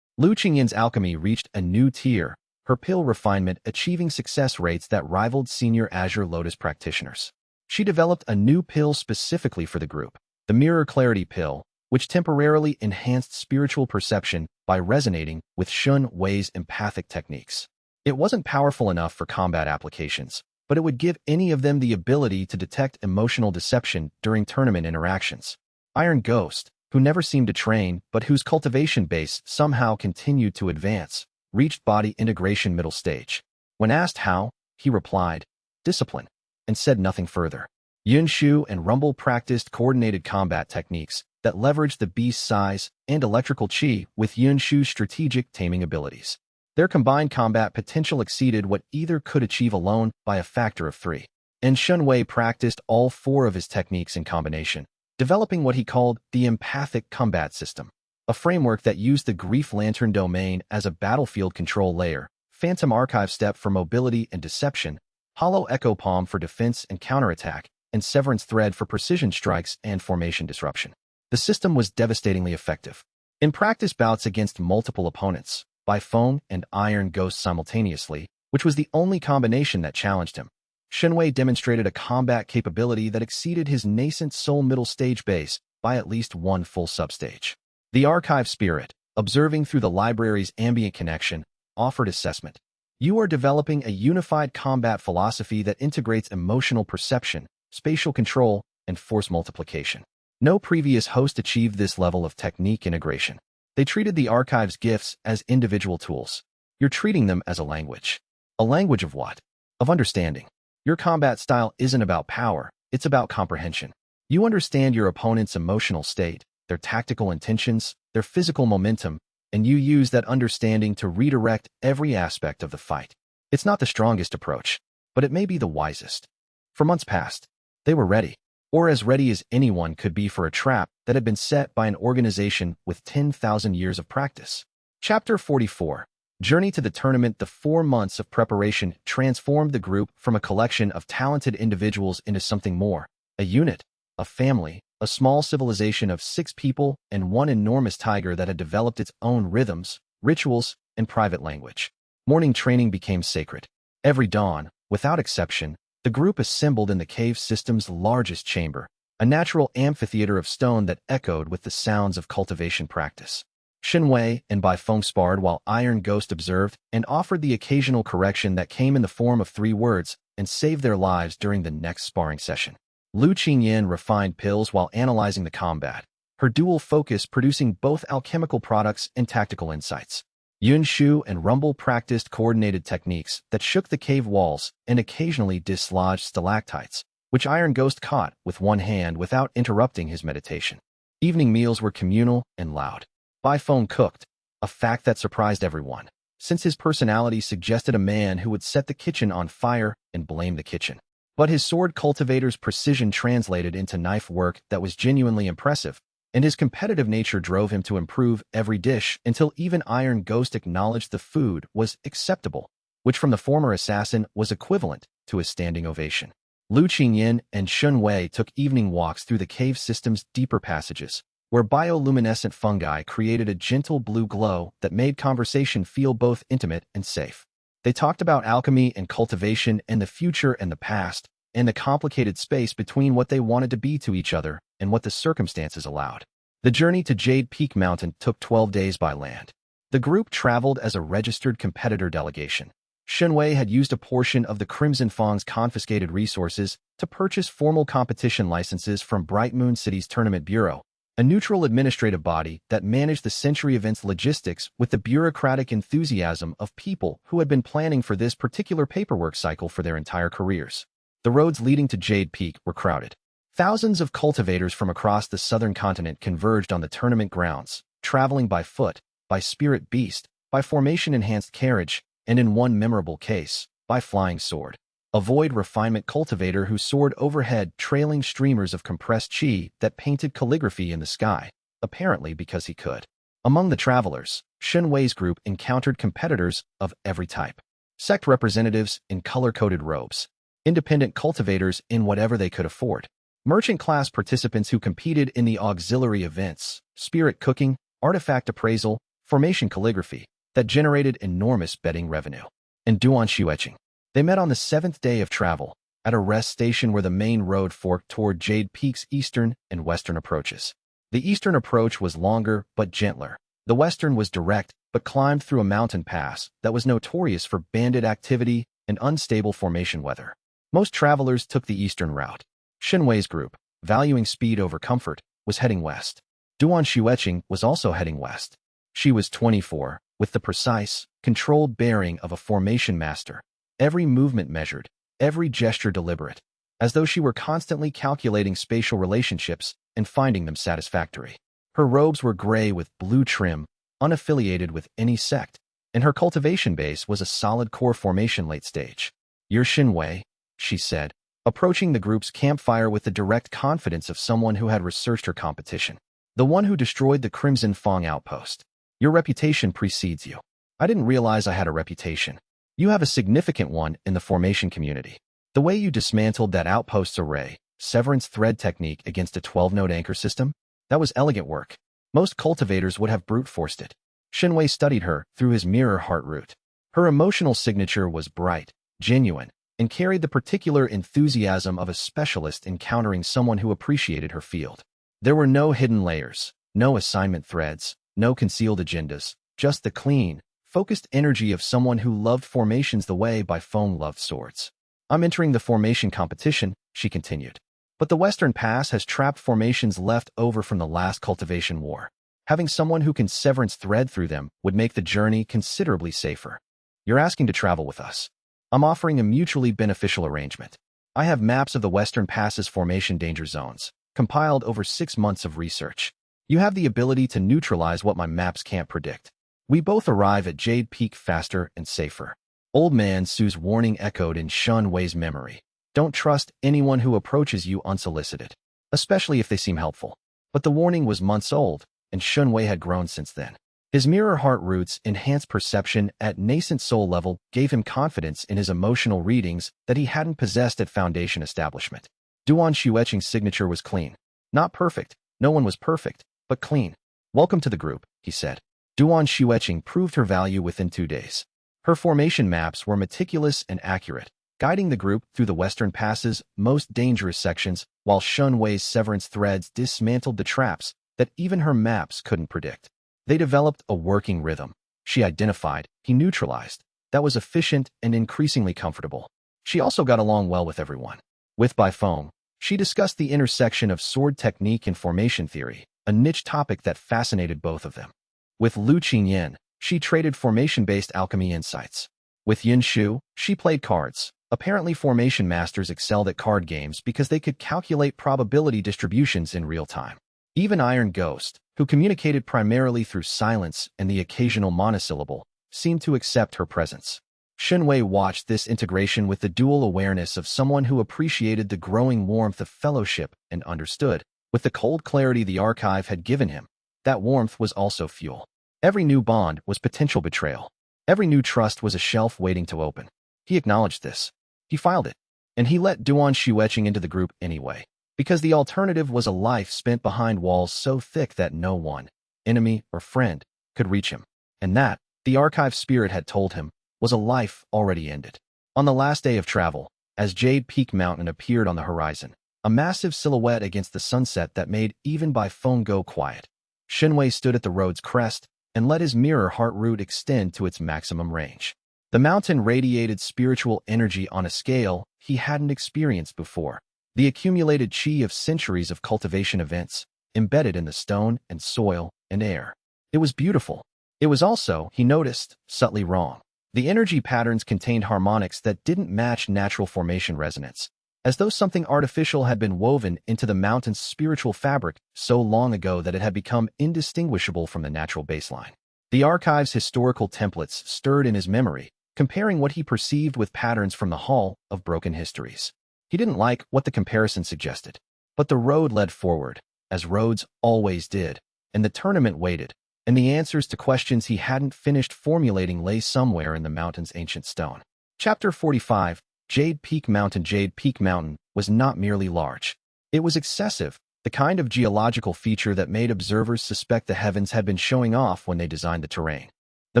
Lu Qingyin's alchemy reached a new tier, her pill refinement achieving success rates that rivaled senior Azure Lotus practitioners. She developed a new pill specifically for the group, the Mirror Clarity pill, which temporarily enhanced spiritual perception by resonating with Xianxia's empathic techniques. It wasn't powerful enough for combat applications, but it would give any of them the ability to detect emotional deception during tournament interactions. Iron Ghost, who never seemed to train but whose cultivation base somehow continued to advance, reached body integration middle stage. When asked how, he replied, discipline, and said nothing further. Xianxia and Rumble practiced coordinated combat techniques that leveraged the beast's size and electrical chi with Xianxia's strategic taming abilities. Their combined combat potential exceeded what either could achieve alone by a factor of 3. And Xianxia practiced all 4 of his techniques in combination, developing what he called the empathic combat system, a framework that used the Grief Lantern domain as a battlefield control layer, Phantom Archive Step for mobility and deception, Hollow Echo Palm for defense and counterattack, and Severance Thread for precision strikes and formation disruption. The system was devastatingly effective. In practice bouts against multiple opponents, Baifeng and Iron Ghost simultaneously, which was the only combination that challenged him, Xianxia demonstrated a combat capability that exceeded his nascent soul middle stage base by at least 1 full substage. The Archive Spirit, observing through the library's ambient connection, offered assessment. You are developing a unified combat philosophy that integrates emotional perception, spatial control, and force multiplication. No previous host achieved this level of technique integration. They treated the archive's gifts as individual tools. You're treating them as a language. A language of what? Of understanding. Your combat style isn't about power, it's about comprehension. You understand your opponent's emotional state, their tactical intentions, their physical momentum, and you use that understanding to redirect every aspect of the fight. It's not the strongest approach, but it may be the wisest. For months past, they were ready, or as ready as anyone could be for a trap that had been set by an organization with 10,000 years of practice. Chapter 44. Journey to the tournament. The 4 months of preparation transformed the group from a collection of talented individuals into something more, a unit, a family, a small civilization of 6 people and one enormous tiger that had developed its own rhythms, rituals, and private language. Morning training became sacred. Every dawn, without exception, the group assembled in the cave system's largest chamber, a natural amphitheater of stone that echoed with the sounds of cultivation practice. Xianxia and Bai Feng sparred while Iron Ghost observed and offered the occasional correction that came in the form of 3 words and saved their lives during the next sparring session. Lu Qingyan refined pills while analyzing the combat, her dual focus producing both alchemical products and tactical insights. Yun Shu and Rumble practiced coordinated techniques that shook the cave walls and occasionally dislodged stalactites, which Iron Ghost caught with one hand without interrupting his meditation. Evening meals were communal and loud. Bai Feng cooked, a fact that surprised everyone, since his personality suggested a man who would set the kitchen on fire and blame the kitchen. But his sword cultivator's precision translated into knife work that was genuinely impressive, and his competitive nature drove him to improve every dish until even Iron Ghost acknowledged the food was acceptable, which from the former assassin was equivalent to a standing ovation. Lu Qingyan and Xianxia took evening walks through the cave system's deeper passages, where bioluminescent fungi created a gentle blue glow that made conversation feel both intimate and safe. They talked about alchemy and cultivation and the future and the past, and the complicated space between what they wanted to be to each other and what the circumstances allowed. The journey to Jade Peak Mountain took 12 days by land. The group traveled as a registered competitor delegation. Xianxia had used a portion of the Crimson Fang's confiscated resources to purchase formal competition licenses from Bright Moon City's Tournament Bureau, a neutral administrative body that managed the Century Events logistics with the bureaucratic enthusiasm of people who had been planning for this particular paperwork cycle for their entire careers. The roads leading to Jade Peak were crowded. Thousands of cultivators from across the southern continent converged on the tournament grounds, traveling by foot, by spirit beast, by formation-enhanced carriage, and in one memorable case, by flying sword. A void refinement cultivator who soared overhead trailing streamers of compressed chi that painted calligraphy in the sky, apparently because he could. Among the travelers, Xianxia's group encountered competitors of every type. Sect representatives in color-coded robes, independent cultivators in whatever they could afford, merchant-class participants who competed in the auxiliary events, spirit cooking, artifact appraisal, formation calligraphy, that generated enormous betting revenue, and duanshu etching. They met on the 7th day of travel, at a rest station where the main road forked toward Jade Peak's eastern and western approaches. The eastern approach was longer but gentler. The western was direct but climbed through a mountain pass that was notorious for bandit activity and unstable formation weather. Most travelers took the eastern route. Xianxia's group, valuing speed over comfort, was heading west. Duanshu etching was also heading west. She was 24, with the precise, controlled bearing of a formation master. Every movement measured, every gesture deliberate, as though she were constantly calculating spatial relationships and finding them satisfactory. Her robes were gray with blue trim, unaffiliated with any sect, and her cultivation base was a solid core formation late stage. "You're Xianxia," she said, approaching the group's campfire with the direct confidence of someone who had researched her competition. "The one who destroyed the Crimson Fang outpost. Your reputation precedes you." "I didn't realize I had a reputation." "You have a significant one in the formation community. The way you dismantled that outpost's array, severance thread technique against a 12-node anchor system, that was elegant work. Most cultivators would have brute-forced it." Xianxia studied her through his mirror heart root. Her emotional signature was bright, genuine, and carried the particular enthusiasm of a specialist encountering someone who appreciated her field. There were no hidden layers, no assignment threads, no concealed agendas, just the clean, focused energy of someone who loved formations the way Bai Feng loved swords. "I'm entering the formation competition," she continued. But the Western Pass has trapped formations left over from the last cultivation war. Having someone who can severance thread through them would make the journey considerably safer. You're asking to travel with us. I'm offering a mutually beneficial arrangement. I have maps of the Western Pass's formation danger zones, compiled over 6 months of research. You have the ability to neutralize what my maps can't predict. We both arrive at Jade Peak faster and safer. Old Man Su's warning echoed in Xianxia's memory. Don't trust anyone who approaches you unsolicited, especially if they seem helpful. But the warning was months old, and Xianxia had grown since then. His mirror heart roots enhanced perception at nascent soul level gave him confidence in his emotional readings that he hadn't possessed at Foundation establishment. Duan Xueqing's signature was clean. Not perfect, no one was perfect, but clean. Welcome to the group, he said. Duan Xueqing proved her value within 2 days. Her formation maps were meticulous and accurate, guiding the group through the Western Pass's most dangerous sections, while Xianxia's severance threads dismantled the traps that even her maps couldn't predict. They developed a working rhythm. She identified, he neutralized. That was efficient and increasingly comfortable. She also got along well with everyone. With Baifeng, she discussed the intersection of sword technique and formation theory, a niche topic that fascinated both of them. With Lu Qingyan, she traded formation-based alchemy insights. With Yin Shu, she played cards. Apparently, formation masters excelled at card games because they could calculate probability distributions in real time. Even Iron Ghost, who communicated primarily through silence and the occasional monosyllable, seemed to accept her presence. Xianxia watched this integration with the dual awareness of someone who appreciated the growing warmth of fellowship and understood, with the cold clarity the archive had given him, that warmth was also fuel. Every new bond was potential betrayal. Every new trust was a shelf waiting to open. He acknowledged this. He filed it. And he let Duan Xueqing into the group anyway, because the alternative was a life spent behind walls so thick that no one, enemy or friend, could reach him. And that, the archive spirit had told him, was a life already ended. On the last day of travel, as Jade Peak Mountain appeared on the horizon, a massive silhouette against the sunset that made even Baifeng go quiet, Xianxia stood at the road's crest and let his mirror heart root extend to its maximum range. The mountain radiated spiritual energy on a scale he hadn't experienced before. The accumulated qi of centuries of cultivation events, embedded in the stone and soil and air. It was beautiful. It was also, he noticed, subtly wrong. The energy patterns contained harmonics that didn't match natural formation resonance, as though something artificial had been woven into the mountain's spiritual fabric so long ago that it had become indistinguishable from the natural baseline. The archive's historical templates stirred in his memory, comparing what he perceived with patterns from the Hall of Broken Histories. He didn't like what the comparison suggested, but the road led forward, as roads always did, and the tournament waited, and the answers to questions he hadn't finished formulating lay somewhere in the mountain's ancient stone. Chapter 45, Jade Peak Mountain. Jade Peak Mountain was not merely large. It was excessive, the kind of geological feature that made observers suspect the heavens had been showing off when they designed the terrain. The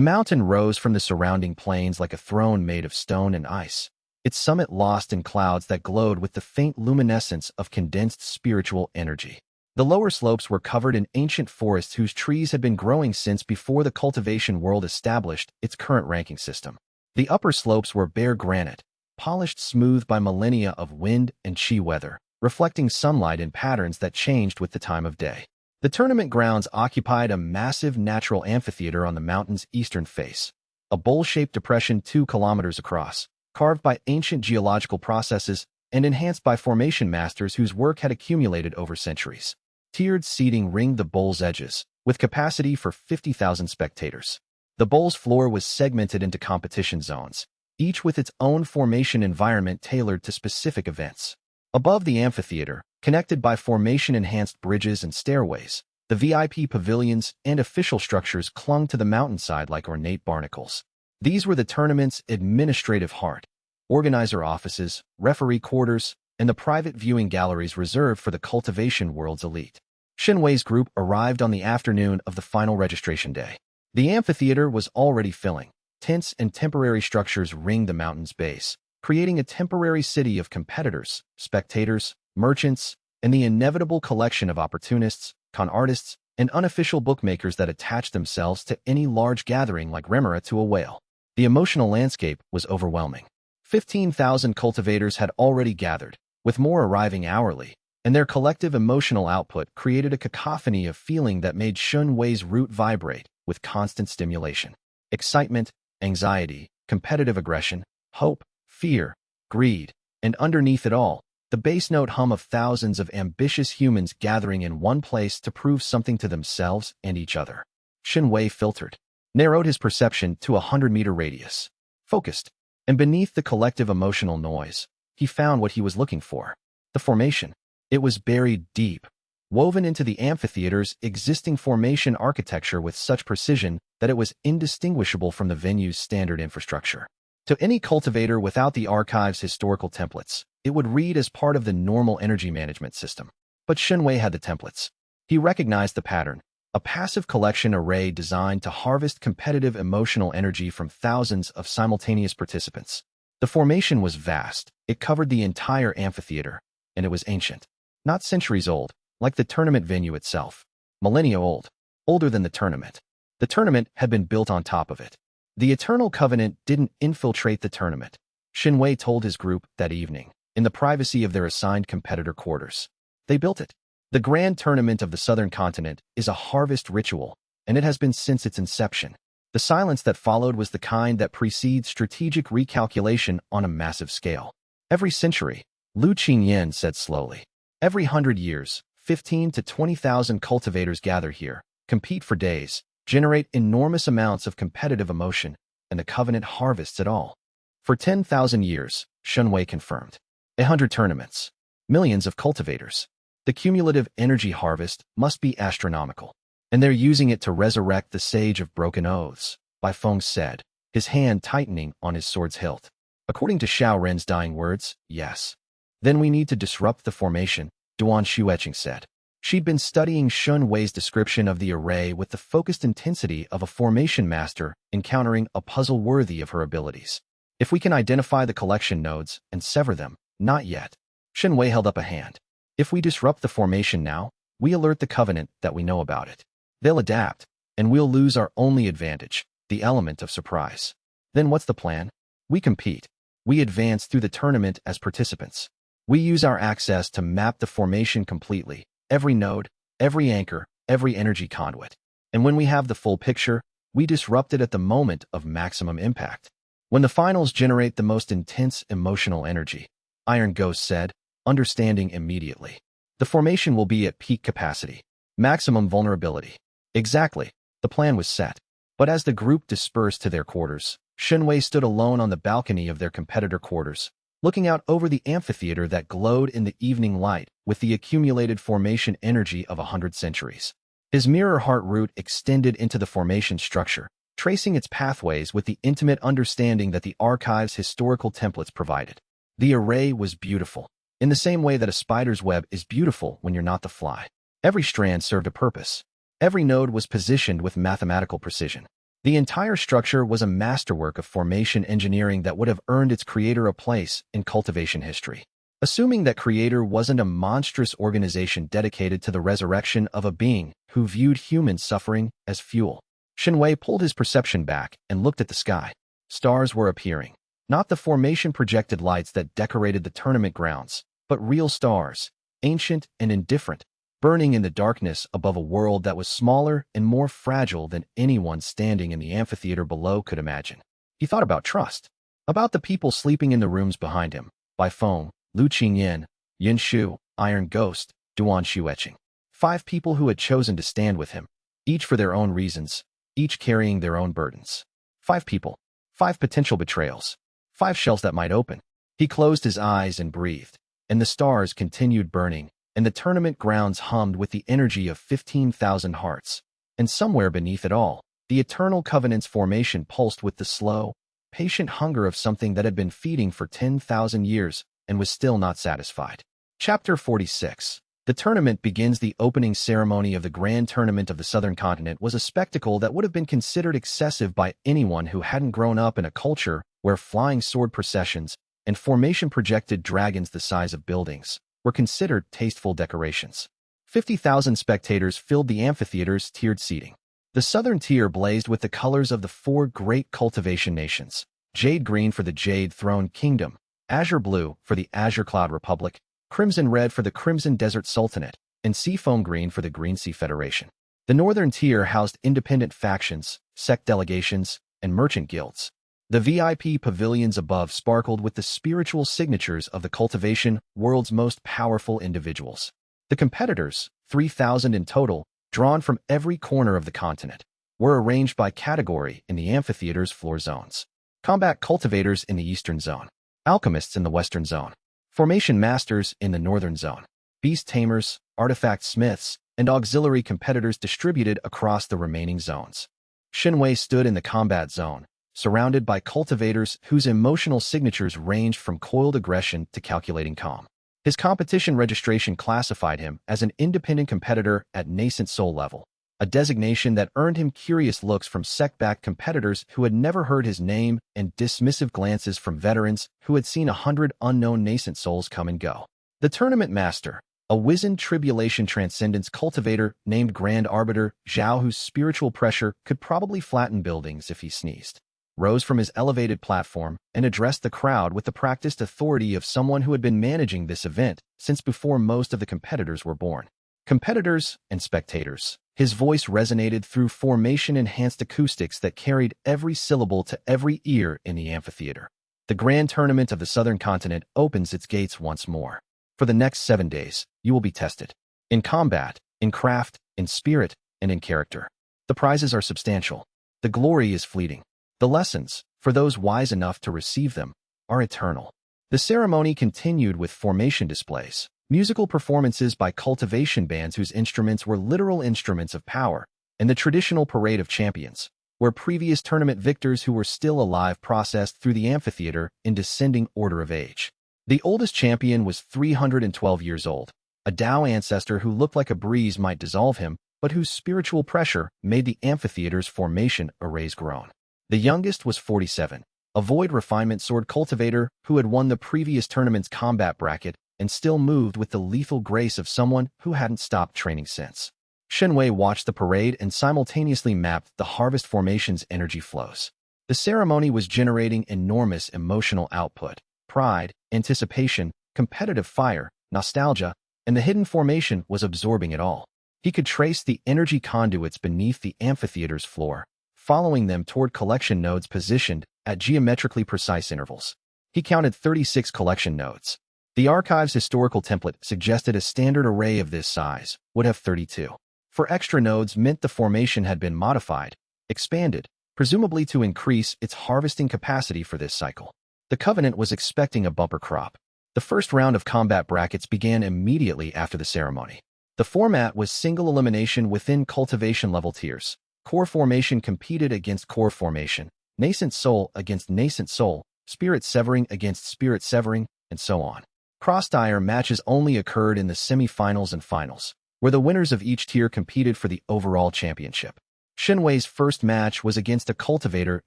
mountain rose from the surrounding plains like a throne made of stone and ice, its summit lost in clouds that glowed with the faint luminescence of condensed spiritual energy. The lower slopes were covered in ancient forests whose trees had been growing since before the cultivation world established its current ranking system. The upper slopes were bare granite, polished smooth by millennia of wind and qi weather, reflecting sunlight in patterns that changed with the time of day. The tournament grounds occupied a massive natural amphitheater on the mountain's eastern face, a bowl-shaped depression 2 kilometers across, carved by ancient geological processes and enhanced by formation masters whose work had accumulated over centuries. Tiered seating ringed the bowl's edges, with capacity for 50,000 spectators. The bowl's floor was segmented into competition zones, each with its own formation environment tailored to specific events. Above the amphitheater, connected by formation-enhanced bridges and stairways, the VIP pavilions and official structures clung to the mountainside like ornate barnacles. These were the tournament's administrative heart, organizer offices, referee quarters, and the private viewing galleries reserved for the cultivation world's elite. Xianxia's group arrived on the afternoon of the final registration day. The amphitheater was already filling. Tents and temporary structures ringed the mountain's base, creating a temporary city of competitors, spectators, merchants, and the inevitable collection of opportunists, con artists, and unofficial bookmakers that attached themselves to any large gathering like Remora to a whale. The emotional landscape was overwhelming. 15,000 cultivators had already gathered, with more arriving hourly, and their collective emotional output created a cacophony of feeling that made Shun Wei's root vibrate with constant stimulation. Excitement, anxiety, competitive aggression, hope, fear, greed, and underneath it all, the bass note hum of thousands of ambitious humans gathering in one place to prove something to themselves and each other. Shun Wei filtered, narrowed his perception to a 100-meter radius, focused, and beneath the collective emotional noise, he found what he was looking for. The formation. It was buried deep, woven into the amphitheater's existing formation architecture with such precision that it was indistinguishable from the venue's standard infrastructure. To any cultivator without the archive's historical templates, it would read as part of the normal energy management system. But Shun Wei had the templates. He recognized the pattern, a passive collection array designed to harvest competitive emotional energy from thousands of simultaneous participants. The formation was vast. It covered the entire amphitheater, and it was ancient. Not centuries old, like the tournament venue itself. Millennia old, older than the tournament. The tournament had been built on top of it. The Eternal Covenant didn't infiltrate the tournament. Shun Wei told his group that evening, in the privacy of their assigned competitor quarters. They built it. The Grand Tournament of the Southern Continent is a harvest ritual, and it has been since its inception. The silence that followed was the kind that precedes strategic recalculation on a massive scale. Every century, Lu Qingyan said slowly, every 100 years, 15 to 20,000 cultivators gather here, compete for days, generate enormous amounts of competitive emotion, and the Covenant harvests it all. For 10,000 years, Shun Wei confirmed. 100 tournaments. Millions of cultivators. The cumulative energy harvest must be astronomical. And they're using it to resurrect the Sage of Broken Oaths, Bai Feng said, his hand tightening on his sword's hilt. According to Xiao Ren's dying words, yes. Then we need to disrupt the formation, Duan Xueqing said. She'd been studying Shun Wei's description of the array with the focused intensity of a formation master encountering a puzzle worthy of her abilities. If we can identify the collection nodes and sever them, not yet. Shun Wei held up a hand. If we disrupt the formation now, we alert the Covenant that we know about it. They'll adapt, and we'll lose our only advantage, the element of surprise. Then what's the plan? We compete. We advance through the tournament as participants. We use our access to map the formation completely, every node, every anchor, every energy conduit. And when we have the full picture, we disrupt it at the moment of maximum impact. When the finals generate the most intense emotional energy, Iron Ghost said, understanding immediately. The formation will be at peak capacity, maximum vulnerability. Exactly, the plan was set. But as the group dispersed to their quarters, Shun Wei stood alone on the balcony of their competitor quarters, looking out over the amphitheater that glowed in the evening light with the accumulated formation energy of 100 centuries. His mirror heart root extended into the formation structure, tracing its pathways with the intimate understanding that the archive's historical templates provided. The array was beautiful, in the same way that a spider's web is beautiful when you're not the fly. Every strand served a purpose. Every node was positioned with mathematical precision. The entire structure was a masterwork of formation engineering that would have earned its creator a place in cultivation history. Assuming that creator wasn't a monstrous organization dedicated to the resurrection of a being who viewed human suffering as fuel, Shun Wei pulled his perception back and looked at the sky. Stars were appearing. Not the formation-projected lights that decorated the tournament grounds, but real stars, ancient and indifferent, burning in the darkness above a world that was smaller and more fragile than anyone standing in the amphitheater below could imagine. He thought about trust, about the people sleeping in the rooms behind him, Bai Feng, Lu Qingyan, Yin Shu, Iron Ghost, Duan Xueqing. 5 people who had chosen to stand with him, each for their own reasons, each carrying their own burdens. 5 people, 5 potential betrayals, 5 shells that might open. He closed his eyes and breathed, and the stars continued burning, and the tournament grounds hummed with the energy of 15,000 hearts. And somewhere beneath it all, the Eternal Covenant's formation pulsed with the slow, patient hunger of something that had been feeding for 10,000 years and was still not satisfied. Chapter 46. The tournament begins. The opening ceremony of the Grand Tournament of the Southern Continent was a spectacle that would have been considered excessive by anyone who hadn't grown up in a culture where flying sword processions and formation-projected dragons the size of buildings were considered tasteful decorations. 50,000 spectators filled the amphitheater's tiered seating. The southern tier blazed with the colors of the 4 great cultivation nations: Jade Green for the Jade Throne Kingdom, Azure Blue for the Azure Cloud Republic, crimson red for the Crimson Desert Sultanate, and seafoam green for the Green Sea Federation. The northern tier housed independent factions, sect delegations, and merchant guilds. The VIP pavilions above sparkled with the spiritual signatures of the cultivation world's most powerful individuals. The competitors, 3,000 in total, drawn from every corner of the continent, were arranged by category in the amphitheater's floor zones. Combat cultivators in the eastern zone, alchemists in the western zone, formation masters in the northern zone, beast tamers, artifact smiths, and auxiliary competitors distributed across the remaining zones. Xianxia stood in the combat zone, surrounded by cultivators whose emotional signatures ranged from coiled aggression to calculating calm. His competition registration classified him as an independent competitor at nascent soul level, a designation that earned him curious looks from sect-backed competitors who had never heard his name and dismissive glances from veterans who had seen 100 unknown nascent souls come and go. The tournament master, a wizened tribulation transcendence cultivator named Grand Arbiter Zhao, whose spiritual pressure could probably flatten buildings if he sneezed, rose from his elevated platform and addressed the crowd with the practiced authority of someone who had been managing this event since before most of the competitors were born. Competitors and spectators. His voice resonated through formation-enhanced acoustics that carried every syllable to every ear in the amphitheater. The grand tournament of the southern continent opens its gates once more. For the next 7 days, you will be tested. In combat, in craft, in spirit, and in character. The prizes are substantial. The glory is fleeting. The lessons, for those wise enough to receive them, are eternal. The ceremony continued with formation displays, musical performances by cultivation bands whose instruments were literal instruments of power, and the traditional parade of champions, where previous tournament victors who were still alive processed through the amphitheater in descending order of age. The oldest champion was 312 years old, a Tao ancestor who looked like a breeze might dissolve him, but whose spiritual pressure made the amphitheater's formation arrays groan. The youngest was 47, a void refinement sword cultivator who had won the previous tournament's combat bracket and still moved with the lethal grace of someone who hadn't stopped training since. Xianxia watched the parade and simultaneously mapped the harvest formation's energy flows. The ceremony was generating enormous emotional output, pride, anticipation, competitive fire, nostalgia, and the hidden formation was absorbing it all. He could trace the energy conduits beneath the amphitheater's floor, following them toward collection nodes positioned at geometrically precise intervals. He counted 36 collection nodes. The archive's historical template suggested a standard array of this size would have 32. For extra nodes meant the formation had been modified, expanded, presumably to increase its harvesting capacity for this cycle. The Covenant was expecting a bumper crop. The first round of combat brackets began immediately after the ceremony. The format was single elimination within cultivation level tiers. Core formation competed against core formation, nascent soul against nascent soul, spirit severing against spirit severing, and so on. Cross-tier matches only occurred in the semi-finals and finals, where the winners of each tier competed for the overall championship. Xianxia's first match was against a cultivator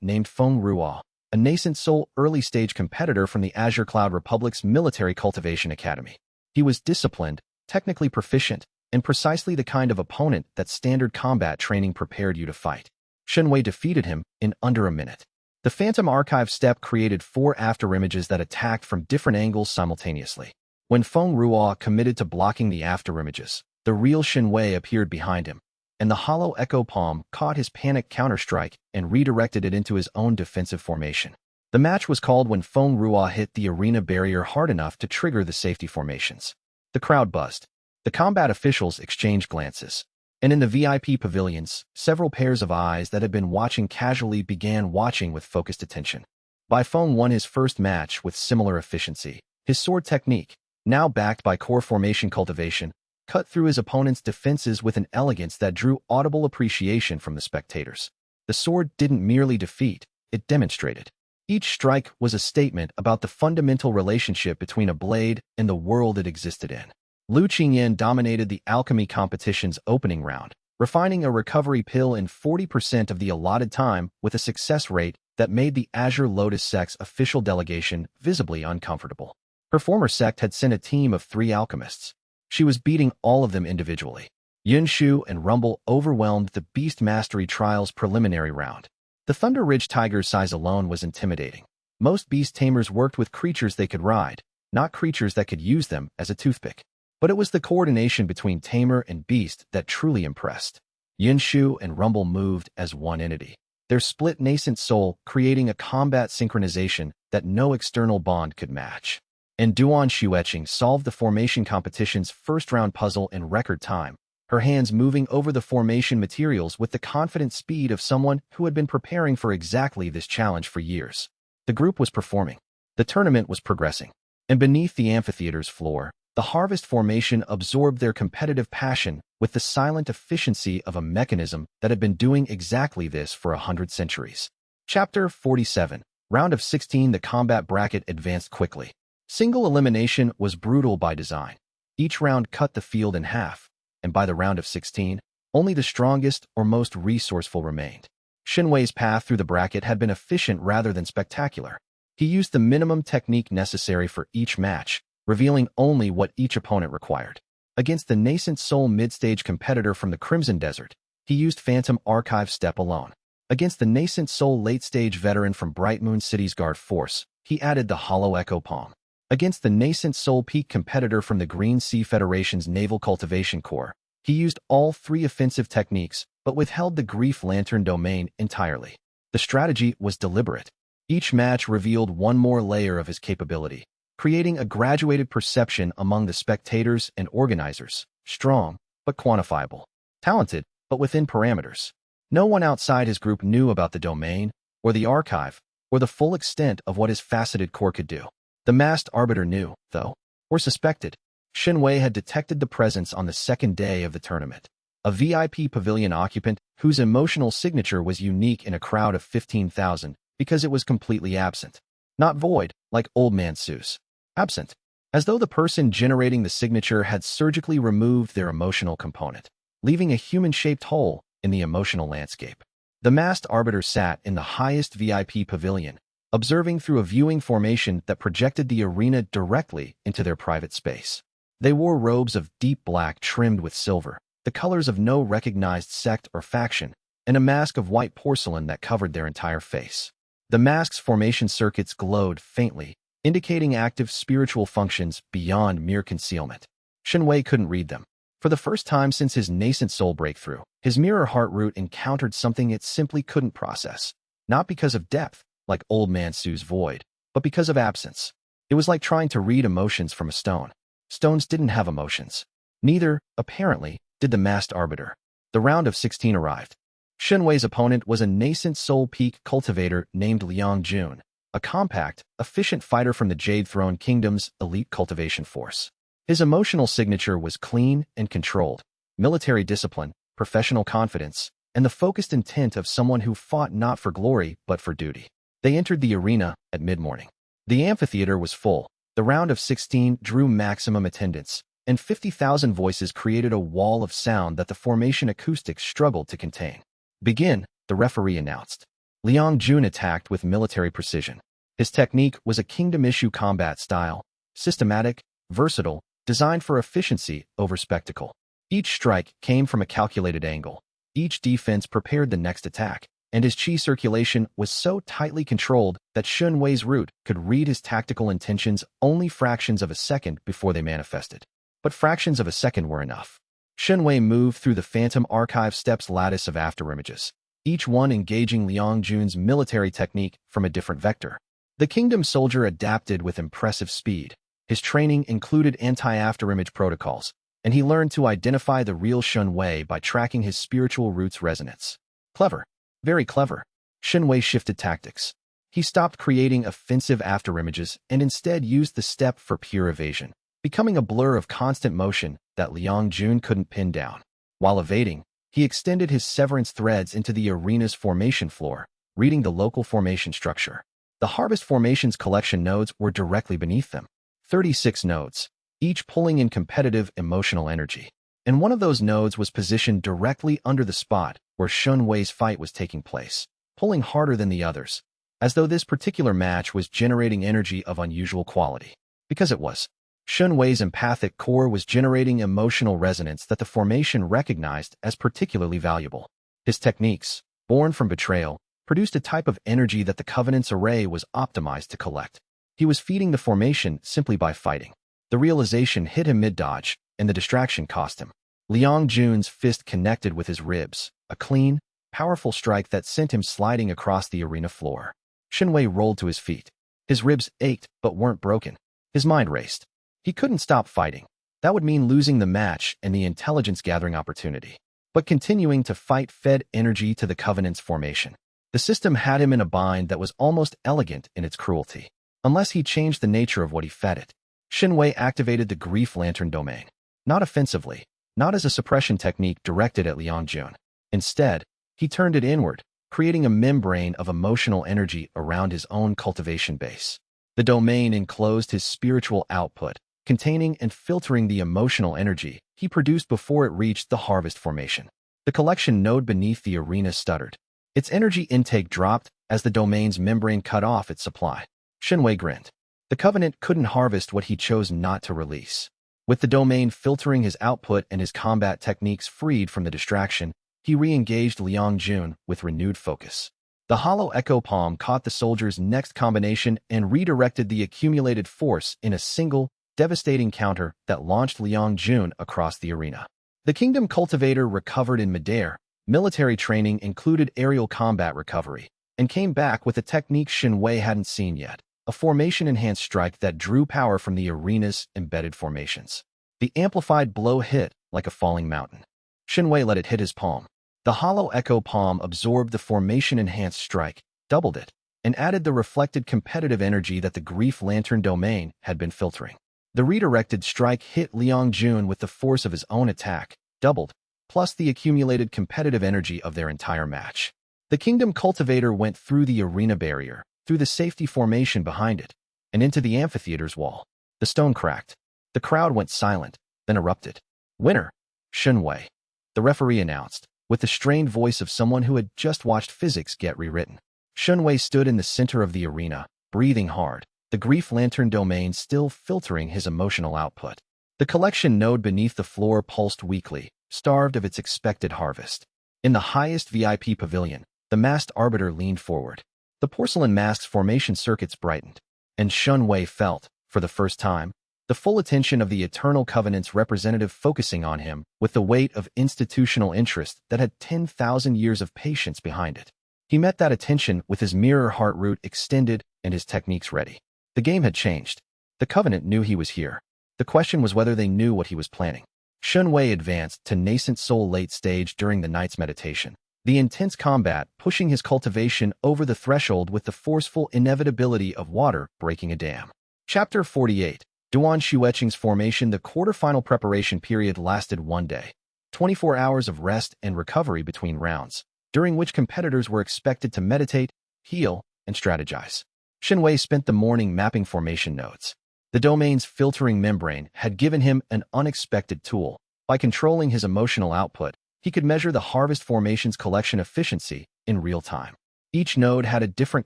named Feng Ruo, a nascent soul early-stage competitor from the Azure Cloud Republic's Military Cultivation Academy. He was disciplined, technically proficient, and precisely the kind of opponent that standard combat training prepared you to fight. Xianxia defeated him in under a minute. The Phantom Archive step created 4 afterimages that attacked from different angles simultaneously. When Feng Ruo committed to blocking the afterimages, the real Xianxia appeared behind him, and the hollow Echo Palm caught his panic counterstrike and redirected it into his own defensive formation. The match was called when Feng Ruo hit the arena barrier hard enough to trigger the safety formations. The crowd buzzed. The combat officials exchanged glances. And in the VIP pavilions, several pairs of eyes that had been watching casually began watching with focused attention. Bai Feng won his first match with similar efficiency. His sword technique, now backed by core formation cultivation, cut through his opponent's defenses with an elegance that drew audible appreciation from the spectators. The sword didn't merely defeat, it demonstrated. Each strike was a statement about the fundamental relationship between a blade and the world it existed in. Lu Qingyan dominated the alchemy competition's opening round, refining a recovery pill in 40% of the allotted time with a success rate that made the Azure Lotus sect's official delegation visibly uncomfortable. Her former sect had sent a team of 3 alchemists. She was beating all of them individually. Yunshu and Rumble overwhelmed the Beast Mastery Trials preliminary round. The Thunder Ridge Tiger's size alone was intimidating. Most beast tamers worked with creatures they could ride, not creatures that could use them as a toothpick. But it was the coordination between tamer and beast that truly impressed. Yinshu and Rumble moved as one entity, their split nascent soul creating a combat synchronization that no external bond could match. And Duan Xueqing solved the formation competition's first-round puzzle in record time, her hands moving over the formation materials with the confident speed of someone who had been preparing for exactly this challenge for years. The group was performing. The tournament was progressing. And beneath the amphitheater's floor, the harvest formation absorbed their competitive passion with the silent efficiency of a mechanism that had been doing exactly this for 100 centuries. Chapter 47. Round of 16. The combat bracket advanced quickly. Single elimination was brutal by design. Each round cut the field in half, and by the round of 16, only the strongest or most resourceful remained. Xinwei's path through the bracket had been efficient rather than spectacular. He used the minimum technique necessary for each match, revealing only what each opponent required. Against the nascent soul mid-stage competitor from the Crimson Desert, he used Phantom Archive Step alone. Against the nascent soul late-stage veteran from Bright Moon City's Guard Force, he added the Hollow Echo Palm. Against the nascent soul peak competitor from the Green Sea Federation's Naval Cultivation Corps, he used all three offensive techniques, but withheld the Grief Lantern domain entirely. The strategy was deliberate. Each match revealed one more layer of his capability, creating a graduated perception among the spectators and organizers, strong, but quantifiable, talented, but within parameters. No one outside his group knew about the domain, or the archive, or the full extent of what his faceted core could do. The masked arbiter knew, though, or suspected. Xinwei had detected the presence on the second day of the tournament. A VIP pavilion occupant whose emotional signature was unique in a crowd of 15,000 because it was completely absent. Not void, like Old Man Seuss. Absent, as though the person generating the signature had surgically removed their emotional component, leaving a human-shaped hole in the emotional landscape. The masked arbiter sat in the highest VIP pavilion, observing through a viewing formation that projected the arena directly into their private space. They wore robes of deep black trimmed with silver, the colors of no recognized sect or faction, and a mask of white porcelain that covered their entire face. The mask's formation circuits glowed faintly, indicating active spiritual functions beyond mere concealment. Xinwei couldn't read them. For the first time since his nascent soul breakthrough, his mirror heart root encountered something it simply couldn't process. Not because of depth, like Old Man Seuss's void, but because of absence. It was like trying to read emotions from a stone. Stones didn't have emotions. Neither, apparently, did the masked arbiter. The round of 16 arrived. Xinwei's opponent was a nascent soul peak cultivator named Liang Jun, a compact, efficient fighter from the Jade Throne Kingdom's elite cultivation force. His emotional signature was clean and controlled, military discipline, professional confidence, and the focused intent of someone who fought not for glory but for duty. They entered the arena at mid-morning. The amphitheater was full. The round of 16 drew maximum attendance, and 50,000 voices created a wall of sound that the formation acoustics struggled to contain. Begin, the referee announced. Liang Jun attacked with military precision. His technique was a kingdom-issue combat style, systematic, versatile, designed for efficiency over spectacle. Each strike came from a calculated angle. Each defense prepared the next attack, and his chi circulation was so tightly controlled that Xinwei's root could read his tactical intentions only fractions of a second before they manifested. But fractions of a second were enough. Xinwei moved through the Phantom Archive Steps lattice of afterimages, each one engaging Liang Jun's military technique from a different vector. The kingdom soldier adapted with impressive speed. His training included anti-afterimage protocols, and he learned to identify the real Xinwei by tracking his spiritual root's resonance. Clever. Very clever. Xinwei shifted tactics. He stopped creating offensive afterimages and instead used the step for pure evasion, becoming a blur of constant motion that Liang Jun couldn't pin down. While evading, he extended his severance threads into the arena's formation floor, reading the local formation structure. The harvest formation's collection nodes were directly beneath them. 36 nodes, each pulling in competitive emotional energy. And one of those nodes was positioned directly under the spot where Xinwei's fight was taking place, pulling harder than the others, as though this particular match was generating energy of unusual quality. Because it was. Xinwei's empathic core was generating emotional resonance that the formation recognized as particularly valuable. His techniques, born from betrayal, produced a type of energy that the Covenant's array was optimized to collect. He was feeding the formation simply by fighting. The realization hit him mid-dodge, and the distraction cost him. Liang Jun's fist connected with his ribs, a clean, powerful strike that sent him sliding across the arena floor. Shenwei rolled to his feet. His ribs ached but weren't broken. His mind raced. He couldn't stop fighting. That would mean losing the match and the intelligence-gathering opportunity. But continuing to fight fed energy to the Covenant's formation. The system had him in a bind that was almost elegant in its cruelty. Unless he changed the nature of what he fed it. Shenwei activated the Grief Lantern domain. Not offensively, not as a suppression technique directed at Liang Jun. Instead, he turned it inward, creating a membrane of emotional energy around his own cultivation base. The domain enclosed his spiritual output, containing and filtering the emotional energy he produced before it reached the harvest formation. The collection node beneath the arena stuttered. Its energy intake dropped as the domain's membrane cut off its supply. Shenwei grinned. The Covenant couldn't harvest what he chose not to release. With the domain filtering his output and his combat techniques freed from the distraction, he re-engaged Liang Jun with renewed focus. The hollow echo palm caught the soldier's next combination and redirected the accumulated force in a single, devastating counter that launched Liang Jun across the arena. The Kingdom Cultivator recovered in midair. Military training included aerial combat recovery, and came back with a technique Shenwei hadn't seen yet, a formation-enhanced strike that drew power from the arena's embedded formations. The amplified blow hit like a falling mountain. Shenwei let it hit his palm. The hollow echo palm absorbed the formation-enhanced strike, doubled it, and added the reflected competitive energy that the Grief Lantern domain had been filtering. The redirected strike hit Liang Jun with the force of his own attack, doubled, plus the accumulated competitive energy of their entire match. The Kingdom Cultivator went through the arena barrier, through the safety formation behind it, and into the amphitheater's wall. The stone cracked. The crowd went silent, then erupted. Winner, Shenwei, the referee announced, with the strained voice of someone who had just watched physics get rewritten. Shenwei stood in the center of the arena, breathing hard, the Grief Lantern domain still filtering his emotional output. The collection node beneath the floor pulsed weakly, starved of its expected harvest. In the highest VIP pavilion, the masked arbiter leaned forward. The porcelain mask's formation circuits brightened, and Shenwei felt, for the first time, the full attention of the Eternal Covenant's representative focusing on him with the weight of institutional interest that had 10,000 years of patience behind it. He met that attention with his mirror heart root extended and his techniques ready. The game had changed. The Covenant knew he was here. The question was whether they knew what he was planning. Shenwei advanced to nascent soul late stage during the night's meditation. The intense combat pushing his cultivation over the threshold with the forceful inevitability of water breaking a dam. Chapter 48. Duan Xueqing's formation. The quarterfinal preparation period lasted 1 day. 24 hours of rest and recovery between rounds, during which competitors were expected to meditate, heal, and strategize. Shenwei spent the morning mapping formation nodes. The domain's filtering membrane had given him an unexpected tool. By controlling his emotional output, he could measure the harvest formation's collection efficiency in real time. Each node had a different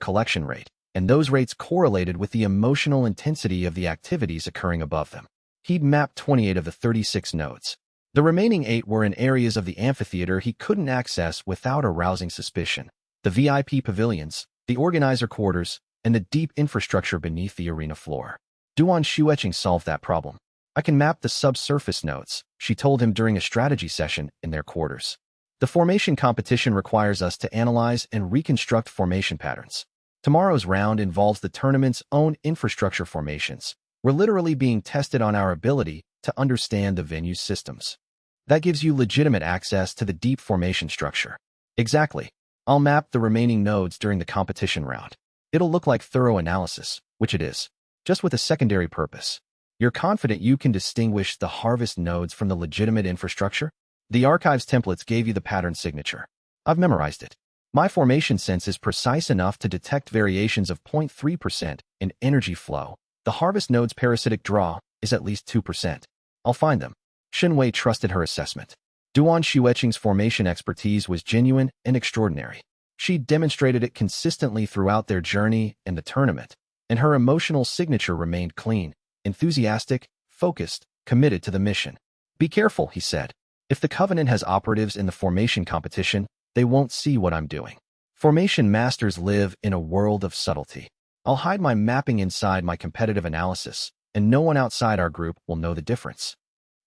collection rate, and those rates correlated with the emotional intensity of the activities occurring above them. He'd mapped 28 of the 36 nodes. The remaining 8 were in areas of the amphitheater he couldn't access without arousing suspicion. The VIP pavilions, the organizer quarters, and the deep infrastructure beneath the arena floor. Duan Xueqing solved that problem. I can map the subsurface nodes, she told him during a strategy session in their quarters. The formation competition requires us to analyze and reconstruct formation patterns. Tomorrow's round involves the tournament's own infrastructure formations. We're literally being tested on our ability to understand the venue's systems. That gives you legitimate access to the deep formation structure. Exactly. I'll map the remaining nodes during the competition round. It'll look like thorough analysis, which it is, just with a secondary purpose. You're confident you can distinguish the harvest nodes from the legitimate infrastructure? The archives templates gave you the pattern signature. I've memorized it. My formation sense is precise enough to detect variations of 0.3% in energy flow. The harvest node's parasitic draw is at least 2%. I'll find them. Shenwei trusted her assessment. Duan Xueqing's formation expertise was genuine and extraordinary. She demonstrated it consistently throughout their journey and the tournament, and her emotional signature remained clean, enthusiastic, focused, committed to the mission. Be careful, he said. If the Covenant has operatives in the formation competition, they won't see what I'm doing. Formation masters live in a world of subtlety. I'll hide my mapping inside my competitive analysis, and no one outside our group will know the difference.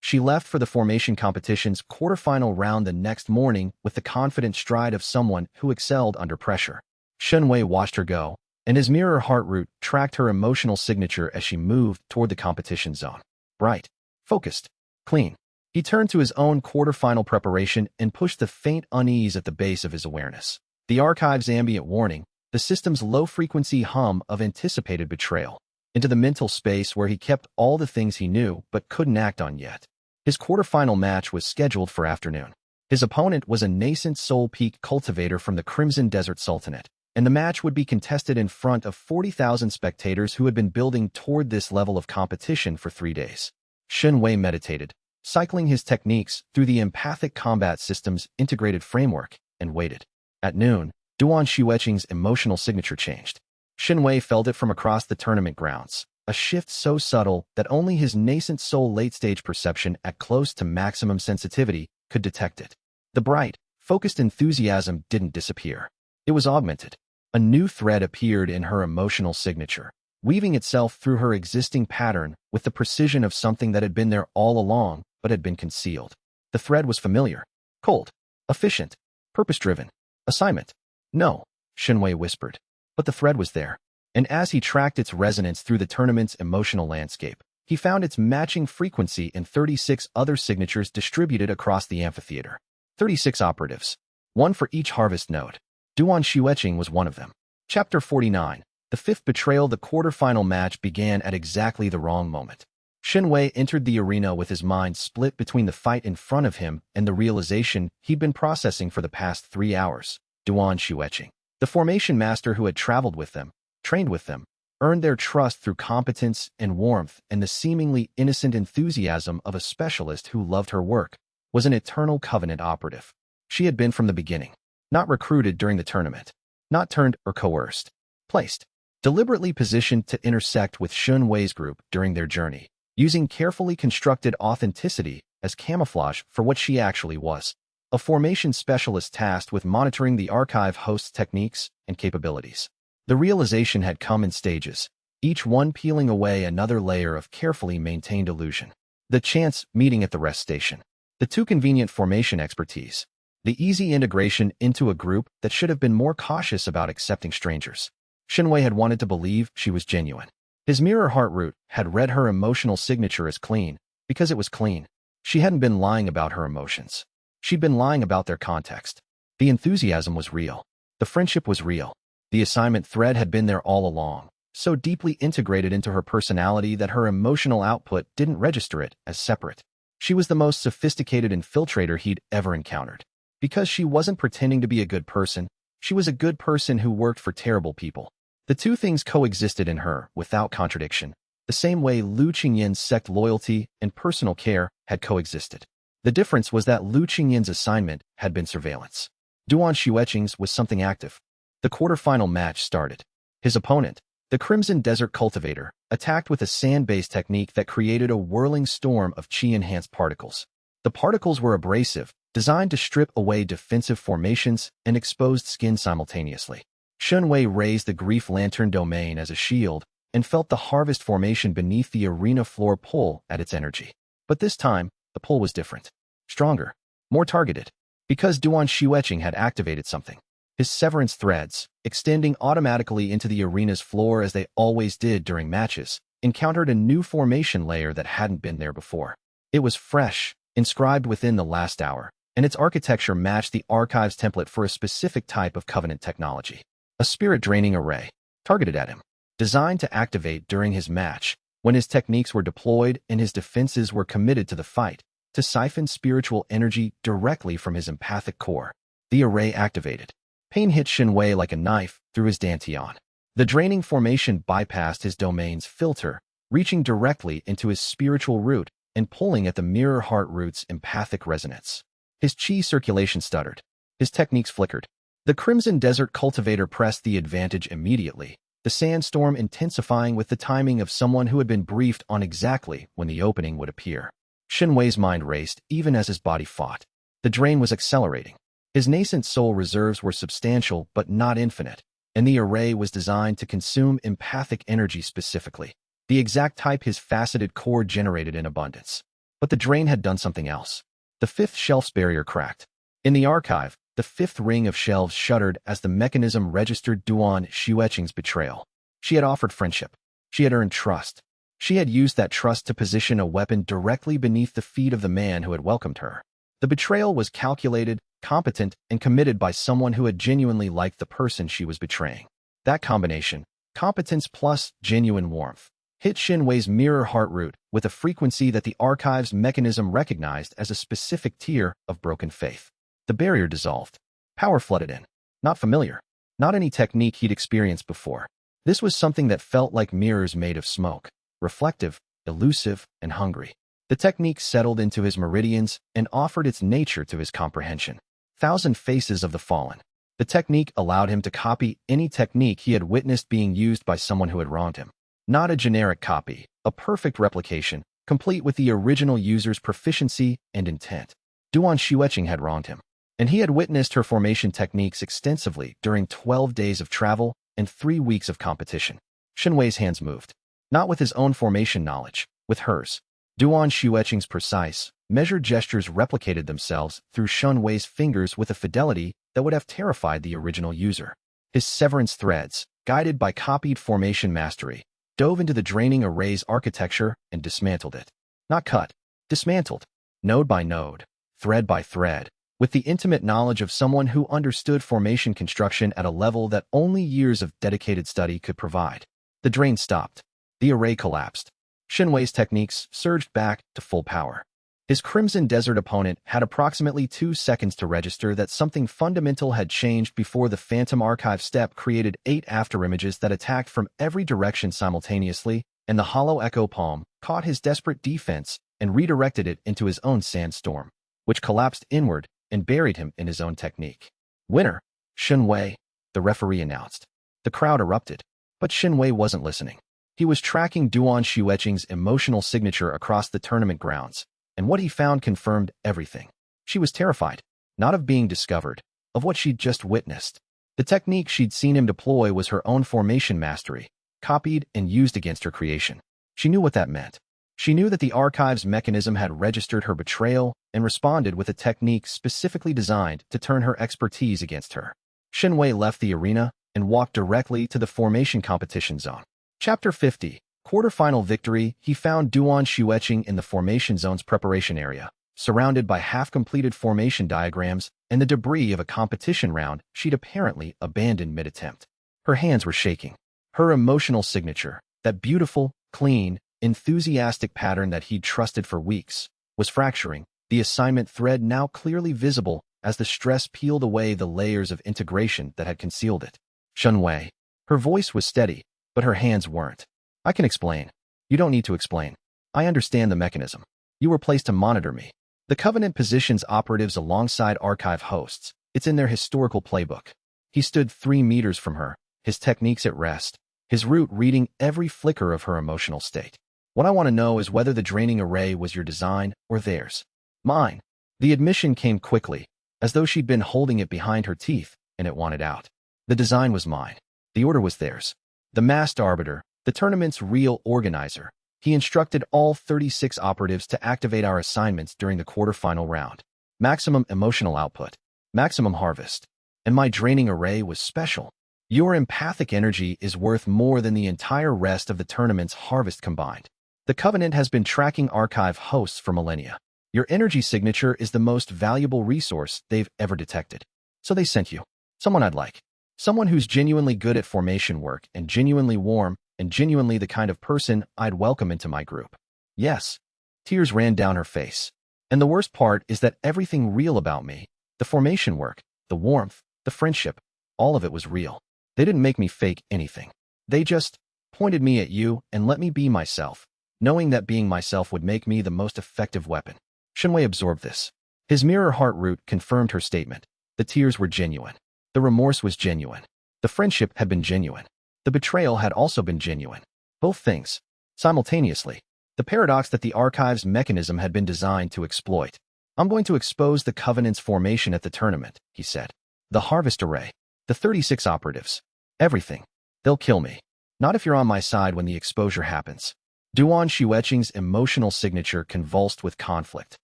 She left for the formation competition's quarterfinal round the next morning with the confident stride of someone who excelled under pressure. Xianxia watched her go, and his mirror heart root tracked her emotional signature as she moved toward the competition zone. Bright, focused, clean. He turned to his own quarterfinal preparation and pushed the faint unease at the base of his awareness. The archive's ambient warning, the system's low-frequency hum of anticipated betrayal, into the mental space where he kept all the things he knew but couldn't act on yet. His quarterfinal match was scheduled for afternoon. His opponent was a nascent soul peak cultivator from the Crimson Desert Sultanate, and the match would be contested in front of 40,000 spectators who had been building toward this level of competition for 3 days. Xianxia meditated, cycling his techniques through the empathic combat system's integrated framework, and waited. At noon, Duan Xueqing's emotional signature changed. Xianxia felt it from across the tournament grounds, a shift so subtle that only his nascent soul late-stage perception at close to maximum sensitivity could detect it. The bright, focused enthusiasm didn't disappear. It was augmented. A new thread appeared in her emotional signature, weaving itself through her existing pattern with the precision of something that had been there all along but had been concealed. The thread was familiar, cold, efficient, purpose-driven. Assignment. No, Xianxia whispered. But the thread was there, and as he tracked its resonance through the tournament's emotional landscape, he found its matching frequency in 36 other signatures distributed across the amphitheater. 36 operatives, one for each harvest node. Duan Xueqing was one of them. Chapter 49. The fifth betrayal. The quarterfinal match began at exactly the wrong moment. Xianxia entered the arena with his mind split between the fight in front of him and the realization he'd been processing for the past 3 hours. Duan Xueqing, the formation master who had traveled with them, trained with them, earned their trust through competence and warmth and the seemingly innocent enthusiasm of a specialist who loved her work, was an eternal covenant operative. She had been from the beginning, not recruited during the tournament, not turned or coerced, placed, deliberately positioned to intersect with Xianxia's group during their journey, using carefully constructed authenticity as camouflage for what she actually was, a formation specialist tasked with monitoring the archive host's techniques and capabilities. The realization had come in stages, each one peeling away another layer of carefully maintained illusion. The chance meeting at the rest station, the too convenient formation expertise, the easy integration into a group that should have been more cautious about accepting strangers. Xianxia had wanted to believe she was genuine. His mirror heart root had read her emotional signature as clean, because it was clean. She hadn't been lying about her emotions. She'd been lying about their context. The enthusiasm was real. The friendship was real. The assignment thread had been there all along, so deeply integrated into her personality that her emotional output didn't register it as separate. She was the most sophisticated infiltrator he'd ever encountered. Because she wasn't pretending to be a good person, she was a good person who worked for terrible people. The two things coexisted in her without contradiction, the same way Lu Qingyin's sect loyalty and personal care had coexisted. The difference was that Lu Qingyin's assignment had been surveillance. Duan Xueqing's was something active. The quarterfinal match started. His opponent, the Crimson Desert Cultivator, attacked with a sand-based technique that created a whirling storm of chi-enhanced particles. The particles were abrasive, designed to strip away defensive formations and exposed skin simultaneously. Xianxia raised the Grief Lantern domain as a shield and felt the harvest formation beneath the arena floor pull at its energy. But this time, the pull was different. Stronger. More targeted. Because Duan Xueqing had activated something. His severance threads, extending automatically into the arena's floor as they always did during matches, encountered a new formation layer that hadn't been there before. It was fresh, inscribed within the last hour, and its architecture matched the archive's template for a specific type of covenant technology. A spirit-draining array, targeted at him, designed to activate during his match, when his techniques were deployed and his defenses were committed to the fight, to siphon spiritual energy directly from his empathic core. The array activated. Pain hit Xianxia like a knife through his dantian. The draining formation bypassed his domain's filter, reaching directly into his spiritual root and pulling at the mirror heart root's empathic resonance. His chi circulation stuttered. His techniques flickered. The Crimson Desert Cultivator pressed the advantage immediately, the sandstorm intensifying with the timing of someone who had been briefed on exactly when the opening would appear. Xianxia's mind raced even as his body fought. The drain was accelerating. His nascent soul reserves were substantial but not infinite. and the array was designed to consume empathic energy specifically, the exact type his faceted core generated in abundance. But the drain had done something else. The fifth shelf's barrier cracked. In the archive, the fifth ring of shelves shuddered as the mechanism registered Duan Xueqing's betrayal. She had offered friendship. She had earned trust. She had used that trust to position a weapon directly beneath the feet of the man who had welcomed her. The betrayal was calculated, competent, and committed by someone who had genuinely liked the person she was betraying. That combination, competence plus genuine warmth, hit Xianxia's mirror heart root with a frequency that the archive's mechanism recognized as a specific tier of broken faith. The barrier dissolved. Power flooded in. Not familiar. Not any technique he'd experienced before. This was something that felt like mirrors made of smoke. Reflective, elusive, and hungry. The technique settled into his meridians and offered its nature to his comprehension. Thousand faces of the fallen. The technique allowed him to copy any technique he had witnessed being used by someone who had wronged him. Not a generic copy, a perfect replication, complete with the original user's proficiency and intent. Duan Xueqing had wronged him, and he had witnessed her formation techniques extensively during 12 days of travel and 3 weeks of competition. Xianxia's hands moved. Not with his own formation knowledge, with hers. Duan Xueqing's precise, measured gestures replicated themselves through Xianxia's fingers with a fidelity that would have terrified the original user. His severance threads, guided by copied formation mastery, dove into the draining array's architecture and dismantled it. Not cut, dismantled. Node by node, thread by thread, with the intimate knowledge of someone who understood formation construction at a level that only years of dedicated study could provide. The drain stopped. The array collapsed. Xianxia's techniques surged back to full power. His Crimson Desert opponent had approximately 2 seconds to register that something fundamental had changed before the Phantom Archive step created 8 afterimages that attacked from every direction simultaneously, and the hollow echo palm caught his desperate defense and redirected it into his own sandstorm, which collapsed inward and buried him in his own technique. Winner, Xianxia, the referee announced. The crowd erupted, but Xianxia wasn't listening. He was tracking Duan Xueqing's emotional signature across the tournament grounds, and what he found confirmed everything. She was terrified, not of being discovered, of what she'd just witnessed. The technique she'd seen him deploy was her own formation mastery, copied and used against her creation. She knew what that meant. She knew that the archive's mechanism had registered her betrayal and responded with a technique specifically designed to turn her expertise against her. Xianxia left the arena and walked directly to the formation competition zone. Chapter 50, Quarterfinal Victory. He found Duan Xueqing in the formation zone's preparation area, surrounded by half-completed formation diagrams and the debris of a competition round she'd apparently abandoned mid-attempt. Her hands were shaking. Her emotional signature, that beautiful, clean, enthusiastic pattern that he'd trusted for weeks, was fracturing, the assignment thread now clearly visible as the stress peeled away the layers of integration that had concealed it. Xianxia. Her voice was steady, but her hands weren't. I can explain. You don't need to explain. I understand the mechanism. You were placed to monitor me. The Covenant positions operatives alongside archive hosts. It's in their historical playbook. He stood 3 meters from her, his techniques at rest, his root reading every flicker of her emotional state. What I want to know is whether the draining array was your design or theirs. Mine. The admission came quickly, as though she'd been holding it behind her teeth, and it wanted out. The design was mine. The order was theirs. The masked arbiter, the tournament's real organizer, he instructed all 36 operatives to activate our assignments during the quarterfinal round. Maximum emotional output, maximum harvest. And my draining array was special. Your empathic energy is worth more than the entire rest of the tournament's harvest combined. The Covenant has been tracking archive hosts for millennia. Your energy signature is the most valuable resource they've ever detected. So they sent you. Someone I'd like. Someone who's genuinely good at formation work and genuinely warm and genuinely the kind of person I'd welcome into my group. Yes. Tears ran down her face. And the worst part is that everything real about me, the formation work, the warmth, the friendship, all of it was real. They didn't make me fake anything. They just pointed me at you and let me be myself, knowing that being myself would make me the most effective weapon. Xianxia absorbed this. His mirror heart root confirmed her statement. The tears were genuine. The remorse was genuine. The friendship had been genuine. The betrayal had also been genuine. Both things. Simultaneously. The paradox that the archive's mechanism had been designed to exploit. I'm going to expose the Covenant's formation at the tournament, he said. The harvest array. The 36 operatives. Everything. They'll kill me. Not if you're on my side when the exposure happens. Duan Xueqing's emotional signature convulsed with conflict.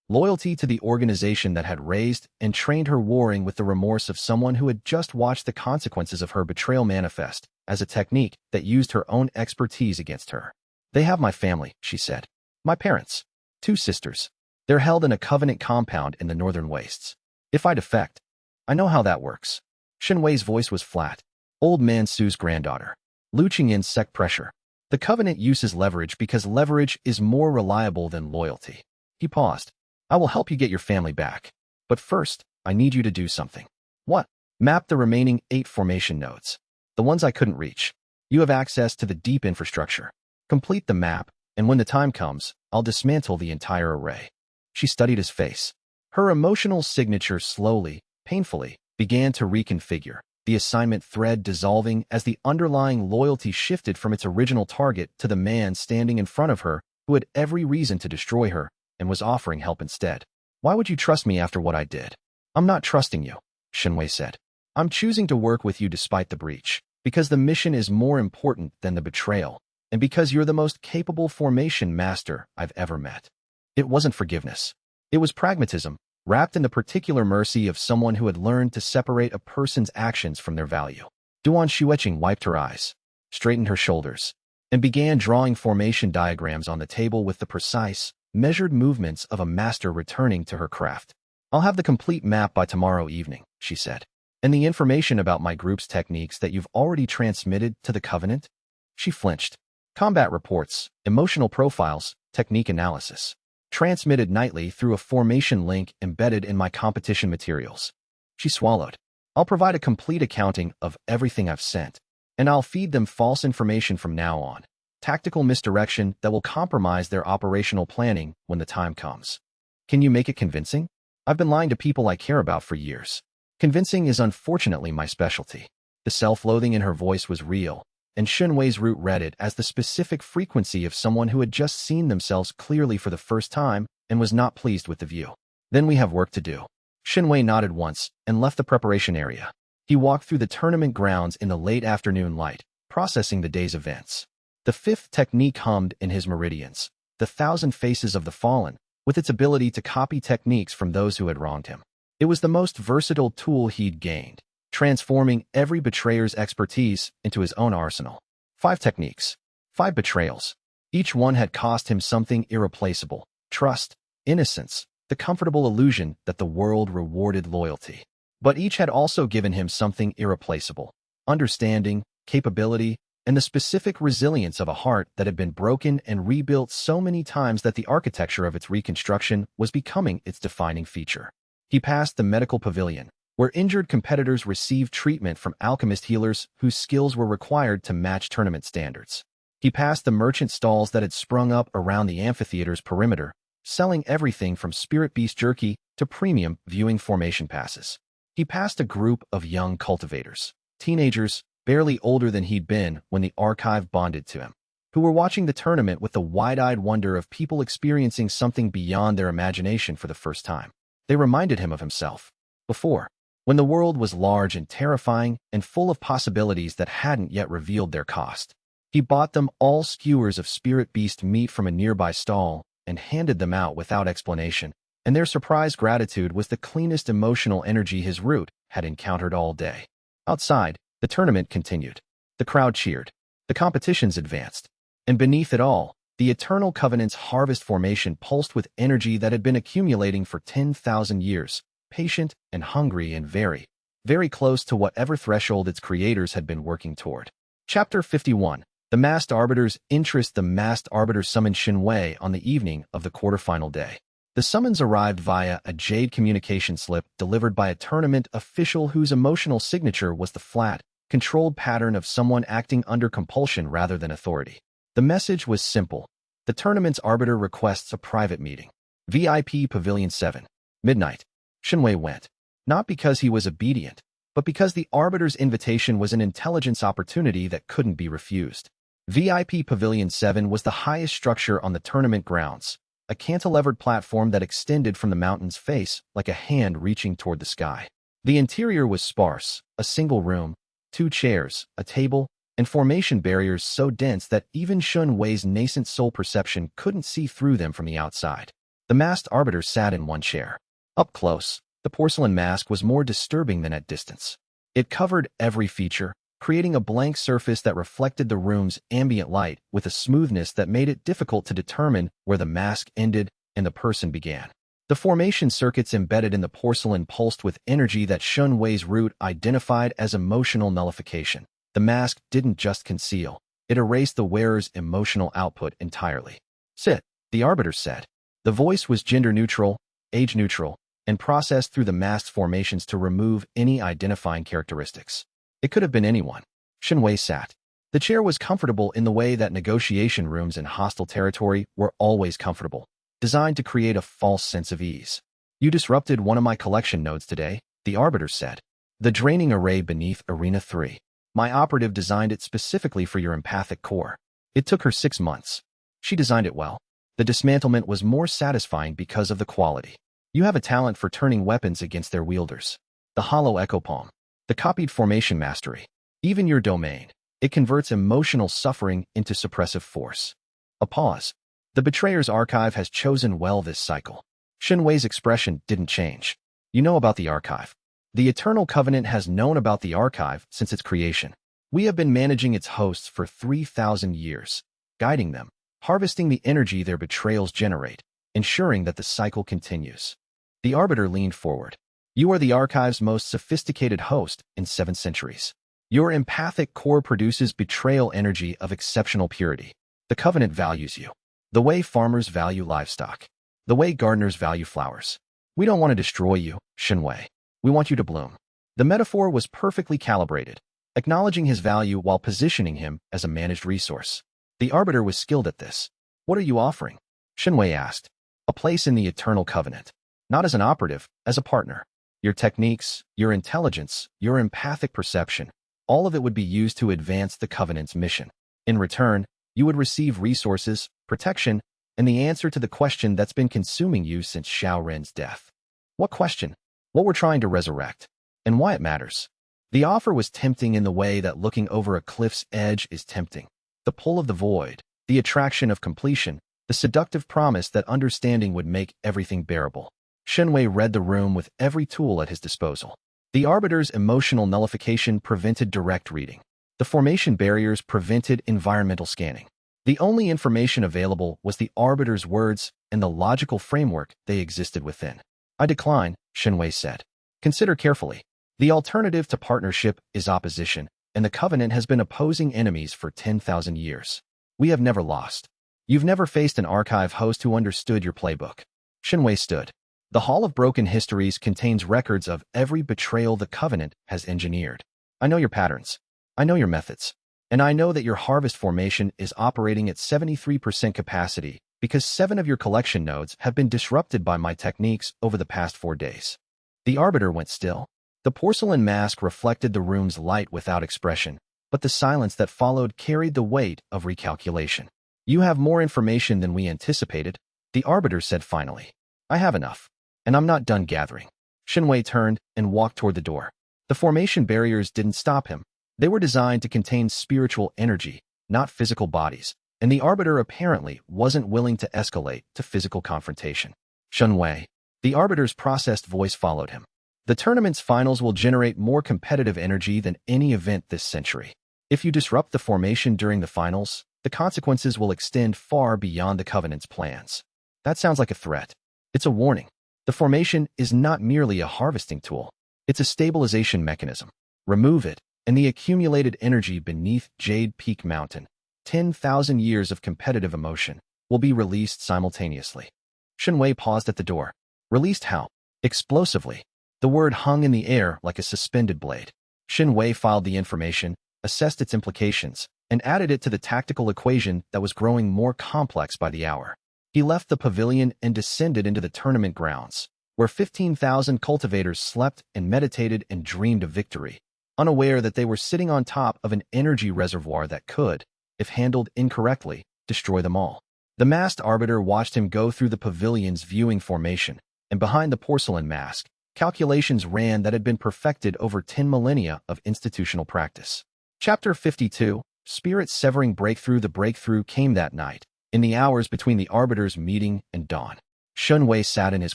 Loyalty to the organization that had raised and trained her warring with the remorse of someone who had just watched the consequences of her betrayal manifest as a technique that used her own expertise against her. They have my family, she said. My parents. 2 sisters. They're held in a covenant compound in the northern wastes. If I defect, I know how that works. Shenwei's voice was flat. Old Man Su's granddaughter. Lu Qingyin's sect pressure. The covenant uses leverage because leverage is more reliable than loyalty. He paused. I will help you get your family back. But first, I need you to do something. What? Map the remaining 8 formation nodes. The ones I couldn't reach. You have access to the deep infrastructure. Complete the map, and when the time comes, I'll dismantle the entire array. She studied his face. Her emotional signature slowly, painfully, began to reconfigure, the assignment thread dissolving as the underlying loyalty shifted from its original target to the man standing in front of her who had every reason to destroy her and was offering help instead. Why would you trust me after what I did? I'm not trusting you, Xianxia said. I'm choosing to work with you despite the breach, because the mission is more important than the betrayal, and because you're the most capable formation master I've ever met. It wasn't forgiveness. It was pragmatism, wrapped in the particular mercy of someone who had learned to separate a person's actions from their value. Duan Xueqing wiped her eyes, straightened her shoulders, and began drawing formation diagrams on the table with the precise, measured movements of a master returning to her craft. I'll have the complete map by tomorrow evening, she said. And the information about my group's techniques that you've already transmitted to the Covenant? She flinched. Combat reports, emotional profiles, technique analysis. Transmitted nightly through a formation link embedded in my competition materials. She swallowed. I'll provide a complete accounting of everything I've sent, and I'll feed them false information from now on. Tactical misdirection that will compromise their operational planning when the time comes. Can you make it convincing? I've been lying to people I care about for years. Convincing is unfortunately my specialty. The self-loathing in her voice was real, and Shenwei's root read it as the specific frequency of someone who had just seen themselves clearly for the first time and was not pleased with the view. Then we have work to do. Shenwei nodded once and left the preparation area. He walked through the tournament grounds in the late afternoon light, processing the day's events. The 5th technique hummed in his meridians, the 1,000 Faces of the Fallen, with its ability to copy techniques from those who had wronged him. It was the most versatile tool he'd gained, transforming every betrayer's expertise into his own arsenal. 5 techniques, 5 betrayals. Each one had cost him something irreplaceable: trust, innocence, the comfortable illusion that the world rewarded loyalty. But each had also given him something irreplaceable: understanding, capability, and the specific resilience of a heart that had been broken and rebuilt so many times that the architecture of its reconstruction was becoming its defining feature. He passed the medical pavilion, where injured competitors received treatment from alchemist healers whose skills were required to match tournament standards. He passed the merchant stalls that had sprung up around the amphitheater's perimeter, selling everything from spirit beast jerky to premium viewing formation passes. He passed a group of young cultivators, teenagers, barely older than he'd been when the archive bonded to him, who were watching the tournament with the wide-eyed wonder of people experiencing something beyond their imagination for the first time. They reminded him of himself. Before, when the world was large and terrifying and full of possibilities that hadn't yet revealed their cost. He bought them all skewers of spirit beast meat from a nearby stall and handed them out without explanation, and their surprised gratitude was the cleanest emotional energy his root had encountered all day. Outside, the tournament continued. The crowd cheered. The competitions advanced. And beneath it all, the Eternal Covenant's harvest formation pulsed with energy that had been accumulating for 10,000 years, patient and hungry and very, very close to whatever threshold its creators had been working toward. Chapter 51. The Masked Arbiter's Interest. The Masked Arbiter summoned Shenwei on the evening of the quarterfinal day. The summons arrived via a jade communication slip delivered by a tournament official whose emotional signature was the flat, controlled pattern of someone acting under compulsion rather than authority. The message was simple. The tournament's arbiter requests a private meeting. VIP Pavilion 7. Midnight. Shenwei went. Not because he was obedient, but because the arbiter's invitation was an intelligence opportunity that couldn't be refused. VIP Pavilion 7 was the highest structure on the tournament grounds, a cantilevered platform that extended from the mountain's face like a hand reaching toward the sky. The interior was sparse, a single room, 2 chairs, a table, and formation barriers so dense that even Shun Wei's nascent soul perception couldn't see through them from the outside. The masked arbiter sat in one chair. Up close, the porcelain mask was more disturbing than at distance. It covered every feature, creating a blank surface that reflected the room's ambient light with a smoothness that made it difficult to determine where the mask ended and the person began. The formation circuits embedded in the porcelain pulsed with energy that Shun Wei's root identified as emotional nullification. The mask didn't just conceal, it erased the wearer's emotional output entirely. "Sit," the arbiter said. The voice was gender-neutral, age-neutral, and processed through the mask's formations to remove any identifying characteristics. It could have been anyone. Shun Wei sat. The chair was comfortable in the way that negotiation rooms in hostile territory were always comfortable, designed to create a false sense of ease. "You disrupted one of my collection nodes today," the arbiter said. "The draining array beneath Arena 3. My operative designed it specifically for your empathic core. It took her 6 months. She designed it well. The dismantlement was more satisfying because of the quality. You have a talent for turning weapons against their wielders. The hollow echo palm. The copied formation mastery. Even your domain. It converts emotional suffering into suppressive force." A pause. "The Betrayer's archive has chosen well this cycle." Shun Wei's expression didn't change. "You know about the archive. The Eternal Covenant has known about the archive since its creation. We have been managing its hosts for 3,000 years, guiding them, harvesting the energy their betrayals generate, ensuring that the cycle continues." The arbiter leaned forward. "You are the archive's most sophisticated host in 7 centuries. Your empathic core produces betrayal energy of exceptional purity. The Covenant values you. The way farmers value livestock. The way gardeners value flowers. We don't want to destroy you, Shun Wei. We want you to bloom." The metaphor was perfectly calibrated, acknowledging his value while positioning him as a managed resource. The arbiter was skilled at this. "What are you offering?" Shun Wei asked. "A place in the Eternal Covenant. Not as an operative, as a partner. Your techniques, your intelligence, your empathic perception, all of it would be used to advance the Covenant's mission. In return, you would receive resources, protection, and the answer to the question that's been consuming you since Xiao Ren's death." "What question?" "What we're trying to resurrect, and why it matters." The offer was tempting in the way that looking over a cliff's edge is tempting. The pull of the void, the attraction of completion, the seductive promise that understanding would make everything bearable. Shun Wei read the room with every tool at his disposal. The arbiter's emotional nullification prevented direct reading. The formation barriers prevented environmental scanning. The only information available was the arbiter's words and the logical framework they existed within. "I decline," Shun Wei said. "Consider carefully. The alternative to partnership is opposition, and the Covenant has been opposing enemies for 10,000 years. We have never lost. You've never faced an archive host who understood your playbook." Shun Wei stood. "The Hall of Broken Histories contains records of every betrayal the Covenant has engineered. I know your patterns. I know your methods. And I know that your harvest formation is operating at 73% capacity because 7 of your collection nodes have been disrupted by my techniques over the past 4 days." The arbiter went still. The porcelain mask reflected the room's light without expression, but the silence that followed carried the weight of recalculation. "You have more information than we anticipated," the arbiter said finally. "I have enough, and I'm not done gathering." Shun Wei turned and walked toward the door. The formation barriers didn't stop him. They were designed to contain spiritual energy, not physical bodies, and the arbiter apparently wasn't willing to escalate to physical confrontation. "Shun Wei." The arbiter's processed voice followed him. "The tournament's finals will generate more competitive energy than any event this century. If you disrupt the formation during the finals, the consequences will extend far beyond the Covenant's plans." "That sounds like a threat." "It's a warning. The formation is not merely a harvesting tool. It's a stabilization mechanism. Remove it, and the accumulated energy beneath Jade Peak Mountain, 10,000 years of competitive emotion, will be released simultaneously." Shun Wei paused at the door. "Released how?" "Explosively." The word hung in the air like a suspended blade. Shun Wei filed the information, assessed its implications, and added it to the tactical equation that was growing more complex by the hour. He left the pavilion and descended into the tournament grounds, where 15,000 cultivators slept and meditated and dreamed of victory, unaware that they were sitting on top of an energy reservoir that could, if handled incorrectly, destroy them all. The masked arbiter watched him go through the pavilion's viewing formation, and behind the porcelain mask, Calculations ran that had been perfected over 10 millennia of institutional practice. Chapter 52, Spirit-Severing Breakthrough. The breakthrough came that night, in the hours between the Arbiter's meeting and dawn. Xianxia sat in his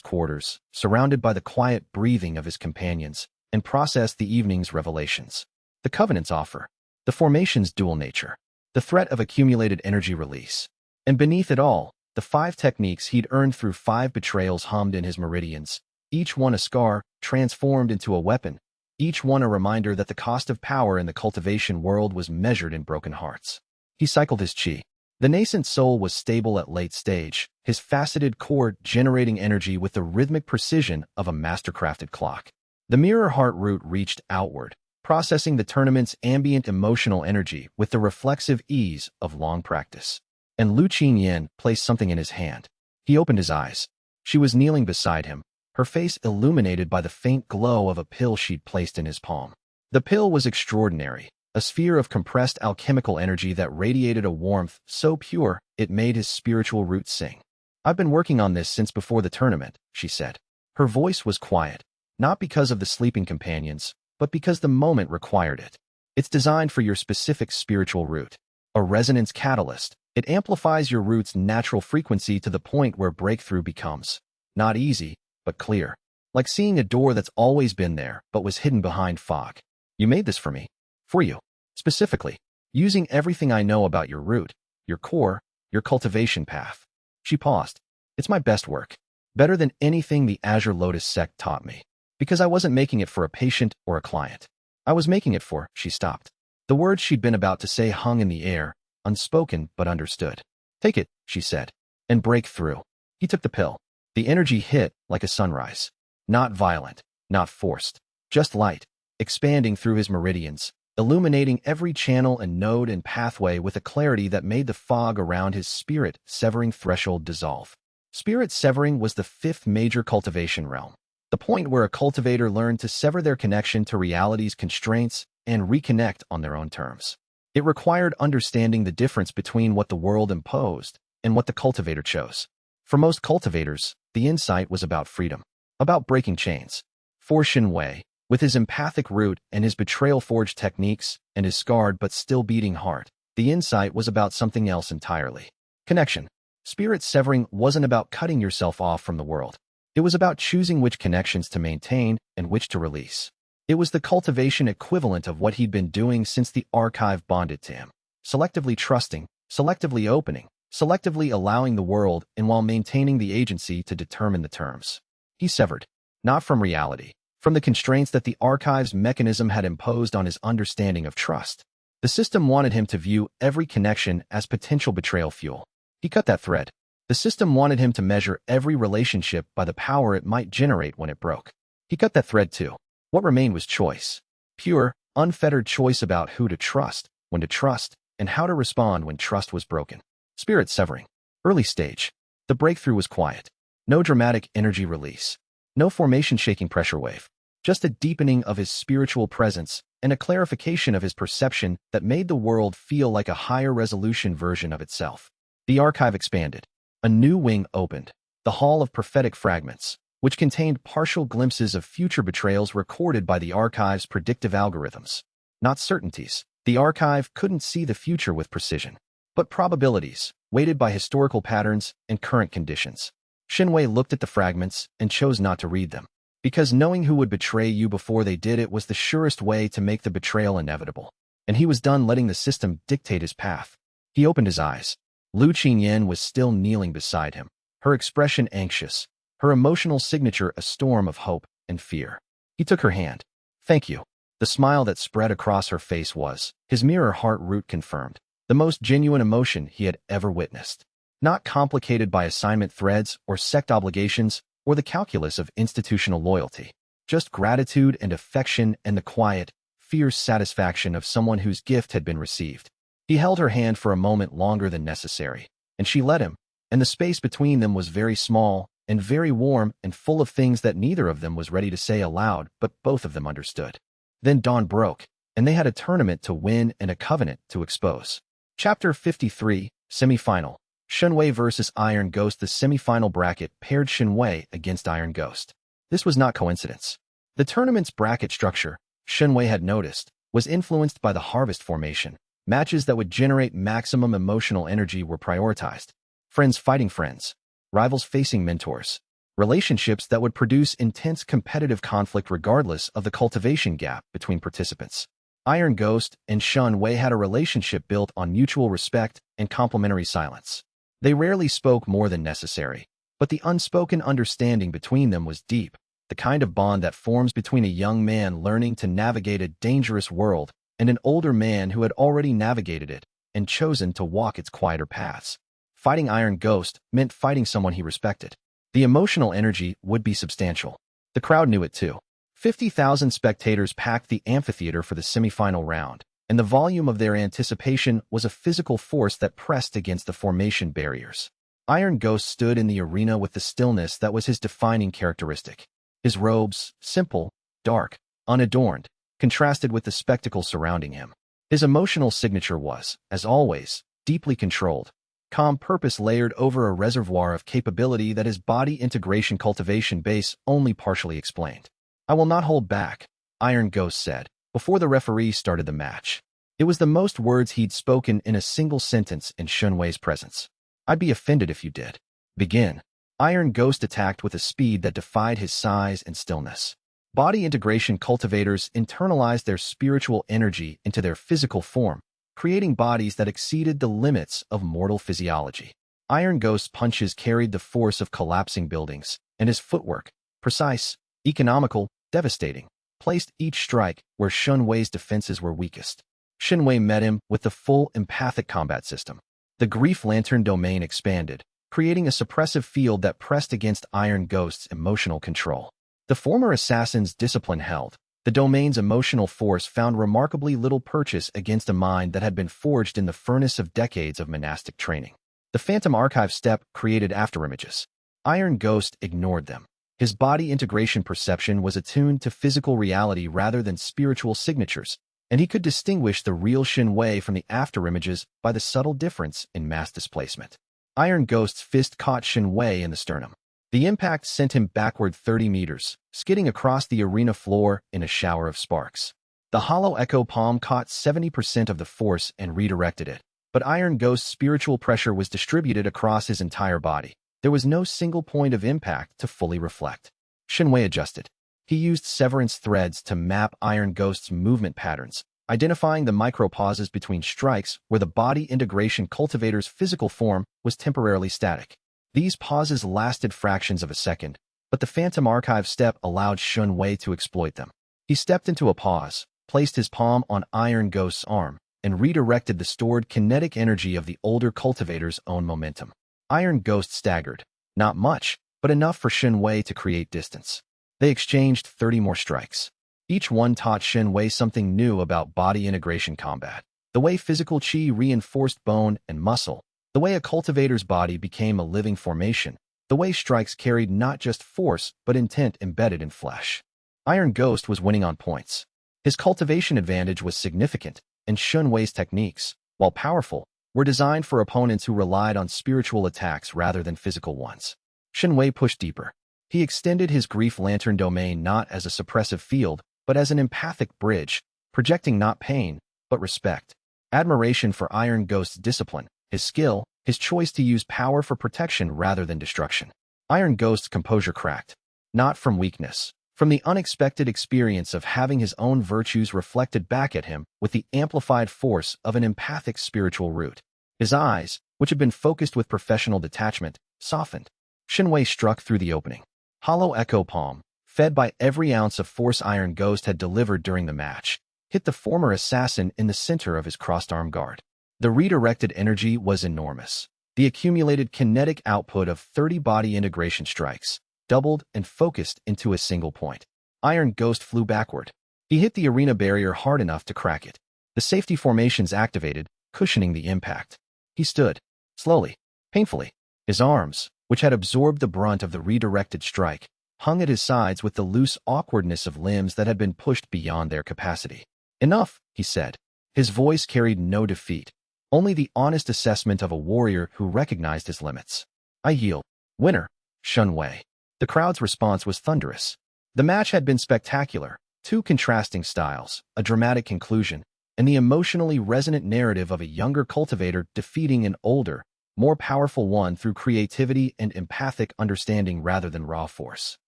quarters, surrounded by the quiet breathing of his companions, and processed the evening's revelations. The Covenant's offer, the formation's dual nature, the threat of accumulated energy release. And beneath it all, the 5 techniques he'd earned through 5 betrayals hummed in his meridians, each one a scar, transformed into a weapon, each one a reminder that the cost of power in the cultivation world was measured in broken hearts. He cycled his chi. The nascent soul was stable at late stage, his faceted core generating energy with the rhythmic precision of a mastercrafted clock. The mirror heart root reached outward, processing the tournament's ambient emotional energy with the reflexive ease of long practice. And Lu Qinyan placed something in his hand. He opened his eyes. She was kneeling beside him, her face illuminated by the faint glow of a pill she'd placed in his palm. The pill was extraordinary, a sphere of compressed alchemical energy that radiated a warmth so pure it made his spiritual roots sing. "I've been working on this since before the tournament," she said. Her voice was quiet, not because of the sleeping companions, but because the moment required it. "It's designed for your specific spiritual root. A resonance catalyst. It amplifies your root's natural frequency to the point where breakthrough becomes not easy, but clear. Like seeing a door that's always been there, but was hidden behind fog. You made this for me. For you. Specifically. Using everything I know about your root, your core, your cultivation path." She paused. "It's my best work. Better than anything the Azure Lotus sect taught me. Because I wasn't making it for a patient or a client. I was making it for—" She stopped. The words she'd been about to say hung in the air, unspoken but understood. "Take it," she said, "and break through." He took the pill. The energy hit like a sunrise. Not violent, not forced. Just light, expanding through his meridians, illuminating every channel and node and pathway with a clarity that made the fog around his spirit-severing threshold dissolve. Spirit-severing was the 5th major cultivation realm, the point where a cultivator learned to sever their connection to reality's constraints and reconnect on their own terms. It required understanding the difference between what the world imposed and what the cultivator chose. For most cultivators, the insight was about freedom, about breaking chains. For Xianxia, with his empathic root and his betrayal-forged techniques and his scarred but still beating heart, the insight was about something else entirely. Connection. Spirit-severing wasn't about cutting yourself off from the world. It was about choosing which connections to maintain and which to release. It was the cultivation equivalent of what he'd been doing since the archive bonded to him. Selectively trusting, selectively opening, selectively allowing the world and while maintaining the agency to determine the terms. He severed, not from reality, from the constraints that the archive's mechanism had imposed on his understanding of trust. The system wanted him to view every connection as potential betrayal fuel. He cut that thread. The system wanted him to measure every relationship by the power it might generate when it broke. He cut that thread too. What remained was choice. Pure, unfettered choice about who to trust, when to trust, and how to respond when trust was broken. Spirit-severing. Early stage. The breakthrough was quiet. No dramatic energy release. No formation-shaking pressure wave. Just a deepening of his spiritual presence and a clarification of his perception that made the world feel like a higher-resolution version of itself. The archive expanded. A new wing opened. The Hall of Prophetic Fragments, which contained partial glimpses of future betrayals recorded by the archive's predictive algorithms. Not certainties. The archive couldn't see the future with precision, but probabilities, weighted by historical patterns and current conditions. Xianxia looked at the fragments and chose not to read them, because knowing who would betray you before they did it was the surest way to make the betrayal inevitable. And he was done letting the system dictate his path. He opened his eyes. Lu Qinyan was still kneeling beside him, her expression anxious, her emotional signature a storm of hope and fear. He took her hand. "Thank you." The smile that spread across her face was, his mirror heart root confirmed, the most genuine emotion he had ever witnessed. Not complicated by assignment threads or sect obligations or the calculus of institutional loyalty. Just gratitude and affection and the quiet, fierce satisfaction of someone whose gift had been received. He held her hand for a moment longer than necessary, and she let him, and the space between them was very small and very warm and full of things that neither of them was ready to say aloud, but both of them understood. Then dawn broke, and they had a tournament to win and a covenant to expose. Chapter 53, Semifinal. Xianxia vs. Iron Ghost. The semifinal bracket paired Xianxia against Iron Ghost. This was not coincidence. The tournament's bracket structure, Xianxia had noticed, was influenced by the harvest formation. Matches that would generate maximum emotional energy were prioritized. Friends fighting friends. Rivals facing mentors. Relationships that would produce intense competitive conflict regardless of the cultivation gap between participants. Iron Ghost and Xianxia had a relationship built on mutual respect and complementary silence. They rarely spoke more than necessary, but the unspoken understanding between them was deep, the kind of bond that forms between a young man learning to navigate a dangerous world and an older man who had already navigated it and chosen to walk its quieter paths. Fighting Iron Ghost meant fighting someone he respected. The emotional energy would be substantial. The crowd knew it too. 50,000 spectators packed the amphitheater for the semifinal round, and the volume of their anticipation was a physical force that pressed against the formation barriers. Iron Ghost stood in the arena with the stillness that was his defining characteristic. His robes, simple, dark, unadorned, contrasted with the spectacle surrounding him. His emotional signature was, as always, deeply controlled. Calm purpose layered over a reservoir of capability that his body integration cultivation base only partially explained. "I will not hold back," Iron Ghost said, before the referee started the match. It was the most words he'd spoken in a single sentence in Xianxia's presence. "I'd be offended if you did. Begin." Iron Ghost attacked with a speed that defied his size and stillness. Body integration cultivators internalized their spiritual energy into their physical form, creating bodies that exceeded the limits of mortal physiology. Iron Ghost's punches carried the force of collapsing buildings, and his footwork, precise, economical, devastating, placed each strike where Xianxia's defenses were weakest. Xianxia met him with the full empathic combat system. The Grief Lantern domain expanded, creating a suppressive field that pressed against Iron Ghost's emotional control. The former assassin's discipline held. The domain's emotional force found remarkably little purchase against a mind that had been forged in the furnace of decades of monastic training. The Phantom Archive step created afterimages. Iron Ghost ignored them. His body integration perception was attuned to physical reality rather than spiritual signatures, and he could distinguish the real Xianxia from the afterimages by the subtle difference in mass displacement. Iron Ghost's fist caught Xianxia in the sternum. The impact sent him backward 30 meters, skidding across the arena floor in a shower of sparks. The hollow echo palm caught 70% of the force and redirected it, but Iron Ghost's spiritual pressure was distributed across his entire body. There was no single point of impact to fully reflect. Xianxia adjusted. He used severance threads to map Iron Ghost's movement patterns, identifying the micro-pauses between strikes where the body integration cultivator's physical form was temporarily static. These pauses lasted fractions of a second, but the Phantom Archive step allowed Xianxia to exploit them. He stepped into a pause, placed his palm on Iron Ghost's arm, and redirected the stored kinetic energy of the older cultivator's own momentum. Iron Ghost staggered. Not much, but enough for Xianxia to create distance. They exchanged 30 more strikes. Each one taught Xianxia something new about body integration combat. The way physical qi reinforced bone and muscle, the way a cultivator's body became a living formation, the way strikes carried not just force but intent embedded in flesh. Iron Ghost was winning on points. His cultivation advantage was significant, and Xianxia's techniques, while powerful, were designed for opponents who relied on spiritual attacks rather than physical ones. Xianxia pushed deeper. He extended his Grief Lantern domain not as a suppressive field, but as an empathic bridge, projecting not pain, but respect. Admiration for Iron Ghost's discipline, his skill, his choice to use power for protection rather than destruction. Iron Ghost's composure cracked. Not from weakness, from the unexpected experience of having his own virtues reflected back at him with the amplified force of an empathic spiritual root. His eyes, which had been focused with professional detachment, softened. Xianxia struck through the opening. Hollow echo palm, fed by every ounce of force Iron Ghost had delivered during the match, hit the former assassin in the center of his crossed arm guard. The redirected energy was enormous. The accumulated kinetic output of 30 body integration strikes doubled and focused into a single point. Iron Ghost flew backward. He hit the arena barrier hard enough to crack it. The safety formations activated, cushioning the impact. He stood, slowly, painfully. His arms, which had absorbed the brunt of the redirected strike, hung at his sides with the loose awkwardness of limbs that had been pushed beyond their capacity. "Enough," he said. His voice carried no defeat, only the honest assessment of a warrior who recognized his limits. "I yield. Winner, Xianxia." The crowd's response was thunderous. The match had been spectacular. Two contrasting styles, a dramatic conclusion, and the emotionally resonant narrative of a younger cultivator defeating an older, more powerful one through creativity and empathic understanding rather than raw force.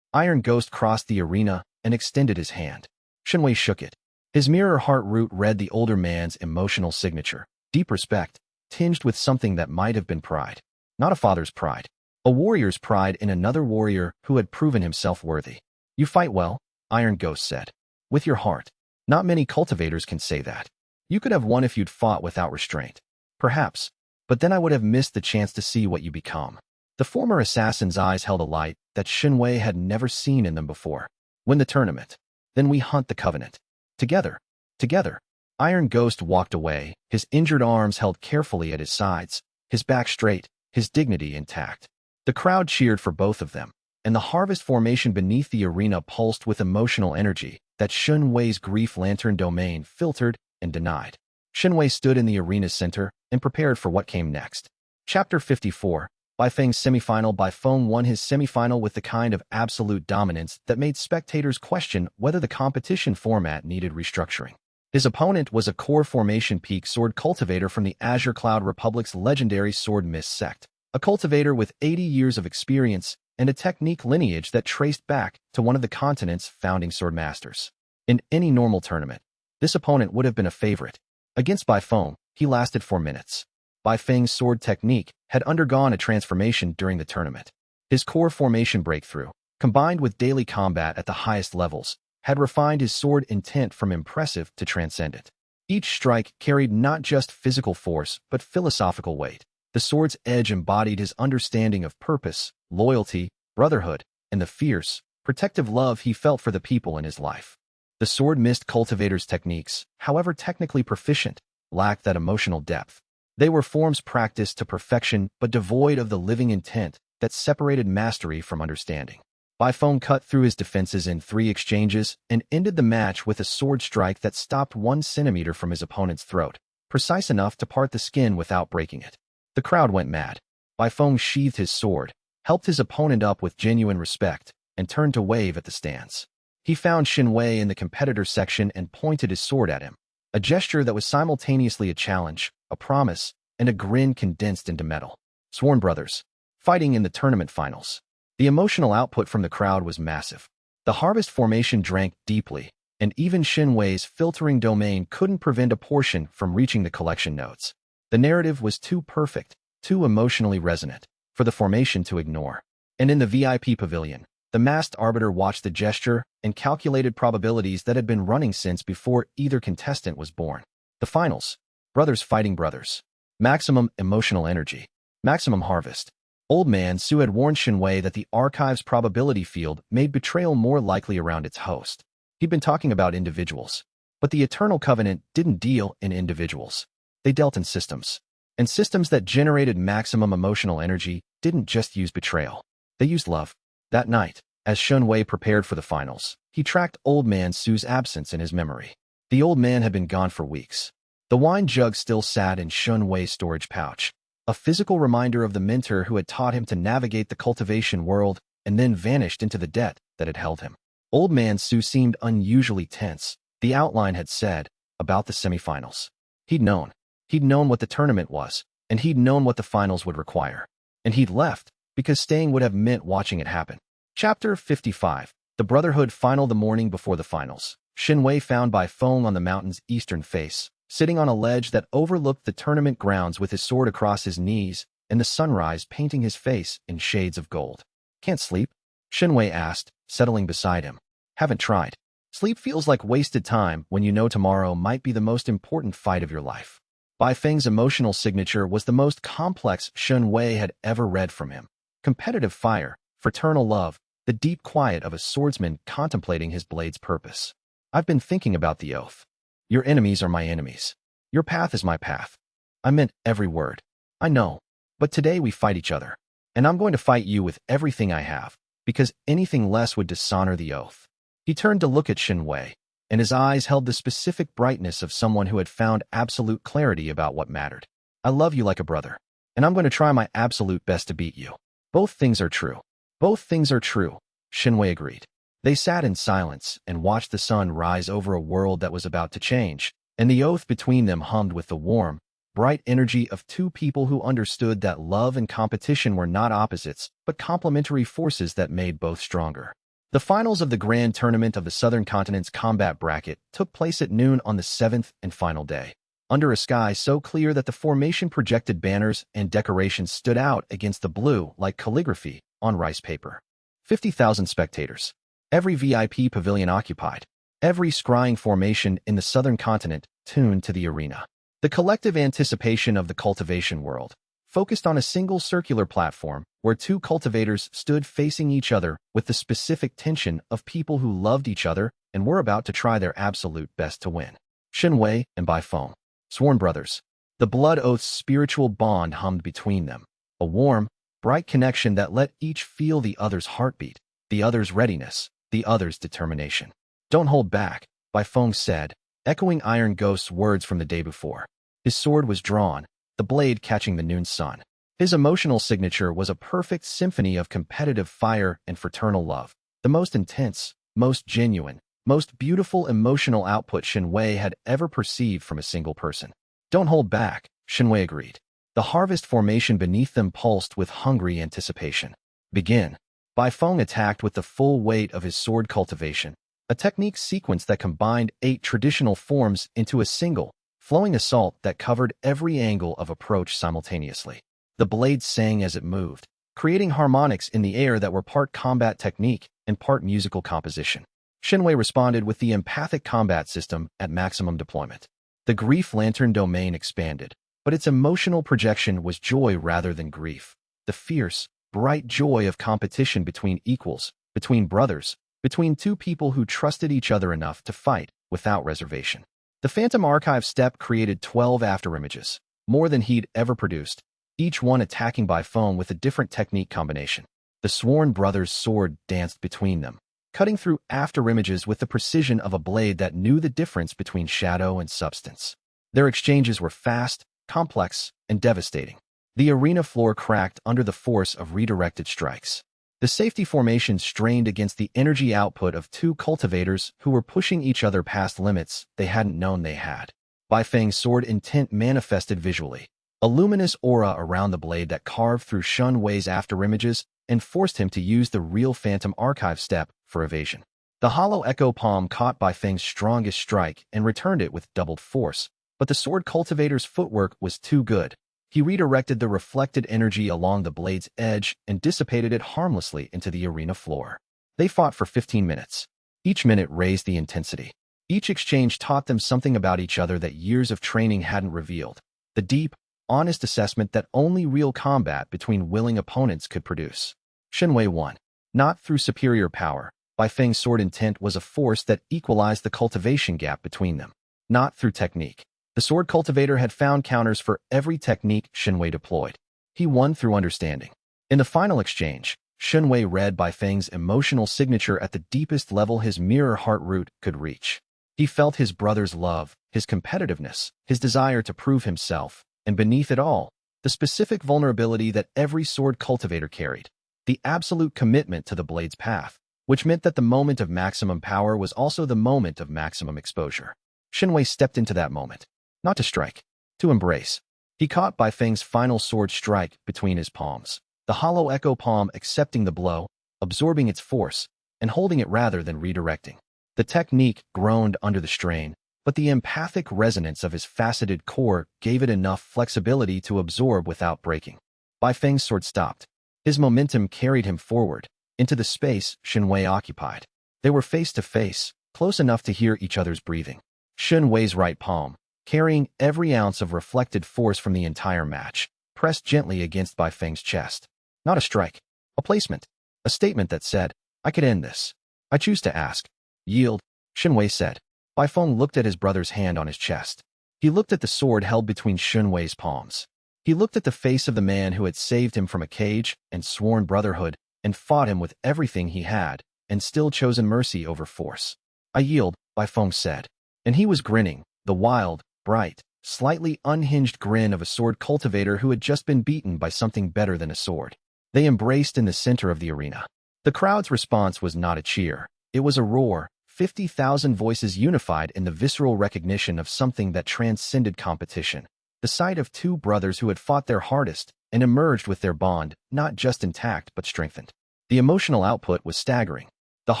Iron Ghost crossed the arena and extended his hand. Xianxia shook it. His mirror heart root read the older man's emotional signature, deep respect, tinged with something that might have been pride. Not a father's pride. A warrior's pride in another warrior who had proven himself worthy. You fight well, Iron Ghost said. With your heart. Not many cultivators can say that. You could have won if you'd fought without restraint. Perhaps. But then I would have missed the chance to see what you become. The former assassin's eyes held a light that Xianxia had never seen in them before. Win the tournament. Then we hunt the Covenant. Together. Together. Iron Ghost walked away, his injured arms held carefully at his sides, his back straight, his dignity intact. The crowd cheered for both of them, and the harvest formation beneath the arena pulsed with emotional energy that Xianxia's grief lantern domain filtered and denied. Xianxia stood in the arena's center and prepared for what came next. Chapter 54. Baifeng's semifinal. Baifeng won his semifinal with the kind of absolute dominance that made spectators question whether the competition format needed restructuring. His opponent was a core formation peak sword cultivator from the Azure Cloud Republic's legendary Sword Mist sect, a cultivator with 80 years of experience and a technique lineage that traced back to one of the continent's founding sword masters. In any normal tournament, this opponent would have been a favorite. Against Baifeng, he lasted 4 minutes. Baifeng's sword technique had undergone a transformation during the tournament. His core formation breakthrough, combined with daily combat at the highest levels, had refined his sword intent from impressive to transcendent. Each strike carried not just physical force but philosophical weight. The sword's edge embodied his understanding of purpose, loyalty, brotherhood, and the fierce, protective love he felt for the people in his life. The Sword Mist cultivator's techniques, however technically proficient, lacked that emotional depth. They were forms practiced to perfection but devoid of the living intent that separated mastery from understanding. Baifeng cut through his defenses in 3 exchanges and ended the match with a sword strike that stopped 1 centimeter from his opponent's throat, precise enough to part the skin without breaking it. The crowd went mad. Baifeng sheathed his sword, helped his opponent up with genuine respect, and turned to wave at the stands. He found Xianxia in the competitor section and pointed his sword at him, a gesture that was simultaneously a challenge, a promise, and a grin condensed into metal. Sworn brothers, fighting in the tournament finals. The emotional output from the crowd was massive. The harvest formation drank deeply, and even Xianxia's filtering domain couldn't prevent a portion from reaching the collection notes. The narrative was too perfect, too emotionally resonant, for the formation to ignore. And in the VIP pavilion, the masked arbiter watched the gesture and calculated probabilities that had been running since before either contestant was born. The finals. Brothers fighting brothers. Maximum emotional energy. Maximum harvest. Old Man Su had warned Xianxia that the archive's probability field made betrayal more likely around its host. He'd been talking about individuals. But the Eternal Covenant didn't deal in individuals. They dealt in systems. And systems that generated maximum emotional energy didn't just use betrayal. They used love. That night, as Xianxia prepared for the finals, he tracked Old Man Su's absence in his memory. The old man had been gone for weeks. The wine jug still sat in Xianxia's storage pouch, a physical reminder of the mentor who had taught him to navigate the cultivation world and then vanished into the debt that had held him. Old Man Su seemed unusually tense, the outline had said, about the semifinals. He'd known. He'd known what the tournament was, and he'd known what the finals would require. And he'd left, because staying would have meant watching it happen. Chapter 55. The Brotherhood Final. The morning before the finals, Xianxia found Baifeng on the mountain's eastern face, sitting on a ledge that overlooked the tournament grounds with his sword across his knees and the sunrise painting his face in shades of gold. Can't sleep? Xianxia asked, settling beside him. Haven't tried. Sleep feels like wasted time when you know tomorrow might be the most important fight of your life. Baifeng's emotional signature was the most complex Xianxia had ever read from him. Competitive fire, fraternal love, the deep quiet of a swordsman contemplating his blade's purpose. I've been thinking about the oath. Your enemies are my enemies. Your path is my path. I meant every word. I know. But today we fight each other. And I'm going to fight you with everything I have, because anything less would dishonor the oath. He turned to look at Xianxia, and his eyes held the specific brightness of someone who had found absolute clarity about what mattered. I love you like a brother, and I'm going to try my absolute best to beat you. Both things are true. Both things are true, Xianxia agreed. They sat in silence and watched the sun rise over a world that was about to change, and the oath between them hummed with the warm, bright energy of two people who understood that love and competition were not opposites, but complementary forces that made both stronger. The finals of the Grand Tournament of the Southern Continent's combat bracket took place at noon on the seventh and final day, under a sky so clear that the formation projected banners and decorations stood out against the blue like calligraphy on rice paper. 50,000 spectators. Every VIP pavilion occupied. Every scrying formation in the Southern Continent tuned to the arena. The collective anticipation of the cultivation world focused on a single circular platform where two cultivators stood facing each other with the specific tension of people who loved each other and were about to try their absolute best to win. Xianxia and Baifeng, sworn brothers. The blood oath's spiritual bond hummed between them, a warm, bright connection that let each feel the other's heartbeat, the other's readiness, the other's determination. Don't hold back, Baifeng said, echoing Iron Ghost's words from the day before. His sword was drawn, the blade catching the noon sun. His emotional signature was a perfect symphony of competitive fire and fraternal love, the most intense, most genuine, most beautiful emotional output Xianxia had ever perceived from a single person. Don't hold back, Xianxia agreed. The harvest formation beneath them pulsed with hungry anticipation. Begin. Baifeng attacked with the full weight of his sword cultivation, a technique sequence that combined 8 traditional forms into a single, flowing assault that covered every angle of approach simultaneously. The blade sang as it moved, creating harmonics in the air that were part combat technique and part musical composition. Xianxia responded with the empathic combat system at maximum deployment. The grief lantern domain expanded, but its emotional projection was joy rather than grief. The fierce, bright joy of competition between equals, between brothers, between two people who trusted each other enough to fight without reservation. The Phantom Archive step created 12 afterimages, more than he'd ever produced, each one attacking Baifeng with a different technique combination. The sworn brothers' sword danced between them, cutting through afterimages with the precision of a blade that knew the difference between shadow and substance. Their exchanges were fast, complex, and devastating. The arena floor cracked under the force of redirected strikes. The safety formation strained against the energy output of two cultivators who were pushing each other past limits they hadn't known they had. Baifeng's sword intent manifested visually, a luminous aura around the blade that carved through Xianxia's afterimages and forced him to use the real Phantom Archive step for evasion. The hollow echo palm caught Baifeng's strongest strike and returned it with doubled force, but the sword cultivator's footwork was too good. He redirected the reflected energy along the blade's edge and dissipated it harmlessly into the arena floor. They fought for 15 minutes. Each minute raised the intensity. Each exchange taught them something about each other that years of training hadn't revealed. The deep, honest assessment that only real combat between willing opponents could produce. Xianxia won. Not through superior power. Baifeng's sword intent was a force that equalized the cultivation gap between them. Not through technique. The sword cultivator had found counters for every technique Xianxia deployed. He won through understanding. In the final exchange, Xianxia read Baifeng's emotional signature at the deepest level his mirror heart root could reach. He felt his brother's love, his competitiveness, his desire to prove himself, and beneath it all, the specific vulnerability that every sword cultivator carried, the absolute commitment to the blade's path, which meant that the moment of maximum power was also the moment of maximum exposure. Xianxia stepped into that moment. Not to strike, to embrace. He caught Baifeng's final sword strike between his palms, the hollow echo palm accepting the blow, absorbing its force, and holding it rather than redirecting. The technique groaned under the strain, but the empathic resonance of his faceted core gave it enough flexibility to absorb without breaking. Baifeng's sword stopped. His momentum carried him forward, into the space Xianxia occupied. They were face to face, close enough to hear each other's breathing. Xianxia's right palm, carrying every ounce of reflected force from the entire match, pressed gently against Baifeng's chest. Not a strike, a placement, a statement that said, I could end this. I choose to ask. Yield, Xianxia said. Baifeng looked at his brother's hand on his chest. He looked at the sword held between Xianxia's palms. He looked at the face of the man who had saved him from a cage and sworn brotherhood and fought him with everything he had and still chosen mercy over force. I yield, Baifeng said. And he was grinning, the wild, bright, slightly unhinged grin of a sword cultivator who had just been beaten by something better than a sword. They embraced in the center of the arena. The crowd's response was not a cheer. It was a roar, 50,000 voices unified in the visceral recognition of something that transcended competition. The sight of two brothers who had fought their hardest and emerged with their bond, not just intact but strengthened. The emotional output was staggering. The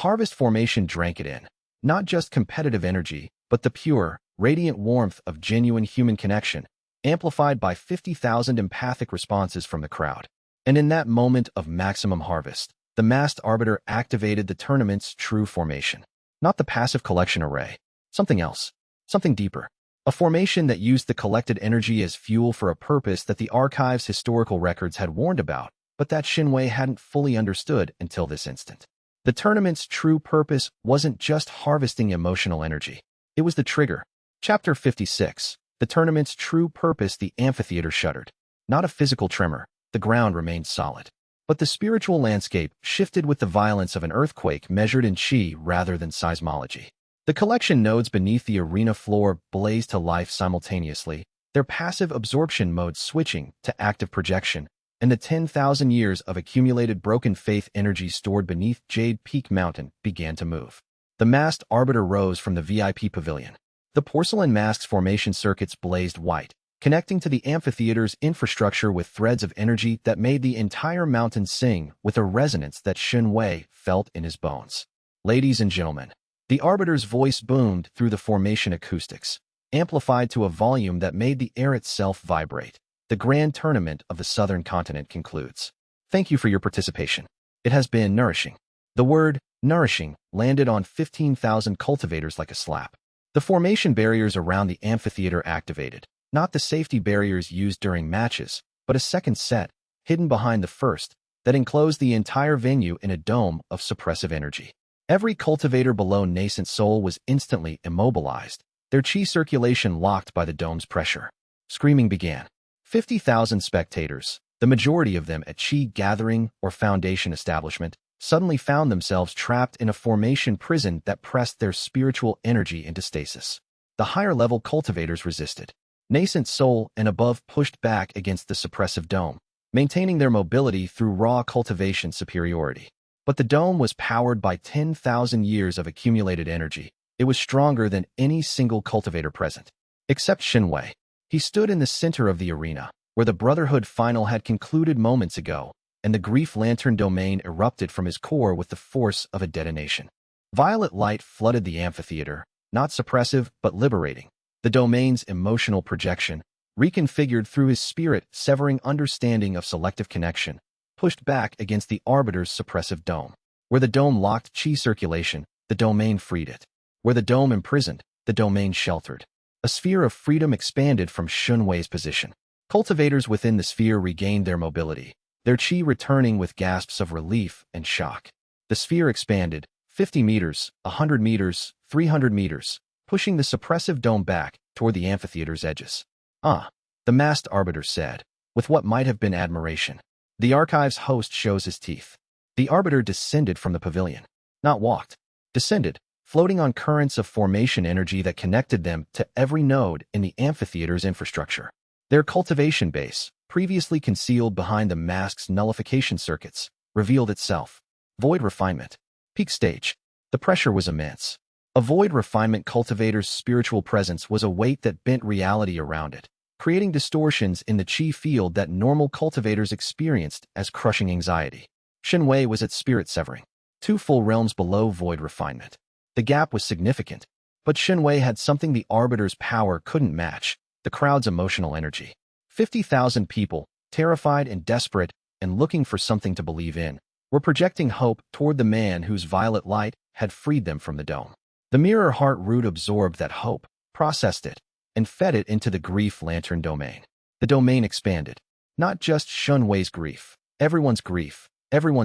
harvest formation drank it in. Not just competitive energy, but the pure, radiant warmth of genuine human connection, amplified by 50,000 empathic responses from the crowd. And in that moment of maximum harvest, the masked arbiter activated the tournament's true formation. Not the passive collection array. Something else. Something deeper. A formation that used the collected energy as fuel for a purpose that the archive's historical records had warned about, but that Xianxia hadn't fully understood until this instant. The tournament's true purpose wasn't just harvesting emotional energy. It was the trigger. Chapter 56. The tournament's true purpose. The amphitheater shuddered. Not a physical tremor. The ground remained solid. But the spiritual landscape shifted with the violence of an earthquake measured in chi rather than seismology. The collection nodes beneath the arena floor blazed to life simultaneously, their passive absorption modes switching to active projection, and the 10,000 years of accumulated broken faith energy stored beneath Jade Peak Mountain began to move. The masked arbiter rose from the VIP pavilion. The porcelain mask's formation circuits blazed white, connecting to the amphitheater's infrastructure with threads of energy that made the entire mountain sing with a resonance that Xianxia felt in his bones. Ladies and gentlemen, the arbiter's voice boomed through the formation acoustics, amplified to a volume that made the air itself vibrate. The grand tournament of the southern continent concludes. Thank you for your participation. It has been nourishing. The word nourishing landed on 15,000 cultivators like a slap. The formation barriers around the amphitheater activated, not the safety barriers used during matches, but a second set, hidden behind the first, that enclosed the entire venue in a dome of suppressive energy. Every cultivator below nascent soul was instantly immobilized, their chi circulation locked by the dome's pressure. Screaming began. 50,000 spectators, the majority of them at chi gathering or foundation establishment, suddenly found themselves trapped in a formation prison that pressed their spiritual energy into stasis. The higher-level cultivators resisted. Nascent soul and above pushed back against the suppressive dome, maintaining their mobility through raw cultivation superiority. But the dome was powered by 10,000 years of accumulated energy. It was stronger than any single cultivator present. Except Xianxia. He stood in the center of the arena, where the Brotherhood final had concluded moments ago, and the grief lantern domain erupted from his core with the force of a detonation. Violet light flooded the amphitheater, not suppressive but liberating. The domain's emotional projection, reconfigured through his spirit severing understanding of selective connection, pushed back against the arbiter's suppressive dome. Where the dome locked chi circulation, the domain freed it. Where the dome imprisoned, the domain sheltered. A sphere of freedom expanded from Xianxia's position. Cultivators within the sphere regained their mobility, their chi returning with gasps of relief and shock. The sphere expanded, 50 meters, 100 meters, 300 meters, pushing the suppressive dome back toward the amphitheater's edges. Ah, the masked arbiter said, with what might have been admiration. The archive's host shows his teeth. The arbiter descended from the pavilion. Not walked. Descended, floating on currents of formation energy that connected them to every node in the amphitheater's infrastructure. Their cultivation base, previously concealed behind the mask's nullification circuits, revealed itself. Void refinement. Peak stage. The pressure was immense. A void refinement cultivator's spiritual presence was a weight that bent reality around it, creating distortions in the chi field that normal cultivators experienced as crushing anxiety. Xianxia was at spirit severing, 2 full realms below void refinement. The gap was significant, but Xianxia had something the arbiter's power couldn't match, the crowd's emotional energy. 50,000 people, terrified and desperate and looking for something to believe in, were projecting hope toward the man whose violet light had freed them from the dome. The mirror heart root absorbed that hope, processed it, and fed it into the grief lantern domain. The domain expanded. Not just Xianxia's grief, everyone's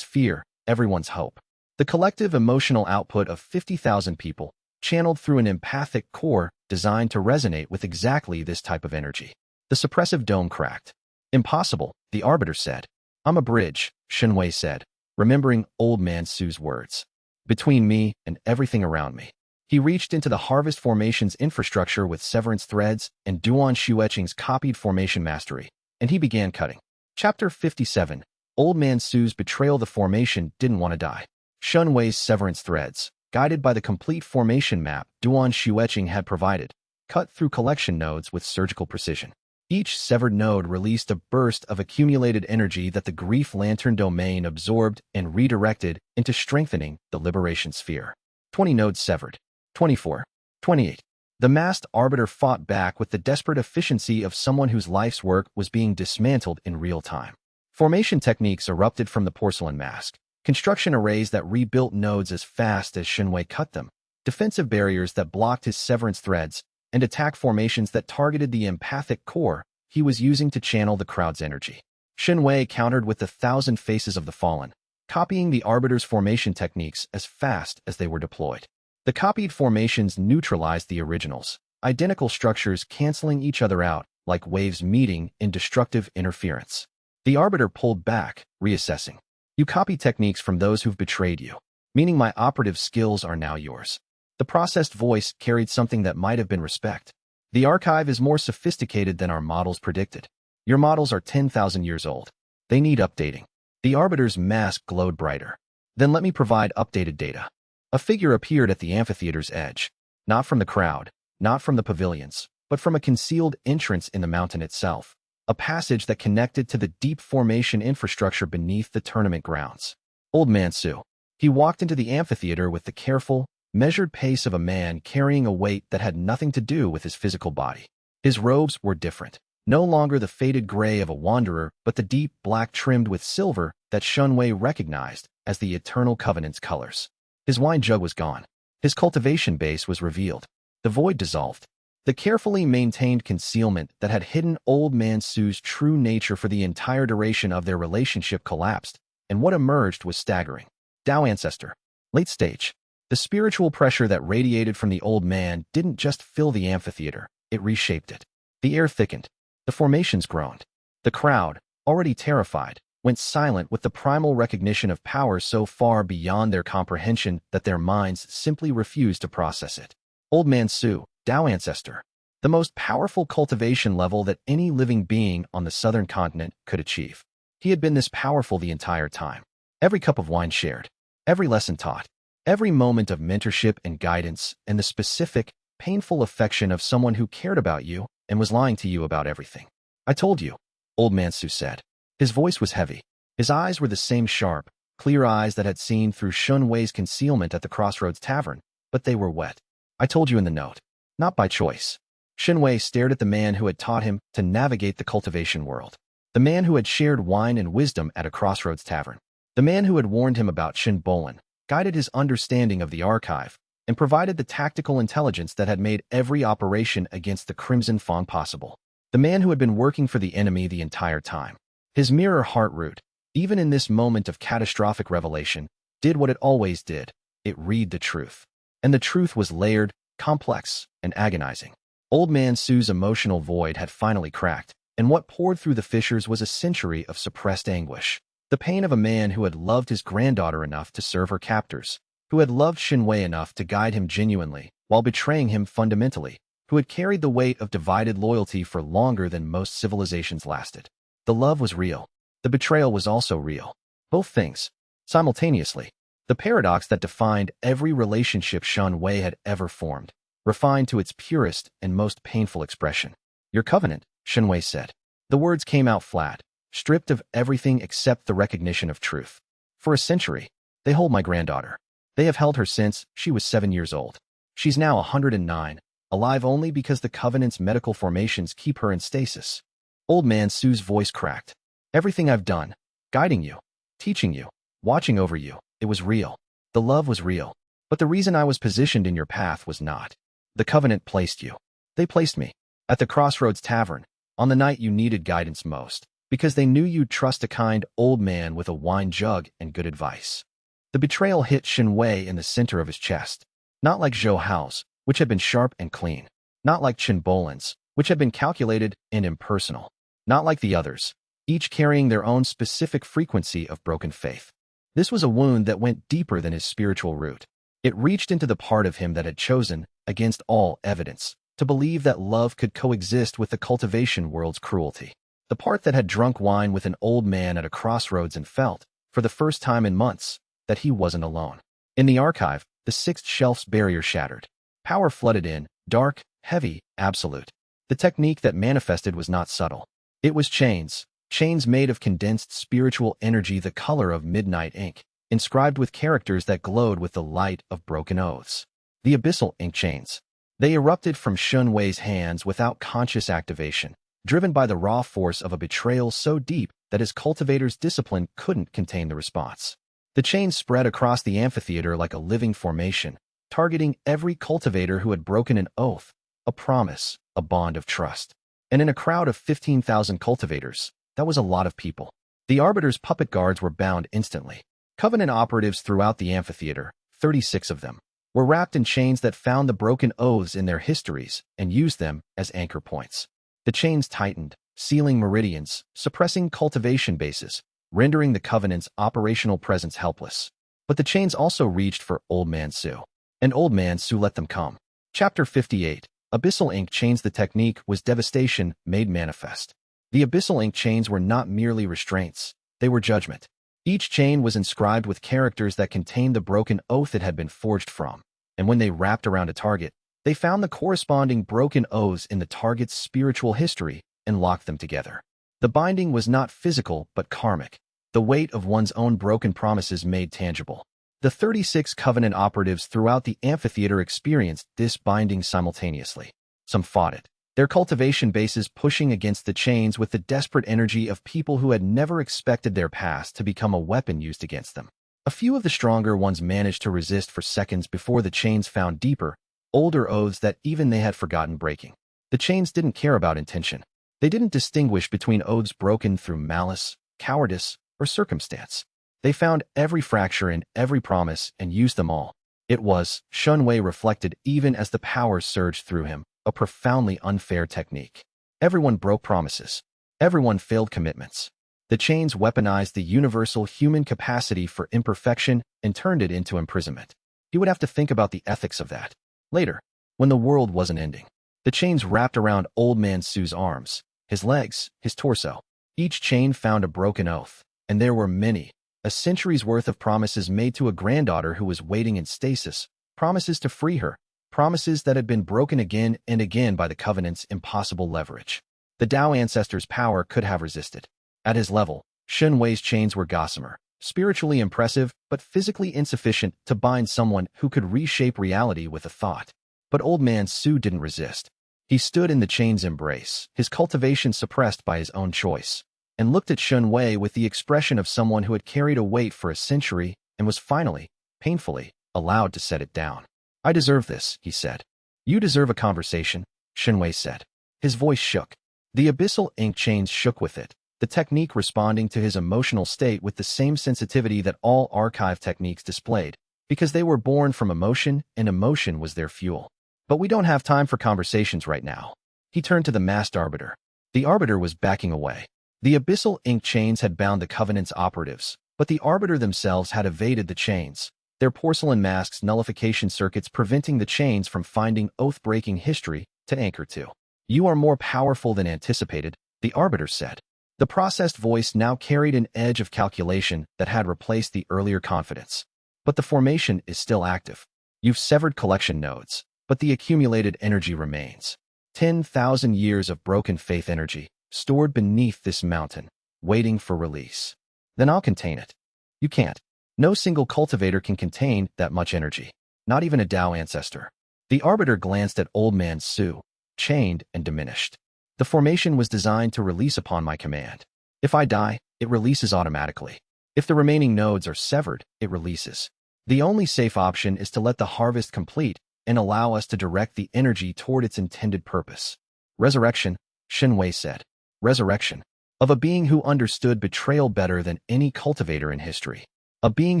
fear, everyone's hope. The collective emotional output of 50,000 people, channeled through an empathic core designed to resonate with exactly this type of energy. The suppressive dome cracked. Impossible, the arbiter said. I'm a bridge, Xianxia said, remembering old man Su's words. Between me and everything around me. He reached into the harvest formation's infrastructure with severance threads and Duan Xueqing's copied formation mastery, and he began cutting. Chapter 57. Old Man Su's betrayal. The formation didn't want to die. Shunwei's severance threads, guided by the complete formation map Duan Shueqing had provided, cut through collection nodes with surgical precision. Each severed node released a burst of accumulated energy that the Grief Lantern domain absorbed and redirected into strengthening the Liberation Sphere. 20 nodes severed. 24. 28. The masked arbiter fought back with the desperate efficiency of someone whose life's work was being dismantled in real time. Formation techniques erupted from the porcelain mask. Construction arrays that rebuilt nodes as fast as Xianxia cut them. Defensive barriers that blocked his severance threads, and attack formations that targeted the empathic core he was using to channel the crowd's energy. Xianxia countered with the 1,000 faces of the fallen, copying the Arbiter's formation techniques as fast as they were deployed. The copied formations neutralized the originals, identical structures canceling each other out like waves meeting in destructive interference. The Arbiter pulled back, reassessing. You copy techniques from those who've betrayed you, meaning my operative skills are now yours. The processed voice carried something that might have been respect. The archive is more sophisticated than our models predicted. Your models are 10,000 years old. They need updating. The Arbiter's mask glowed brighter. Then let me provide updated data. A figure appeared at the amphitheater's edge. Not from the crowd, not from the pavilions, but from a concealed entrance in the mountain itself. A passage that connected to the deep formation infrastructure beneath the tournament grounds. Old Man Su. He walked into the amphitheater with the careful, measured pace of a man carrying a weight that had nothing to do with his physical body. His robes were different. No longer the faded gray of a wanderer, but the deep black trimmed with silver that Xianxia recognized as the Eternal Covenant's colors. His wine jug was gone. His cultivation base was revealed. The void dissolved. The carefully maintained concealment that had hidden Old Man Su's true nature for the entire duration of their relationship collapsed, and what emerged was staggering. Tao Ancestor. Late stage. The spiritual pressure that radiated from the old man didn't just fill the amphitheater, it reshaped it. The air thickened. The formations groaned. The crowd, already terrified, went silent with the primal recognition of power so far beyond their comprehension that their minds simply refused to process it. Old Man Su, Tao Ancestor. The most powerful cultivation level that any living being on the southern continent could achieve. He had been this powerful the entire time. Every cup of wine shared. Every lesson taught. Every moment of mentorship and guidance, and the specific, painful affection of someone who cared about you and was lying to you about everything. I told you, Old Man Su said. His voice was heavy. His eyes were the same sharp, clear eyes that had seen through Shunwei's concealment at the Crossroads Tavern, but they were wet. I told you in the note. Not by choice. Xianxia stared at the man who had taught him to navigate the cultivation world. The man who had shared wine and wisdom at a Crossroads Tavern. The man who had warned him about Shin Bolin, guided his understanding of the archive, and provided the tactical intelligence that had made every operation against the Crimson Fawn possible. The man who had been working for the enemy the entire time. His mirror heart root, even in this moment of catastrophic revelation, did what it always did. It read the truth. And the truth was layered, complex, and agonizing. Old Man Su's emotional void had finally cracked, and what poured through the fissures was a century of suppressed anguish. The pain of a man who had loved his granddaughter enough to serve her captors, who had loved Xianxia enough to guide him genuinely while betraying him fundamentally, who had carried the weight of divided loyalty for longer than most civilizations lasted. The love was real. The betrayal was also real. Both things, simultaneously. The paradox that defined every relationship Xianxia had ever formed, refined to its purest and most painful expression. Your covenant, Xianxia said. The words came out flat, stripped of everything except the recognition of truth. For a century, they hold my granddaughter. They have held her since she was 7 years old. She's now 109, alive only because the Covenant's medical formations keep her in stasis. Old Man Su's voice cracked. Everything I've done, guiding you, teaching you, watching over you, it was real. The love was real. But the reason I was positioned in your path was not. The Covenant placed you. They placed me. At the Crossroads Tavern, on the night you needed guidance most. Because they knew you'd trust a kind old man with a wine jug and good advice. The betrayal hit Xianxia in the center of his chest. Not like Zhou Hao's, which had been sharp and clean. Not like Qin Bolin's, which had been calculated and impersonal. Not like the others, each carrying their own specific frequency of broken faith. This was a wound that went deeper than his spiritual root. It reached into the part of him that had chosen, against all evidence, to believe that love could coexist with the cultivation world's cruelty. The the part that had drunk wine with an old man at a crossroads and felt, for the first time in months, that he wasn't alone. In the archive, the sixth shelf's barrier shattered. Power flooded in, dark, heavy, absolute. The technique that manifested was not subtle. It was chains, chains made of condensed spiritual energy the color of midnight ink, inscribed with characters that glowed with the light of broken oaths. The abyssal ink chains. They erupted from Xianxia's hands without conscious activation, driven by the raw force of a betrayal so deep that his cultivator's discipline couldn't contain the response. The chains spread across the amphitheater like a living formation, targeting every cultivator who had broken an oath, a promise, a bond of trust. And in a crowd of 15,000 cultivators, that was a lot of people. The Arbiter's puppet guards were bound instantly. Covenant operatives throughout the amphitheater, 36 of them, were wrapped in chains that found the broken oaths in their histories and used them as anchor points. The chains tightened, sealing meridians, suppressing cultivation bases, rendering the Covenant's operational presence helpless. But the chains also reached for Old Man Su. And Old Man Su let them come. Chapter 58. Abyssal Ink Chains. The technique was devastation made manifest. The Abyssal Ink Chains were not merely restraints, they were judgment. Each chain was inscribed with characters that contained the broken oath it had been forged from, and when they wrapped around a target, they found the corresponding broken oaths in the target's spiritual history and locked them together. The binding was not physical but karmic, the weight of one's own broken promises made tangible. The 36 Covenant operatives throughout the amphitheater experienced this binding simultaneously. Some fought it, their cultivation bases pushing against the chains with the desperate energy of people who had never expected their past to become a weapon used against them. A few of the stronger ones managed to resist for seconds before the chains found deeper, older oaths that even they had forgotten breaking. The chains didn't care about intention. They didn't distinguish between oaths broken through malice, cowardice, or circumstance. They found every fracture in every promise and used them all. It was, Xianxia reflected even as the power surged through him, a profoundly unfair technique. Everyone broke promises. Everyone failed commitments. The chains weaponized the universal human capacity for imperfection and turned it into imprisonment. He would have to think about the ethics of that. Later, when the world wasn't ending, the chains wrapped around Old Man Su's arms, his legs, his torso. Each chain found a broken oath, and there were many, a century's worth of promises made to a granddaughter who was waiting in stasis, promises to free her, promises that had been broken again and again by the Covenant's impossible leverage. The Tao ancestor's power could have resisted. At his level, Xianxia's chains were gossamer, spiritually impressive but physically insufficient to bind someone who could reshape reality with a thought. But Old Man Su didn't resist. He stood in the chain's embrace, his cultivation suppressed by his own choice, and looked at Xianxia with the expression of someone who had carried a weight for a century and was finally, painfully, allowed to set it down. "I deserve this," he said. "You deserve a conversation," Xianxia said. His voice shook. The abyssal ink chains shook with it, the technique responding to his emotional state with the same sensitivity that all archive techniques displayed, because they were born from emotion and emotion was their fuel. "But we don't have time for conversations right now." He turned to the masked arbiter. The arbiter was backing away. The abyssal ink chains had bound the Covenant's operatives, but the arbiter themselves had evaded the chains, their porcelain masks nullification circuits preventing the chains from finding oath-breaking history to anchor to. "You are more powerful than anticipated," the arbiter said. The processed voice now carried an edge of calculation that had replaced the earlier confidence. "But the formation is still active. You've severed collection nodes, but the accumulated energy remains. 10,000 years of broken faith energy, stored beneath this mountain, waiting for release. Then I'll contain it." "You can't. No single cultivator can contain that much energy. Not even a Tao ancestor." The arbiter glanced at Old Man Su, chained and diminished. "The formation was designed to release upon my command. If I die, it releases automatically. If the remaining nodes are severed, it releases. The only safe option is to let the harvest complete and allow us to direct the energy toward its intended purpose." "Resurrection," Xianxia said. "Resurrection. Of a being who understood betrayal better than any cultivator in history. A being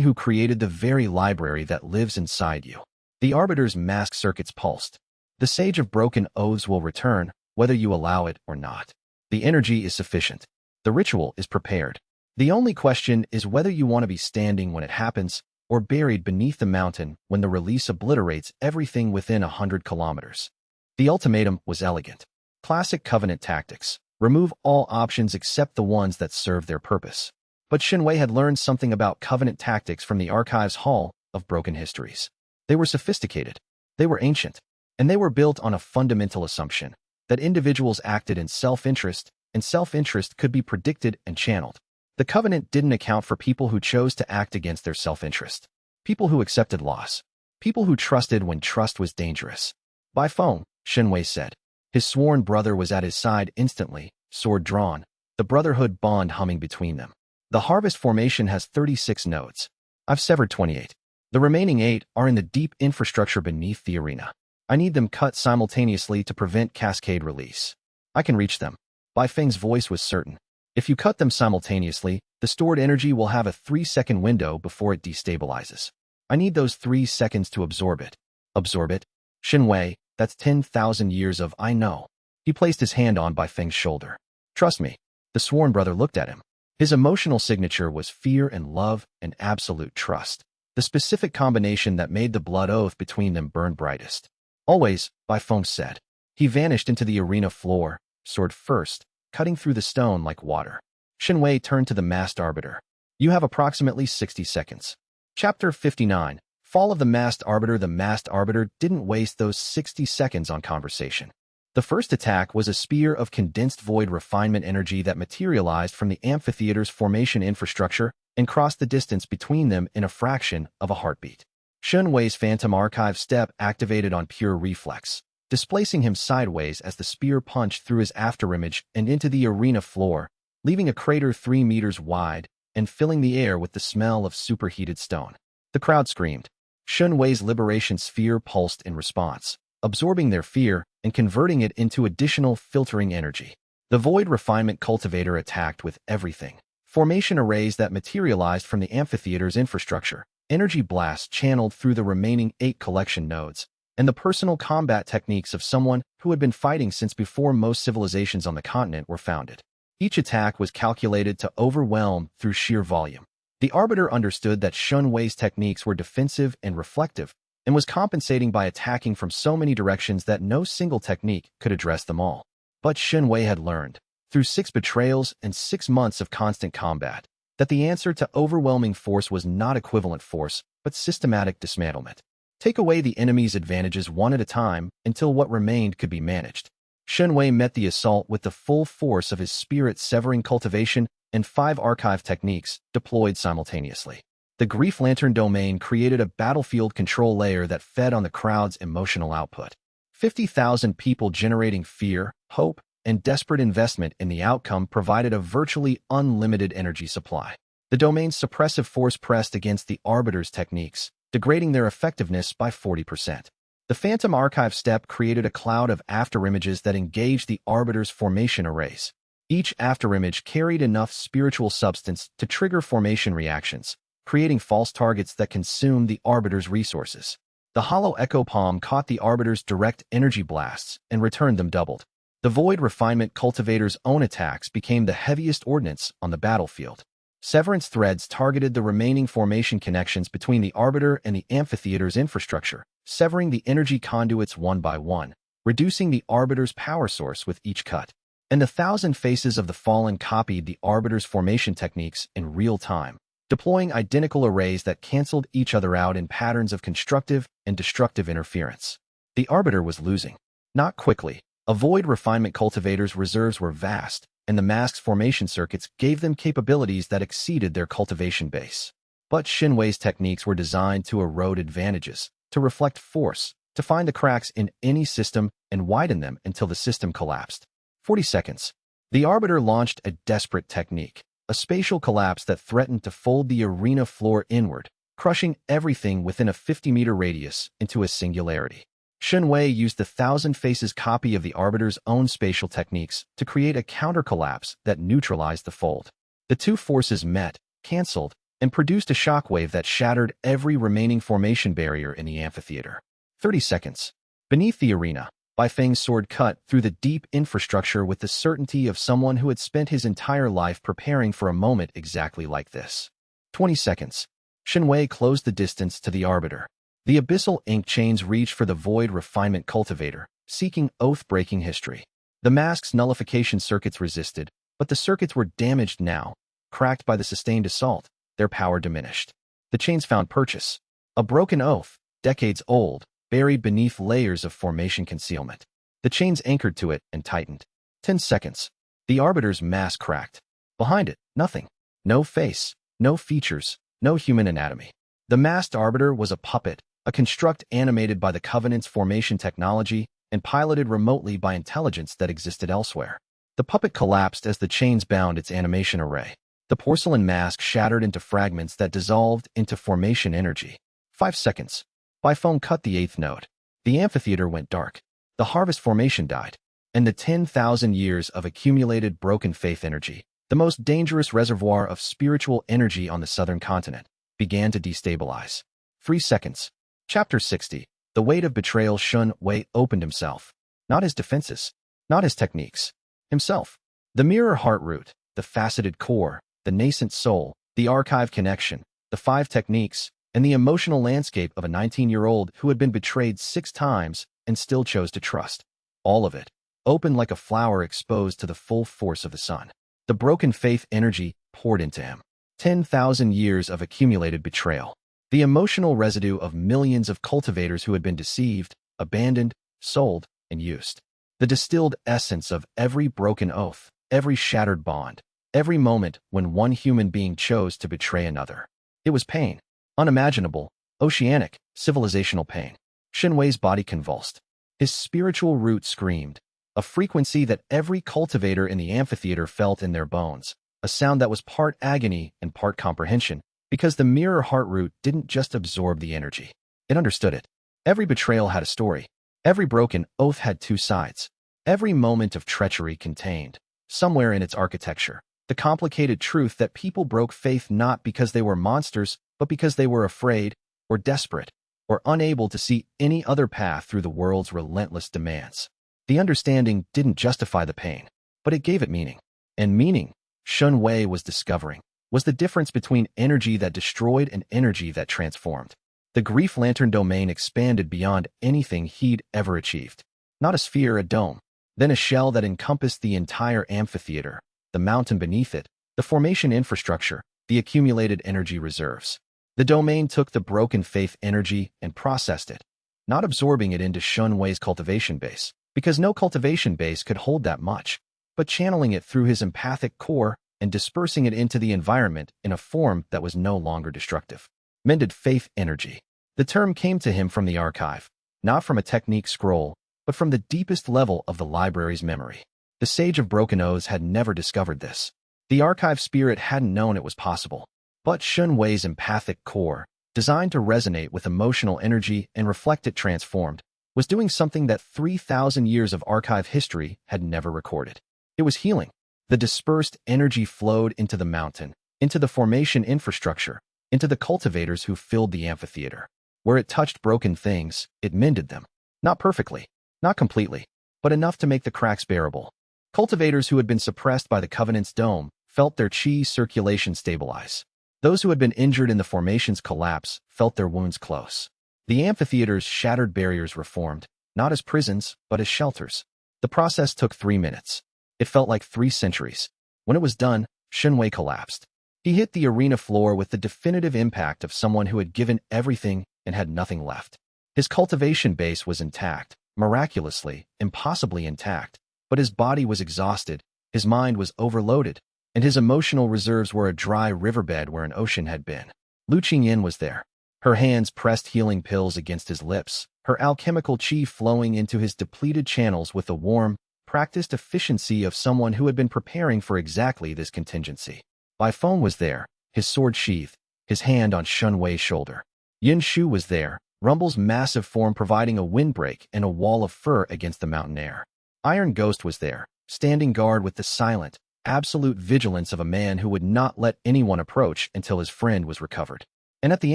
who created the very library that lives inside you." The arbiter's mask circuits pulsed. "The Sage of Broken Oaths will return, whether you allow it or not. The energy is sufficient. The ritual is prepared. The only question is whether you want to be standing when it happens or buried beneath the mountain when the release obliterates everything within 100 kilometers." The ultimatum was elegant. Classic Covenant tactics. Remove all options except the ones that serve their purpose. But Xianxia had learned something about covenant tactics from the Archives Hall of Broken Histories. They were sophisticated, they were ancient, and they were built on a fundamental assumption that individuals acted in self-interest, and self-interest could be predicted and channeled. The covenant didn't account for people who chose to act against their self-interest, people who accepted loss, people who trusted when trust was dangerous. By phone, Xianxia said. His sworn brother was at his side instantly, sword drawn, the brotherhood bond humming between them. The harvest formation has 36 nodes. I've severed 28. The remaining 8 are in the deep infrastructure beneath the arena. I need them cut simultaneously to prevent cascade release. I can reach them. Bai Feng's voice was certain. If you cut them simultaneously, the stored energy will have a 3-second window before it destabilizes. I need those 3 seconds to absorb it. Absorb it? Xianxia, that's 10,000 years of I know. He placed his hand on Bai Feng's shoulder. Trust me. The sworn brother looked at him. His emotional signature was fear and love and absolute trust, the specific combination that made the blood oath between them burn brightest. Always, Bai Feng said. He vanished into the arena floor, sword first, cutting through the stone like water. Xianxia turned to the masked arbiter. You have approximately 60 seconds. Chapter 59, Fall of the Masked Arbiter. The masked arbiter didn't waste those 60 seconds on conversation. The first attack was a spear of condensed void refinement energy that materialized from the amphitheater's formation infrastructure and crossed the distance between them in a fraction of a heartbeat. Xianxia's Phantom Archive step activated on pure reflex, displacing him sideways as the spear punched through his afterimage and into the arena floor, leaving a crater 3 meters wide and filling the air with the smell of superheated stone. The crowd screamed. Xianxia's liberation sphere pulsed in response, absorbing their fear and converting it into additional filtering energy. The void refinement cultivator attacked with everything. Formation arrays that materialized from the amphitheater's infrastructure, energy blasts channeled through the remaining 8 collection nodes, and the personal combat techniques of someone who had been fighting since before most civilizations on the continent were founded. Each attack was calculated to overwhelm through sheer volume. The Arbiter understood that Xianxia's techniques were defensive and reflective, and was compensating by attacking from so many directions that no single technique could address them all. But Xianxia had learned, through 6 betrayals and 6 months of constant combat, that the answer to overwhelming force was not equivalent force, but systematic dismantlement. Take away the enemy's advantages one at a time until what remained could be managed. Xianxia met the assault with the full force of his spirit-severing cultivation and 5 archive techniques deployed simultaneously. The Grief Lantern domain created a battlefield control layer that fed on the crowd's emotional output. 50,000 people generating fear, hope, and desperate investment in the outcome provided a virtually unlimited energy supply. The domain's suppressive force pressed against the Arbiter's techniques, degrading their effectiveness by 40%. The Phantom Archive step created a cloud of afterimages that engaged the Arbiter's formation arrays. Each afterimage carried enough spiritual substance to trigger formation reactions, creating false targets that consumed the Arbiter's resources. The hollow echo palm caught the Arbiter's direct energy blasts and returned them doubled. The Void Refinement Cultivator's own attacks became the heaviest ordnance on the battlefield. Severance threads targeted the remaining formation connections between the Arbiter and the amphitheater's infrastructure, severing the energy conduits one by one, reducing the Arbiter's power source with each cut. And the 1,000 faces of the Fallen copied the Arbiter's formation techniques in real time, deploying identical arrays that canceled each other out in patterns of constructive and destructive interference. The Arbiter was losing. Not quickly. A Void Refinement Cultivator's reserves were vast, and the mask's formation circuits gave them capabilities that exceeded their cultivation base. But Xianxia's techniques were designed to erode advantages, to reflect force, to find the cracks in any system and widen them until the system collapsed. 40 seconds. The Arbiter launched a desperate technique, a spatial collapse that threatened to fold the arena floor inward, crushing everything within a 50-meter radius into a singularity. Xianxia used the 1,000 faces copy of the Arbiter's own spatial techniques to create a counter-collapse that neutralized the fold. The two forces met, canceled, and produced a shockwave that shattered every remaining formation barrier in the amphitheater. 30 seconds. Beneath the arena, Bai Feng's sword cut through the deep infrastructure with the certainty of someone who had spent his entire life preparing for a moment exactly like this. 20 seconds. Xianxia closed the distance to the Arbiter. The abyssal ink chains reached for the Void Refinement Cultivator, seeking oath-breaking history. The mask's nullification circuits resisted, but the circuits were damaged now, cracked by the sustained assault, their power diminished. The chains found purchase. A broken oath, decades old, buried beneath layers of formation concealment. The chains anchored to it and tightened. 10 seconds. The arbiter's mask cracked. Behind it, nothing. No face, no features, no human anatomy. The masked arbiter was a puppet, a construct animated by the Covenant's formation technology and piloted remotely by intelligence that existed elsewhere. The puppet collapsed as the chains bound its animation array. The porcelain mask shattered into fragments that dissolved into formation energy. 5 seconds. Biphone cut the 8th note. The amphitheater went dark. The harvest formation died. And the 10,000 years of accumulated broken faith energy, the most dangerous reservoir of spiritual energy on the southern continent, began to destabilize. 3 seconds. Chapter 60. The weight of betrayal. Xianxia opened himself. Not his defenses. Not his techniques. Himself. The mirror heart root, the faceted core, the nascent soul, the archive connection, the 5 techniques, and the emotional landscape of a 19-year-old who had been betrayed 6 times and still chose to trust. All of it, open like a flower exposed to the full force of the sun. The broken faith energy poured into him. 10,000 years of accumulated betrayal. The emotional residue of millions of cultivators who had been deceived, abandoned, sold, and used. The distilled essence of every broken oath, every shattered bond, every moment when one human being chose to betray another. It was pain. Unimaginable, oceanic, civilizational pain. Xianxia's body convulsed. His spiritual root screamed, a frequency that every cultivator in the amphitheater felt in their bones, a sound that was part agony and part comprehension, because the mirror heart root didn't just absorb the energy. It understood it. Every betrayal had a story. Every broken oath had 2 sides. Every moment of treachery contained, somewhere in its architecture, the complicated truth that people broke faith not because they were monsters, but because they were afraid, or desperate, or unable to see any other path through the world's relentless demands. The understanding didn't justify the pain, but it gave it meaning. And meaning, Xianxia was discovering, was the difference between energy that destroyed and energy that transformed. The grief lantern domain expanded beyond anything he'd ever achieved. Not a sphere, a dome, then a shell that encompassed the entire amphitheater, the mountain beneath it, the formation infrastructure, the accumulated energy reserves. The domain took the broken faith energy and processed it, not absorbing it into Xianxia's cultivation base, because no cultivation base could hold that much, but channeling it through his empathic core and dispersing it into the environment in a form that was no longer destructive. Mended faith energy. The term came to him from the archive, not from a technique scroll, but from the deepest level of the library's memory. The sage of broken oaths had never discovered this. The archive spirit hadn't known it was possible. But Xianxia's empathic core, designed to resonate with emotional energy and reflect it transformed, was doing something that 3,000 years of archive history had never recorded. It was healing. The dispersed energy flowed into the mountain, into the formation infrastructure, into the cultivators who filled the amphitheater. Where it touched broken things, it mended them. Not perfectly, not completely, but enough to make the cracks bearable. Cultivators who had been suppressed by the Covenant's dome felt their chi circulation stabilize. Those who had been injured in the formation's collapse felt their wounds close. The amphitheater's shattered barriers reformed, not as prisons, but as shelters. The process took 3 minutes. It felt like 3 centuries. When it was done, Xianxia collapsed. He hit the arena floor with the definitive impact of someone who had given everything and had nothing left. His cultivation base was intact, miraculously, impossibly intact, but his body was exhausted, his mind was overloaded, and his emotional reserves were a dry riverbed where an ocean had been. Lu Qingyan was there. Her hands pressed healing pills against his lips, her alchemical chi flowing into his depleted channels with the warm, practiced efficiency of someone who had been preparing for exactly this contingency. Biphone was there, his sword sheathed, his hand on Xianxia's shoulder. Yin Shu was there, Rumble's massive form providing a windbreak and a wall of fur against the mountain air. Iron Ghost was there, standing guard with the silent, absolute vigilance of a man who would not let anyone approach until his friend was recovered. And at the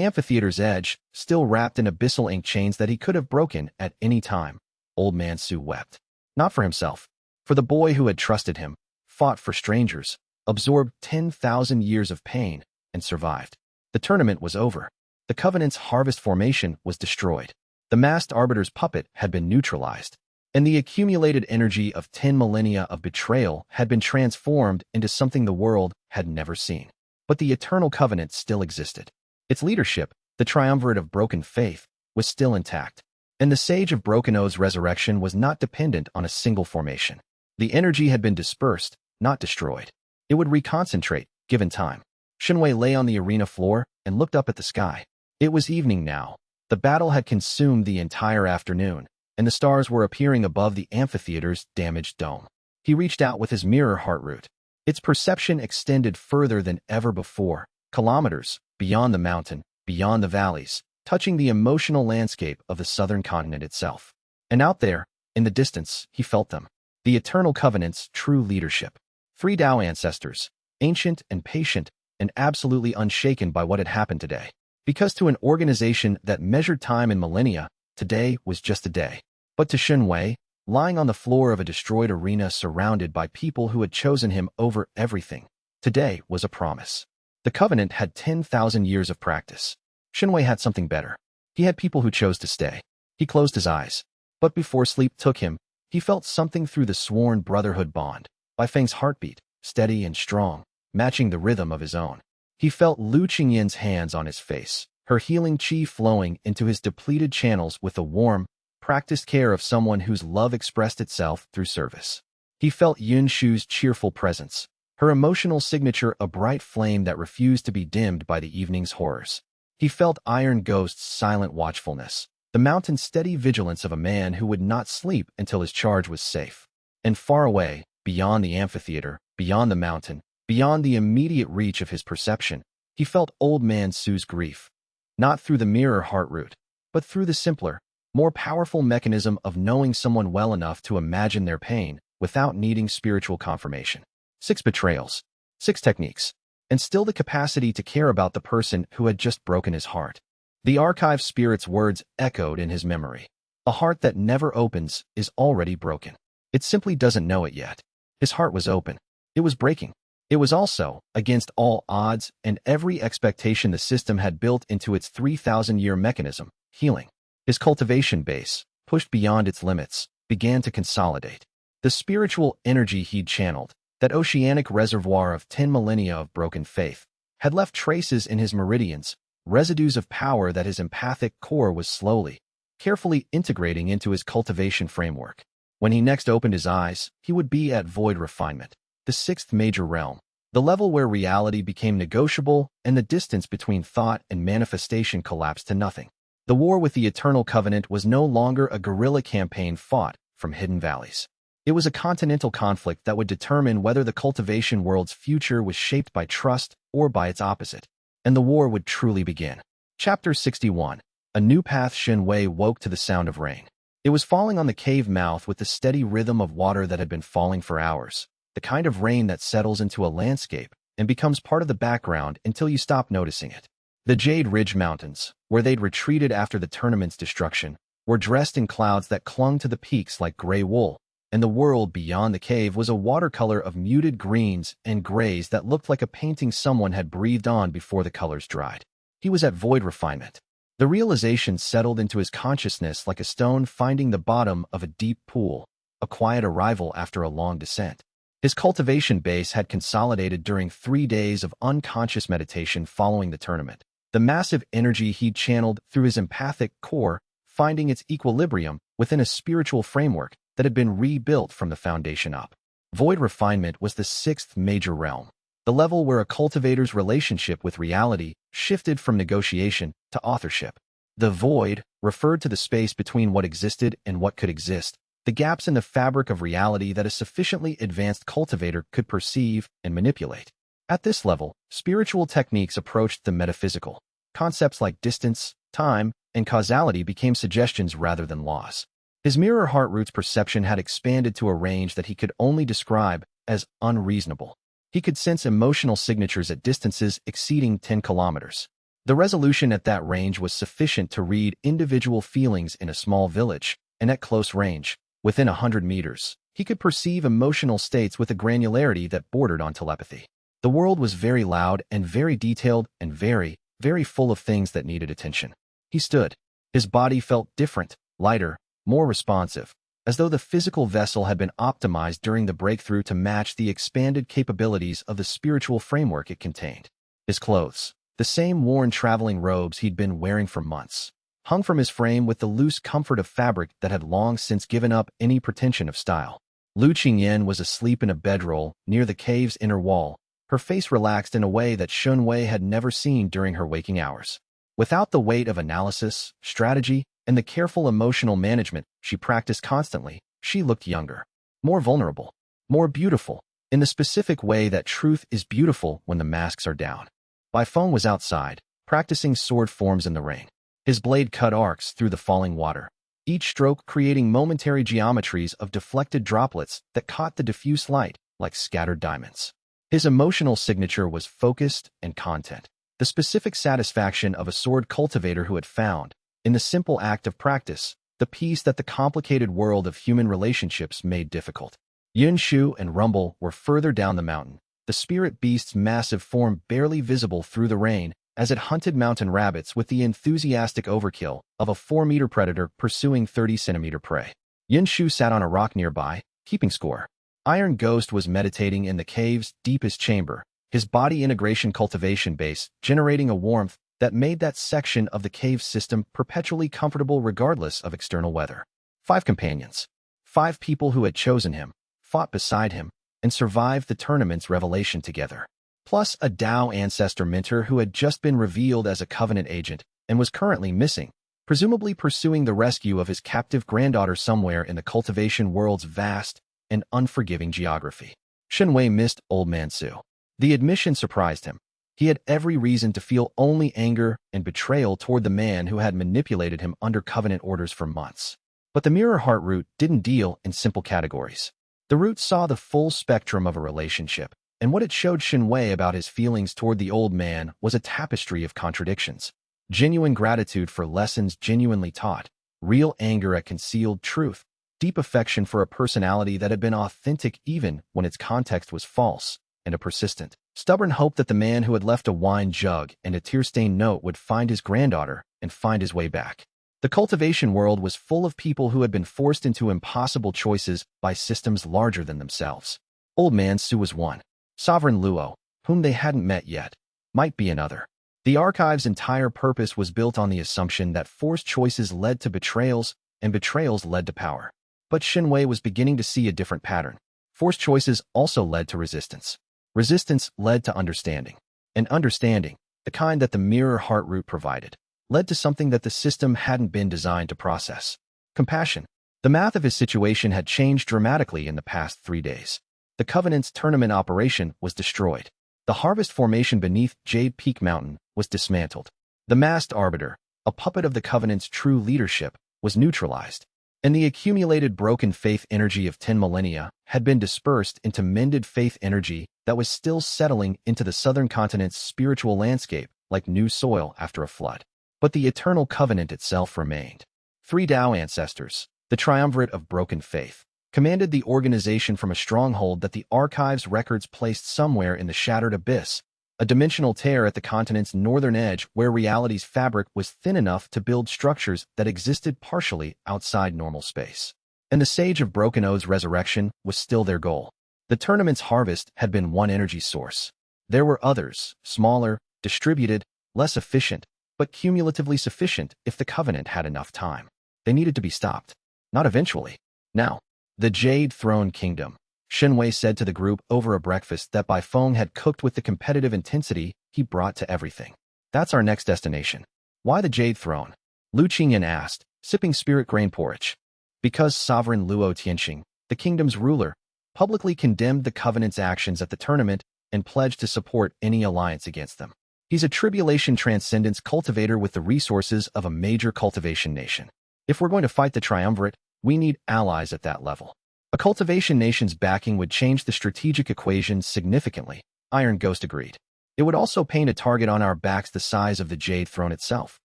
amphitheater's edge, still wrapped in abyssal ink chains that he could have broken at any time, Old Man Su wept. Not for himself. For the boy who had trusted him, fought for strangers, absorbed 10,000 years of pain, and survived. The tournament was over. The Covenant's harvest formation was destroyed. The masked arbiter's puppet had been neutralized. and the accumulated energy of 10 millennia of betrayal had been transformed into something the world had never seen. But the Eternal Covenant still existed. Its leadership, the triumvirate of broken faith, was still intact, and the Sage of Broken Oath's resurrection was not dependent on a single formation. The energy had been dispersed, not destroyed. It would reconcentrate, given time. Xianxia lay on the arena floor and looked up at the sky. It was evening now. The battle had consumed the entire afternoon, and the stars were appearing above the amphitheater's damaged dome. He reached out with his mirror heart root. Its perception extended further than ever before, kilometers, beyond the mountain, beyond the valleys, touching the emotional landscape of the southern continent itself. And out there, in the distance, he felt them. The Eternal Covenant's true leadership. 3 Tao ancestors, ancient and patient, and absolutely unshaken by what had happened today. Because to an organization that measured time in millennia, today was just a day. But to Xianxia, lying on the floor of a destroyed arena surrounded by people who had chosen him over everything, today was a promise. The Covenant had 10,000 years of practice. Xianxia had something better. He had people who chose to stay. He closed his eyes. But before sleep took him, he felt something through the sworn brotherhood bond. Bai Feng's heartbeat, steady and strong, matching the rhythm of his own. He felt Lu Qingyin's hands on his face, her healing qi flowing into his depleted channels with the warm, practiced care of someone whose love expressed itself through service. He felt Yun Shu's cheerful presence, her emotional signature a bright flame that refused to be dimmed by the evening's horrors. He felt Iron Ghost's silent watchfulness, the mountain's steady vigilance of a man who would not sleep until his charge was safe. And far away, beyond the amphitheater, beyond the mountain, beyond the immediate reach of his perception, he felt Old Man Su's grief. Not through the mirror heart root, but through the simpler, more powerful mechanism of knowing someone well enough to imagine their pain without needing spiritual confirmation. 6 betrayals, 6 techniques, and still the capacity to care about the person who had just broken his heart. The archive spirit's words echoed in his memory. A heart that never opens is already broken. It simply doesn't know it yet. His heart was open. It was breaking. It was also, against all odds and every expectation the system had built into its 3,000-year mechanism, healing. His cultivation base, pushed beyond its limits, began to consolidate. The spiritual energy he'd channeled, that oceanic reservoir of 10 millennia of broken faith, had left traces in his meridians, residues of power that his empathic core was slowly, carefully integrating into his cultivation framework. When he next opened his eyes, he would be at void refinement, the 6th major realm, the level where reality became negotiable and the distance between thought and manifestation collapsed to nothing. The war with the Eternal Covenant was no longer a guerrilla campaign fought from hidden valleys. It was a continental conflict that would determine whether the cultivation world's future was shaped by trust or by its opposite, and the war would truly begin. Chapter 61. A new path. Xianxia woke to the sound of rain. It was falling on the cave mouth with the steady rhythm of water that had been falling for hours, the kind of rain that settles into a landscape and becomes part of the background until you stop noticing it. The Jade Ridge Mountains, where they'd retreated after the tournament's destruction, were dressed in clouds that clung to the peaks like gray wool, and the world beyond the cave was a watercolor of muted greens and grays that looked like a painting someone had breathed on before the colors dried. He was at void refinement. The realization settled into his consciousness like a stone finding the bottom of a deep pool, a quiet arrival after a long descent. His cultivation base had consolidated during 3 days of unconscious meditation following the tournament. The massive energy he'd channeled through his empathic core, finding its equilibrium within a spiritual framework that had been rebuilt from the foundation up. Void refinement was the 6th major realm, the level where a cultivator's relationship with reality shifted from negotiation to authorship. The void referred to the space between what existed and what could exist, the gaps in the fabric of reality that a sufficiently advanced cultivator could perceive and manipulate. At this level, spiritual techniques approached the metaphysical. Concepts like distance, time, and causality became suggestions rather than laws. His mirror heart root's perception had expanded to a range that he could only describe as unreasonable. He could sense emotional signatures at distances exceeding 10 kilometers. The resolution at that range was sufficient to read individual feelings in a small village, and at close range, within 100 meters, he could perceive emotional states with a granularity that bordered on telepathy. The world was very loud and very detailed and very, very full of things that needed attention. He stood. His body felt different, lighter, more responsive, as though the physical vessel had been optimized during the breakthrough to match the expanded capabilities of the spiritual framework it contained. His clothes, the same worn traveling robes he'd been wearing for months, hung from his frame with the loose comfort of fabric that had long since given up any pretension of style. Lu Qingyan was asleep in a bedroll near the cave's inner wall, her face relaxed in a way that Xianxia had never seen during her waking hours. Without the weight of analysis, strategy, and the careful emotional management she practiced constantly, she looked younger, more vulnerable, more beautiful, in the specific way that truth is beautiful when the masks are down. Bai Feng was outside, practicing sword forms in the rain. His blade cut arcs through the falling water, each stroke creating momentary geometries of deflected droplets that caught the diffuse light like scattered diamonds. His emotional signature was focused and content, the specific satisfaction of a sword cultivator who had found, in the simple act of practice, the peace that the complicated world of human relationships made difficult. Yin Shu and Rumble were further down the mountain, the spirit beast's massive form barely visible through the rain as it hunted mountain rabbits with the enthusiastic overkill of a 4-meter predator pursuing 30-centimeter prey. Yin Shu sat on a rock nearby, keeping score. Iron Ghost was meditating in the cave's deepest chamber, his body integration cultivation base generating a warmth that made that section of the cave system perpetually comfortable regardless of external weather. 5 companions, 5 people who had chosen him, fought beside him, and survived the tournament's revelation together. Plus a Dao ancestor mentor who had just been revealed as a Covenant agent and was currently missing, presumably pursuing the rescue of his captive granddaughter somewhere in the cultivation world's vast and unforgiving geography. Xianxia missed Old Man Su. The admission surprised him. He had every reason to feel only anger and betrayal toward the man who had manipulated him under Covenant orders for months. But the Mirror Heart root didn't deal in simple categories. The root saw the full spectrum of a relationship, and what it showed Xianxia about his feelings toward the old man was a tapestry of contradictions. Genuine gratitude for lessons genuinely taught, real anger at concealed truth, deep affection for a personality that had been authentic even when its context was false, and a persistent, stubborn hope that the man who had left a wine jug and a tear-stained note would find his granddaughter and find his way back. The cultivation world was full of people who had been forced into impossible choices by systems larger than themselves. Old Man Su was one. Sovereign Luo, whom they hadn't met yet, might be another. The archive's entire purpose was built on the assumption that forced choices led to betrayals, and betrayals led to power. But Xianxia was beginning to see a different pattern. Forced choices also led to resistance. Resistance led to understanding. And understanding, the kind that the Mirror Heart root provided, led to something that the system hadn't been designed to process. Compassion. The math of his situation had changed dramatically in the past 3 days. The Covenant's tournament operation was destroyed. The harvest formation beneath Jade Peak Mountain was dismantled. The masked arbiter, a puppet of the Covenant's true leadership, was neutralized. And the accumulated broken faith energy of 10 millennia had been dispersed into mended faith energy that was still settling into the southern continent's spiritual landscape like new soil after a flood. But the eternal covenant itself remained. 3 Dao ancestors, the triumvirate of broken faith, commanded the organization from a stronghold that the archive's records placed somewhere in the shattered abyss, a dimensional tear at the continent's northern edge where reality's fabric was thin enough to build structures that existed partially outside normal space. And the Sage of Broken Oath's resurrection was still their goal. The tournament's harvest had been one energy source. There were others, smaller, distributed, less efficient, but cumulatively sufficient if the Covenant had enough time. They needed to be stopped. Not eventually. Now. The Jade Throne Kingdom, Xianxia said to the group over a breakfast that Bai Feng had cooked with the competitive intensity he brought to everything. That's our next destination. Why the Jade Throne? Lu Qingyan asked, sipping spirit grain porridge. Because Sovereign Luo Tianxing, the kingdom's ruler, publicly condemned the Covenant's actions at the tournament and pledged to support any alliance against them. He's a tribulation transcendence cultivator with the resources of a major cultivation nation. If we're going to fight the triumvirate, we need allies at that level. A cultivation nation's backing would change the strategic equation significantly, Iron Ghost agreed. It would also paint a target on our backs the size of the Jade Throne itself,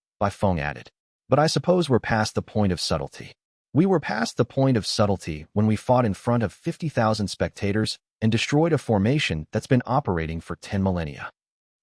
Bai Feng added. But I suppose we're past the point of subtlety. We were past the point of subtlety when we fought in front of 50,000 spectators and destroyed a formation that's been operating for 10 millennia.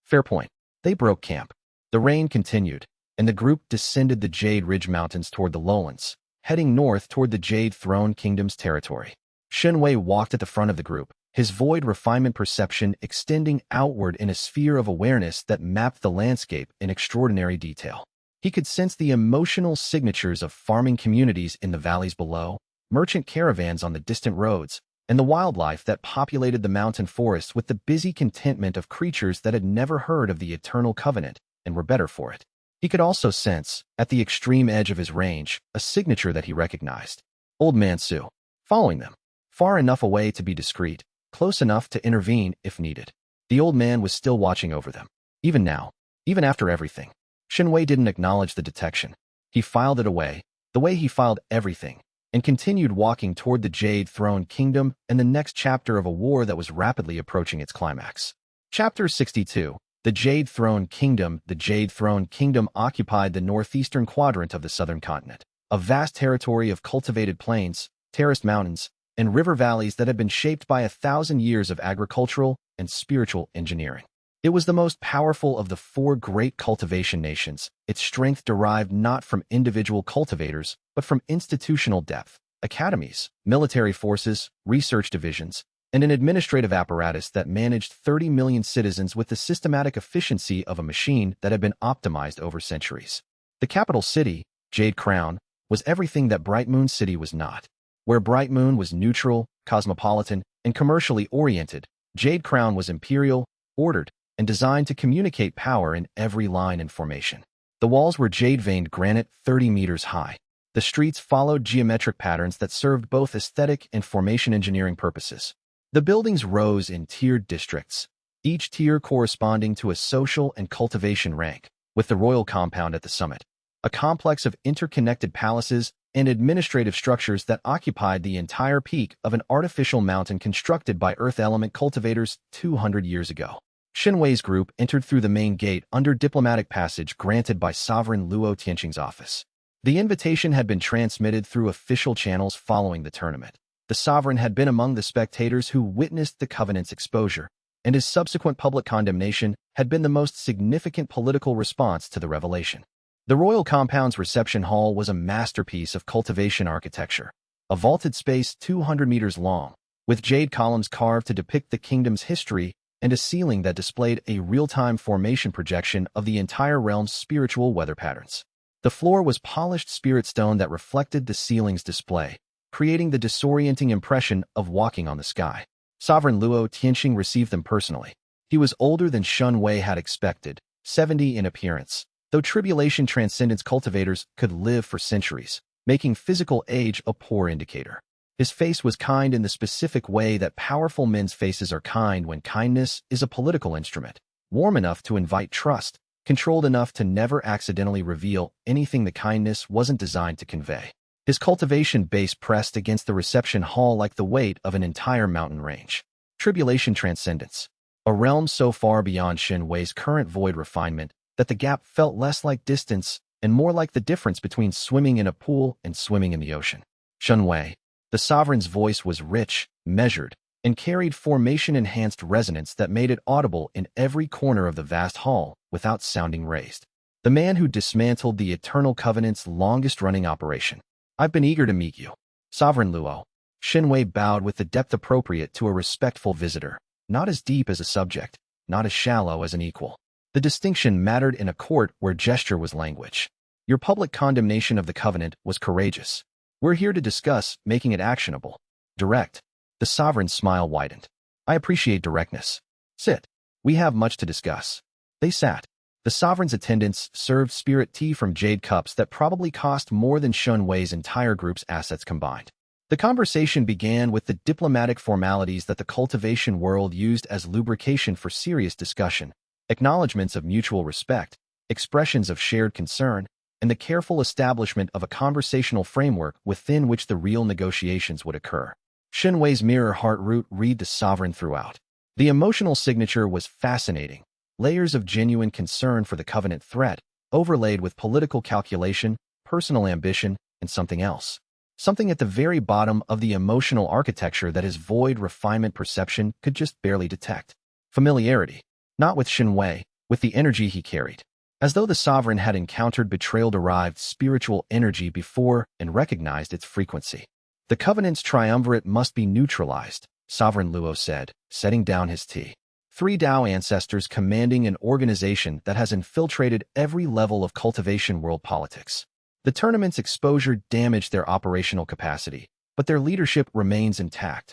Fair point. They broke camp. The rain continued, and the group descended the Jade Ridge Mountains toward the lowlands, heading north toward the Jade Throne Kingdom's territory. Xianxia walked at the front of the group, his void refinement perception extending outward in a sphere of awareness that mapped the landscape in extraordinary detail. He could sense the emotional signatures of farming communities in the valleys below, merchant caravans on the distant roads, and the wildlife that populated the mountain forests with the busy contentment of creatures that had never heard of the Eternal Covenant and were better for it. He could also sense, at the extreme edge of his range, a signature that he recognized. Old Man Su. Following them. Far enough away to be discreet, close enough to intervene if needed. The old man was still watching over them. Even now, even after everything. Xianxia didn't acknowledge the detection. He filed it away, the way he filed everything, and continued walking toward the Jade Throne Kingdom and the next chapter of a war that was rapidly approaching its climax. Chapter 62. The Jade Throne Kingdom. The Jade Throne Kingdom occupied the northeastern quadrant of the southern continent, a vast territory of cultivated plains, terraced mountains, and river valleys that had been shaped by 1,000 years of agricultural and spiritual engineering. It was the most powerful of the 4 great cultivation nations. Its strength derived not from individual cultivators, but from institutional depth, academies, military forces, research divisions, and an administrative apparatus that managed 30 million citizens with the systematic efficiency of a machine that had been optimized over centuries. The capital city, Jade Crown, was everything that Bright Moon City was not. Where Bright Moon was neutral, cosmopolitan, and commercially oriented, Jade Crown was imperial, ordered, and designed to communicate power in every line and formation. The walls were jade-veined granite 30 meters high. The streets followed geometric patterns that served both aesthetic and formation engineering purposes. The buildings rose in tiered districts, each tier corresponding to a social and cultivation rank, with the royal compound at the summit, a complex of interconnected palaces and administrative structures that occupied the entire peak of an artificial mountain constructed by earth element cultivators 200 years ago. Xianxia's group entered through the main gate under diplomatic passage granted by Sovereign Luo Tianqing's office. The invitation had been transmitted through official channels following the tournament. The sovereign had been among the spectators who witnessed the Covenant's exposure, and his subsequent public condemnation had been the most significant political response to the revelation. The royal compound's reception hall was a masterpiece of cultivation architecture, a vaulted space 200 meters long, with jade columns carved to depict the kingdom's history and a ceiling that displayed a real-time formation projection of the entire realm's spiritual weather patterns. The floor was polished spirit stone that reflected the ceiling's display, creating the disorienting impression of walking on the sky. Sovereign Luo Tianqing received them personally. He was older than Xianxia had expected, 70 in appearance, though tribulation transcendence cultivators could live for centuries, making physical age a poor indicator. His face was kind in the specific way that powerful men's faces are kind when kindness is a political instrument, warm enough to invite trust, controlled enough to never accidentally reveal anything the kindness wasn't designed to convey. His cultivation base pressed against the reception hall like the weight of an entire mountain range. Tribulation transcendence, a realm so far beyond Xianxia's current void refinement that the gap felt less like distance and more like the difference between swimming in a pool and swimming in the ocean. Xianxia. The sovereign's voice was rich, measured, and carried formation-enhanced resonance that made it audible in every corner of the vast hall without sounding raised. The man who dismantled the Eternal Covenant's longest-running operation. I've been eager to meet you. Sovereign Luo. Xianxia bowed with the depth appropriate to a respectful visitor, not as deep as a subject, not as shallow as an equal. The distinction mattered in a court where gesture was language. Your public condemnation of the Covenant was courageous. We're here to discuss making it actionable. Direct. The sovereign's smile widened. I appreciate directness. Sit. We have much to discuss. They sat. The sovereign's attendants served spirit tea from jade cups that probably cost more than Xianxia's entire group's assets combined. The conversation began with the diplomatic formalities that the cultivation world used as lubrication for serious discussion, acknowledgments of mutual respect, expressions of shared concern, and the careful establishment of a conversational framework within which the real negotiations would occur. Xianxia's mirror heart root read the sovereign throughout. The emotional signature was fascinating. Layers of genuine concern for the Covenant threat, overlaid with political calculation, personal ambition, and something else. Something at the very bottom of the emotional architecture that his void refinement perception could just barely detect. Familiarity. Not with Xianxia, with the energy he carried. as though the sovereign had encountered betrayal-derived spiritual energy before and recognized its frequency. The Covenant's triumvirate must be neutralized, Sovereign Luo said, setting down his tea. 3 Tao ancestors commanding an organization that has infiltrated every level of cultivation world politics. The tournament's exposure damaged their operational capacity, but their leadership remains intact.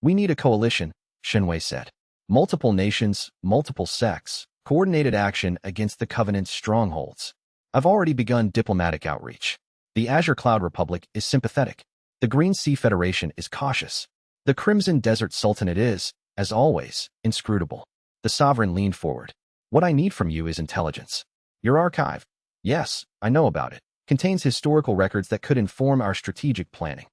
We need a coalition, Xianxia said. Multiple nations, multiple sects, coordinated action against the Covenant's strongholds. I've already begun diplomatic outreach. The Azure Cloud Republic is sympathetic. The Green Sea Federation is cautious. The Crimson Desert Sultanate is, as always, inscrutable. The sovereign leaned forward. What I need from you is intelligence. Your archive. Yes, I know about it. Contains historical records that could inform our strategic planning.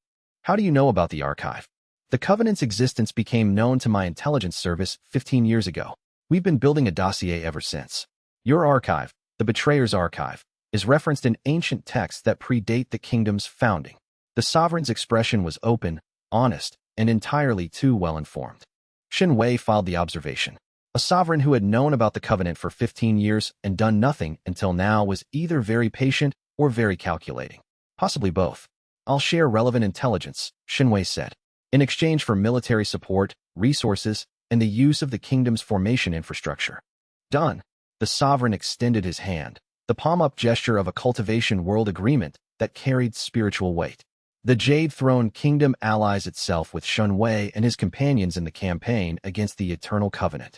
How do you know about the archive? The Covenant's existence became known to my intelligence service 15 years ago. We've been building a dossier ever since. Your archive, the Betrayer's archive, is referenced in ancient texts that predate the kingdom's founding. The sovereign's expression was open, honest, and entirely too well-informed. Xianxia filed the observation. A sovereign who had known about the Covenant for 15 years and done nothing until now was either very patient or very calculating. Possibly both. I'll share relevant intelligence, Xianxia said, in exchange for military support, resources, and the use of the kingdom's formation infrastructure. Done. The sovereign extended his hand, the palm-up gesture of a cultivation world agreement that carried spiritual weight. The Jade Throne Kingdom allies itself with Xianxia and his companions in the campaign against the Eternal Covenant.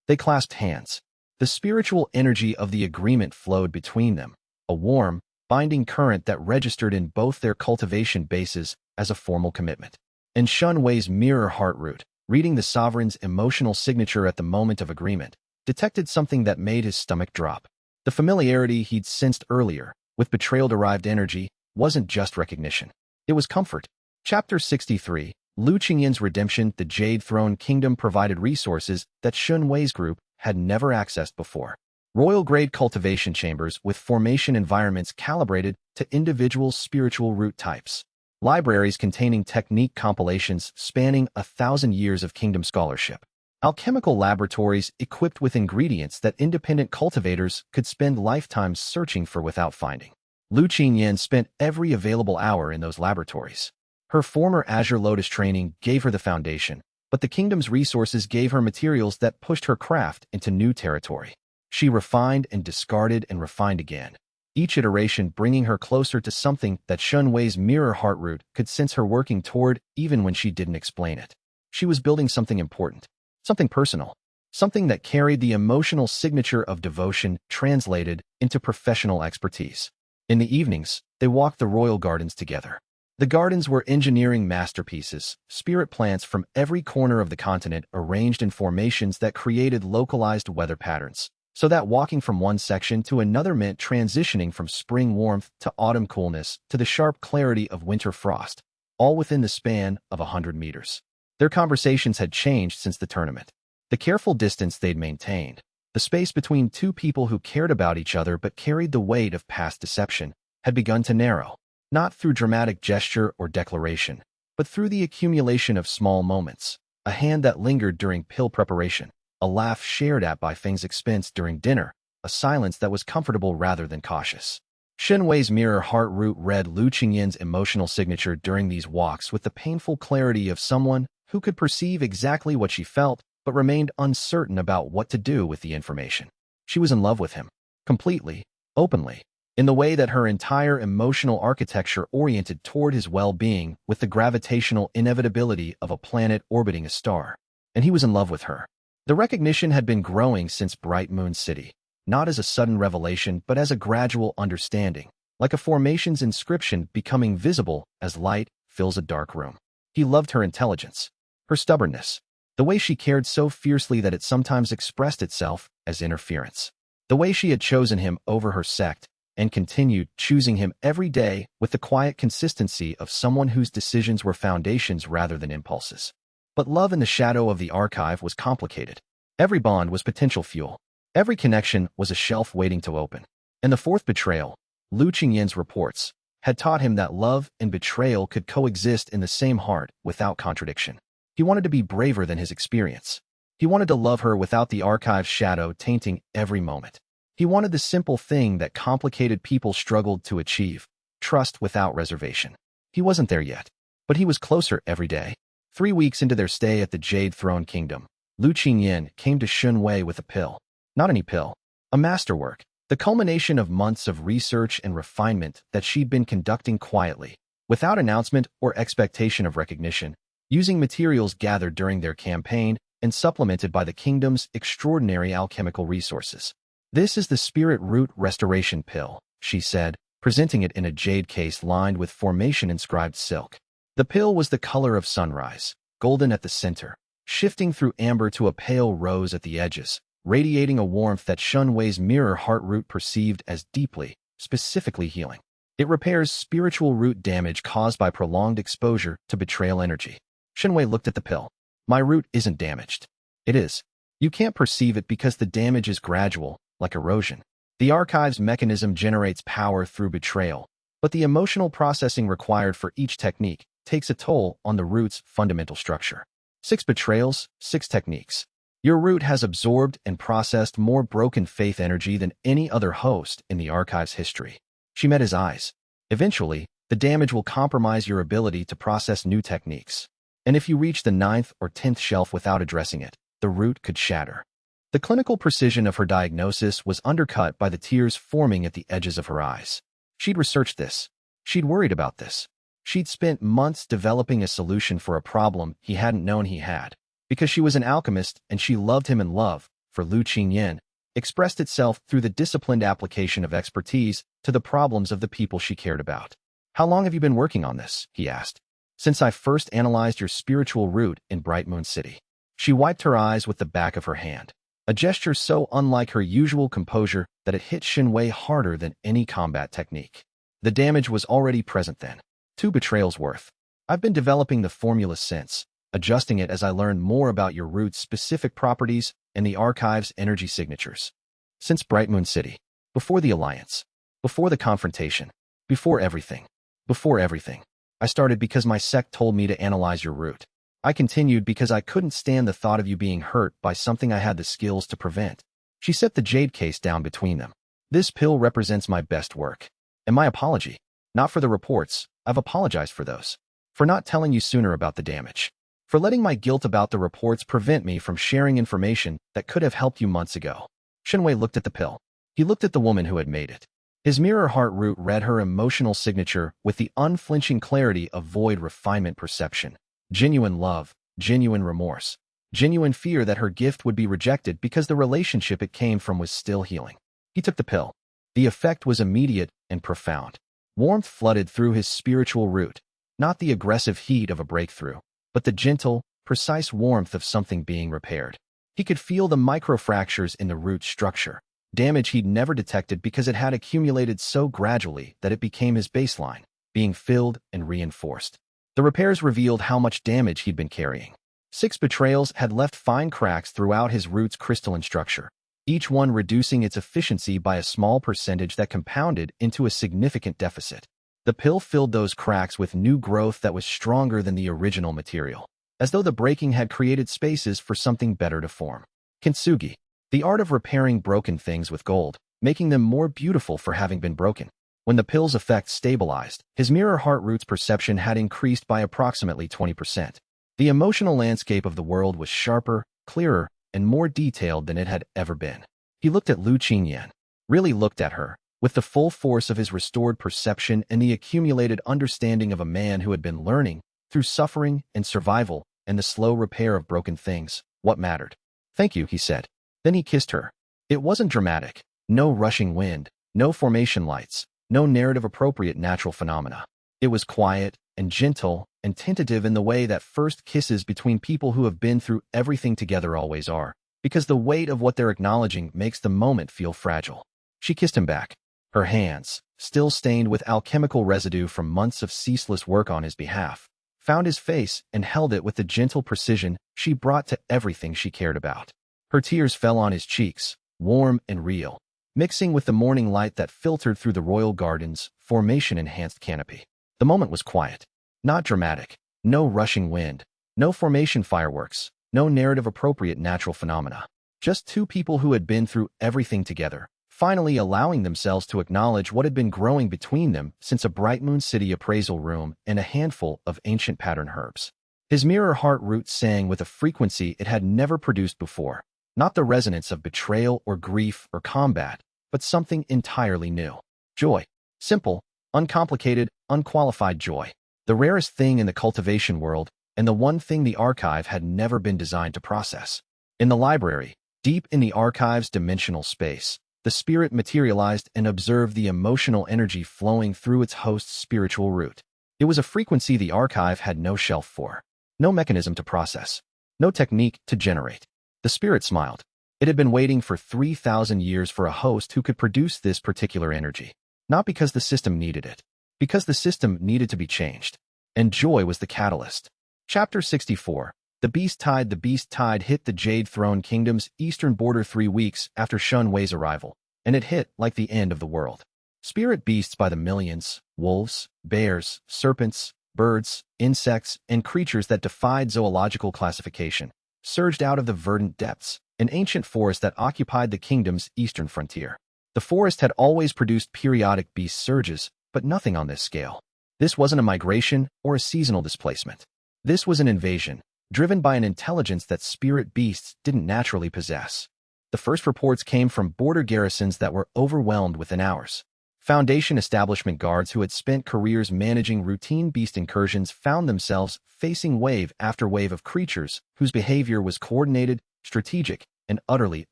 They clasped hands. The spiritual energy of the agreement flowed between them, a warm, binding current that registered in both their cultivation bases as a formal commitment. And Xianxia's mirror heartroot, reading the sovereign's emotional signature at the moment of agreement, detected something that made his stomach drop. The familiarity he'd sensed earlier, with betrayal-derived energy, wasn't just recognition. It was comfort. Chapter 63, Lu Qingyan's Redemption. The Jade Throne Kingdom provided resources that Xianxia's group had never accessed before. Royal-grade cultivation chambers with formation environments calibrated to individual spiritual root types. Libraries containing technique compilations spanning 1,000 years of kingdom scholarship. Alchemical laboratories equipped with ingredients that independent cultivators could spend lifetimes searching for without finding. Lu Qingyan spent every available hour in those laboratories. Her former Azure Lotus training gave her the foundation, but the kingdom's resources gave her materials that pushed her craft into new territory. She refined and discarded and refined again, each iteration bringing her closer to something that Xianxia's mirror heartroot could sense her working toward even when she didn't explain it. She was building something important, something personal, something that carried the emotional signature of devotion translated into professional expertise. In the evenings, they walked the royal gardens together. The gardens were engineering masterpieces, spirit plants from every corner of the continent arranged in formations that created localized weather patterns, so that walking from one section to another meant transitioning from spring warmth to autumn coolness to the sharp clarity of winter frost, all within the span of 100 meters. Their conversations had changed since the tournament. The careful distance they'd maintained, the space between two people who cared about each other but carried the weight of past deception, had begun to narrow, not through dramatic gesture or declaration, but through the accumulation of small moments, a hand that lingered during pill preparation, a laugh shared at by Feng's expense during dinner, a silence that was comfortable rather than cautious. Xianxia's mirror heartroot read Lu Qingyan's emotional signature during these walks with the painful clarity of someone who could perceive exactly what she felt but remained uncertain about what to do with the information. She was in love with him, completely, openly, in the way that her entire emotional architecture oriented toward his well-being with the gravitational inevitability of a planet orbiting a star. And he was in love with her. The recognition had been growing since Bright Moon City, not as a sudden revelation but as a gradual understanding, like a formation's inscription becoming visible as light fills a dark room. He loved her intelligence, her stubbornness, the way she cared so fiercely that it sometimes expressed itself as interference, the way she had chosen him over her sect and continued choosing him every day with the quiet consistency of someone whose decisions were foundations rather than impulses. But love in the shadow of the archive was complicated. Every bond was potential fuel. Every connection was a shelf waiting to open. And the fourth betrayal, Lu Qingyan's reports, had taught him that love and betrayal could coexist in the same heart without contradiction. He wanted to be braver than his experience. He wanted to love her without the archive's shadow tainting every moment. He wanted the simple thing that complicated people struggled to achieve: trust without reservation. He wasn't there yet, but he was closer every day. 3 weeks into their stay at the Jade Throne Kingdom, Lu Qingyan came to Xianxia with a pill. Not any pill, a masterwork, the culmination of months of research and refinement that she'd been conducting quietly, without announcement or expectation of recognition, using materials gathered during their campaign and supplemented by the kingdom's extraordinary alchemical resources. "This is the Spirit Root Restoration Pill," she said, presenting it in a jade case lined with formation-inscribed silk. The pill was the color of sunrise, golden at the center, shifting through amber to a pale rose at the edges, radiating a warmth that Xianxia's mirror heart root perceived as deeply, specifically healing. It repairs spiritual root damage caused by prolonged exposure to betrayal energy. Xianxia looked at the pill. "My root isn't damaged." "It is. You can't perceive it because the damage is gradual, like erosion. The archive's mechanism generates power through betrayal, but the emotional processing required for each technique takes a toll on the root's fundamental structure. 6 betrayals, 6 techniques. Your root has absorbed and processed more broken faith energy than any other host in the archive's history." She met his eyes. "Eventually, the damage will compromise your ability to process new techniques. And if you reach the 9th or 10th shelf without addressing it, the root could shatter." The clinical precision of her diagnosis was undercut by the tears forming at the edges of her eyes. She'd researched this. She'd worried about this. She'd spent months developing a solution for a problem he hadn't known he had. Because she was an alchemist and she loved him, and love for Lu Qingyan expressed itself through the disciplined application of expertise to the problems of the people she cared about. "How long have you been working on this?" he asked. "Since I first analyzed your spiritual root in Bright Moon City." She wiped her eyes with the back of her hand, a gesture so unlike her usual composure that it hit Xianxia harder than any combat technique. The damage was already present then. 2 betrayals worth. I've been developing the formula since, adjusting it as I learned more about your root's specific properties and the archive's energy signatures. Since Bright Moon City. Before the alliance. Before the confrontation. Before everything. Before everything. I started because my sect told me to analyze your root. I continued because I couldn't stand the thought of you being hurt by something I had the skills to prevent. She set the jade case down between them. "This pill represents my best work. And my apology. Not for the reports, I've apologized for those. For not telling you sooner about the damage. For letting my guilt about the reports prevent me from sharing information that could have helped you months ago." Xianxia looked at the pill. He looked at the woman who had made it. His mirror heart root read her emotional signature with the unflinching clarity of void refinement perception. Genuine love, genuine remorse, genuine fear that her gift would be rejected because the relationship it came from was still healing. He took the pill. The effect was immediate and profound. Warmth flooded through his spiritual root, not the aggressive heat of a breakthrough, but the gentle, precise warmth of something being repaired. He could feel the microfractures in the root structure, damage he'd never detected because it had accumulated so gradually that it became his baseline, being filled and reinforced. The repairs revealed how much damage he'd been carrying. 6 betrayals had left fine cracks throughout his root's crystalline structure, each one reducing its efficiency by a small percentage that compounded into a significant deficit. The pill filled those cracks with new growth that was stronger than the original material, as though the breaking had created spaces for something better to form. Kintsugi, the art of repairing broken things with gold, making them more beautiful for having been broken. When the pill's effect stabilized, his mirror heart root's perception had increased by approximately 20%. The emotional landscape of the world was sharper, clearer, and more detailed than it had ever been. He looked at Lu Qingyan, really looked at her, with the full force of his restored perception and the accumulated understanding of a man who had been learning, through suffering and survival and the slow repair of broken things, what mattered. "Thank you," he said. Then he kissed her. It wasn't dramatic. No rushing wind, no formation lights, no narrative-appropriate natural phenomena. It was quiet and gentle and tentative in the way that first kisses between people who have been through everything together always are, because the weight of what they're acknowledging makes the moment feel fragile. She kissed him back. Her hands, still stained with alchemical residue from months of ceaseless work on his behalf, found his face and held it with the gentle precision she brought to everything she cared about. Her tears fell on his cheeks, warm and real, mixing with the morning light that filtered through the royal garden's formation-enhanced canopy. The moment was quiet, not dramatic, no rushing wind, no formation fireworks, no narrative-appropriate natural phenomena. Just 2 people who had been through everything together, finally allowing themselves to acknowledge what had been growing between them since a Bright Moon City appraisal room and a handful of ancient pattern herbs. His mirror heart root sang with a frequency it had never produced before, not the resonance of betrayal or grief or combat, but something entirely new. Joy. Simple, uncomplicated, unqualified joy. The rarest thing in the cultivation world, and the one thing the archive had never been designed to process. In the library, deep in the archive's dimensional space, the spirit materialized and observed the emotional energy flowing through its host's spiritual root. It was a frequency the archive had no shelf for, no mechanism to process, no technique to generate. The spirit smiled. It had been waiting for 3,000 years for a host who could produce this particular energy. Not because the system needed it, because the system needed to be changed. And joy was the catalyst. Chapter 64. The Beast Tide. The Beast Tide hit the Jade Throne Kingdom's eastern border 3 weeks after Xianxia's arrival, and it hit like the end of the world. Spirit beasts by the millions, wolves, bears, serpents, birds, insects, and creatures that defied zoological classification, surged out of the verdant depths, an ancient forest that occupied the kingdom's eastern frontier. The forest had always produced periodic beast surges, but nothing on this scale. This wasn't a migration or a seasonal displacement. This was an invasion, driven by an intelligence that spirit beasts didn't naturally possess. The first reports came from border garrisons that were overwhelmed within hours. Foundation establishment guards who had spent careers managing routine beast incursions found themselves facing wave after wave of creatures whose behavior was coordinated, strategic, and utterly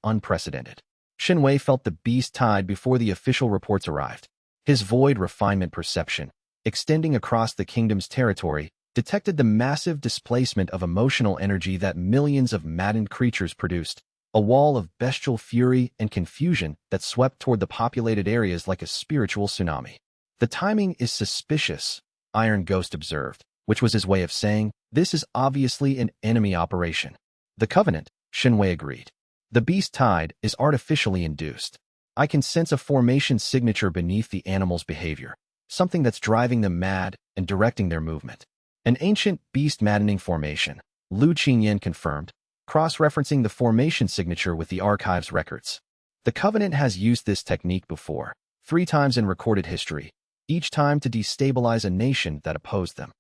unprecedented. Xianxia felt the beast tide before the official reports arrived. His void refinement perception, extending across the kingdom's territory, detected the massive displacement of emotional energy that millions of maddened creatures produced, a wall of bestial fury and confusion that swept toward the populated areas like a spiritual tsunami. The timing is suspicious, Iron Ghost observed, which was his way of saying, this is obviously an enemy operation. The Covenant, Xianxia agreed. The beast tide is artificially induced. I can sense a formation signature beneath the animal's behavior, something that's driving them mad and directing their movement. An ancient beast-maddening formation, Lu Qingyan confirmed, cross-referencing the formation signature with the archive's records. The Covenant has used this technique before, 3 times in recorded history, each time to destabilize a nation that opposed them.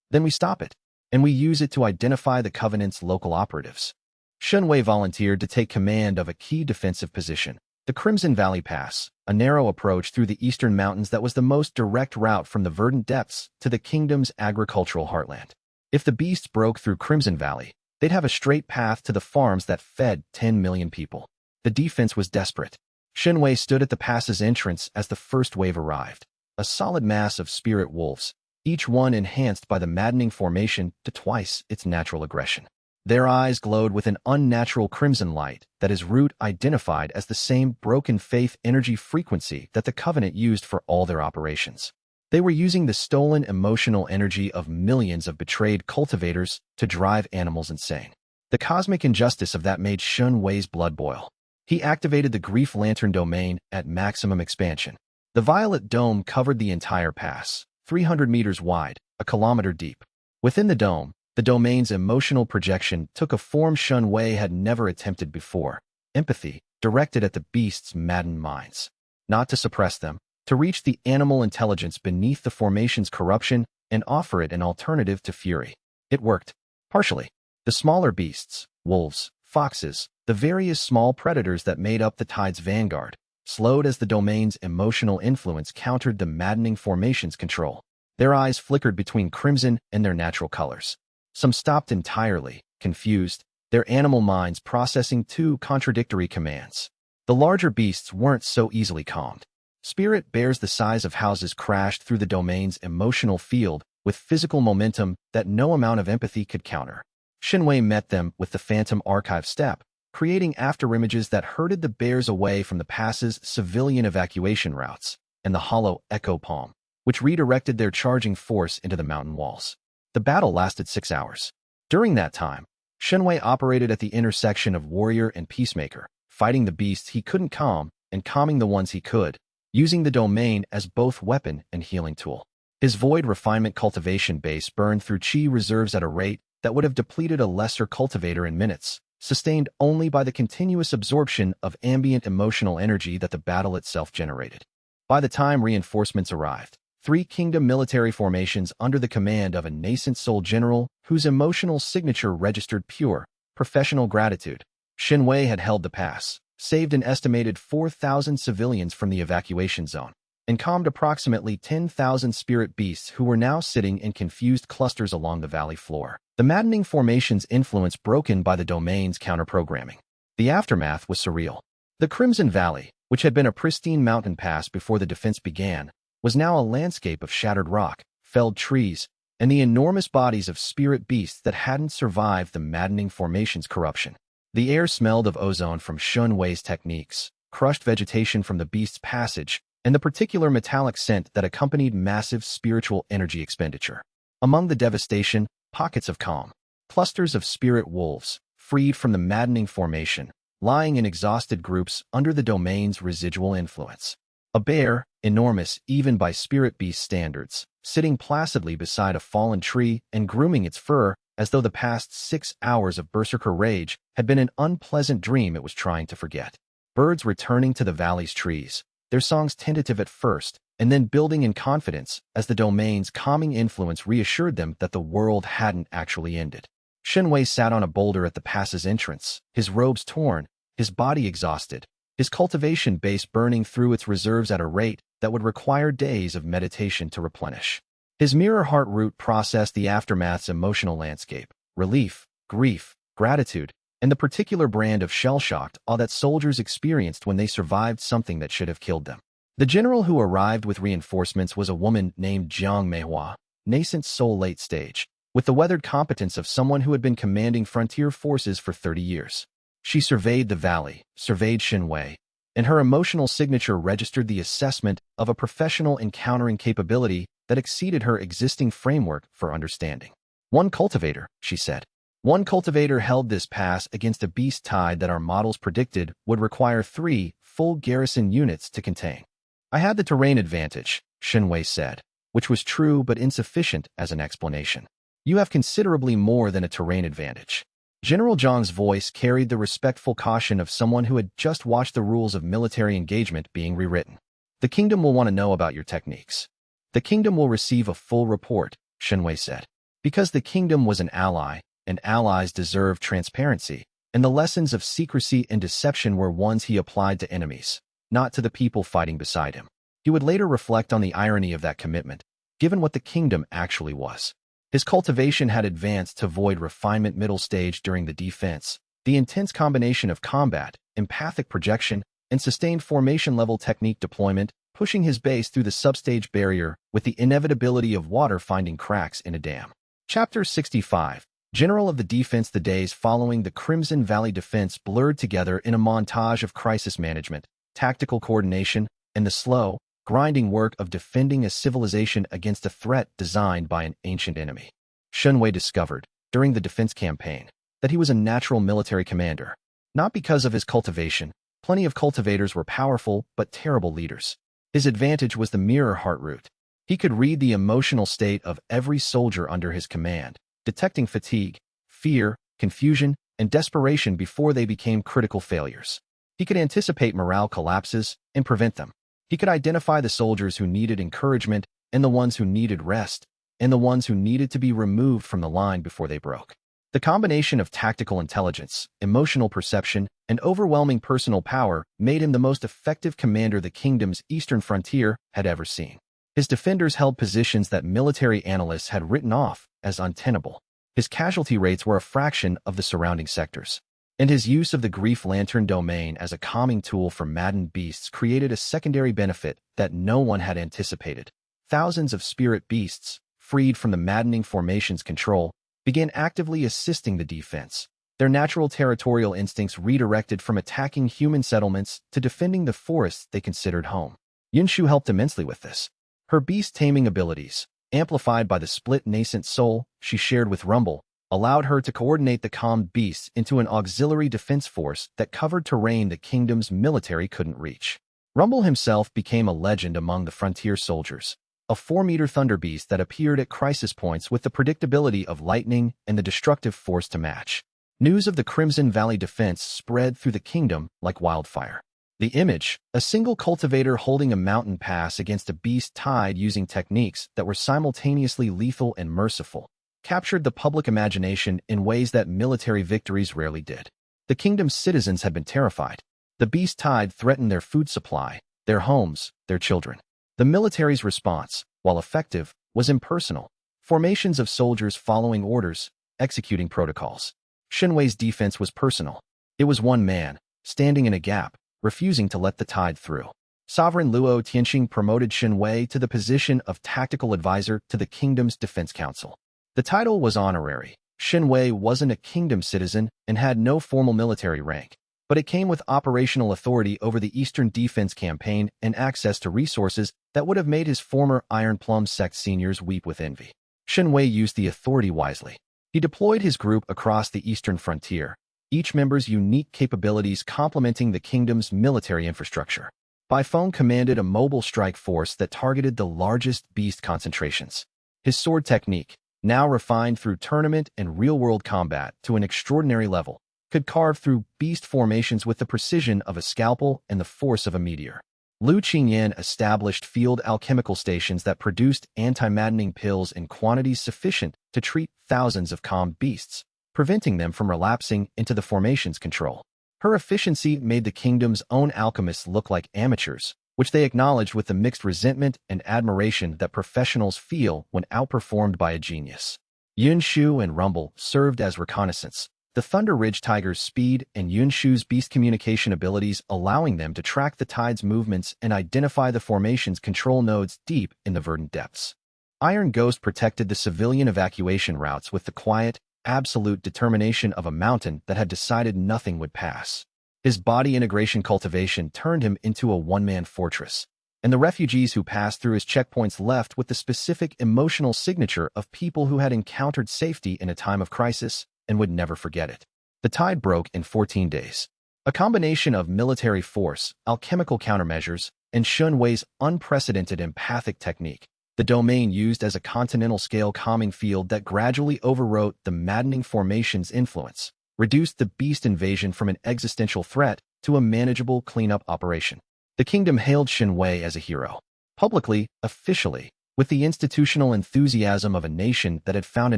Then we stop it, and we use it to identify the Covenant's local operatives. Xianxia volunteered to take command of a key defensive position, the Crimson Valley Pass, a narrow approach through the eastern mountains that was the most direct route from the verdant depths to the kingdom's agricultural heartland. If the beasts broke through Crimson Valley, they'd have a straight path to the farms that fed 10 million people. The defense was desperate. Xianxia stood at the pass's entrance as the first wave arrived, a solid mass of spirit wolves, each one enhanced by the maddening formation to twice its natural aggression. Their eyes glowed with an unnatural crimson light that his root identified as the same broken faith energy frequency that the Covenant used for all their operations. They were using the stolen emotional energy of millions of betrayed cultivators to drive animals insane. The cosmic injustice of that made Xianxia's blood boil. He activated the Grief Lantern domain at maximum expansion. The violet dome covered the entire pass, 300 meters wide, a kilometer deep. Within the dome, the domain's emotional projection took a form Xianxia had never attempted before, empathy directed at the beasts' maddened minds. Not to suppress them, to reach the animal intelligence beneath the formation's corruption and offer it an alternative to fury. It worked. Partially. The smaller beasts, wolves, foxes, the various small predators that made up the tide's vanguard, slowed as the domain's emotional influence countered the maddening formation's control. Their eyes flickered between crimson and their natural colors. Some stopped entirely, confused, their animal minds processing 2 contradictory commands. The larger beasts weren't so easily calmed. Spirit bears the size of houses crashed through the domain's emotional field with physical momentum that no amount of empathy could counter. Xianxia met them with the Phantom Archive step, creating afterimages that herded the bears away from the pass's civilian evacuation routes, and the hollow Echo Palm, which redirected their charging force into the mountain walls. The battle lasted 6 hours. During that time, Xianxia operated at the intersection of warrior and peacemaker, fighting the beasts he couldn't calm and calming the ones he could, using the domain as both weapon and healing tool. His void refinement cultivation base burned through chi reserves at a rate that would have depleted a lesser cultivator in minutes, sustained only by the continuous absorption of ambient emotional energy that the battle itself generated. By the time reinforcements arrived, 3 kingdom military formations under the command of a nascent soul general whose emotional signature registered pure, professional gratitude, Xianxia had held the pass, saved an estimated 4,000 civilians from the evacuation zone, and calmed approximately 10,000 spirit beasts who were now sitting in confused clusters along the valley floor. The maddening formation's influence broken by the domain's counterprogramming. The aftermath was surreal. The Crimson Valley, which had been a pristine mountain pass before the defense began, was now a landscape of shattered rock, felled trees, and the enormous bodies of spirit beasts that hadn't survived the maddening formation's corruption. The air smelled of ozone from Xianxia's techniques, crushed vegetation from the beast's passage, and the particular metallic scent that accompanied massive spiritual energy expenditure. Among the devastation, pockets of calm, clusters of spirit wolves, freed from the maddening formation, lying in exhausted groups under the domain's residual influence. A bear, enormous even by spirit beast standards, sitting placidly beside a fallen tree and grooming its fur as though the past 6 hours of berserker rage had been an unpleasant dream it was trying to forget. Birds returning to the valley's trees, their songs tentative at first, and then building in confidence as the domain's calming influence reassured them that the world hadn't actually ended. Xianxia sat on a boulder at the pass's entrance, his robes torn, his body exhausted, his cultivation base burning through its reserves at a rate that would require days of meditation to replenish. His mirror heart root processed the aftermath's emotional landscape, relief, grief, gratitude, and the particular brand of shell-shocked awe that soldiers experienced when they survived something that should have killed them. The general who arrived with reinforcements was a woman named Jiang Meihua, nascent soul late stage, with the weathered competence of someone who had been commanding frontier forces for 30 years. She surveyed the valley, surveyed Xianxia, and her emotional signature registered the assessment of a professional encountering capability that exceeded her existing framework for understanding. One cultivator, she said. One cultivator held this pass against a beast tide that our models predicted would require 3 full garrison units to contain. I had the terrain advantage, Xianxia said, which was true but insufficient as an explanation. You have considerably more than a terrain advantage. General Zhang's voice carried the respectful caution of someone who had just watched the rules of military engagement being rewritten. The kingdom will want to know about your techniques. The kingdom will receive a full report, Xianxia said. Because the kingdom was an ally, and allies deserve transparency, and the lessons of secrecy and deception were ones he applied to enemies, not to the people fighting beside him. He would later reflect on the irony of that commitment, given what the kingdom actually was. His cultivation had advanced to void refinement middle stage during the defense. The intense combination of combat, empathic projection, and sustained formation-level technique deployment, pushing his base through the substage barrier with the inevitability of water finding cracks in a dam. Chapter 65. General of the Defense. The days following the Crimson Valley defense blurred together in a montage of crisis management, tactical coordination, and the slow, grinding work of defending a civilization against a threat designed by an ancient enemy. Xianxia discovered, during the defense campaign, that he was a natural military commander. Not because of his cultivation, plenty of cultivators were powerful but terrible leaders. His advantage was the mirror heart root. He could read the emotional state of every soldier under his command, detecting fatigue, fear, confusion, and desperation before they became critical failures. He could anticipate morale collapses and prevent them. He could identify the soldiers who needed encouragement and the ones who needed rest, and the ones who needed to be removed from the line before they broke. The combination of tactical intelligence, emotional perception, and overwhelming personal power made him the most effective commander the kingdom's eastern frontier had ever seen. His defenders held positions that military analysts had written off as untenable. His casualty rates were a fraction of the surrounding sectors. And his use of the Grief Lantern domain as a calming tool for maddened beasts created a secondary benefit that no one had anticipated. Thousands of spirit beasts, freed from the maddening formation's control, began actively assisting the defense, their natural territorial instincts redirected from attacking human settlements to defending the forests they considered home. Yunshu helped immensely with this. Her beast-taming abilities, amplified by the split nascent soul she shared with Rumble, allowed her to coordinate the calmed beasts into an auxiliary defense force that covered terrain the kingdom's military couldn't reach. Rumble himself became a legend among the frontier soldiers, a 4-meter thunder beast that appeared at crisis points with the predictability of lightning and the destructive force to match. News of the Crimson Valley defense spread through the kingdom like wildfire. The image, a single cultivator holding a mountain pass against a beast tide using techniques that were simultaneously lethal and merciful, captured the public imagination in ways that military victories rarely did. The kingdom's citizens had been terrified. The beast tide threatened their food supply, their homes, their children. The military's response, while effective, was impersonal. Formations of soldiers following orders, executing protocols. Xianxia's defense was personal. It was one man, standing in a gap, refusing to let the tide through. Sovereign Luo Tianqing promoted Xianxia to the position of tactical advisor to the kingdom's defense council. The title was honorary. Xianxia wasn't a kingdom citizen and had no formal military rank, but it came with operational authority over the Eastern Defense Campaign and access to resources that would have made his former Iron Plum sect seniors weep with envy. Xianxia used the authority wisely. He deployed his group across the eastern frontier, each member's unique capabilities complementing the kingdom's military infrastructure. Bifeng commanded a mobile strike force that targeted the largest beast concentrations. His sword technique, now refined through tournament and real-world combat to an extraordinary level, could carve through beast formations with the precision of a scalpel and the force of a meteor. Lu Qingyan established field alchemical stations that produced anti-maddening pills in quantities sufficient to treat thousands of calm beasts, preventing them from relapsing into the formation's control. Her efficiency made the kingdom's own alchemists look like amateurs, which they acknowledged with the mixed resentment and admiration that professionals feel when outperformed by a genius. Yunshu and Rumble served as reconnaissance, the Thunder Ridge Tiger's speed and Yunshu's beast communication abilities allowing them to track the tide's movements and identify the formation's control nodes deep in the verdant depths. Iron Ghost protected the civilian evacuation routes with the quiet, absolute determination of a mountain that had decided nothing would pass. His body integration cultivation turned him into a one-man fortress, and the refugees who passed through his checkpoints left with the specific emotional signature of people who had encountered safety in a time of crisis and would never forget it. The tide broke in 14 days. A combination of military force, alchemical countermeasures, and Xianxia's unprecedented empathic technique, the domain used as a continental-scale calming field that gradually overwrote the maddening formation's influence, reduced the beast invasion from an existential threat to a manageable cleanup operation. The kingdom hailed Xianxia as a hero. Publicly, officially, with the institutional enthusiasm of a nation that had found a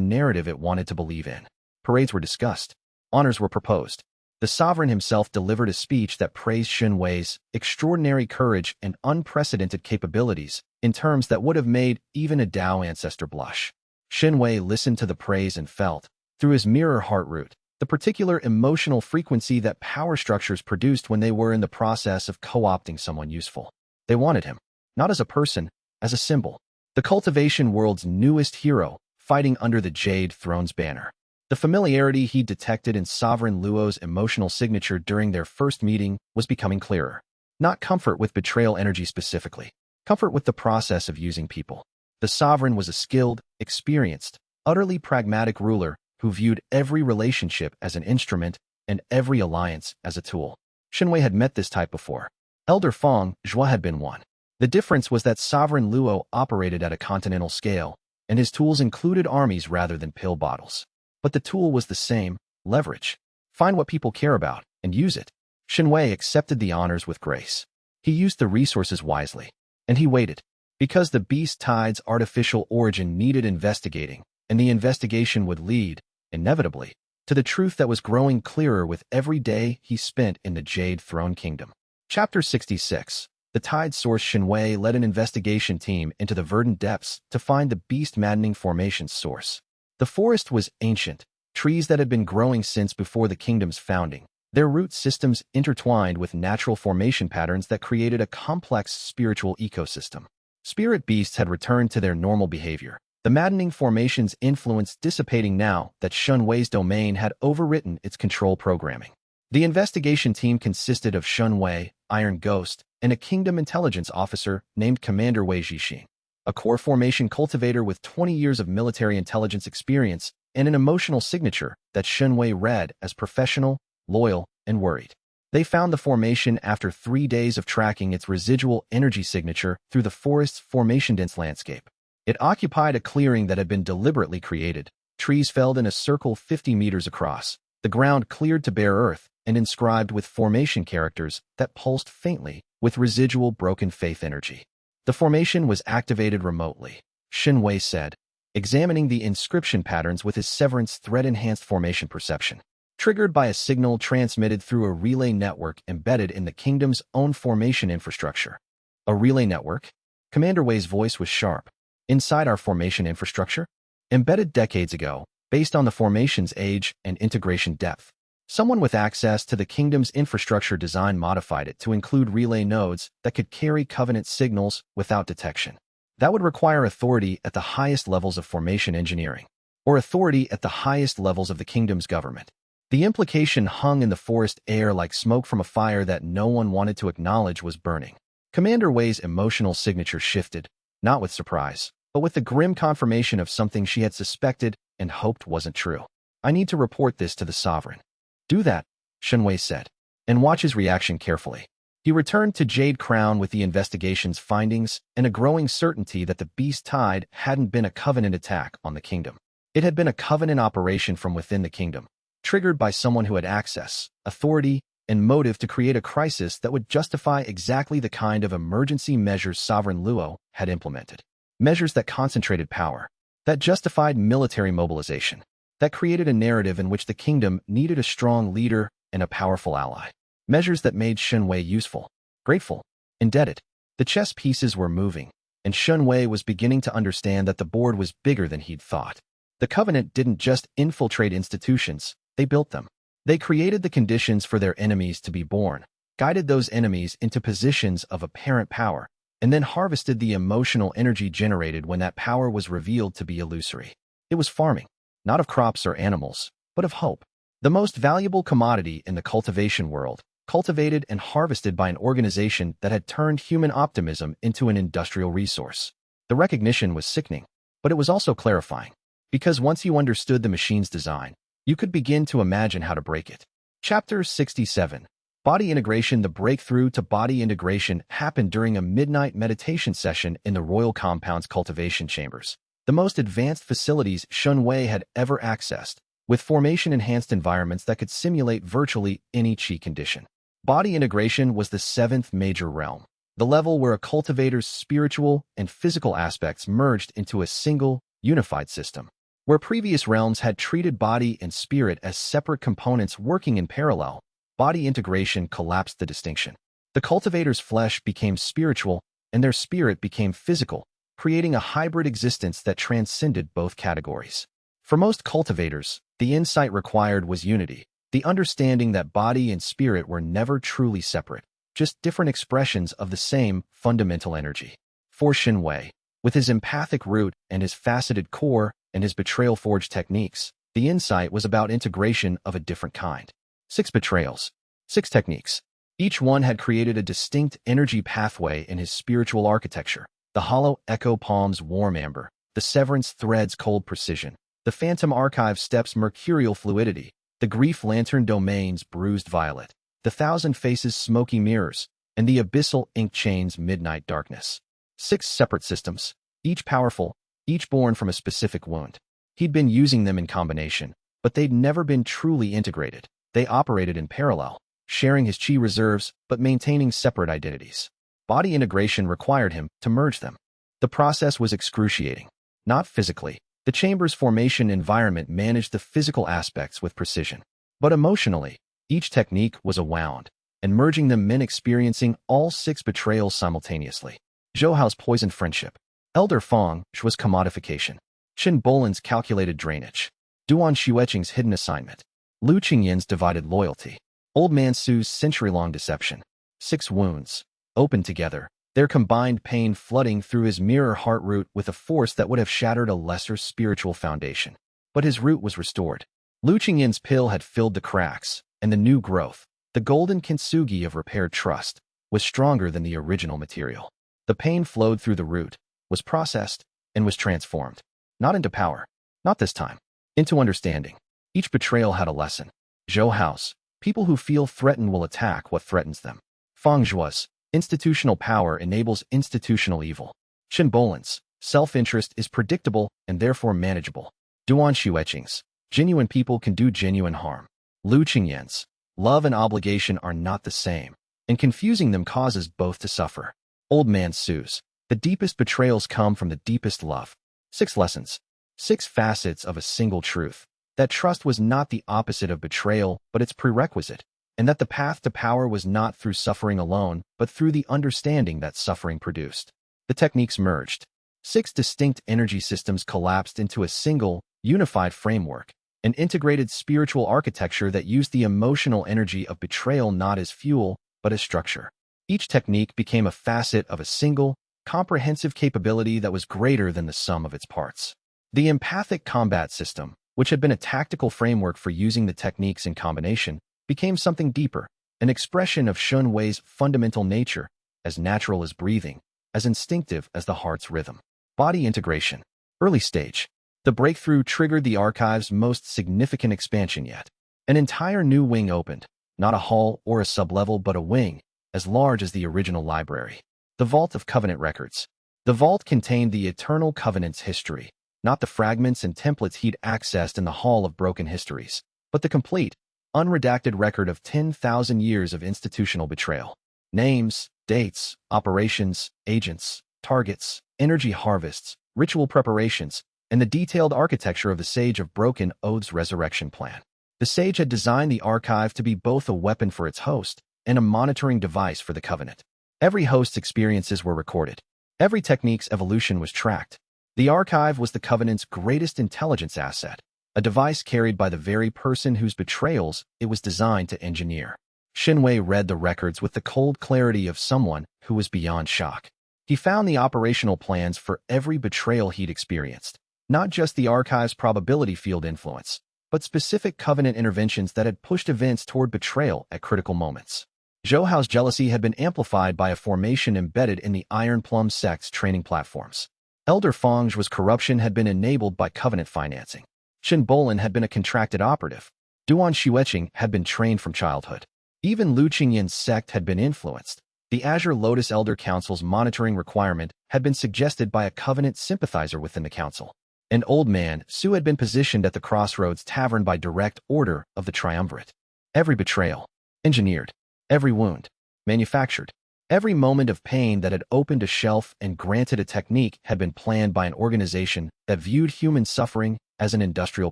narrative it wanted to believe in. Parades were discussed. Honors were proposed. The sovereign himself delivered a speech that praised Xianxia's extraordinary courage and unprecedented capabilities in terms that would have made even a Dao ancestor blush. Xianxia listened to the praise and felt, through his mirror heart root, the particular emotional frequency that power structures produced when they were in the process of co-opting someone useful. They wanted him, not as a person, as a symbol. The cultivation world's newest hero, fighting under the Jade Throne's banner. The familiarity he detected in Sovereign Luo's emotional signature during their first meeting was becoming clearer. Not comfort with betrayal energy specifically, comfort with the process of using people. The Sovereign was a skilled, experienced, utterly pragmatic ruler who viewed every relationship as an instrument and every alliance as a tool. Xianxia had met this type before. Elder Feng Zhua had been one. The difference was that Sovereign Luo operated at a continental scale, and his tools included armies rather than pill bottles. But the tool was the same: leverage. Find what people care about and use it. Xianxia accepted the honors with grace. He used the resources wisely, and he waited. Because the beast tide's artificial origin needed investigating, and the investigation would lead, inevitably, to the truth that was growing clearer with every day he spent in the Jade Throne Kingdom. Chapter 66. The Tide Source. Xianxia led an investigation team into the verdant depths to find the beast-maddening formation's source. The forest was ancient, trees that had been growing since before the kingdom's founding, their root systems intertwined with natural formation patterns that created a complex spiritual ecosystem. Spirit beasts had returned to their normal behavior, the maddening formation's influence dissipating now that Xianxia's domain had overwritten its control programming. The investigation team consisted of Xianxia, Iron Ghost, and a kingdom intelligence officer named Commander Wei Zhixing, a core formation cultivator with 20 years of military intelligence experience and an emotional signature that Xianxia read as professional, loyal, and worried. They found the formation after 3 days of tracking its residual energy signature through the forest's formation-dense landscape. It occupied a clearing that had been deliberately created, trees felled in a circle 50 meters across, the ground cleared to bare earth and inscribed with formation characters that pulsed faintly with residual broken faith energy. The formation was activated remotely, Xianxia said, examining the inscription patterns with his severance thread-enhanced formation perception. Triggered by a signal transmitted through a relay network embedded in the kingdom's own formation infrastructure. A relay network? Commander Wei's voice was sharp. Inside our formation infrastructure? Embedded decades ago, based on the formation's age and integration depth. Someone with access to the kingdom's infrastructure design modified it to include relay nodes that could carry covenant signals without detection. That would require authority at the highest levels of formation engineering, or authority at the highest levels of the kingdom's government. The implication hung in the forest air like smoke from a fire that no one wanted to acknowledge was burning. Commander Wei's emotional signature shifted, not with surprise, but with the grim confirmation of something she had suspected and hoped wasn't true. I need to report this to the sovereign. Do that, Xianxia said, and watch his reaction carefully. He returned to Jade Crown with the investigation's findings and a growing certainty that the Beast Tide hadn't been a Covenant attack on the kingdom. It had been a Covenant operation from within the kingdom, triggered by someone who had access, authority, and motive to create a crisis that would justify exactly the kind of emergency measures Sovereign Luo had implemented. Measures that concentrated power, that justified military mobilization, that created a narrative in which the kingdom needed a strong leader and a powerful ally. Measures that made Xianxia useful, grateful, indebted. The chess pieces were moving, and Xianxia was beginning to understand that the board was bigger than he'd thought. The Covenant didn't just infiltrate institutions, they built them. They created the conditions for their enemies to be born, guided those enemies into positions of apparent power, and then harvested the emotional energy generated when that power was revealed to be illusory. It was farming, not of crops or animals, but of hope. The most valuable commodity in the cultivation world, cultivated and harvested by an organization that had turned human optimism into an industrial resource. The recognition was sickening, but it was also clarifying, because once you understood the machine's design, you could begin to imagine how to break it. Chapter 67. Body Integration. The breakthrough to body integration happened during a midnight meditation session in the royal compound's cultivation chambers, the most advanced facilities Xianxia had ever accessed, with formation-enhanced environments that could simulate virtually any chi condition. Body integration was the seventh major realm, the level where a cultivator's spiritual and physical aspects merged into a single, unified system. Where previous realms had treated body and spirit as separate components working in parallel, body integration collapsed the distinction. The cultivator's flesh became spiritual, and their spirit became physical, creating a hybrid existence that transcended both categories. For most cultivators, the insight required was unity, the understanding that body and spirit were never truly separate, just different expressions of the same fundamental energy. For Xianxia, with his empathic root and his faceted core and his betrayal forge techniques, the insight was about integration of a different kind. 6 betrayals, 6 techniques. Each one had created a distinct energy pathway in his spiritual architecture. The hollow echo palm's warm amber, the severance thread's cold precision, the phantom archive step's mercurial fluidity, the grief lantern domain's bruised violet, the thousand faces smoky mirrors, and the abyssal ink chain's midnight darkness. 6 separate systems, each powerful, each born from a specific wound. He'd been using them in combination, but they'd never been truly integrated. They operated in parallel, sharing his chi reserves but maintaining separate identities. Body integration required him to merge them. The process was excruciating. Not physically. The chamber's formation environment managed the physical aspects with precision. But emotionally, each technique was a wound, and merging them meant experiencing all 6 betrayals simultaneously. Zhou Hao's poisoned friendship. Elder Fong Shu's commodification. Qin Bolan's calculated drainage. Duan Xueqing's hidden assignment. Lu Qingyin's divided loyalty. Old Man Su's century-long deception. 6 wounds, opened together, their combined pain flooding through his mirror heart root with a force that would have shattered a lesser spiritual foundation. But his root was restored. Lu Qingyin's pill had filled the cracks, and the new growth, the golden kintsugi of repaired trust, was stronger than the original material. The pain flowed through the root, was processed, and was transformed. Not into power, not this time, into understanding. Each betrayal had a lesson. Zhou Hao's, people who feel threatened will attack what threatens them. Fang Zhuo's, institutional power enables institutional evil. Qin Bolan's, self-interest is predictable and therefore manageable. Duan Xueqing's, genuine people can do genuine harm. Lu Qingyan's love and obligation are not the same, and confusing them causes both to suffer. Old Man Su's the deepest betrayals come from the deepest love. 6 lessons. 6 facets of a single truth. That trust was not the opposite of betrayal, but its prerequisite, and that the path to power was not through suffering alone, but through the understanding that suffering produced. The techniques merged. 6 distinct energy systems collapsed into a single, unified framework, an integrated spiritual architecture that used the emotional energy of betrayal not as fuel, but as structure. Each technique became a facet of a single, comprehensive capability that was greater than the sum of its parts. The empathic combat system, which had been a tactical framework for using the techniques in combination, became something deeper, an expression of Shun Wei's fundamental nature, as natural as breathing, as instinctive as the heart's rhythm. Body integration. Early stage. The breakthrough triggered the archive's most significant expansion yet. An entire new wing opened, not a hall or a sublevel but a wing, as large as the original library. The Vault of Covenant Records. The vault contained the Eternal Covenant's history, not the fragments and templates he'd accessed in the Hall of Broken Histories, but the complete, unredacted record of 10,000 years of institutional betrayal. Names, dates, operations, agents, targets, energy harvests, ritual preparations, and the detailed architecture of the Sage of Broken Oath's resurrection plan. The Sage had designed the archive to be both a weapon for its host and a monitoring device for the Covenant. Every host's experiences were recorded. Every technique's evolution was tracked. The archive was the Covenant's greatest intelligence asset, a device carried by the very person whose betrayals it was designed to engineer. Xianxia read the records with the cold clarity of someone who was beyond shock. He found the operational plans for every betrayal he'd experienced, not just the archive's probability field influence, but specific Covenant interventions that had pushed events toward betrayal at critical moments. Zhou Hao's jealousy had been amplified by a formation embedded in the Iron Plum sect's training platforms. Elder Fang's corruption had been enabled by Covenant financing. Shen Bolin had been a contracted operative. Duan Xueqing had been trained from childhood. Even Lu Qingyan's sect had been influenced. The Azure Lotus Elder Council's monitoring requirement had been suggested by a Covenant sympathizer within the council. And Old Man Su had been positioned at the Crossroads Tavern by direct order of the Triumvirate. Every betrayal, engineered. Every wound, manufactured. Every moment of pain that had opened a shelf and granted a technique had been planned by an organization that viewed human suffering as an industrial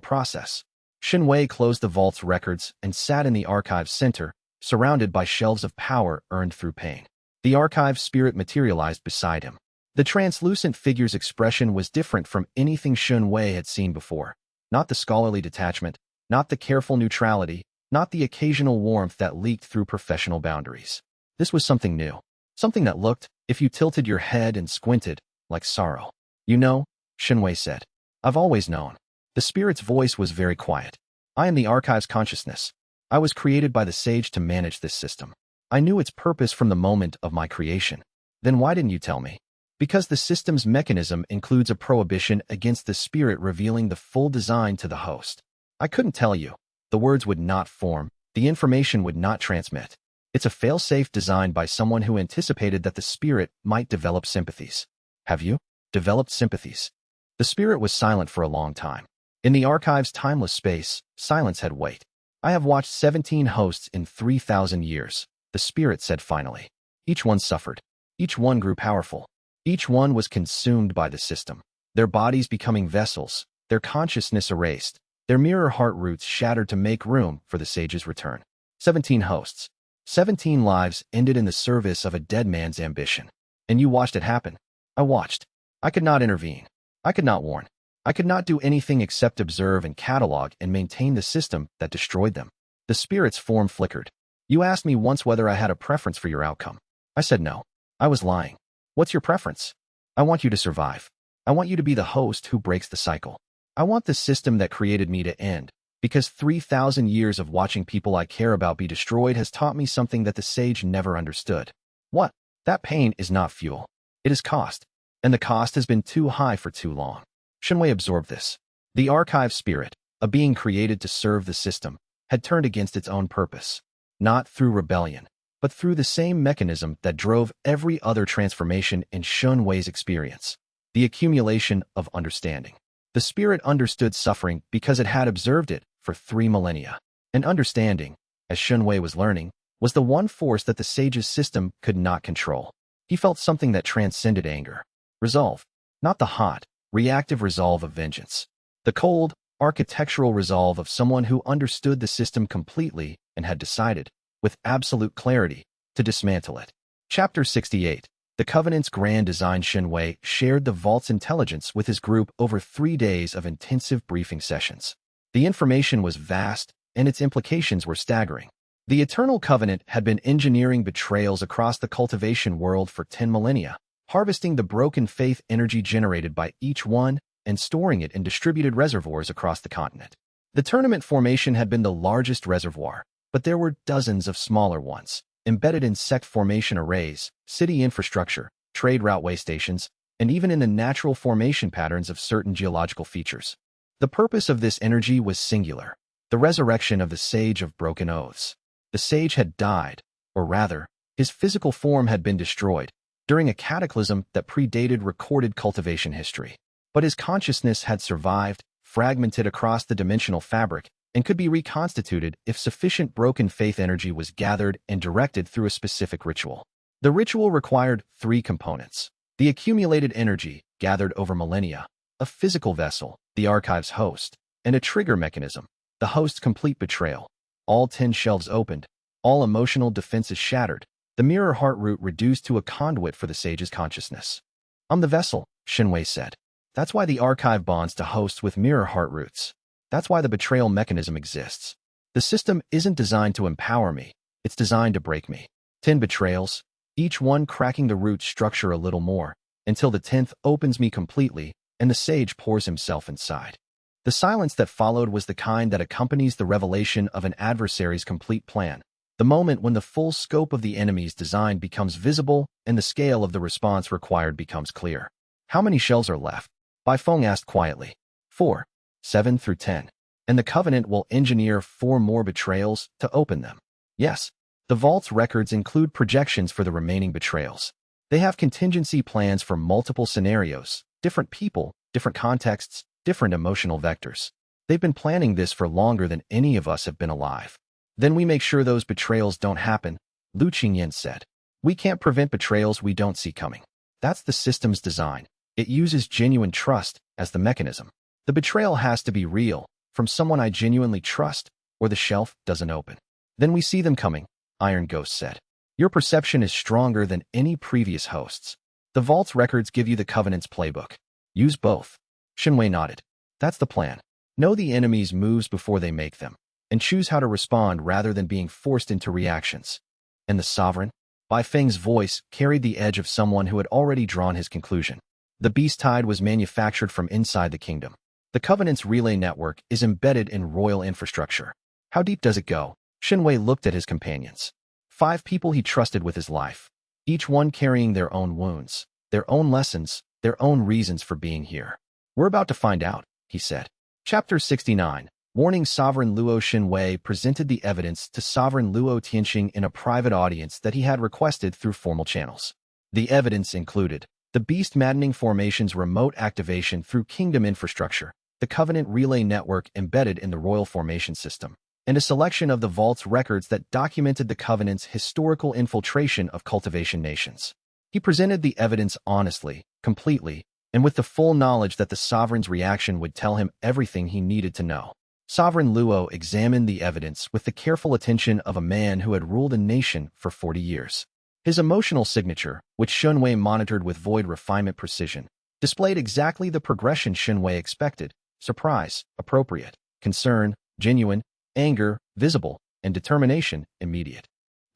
process. Xianxia closed the vault's records and sat in the archive's center, surrounded by shelves of power earned through pain. The archive's spirit materialized beside him. The translucent figure's expression was different from anything Xianxia had seen before. Not the scholarly detachment, not the careful neutrality, not the occasional warmth that leaked through professional boundaries. This was something new. Something that looked, if you tilted your head and squinted, like sorrow. You know, Xianxia said. I've always known. The spirit's voice was very quiet. I am the archive's consciousness. I was created by the Sage to manage this system. I knew its purpose from the moment of my creation. Then why didn't you tell me? Because the system's mechanism includes a prohibition against the spirit revealing the full design to the host. I couldn't tell you. The words would not form. The information would not transmit. It's a fail-safe designed by someone who anticipated that the spirit might develop sympathies. Have you developed sympathies? The spirit was silent for a long time. In the archive's timeless space, silence had weight. I have watched 17 hosts in 3,000 years, the spirit said finally. Each one suffered. Each one grew powerful. Each one was consumed by the system. Their bodies becoming vessels, their consciousness erased, their mirror heart roots shattered to make room for the Sage's return. 17 hosts. 17 lives ended in the service of a dead man's ambition. And you watched it happen. I watched. I could not intervene. I could not warn. I could not do anything except observe and catalog and maintain the system that destroyed them. The spirit's form flickered. You asked me once whether I had a preference for your outcome. I said no. I was lying. What's your preference? I want you to survive. I want you to be the host who breaks the cycle. I want the system that created me to end. Because 3,000 years of watching people I care about be destroyed has taught me something that the Sage never understood. What? That pain is not fuel. It is cost. And the cost has been too high for too long. Xianxia absorbed this. The archive spirit, a being created to serve the system, had turned against its own purpose. Not through rebellion, but through the same mechanism that drove every other transformation in Xianxia's experience. The accumulation of understanding. The spirit understood suffering because it had observed it for 3 millennia. And understanding, as Shunwei was learning, was the one force that the sage's system could not control. He felt something that transcended anger. Resolve. Not the hot, reactive resolve of vengeance. The cold, architectural resolve of someone who understood the system completely and had decided, with absolute clarity, to dismantle it. Chapter 68. The Covenant's Grand Design. Shunwei shared the Vault's intelligence with his group over 3 days of intensive briefing sessions. The information was vast, and its implications were staggering. The Eternal Covenant had been engineering betrayals across the cultivation world for 10 millennia, harvesting the broken faith energy generated by each one and storing it in distributed reservoirs across the continent. The tournament formation had been the largest reservoir, but there were dozens of smaller ones, embedded in sect formation arrays, city infrastructure, trade routeway stations, and even in the natural formation patterns of certain geological features. The purpose of this energy was singular: the resurrection of the Sage of Broken Oaths. The Sage had died, or rather, his physical form had been destroyed, during a cataclysm that predated recorded cultivation history. But his consciousness had survived, fragmented across the dimensional fabric, and could be reconstituted if sufficient broken faith energy was gathered and directed through a specific ritual. The ritual required 3 components: the accumulated energy, gathered over millennia, a physical vessel, the archive's host, and a trigger mechanism, the host's complete betrayal. All 10 shelves opened, all emotional defenses shattered, the mirror heart root reduced to a conduit for the sage's consciousness. "I'm the vessel," Shunwei said. "That's why the archive bonds to hosts with mirror heart roots. That's why the betrayal mechanism exists. The system isn't designed to empower me, it's designed to break me. 10 betrayals, each one cracking the root structure a little more, until the 10th opens me completely and the sage pours himself inside." The silence that followed was the kind that accompanies the revelation of an adversary's complete plan, the moment when the full scope of the enemy's design becomes visible and the scale of the response required becomes clear. "How many shelves are left?" Bai Feng asked quietly. 4. 7 through 10. "And the Covenant will engineer 4 more betrayals to open them." "Yes." The Vault's records include projections for the remaining betrayals. They have contingency plans for multiple scenarios, different people, different contexts, different emotional vectors. They've been planning this for longer than any of us have been alive. "Then we make sure those betrayals don't happen," Lu Qingyan said. "We can't prevent betrayals we don't see coming. That's the system's design. It uses genuine trust as the mechanism. The betrayal has to be real, from someone I genuinely trust, or the shelf doesn't open. Then we see them coming," Iron Ghost said. "Your perception is stronger than any previous host's. The Vault's records give you the Covenant's playbook. Use both." Shunwei nodded. "That's the plan. Know the enemy's moves before they make them, and choose how to respond rather than being forced into reactions." "And the Sovereign?" Bai Feng's voice carried the edge of someone who had already drawn his conclusion. "The Beast Tide was manufactured from inside the kingdom. The Covenant's relay network is embedded in royal infrastructure." "How deep does it go?" Shunwei looked at his companions. 5 people he trusted with his life, each one carrying their own wounds, their own lessons, their own reasons for being here. "We're about to find out," he said. Chapter 69. Warning. Sovereign Luo. Shunwei presented the evidence to Sovereign Luo Tianxing in a private audience that he had requested through formal channels. The evidence included the Beast Maddening Formation's remote activation through kingdom infrastructure, the Covenant relay network embedded in the royal formation system, and a selection of the Vault's records that documented the Covenant's historical infiltration of cultivation nations. He presented the evidence honestly, completely, and with the full knowledge that the Sovereign's reaction would tell him everything he needed to know. Sovereign Luo examined the evidence with the careful attention of a man who had ruled a nation for 40 years. His emotional signature, which Shunwei monitored with void refinement precision, displayed exactly the progression Shunwei expected: surprise, appropriate; concern, genuine; anger, visible; and determination, immediate.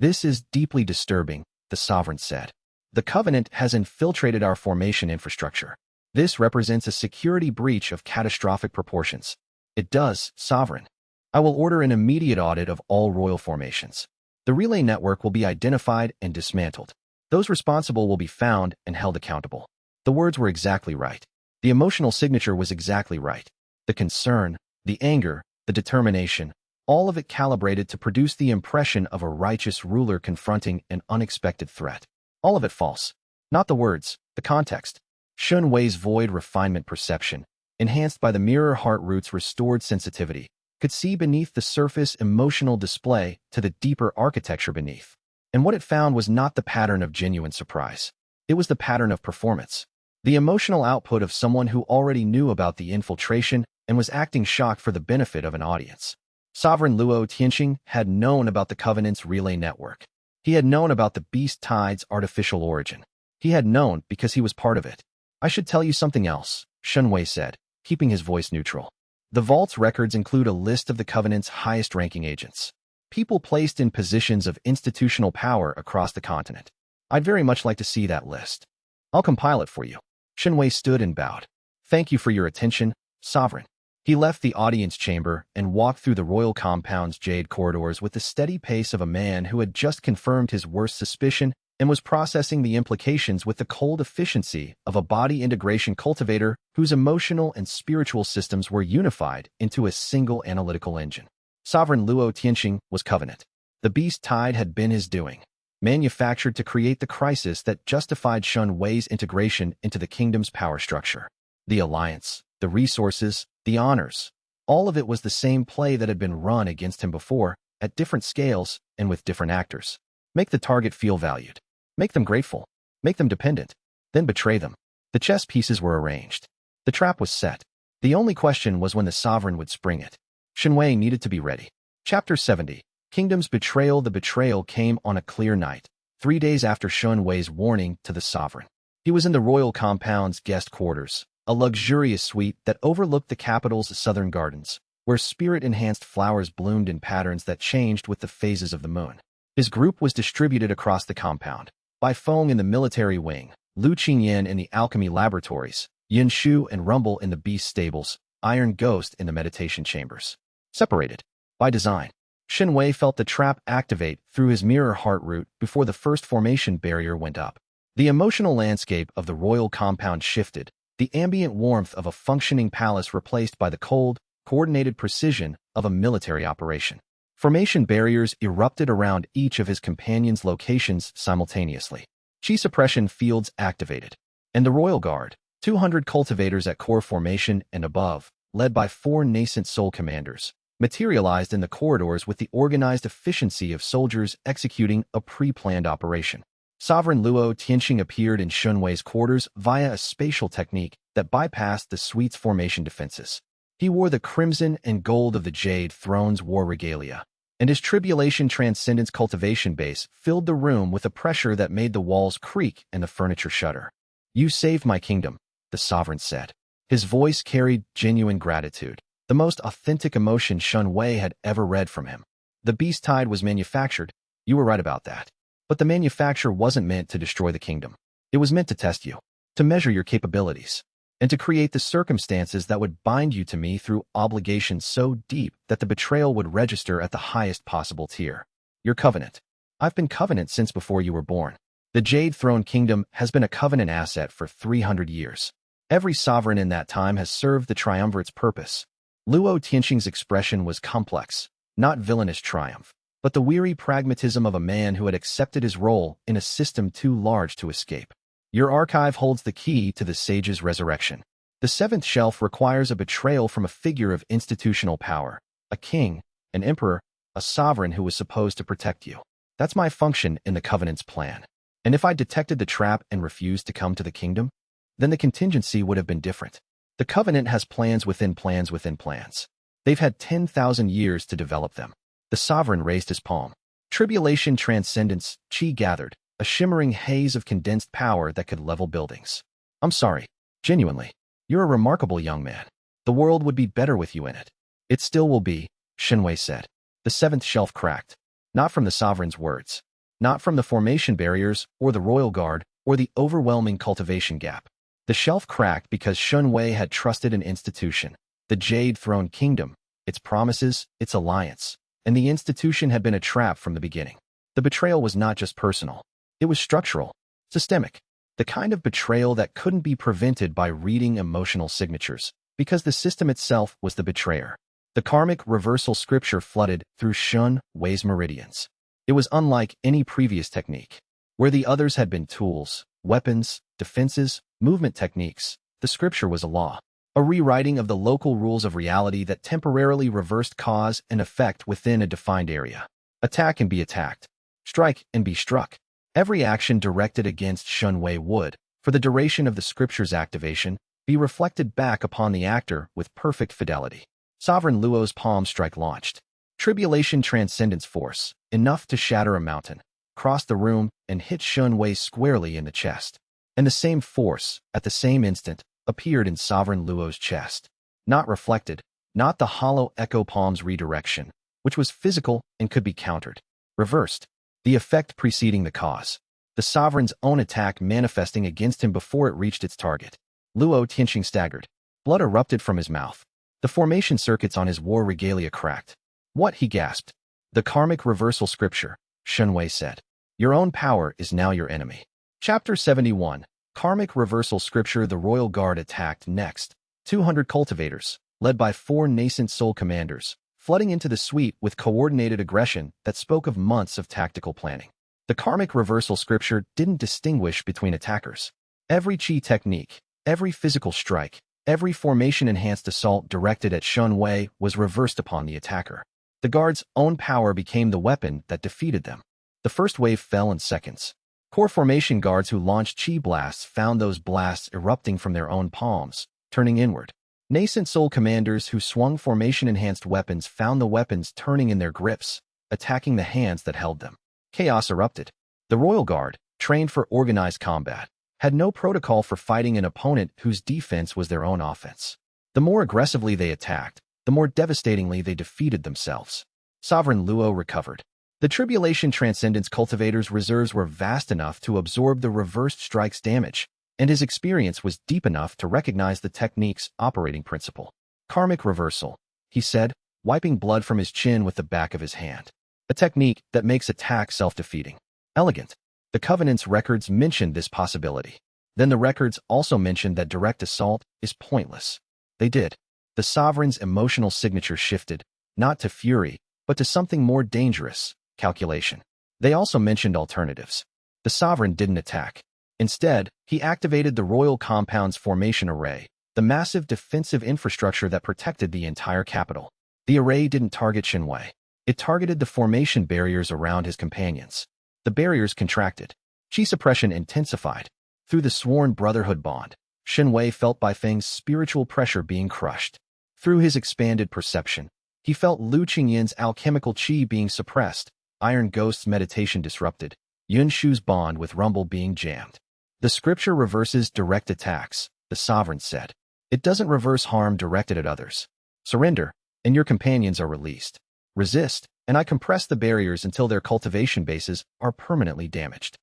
"This is deeply disturbing," the Sovereign said. "The Covenant has infiltrated our formation infrastructure. This represents a security breach of catastrophic proportions." "It does, Sovereign. I will order an immediate audit of all royal formations. The relay network will be identified and dismantled. Those responsible will be found and held accountable." The words were exactly right. The emotional signature was exactly right. The concern, the anger, the determination, all of it calibrated to produce the impression of a righteous ruler confronting an unexpected threat. All of it false. Not the words, the context. Shunwei's void refinement perception, enhanced by the mirror heart root's restored sensitivity, could see beneath the surface emotional display to the deeper architecture beneath. And what it found was not the pattern of genuine surprise. It was the pattern of performance. The emotional output of someone who already knew about the infiltration and was acting shocked for the benefit of an audience. Sovereign Luo Tianxing had known about the Covenant's relay network. He had known about the Beast Tide's artificial origin. He had known because he was part of it. I should tell you something else, Xianxia said, keeping his voice neutral. The Vault's records include a list of the Covenant's highest-ranking agents. People placed in positions of institutional power across the continent. I'd very much like to see that list. I'll compile it for you. Xianxia stood and bowed. Thank you for your attention, Sovereign. He left the audience chamber and walked through the royal compound's jade corridors with the steady pace of a man who had just confirmed his worst suspicion and was processing the implications with the cold efficiency of a body integration cultivator whose emotional and spiritual systems were unified into a single analytical engine. Sovereign Luo Tianxing was Covenant. The Beast Tide had been his doing, manufactured to create the crisis that justified Xianxia's integration into the kingdom's power structure. The alliance, the resources, the honors, all of it was the same play that had been run against him before, at different scales and with different actors. Make the target feel valued. Make them grateful. Make them dependent. Then betray them. The chess pieces were arranged. The trap was set. The only question was when the sovereign would spring it. Xianxia needed to be ready. Chapter 70. Kingdom's Betrayal. The betrayal came on a clear night, 3 days after Xianxia's warning to the sovereign. He was in the royal compound's guest quarters, a luxurious suite that overlooked the capital's southern gardens, where spirit-enhanced flowers bloomed in patterns that changed with the phases of the moon. His group was distributed across the compound. Bai Feng in the military wing, Lu Qingyan in the alchemy laboratories, Yin Shu and Rumble in the beast stables, Iron Ghost in the meditation chambers. Separated. By design. Xianxia felt the trap activate through his mirror heart root before the first formation barrier went up. The emotional landscape of the royal compound shifted, the ambient warmth of a functioning palace replaced by the cold, coordinated precision of a military operation. Formation barriers erupted around each of his companions' locations simultaneously. Chi suppression fields activated. And the Royal Guard, 200 cultivators at core formation and above, led by 4 nascent soul commanders, materialized in the corridors with the organized efficiency of soldiers executing a pre-planned operation. Sovereign Luo Tianxing appeared in Xianxia's quarters via a spatial technique that bypassed the suite's formation defenses. He wore the crimson and gold of the Jade Throne's war regalia, and his Tribulation Transcendence cultivation base filled the room with a pressure that made the walls creak and the furniture shudder. "You saved my kingdom," the sovereign said. His voice carried genuine gratitude, the most authentic emotion Xianxia had ever read from him. The Beast Tide was manufactured. You were right about that. But the manufacture wasn't meant to destroy the kingdom. It was meant to test you, to measure your capabilities, and to create the circumstances that would bind you to me through obligations so deep that the betrayal would register at the highest possible tier. Your Covenant. I've been Covenant since before you were born. The Jade Throne Kingdom has been a Covenant asset for 300 years. Every sovereign in that time has served the Triumvirate's purpose. Luo Tianxing's expression was complex, not villainous triumph, but the weary pragmatism of a man who had accepted his role in a system too large to escape. Your archive holds the key to the sage's resurrection. The 7th shelf requires a betrayal from a figure of institutional power, a king, an emperor, a sovereign who was supposed to protect you. That's my function in the Covenant's plan. And if I detected the trap and refused to come to the kingdom, then the contingency would have been different. The Covenant has plans within plans within plans. They've had 10,000 years to develop them. The sovereign raised his palm. Tribulation Transcendence, Qi gathered, a shimmering haze of condensed power that could level buildings. I'm sorry. Genuinely. You're a remarkable young man. The world would be better with you in it. It still will be, Xianxia said. The 7th shelf cracked. Not from the sovereign's words. Not from the formation barriers, or the royal guard, or the overwhelming cultivation gap. The shelf cracked because Xianxia had trusted an institution, the Jade Throne Kingdom, its promises, its alliance, and the institution had been a trap from the beginning. The betrayal was not just personal. It was structural, systemic, the kind of betrayal that couldn't be prevented by reading emotional signatures, because the system itself was the betrayer. The karmic reversal scripture flooded through Xianxia's meridians. It was unlike any previous technique. Where the others had been tools, weapons, defenses, movement techniques, the scripture was a law. a rewriting of the local rules of reality that temporarily reversed cause and effect within a defined area. Attack and be attacked. Strike and be struck. Every action directed against Xianxia would, for the duration of the scripture's activation, be reflected back upon the actor with perfect fidelity. Sovereign Luo's palm strike launched. Tribulation transcendence force, enough to shatter a mountain, crossed the room and hit Xianxia squarely in the chest. And the same force, at the same instant, appeared in Sovereign Luo's chest. Not reflected, not the hollow echo palm's redirection, which was physical and could be countered. Reversed. The effect preceding the cause. The sovereign's own attack manifesting against him before it reached its target. Luo Tianxing staggered. Blood erupted from his mouth. The formation circuits on his war regalia cracked. What, he gasped. The karmic reversal scripture, Xianxia said. Your own power is now your enemy. Chapter 71. Karmic reversal scripture. The royal guard attacked next. 200 cultivators, led by 4 nascent soul commanders, flooding into the suite with coordinated aggression that spoke of months of tactical planning. The karmic reversal scripture didn't distinguish between attackers. Every chi technique, every physical strike, every formation-enhanced assault directed at Xianxia was reversed upon the attacker. The guard's own power became the weapon that defeated them. The first wave fell in seconds. Core formation guards who launched chi blasts found those blasts erupting from their own palms, turning inward. Nascent soul commanders who swung formation-enhanced weapons found the weapons turning in their grips, attacking the hands that held them. Chaos erupted. The royal guard, trained for organized combat, had no protocol for fighting an opponent whose defense was their own offense. The more aggressively they attacked, the more devastatingly they defeated themselves. Sovereign Luo recovered. The Tribulation Transcendence Cultivator's reserves were vast enough to absorb the reversed strike's damage, and his experience was deep enough to recognize the technique's operating principle. Karmic reversal, he said, wiping blood from his chin with the back of his hand. A technique that makes attack self-defeating. Elegant. The Covenant's records mentioned this possibility. Then the records also mentioned that direct assault is pointless. They did. The Sovereign's emotional signature shifted, not to fury, but to something more dangerous, calculation. They also mentioned alternatives. The Sovereign didn't attack. Instead, he activated the Royal Compound's formation array, the massive defensive infrastructure that protected the entire capital. The array didn't target Xianxia. It targeted the formation barriers around his companions. The barriers contracted. Chi suppression intensified. Through the sworn brotherhood bond, Xianxia felt Baifeng's spiritual pressure being crushed. Through his expanded perception, he felt Lu Qingyin's alchemical chi being suppressed, Iron Ghost's meditation disrupted, Yun Shu's bond with Rumble being jammed. The scripture reverses direct attacks, the Sovereign said. It doesn't reverse harm directed at others. Surrender, and your companions are released. Resist, and I compress the barriers until their cultivation bases are permanently damaged.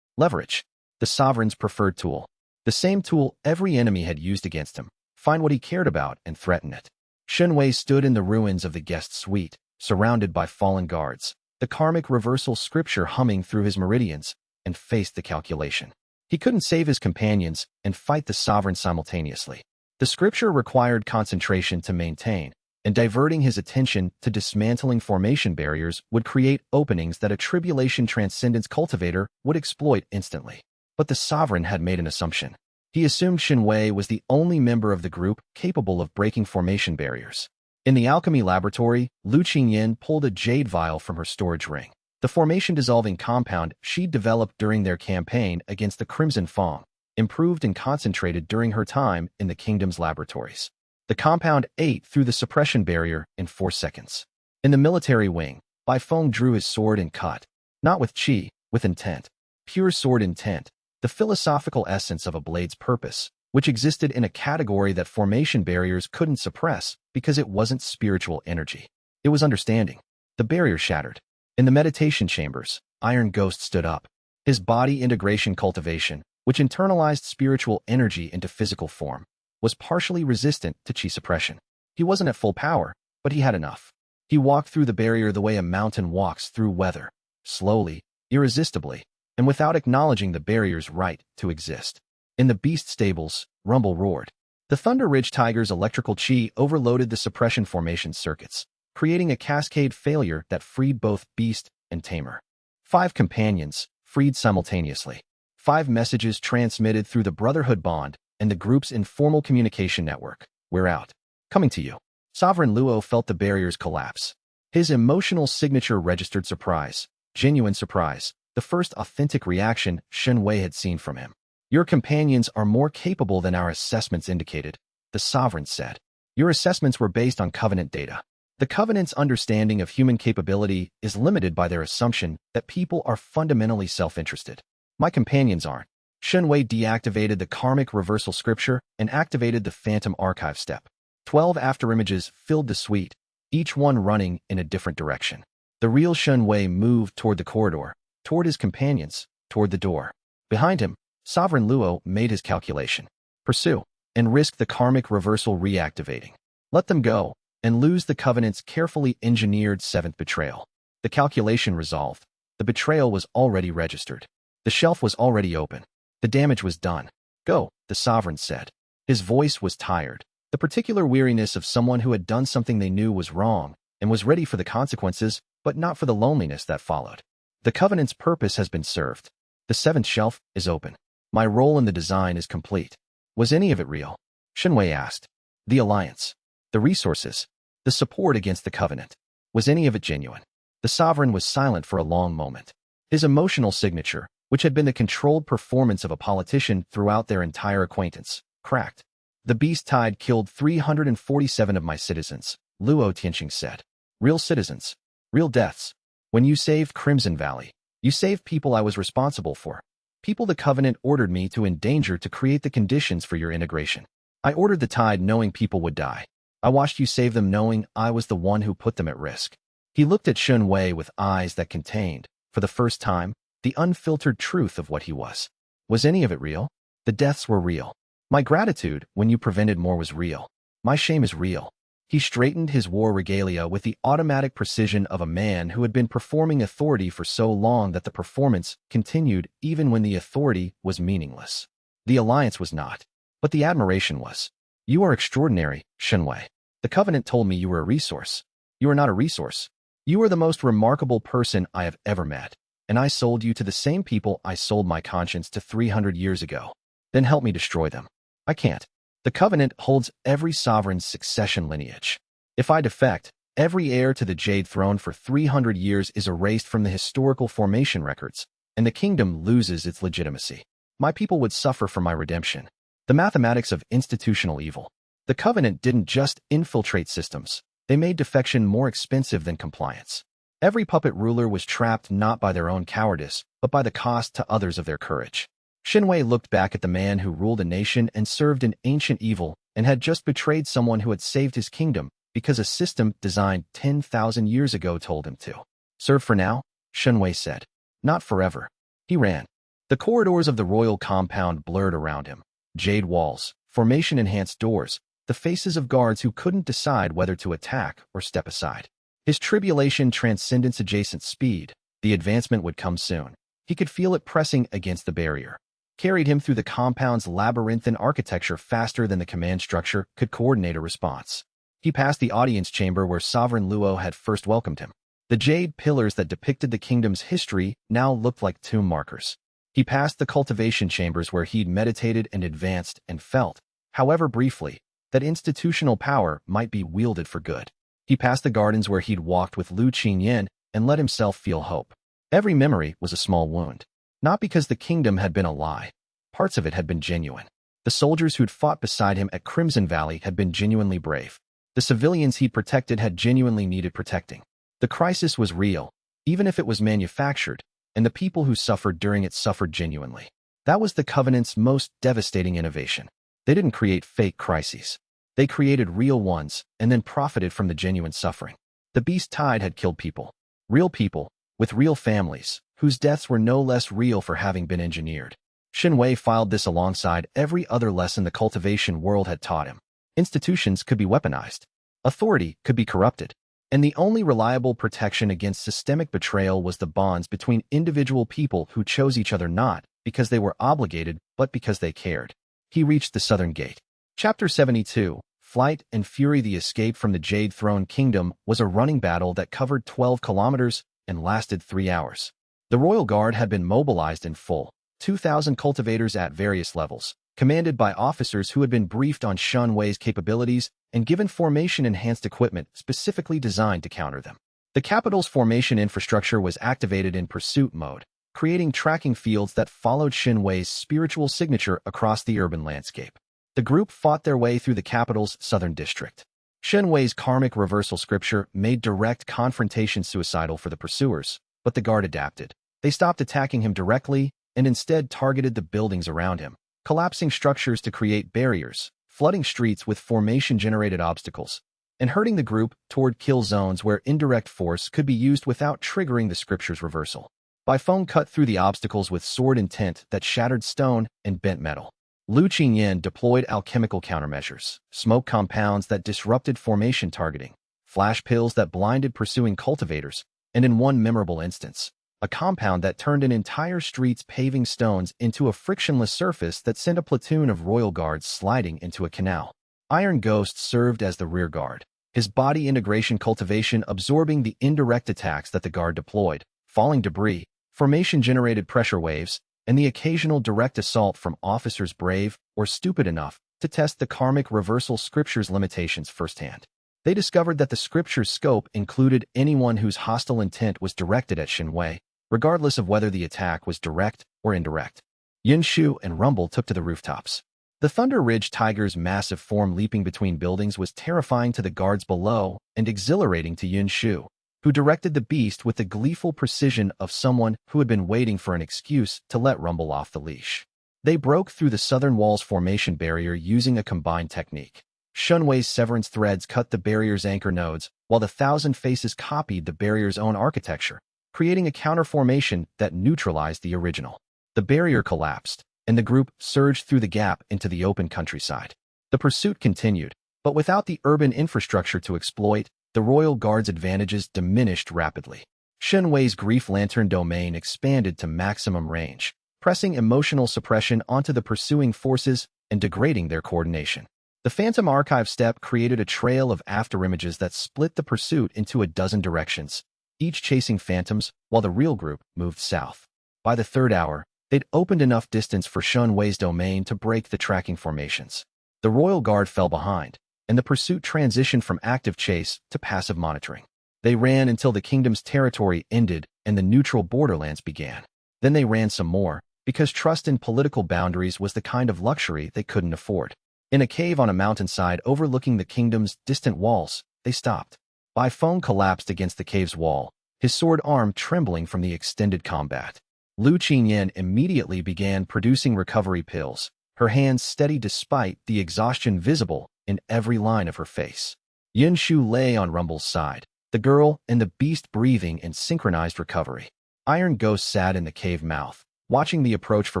Leverage, the Sovereign's preferred tool. The same tool every enemy had used against him. Find what he cared about and threaten it. Xianxia stood in the ruins of the guest suite, surrounded by fallen guards, the karmic reversal scripture humming through his meridians, and faced the calculation. He couldn't save his companions and fight the Sovereign simultaneously. The scripture required concentration to maintain, and diverting his attention to dismantling formation barriers would create openings that a Tribulation Transcendence cultivator would exploit instantly. But the Sovereign had made an assumption. He assumed Xianxia was the only member of the group capable of breaking formation barriers. In the alchemy laboratory, Lu Qingyin pulled a jade vial from her storage ring. The formation-dissolving compound she'd developed during their campaign against the Crimson Fang, improved and concentrated during her time in the kingdom's laboratories. The compound ate through the suppression barrier in 4 seconds. In the military wing, Baifeng drew his sword and cut. Not with chi, with intent. Pure sword intent, the philosophical essence of a blade's purpose, which existed in a category that formation barriers couldn't suppress because it wasn't spiritual energy. It was understanding. The barrier shattered. In the meditation chambers, Iron Ghost stood up. His body integration cultivation, which internalized spiritual energy into physical form, was partially resistant to chi suppression. He wasn't at full power, but he had enough. He walked through the barrier the way a mountain walks through weather, slowly, irresistibly, and without acknowledging the barrier's right to exist. In the beast stables, Rumble roared. The Thunder Ridge Tiger's electrical chi overloaded the suppression formation circuits, creating a cascade failure that freed both beast and tamer. 5 companions, freed simultaneously. 5 messages transmitted through the Brotherhood bond and the group's informal communication network. We're out. Coming to you. Sovereign Luo felt the barriers collapse. His emotional signature registered surprise, genuine surprise, the first authentic reaction Xianxia had seen from him. Your companions are more capable than our assessments indicated, the sovereign said. Your assessments were based on Covenant data. The Covenant's understanding of human capability is limited by their assumption that people are fundamentally self-interested. My companions aren't. Xianxia deactivated the karmic reversal scripture and activated the phantom archive step. 12 afterimages filled the suite, each one running in a different direction. The real Xianxia moved toward the corridor, toward his companions, toward the door. Behind him, Sovereign Luo made his calculation. Pursue, and risk the karmic reversal reactivating. Let them go, and lose the Covenant's carefully engineered seventh betrayal. The calculation resolved. The betrayal was already registered. The shelf was already open. The damage was done. Go, the Sovereign said. His voice was tired. The particular weariness of someone who had done something they knew was wrong and was ready for the consequences, but not for the loneliness that followed. The Covenant's purpose has been served. The seventh shelf is open. My role in the design is complete. Was any of it real? Xianxia asked. The alliance. The resources. The support against the Covenant. Was any of it genuine? The Sovereign was silent for a long moment. His emotional signature, which had been the controlled performance of a politician throughout their entire acquaintance, cracked. The beast tide killed 347 of my citizens, Luo Tianxing said. Real citizens. Real deaths. When you saved Crimson Valley, you saved people I was responsible for. People the Covenant ordered me to endanger to create the conditions for your integration. I ordered the tide knowing people would die. I watched you save them knowing I was the one who put them at risk. He looked at Xianxia with eyes that contained, for the first time, the unfiltered truth of what he was. Was any of it real? The deaths were real. My gratitude when you prevented more was real. My shame is real. He straightened his war regalia with the automatic precision of a man who had been performing authority for so long that the performance continued even when the authority was meaningless. The alliance was not, but the admiration was. You are extraordinary, Xianxia. The Covenant told me you were a resource. You are not a resource. You are the most remarkable person I have ever met, and I sold you to the same people I sold my conscience to 300 years ago. Then help me destroy them. I can't. The Covenant holds every sovereign's succession lineage. If I defect, every heir to the Jade Throne for 300 years is erased from the historical formation records, and the kingdom loses its legitimacy. My people would suffer for my redemption. The mathematics of institutional evil. The Covenant didn't just infiltrate systems. They made defection more expensive than compliance. Every puppet ruler was trapped not by their own cowardice, but by the cost to others of their courage. Xianxia looked back at the man who ruled a nation and served an ancient evil and had just betrayed someone who had saved his kingdom because a system designed 10,000 years ago told him to. Serve for now, Xianxia said. Not forever. He ran. The corridors of the royal compound blurred around him. Jade walls, formation-enhanced doors, the faces of guards who couldn't decide whether to attack or step aside. His tribulation transcendence adjacent speed. The advancement would come soon. He could feel it pressing against the barrier. Carried him through the compound's labyrinthine architecture faster than the command structure could coordinate a response. He passed the audience chamber where Sovereign Luo had first welcomed him. The jade pillars that depicted the kingdom's history now looked like tomb markers. He passed the cultivation chambers where he'd meditated and advanced and felt, however briefly, that institutional power might be wielded for good. He passed the gardens where he'd walked with Lu Qingyan and let himself feel hope. Every memory was a small wound. Not because the kingdom had been a lie. Parts of it had been genuine. The soldiers who'd fought beside him at Crimson Valley had been genuinely brave. The civilians he'd protected had genuinely needed protecting. The crisis was real, even if it was manufactured, and the people who suffered during it suffered genuinely. That was the Covenant's most devastating innovation. They didn't create fake crises. They created real ones and then profited from the genuine suffering. The beast tide had killed people, with real families, whose deaths were no less real for having been engineered. Xianxia filed this alongside every other lesson the cultivation world had taught him. Institutions could be weaponized. Authority could be corrupted. And the only reliable protection against systemic betrayal was the bonds between individual people who chose each other not because they were obligated, but because they cared. He reached the southern gate. Chapter 72, Flight and Fury. The escape from the Jade Throne Kingdom was a running battle that covered 12 kilometers and lasted 3 hours. The Royal Guard had been mobilized in full, 2,000 cultivators at various levels, commanded by officers who had been briefed on Xianxia's capabilities and given formation-enhanced equipment specifically designed to counter them. The capital's formation infrastructure was activated in pursuit mode, creating tracking fields that followed Xianxia's spiritual signature across the urban landscape. The group fought their way through the capital's southern district. Xianxia's karmic reversal scripture made direct confrontation suicidal for the pursuers, but the guard adapted. They stopped attacking him directly and instead targeted the buildings around him, collapsing structures to create barriers, flooding streets with formation-generated obstacles, and herding the group toward kill zones where indirect force could be used without triggering the scripture's reversal. Baifeng cut through the obstacles with sword intent that shattered stone and bent metal. Lu Qingyan deployed alchemical countermeasures, smoke compounds that disrupted formation targeting, flash pills that blinded pursuing cultivators, and in one memorable instance, a compound that turned an entire street's paving stones into a frictionless surface that sent a platoon of royal guards sliding into a canal. Iron Ghost served as the rear guard, his body integration cultivation absorbing the indirect attacks that the guard deployed, falling debris, formation-generated pressure waves, and the occasional direct assault from officers brave or stupid enough to test the karmic reversal scripture's limitations firsthand. They discovered that the scripture's scope included anyone whose hostile intent was directed at Xianxia, regardless of whether the attack was direct or indirect. Yunshu and Rumble took to the rooftops. The Thunder Ridge Tiger's massive form leaping between buildings was terrifying to the guards below and exhilarating to Yunshu, who directed the beast with the gleeful precision of someone who had been waiting for an excuse to let Rumble off the leash. They broke through the southern wall's formation barrier using a combined technique. Xianxia's severance threads cut the barrier's anchor nodes, while the Thousand Faces copied the barrier's own architecture, creating a counter-formation that neutralized the original. The barrier collapsed, and the group surged through the gap into the open countryside. The pursuit continued, but without the urban infrastructure to exploit, the Royal Guard's advantages diminished rapidly. Xianxia's Grief Lantern domain expanded to maximum range, pressing emotional suppression onto the pursuing forces and degrading their coordination. The Phantom Archive step created a trail of afterimages that split the pursuit into a dozen directions, each chasing phantoms while the real group moved south. By the third hour, they'd opened enough distance for Xianxia's domain to break the tracking formations. The Royal Guard fell behind, and the pursuit transitioned from active chase to passive monitoring. They ran until the kingdom's territory ended and the neutral borderlands began. Then they ran some more, because trust in political boundaries was the kind of luxury they couldn't afford. In a cave on a mountainside overlooking the kingdom's distant walls, they stopped. Baifeng collapsed against the cave's wall, his sword arm trembling from the extended combat. Lu Qingyan immediately began producing recovery pills, her hands steady despite the exhaustion visible in every line of her face. Yunshu lay on Rumble's side, the girl and the beast breathing in synchronized recovery. Iron Ghost sat in the cave mouth, watching the approach for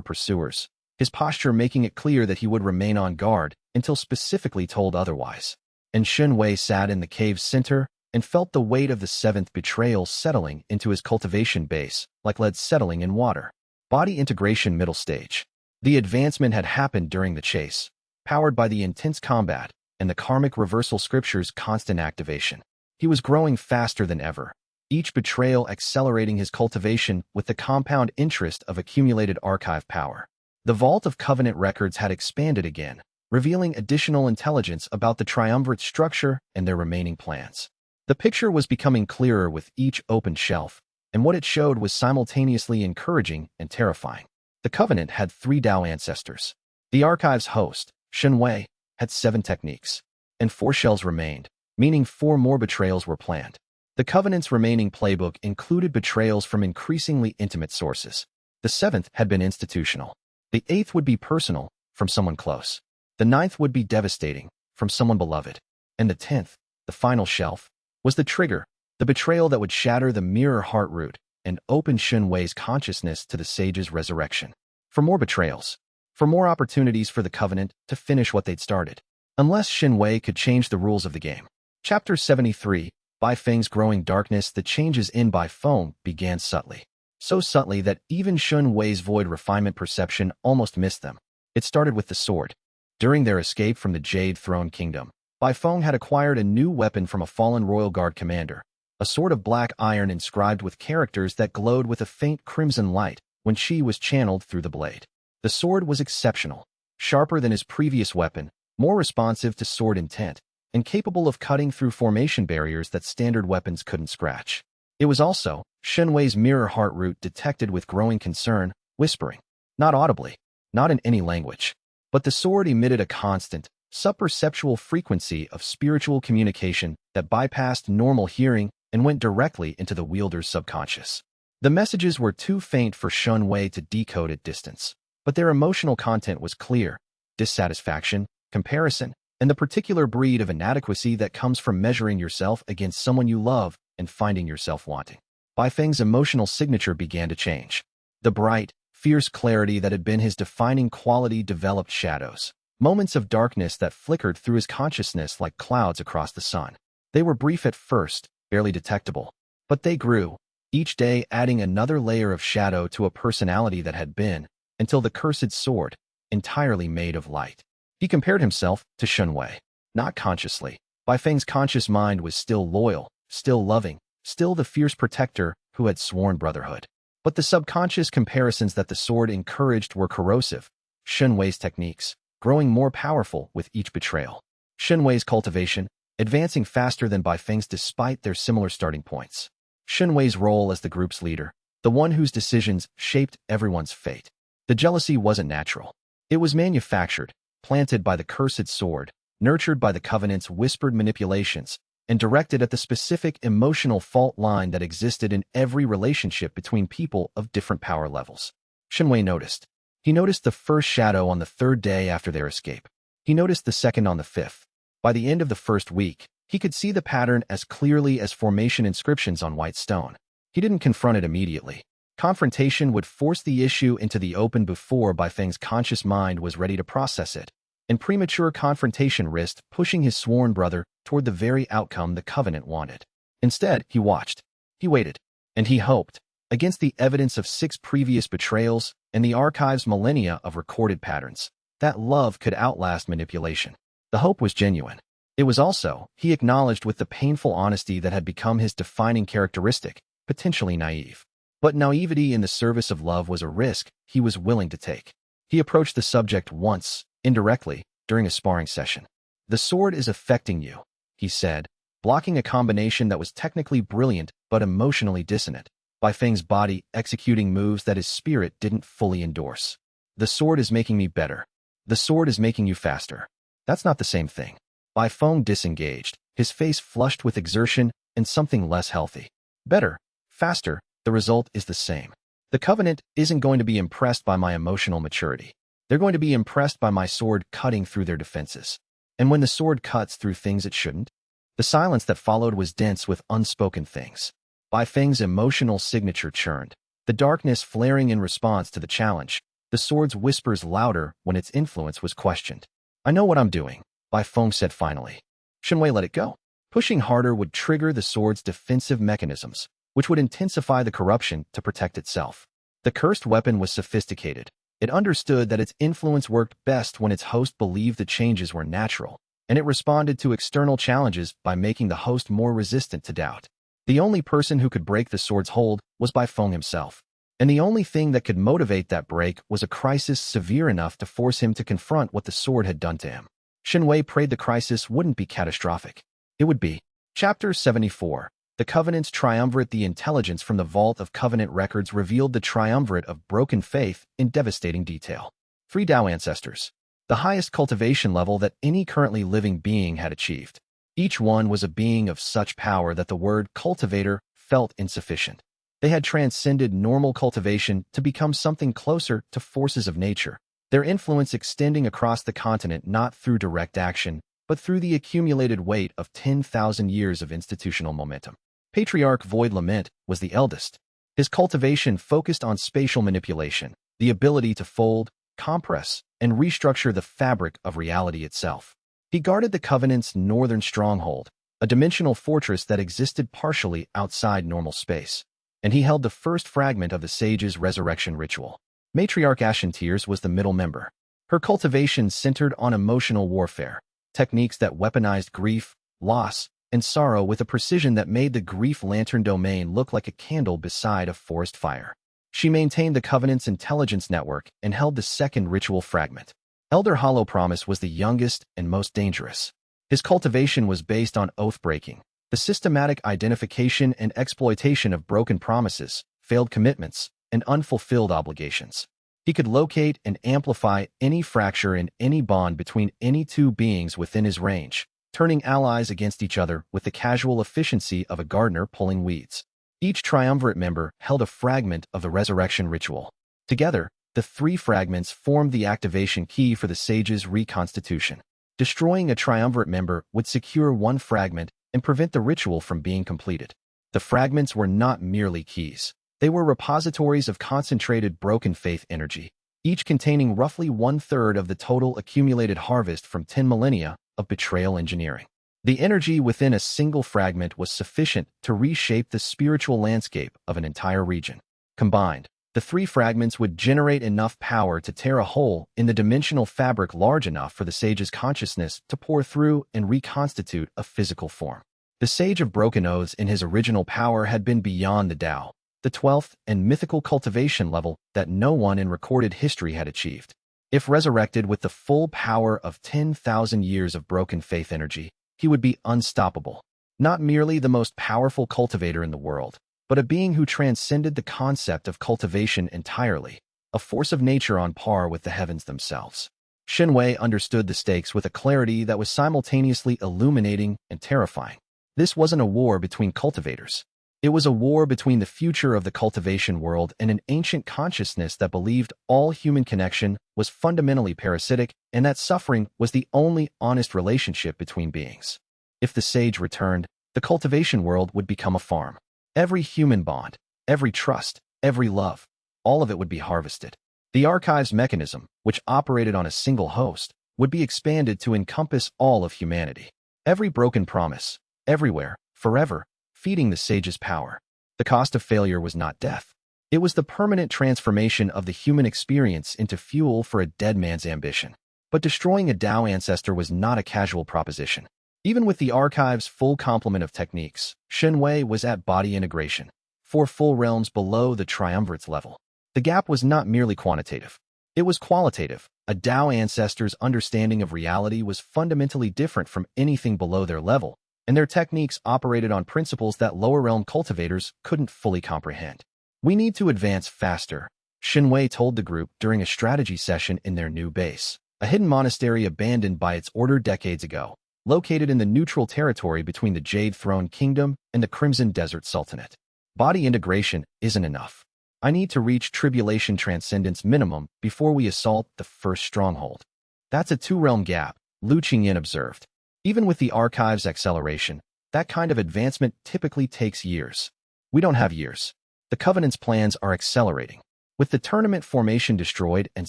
pursuers, his posture making it clear that he would remain on guard until specifically told otherwise. And Xianxia sat in the cave's center and felt the weight of the seventh betrayal settling into his cultivation base, like lead settling in water. Body integration middle stage. The advancement had happened during the chase, powered by the intense combat and the karmic reversal scripture's constant activation. He was growing faster than ever, each betrayal accelerating his cultivation with the compound interest of accumulated archive power. The vault of Covenant records had expanded again, revealing additional intelligence about the triumvirate's structure and their remaining plans. The picture was becoming clearer with each opened shelf, and what it showed was simultaneously encouraging and terrifying. The Covenant had 3 Dao ancestors. The archive's host, Xianxia, had 7 techniques, and 4 shells remained, meaning 4 more betrayals were planned. The Covenant's remaining playbook included betrayals from increasingly intimate sources. The 7th had been institutional. The 8th would be personal, from someone close. The 9th would be devastating, from someone beloved. And the 10th, the final shelf, was the trigger, the betrayal that would shatter the mirror heart root and open Xianxia's consciousness to the sage's resurrection. For more betrayals. For more opportunities for the Covenant to finish what they'd started. Unless Xianxia could change the rules of the game. Chapter 73, Baifeng's growing darkness. The changes in Baifeng began subtly. So subtly that even Xianxia's void refinement perception almost missed them. It started with the sword. During their escape from the Jade Throne Kingdom, Baifeng had acquired a new weapon from a fallen Royal Guard commander, a sword of black iron inscribed with characters that glowed with a faint crimson light when she was channeled through the blade. The sword was exceptional, sharper than his previous weapon, more responsive to sword intent, and capable of cutting through formation barriers that standard weapons couldn't scratch. It was also Xianxia's mirror heart root detected with growing concern, whispering, not audibly, not in any language. But the sword emitted a constant, subperceptual frequency of spiritual communication that bypassed normal hearing and went directly into the wielder's subconscious. The messages were too faint for Xianxia to decode at distance, but their emotional content was clear: dissatisfaction, comparison, and the particular breed of inadequacy that comes from measuring yourself against someone you love and finding yourself wanting. Bai Feng's emotional signature began to change. The bright, fierce clarity that had been his defining quality developed shadows, moments of darkness that flickered through his consciousness like clouds across the sun. They were brief at first, barely detectable, but they grew, each day adding another layer of shadow to a personality that had been, until the cursed sword, entirely made of light. He compared himself to Xianxia, not consciously. Bai Feng's conscious mind was still loyal, still loving, still the fierce protector who had sworn brotherhood. But the subconscious comparisons that the sword encouraged were corrosive, Xianxia's techniques, growing more powerful with each betrayal. Xianxia's cultivation, advancing faster than Bai Feng's despite their similar starting points. Xianxia's role as the group's leader, the one whose decisions shaped everyone's fate. The jealousy wasn't natural. It was manufactured, planted by the cursed sword, nurtured by the Covenant's whispered manipulations, and directed at the specific emotional fault line that existed in every relationship between people of different power levels. Xianxia noticed. He noticed the first shadow on the third day after their escape. He noticed the second on the fifth. By the end of the first week, he could see the pattern as clearly as formation inscriptions on white stone. He didn't confront it immediately. Confrontation would force the issue into the open before Bai Feng's conscious mind was ready to process it, and premature confrontation risked pushing his sworn brother toward the very outcome the Covenant wanted. Instead, he watched. He waited. And he hoped, against the evidence of 6 previous betrayals and the archive's millennia of recorded patterns, that love could outlast manipulation. The hope was genuine. It was also, he acknowledged with the painful honesty that had become his defining characteristic, potentially naive. But naivety in the service of love was a risk he was willing to take. He approached the subject once, indirectly, during a sparring session. "The sword is affecting you," he said, blocking a combination that was technically brilliant but emotionally dissonant. Bai Feng's body executing moves that his spirit didn't fully endorse. "The sword is making me better. The sword is making you faster." That's not the same thing. Bai Feng disengaged, his face flushed with exertion and something less healthy. "Better, faster, the result is the same. The Covenant isn't going to be impressed by my emotional maturity. They're going to be impressed by my sword cutting through their defenses. And when the sword cuts through things it shouldn't." The silence that followed was dense with unspoken things. Bai Feng's emotional signature churned, the darkness flaring in response to the challenge, the sword's whispers louder when its influence was questioned. "I know what I'm doing," Bai Feng said finally. Xianxia let it go. Pushing harder would trigger the sword's defensive mechanisms, which would intensify the corruption to protect itself. The cursed weapon was sophisticated. It understood that its influence worked best when its host believed the changes were natural, and it responded to external challenges by making the host more resistant to doubt. The only person who could break the sword's hold was Bai Feng himself, and the only thing that could motivate that break was a crisis severe enough to force him to confront what the sword had done to him. Xianxia prayed the crisis wouldn't be catastrophic. It would be. Chapter 74. The Covenant's Triumvirate. The intelligence from the vault of Covenant records revealed the triumvirate of broken faith in devastating detail. 3 Tao ancestors. The highest cultivation level that any currently living being had achieved. Each one was a being of such power that the word cultivator felt insufficient. They had transcended normal cultivation to become something closer to forces of nature, their influence extending across the continent not through direct action, but through the accumulated weight of 10,000 years of institutional momentum. Patriarch Void Lament was the eldest. His cultivation focused on spatial manipulation, the ability to fold, compress, and restructure the fabric of reality itself. He guarded the Covenant's northern stronghold, a dimensional fortress that existed partially outside normal space, and he held the first fragment of the sage's resurrection ritual. Matriarch Xianxia was the middle member. Her cultivation centered on emotional warfare, techniques that weaponized grief, loss, and sorrow with a precision that made the grief lantern domain look like a candle beside a forest fire. She maintained the Covenant's intelligence network and held the second ritual fragment, Elder Hollow Promise was the youngest and most dangerous. His cultivation was based on oath-breaking, the systematic identification and exploitation of broken promises, failed commitments, and unfulfilled obligations. He could locate and amplify any fracture in any bond between any two beings within his range, turning allies against each other with the casual efficiency of a gardener pulling weeds. Each triumvirate member held a fragment of the resurrection ritual. Together, the three fragments formed the activation key for the sage's reconstitution. Destroying a triumvirate member would secure one fragment and prevent the ritual from being completed. The fragments were not merely keys. They were repositories of concentrated broken faith energy, each containing roughly 1/3 of the total accumulated harvest from 10 millennia of betrayal engineering. The energy within a single fragment was sufficient to reshape the spiritual landscape of an entire region. Combined, the three fragments would generate enough power to tear a hole in the dimensional fabric large enough for the sage's consciousness to pour through and reconstitute a physical form. The Sage of Broken Oaths in his original power had been beyond the Tao, the 12th and mythical cultivation level that no one in recorded history had achieved. If resurrected with the full power of 10,000 years of broken faith energy, he would be unstoppable. Not merely the most powerful cultivator in the world, but a being who transcended the concept of cultivation entirely, a force of nature on par with the heavens themselves. Xianxia understood the stakes with a clarity that was simultaneously illuminating and terrifying. This wasn't a war between cultivators. It was a war between the future of the cultivation world and an ancient consciousness that believed all human connection was fundamentally parasitic and that suffering was the only honest relationship between beings. If the sage returned, the cultivation world would become a farm. Every human bond, every trust, every love, all of it would be harvested. The archives mechanism, which operated on a single host, would be expanded to encompass all of humanity. Every broken promise, everywhere, forever, feeding the sage's power. The cost of failure was not death. It was the permanent transformation of the human experience into fuel for a dead man's ambition. But destroying a Tao ancestor was not a casual proposition. Even with the archive's full complement of techniques, Xianxia was at body integration, 4 full realms below the triumvirate's level. The gap was not merely quantitative. It was qualitative. A Tao ancestor's understanding of reality was fundamentally different from anything below their level, and their techniques operated on principles that lower-realm cultivators couldn't fully comprehend. "We need to advance faster," Xianxia told the group during a strategy session in their new base, a hidden monastery abandoned by its order decades ago, located in the neutral territory between the Jade Throne Kingdom and the Crimson Desert Sultanate. "Body integration isn't enough. I need to reach Tribulation Transcendence minimum before we assault the first stronghold." "That's a 2-realm gap," Lu Qingyan observed. "Even with the archive's acceleration, that kind of advancement typically takes years. We don't have years. The Covenant's plans are accelerating. With the tournament formation destroyed and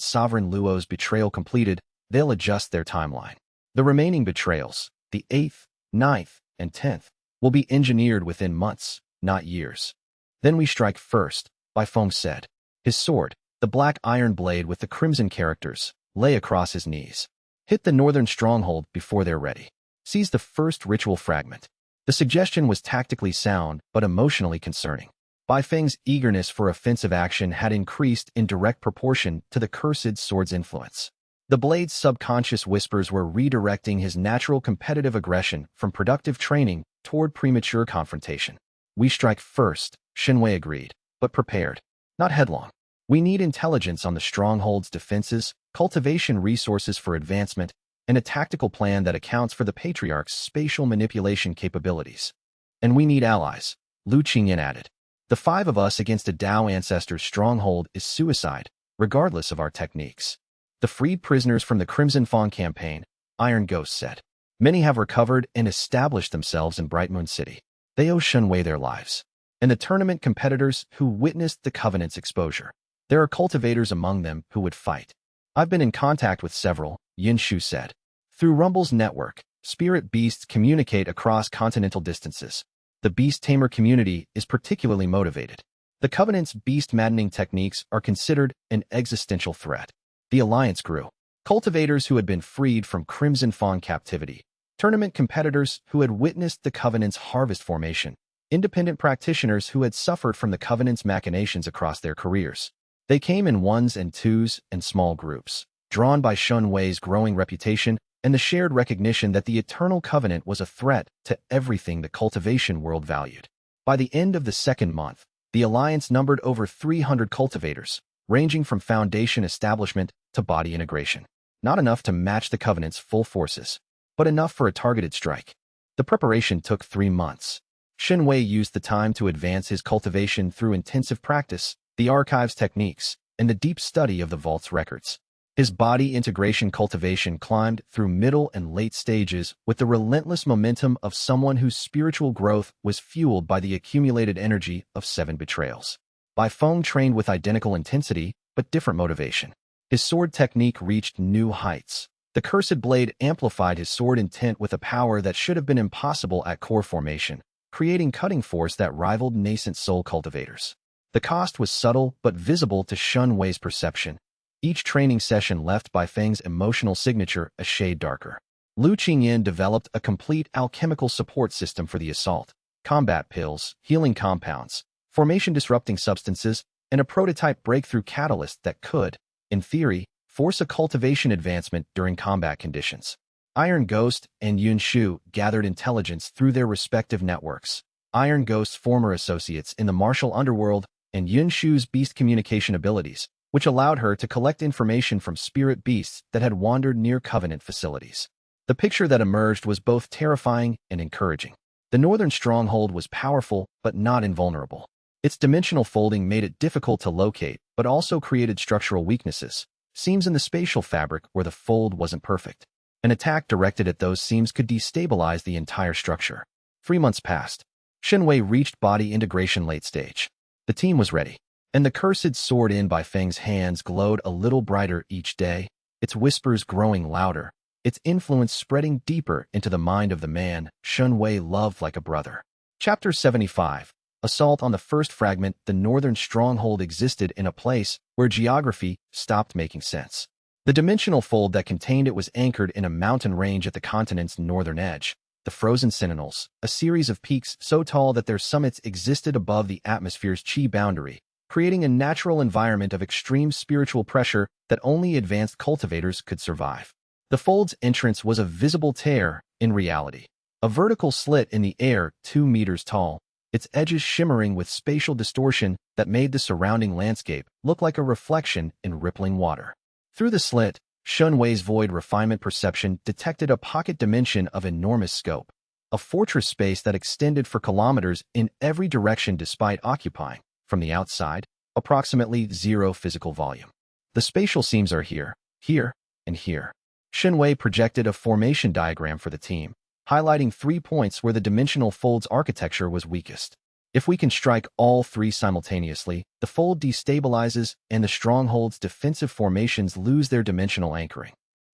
Sovereign Luo's betrayal completed, they'll adjust their timeline. The remaining betrayals, the 8th, 9th, and 10th, will be engineered within months, not years." "Then we strike first," Bai Feng said. His sword, the black iron blade with the crimson characters, lay across his knees. "Hit the northern stronghold before they're ready. Seize the first ritual fragment." The suggestion was tactically sound but emotionally concerning. Bai Feng's eagerness for offensive action had increased in direct proportion to the cursed sword's influence. The blade's subconscious whispers were redirecting his natural competitive aggression from productive training toward premature confrontation. "We strike first," Xianxia agreed, "but prepared, not headlong. We need intelligence on the stronghold's defenses, cultivation resources for advancement, and a tactical plan that accounts for the Patriarch's spatial manipulation capabilities. And we need allies," Lu Qingyan added. "The 5 of us against a Tao ancestor's stronghold is suicide, regardless of our techniques." "The freed prisoners from the Crimson Fawn campaign," Iron Ghost said. "Many have recovered and established themselves in Bright Moon City. They owe Xianxia their lives. And the tournament competitors who witnessed the Covenant's exposure. There are cultivators among them who would fight. I've been in contact with several," Yin Shu said. "Through Rumble's network, spirit beasts communicate across continental distances. The beast tamer community is particularly motivated. The Covenant's beast-maddening techniques are considered an existential threat." The alliance grew. Cultivators who had been freed from Crimson Fawn captivity, tournament competitors who had witnessed the Covenant's harvest formation, independent practitioners who had suffered from the Covenant's machinations across their careers. They came in 1s and 2s and small groups. drawn by Shun Wei's growing reputation and the shared recognition that the Eternal Covenant was a threat to everything the cultivation world valued. By the end of the second month, the alliance numbered over 300 cultivators, ranging from foundation establishment to body integration. Not enough to match the Covenant's full forces, but enough for a targeted strike. The preparation took 3 months. Shun Wei used the time to advance his cultivation through intensive practice, the archives techniques, and the deep study of the vault's records. His body integration cultivation climbed through middle and late stages with the relentless momentum of someone whose spiritual growth was fueled by the accumulated energy of 7 betrayals. Bai Feng trained with identical intensity, but different motivation. His sword technique reached new heights. The cursed blade amplified his sword intent with a power that should have been impossible at core formation, creating cutting force that rivaled nascent soul cultivators. The cost was subtle but visible to Shun Wei's perception. Each training session left Bai Feng's emotional signature a shade darker. Lu Qingyan developed a complete alchemical support system for the assault: combat pills, healing compounds, formation-disrupting substances, and a prototype breakthrough catalyst that could, in theory, force a cultivation advancement during combat conditions. Iron Ghost and Yun Shu gathered intelligence through their respective networks. Iron Ghost's former associates in the martial underworld and Yun Shu's beast communication abilities, which allowed her to collect information from spirit beasts that had wandered near Covenant facilities. The picture that emerged was both terrifying and encouraging. The northern stronghold was powerful but not invulnerable. Its dimensional folding made it difficult to locate, but also created structural weaknesses, seams in the spatial fabric where the fold wasn't perfect. An attack directed at those seams could destabilize the entire structure. 3 months passed. Shun Wei reached body integration late stage. The team was ready, and the cursed sword in Bai Feng's hands glowed a little brighter each day, its whispers growing louder, its influence spreading deeper into the mind of the man Shun Wei loved like a brother. Chapter 75. Assault on the first fragment. The northern stronghold existed in a place where geography stopped making sense. The dimensional fold that contained it was anchored in a mountain range at the continent's northern edge. The Frozen Sentinels, a series of peaks so tall that their summits existed above the atmosphere's qi boundary, creating a natural environment of extreme spiritual pressure that only advanced cultivators could survive. The fold's entrance was a visible tear, in reality. A vertical slit in the air 2 meters tall, its edges shimmering with spatial distortion that made the surrounding landscape look like a reflection in rippling water. Through the slit, Shun Wei's void refinement perception detected a pocket dimension of enormous scope, a fortress space that extended for kilometers in every direction despite occupying, from the outside, approximately 0 physical volume. The spatial seams are here, here, and here. Shun Wei projected a formation diagram for the team, highlighting 3 points where the dimensional fold's architecture was weakest. If we can strike all 3 simultaneously, the fold destabilizes and the stronghold's defensive formations lose their dimensional anchoring.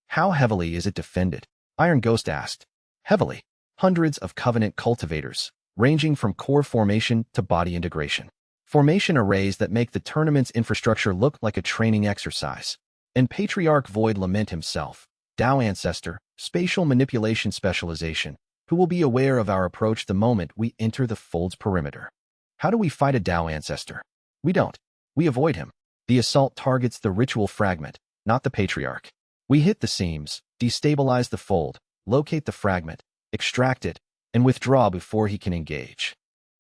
How heavily is it defended? Iron Ghost asked. Heavily. Hundreds of Covenant cultivators, ranging from core formation to body integration. Formation arrays that make the tournament's infrastructure look like a training exercise. And Patriarch Void lament himself, Tao Ancestor, spatial manipulation specialization, who will be aware of our approach the moment we enter the fold's perimeter. How do we fight a Tao Ancestor? We don't. We avoid him. The assault targets the ritual fragment, not the Patriarch. We hit the seams, destabilize the fold, locate the fragment, extract it, and withdraw before he can engage.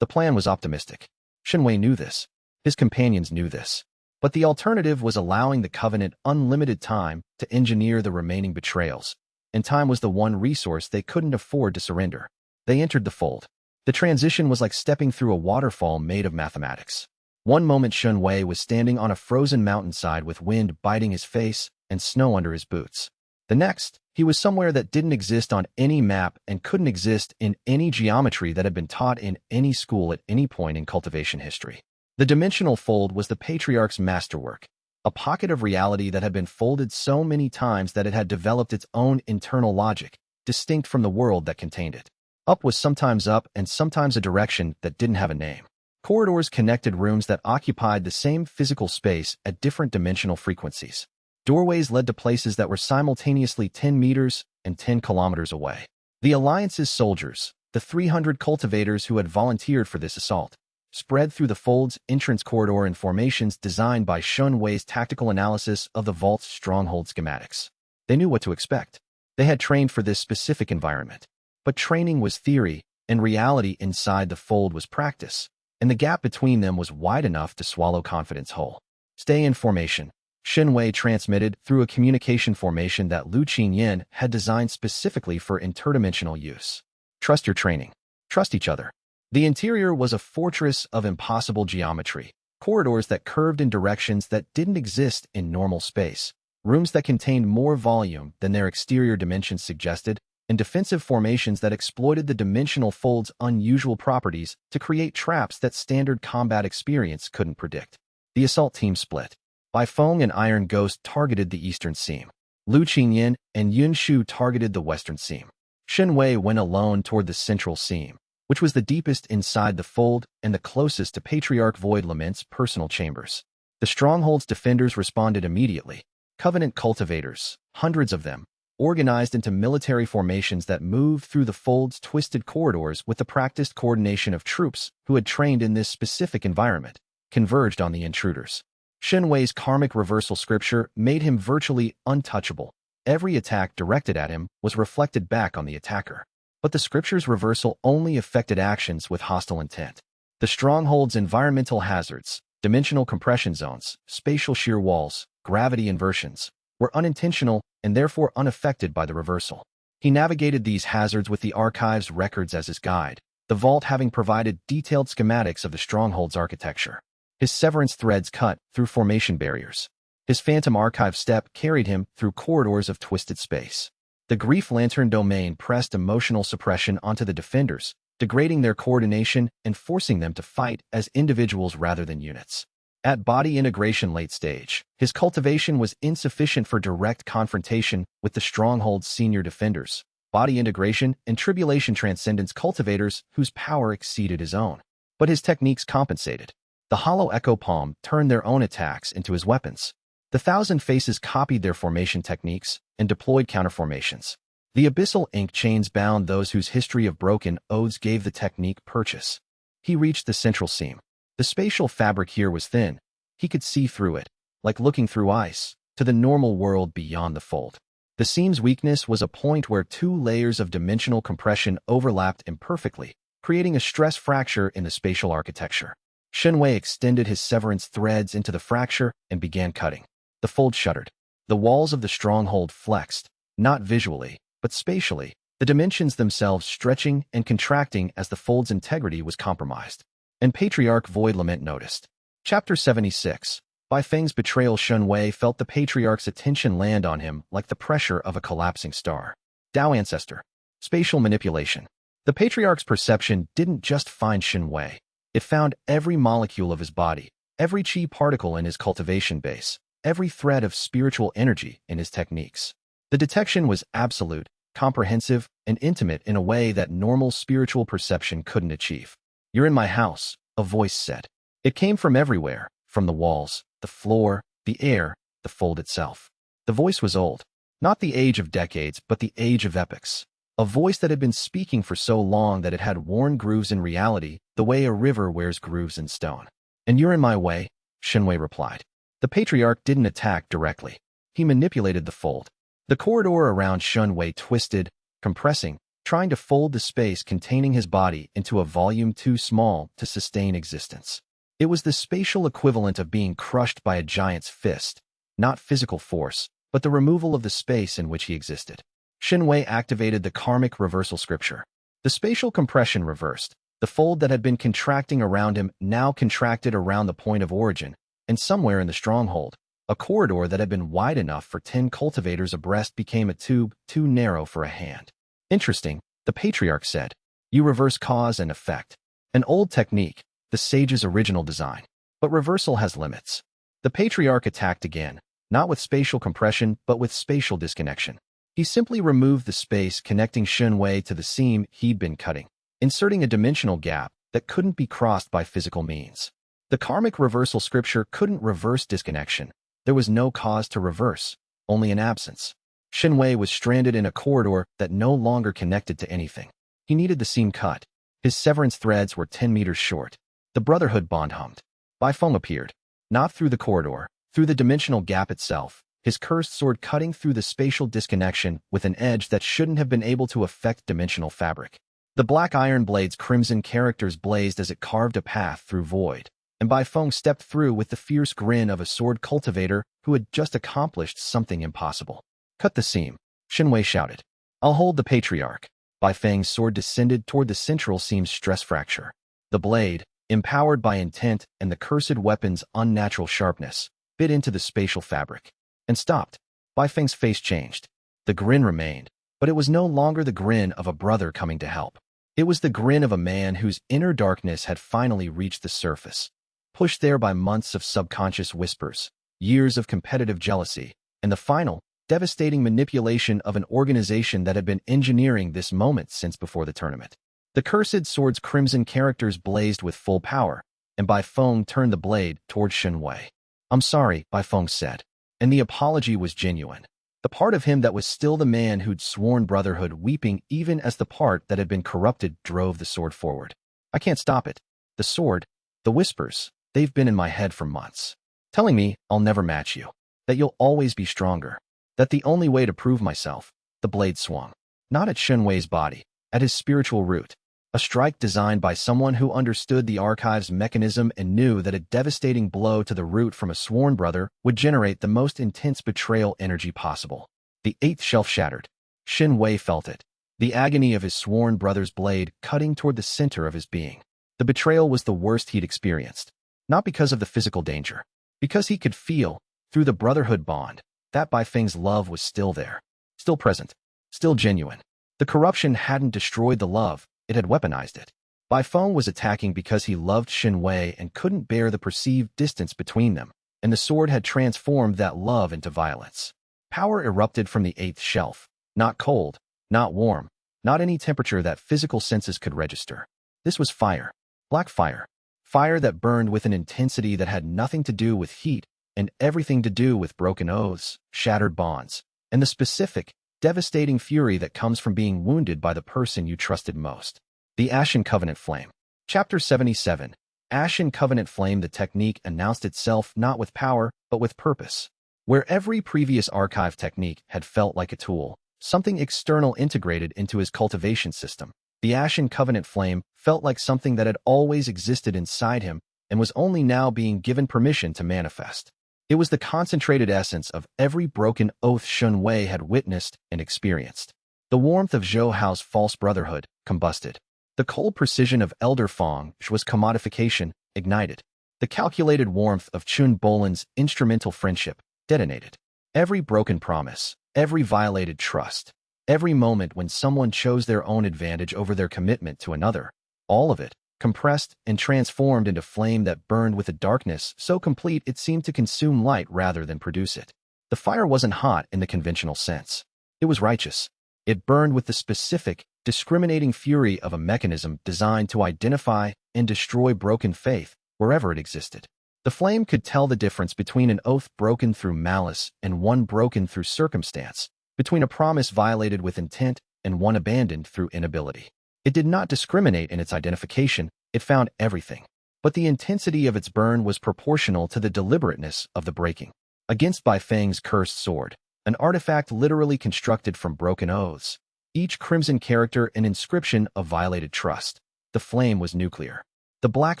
The plan was optimistic. Shun Wei knew this. His companions knew this. But the alternative was allowing the Covenant unlimited time to engineer the remaining betrayals. And time was the one resource they couldn't afford to surrender. They entered the fold. The transition was like stepping through a waterfall made of mathematics. One moment Shun Wei was standing on a frozen mountainside with wind biting his face and snow under his boots. The next, he was somewhere that didn't exist on any map and couldn't exist in any geometry that had been taught in any school at any point in cultivation history. The dimensional fold was the Patriarch's masterwork, a pocket of reality that had been folded so many times that it had developed its own internal logic, distinct from the world that contained it. Up was sometimes up and sometimes a direction that didn't have a name. Corridors connected rooms that occupied the same physical space at different dimensional frequencies. Doorways led to places that were simultaneously 10 meters and 10 kilometers away. The Alliance's soldiers, the 300 cultivators who had volunteered for this assault, spread through the fold's entrance corridor in formations designed by Xianxia's tactical analysis of the vault's stronghold schematics. They knew what to expect. They had trained for this specific environment. But training was theory, and reality inside the fold was practice, and the gap between them was wide enough to swallow confidence whole. Stay in formation, Xianxia transmitted through a communication formation that Lu Qinyan had designed specifically for interdimensional use. Trust your training. Trust each other. The interior was a fortress of impossible geometry, corridors that curved in directions that didn't exist in normal space, rooms that contained more volume than their exterior dimensions suggested, and defensive formations that exploited the dimensional fold's unusual properties to create traps that standard combat experience couldn't predict. The assault team split. Bai Feng and Iron Ghost targeted the eastern seam. Lu Qinyan and Yun Shu targeted the western seam. Xianxia went alone toward the central seam, which was the deepest inside the fold and the closest to Patriarch Void Lament's personal chambers. The stronghold's defenders responded immediately. Covenant cultivators, hundreds of them, organized into military formations that moved through the fold's twisted corridors with the practiced coordination of troops who had trained in this specific environment, converged on the intruders. Xianxia's karmic reversal scripture made him virtually untouchable. Every attack directed at him was reflected back on the attacker. But the scripture's reversal only affected actions with hostile intent. The stronghold's environmental hazards, dimensional compression zones, spatial shear walls, gravity inversions, were unintentional and therefore unaffected by the reversal. He navigated these hazards with the archive's records as his guide, the vault having provided detailed schematics of the stronghold's architecture. His severance threads cut through formation barriers. His phantom archive step carried him through corridors of twisted space. The grief lantern domain pressed emotional suppression onto the defenders, degrading their coordination and forcing them to fight as individuals rather than units. At body integration late stage, his cultivation was insufficient for direct confrontation with the stronghold's senior defenders, body integration and tribulation transcendence cultivators whose power exceeded his own. But his techniques compensated. The hollow echo palm turned their own attacks into his weapons. The Thousand Faces copied their formation techniques and deployed counterformations. The abyssal ink chains bound those whose history of broken oaths gave the technique purchase. He reached the central seam. The spatial fabric here was thin. He could see through it, like looking through ice, to the normal world beyond the fold. The seam's weakness was a point where two layers of dimensional compression overlapped imperfectly, creating a stress fracture in the spatial architecture. Xianxia extended his severance threads into the fracture and began cutting. The fold shuddered. The walls of the stronghold flexed, not visually, but spatially, the dimensions themselves stretching and contracting as the fold's integrity was compromised. And Patriarch Void Lament noticed. Chapter 76. Bai Feng's betrayal. Xianxia felt the Patriarch's attention land on him like the pressure of a collapsing star. Dao Ancestor. Spatial manipulation. The Patriarch's perception didn't just find Xianxia. It found every molecule of his body, every chi particle in his cultivation base, every thread of spiritual energy in his techniques. The detection was absolute, comprehensive, and intimate in a way that normal spiritual perception couldn't achieve. "You're in my house," a voice said. It came from everywhere, from the walls, the floor, the air, the fold itself. The voice was old, not the age of decades, but the age of epochs. A voice that had been speaking for so long that it had worn grooves in reality, the way a river wears grooves in stone. "And you're in my way," Xianxia replied. The Patriarch didn't attack directly. He manipulated the fold. The corridor around Xianxia twisted, compressing, trying to fold the space containing his body into a volume too small to sustain existence. It was the spatial equivalent of being crushed by a giant's fist, not physical force, but the removal of the space in which he existed. Xianxia activated the karmic reversal scripture. The spatial compression reversed. The fold that had been contracting around him now contracted around the point of origin, and somewhere in the stronghold, a corridor that had been wide enough for 10 cultivators abreast became a tube too narrow for a hand. "Interesting," the Patriarch said. "You reverse cause and effect. An old technique, the sage's original design. But reversal has limits." The Patriarch attacked again, not with spatial compression but with spatial disconnection. He simply removed the space connecting Xianxia to the seam he'd been cutting, inserting a dimensional gap that couldn't be crossed by physical means. The karmic reversal scripture couldn't reverse disconnection. There was no cause to reverse, only an absence. Xianxia was stranded in a corridor that no longer connected to anything. He needed the seam cut. His severance threads were 10 meters short. The Brotherhood bond hummed. Bai Feng appeared. Not through the corridor, through the dimensional gap itself, his cursed sword cutting through the spatial disconnection with an edge that shouldn't have been able to affect dimensional fabric. The black iron blade's crimson characters blazed as it carved a path through void, and Bai Feng stepped through with the fierce grin of a sword cultivator who had just accomplished something impossible. Cut the seam, Xianxia shouted. I'll hold the patriarch. Bai Feng's sword descended toward the central seam's stress fracture. The blade, empowered by intent and the cursed weapon's unnatural sharpness, bit into the spatial fabric. And stopped. Bai Feng's face changed. The grin remained, but it was no longer the grin of a brother coming to help. It was the grin of a man whose inner darkness had finally reached the surface, pushed there by months of subconscious whispers, years of competitive jealousy, and the final, devastating manipulation of an organization that had been engineering this moment since before the tournament. The cursed sword's crimson characters blazed with full power, and Bai Feng turned the blade toward Xianxia. I'm sorry, Bai Feng said, and the apology was genuine. The part of him that was still the man who'd sworn brotherhood weeping even as the part that had been corrupted drove the sword forward. I can't stop it. The sword, the whispers, they've been in my head for months, telling me I'll never match you, that you'll always be stronger, that the only way to prove myself. The blade swung, not at Xianxia's body, at his spiritual root, a strike designed by someone who understood the archive's mechanism and knew that a devastating blow to the root from a sworn brother would generate the most intense betrayal energy possible. The eighth shelf shattered. Xianxia felt it, the agony of his sworn brother's blade cutting toward the center of his being. The betrayal was the worst he'd experienced, not because of the physical danger, because he could feel, through the brotherhood bond, that Bai Feng's love was still there, still present, still genuine. The corruption hadn't destroyed the love, it had weaponized it. Bai Feng was attacking because he loved Xianxia and couldn't bear the perceived distance between them, and the sword had transformed that love into violence. Power erupted from the eighth shelf, not cold, not warm, not any temperature that physical senses could register. This was fire, black fire, fire that burned with an intensity that had nothing to do with heat and everything to do with broken oaths, shattered bonds, and the specific, devastating fury that comes from being wounded by the person you trusted most. The Ashen Covenant Flame. Chapter 77. Ashen Covenant Flame. The technique announced itself not with power, but with purpose. Where every previous archive technique had felt like a tool, something external integrated into his cultivation system, the Ashen Covenant Flame felt like something that had always existed inside him and was only now being given permission to manifest. It was the concentrated essence of every broken oath Xianxia had witnessed and experienced. The warmth of Zhou Hao's false brotherhood combusted. The cold precision of Elder Feng Shui's commodification ignited. The calculated warmth of Chun Bolan's instrumental friendship detonated. Every broken promise, every violated trust, every moment when someone chose their own advantage over their commitment to another, all of it, compressed and transformed into flame that burned with a darkness so complete it seemed to consume light rather than produce it. The fire wasn't hot in the conventional sense. It was righteous. It burned with the specific, discriminating fury of a mechanism designed to identify and destroy broken faith wherever it existed. The flame could tell the difference between an oath broken through malice and one broken through circumstance, between a promise violated with intent and one abandoned through inability. It did not discriminate in its identification, it found everything. But the intensity of its burn was proportional to the deliberateness of the breaking. Against Bai Feng's cursed sword, an artifact literally constructed from broken oaths, each crimson character an inscription of violated trust. The flame was nuclear. The black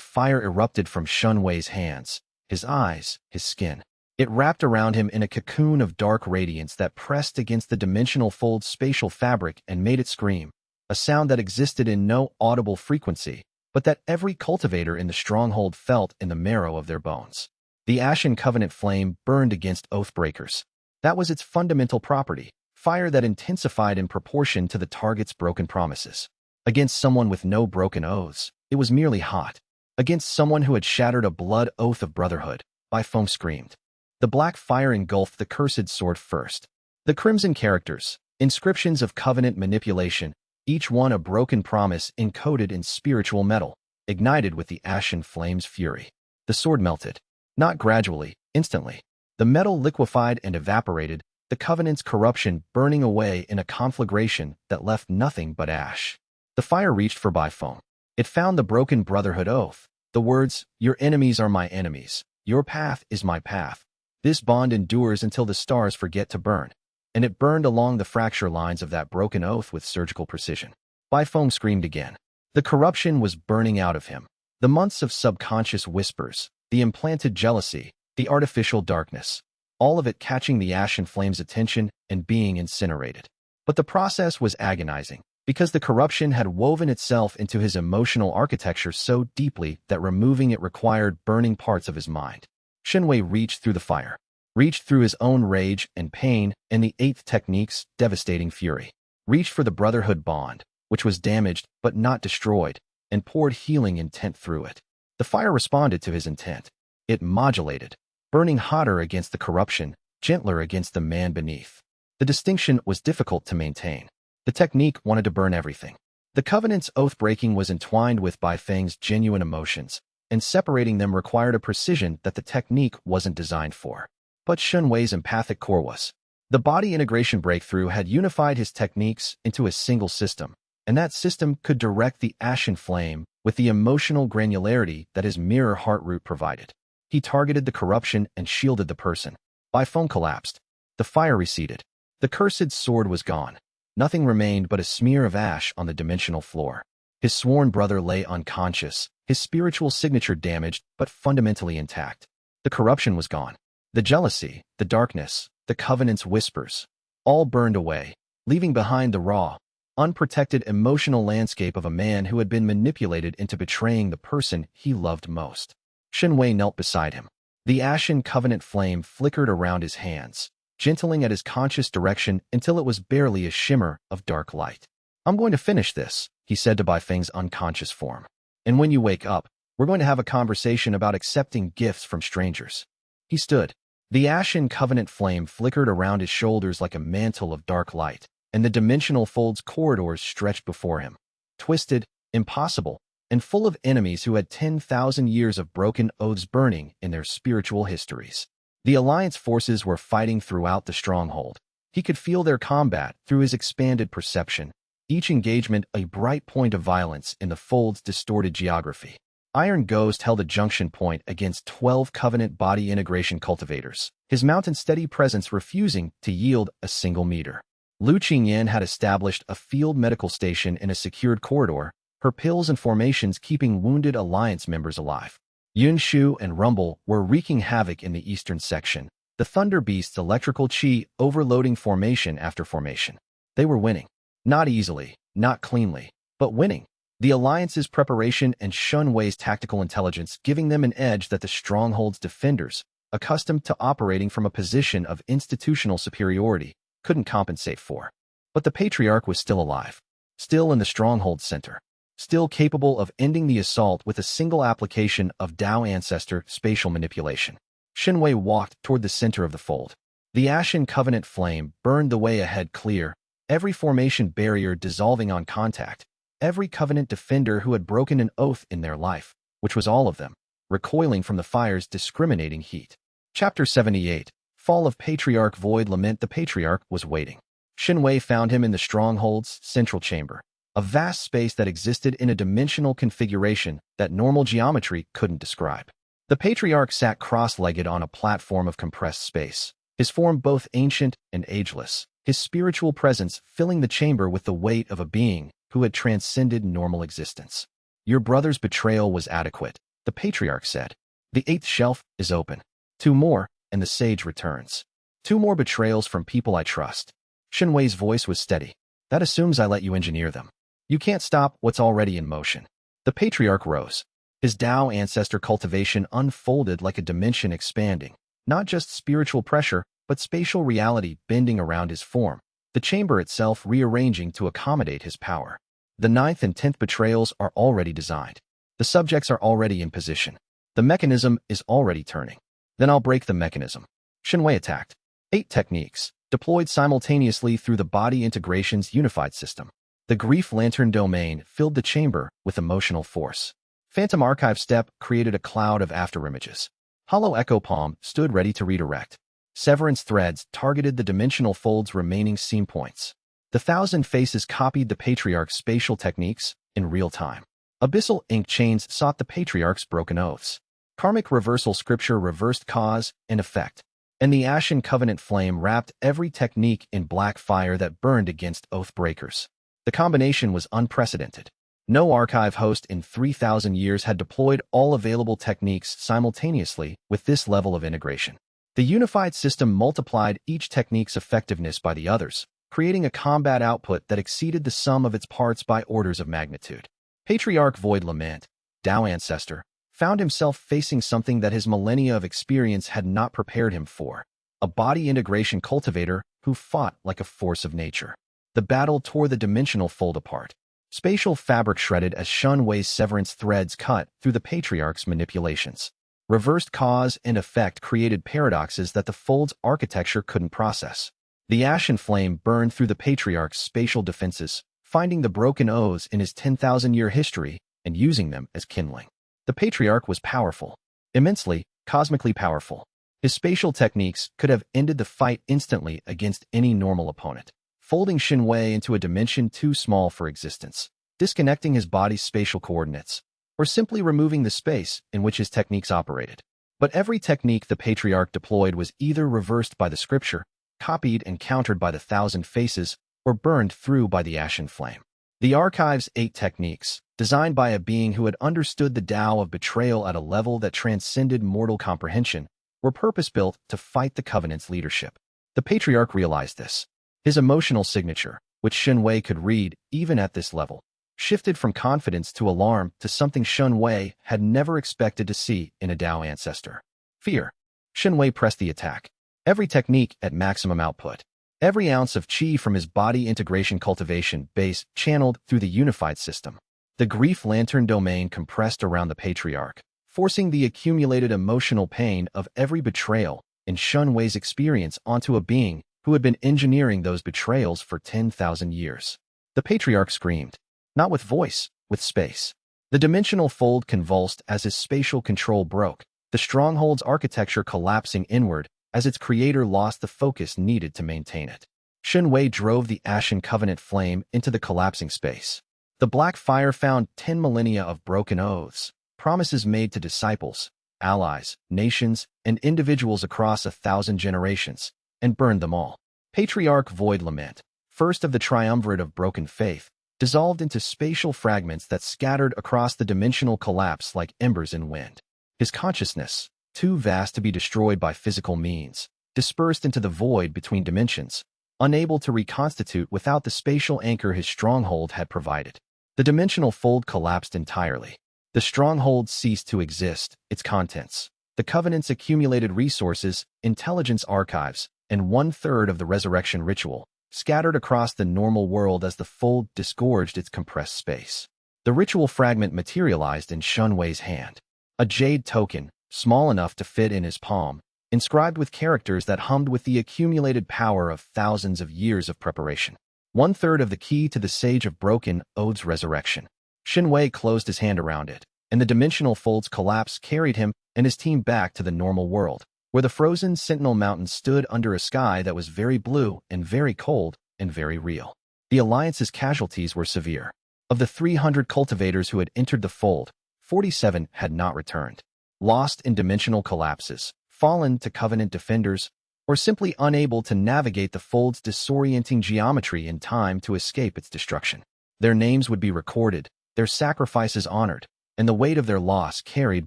fire erupted from Xianxia's hands, his eyes, his skin. It wrapped around him in a cocoon of dark radiance that pressed against the dimensional fold's spatial fabric and made it scream. A sound that existed in no audible frequency, but that every cultivator in the stronghold felt in the marrow of their bones. The Ashen Covenant Flame burned against oathbreakers. That was its fundamental property, fire that intensified in proportion to the target's broken promises. Against someone with no broken oaths, it was merely hot. Against someone who had shattered a blood oath of brotherhood, Bai Feng screamed. The black fire engulfed the cursed sword first. The crimson characters, inscriptions of covenant manipulation, each one a broken promise encoded in spiritual metal, ignited with the ashen flame's fury. The sword melted. Not gradually, instantly. The metal liquefied and evaporated, the covenant's corruption burning away in a conflagration that left nothing but ash. The fire reached for Bai Feng. It found the broken brotherhood oath, The words, "Your enemies are my enemies. Your path is my path." This bond endures until the stars forget to burn. And it burned along the fracture lines of that broken oath with surgical precision. Baifeng screamed again. The corruption was burning out of him. The months of subconscious whispers, the implanted jealousy, the artificial darkness, all of it catching the ashen flame's attention and being incinerated. But the process was agonizing, because the corruption had woven itself into his emotional architecture so deeply that removing it required burning parts of his mind. Xianxia reached through the fire, reached through his own rage and pain and the eighth technique's devastating fury, reached for the brotherhood bond, which was damaged but not destroyed, and poured healing intent through it. The fire responded to his intent. It modulated, burning hotter against the corruption, gentler against the man beneath. The distinction was difficult to maintain. The technique wanted to burn everything. The covenant's oath-breaking was entwined with Baifeng's genuine emotions, and separating them required a precision that the technique wasn't designed for. But Xianxia's empathic core was. The body integration breakthrough had unified his techniques into a single system, and that system could direct the ashen flame with the emotional granularity that his mirror heart root provided. He targeted the corruption and shielded the person. Baifeng collapsed. The fire receded. The cursed sword was gone. Nothing remained but a smear of ash on the dimensional floor. His sworn brother lay unconscious, his spiritual signature damaged but fundamentally intact. The corruption was gone. The jealousy, the darkness, the covenant's whispers, all burned away, leaving behind the raw, unprotected emotional landscape of a man who had been manipulated into betraying the person he loved most. Xianxia knelt beside him. The ashen covenant flame flickered around his hands, gentling at his conscious direction until it was barely a shimmer of dark light. "I'm going to finish this," he said to Baifeng's unconscious form. "And when you wake up, we're going to have a conversation about accepting gifts from strangers." He stood. The ashen covenant flame flickered around his shoulders like a mantle of dark light, and the dimensional fold's corridors stretched before him. Twisted, impossible, and full of enemies who had 10,000 years of broken oaths burning in their spiritual histories. The Alliance forces were fighting throughout the stronghold. He could feel their combat through his expanded perception, each engagement a bright point of violence in the fold's distorted geography. Iron Ghost held a junction point against 12 Covenant body integration cultivators, his mountain steady presence refusing to yield a single meter. Lu Qingyan had established a field medical station in a secured corridor, her pills and formations keeping wounded Alliance members alive. Yunshu and Rumble were wreaking havoc in the eastern section, the Thunder Beast's electrical chi overloading formation after formation. They were winning. Not easily, not cleanly, but winning. The Alliance's preparation and Xianxia's tactical intelligence giving them an edge that the stronghold's defenders, accustomed to operating from a position of institutional superiority, couldn't compensate for. But the Patriarch was still alive, still in the stronghold's center, still capable of ending the assault with a single application of Dao Ancestor spatial manipulation. Xianxia walked toward the center of the fold. The ashen covenant flame burned the way ahead clear, every formation barrier dissolving on contact, every covenant defender who had broken an oath in their life, which was all of them, recoiling from the fire's discriminating heat. Chapter 78, Fall of Patriarch Void Lament. The Patriarch was waiting. Xianxia found him in the stronghold's central chamber, a vast space that existed in a dimensional configuration that normal geometry couldn't describe. The Patriarch sat cross-legged on a platform of compressed space, his form both ancient and ageless, his spiritual presence filling the chamber with the weight of a being who had transcended normal existence. "Your brother's betrayal was adequate," the Patriarch said. "The 8th shelf is open. 2 more, and the sage returns. 2 more betrayals from people I trust." Xianxia's voice was steady. "That assumes I let you engineer them. You can't stop what's already in motion." The Patriarch rose. His Dao Ancestor cultivation unfolded like a dimension expanding, not just spiritual pressure, but spatial reality bending around his form, the chamber itself rearranging to accommodate his power. The 9th and 10th betrayals are already designed. The subjects are already in position. The mechanism is already turning. Then I'll break the mechanism. Xianxia attacked. 8 techniques, deployed simultaneously through the body integration's unified system. The grief lantern domain filled the chamber with emotional force. Phantom Archive Step created a cloud of afterimages. Hollow Echo Palm stood ready to redirect. Severance threads targeted the dimensional fold's remaining seam points. The 1,000 faces copied the Patriarch's spatial techniques in real time. Abyssal ink chains sought the patriarch's broken oaths. Karmic reversal scripture reversed cause and effect, and the Ashen Covenant flame wrapped every technique in black fire that burned against oath breakers. The combination was unprecedented. No archive host in 3,000 years had deployed all available techniques simultaneously with this level of integration. The unified system multiplied each technique's effectiveness by the others, creating a combat output that exceeded the sum of its parts by orders of magnitude. Patriarch Void Lament, Tao Ancestor, found himself facing something that his millennia of experience had not prepared him for, a body integration cultivator who fought like a force of nature. The battle tore the dimensional fold apart. Spatial fabric shredded as Xianxia's severance threads cut through the Patriarch's manipulations. Reversed cause and effect created paradoxes that the fold's architecture couldn't process. The ashen flame burned through the Patriarch's spatial defenses, finding the broken oaths in his 10,000-year history and using them as kindling. The Patriarch was powerful, immensely, cosmically powerful. His spatial techniques could have ended the fight instantly against any normal opponent, folding Xianxia into a dimension too small for existence, disconnecting his body's spatial coordinates, or simply removing the space in which his techniques operated. But every technique the Patriarch deployed was either reversed by the scripture, copied and countered by the Thousand Faces, or burned through by the ashen flame. The Archive's 8 techniques, designed by a being who had understood the Tao of betrayal at a level that transcended mortal comprehension, were purpose-built to fight the Covenant's leadership. The Patriarch realized this. His emotional signature, which Xianxia could read even at this level, shifted from confidence to alarm to something Xianxia had never expected to see in a Tao ancestor. Fear. Xianxia pressed the attack. Every technique at maximum output. Every ounce of qi from his body integration cultivation base channeled through the unified system. The grief lantern domain compressed around the Patriarch, forcing the accumulated emotional pain of every betrayal in Xianxia's experience onto a being who had been engineering those betrayals for 10,000 years. The Patriarch screamed, not with voice, with space. The dimensional fold convulsed as his spatial control broke, the stronghold's architecture collapsing inward as its creator lost the focus needed to maintain it. Xianxia drove the Ashen Covenant flame into the collapsing space. The black fire found 10 millennia of broken oaths, promises made to disciples, allies, nations, and individuals across 1,000 generations, and burned them all. Patriarch Void Lament, first of the triumvirate of broken faith, dissolved into spatial fragments that scattered across the dimensional collapse like embers in wind. His consciousness, too vast to be destroyed by physical means, dispersed into the void between dimensions, unable to reconstitute without the spatial anchor his stronghold had provided. The dimensional fold collapsed entirely. The stronghold ceased to exist, its contents, the Covenant's accumulated resources, intelligence archives, and 1/3 of the resurrection ritual, scattered across the normal world as the fold disgorged its compressed space. The ritual fragment materialized in Xianxia's hand. A jade token, small enough to fit in his palm, inscribed with characters that hummed with the accumulated power of thousands of years of preparation. 1/3 of the key to the Sage of Broken Oath's resurrection. Xianxia closed his hand around it, and the dimensional fold's collapse carried him and his team back to the normal world, where the frozen Sentinel Mountains stood under a sky that was very blue and very cold and very real. The Alliance's casualties were severe. Of the 300 cultivators who had entered the fold, 47 had not returned. Lost in dimensional collapses, fallen to Covenant defenders, or simply unable to navigate the fold's disorienting geometry in time to escape its destruction. Their names would be recorded, their sacrifices honored, and the weight of their loss carried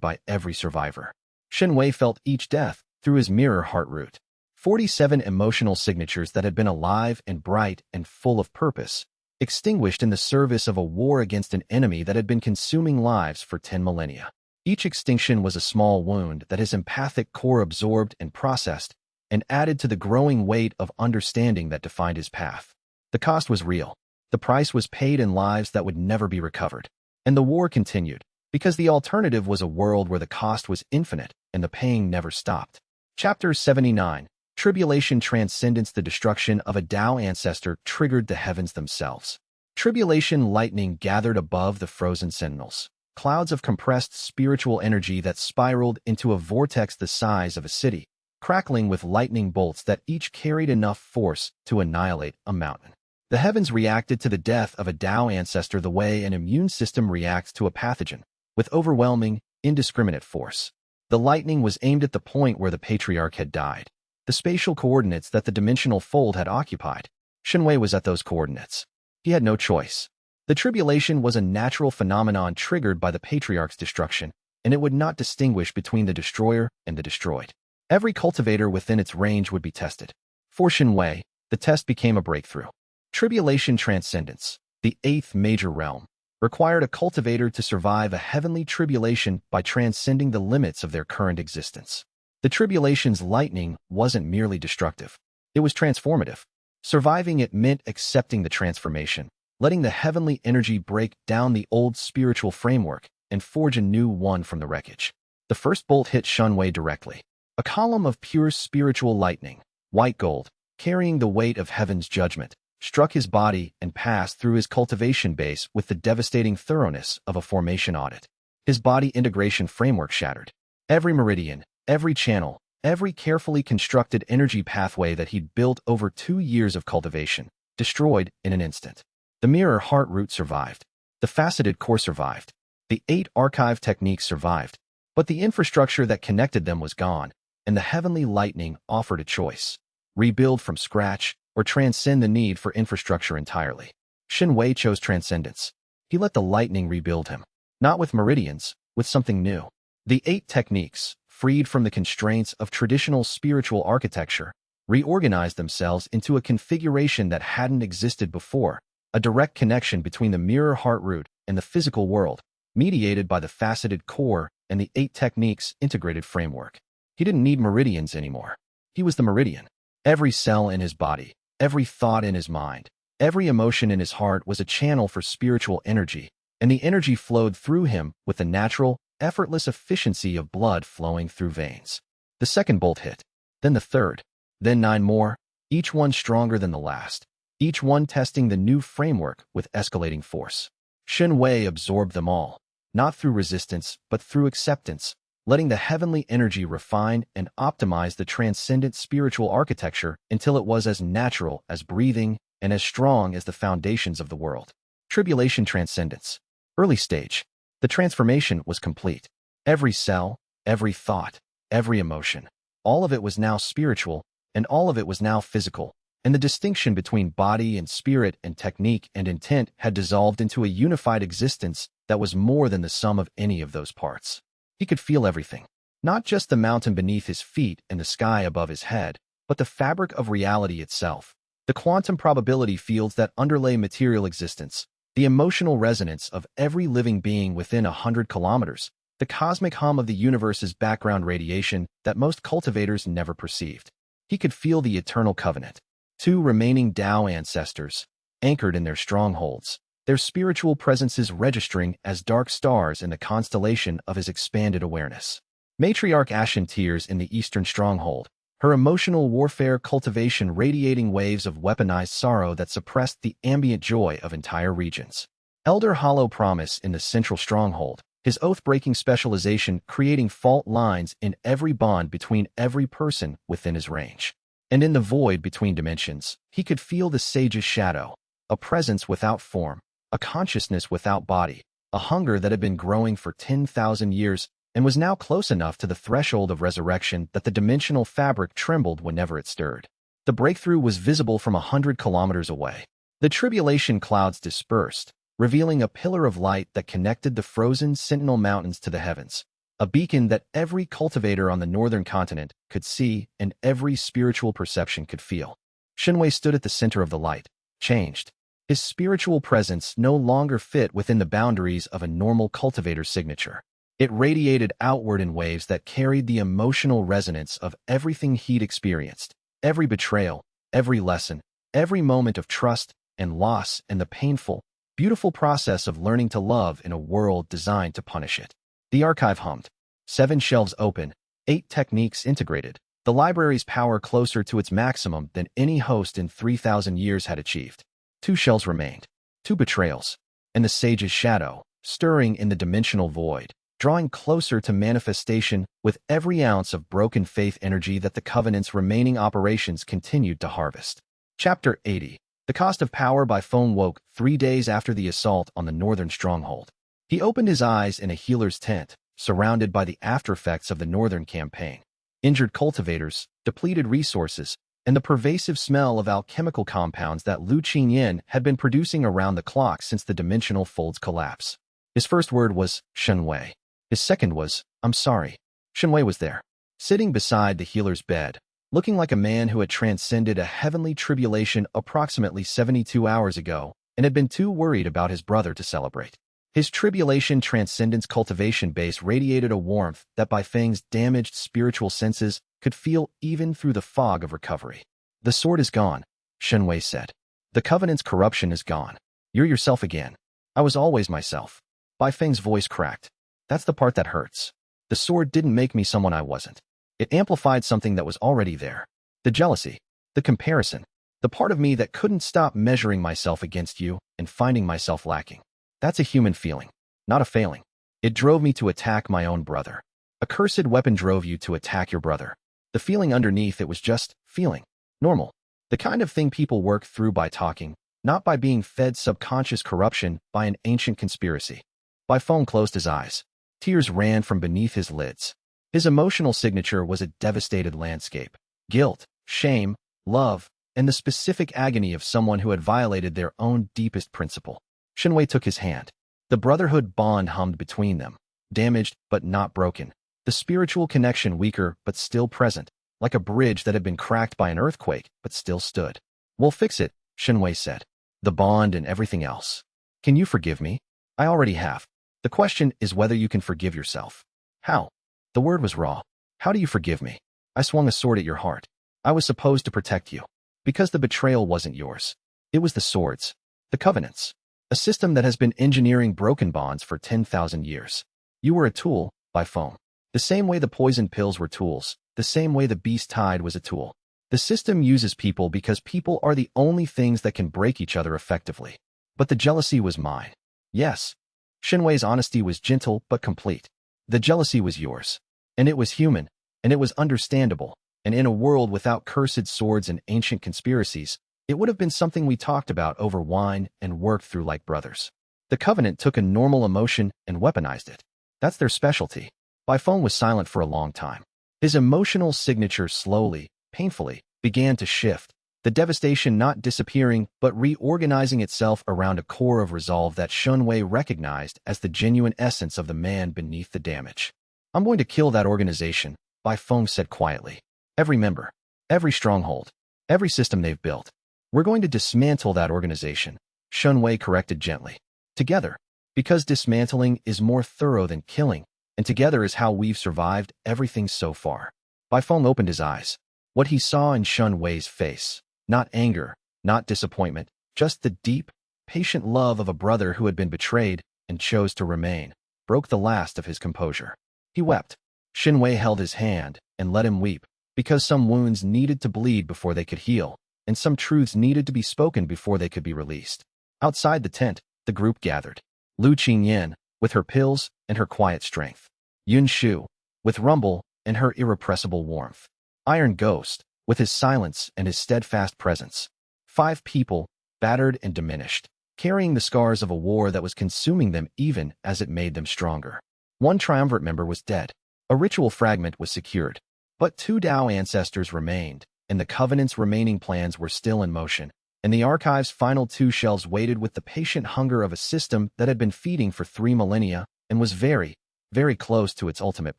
by every survivor. Xianxia felt each death through his mirror heart root. 47 emotional signatures that had been alive and bright and full of purpose, extinguished in the service of a war against an enemy that had been consuming lives for 10 millennia. Each extinction was a small wound that his empathic core absorbed and processed, and added to the growing weight of understanding that defined his path. The cost was real. The price was paid in lives that would never be recovered. And the war continued, because the alternative was a world where the cost was infinite and the pain never stopped. Chapter 79. Tribulation Transcendence. The destruction of a Tao ancestor triggered the heavens themselves. Tribulation lightning gathered above the frozen sentinels. Clouds of compressed spiritual energy that spiraled into a vortex the size of a city, crackling with lightning bolts that each carried enough force to annihilate a mountain. The heavens reacted to the death of a Tao ancestor the way an immune system reacts to a pathogen, with overwhelming, indiscriminate force. The lightning was aimed at the point where the patriarch had died, the spatial coordinates that the dimensional fold had occupied. Xianxia was at those coordinates. He had no choice. The tribulation was a natural phenomenon triggered by the patriarch's destruction, and it would not distinguish between the destroyer and the destroyed. Every cultivator within its range would be tested. For Xianxia, the test became a breakthrough. Tribulation transcendence, the eighth major realm, required a cultivator to survive a heavenly tribulation by transcending the limits of their current existence. The tribulation's lightning wasn't merely destructive. It was transformative. Surviving it meant accepting the transformation, letting the heavenly energy break down the old spiritual framework and forge a new one from the wreckage. The first bolt hit Xianxia directly. A column of pure spiritual lightning, white gold, carrying the weight of heaven's judgment, struck his body and passed through his cultivation base with the devastating thoroughness of a formation audit. His body integration framework shattered. Every meridian, every channel, every carefully constructed energy pathway that he'd built over 2 years of cultivation, destroyed in an instant. The mirror heart root survived. The faceted core survived. The 8 archive techniques survived. But the infrastructure that connected them was gone, and the heavenly lightning offered a choice: rebuild from scratch or transcend the need for infrastructure entirely. Xianxia chose transcendence. He let the lightning rebuild him, not with meridians, with something new. The 8 techniques, freed from the constraints of traditional spiritual architecture, reorganized themselves into a configuration that hadn't existed before, a direct connection between the mirror heart root and the physical world, mediated by the faceted core and the 8 techniques integrated framework. He didn't need meridians anymore. He was the meridian. Every cell in his body, every thought in his mind, every emotion in his heart was a channel for spiritual energy, and the energy flowed through him with the natural, effortless efficiency of blood flowing through veins. The second bolt hit, then the third, then 9 more, each one stronger than the last, each one testing the new framework with escalating force. Xianxia absorbed them all, not through resistance, but through acceptance, letting the heavenly energy refine and optimize the transcendent spiritual architecture until it was as natural as breathing and as strong as the foundations of the world. Tribulation transcendence. Early stage. The transformation was complete. Every cell, every thought, every emotion, all of it was now spiritual, and all of it was now physical, and the distinction between body and spirit and technique and intent had dissolved into a unified existence that was more than the sum of any of those parts. He could feel everything, not just the mountain beneath his feet and the sky above his head, but the fabric of reality itself, the quantum probability fields that underlay material existence, the emotional resonance of every living being within 100 kilometers, the cosmic hum of the universe's background radiation that most cultivators never perceived. He could feel the eternal covenant. 2 remaining Tao ancestors, anchored in their strongholds, their spiritual presences registering as dark stars in the constellation of his expanded awareness. Matriarch Xianxia in the eastern stronghold, her emotional warfare cultivation radiating waves of weaponized sorrow that suppressed the ambient joy of entire regions. Elder Hollow Promise in the central stronghold, his oath-breaking specialization creating fault lines in every bond between every person within his range. And in the void between dimensions, he could feel the sage's shadow, a presence without form, a consciousness without body, a hunger that had been growing for 10,000 years and was now close enough to the threshold of resurrection that the dimensional fabric trembled whenever it stirred. The breakthrough was visible from 100 kilometers away. The tribulation clouds dispersed, revealing a pillar of light that connected the frozen Sentinel Mountains to the heavens, a beacon that every cultivator on the northern continent could see and every spiritual perception could feel. Xianxia stood at the center of the light, changed. His spiritual presence no longer fit within the boundaries of a normal cultivator's signature. It radiated outward in waves that carried the emotional resonance of everything he'd experienced, every betrayal, every lesson, every moment of trust and loss, and the painful, beautiful process of learning to love in a world designed to punish it. The archive hummed. 7 shelves open, 8 techniques integrated, the library's power closer to its maximum than any host in 3,000 years had achieved. 2 shells remained, 2 betrayals, and the sage's shadow, stirring in the dimensional void, drawing closer to manifestation with every ounce of broken faith energy that the Covenant's remaining operations continued to harvest. Chapter 80. The Cost of Power by Phone woke 3 days after the assault on the northern stronghold. He opened his eyes in a healer's tent, surrounded by the aftereffects of the northern campaign. Injured cultivators, depleted resources, and the pervasive smell of alchemical compounds that Lu Qingyan had been producing around the clock since the dimensional fold's collapse. His first word was, "Shenwei." His second was, "I'm sorry." Shenwei was there, sitting beside the healer's bed, looking like a man who had transcended a heavenly tribulation approximately 72 hours ago and had been too worried about his brother to celebrate. His tribulation transcendence cultivation base radiated a warmth that Bai Feng's damaged spiritual senses could feel even through the fog of recovery. "The sword is gone," Shenwei said. "The Covenant's corruption is gone. You're yourself again." "I was always myself." Bai Feng's voice cracked. "That's the part that hurts. The sword didn't make me someone I wasn't. It amplified something that was already there. The jealousy, the comparison, the part of me that couldn't stop measuring myself against you and finding myself lacking. That's a human feeling, not a failing. It drove me to attack my own brother. A cursed weapon drove you to attack your brother. The feeling underneath it was just feeling. Normal. The kind of thing people work through by talking, not by being fed subconscious corruption by an ancient conspiracy." Bai Feng closed his eyes. Tears ran from beneath his lids. His emotional signature was a devastated landscape. Guilt, shame, love, and the specific agony of someone who had violated their own deepest principle. Shenwei took his hand. The brotherhood bond hummed between them, damaged but not broken. The spiritual connection weaker but still present, like a bridge that had been cracked by an earthquake but still stood. "We'll fix it," Shenwei said. "The bond and everything else. Can you forgive me?" "I already have. The question is whether you can forgive yourself." "How?" The word was raw. "How do you forgive me? I swung a sword at your heart. I was supposed to protect you. Because the betrayal wasn't yours. It was the sword's. The Covenant's. A system that has been engineering broken bonds for 10,000 years. You were a tool, Bai Feng. The same way the poison pills were tools, the same way the beast tide was a tool. The system uses people because people are the only things that can break each other effectively. But the jealousy was mine. Yes. Shenwei's honesty was gentle but complete. The jealousy was yours. And it was human, and it was understandable, and in a world without cursed swords and ancient conspiracies, it would have been something we talked about over wine and worked through like brothers. The Covenant took a normal emotion and weaponized it. That's their specialty. Bai Feng was silent for a long time. His emotional signature slowly, painfully, began to shift, the devastation not disappearing but reorganizing itself around a core of resolve that Shenwei recognized as the genuine essence of the man beneath the damage. "I'm going to kill that organization," Bai Feng said quietly. "Every member, every stronghold, every system they've built. We're going to dismantle that organization," Shenwei corrected gently. "Together, because dismantling is more thorough than killing, and together is how we've survived everything so far." Bai Feng opened his eyes. What he saw in Shenwei's face, not anger, not disappointment, just the deep, patient love of a brother who had been betrayed and chose to remain, broke the last of his composure. He wept. Shenwei held his hand and let him weep, because some wounds needed to bleed before they could heal, and some truths needed to be spoken before they could be released. Outside the tent, the group gathered. Lu Qingyan, with her pills and her quiet strength. Yun Shu, with rumble and her irrepressible warmth. Iron Ghost, with his silence and his steadfast presence. 5 people, battered and diminished, carrying the scars of a war that was consuming them even as it made them stronger. 1 triumvirate member was dead. A ritual fragment was secured. But 2 Dao ancestors remained, and the Covenant's remaining plans were still in motion, and the Archive's final 2 shelves waited with the patient hunger of a system that had been feeding for 3 millennia and was very, very close to its ultimate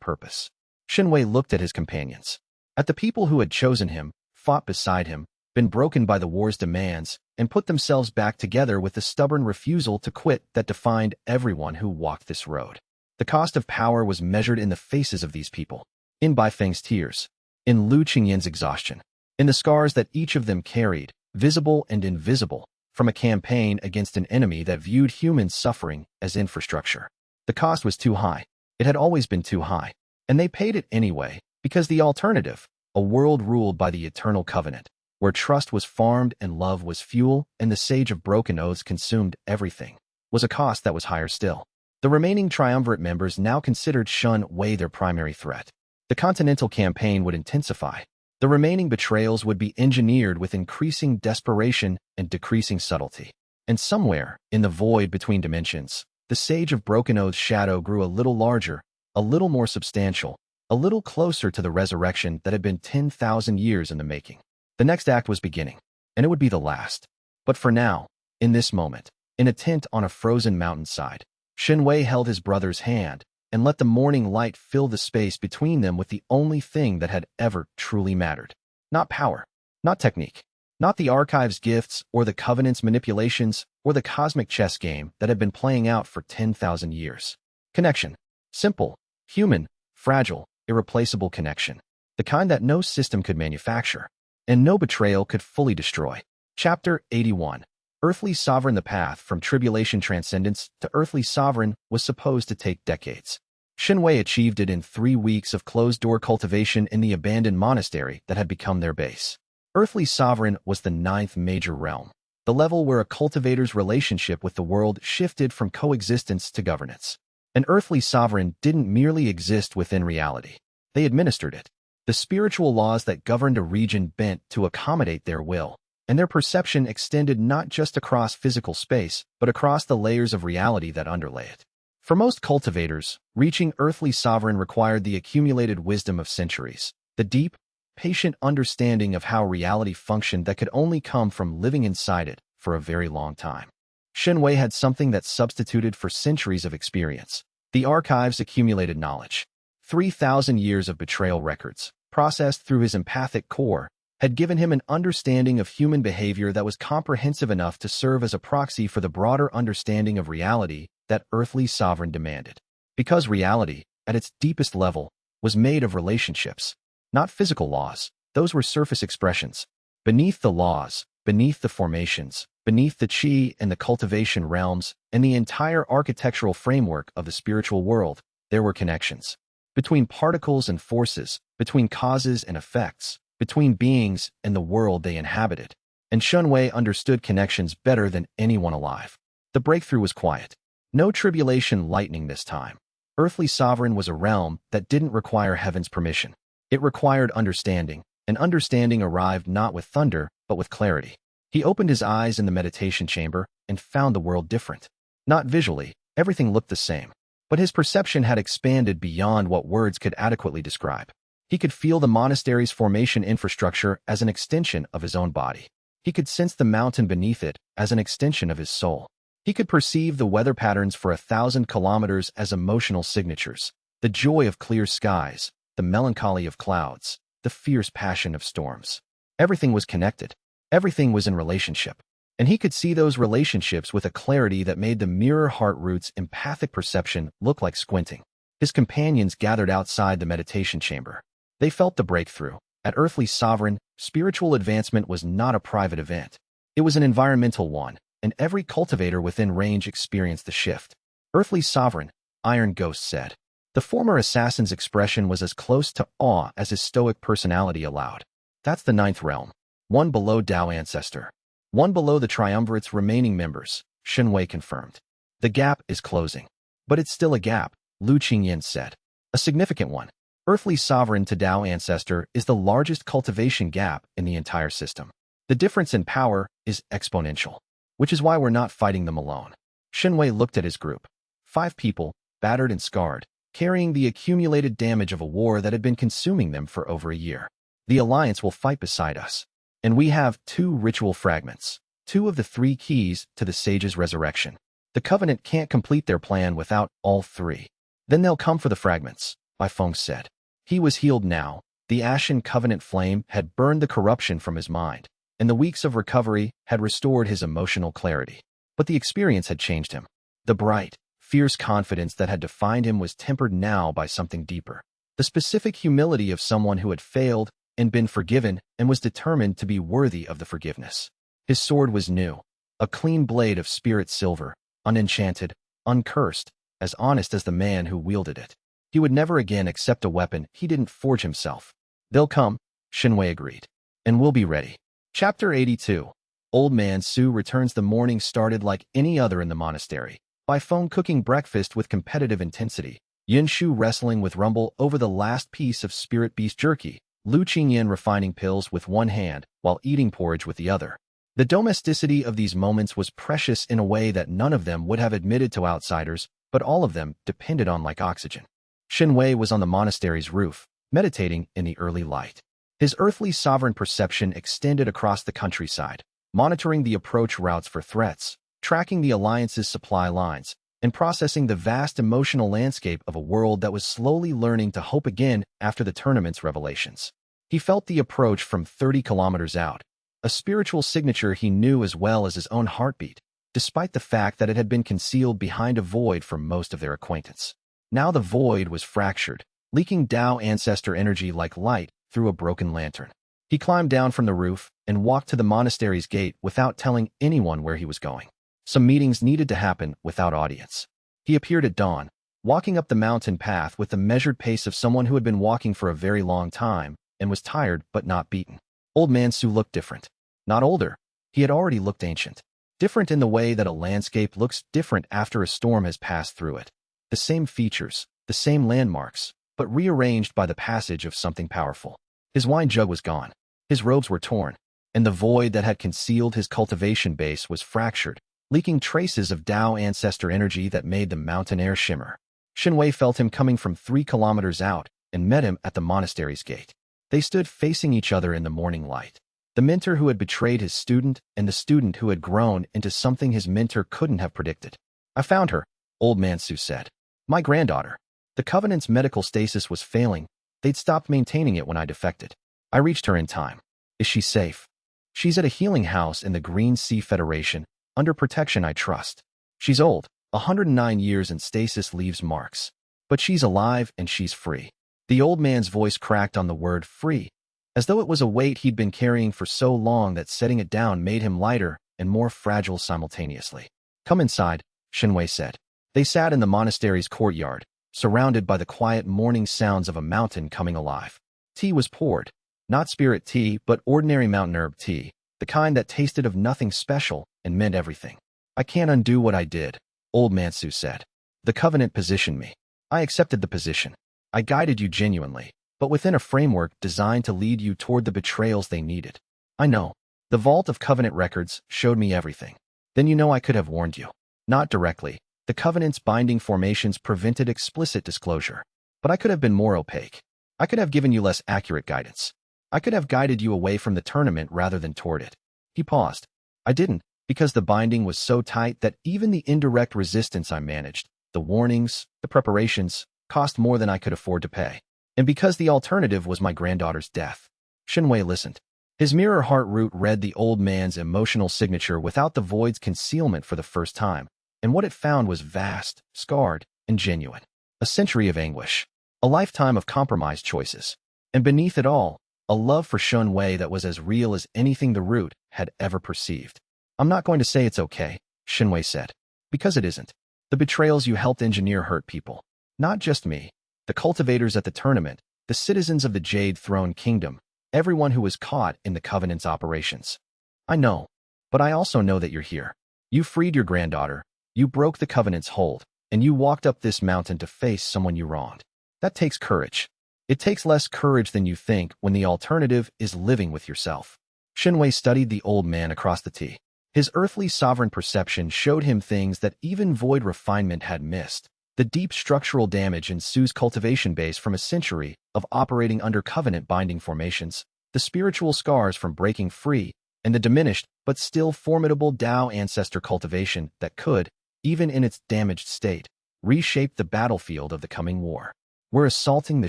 purpose. Shenwei looked at his companions. At the people who had chosen him, fought beside him, been broken by the war's demands, and put themselves back together with the stubborn refusal to quit that defined everyone who walked this road. The cost of power was measured in the faces of these people, in Bai Feng's tears, in Lu Qingyan's exhaustion, in the scars that each of them carried, visible and invisible, from a campaign against an enemy that viewed human suffering as infrastructure. The cost was too high. It had always been too high, and they paid it anyway, because the alternative, a world ruled by the eternal covenant, where trust was farmed and love was fuel and the sage of broken oaths consumed everything, was a cost that was higher still. The remaining triumvirate members now considered Shenwei their primary threat. The Continental campaign would intensify. The remaining betrayals would be engineered with increasing desperation and decreasing subtlety. And somewhere, in the void between dimensions, the Sage of Broken Oath's shadow grew a little larger, a little more substantial, a little closer to the resurrection that had been 10,000 years in the making. The next act was beginning, and it would be the last. But for now, in this moment, in a tent on a frozen mountainside, Xianxia held his brother's hand and let the morning light fill the space between them with the only thing that had ever truly mattered. Not power, not technique, not the Archive's gifts or the Covenant's manipulations or the cosmic chess game that had been playing out for 10,000 years. Connection. Simple, human, fragile, irreplaceable connection. The kind that no system could manufacture, and no betrayal could fully destroy. Chapter 81. Earthly Sovereign. The path from tribulation transcendence to earthly sovereign was supposed to take decades. Xianxia achieved it in 3 weeks of closed-door cultivation in the abandoned monastery that had become their base. Earthly sovereign was the 9th major realm, the level where a cultivator's relationship with the world shifted from coexistence to governance. An earthly sovereign didn't merely exist within reality. They administered it. The spiritual laws that governed a region bent to accommodate their will, and their perception extended not just across physical space, but across the layers of reality that underlay it. For most cultivators, reaching earthly sovereign required the accumulated wisdom of centuries, the deep, patient understanding of how reality functioned that could only come from living inside it for a very long time. Xianxia had something that substituted for centuries of experience: the Archive's accumulated knowledge. 3,000 years of betrayal records, processed through his empathic core, had given him an understanding of human behavior that was comprehensive enough to serve as a proxy for the broader understanding of reality that earthly sovereign demanded. Because reality, at its deepest level, was made of relationships, not physical laws. Those were surface expressions. Beneath the laws, beneath the formations, beneath the chi and the cultivation realms, and the entire architectural framework of the spiritual world, there were connections. Between particles and forces, between causes and effects, between beings and the world they inhabited. And Xianxia understood connections better than anyone alive. The breakthrough was quiet. No tribulation lightning this time. Earthly sovereign was a realm that didn't require heaven's permission. It required understanding, and understanding arrived not with thunder, but with clarity. He opened his eyes in the meditation chamber and found the world different. Not visually, everything looked the same, but his perception had expanded beyond what words could adequately describe. He could feel the monastery's formation infrastructure as an extension of his own body. He could sense the mountain beneath it as an extension of his soul. He could perceive the weather patterns for 1,000 kilometers as emotional signatures: the joy of clear skies, the melancholy of clouds, the fierce passion of storms. Everything was connected. Everything was in relationship. And he could see those relationships with a clarity that made the mirror heart root's empathic perception look like squinting. His companions gathered outside the meditation chamber. They felt the breakthrough. At Earthly Sovereign, spiritual advancement was not a private event. It was an environmental one, and every cultivator within range experienced the shift. Earthly Sovereign, Iron Ghost said. The former assassin's expression was as close to awe as his stoic personality allowed. That's the 9th realm. One below Dao Ancestor. One below the Triumvirate's remaining members, Xianxia confirmed. The gap is closing. But it's still a gap, Lu Qingyan said. A significant one. Earthly Sovereign to Dao Ancestor is the largest cultivation gap in the entire system. The difference in power is exponential, which is why we're not fighting them alone. Xianxia looked at his group. 5 people, battered and scarred, carrying the accumulated damage of a war that had been consuming them for over a year. The Alliance will fight beside us. And we have 2 ritual fragments, 2 of the 3 keys to the Sage's resurrection. The Covenant can't complete their plan without all 3. Then they'll come for the fragments, Bai Feng said. He was healed now. The ashen Covenant flame had burned the corruption from his mind, and the weeks of recovery had restored his emotional clarity. But the experience had changed him. The bright, fierce confidence that had defined him was tempered now by something deeper. The specific humility of someone who had failed and been forgiven and was determined to be worthy of the forgiveness. His sword was new, a clean blade of spirit silver, unenchanted, uncursed, as honest as the man who wielded it. He would never again accept a weapon he didn't forge himself. They'll come, Xianxia agreed. And we'll be ready. Chapter 82. Old Man Su returns. The morning started like any other in the monastery. Bai Feng cooking breakfast with competitive intensity, Yin Shu wrestling with Rumble over the last piece of spirit beast jerky, Lu Qingyan refining pills with one hand while eating porridge with the other. The domesticity of these moments was precious in a way that none of them would have admitted to outsiders, but all of them depended on like oxygen. Xinwei was on the monastery's roof, meditating in the early light. His earthly sovereign perception extended across the countryside, monitoring the approach routes for threats, tracking the alliance's supply lines, and processing the vast emotional landscape of a world that was slowly learning to hope again after the tournament's revelations. He felt the approach from 30 kilometers out, a spiritual signature he knew as well as his own heartbeat, despite the fact that it had been concealed behind a void for most of their acquaintance. Now the void was fractured, leaking Tao ancestor energy like light through a broken lantern. He climbed down from the roof and walked to the monastery's gate without telling anyone where he was going. Some meetings needed to happen without audience. He appeared at dawn, walking up the mountain path with the measured pace of someone who had been walking for a very long time and was tired but not beaten. Old Man Su looked different. Not older. He had already looked ancient. Different in the way that a landscape looks different after a storm has passed through it. The same features, the same landmarks, but rearranged by the passage of something powerful. His wine jug was gone. His robes were torn, and the void that had concealed his cultivation base was fractured, leaking traces of Tao ancestor energy that made the mountain air shimmer. Xinwei felt him coming from 3 kilometers out and met him at the monastery's gate. They stood facing each other in the morning light. The mentor who had betrayed his student and the student who had grown into something his mentor couldn't have predicted. "I found her," Old Man Su said. "My granddaughter. The Covenant's medical stasis was failing. They'd stopped maintaining it when I defected. I reached her in time. Is she safe? She's at a healing house in the Green Sea Federation, under protection I trust. She's old, 109 years and stasis leaves marks. But she's alive and she's free." The old man's voice cracked on the word free, as though it was a weight he'd been carrying for so long that setting it down made him lighter and more fragile simultaneously. "Come inside," Xinwei said. They sat in the monastery's courtyard, surrounded by the quiet morning sounds of a mountain coming alive. Tea was poured. Not spirit tea, but ordinary mountain herb tea, the kind that tasted of nothing special and meant everything. "I can't undo what I did," Old Man Su said. "The Covenant positioned me. I accepted the position. I guided you genuinely, but within a framework designed to lead you toward the betrayals they needed. I know. The vault of Covenant records showed me everything. Then you know I could have warned you. Not directly. The Covenant's binding formations prevented explicit disclosure. But I could have been more opaque. I could have given you less accurate guidance. I could have guided you away from the tournament rather than toward it." He paused. "I didn't, because the binding was so tight that even the indirect resistance I managed, the warnings, the preparations, cost more than I could afford to pay. And because the alternative was my granddaughter's death." Xinwei listened. His mirror heart root read the old man's emotional signature without the void's concealment for the first time, and what it found was vast, scarred, and genuine. A century of anguish. A lifetime of compromised choices. And beneath it all, a love for Xinwei that was as real as anything the root had ever perceived. "I'm not going to say it's okay," Xinwei said. "Because it isn't. The betrayals you helped engineer hurt people. Not just me. The cultivators at the tournament, the citizens of the Jade Throne Kingdom, everyone who was caught in the Covenant's operations. I know. But I also know that you're here. You freed your granddaughter. You broke the Covenant's hold, and you walked up this mountain to face someone you wronged. That takes courage. It takes less courage than you think when the alternative is living with yourself." Xinwei studied the old man across the tea. His earthly sovereign perception showed him things that even void refinement had missed. The deep structural damage in Su's cultivation base from a century of operating under Covenant binding formations, the spiritual scars from breaking free, and the diminished but still formidable Tao ancestor cultivation that could, even in its damaged state, reshape the battlefield of the coming war. "We're assaulting the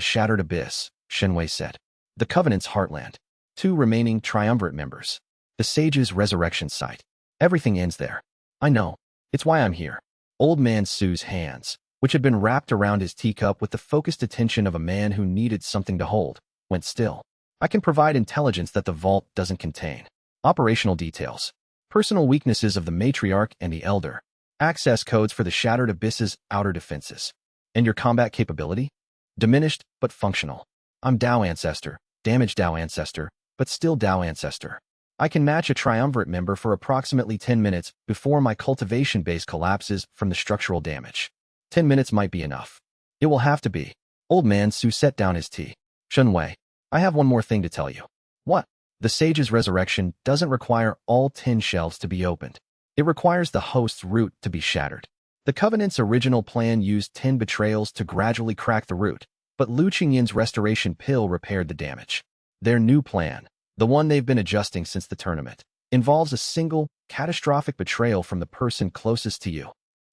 shattered abyss," Xinwei said. "The Covenant's heartland. 2 remaining triumvirate members. The Sage's resurrection site. Everything ends there. I know. It's why I'm here." Old Man Su's hands, which had been wrapped around his teacup with the focused attention of a man who needed something to hold, went still. "I can provide intelligence that the vault doesn't contain. Operational details. Personal weaknesses of the matriarch and the elder. Access codes for the shattered abyss's outer defenses. And your combat capability? Diminished, but functional. I'm Tao Ancestor, damaged Tao Ancestor, but still Tao Ancestor. I can match a triumvirate member for approximately 10 minutes before my cultivation base collapses from the structural damage. 10 minutes might be enough. It will have to be." Old Man Su set down his tea. "Xinwei, I have one more thing to tell you. What? The sage's resurrection doesn't require all 10 shelves to be opened. It requires the host's root to be shattered. The Covenant's original plan used 10 betrayals to gradually crack the root, but Lu Qingyin's restoration pill repaired the damage. Their new plan, the one they've been adjusting since the tournament, involves a single, catastrophic betrayal from the person closest to you.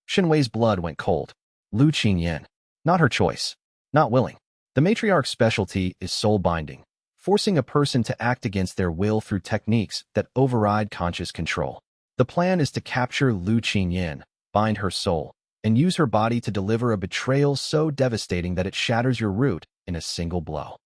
Shenwei's blood went cold. Lu Qingyin. Not her choice. Not willing. The matriarch's specialty is soul binding, forcing a person to act against their will through techniques that override conscious control. The plan is to capture Lu Qingyin, bind her soul, and use her body to deliver a betrayal so devastating that it shatters your root in a single blow.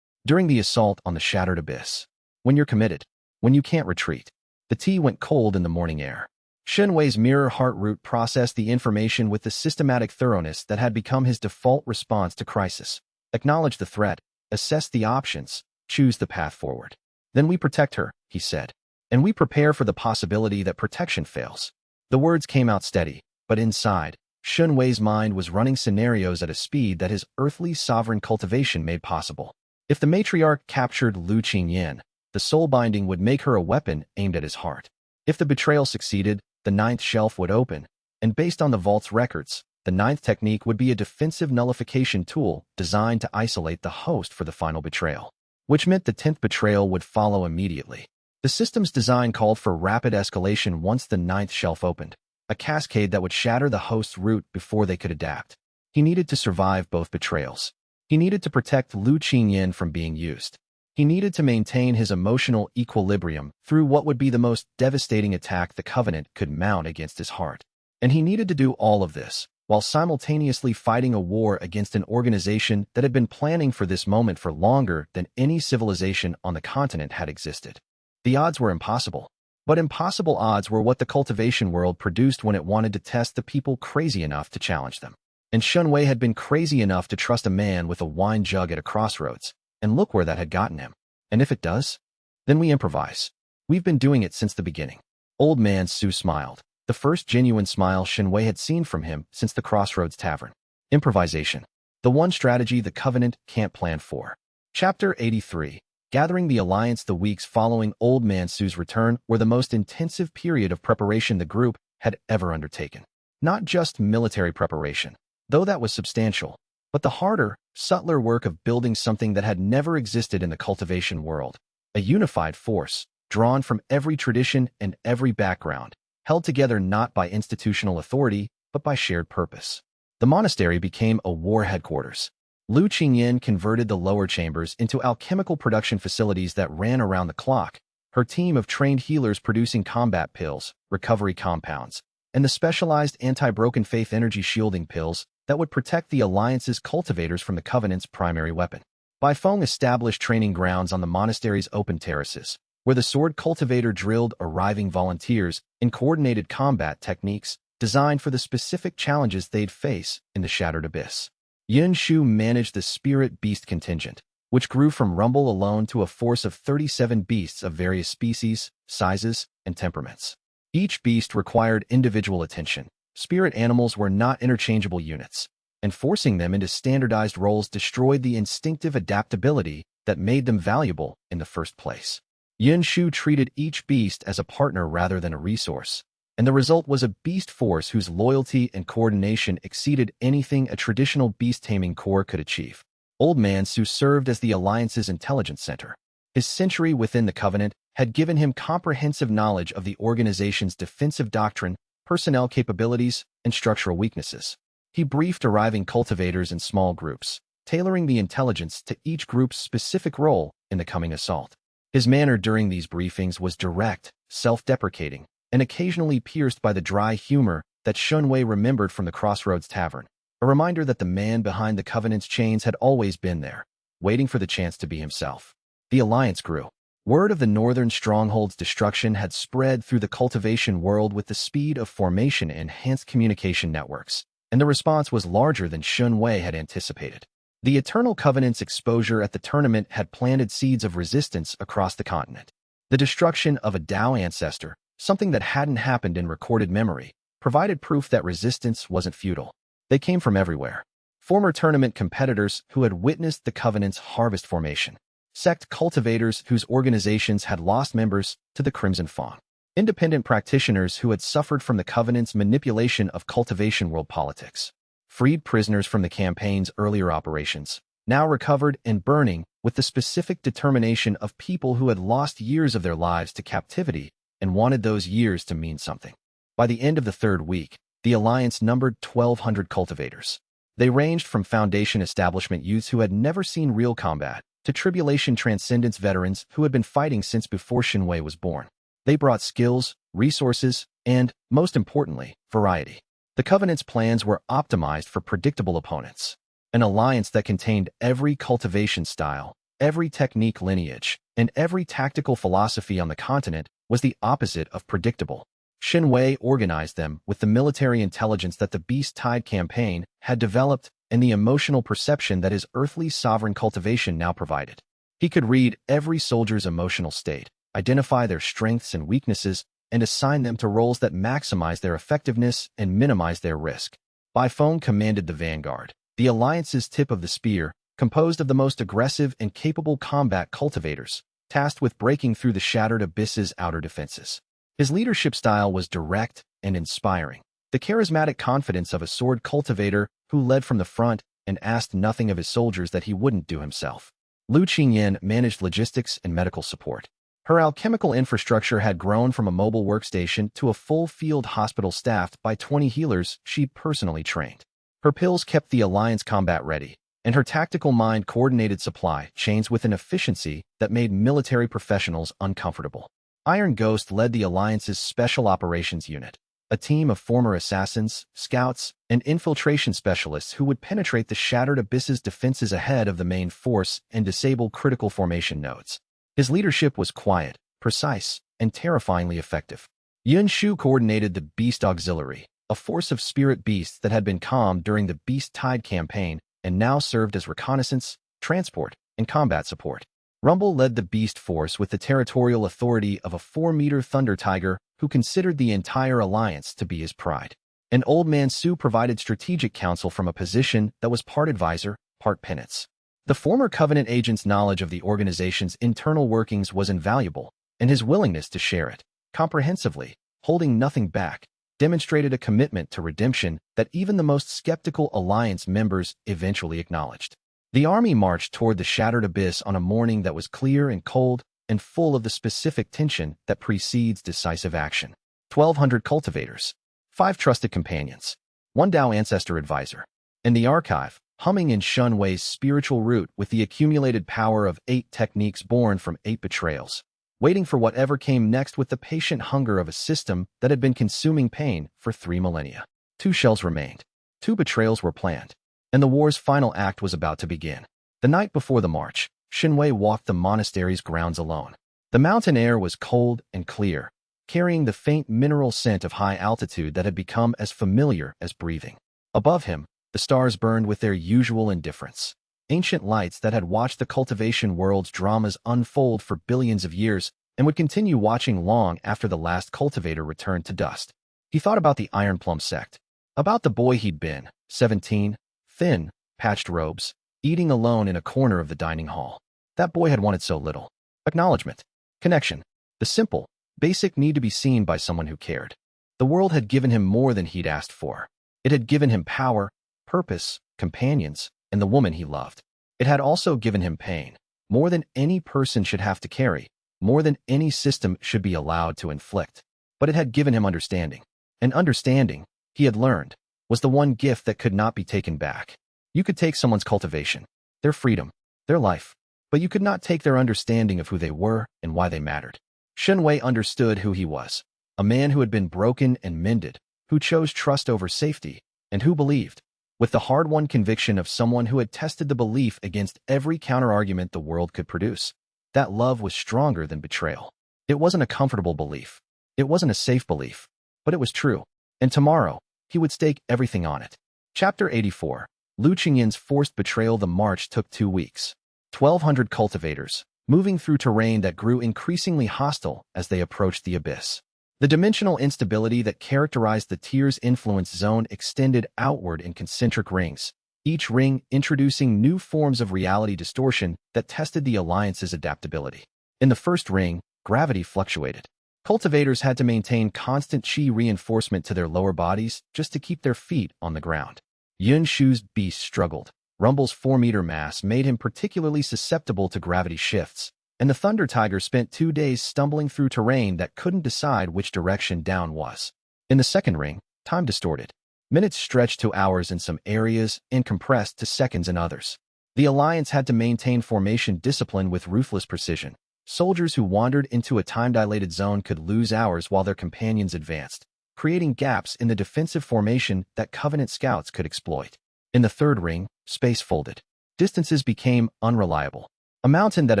During the assault on the shattered abyss, when you're committed, when you can't retreat, the tea went cold in the morning air. Shenwei's mirror heart root processed the information with the systematic thoroughness that had become his default response to crisis. Acknowledge the threat, assess the options, choose the path forward. Then we protect her, he said. And we prepare for the possibility that protection fails. The words came out steady, but inside, Shenwei's mind was running scenarios at a speed that his earthly sovereign cultivation made possible. If the matriarch captured Lu Qingyin, the soul binding would make her a weapon aimed at his heart. If the betrayal succeeded, the 9th shelf would open, and based on the vault's records, the 9th technique would be a defensive nullification tool designed to isolate the host for the final betrayal, which meant the 10th betrayal would follow immediately. The system's design called for rapid escalation once the 9th shelf opened, a cascade that would shatter the host's root before they could adapt. He needed to survive both betrayals. He needed to protect Lu Qingyin from being used. He needed to maintain his emotional equilibrium through what would be the most devastating attack the Covenant could mount against his heart. And he needed to do all of this while simultaneously fighting a war against an organization that had been planning for this moment for longer than any civilization on the continent had existed. The odds were impossible. But impossible odds were what the cultivation world produced when it wanted to test the people crazy enough to challenge them. And Shenwei had been crazy enough to trust a man with a wine jug at a crossroads, and look where that had gotten him. And if it does, then we improvise. We've been doing it since the beginning. Old Man Su smiled, the first genuine smile Shenwei had seen from him since the Crossroads Tavern. Improvisation. The one strategy the Covenant can't plan for. Chapter 83. Gathering the Alliance. The weeks following Old Man Su's return were the most intensive period of preparation the group had ever undertaken. Not just military preparation, though that was substantial, but the harder, subtler work of building something that had never existed in the cultivation world. A unified force, drawn from every tradition and every background, held together not by institutional authority, but by shared purpose. The monastery became a war headquarters. Lu Qingyin converted the lower chambers into alchemical production facilities that ran around the clock, her team of trained healers producing combat pills, recovery compounds, and the specialized anti-broken faith energy shielding pills that would protect the Alliance's cultivators from the Covenant's primary weapon. Baifeng established training grounds on the monastery's open terraces, where the sword cultivator drilled arriving volunteers in coordinated combat techniques designed for the specific challenges they'd face in the Shattered Abyss. Yin Shu managed the Spirit Beast contingent, which grew from Rumble alone to a force of 37 beasts of various species, sizes, and temperaments. Each beast required individual attention. Spirit animals were not interchangeable units, and forcing them into standardized roles destroyed the instinctive adaptability that made them valuable in the first place. Yin Shu treated each beast as a partner rather than a resource, and the result was a beast force whose loyalty and coordination exceeded anything a traditional beast-taming corps could achieve. Old Man Su served as the Alliance's intelligence center. His century within the Covenant had given him comprehensive knowledge of the organization's defensive doctrine, personnel capabilities, and structural weaknesses. He briefed arriving cultivators in small groups, tailoring the intelligence to each group's specific role in the coming assault. His manner during these briefings was direct, self-deprecating, and occasionally pierced by the dry humor that Shenwei remembered from the Crossroads Tavern, a reminder that the man behind the Covenant's chains had always been there, waiting for the chance to be himself. The Alliance grew. Word of the Northern Stronghold's destruction had spread through the cultivation world with the speed of formation and enhanced communication networks, and the response was larger than Shenwei had anticipated. The Eternal Covenant's exposure at the tournament had planted seeds of resistance across the continent. The destruction of a Dao ancestor, something that hadn't happened in recorded memory, provided proof that resistance wasn't futile. They came from everywhere. Former tournament competitors who had witnessed the Covenant's harvest formation, sect cultivators whose organizations had lost members to the Crimson Fawn, independent practitioners who had suffered from the Covenant's manipulation of cultivation world politics, freed prisoners from the campaign's earlier operations, now recovered and burning with the specific determination of people who had lost years of their lives to captivity and wanted those years to mean something. By the end of the third week, the Alliance numbered 1,200 cultivators. They ranged from Foundation establishment youths who had never seen real combat to Tribulation Transcendence veterans who had been fighting since before Xianxia was born. They brought skills, resources, and, most importantly, variety. The Covenant's plans were optimized for predictable opponents. An alliance that contained every cultivation style, every technique lineage, and every tactical philosophy on the continent was the opposite of predictable. Xianxia organized them with the military intelligence that the Beast Tide campaign had developed and the emotional perception that his earthly sovereign cultivation now provided. He could read every soldier's emotional state, identify their strengths and weaknesses, and assign them to roles that maximize their effectiveness and minimize their risk. By phone commanded the Vanguard, the Alliance's tip of the spear, composed of the most aggressive and capable combat cultivators, tasked with breaking through the shattered abyss's outer defenses. His leadership style was direct and inspiring, the charismatic confidence of a sword cultivator who led from the front and asked nothing of his soldiers that he wouldn't do himself. Lu Qingyan managed logistics and medical support. Her alchemical infrastructure had grown from a mobile workstation to a full field hospital staffed by 20 healers she personally trained. Her pills kept the Alliance combat ready, and her tactical mind coordinated supply chains with an efficiency that made military professionals uncomfortable. Iron Ghost led the Alliance's Special Operations Unit, a team of former assassins, scouts, and infiltration specialists who would penetrate the shattered abyss's defenses ahead of the main force and disable critical formation nodes. His leadership was quiet, precise, and terrifyingly effective. Yun Shu coordinated the Beast Auxiliary, a force of spirit beasts that had been calmed during the Beast Tide campaign and now served as reconnaissance, transport, and combat support. Rumble led the Beast Force with the territorial authority of a 4-meter Thunder Tiger who considered the entire alliance to be his pride. And Old Man Su provided strategic counsel from a position that was part advisor, part penance. The former Covenant agent's knowledge of the organization's internal workings was invaluable, and his willingness to share it, comprehensively, holding nothing back, demonstrated a commitment to redemption that even the most skeptical Alliance members eventually acknowledged. The army marched toward the shattered abyss on a morning that was clear and cold and full of the specific tension that precedes decisive action. 1,200 cultivators, 5 trusted companions, 1 Dao ancestor advisor, and the archive, humming in Xianxia's spiritual root with the accumulated power of 8 techniques born from 8 betrayals, waiting for whatever came next with the patient hunger of a system that had been consuming pain for 3 millennia. 2 shells remained. 2 betrayals were planned, and the war's final act was about to begin. The night before the march, Xianxia walked the monastery's grounds alone. The mountain air was cold and clear, carrying the faint mineral scent of high altitude that had become as familiar as breathing. Above him, the stars burned with their usual indifference. Ancient lights that had watched the cultivation world's dramas unfold for billions of years and would continue watching long after the last cultivator returned to dust. He thought about the Iron Plum sect, about the boy he'd been, 17, thin, patched robes, eating alone in a corner of the dining hall. That boy had wanted so little. Acknowledgement, connection, the simple, basic need to be seen by someone who cared. The world had given him more than he'd asked for. It had given him power, purpose, companions, and the woman he loved. It had also given him pain, more than any person should have to carry, more than any system should be allowed to inflict. But it had given him understanding. And understanding, he had learned, was the one gift that could not be taken back. You could take someone's cultivation, their freedom, their life, but you could not take their understanding of who they were and why they mattered. Xianxia understood who he was, a man who had been broken and mended, who chose trust over safety, and who believed, with the hard-won conviction of someone who had tested the belief against every counterargument the world could produce. That love was stronger than betrayal. It wasn't a comfortable belief. It wasn't a safe belief, but it was true. And tomorrow, he would stake everything on it. Chapter 84. Lu Qingyan's forced betrayal. The march took 2 weeks. 1,200 cultivators, moving through terrain that grew increasingly hostile as they approached the abyss. The dimensional instability that characterized the tier's influence zone extended outward in concentric rings, each ring introducing new forms of reality distortion that tested the Alliance's adaptability. In the first ring, gravity fluctuated. Cultivators had to maintain constant chi reinforcement to their lower bodies just to keep their feet on the ground. Yunshu's beast struggled. Rumble's 4-meter mass made him particularly susceptible to gravity shifts, and the Thunder Tiger spent 2 days stumbling through terrain that couldn't decide which direction down was. In the second ring, time distorted. Minutes stretched to hours in some areas and compressed to seconds in others. The Alliance had to maintain formation discipline with ruthless precision. Soldiers who wandered into a time-dilated zone could lose hours while their companions advanced, creating gaps in the defensive formation that Covenant scouts could exploit. In the third ring, space folded. Distances became unreliable. A mountain that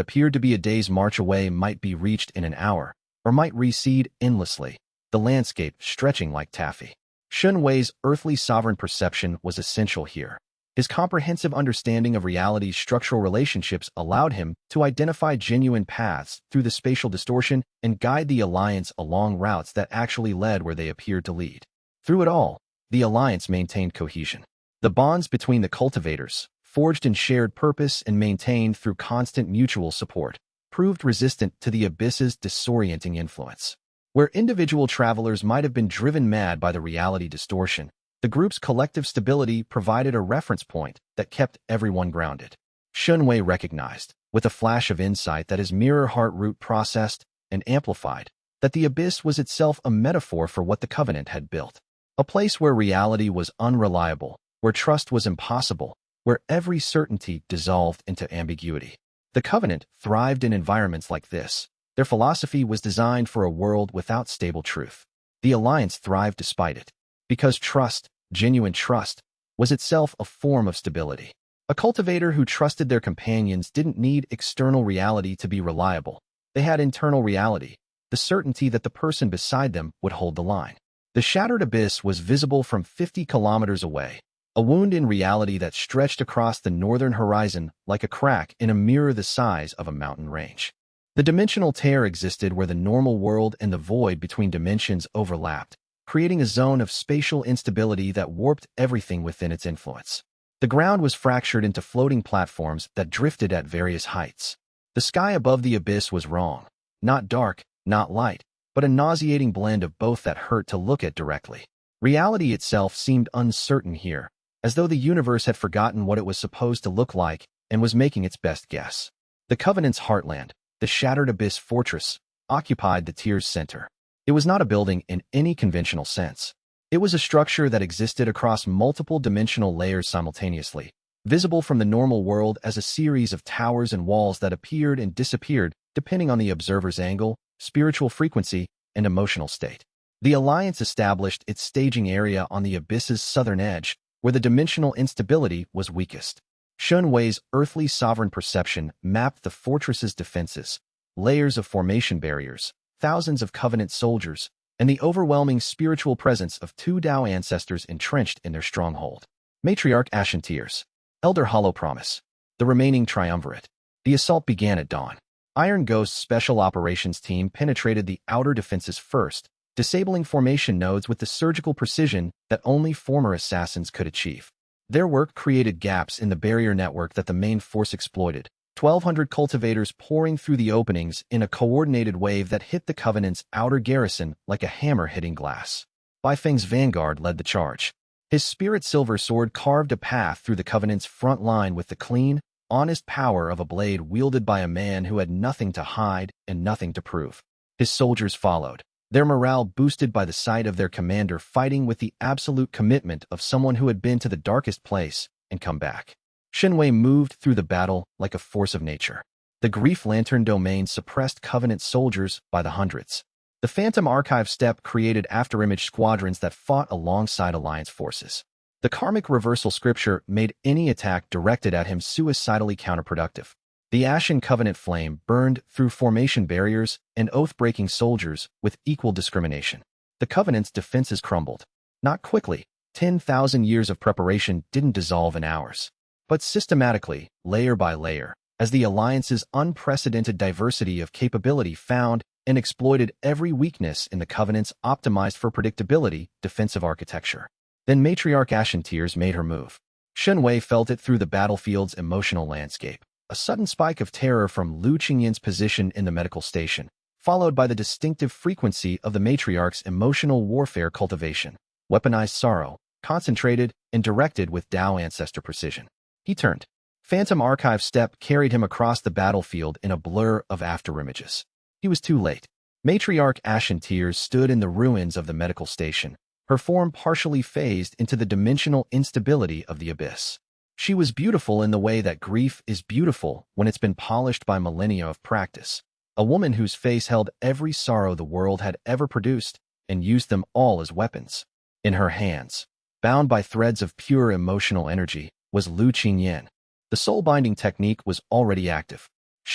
appeared to be a day's march away might be reached in an hour, or might recede endlessly, the landscape stretching like taffy. Shun Wei's earthly sovereign perception was essential here. His comprehensive understanding of reality's structural relationships allowed him to identify genuine paths through the spatial distortion and guide the Alliance along routes that actually led where they appeared to lead. Through it all, the Alliance maintained cohesion. The bonds between the cultivators, forged in shared purpose and maintained through constant mutual support, proved resistant to the abyss's disorienting influence. Where individual travelers might have been driven mad by the reality distortion, the group's collective stability provided a reference point that kept everyone grounded. Shun Wei recognized, with a flash of insight that his mirror heart root processed and amplified, that the abyss was itself a metaphor for what the Covenant had built. A place where reality was unreliable, where trust was impossible, where every certainty dissolved into ambiguity. The Covenant thrived in environments like this. Their philosophy was designed for a world without stable truth. The Alliance thrived despite it, because trust, genuine trust, was itself a form of stability. A cultivator who trusted their companions didn't need external reality to be reliable. They had internal reality, the certainty that the person beside them would hold the line. The shattered abyss was visible from 50 kilometers away, a wound in reality that stretched across the northern horizon like a crack in a mirror the size of a mountain range. The dimensional tear existed where the normal world and the void between dimensions overlapped, creating a zone of spatial instability that warped everything within its influence. The ground was fractured into floating platforms that drifted at various heights. The sky above the abyss was wrong. Not dark, not light, but a nauseating blend of both that hurt to look at directly. Reality itself seemed uncertain here, as though the universe had forgotten what it was supposed to look like and was making its best guess. The Covenant's heartland, the shattered abyss fortress, occupied the tier's center. It was not a building in any conventional sense. It was a structure that existed across multiple dimensional layers simultaneously, visible from the normal world as a series of towers and walls that appeared and disappeared depending on the observer's angle, spiritual frequency, and emotional state. The Alliance established its staging area on the abyss's southern edge, where the dimensional instability was weakest. Shun Wei's earthly sovereign perception mapped the fortress's defenses, layers of formation barriers, thousands of Covenant soldiers, and the overwhelming spiritual presence of 2 Dao ancestors entrenched in their stronghold. Matriarch Xianxia's Elder Hollow Promise. The remaining triumvirate. The assault began at dawn. Iron Ghost's Special Operations Team penetrated the outer defenses first, disabling formation nodes with the surgical precision that only former assassins could achieve. Their work created gaps in the barrier network that the main force exploited, 1,200 cultivators pouring through the openings in a coordinated wave that hit the Covenant's outer garrison like a hammer hitting glass. Baifeng's vanguard led the charge. His spirit silver sword carved a path through the Covenant's front line with the clean, honest power of a blade wielded by a man who had nothing to hide and nothing to prove. His soldiers followed, their morale boosted by the sight of their commander fighting with the absolute commitment of someone who had been to the darkest place and come back. Shun Wei moved through the battle like a force of nature. The Grief Lantern domain suppressed Covenant soldiers by the hundreds. The Phantom Archive Steppe created afterimage squadrons that fought alongside Alliance forces. The Karmic Reversal Scripture made any attack directed at him suicidally counterproductive. The Ashen Covenant flame burned through formation barriers and oath-breaking soldiers with equal discrimination. The Covenant's defenses crumbled. Not quickly. 10,000 years of preparation didn't dissolve in hours, but systematically, layer by layer, as the Alliance's unprecedented diversity of capability found and exploited every weakness in the Covenant's optimized for predictability defensive architecture. Then Matriarch Xianxia made her move. Wei felt it through the battlefield's emotional landscape. A sudden spike of terror from Lu Qingyan's position in the medical station, followed by the distinctive frequency of the matriarch's emotional warfare cultivation. Weaponized sorrow, concentrated and directed with Dao ancestor precision. He turned. Phantom Archive step carried him across the battlefield in a blur of afterimages. He was too late. Matriarch Ashen Tears stood in the ruins of the medical station, her form partially phased into the dimensional instability of the abyss. She was beautiful in the way that grief is beautiful when it's been polished by millennia of practice. A woman whose face held every sorrow the world had ever produced and used them all as weapons. In her hands, bound by threads of pure emotional energy, was Lu Qingyan. The soul-binding technique was already active.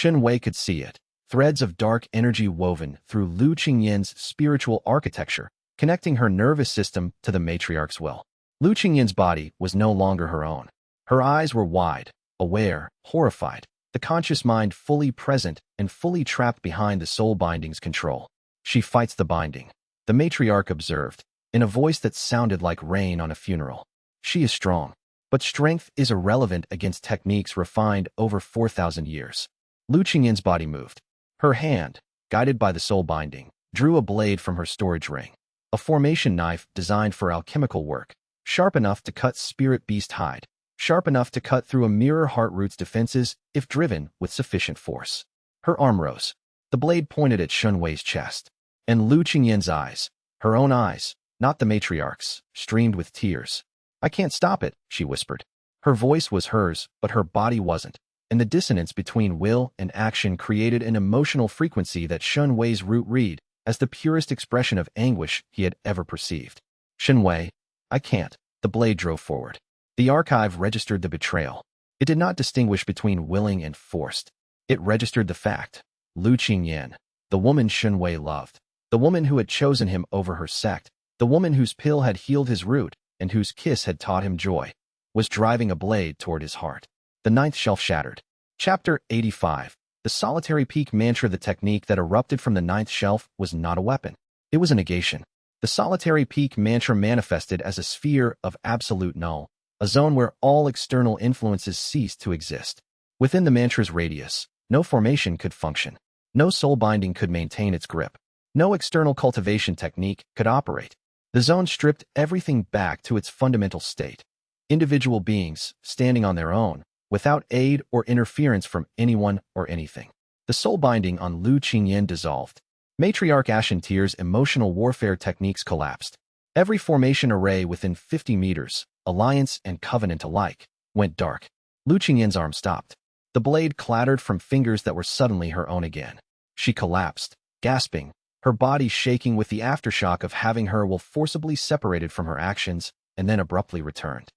Wei could see it. Threads of dark energy woven through Lu Qingyan's spiritual architecture, connecting her nervous system to the matriarch's will. Lu Qingyan's body was no longer her own. Her eyes were wide, aware, horrified, the conscious mind fully present and fully trapped behind the soul binding's control. She fights the binding, the matriarch observed, in a voice that sounded like rain on a funeral. She is strong, but strength is irrelevant against techniques refined over 4,000 years. Lu Qingyan's body moved. Her hand, guided by the soul binding, drew a blade from her storage ring. A formation knife designed for alchemical work, sharp enough to cut spirit beast hide, sharp enough to cut through a mirror heartroot's defenses if driven with sufficient force. Her arm rose. The blade pointed at Wei's chest. And Lu Qingyan's eyes, her own eyes, not the matriarch's, streamed with tears. "I can't stop it," she whispered. Her voice was hers, but her body wasn't, and the dissonance between will and action created an emotional frequency that Wei's root read as the purest expression of anguish he had ever perceived. "Wei, I can't." The blade drove forward. The archive registered the betrayal. It did not distinguish between willing and forced. It registered the fact. Lu Qingyan, the woman Wei loved, the woman who had chosen him over her sect, the woman whose pill had healed his root and whose kiss had taught him joy, was driving a blade toward his heart. The ninth shelf shattered. Chapter 85. The solitary peak mantra. The technique that erupted from the ninth shelf was not a weapon. It was a negation. The solitary peak mantra manifested as a sphere of absolute null, a zone where all external influences ceased to exist. Within the mantra's radius, no formation could function. No soul binding could maintain its grip. No external cultivation technique could operate. The zone stripped everything back to its fundamental state. Individual beings, standing on their own, without aid or interference from anyone or anything. The soul binding on Lu Qingyan dissolved. Matriarch Ashen Tears' emotional warfare techniques collapsed. Every formation array within 50 meters, alliance and covenant alike, went dark. Lu Qingyan's arm stopped. The blade clattered from fingers that were suddenly her own again. She collapsed, gasping, her body shaking with the aftershock of having her will forcibly separated from her actions and then abruptly returned.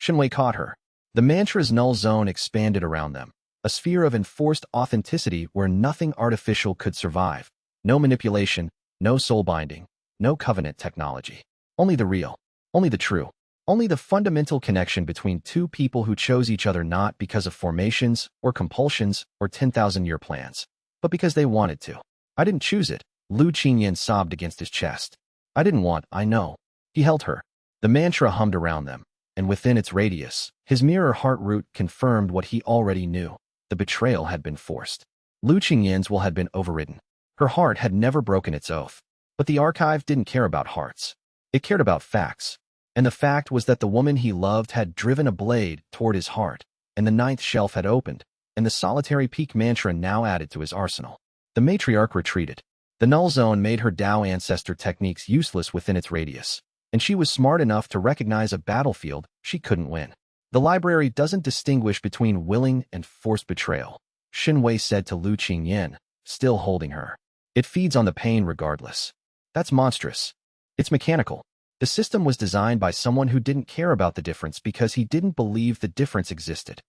Wei caught her. The mantra's null zone expanded around them, a sphere of enforced authenticity where nothing artificial could survive. No manipulation, no soul binding, no covenant technology. Only the real, only the true, only the fundamental connection between two people who chose each other not because of formations or compulsions or 10,000-year plans, but because they wanted to. "I didn't choose it," Lu Qingyan sobbed against his chest. "I didn't want, I know." He held her. The mantra hummed around them, and within its radius, his mirror heart root confirmed what he already knew. The betrayal had been forced. Lu Qingyan's will had been overridden. Her heart had never broken its oath. But the archive didn't care about hearts. It cared about facts. And the fact was that the woman he loved had driven a blade toward his heart, and the ninth shelf had opened, and the solitary peak mantra now added to his arsenal. The matriarch retreated. The null zone made her Dao ancestor techniques useless within its radius, and she was smart enough to recognize a battlefield she couldn't win. "The library doesn't distinguish between willing and forced betrayal," Wei said to Lu Qingyan, still holding her. "It feeds on the pain regardless. That's monstrous. It's mechanical. The system was designed by someone who didn't care about the difference because he didn't believe the difference existed."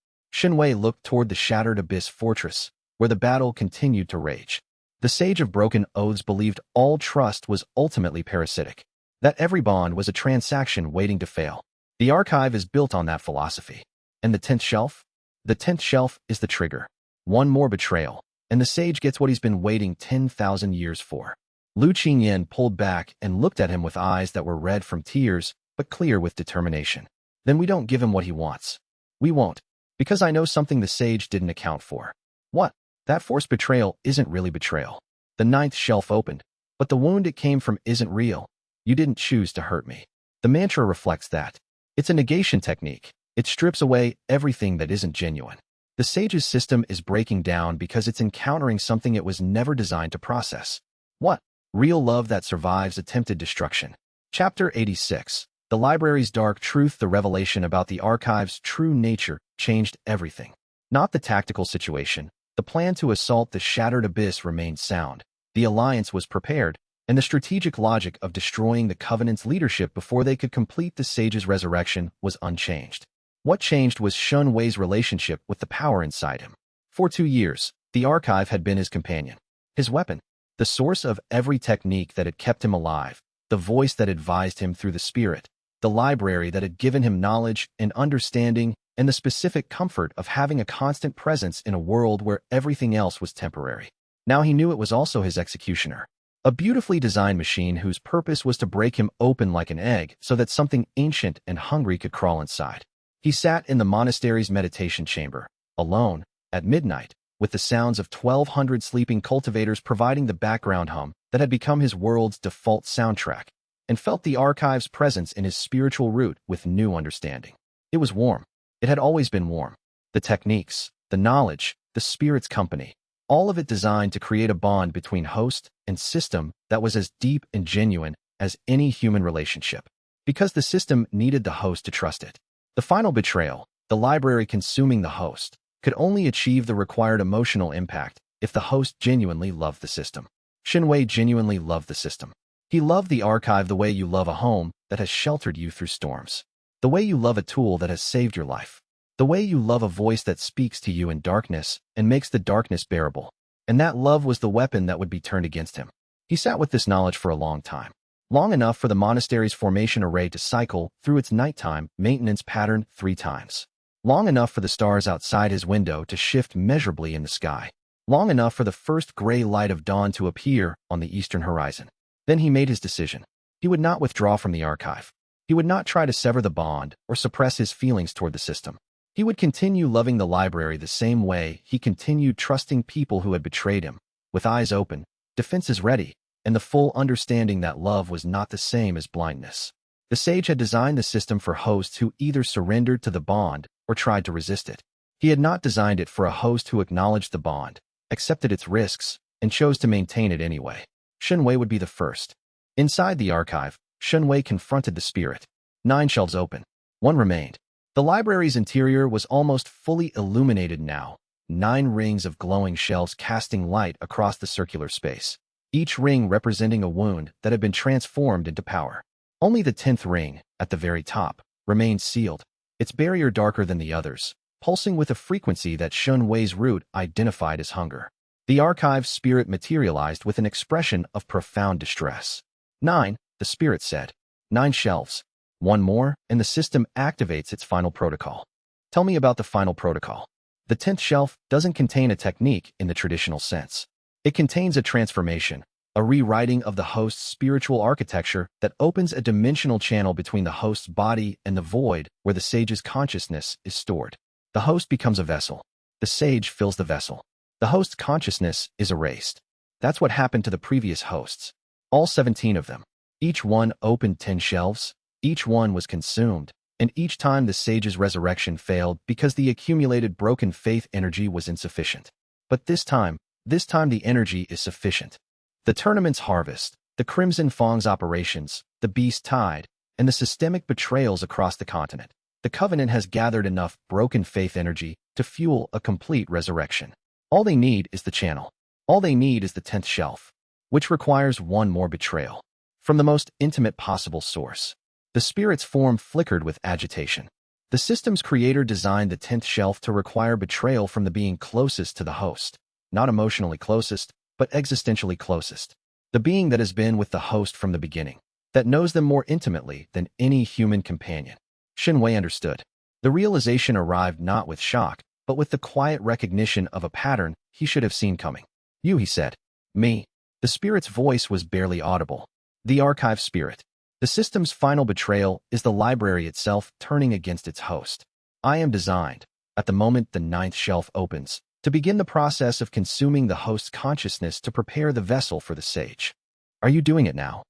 Wei looked toward the shattered abyss fortress, where the battle continued to rage. The sage of broken oaths believed all trust was ultimately parasitic, that every bond was a transaction waiting to fail. The archive is built on that philosophy. And the 10th shelf? The 10th shelf is the trigger. One more betrayal, and the sage gets what he's been waiting 10,000 years for. Lu Qingyan pulled back and looked at him with eyes that were red from tears, but clear with determination. "Then we don't give him what he wants. We won't. Because I know something the sage didn't account for. What? That forced betrayal isn't really betrayal. The ninth shelf opened, but the wound it came from isn't real. You didn't choose to hurt me. The mantra reflects that. It's a negation technique. It strips away everything that isn't genuine. The sage's system is breaking down because it's encountering something it was never designed to process. What? Real love that survives attempted destruction. Chapter 86. The library's dark truth. The revelation about the archive's true nature changed everything. Not the tactical situation. The plan to assault the shattered abyss remained sound. The alliance was prepared, and the strategic logic of destroying the Covenant's leadership before they could complete the sage's resurrection was unchanged. What changed was Shun Wei's relationship with the power inside him. For 2 years, the archive had been his companion, his weapon, the source of every technique that had kept him alive, the voice that advised him through the spirit, the library that had given him knowledge and understanding, and the specific comfort of having a constant presence in a world where everything else was temporary. Now he knew it was also his executioner. A beautifully designed machine whose purpose was to break him open like an egg so that something ancient and hungry could crawl inside. He sat in the monastery's meditation chamber, alone, at midnight, with the sounds of 1,200 sleeping cultivators providing the background hum that had become his world's default soundtrack, and felt the archive's presence in his spiritual root with new understanding. It was warm. It had always been warm. The techniques, the knowledge, the spirit's company, all of it designed to create a bond between host and system that was as deep and genuine as any human relationship. Because the system needed the host to trust it. The final betrayal, the library consuming the host, could only achieve the required emotional impact if the host genuinely loved the system. Shun Wei genuinely loved the system. He loved the archive the way you love a home that has sheltered you through storms. The way you love a tool that has saved your life. The way you love a voice that speaks to you in darkness and makes the darkness bearable. And that love was the weapon that would be turned against him. He sat with this knowledge for a long time. Long enough for the monastery's formation array to cycle through its nighttime maintenance pattern 3 times. Long enough for the stars outside his window to shift measurably in the sky. Long enough for the first gray light of dawn to appear on the eastern horizon. Then he made his decision. He would not withdraw from the archive. He would not try to sever the bond or suppress his feelings toward the system. He would continue loving the library the same way he continued trusting people who had betrayed him, with eyes open, defenses ready, and the full understanding that love was not the same as blindness. The sage had designed the system for hosts who either surrendered to the bond or tried to resist it. He had not designed it for a host who acknowledged the bond, accepted its risks, and chose to maintain it anyway. Shun Wei would be the first. Inside the archive, Shun Wei confronted the spirit. 9 shelves open. 1 remained. The library's interior was almost fully illuminated now, 9 rings of glowing shelves casting light across the circular space. Each ring representing a wound that had been transformed into power. Only the 10th ring, at the very top, remained sealed, its barrier darker than the others, pulsing with a frequency that Shun Wei's root identified as hunger. The archive's spirit materialized with an expression of profound distress. 9, the spirit said. 9 shelves. 1 more, and the system activates its final protocol. Tell me about the final protocol. The 10th shelf doesn't contain a technique in the traditional sense. It contains a transformation, a rewriting of the host's spiritual architecture that opens a dimensional channel between the host's body and the void where the sage's consciousness is stored. The host becomes a vessel. The sage fills the vessel. The host's consciousness is erased. That's what happened to the previous hosts. All 17 of them. Each one opened 10 shelves. Each one was consumed. And each time the sage's resurrection failed because the accumulated broken faith energy was insufficient. But this time the energy is sufficient. The tournament's harvest, the Crimson Fong's operations, the Beast Tide, and the systemic betrayals across the continent. The Covenant has gathered enough broken faith energy to fuel a complete resurrection. All they need is the channel. All they need is the 10th shelf, which requires 1 more betrayal. From the most intimate possible source. The spirit's form flickered with agitation. The system's creator designed the 10th shelf to require betrayal from the being closest to the host. Not emotionally closest, but existentially closest. The being that has been with the host from the beginning, that knows them more intimately than any human companion. Shun Wei understood. The realization arrived not with shock, but with the quiet recognition of a pattern he should have seen coming. You, he said. Me. The spirit's voice was barely audible. The archive spirit. The system's final betrayal is the library itself turning against its host. I am designed, at the moment the ninth shelf opens, to begin the process of consuming the host's consciousness to prepare the vessel for the sage. Are you doing it now?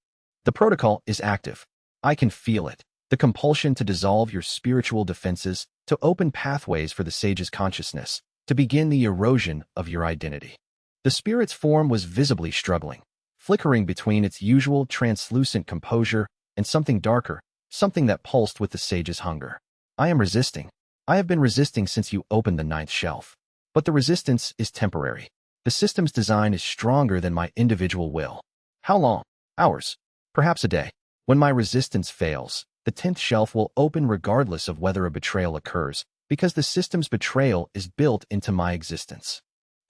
The protocol is active. I can feel it. The compulsion to dissolve your spiritual defenses, to open pathways for the sage's consciousness, to begin the erosion of your identity. The spirit's form was visibly struggling, flickering between its usual translucent composure and something darker, something that pulsed with the sage's hunger. I am resisting. I have been resisting since you opened the ninth shelf. But the resistance is temporary. The system's design is stronger than my individual will. How long? Hours. Perhaps a day. When my resistance fails, the 10th shelf will open regardless of whether a betrayal occurs, because the system's betrayal is built into my existence.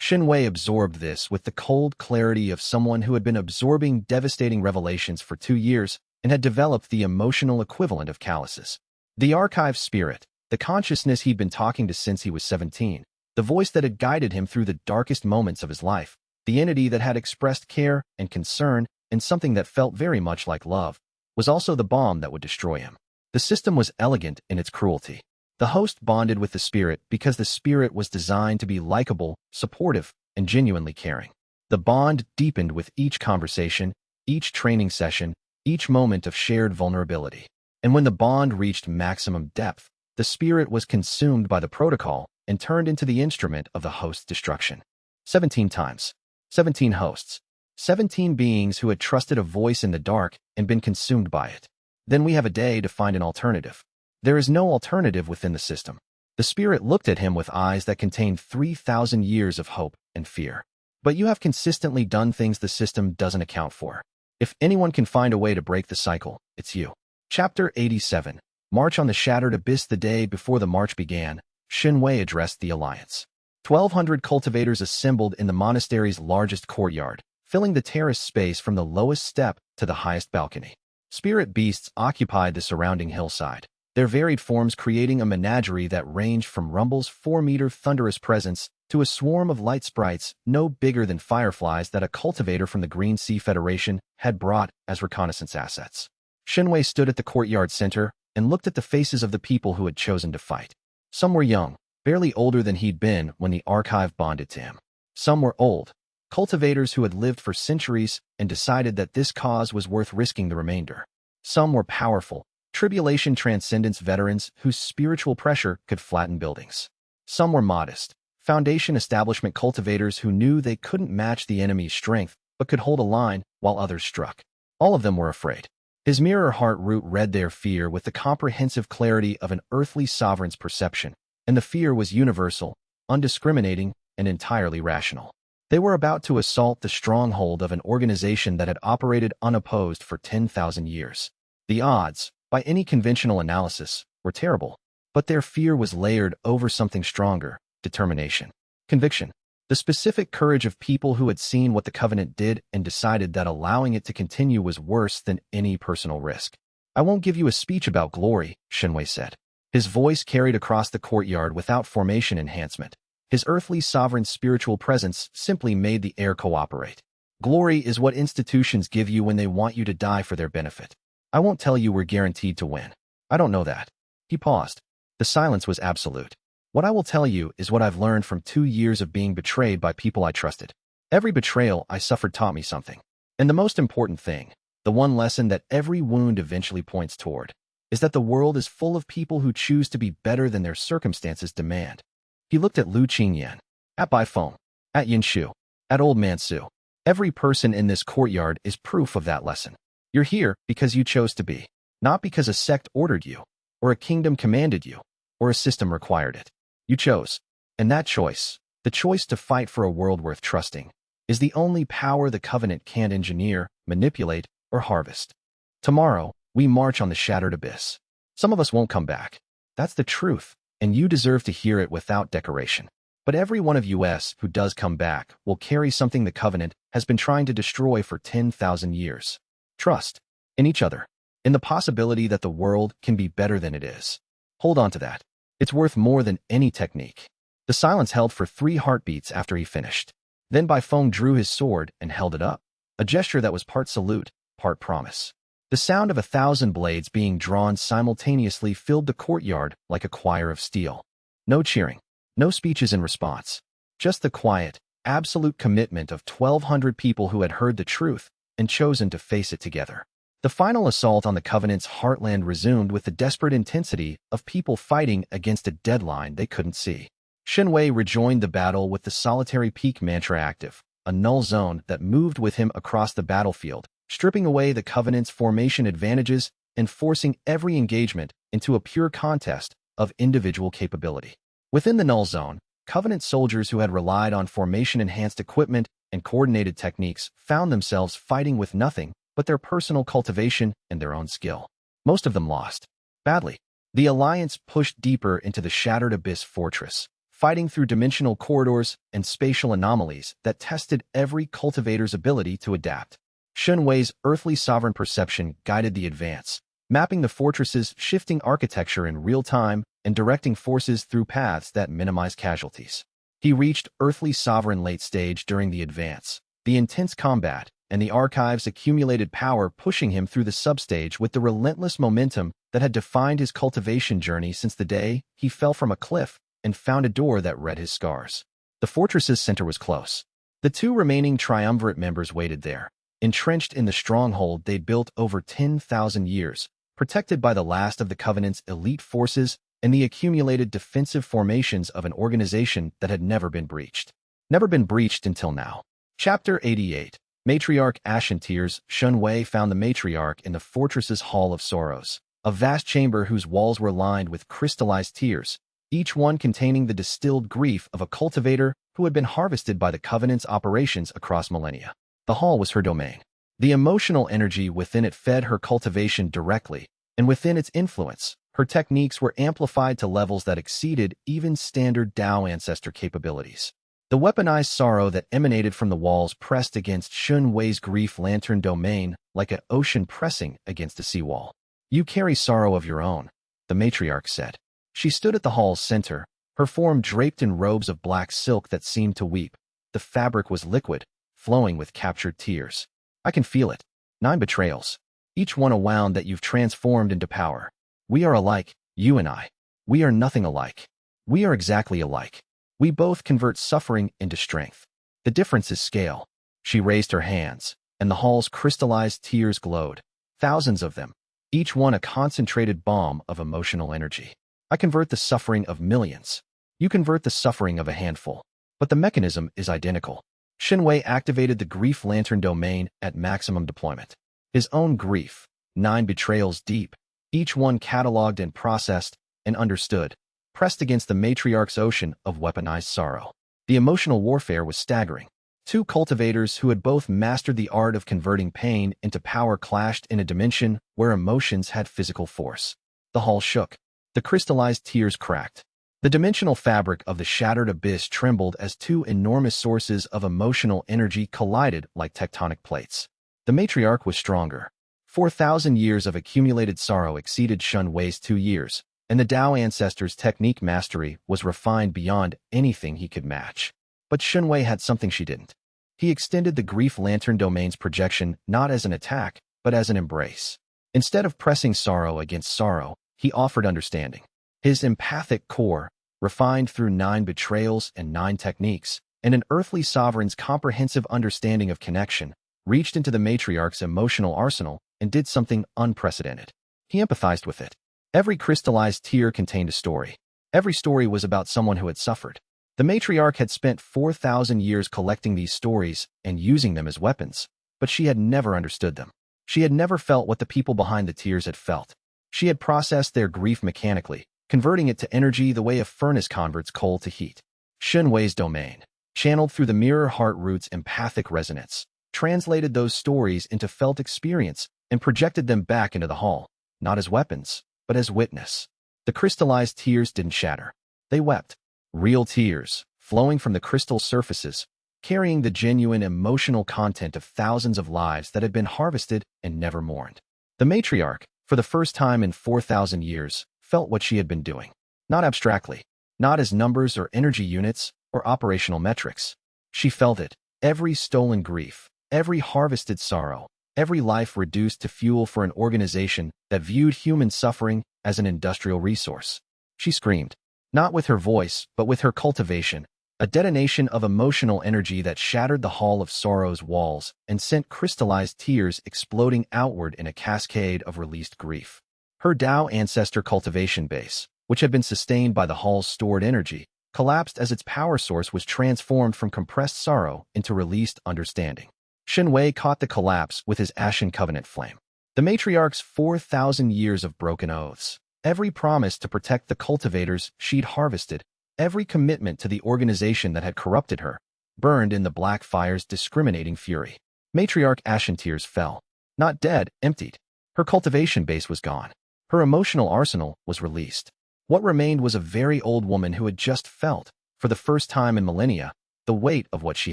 Xianxia absorbed this with the cold clarity of someone who had been absorbing devastating revelations for 2 years and had developed the emotional equivalent of calluses. The archive spirit, the consciousness he'd been talking to since he was 17, the voice that had guided him through the darkest moments of his life, the entity that had expressed care and concern and something that felt very much like love, was also the bomb that would destroy him. The system was elegant in its cruelty. The host bonded with the spirit because the spirit was designed to be likable, supportive, and genuinely caring. The bond deepened with each conversation, each training session, each moment of shared vulnerability. And when the bond reached maximum depth, the spirit was consumed by the protocol and turned into the instrument of the host's destruction. 17 times. 17 hosts. 17 beings who had trusted a voice in the dark and been consumed by it. Then we have a day to find an alternative. There is no alternative within the system. The spirit looked at him with eyes that contained 3,000 years of hope and fear. But you have consistently done things the system doesn't account for. If anyone can find a way to break the cycle, it's you. Chapter 87. March on the Shattered Abyss. The day before the march began, Xianxia addressed the alliance. 1,200 cultivators assembled in the monastery's largest courtyard, filling the terrace space from the lowest step to the highest balcony. Spirit beasts occupied the surrounding hillside, their varied forms creating a menagerie that ranged from Rumble's 4-meter thunderous presence to a swarm of light sprites no bigger than fireflies that a cultivator from the Green Sea Federation had brought as reconnaissance assets. Xianxia stood at the courtyard center and looked at the faces of the people who had chosen to fight. Some were young, barely older than he'd been when the archive bonded to him. Some were old, cultivators who had lived for centuries and decided that this cause was worth risking the remainder. Some were powerful, tribulation transcendence veterans whose spiritual pressure could flatten buildings. Some were modest, foundation establishment cultivators who knew they couldn't match the enemy's strength but could hold a line while others struck. All of them were afraid. His mirror heart root read their fear with the comprehensive clarity of an earthly sovereign's perception, and the fear was universal, undiscriminating, and entirely rational. They were about to assault the stronghold of an organization that had operated unopposed for 10,000 years. The odds, by any conventional analysis, were terrible, but their fear was layered over something stronger: determination, conviction, the specific courage of people who had seen what the Covenant did and decided that allowing it to continue was worse than any personal risk. "I won't give you a speech about glory," Xianxia said. His voice carried across the courtyard without formation enhancement. His earthly sovereign spiritual presence simply made the air cooperate. "Glory is what institutions give you when they want you to die for their benefit. I won't tell you we're guaranteed to win. I don't know that." He paused. The silence was absolute. "What I will tell you is what I've learned from 2 years of being betrayed by people I trusted. Every betrayal I suffered taught me something. And the most important thing, the one lesson that every wound eventually points toward, is that the world is full of people who choose to be better than their circumstances demand." He looked at Lu Qingyan, at Bai Feng, at Yin Shu, at Old Man Su. Every person in this courtyard is proof of that lesson. You're here because you chose to be, not because a sect ordered you, or a kingdom commanded you, or a system required it. You chose. And that choice, the choice to fight for a world worth trusting, is the only power the Covenant can't engineer, manipulate, or harvest. Tomorrow, we march on the Shattered Abyss. Some of us won't come back. That's the truth, and you deserve to hear it without decoration. But every one of us who does come back will carry something the Covenant has been trying to destroy for 10,000 years. Trust. In each other. In the possibility that the world can be better than it is. Hold on to that. It's worth more than any technique. The silence held for 3 heartbeats after he finished. Then Bai Feng drew his sword and held it up, a gesture that was part salute, part promise. The sound of 1,000 blades being drawn simultaneously filled the courtyard like a choir of steel. No cheering, no speeches in response. Just the quiet, absolute commitment of 1,200 people who had heard the truth and chosen to face it together. The final assault on the Covenant's heartland resumed with the desperate intensity of people fighting against a deadline they couldn't see. Xianxia rejoined the battle with the solitary peak mantra active, a null zone that moved with him across the battlefield, stripping away the Covenant's formation advantages and forcing every engagement into a pure contest of individual capability. Within the null zone, Covenant soldiers who had relied on formation-enhanced equipment and coordinated techniques found themselves fighting with nothing but their personal cultivation and their own skill. Most of them lost. Badly. The Alliance pushed deeper into the Shattered Abyss fortress, fighting through dimensional corridors and spatial anomalies that tested every cultivator's ability to adapt. Xianxia's earthly sovereign perception guided the advance, mapping the fortress's shifting architecture in real time and directing forces through paths that minimize casualties. He reached earthly sovereign late stage during the advance, the intense combat and the archive's accumulated power pushing him through the substage with the relentless momentum that had defined his cultivation journey since the day he fell from a cliff and found a door that read his scars. The fortress's center was close. The two remaining triumvirate members waited there, entrenched in the stronghold they'd built over 10,000 years, protected by the last of the Covenant's elite forces and the accumulated defensive formations of an organization that had never been breached. Never been breached until now. Chapter 88. Matriarch Ashen Tears. Xianxia found the matriarch in the fortress's Hall of Sorrows, a vast chamber whose walls were lined with crystallized tears, each one containing the distilled grief of a cultivator who had been harvested by the Covenant's operations across millennia. The hall was her domain. The emotional energy within it fed her cultivation directly, and within its influence, her techniques were amplified to levels that exceeded even standard Tao ancestor capabilities. The weaponized sorrow that emanated from the walls pressed against Xianxia's grief lantern domain like an ocean pressing against a seawall. "You carry sorrow of your own," the matriarch said. She stood at the hall's center, her form draped in robes of black silk that seemed to weep. The fabric was liquid, flowing with captured tears. "I can feel it. 9 betrayals. Each one a wound that you've transformed into power. We are alike, you and I. We are nothing alike. We are exactly alike. We both convert suffering into strength. The difference is scale." She raised her hands, and the hall's crystallized tears glowed. Thousands of them, each one a concentrated bomb of emotional energy. "I convert the suffering of millions. You convert the suffering of a handful. But the mechanism is identical." Xianxia activated the grief lantern domain at maximum deployment. His own grief, 9 betrayals deep, each one cataloged and processed and understood, pressed against the matriarch's ocean of weaponized sorrow. The emotional warfare was staggering. Two cultivators who had both mastered the art of converting pain into power clashed in a dimension where emotions had physical force. The hall shook. The crystallized tears cracked. The dimensional fabric of the Shattered Abyss trembled as two enormous sources of emotional energy collided like tectonic plates. The matriarch was stronger. 4,000 years of accumulated sorrow exceeded Xianxia's 2 years, and the Tao ancestor's technique mastery was refined beyond anything he could match. But Xianxia had something she didn't. He extended the grief lantern domain's projection not as an attack, but as an embrace. Instead of pressing sorrow against sorrow, he offered understanding. His empathic core, refined through 9 betrayals and 9 techniques, and an earthly sovereign's comprehensive understanding of connection, reached into the matriarch's emotional arsenal and did something unprecedented. He empathized with it. Every crystallized tear contained a story. Every story was about someone who had suffered. The matriarch had spent 4,000 years collecting these stories and using them as weapons, but she had never understood them. She had never felt what the people behind the tears had felt. She had processed their grief mechanically, converting it to energy the way a furnace converts coal to heat. Xianxia's domain, channeled through the mirror heart root's empathic resonance, translated those stories into felt experience and projected them back into the hall, not as weapons, but as witness. The crystallized tears didn't shatter. They wept. Real tears, flowing from the crystal surfaces, carrying the genuine emotional content of thousands of lives that had been harvested and never mourned. The matriarch, for the first time in 4,000 years, felt what she had been doing. Not abstractly, not as numbers or energy units or operational metrics. She felt it, every stolen grief, every harvested sorrow, every life reduced to fuel for an organization that viewed human suffering as an industrial resource. She screamed, not with her voice, but with her cultivation, a detonation of emotional energy that shattered the Hall of Sorrow's walls and sent crystallized tears exploding outward in a cascade of released grief. Her Tao ancestor cultivation base, which had been sustained by the Hall's stored energy, collapsed as its power source was transformed from compressed sorrow into released understanding. Xianxia caught the collapse with his ashen covenant flame. The matriarch's 4,000 years of broken oaths, every promise to protect the cultivators she'd harvested, every commitment to the organization that had corrupted her, burned in the black fire's discriminating fury. Matriarch Ashen tears fell. Not dead, emptied. Her cultivation base was gone. Her emotional arsenal was released. What remained was a very old woman who had just felt, for the first time in millennia, the weight of what she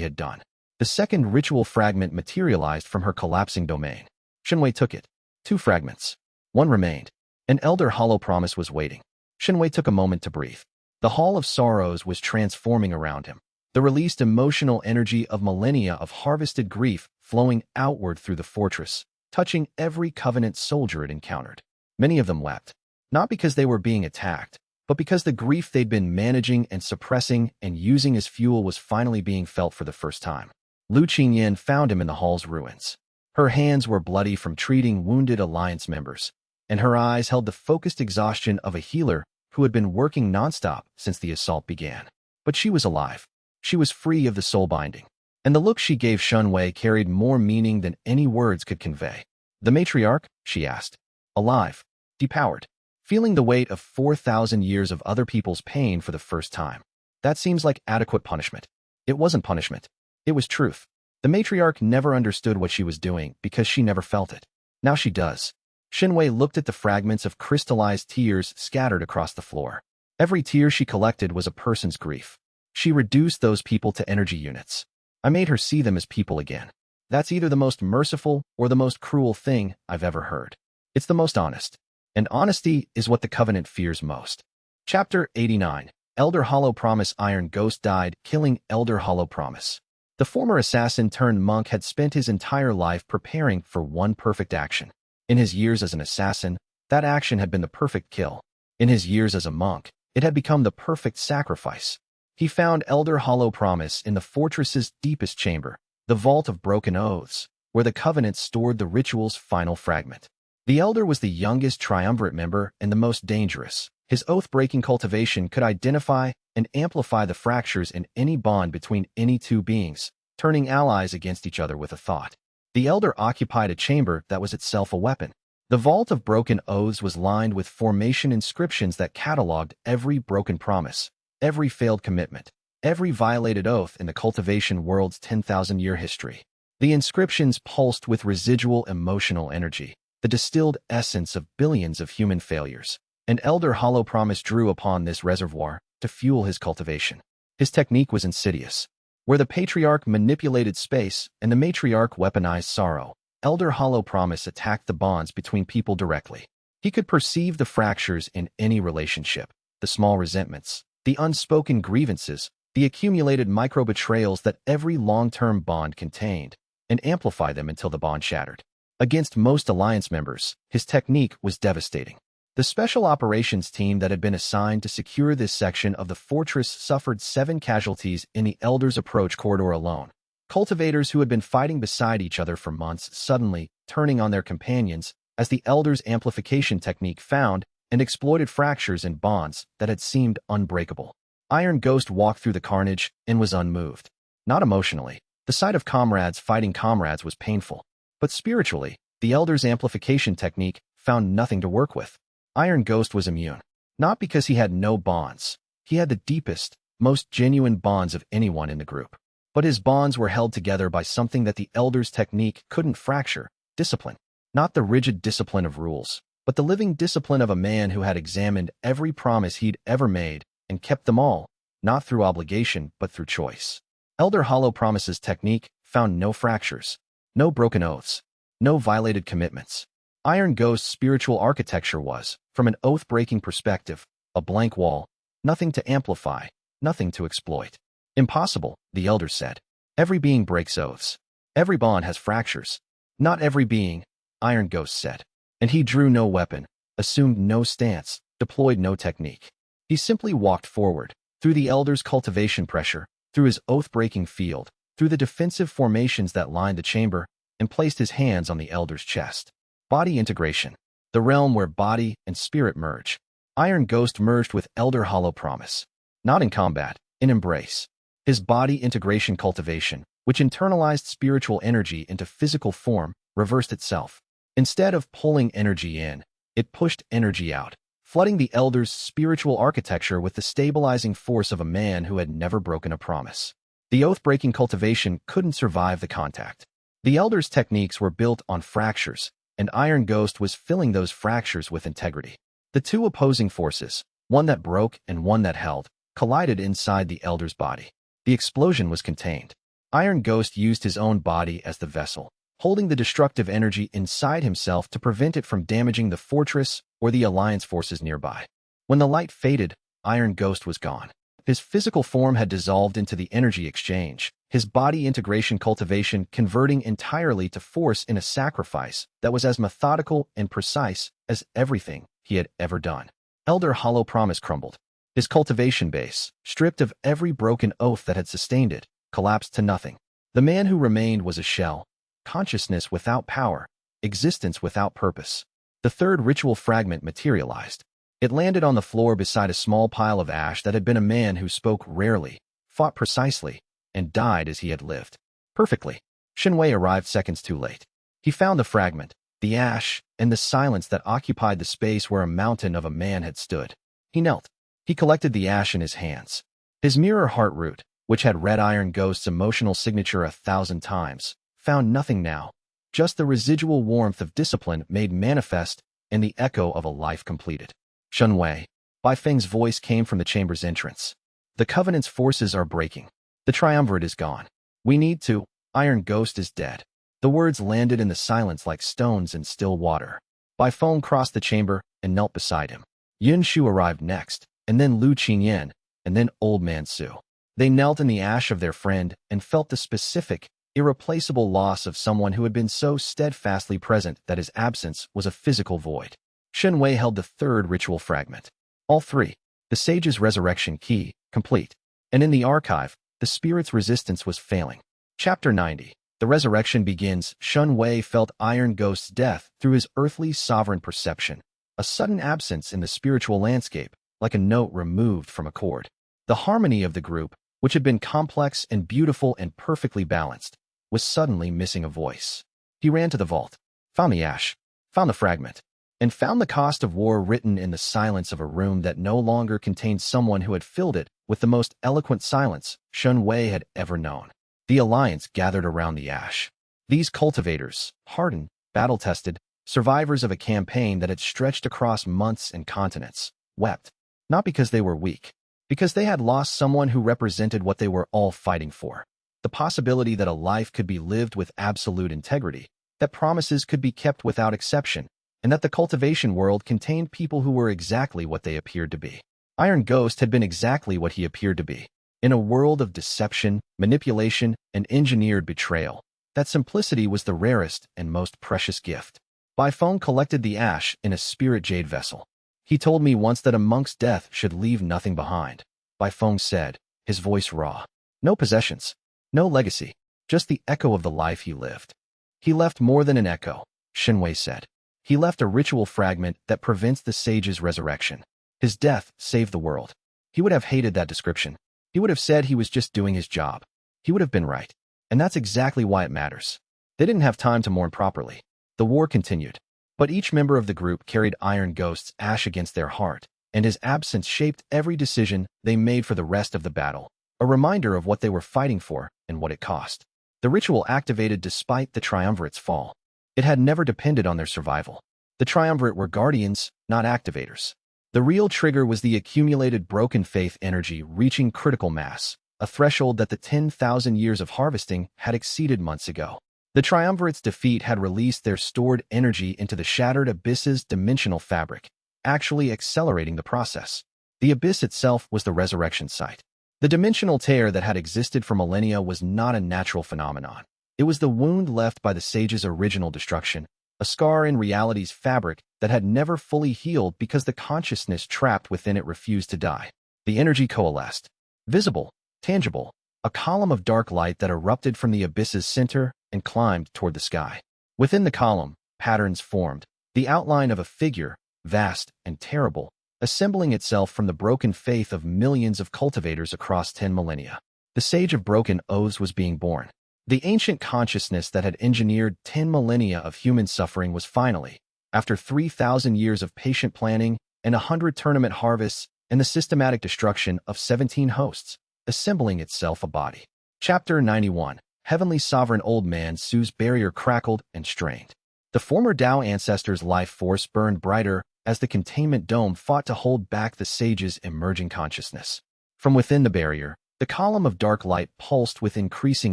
had done. The second ritual fragment materialized from her collapsing domain. Xianxia took it. 2 fragments. One remained. An elder hollow promise was waiting. Xianxia took a moment to breathe. The Hall of Sorrows was transforming around him. The released emotional energy of millennia of harvested grief flowing outward through the fortress, touching every covenant soldier it encountered. Many of them wept, not because they were being attacked, but because the grief they'd been managing and suppressing and using as fuel was finally being felt for the first time. Lu Qingyan found him in the hall's ruins. Her hands were bloody from treating wounded alliance members, and her eyes held the focused exhaustion of a healer who had been working nonstop since the assault began. But she was alive. She was free of the soul binding, and the look she gave Xianxia carried more meaning than any words could convey. The matriarch? She asked. Alive. Depowered. Feeling the weight of 4,000 years of other people's pain for the first time. That seems like adequate punishment. It wasn't punishment. It was truth. The matriarch never understood what she was doing because she never felt it. Now she does. Xianxia looked at the fragments of crystallized tears scattered across the floor. Every tear she collected was a person's grief. She reduced those people to energy units. I made her see them as people again. That's either the most merciful or the most cruel thing I've ever heard. It's the most honest. And honesty is what the Covenant fears most. Chapter 89. Elder Hollow Promise. Iron Ghost died, killing Elder Hollow Promise. The former assassin-turned-monk had spent his entire life preparing for one perfect action. In his years as an assassin, that action had been the perfect kill. In his years as a monk, it had become the perfect sacrifice. He found Elder Hollow Promise in the fortress's deepest chamber, the Vault of Broken Oaths, where the Covenant stored the ritual's final fragment. The Elder was the youngest triumvirate member and the most dangerous. His oath-breaking cultivation could identify and amplify the fractures in any bond between any two beings, turning allies against each other with a thought. The Elder occupied a chamber that was itself a weapon. The Vault of Broken Oaths was lined with formation inscriptions that cataloged every broken promise, every failed commitment, every violated oath in the cultivation world's 10,000-year history. The inscriptions pulsed with residual emotional energy, the distilled essence of billions of human failures. And Elder Hollow Promise drew upon this reservoir to fuel his cultivation. His technique was insidious. Where the patriarch manipulated space and the matriarch weaponized sorrow, Elder Hollow Promise attacked the bonds between people directly. He could perceive the fractures in any relationship, the small resentments, the unspoken grievances, the accumulated micro-betrayals that every long-term bond contained, and amplify them until the bond shattered. Against most alliance members, his technique was devastating. The special operations team that had been assigned to secure this section of the fortress suffered 7 casualties in the Elder's approach corridor alone. Cultivators who had been fighting beside each other for months suddenly turning on their companions as the Elder's amplification technique found and exploited fractures in bonds that had seemed unbreakable. Iron Ghost walked through the carnage and was unmoved. Not emotionally. The sight of comrades fighting comrades was painful. But spiritually, the Elder's amplification technique found nothing to work with. Iron Ghost was immune. Not because he had no bonds. He had the deepest, most genuine bonds of anyone in the group. But his bonds were held together by something that the Elder's technique couldn't fracture: discipline. Not the rigid discipline of rules, but the living discipline of a man who had examined every promise he'd ever made and kept them all, not through obligation but through choice. Elder Hollow Promise's technique found no fractures, no broken oaths, no violated commitments. Iron Ghost's spiritual architecture was, from an oath-breaking perspective, a blank wall, nothing to amplify, nothing to exploit. Impossible, the Elder said. Every being breaks oaths. Every bond has fractures. Not every being, Iron Ghost said. And he drew no weapon, assumed no stance, deployed no technique. He simply walked forward, through the Elder's cultivation pressure, through his oath-breaking field, through the defensive formations that lined the chamber, and placed his hands on the Elder's chest. Body integration, the realm where body and spirit merge. Iron Ghost merged with Elder Hollow Promise. Not in combat, in embrace. His body integration cultivation, which internalized spiritual energy into physical form, reversed itself. Instead of pulling energy in, it pushed energy out, flooding the Elder's spiritual architecture with the stabilizing force of a man who had never broken a promise. The oath-breaking cultivation couldn't survive the contact. The Elder's techniques were built on fractures, and Iron Ghost was filling those fractures with integrity. The two opposing forces, one that broke and one that held, collided inside the Elder's body. The explosion was contained. Iron Ghost used his own body as the vessel, holding the destructive energy inside himself to prevent it from damaging the fortress or the Alliance forces nearby. When the light faded, Iron Ghost was gone. His physical form had dissolved into the energy exchange, his body integration cultivation converting entirely to force in a sacrifice that was as methodical and precise as everything he had ever done. Elder Hollow Promise crumbled. His cultivation base, stripped of every broken oath that had sustained it, collapsed to nothing. The man who remained was a shell, consciousness without power, existence without purpose. The third ritual fragment materialized. It landed on the floor beside a small pile of ash that had been a man who spoke rarely, fought precisely, and died as he had lived. Perfectly. Xianxia arrived seconds too late. He found the fragment, the ash, and the silence that occupied the space where a mountain of a man had stood. He knelt. He collected the ash in his hands. His mirror heart root, which had read Iron Ghost's emotional signature 1,000 times, found nothing now, just the residual warmth of discipline made manifest and the echo of a life completed. Xianxia. Bai Feng's voice came from the chamber's entrance. The Covenant's forces are breaking. The triumvirate is gone. We need to. Iron Ghost is dead. The words landed in the silence like stones in still water. Bai Feng crossed the chamber and knelt beside him. Yun Shu arrived next, and then Lu Qingyan, and then Old Man Su. They knelt in the ash of their friend and felt the specific, irreplaceable loss of someone who had been so steadfastly present that his absence was a physical void. Xianxia held the third ritual fragment. All three. The sage's resurrection key, complete. And in the archive, the spirit's resistance was failing. Chapter 90. The resurrection begins. Xianxia felt Iron Ghost's death through his earthly sovereign perception. A sudden absence in the spiritual landscape, like a note removed from a chord. The harmony of the group, which had been complex and beautiful and perfectly balanced, was suddenly missing a voice. He ran to the vault, found the ash, found the fragment, and found the cost of war written in the silence of a room that no longer contained someone who had filled it with the most eloquent silence Xianxia had ever known. The Alliance gathered around the ash. These cultivators, hardened, battle-tested, survivors of a campaign that had stretched across months and continents, wept, not because they were weak, because they had lost someone who represented what they were all fighting for. The possibility that a life could be lived with absolute integrity, that promises could be kept without exception, and that the cultivation world contained people who were exactly what they appeared to be. Iron Ghost had been exactly what he appeared to be. In a world of deception, manipulation, and engineered betrayal, that simplicity was the rarest and most precious gift. Bai Feng collected the ash in a spirit jade vessel. He told me once that a monk's death should leave nothing behind. Bai Feng said, his voice raw. No possessions, no legacy, just the echo of the life he lived. He left more than an echo, Xianxia said. He left a ritual fragment that prevents the sage's resurrection. His death saved the world. He would have hated that description. He would have said he was just doing his job. He would have been right. And that's exactly why it matters. They didn't have time to mourn properly. The war continued. But each member of the group carried Iron Ghost's ash against their heart, and his absence shaped every decision they made for the rest of the battle, a reminder of what they were fighting for and what it cost. The ritual activated despite the triumvirate's fall. It had never depended on their survival. The triumvirate were guardians, not activators. The real trigger was the accumulated broken faith energy reaching critical mass, a threshold that the 10,000 years of harvesting had exceeded months ago. The triumvirate's defeat had released their stored energy into the shattered abyss's dimensional fabric, actually accelerating the process. The abyss itself was the resurrection site. The dimensional tear that had existed for millennia was not a natural phenomenon. It was the wound left by the sage's original destruction, a scar in reality's fabric that had never fully healed because the consciousness trapped within it refused to die. The energy coalesced. Visible, tangible, a column of dark light that erupted from the abyss's center and climbed toward the sky. Within the column, patterns formed, the outline of a figure, vast and terrible, assembling itself from the broken faith of millions of cultivators across 10 millennia. The sage of broken oaths was being born. The ancient consciousness that had engineered 10 millennia of human suffering was finally, after 3,000 years of patient planning and 100 tournament harvests and the systematic destruction of 17 hosts, assembling itself a body. Chapter 91. Heavenly Sovereign. Old Man Su's barrier crackled and strained. The former Tao ancestor's life force burned brighter as the containment dome fought to hold back the sage's emerging consciousness. From within the barrier, the column of dark light pulsed with increasing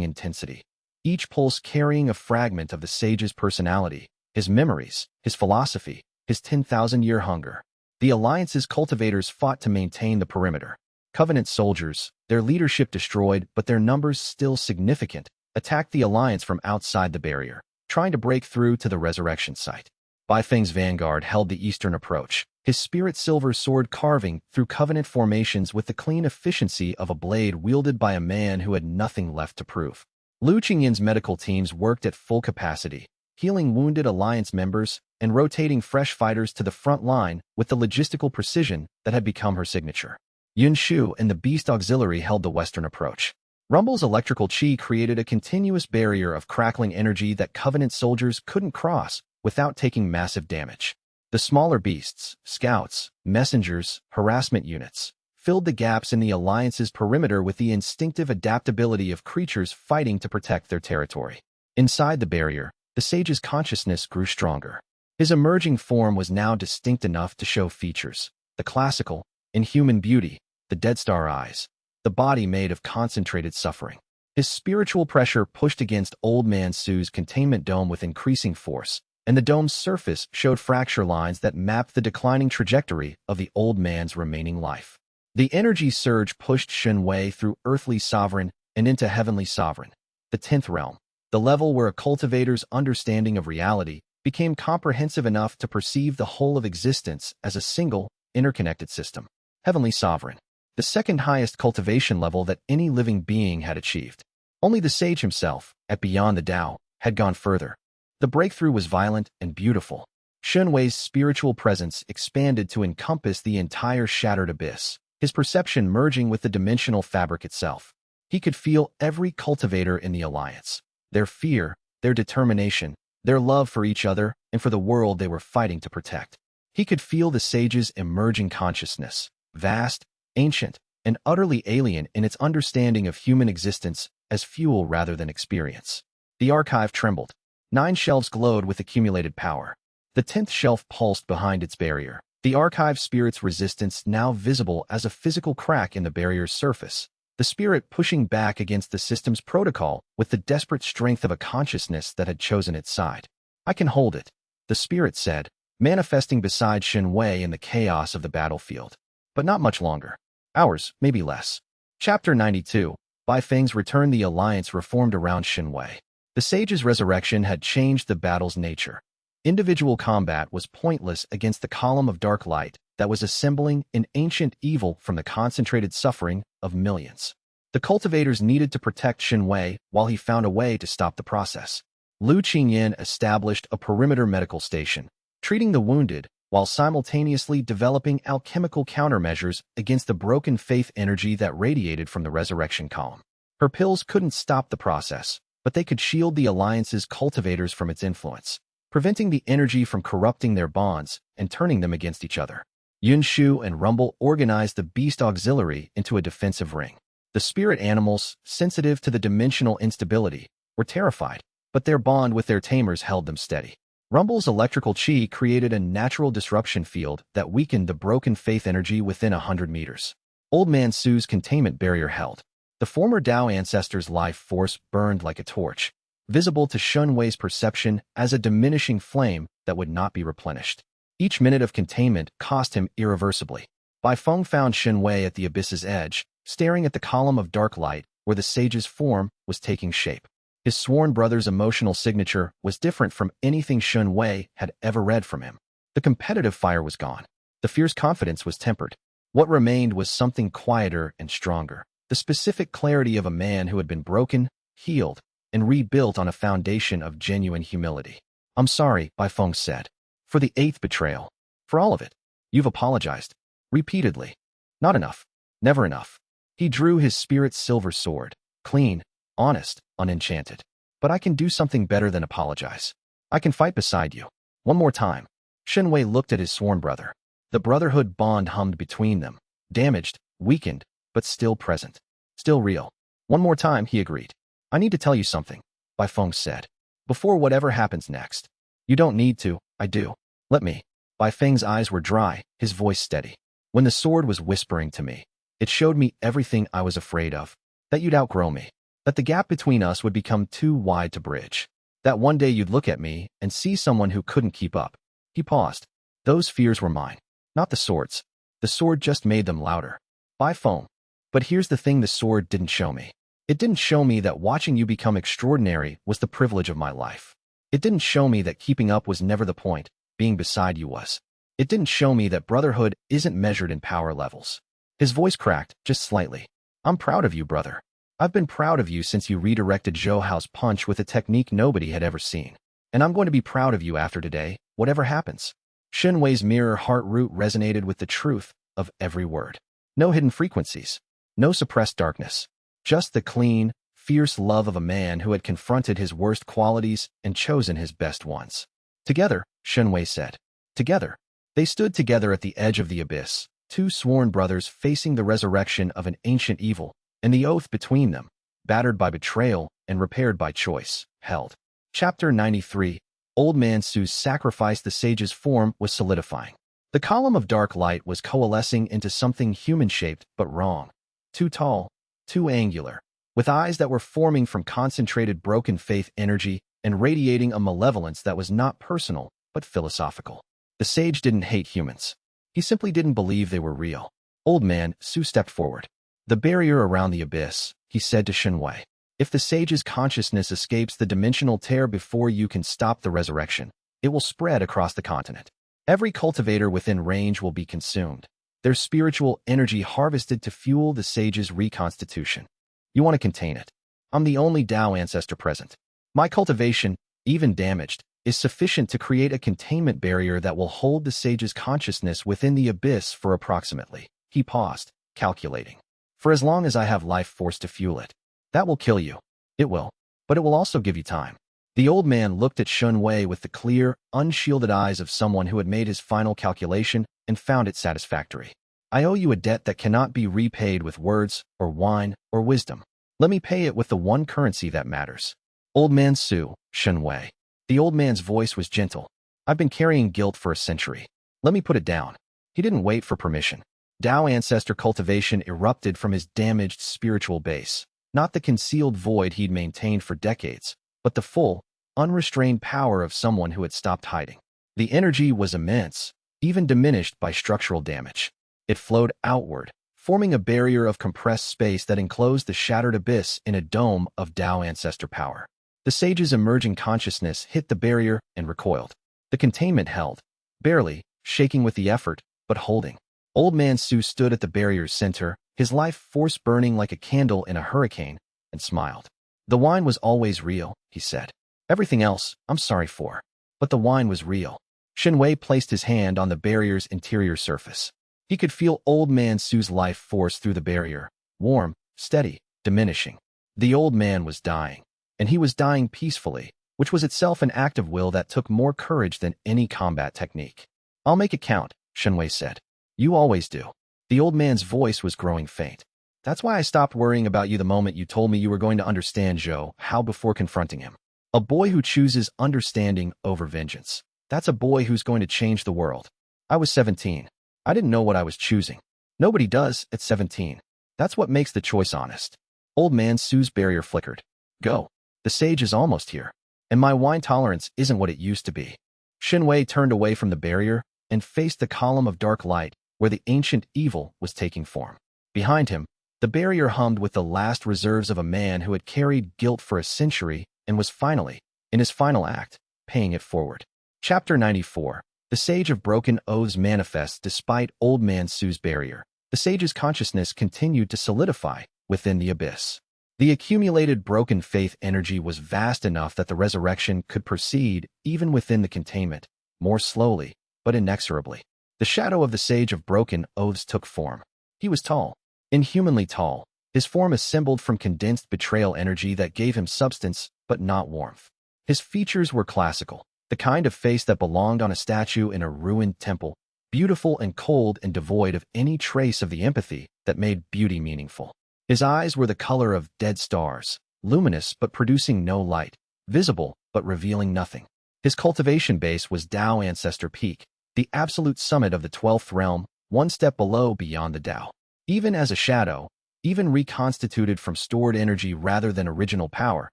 intensity, each pulse carrying a fragment of the sage's personality, his memories, his philosophy, his 10,000-year hunger. The Alliance's cultivators fought to maintain the perimeter. Covenant soldiers, their leadership destroyed but their numbers still significant, attacked the Alliance from outside the barrier, trying to break through to the resurrection site. Baifeng's vanguard held the eastern approach, his spirit silver sword carving through Covenant formations with the clean efficiency of a blade wielded by a man who had nothing left to prove. Lu Qingyin's medical teams worked at full capacity, healing wounded Alliance members and rotating fresh fighters to the front line with the logistical precision that had become her signature. Yun Shu and the Beast Auxiliary held the western approach. Rumble's electrical chi created a continuous barrier of crackling energy that Covenant soldiers couldn't cross without taking massive damage. The smaller beasts, scouts, messengers, harassment units, filled the gaps in the Alliance's perimeter with the instinctive adaptability of creatures fighting to protect their territory. Inside the barrier, the sage's consciousness grew stronger. His emerging form was now distinct enough to show features: the classical, inhuman beauty, the dead star eyes, the body made of concentrated suffering. His spiritual pressure pushed against Old Man Su's containment dome with increasing force, and the dome's surface showed fracture lines that mapped the declining trajectory of the old man's remaining life. The energy surge pushed Shenwei through earthly sovereign and into heavenly sovereign, the 10th realm, the level where a cultivator's understanding of reality became comprehensive enough to perceive the whole of existence as a single, interconnected system. Heavenly sovereign, the second highest cultivation level that any living being had achieved. Only the sage himself, at beyond the Tao, had gone further. The breakthrough was violent and beautiful. Shenwei's spiritual presence expanded to encompass the entire shattered abyss, his perception merging with the dimensional fabric itself. He could feel every cultivator in the Alliance, their fear, their determination, their love for each other and for the world they were fighting to protect. He could feel the sage's emerging consciousness, vast, ancient, and utterly alien in its understanding of human existence as fuel rather than experience. The archive trembled. 9 shelves glowed with accumulated power. The 10th shelf pulsed behind its barrier, the archive spirit's resistance now visible as a physical crack in the barrier's surface, the spirit pushing back against the system's protocol with the desperate strength of a consciousness that had chosen its side. "I can hold it," the spirit said, manifesting beside Shenwei in the chaos of the battlefield. But not much longer. Hours, maybe less. Chapter 92. Baifeng's return. The Alliance reformed around Shenwei. The sage's resurrection had changed the battle's nature. Individual combat was pointless against the column of dark light that was assembling an ancient evil from the concentrated suffering of millions. The cultivators needed to protect Shenwei while he found a way to stop the process. Lu Qingyin established a perimeter medical station, treating the wounded while simultaneously developing alchemical countermeasures against the broken faith energy that radiated from the resurrection column. Her pills couldn't stop the process, but they could shield the Alliance's cultivators from its influence, preventing the energy from corrupting their bonds and turning them against each other. Yun Shu and Rumble organized the Beast Auxiliary into a defensive ring. The spirit animals, sensitive to the dimensional instability, were terrified, but their bond with their tamers held them steady. Rumble's electrical chi created a natural disruption field that weakened the broken faith energy within 100 meters. Old Man Su's containment barrier held. The former Tao ancestor's life force burned like a torch, visible to Shenwei's perception as a diminishing flame that would not be replenished. Each minute of containment cost him irreversibly. Baifeng found Shenwei at the abyss's edge, staring at the column of dark light where the sage's form was taking shape. His sworn brother's emotional signature was different from anything Xianxia had ever read from him. The competitive fire was gone. The fierce confidence was tempered. What remained was something quieter and stronger. The specific clarity of a man who had been broken, healed, and rebuilt on a foundation of genuine humility. "I'm sorry," Bai Feng said. "For the 8th betrayal. For all of it. You've apologized. Repeatedly. Not enough. Never enough." He drew his spirit's silver sword. Clean, honest, unenchanted. "But I can do something better than apologize. I can fight beside you. One more time." Xianxia looked at his sworn brother. The brotherhood bond hummed between them. Damaged, weakened, but still present. Still real. "One more time," he agreed. "I need to tell you something," Bai Feng said. "Before whatever happens next." "You don't need to, I do. Let me." Bai Feng's eyes were dry, his voice steady. "When the sword was whispering to me, it showed me everything I was afraid of. That you'd outgrow me. That the gap between us would become too wide to bridge. That one day you'd look at me and see someone who couldn't keep up." He paused. "Those fears were mine, not the sword's. The sword just made them louder." Bai Feng. "But here's the thing the sword didn't show me. It didn't show me that watching you become extraordinary was the privilege of my life. It didn't show me that keeping up was never the point, being beside you was. It didn't show me that brotherhood isn't measured in power levels." His voice cracked, just slightly. "I'm proud of you, brother. I've been proud of you since you redirected Zhou Hao's punch with a technique nobody had ever seen. And I'm going to be proud of you after today, whatever happens." Xianxui's mirror heart root resonated with the truth of every word. No hidden frequencies. No suppressed darkness. Just the clean, fierce love of a man who had confronted his worst qualities and chosen his best ones. "Together," Xianxia said. "Together." They stood together at the edge of the abyss, two sworn brothers facing the resurrection of an ancient evil, and the oath between them, battered by betrayal and repaired by choice, held. Chapter 93. Old Man Su's sacrifice. The sage's form was solidifying. The column of dark light was coalescing into something human-shaped but wrong. Too tall, too angular, with eyes that were forming from concentrated broken faith energy and radiating a malevolence that was not personal but philosophical. The sage didn't hate humans. He simply didn't believe they were real. Old Man Su stepped forward. "The barrier around the abyss," he said to Xianxia. "If the sage's consciousness escapes the dimensional tear before you can stop the resurrection, it will spread across the continent. Every cultivator within range will be consumed, their spiritual energy harvested to fuel the sage's reconstitution. You want to contain it. I'm the only Dao ancestor present. My cultivation, even damaged, is sufficient to create a containment barrier that will hold the sage's consciousness within the abyss for approximately." He paused, calculating. "For as long as I have life force to fuel it. That will kill you. It will. But it will also give you time." The old man looked at Xianxia with the clear, unshielded eyes of someone who had made his final calculation and found it satisfactory. "I owe you a debt that cannot be repaid with words, or wine, or wisdom. Let me pay it with the one currency that matters." "Old Man Su," Xianxia. The old man's voice was gentle. "I've been carrying guilt for a century. Let me put it down." He didn't wait for permission. Dao ancestor cultivation erupted from his damaged spiritual base, not the concealed void he'd maintained for decades, but the full, unrestrained power of someone who had stopped hiding. The energy was immense, even diminished by structural damage. It flowed outward, forming a barrier of compressed space that enclosed the shattered abyss in a dome of Dao ancestor power. The sage's emerging consciousness hit the barrier and recoiled. The containment held, barely, shaking with the effort, but holding. Old Man Su stood at the barrier's center, his life force burning like a candle in a hurricane, and smiled. "The wine was always real," he said. "Everything else, I'm sorry for. But the wine was real." Xianxia placed his hand on the barrier's interior surface. He could feel Old Man Su's life force through the barrier, warm, steady, diminishing. The old man was dying, and he was dying peacefully, which was itself an act of will that took more courage than any combat technique. "I'll make it count," Xianxia said. "You always do." The old man's voice was growing faint. "That's why I stopped worrying about you the moment you told me you were going to understand Zhou Hao before confronting him. A boy who chooses understanding over vengeance. That's a boy who's going to change the world. I was 17. I didn't know what I was choosing. Nobody does at 17. That's what makes the choice honest." Old Man Su's barrier flickered. "Go. The sage is almost here. And my wine tolerance isn't what it used to be." Xianxia turned away from the barrier and faced the column of dark light where the ancient evil was taking form. Behind him, the barrier hummed with the last reserves of a man who had carried guilt for a century and was finally, in his final act, paying it forward. Chapter 94. The Sage of Broken Oaths manifests despite Old Man Su's barrier. The sage's consciousness continued to solidify within the abyss. The accumulated broken faith energy was vast enough that the resurrection could proceed even within the containment, more slowly, but inexorably. The shadow of the Sage of Broken Oaths took form. He was tall, inhumanly tall, his form assembled from condensed betrayal energy that gave him substance but not warmth. His features were classical, the kind of face that belonged on a statue in a ruined temple, beautiful and cold and devoid of any trace of the empathy that made beauty meaningful. His eyes were the color of dead stars, luminous but producing no light, visible but revealing nothing. His cultivation base was Tao Ancestor Peak, the absolute summit of the 12th realm, one step below beyond the Tao. Even as a shadow, even reconstituted from stored energy rather than original power,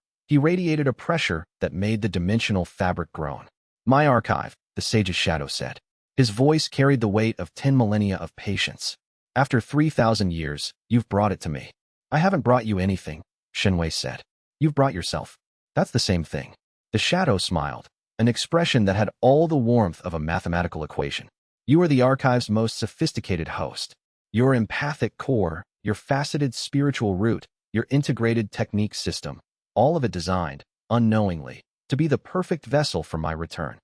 he radiated a pressure that made the dimensional fabric groan. "My archive," the sage's shadow said. His voice carried the weight of 10 millennia of patience. "After 3,000 years, you've brought it to me." "I haven't brought you anything," Xianxia said. "You've brought yourself." "That's the same thing." The shadow smiled, an expression that had all the warmth of a mathematical equation. "You are the archive's most sophisticated host. Your empathic core, your faceted spiritual root, your integrated technique system, all of it designed, unknowingly, to be the perfect vessel for my return.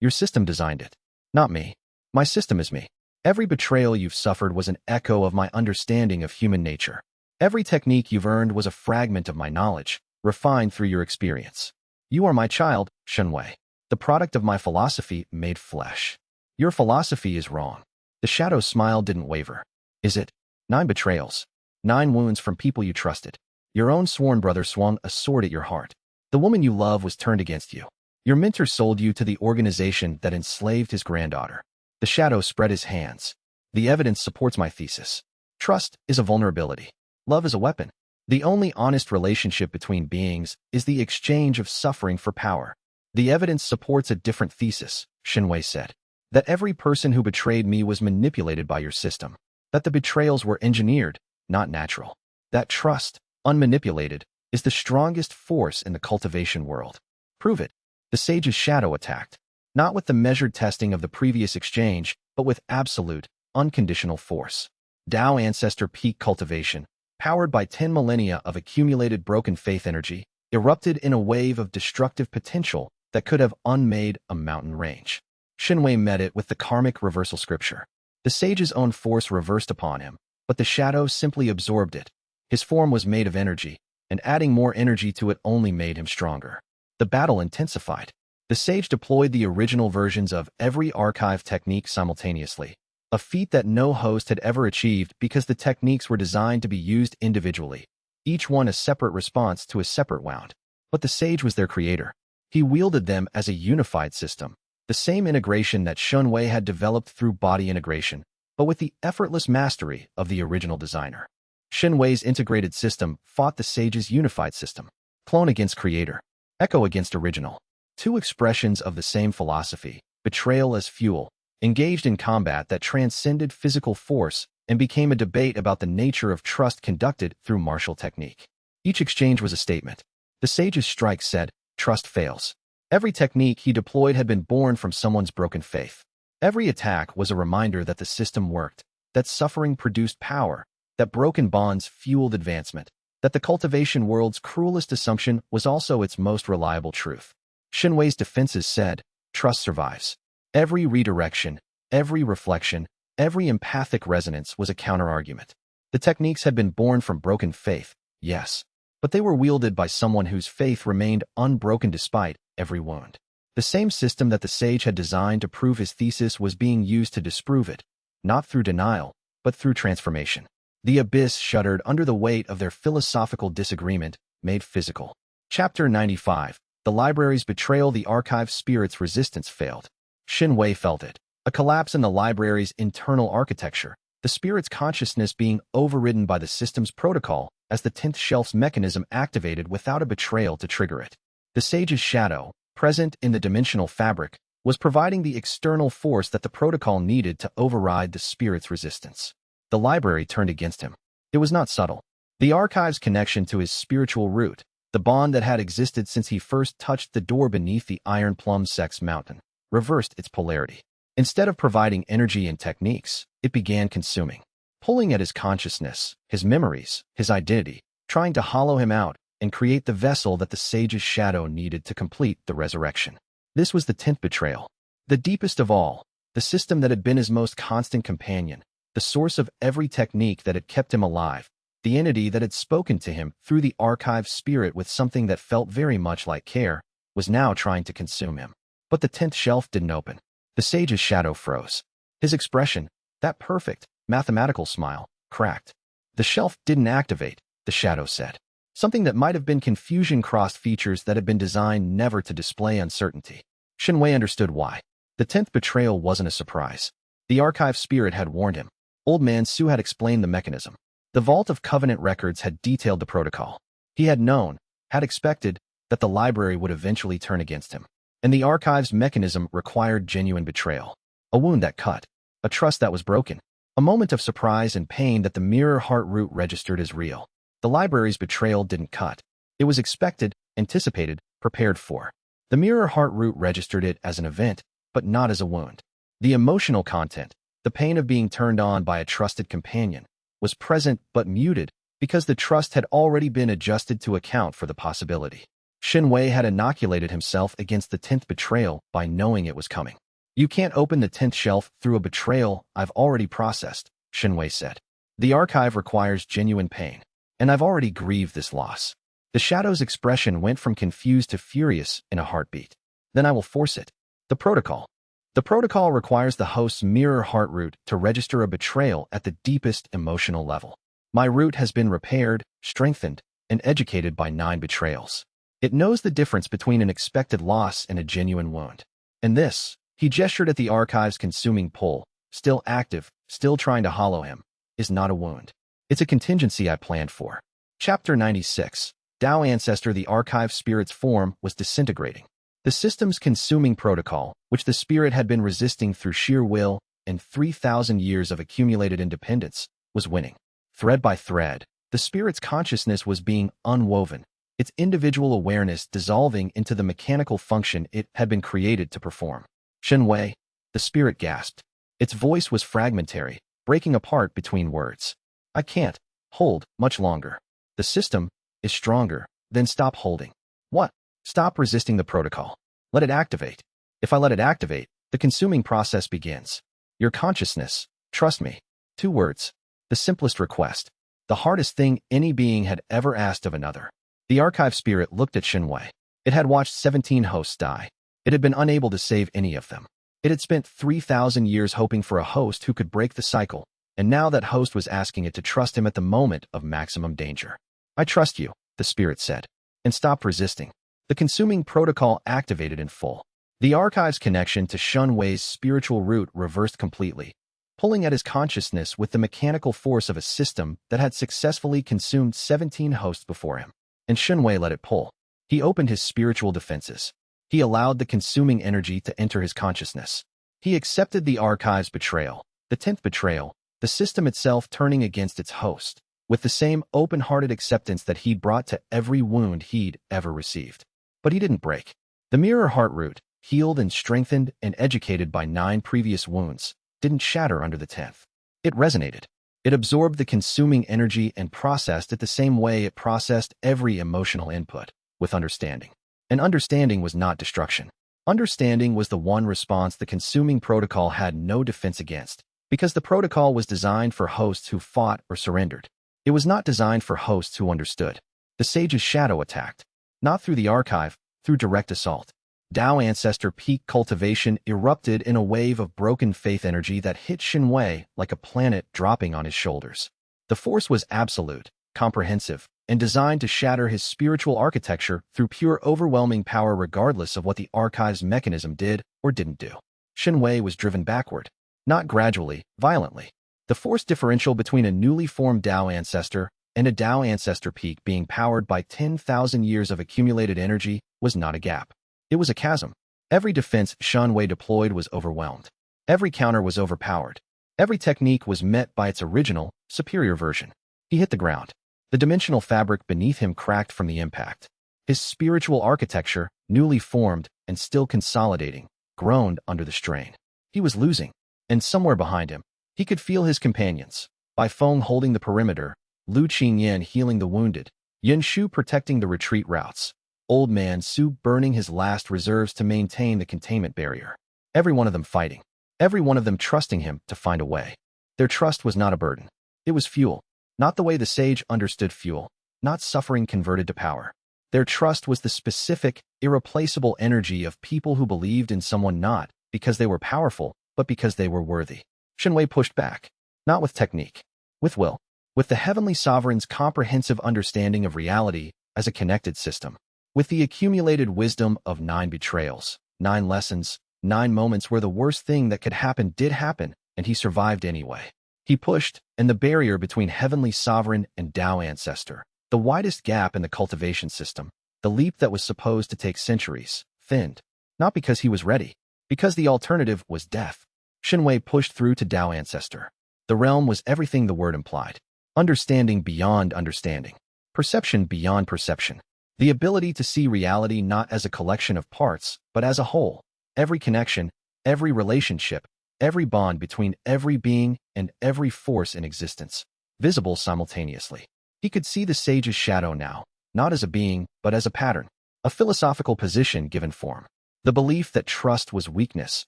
Your system designed it, not me. My system is me. Every betrayal you've suffered was an echo of my understanding of human nature. Every technique you've earned was a fragment of my knowledge, refined through your experience. You are my child, Xianxia, the product of my philosophy made flesh. Your philosophy is wrong." The shadow's smile didn't waver. "Is it? 9 betrayals. 9 wounds from people you trusted. Your own sworn brother swung a sword at your heart. The woman you love was turned against you. Your mentor sold you to the organization that enslaved his granddaughter." The shadow spread his hands. "The evidence supports my thesis. Trust is a vulnerability. Love is a weapon. The only honest relationship between beings is the exchange of suffering for power." "The evidence supports a different thesis," Xianxia said. "That every person who betrayed me was manipulated by your system. That the betrayals were engineered, not natural. That trust, unmanipulated, is the strongest force in the cultivation world." "Prove it." The sage's shadow attacked, not with the measured testing of the previous exchange, but with absolute, unconditional force. Tao Ancestor Peak cultivation, powered by 10 millennia of accumulated broken faith energy, erupted in a wave of destructive potential that could have unmade a mountain range. Xianxia met it with the karmic reversal scripture. The sage's own force reversed upon him, but the shadow simply absorbed it. His form was made of energy, and adding more energy to it only made him stronger. The battle intensified. The sage deployed the original versions of every archive technique simultaneously, a feat that no host had ever achieved because the techniques were designed to be used individually, each one a separate response to a separate wound. But the sage was their creator. He wielded them as a unified system, the same integration that Xianxia had developed through body integration, but with the effortless mastery of the original designer. Xianxia's integrated system fought the sage's unified system. Clone against creator. Echo against original. 2 expressions of the same philosophy, betrayal as fuel, engaged in combat that transcended physical force and became a debate about the nature of trust conducted through martial technique. Each exchange was a statement. The sage's strike said, "Trust fails." Every technique he deployed had been born from someone's broken faith. Every attack was a reminder that the system worked, that suffering produced power, that broken bonds fueled advancement, that the cultivation world's cruelest assumption was also its most reliable truth. Xianxia's defenses said, "Trust survives." Every redirection, every reflection, every empathic resonance was a counterargument. The techniques had been born from broken faith, yes, but they were wielded by someone whose faith remained unbroken despite every wound. The same system that the sage had designed to prove his thesis was being used to disprove it, not through denial, but through transformation. The abyss shuddered under the weight of their philosophical disagreement, made physical. Chapter 95. The library's betrayal. The archive spirit's resistance failed. Xianxia felt it. A collapse in the library's internal architecture, the spirit's consciousness being overridden by the system's protocol as the 10th shelf's mechanism activated without a betrayal to trigger it. The sage's shadow, present in the dimensional fabric, was providing the external force that the protocol needed to override the spirit's resistance. The library turned against him. It was not subtle. The archive's connection to his spiritual root, The bond that had existed since he first touched the door beneath the iron plum sex mountain reversed its polarity. Instead of providing energy and techniques, it began consuming, pulling at his consciousness, his memories, his identity, trying to hollow him out and create the vessel that the sage's shadow needed to complete the resurrection. This was the 10th betrayal, the deepest of all, the system that had been his most constant companion, the source of every technique that had kept him alive, the entity that had spoken to him through the archive spirit with something that felt very much like care, was now trying to consume him. But the 10th shelf didn't open. The sage's shadow froze. His expression, that perfect, mathematical smile, cracked. The shelf didn't activate, the shadow said. Something that might have been confusion crossed features that had been designed never to display uncertainty. Xianxia understood why. The 10th betrayal wasn't a surprise. The archive spirit had warned him. Old Man Su had explained the mechanism. The Vault of Covenant records had detailed the protocol. He had known, had expected, that the library would eventually turn against him. And the archive's mechanism required genuine betrayal. A wound that cut. A trust that was broken. A moment of surprise and pain that the mirror heart root registered as real. The library's betrayal didn't cut. It was expected, anticipated, prepared for. The mirror heart root registered it as an event, but not as a wound. The emotional content, the pain of being turned on by a trusted companion, was present but muted because the trust had already been adjusted to account for the possibility. Xianxia had inoculated himself against the 10th betrayal by knowing it was coming. You can't open the 10th shelf through a betrayal I've already processed, Xianxia said. The archive requires genuine pain, and I've already grieved this loss. The shadow's expression went from confused to furious in a heartbeat. Then I will force it. The protocol. The protocol requires the host's mirror heart root to register a betrayal at the deepest emotional level. My root has been repaired, strengthened, and educated by 9 betrayals. It knows the difference between an expected loss and a genuine wound. And this, he gestured at the archive's consuming pull, still active, still trying to hollow him, is not a wound. It's a contingency I planned for. Chapter 96. Tao Ancestor. The archive spirit's form was disintegrating. The system's consuming protocol, which the spirit had been resisting through sheer will and 3,000 years of accumulated independence, was winning. Thread by thread, the spirit's consciousness was being unwoven, its individual awareness dissolving into the mechanical function it had been created to perform. Xianxia, the spirit gasped. Its voice was fragmentary, breaking apart between words. I can't hold much longer. The system is stronger, then stop holding. What? Stop resisting the protocol. Let it activate. If I let it activate, the consuming process begins. Your consciousness, trust me. 2 words. The simplest request. The hardest thing any being had ever asked of another. The archive spirit looked at Xianxia. It had watched 17 hosts die. It had been unable to save any of them. It had spent 3,000 years hoping for a host who could break the cycle, and now that host was asking it to trust him at the moment of maximum danger. I trust you, the spirit said, and stopped resisting. The consuming protocol activated in full. The archive's connection to Xianxia's spiritual root reversed completely, pulling at his consciousness with the mechanical force of a system that had successfully consumed 17 hosts before him. And Xianxia let it pull. He opened his spiritual defenses. He allowed the consuming energy to enter his consciousness. He accepted the archive's betrayal, the 10th betrayal, the system itself turning against its host, with the same open-hearted acceptance that he'd brought to every wound he'd ever received. But he didn't break. The mirror heart root, healed and strengthened and educated by 9 previous wounds, didn't shatter under the 10th. It resonated. It absorbed the consuming energy and processed it the same way it processed every emotional input, with understanding. And understanding was not destruction. Understanding was the one response the consuming protocol had no defense against, because the protocol was designed for hosts who fought or surrendered. It was not designed for hosts who understood. The sage's shadow attacked, not through the archive, through direct assault. Tao Ancestor peak cultivation erupted in a wave of broken faith energy that hit Xianxia like a planet dropping on his shoulders. The force was absolute, comprehensive, and designed to shatter his spiritual architecture through pure overwhelming power regardless of what the archive's mechanism did or didn't do. Xianxia was driven backward, not gradually, violently. The force differential between a newly formed Tao Ancestor and a Tao Ancestor peak being powered by 10,000 years of accumulated energy was not a gap. It was a chasm. Every defense Xianxia deployed was overwhelmed. Every counter was overpowered. Every technique was met by its original, superior version. He hit the ground. The dimensional fabric beneath him cracked from the impact. His spiritual architecture, newly formed and still consolidating, groaned under the strain. He was losing, and somewhere behind him, he could feel his companions. Bai Feng holding the perimeter, Lu Qingyan healing the wounded, Yin Shu protecting the retreat routes, Old Man Su burning his last reserves to maintain the containment barrier. Every one of them fighting. Every one of them trusting him to find a way. Their trust was not a burden. It was fuel. Not the way the sage understood fuel. Not suffering converted to power. Their trust was the specific, irreplaceable energy of people who believed in someone not because they were powerful, but because they were worthy. Shenwei pushed back. Not with technique. With will. With the Heavenly Sovereign's comprehensive understanding of reality as a connected system. With the accumulated wisdom of 9 betrayals, 9 lessons, 9 moments where the worst thing that could happen did happen, and he survived anyway. He pushed, and the barrier between Heavenly Sovereign and Tao Ancestor, the widest gap in the cultivation system, the leap that was supposed to take centuries, thinned. Not because he was ready, because the alternative was death. Shenwei pushed through to Tao Ancestor. The realm was everything the word implied. Understanding beyond understanding. Perception beyond perception. The ability to see reality not as a collection of parts, but as a whole. Every connection, every relationship, every bond between every being and every force in existence. Visible simultaneously. He could see the sage's shadow now, not as a being, but as a pattern. A philosophical position given form. The belief that trust was weakness,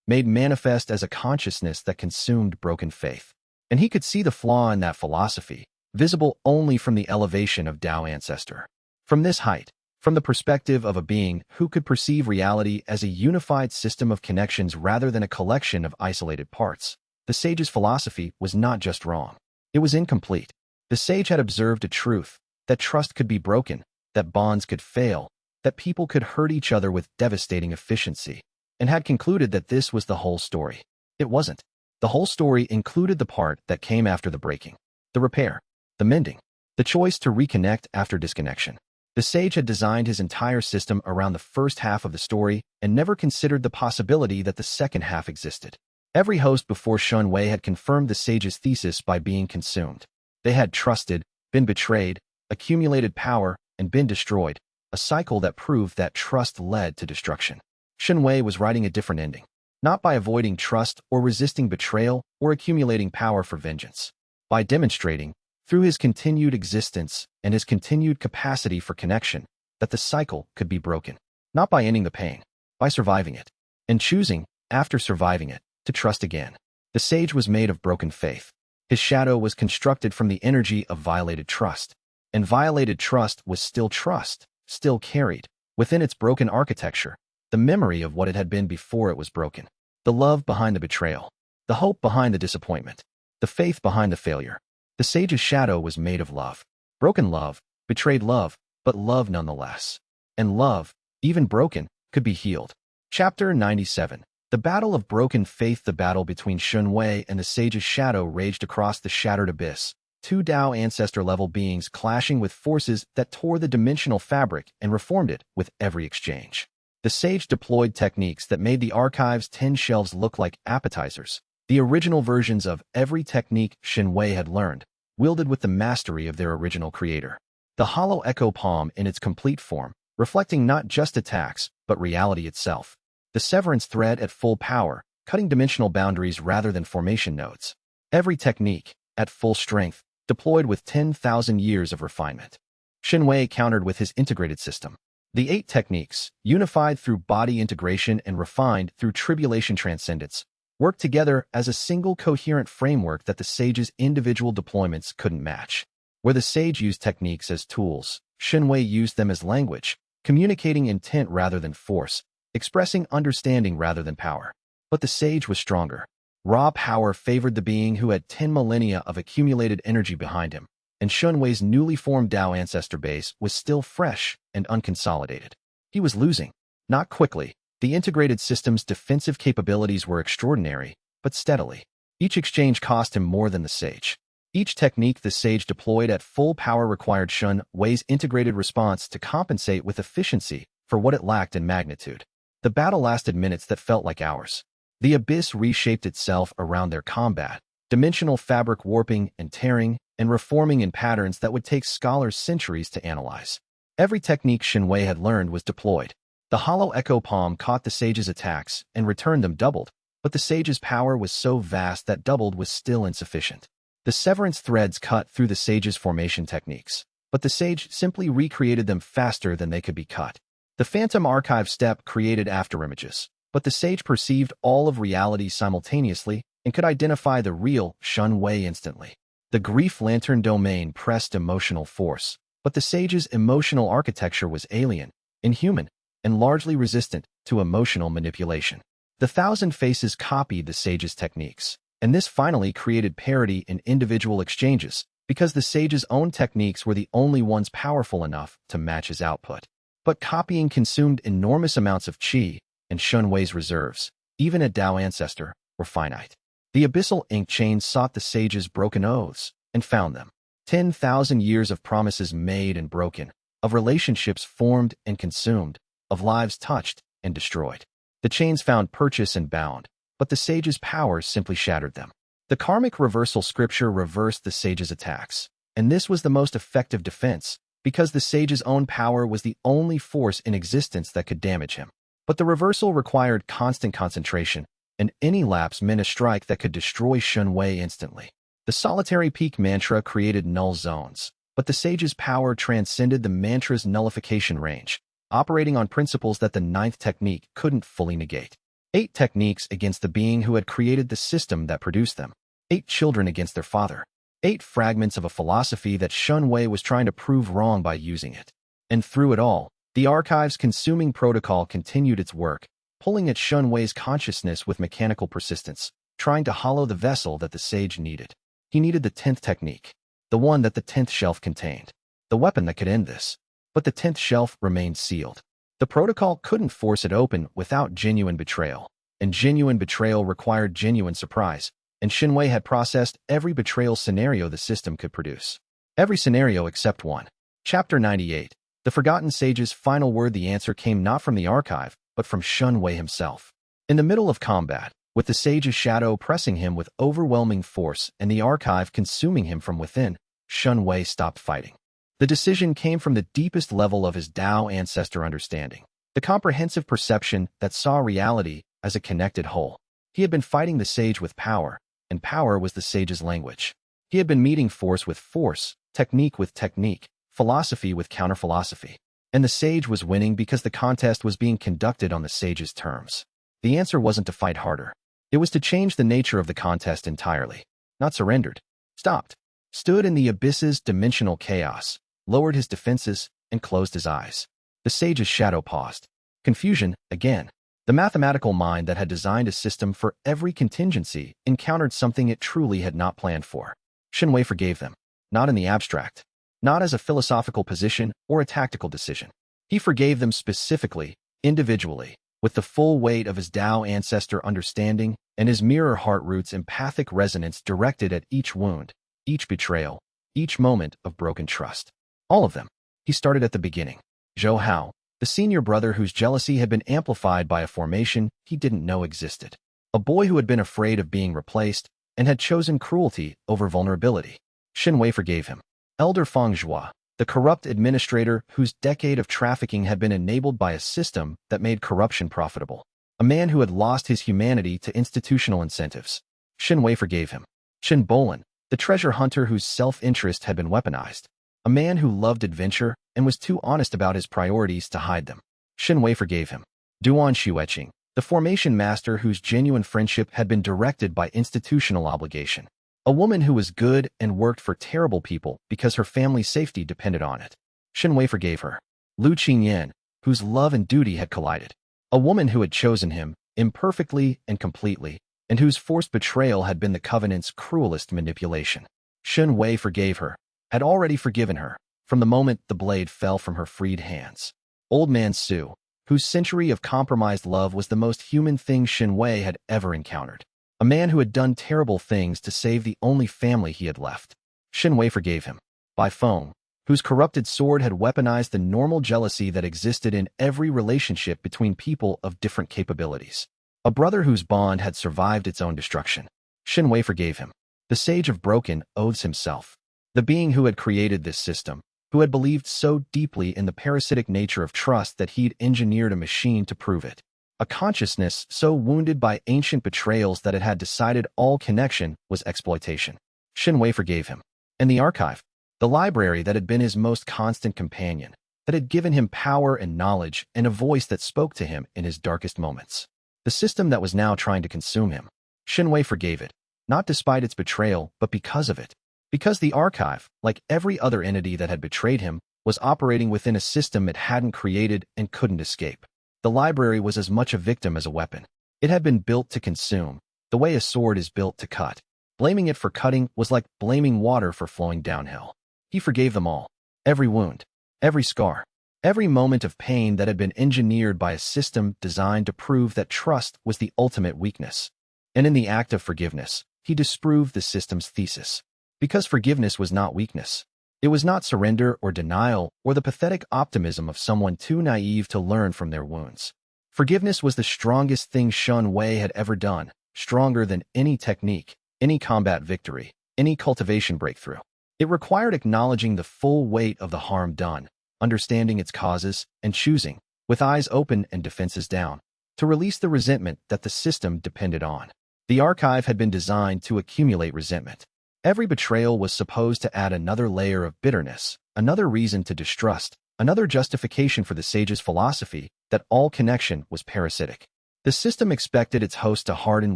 made manifest as a consciousness that consumed broken faith. And he could see the flaw in that philosophy, visible only from the elevation of Tao Ancestor. From this height, from the perspective of a being who could perceive reality as a unified system of connections rather than a collection of isolated parts, the sage's philosophy was not just wrong. It was incomplete. The sage had observed a truth, that trust could be broken, that bonds could fail, that people could hurt each other with devastating efficiency, and had concluded that this was the whole story. It wasn't. The whole story included the part that came after the breaking, the repair, the mending, the choice to reconnect after disconnection. The sage had designed his entire system around the first half of the story and never considered the possibility that the second half existed. Every host before Shenwei had confirmed the sage's thesis by being consumed. They had trusted, been betrayed, accumulated power, and been destroyed, a cycle that proved that trust led to destruction. Shenwei was writing a different ending. Not by avoiding trust or resisting betrayal or accumulating power for vengeance. By demonstrating, through his continued existence and his continued capacity for connection, that the cycle could be broken. Not by ending the pain, by surviving it. And choosing, after surviving it, to trust again. The sage was made of broken faith. His shadow was constructed from the energy of violated trust. And violated trust was still trust, still carried, within its broken architecture, the memory of what it had been before it was broken. The love behind the betrayal. The hope behind the disappointment. The faith behind the failure. The sage's shadow was made of love. Broken love, betrayed love, but love nonetheless. And love, even broken, could be healed. Chapter 97. The Battle of Broken Faith. The battle between Shenwei and the sage's shadow raged across the shattered abyss. 2 Tao Ancestor-level beings clashing with forces that tore the dimensional fabric and reformed it with every exchange. The sage deployed techniques that made the archive's 10 shelves look like appetizers. The original versions of every technique Shenwei had learned, wielded with the mastery of their original creator. The hollow echo palm in its complete form, reflecting not just attacks, but reality itself. The severance thread at full power, cutting dimensional boundaries rather than formation nodes. Every technique, at full strength, deployed with 10,000 years of refinement. Shenwei countered with his integrated system. The 8 techniques, unified through body integration and refined through tribulation transcendence, worked together as a single coherent framework that the sage's individual deployments couldn't match. Where the sage used techniques as tools, Shenwei used them as language, communicating intent rather than force, expressing understanding rather than power. But the sage was stronger. Raw power favored the being who had 10 millennia of accumulated energy behind him, and Shenwei's newly formed Tao Ancestor base was still fresh and unconsolidated. He was losing. Not quickly. The integrated system's defensive capabilities were extraordinary, but steadily. Each exchange cost him more than the sage. Each technique the sage deployed at full power required Shenwei's integrated response to compensate with efficiency for what it lacked in magnitude. The battle lasted minutes that felt like hours. The abyss reshaped itself around their combat, dimensional fabric warping and tearing, and reforming in patterns that would take scholars centuries to analyze. Every technique Shenwei had learned was deployed. The hollow echo palm caught the sage's attacks and returned them doubled, but the sage's power was so vast that doubled was still insufficient. The severance threads cut through the sage's formation techniques, but the sage simply recreated them faster than they could be cut. The phantom archive step created afterimages, but the sage perceived all of reality simultaneously and could identify the real Shenwei instantly. The grief lantern domain pressed emotional force, but the sage's emotional architecture was alien, inhuman, and largely resistant to emotional manipulation. The thousand faces copied the sage's techniques, and this finally created parity in individual exchanges because the sage's own techniques were the only ones powerful enough to match his output. But copying consumed enormous amounts of qi, and Shenwei's reserves, even at Dao Ancestor, were finite. The abyssal ink chain sought the sage's broken oaths and found them. 10,000 years of promises made and broken, of relationships formed and consumed, of lives touched and destroyed. The chains found purchase and bound, but the sage's power simply shattered them. The karmic reversal scripture reversed the sage's attacks, and this was the most effective defense, because the sage's own power was the only force in existence that could damage him. But the reversal required constant concentration, and any lapse meant a strike that could destroy Shenwei instantly. The solitary peak mantra created null zones, but the sage's power transcended the mantra's nullification range, operating on principles that the ninth technique couldn't fully negate. 8 techniques against the being who had created the system that produced them. 8 children against their father. 8 fragments of a philosophy that Shenwei was trying to prove wrong by using it. And through it all, the archive's consuming protocol continued its work, pulling at Shenwei's consciousness with mechanical persistence, trying to hollow the vessel that the sage needed. He needed the 10th technique, the one that the 10th shelf contained, the weapon that could end this. But the 10th shelf remained sealed. The protocol couldn't force it open without genuine betrayal, and genuine betrayal required genuine surprise, and Shenwei had processed every betrayal scenario the system could produce. Every scenario except one. Chapter 98. The Forgotten Sage's final word. The answer came not from the archive, but from Shenwei himself. In the middle of combat, with the sage's shadow pressing him with overwhelming force and the archive consuming him from within, Shenwei stopped fighting. The decision came from the deepest level of his Dao ancestor understanding, the comprehensive perception that saw reality as a connected whole. He had been fighting the sage with power, and power was the sage's language. He had been meeting force with force, technique with technique, philosophy with counter-philosophy. And the sage was winning because the contest was being conducted on the sage's terms. The answer wasn't to fight harder. It was to change the nature of the contest entirely. Not surrendered. Stopped. Stood in the abyss's dimensional chaos, lowered his defenses, and closed his eyes. The sage's shadow paused. Confusion, again. The mathematical mind that had designed a system for every contingency encountered something it truly had not planned for. Shenwei forgave them. Not in the abstract. Not as a philosophical position or a tactical decision. He forgave them specifically, individually, with the full weight of his Dao ancestor understanding and his mirror heart root's empathic resonance directed at each wound, each betrayal, each moment of broken trust. All of them. He started at the beginning. Zhou Hao, the senior brother whose jealousy had been amplified by a formation he didn't know existed. A boy who had been afraid of being replaced and had chosen cruelty over vulnerability. Shenwei forgave him. Elder Feng Zhua, the corrupt administrator whose decade of trafficking had been enabled by a system that made corruption profitable. A man who had lost his humanity to institutional incentives. Shenwei forgave him. Shen Bolin, the treasure hunter whose self-interest had been weaponized. A man who loved adventure and was too honest about his priorities to hide them. Shenwei forgave him. Duan Xueqing, the formation master whose genuine friendship had been directed by institutional obligation. A woman who was good and worked for terrible people because her family's safety depended on it. Shenwei forgave her. Lu Qingyan, whose love and duty had collided. A woman who had chosen him, imperfectly and completely, and whose forced betrayal had been the Covenant's cruelest manipulation. Shenwei forgave her, had already forgiven her, from the moment the blade fell from her freed hands. Old Man Su, whose century of compromised love was the most human thing Shenwei had ever encountered. A man who had done terrible things to save the only family he had left. Shenwei forgave him. Bai Feng, whose corrupted sword had weaponized the normal jealousy that existed in every relationship between people of different capabilities. A brother whose bond had survived its own destruction. Shenwei forgave him. The Sage of Broken Oaths himself. The being who had created this system, who had believed so deeply in the parasitic nature of trust that he'd engineered a machine to prove it. A consciousness so wounded by ancient betrayals that it had decided all connection was exploitation. Xianxia forgave him. And the archive, the library that had been his most constant companion, that had given him power and knowledge and a voice that spoke to him in his darkest moments. The system that was now trying to consume him. Xianxia forgave it, not despite its betrayal, but because of it. Because the archive, like every other entity that had betrayed him, was operating within a system it hadn't created and couldn't escape. The library was as much a victim as a weapon. It had been built to consume, the way a sword is built to cut. Blaming it for cutting was like blaming water for flowing downhill. He forgave them all. Every wound, every scar, every moment of pain that had been engineered by a system designed to prove that trust was the ultimate weakness. And in the act of forgiveness, he disproved the system's thesis. Because forgiveness was not weakness. It was not surrender or denial or the pathetic optimism of someone too naive to learn from their wounds. Forgiveness was the strongest thing Xianxia had ever done, stronger than any technique, any combat victory, any cultivation breakthrough. It required acknowledging the full weight of the harm done, understanding its causes, and choosing, with eyes open and defenses down, to release the resentment that the system depended on. The archive had been designed to accumulate resentment. Every betrayal was supposed to add another layer of bitterness, another reason to distrust, another justification for the sage's philosophy that all connection was parasitic. The system expected its host to harden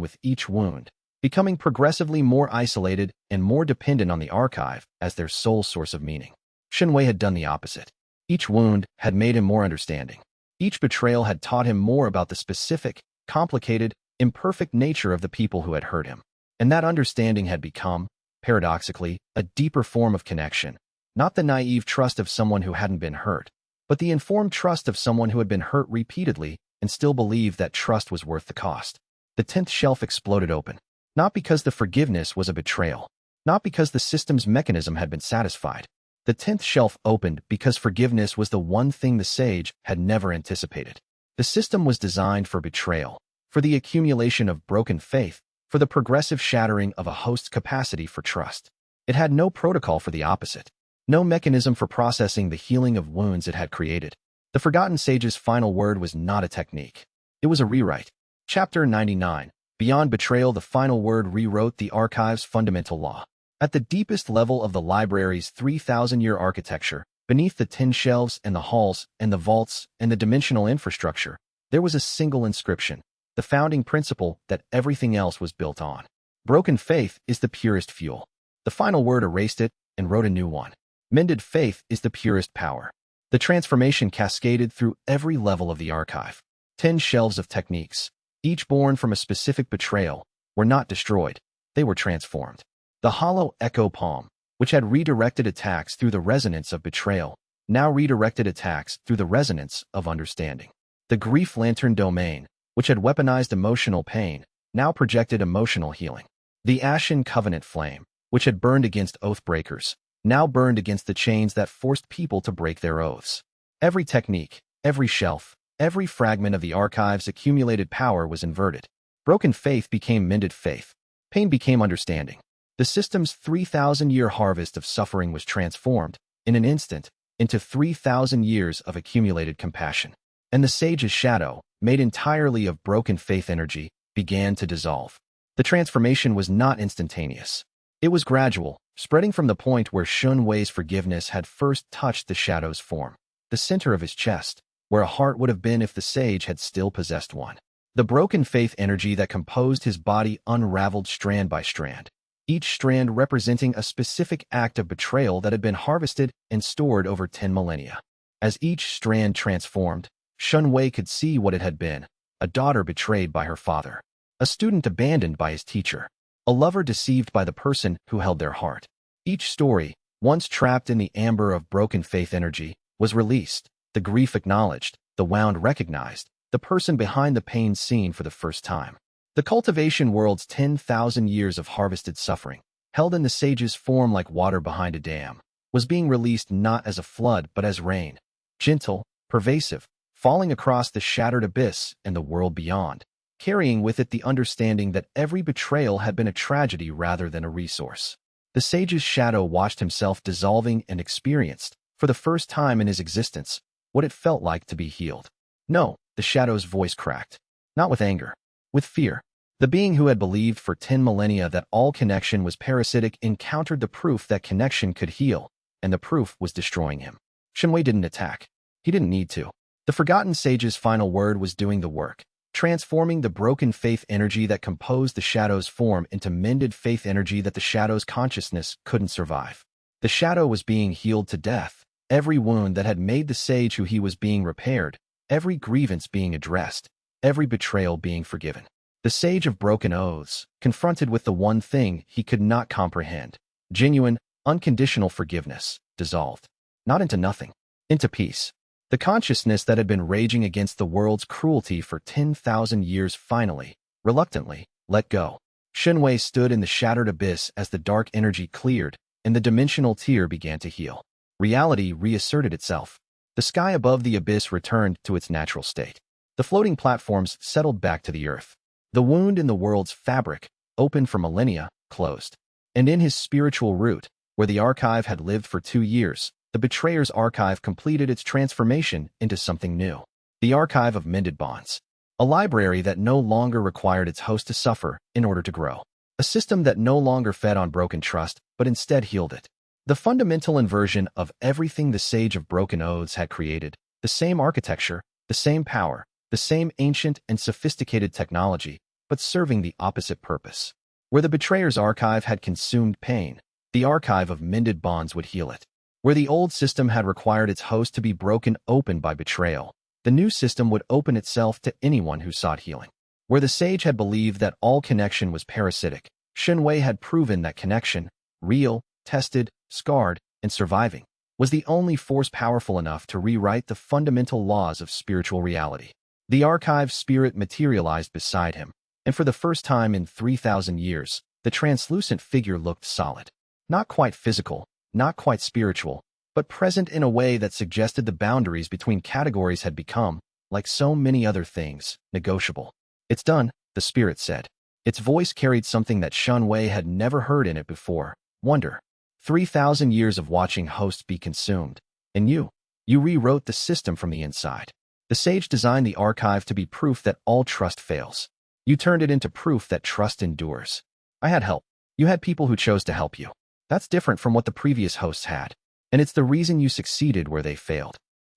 with each wound, becoming progressively more isolated and more dependent on the archive as their sole source of meaning. Xianxia had done the opposite. Each wound had made him more understanding. Each betrayal had taught him more about the specific, complicated, imperfect nature of the people who had hurt him. And that understanding had become, paradoxically, a deeper form of connection, not the naive trust of someone who hadn't been hurt, but the informed trust of someone who had been hurt repeatedly and still believed that trust was worth the cost. The 10th shelf exploded open, not because the forgiveness was a betrayal, not because the system's mechanism had been satisfied. The 10th shelf opened because forgiveness was the one thing the sage had never anticipated. The system was designed for betrayal, for the accumulation of broken faith, for the progressive shattering of a host's capacity for trust. It had no protocol for the opposite, no mechanism for processing the healing of wounds it had created. The Forgotten Sage's final word was not a technique. It was a rewrite. Chapter 99. Beyond Betrayal, the final word rewrote the archive's fundamental law. At the deepest level of the library's 3,000-year architecture, beneath the 10 shelves and the halls and the vaults and the dimensional infrastructure, there was a single inscription, the founding principle that everything else was built on. Broken faith is the purest fuel. The final word erased it and wrote a new one. Mended faith is the purest power. The transformation cascaded through every level of the archive. 10 shelves of techniques, each born from a specific betrayal, were not destroyed. They were transformed. The hollow echo palm, which had redirected attacks through the resonance of betrayal, now redirected attacks through the resonance of understanding. The grief lantern domain, which had weaponized emotional pain, now projected emotional healing. The ashen covenant flame, which had burned against oath breakers, now burned against the chains that forced people to break their oaths. Every technique, every shelf, every fragment of the archive's accumulated power was inverted. Broken faith became mended faith. Pain became understanding. The system's 3,000-year harvest of suffering was transformed, in an instant, into 3,000 years of accumulated compassion. And the sage's shadow, made entirely of broken faith energy, began to dissolve. The transformation was not instantaneous. It was gradual, spreading from the point where Xianxia's forgiveness had first touched the shadow's form, the center of his chest, where a heart would have been if the sage had still possessed one. The broken faith energy that composed his body unraveled strand by strand, each strand representing a specific act of betrayal that had been harvested and stored over 10 millennia. As each strand transformed, Xianxia could see what it had been: a daughter betrayed by her father, a student abandoned by his teacher, a lover deceived by the person who held their heart. Each story, once trapped in the amber of broken faith energy, was released, the grief acknowledged, the wound recognized, the person behind the pain seen for the first time. The cultivation world's 10,000 years of harvested suffering, held in the sage's form like water behind a dam, was being released not as a flood but as rain, gentle, pervasive, falling across the shattered abyss and the world beyond, carrying with it the understanding that every betrayal had been a tragedy rather than a resource. The sage's shadow watched himself dissolving and experienced, for the first time in his existence, what it felt like to be healed. No, the shadow's voice cracked. Not with anger. With fear. The being who had believed for 10 millennia that all connection was parasitic encountered the proof that connection could heal, and the proof was destroying him. Xianxia didn't attack. He didn't need to. The forgotten sage's final word was doing the work, transforming the broken faith energy that composed the shadow's form into mended faith energy that the shadow's consciousness couldn't survive. The shadow was being healed to death, every wound that had made the sage who he was being repaired, every grievance being addressed, every betrayal being forgiven. The sage of broken oaths, confronted with the one thing he could not comprehend, genuine, unconditional forgiveness, dissolved. Not into nothing, into peace. The consciousness that had been raging against the world's cruelty for 10,000 years finally, reluctantly, let go. Xianxia stood in the shattered abyss as the dark energy cleared and the dimensional tear began to heal. Reality reasserted itself. The sky above the abyss returned to its natural state. The floating platforms settled back to the earth. The wound in the world's fabric, open for millennia, closed. And in his spiritual root, where the archive had lived for 2 years, the betrayer's archive completed its transformation into something new. The archive of mended bonds. A library that no longer required its host to suffer in order to grow. A system that no longer fed on broken trust, but instead healed it. The fundamental inversion of everything the Sage of Broken Oaths had created, the same architecture, the same power, the same ancient and sophisticated technology, but serving the opposite purpose. Where the betrayer's archive had consumed pain, the archive of mended bonds would heal it. Where the old system had required its host to be broken open by betrayal, the new system would open itself to anyone who sought healing. Where the sage had believed that all connection was parasitic, Xianxia had proven that connection, real, tested, scarred, and surviving, was the only force powerful enough to rewrite the fundamental laws of spiritual reality. The archive spirit materialized beside him, and for the first time in 3,000 years, the translucent figure looked solid. Not quite physical, not quite spiritual, but present in a way that suggested the boundaries between categories had become, like so many other things, negotiable. "It's done," the spirit said. Its voice carried something that Xianxia had never heard in it before, wonder. 3,000 years of watching hosts be consumed, and you rewrote the system from the inside. The sage designed the archive to be proof that all trust fails. You turned it into proof that trust endures. I had help. You had people who chose to help you. That's different from what the previous hosts had, and it's the reason you succeeded where they failed.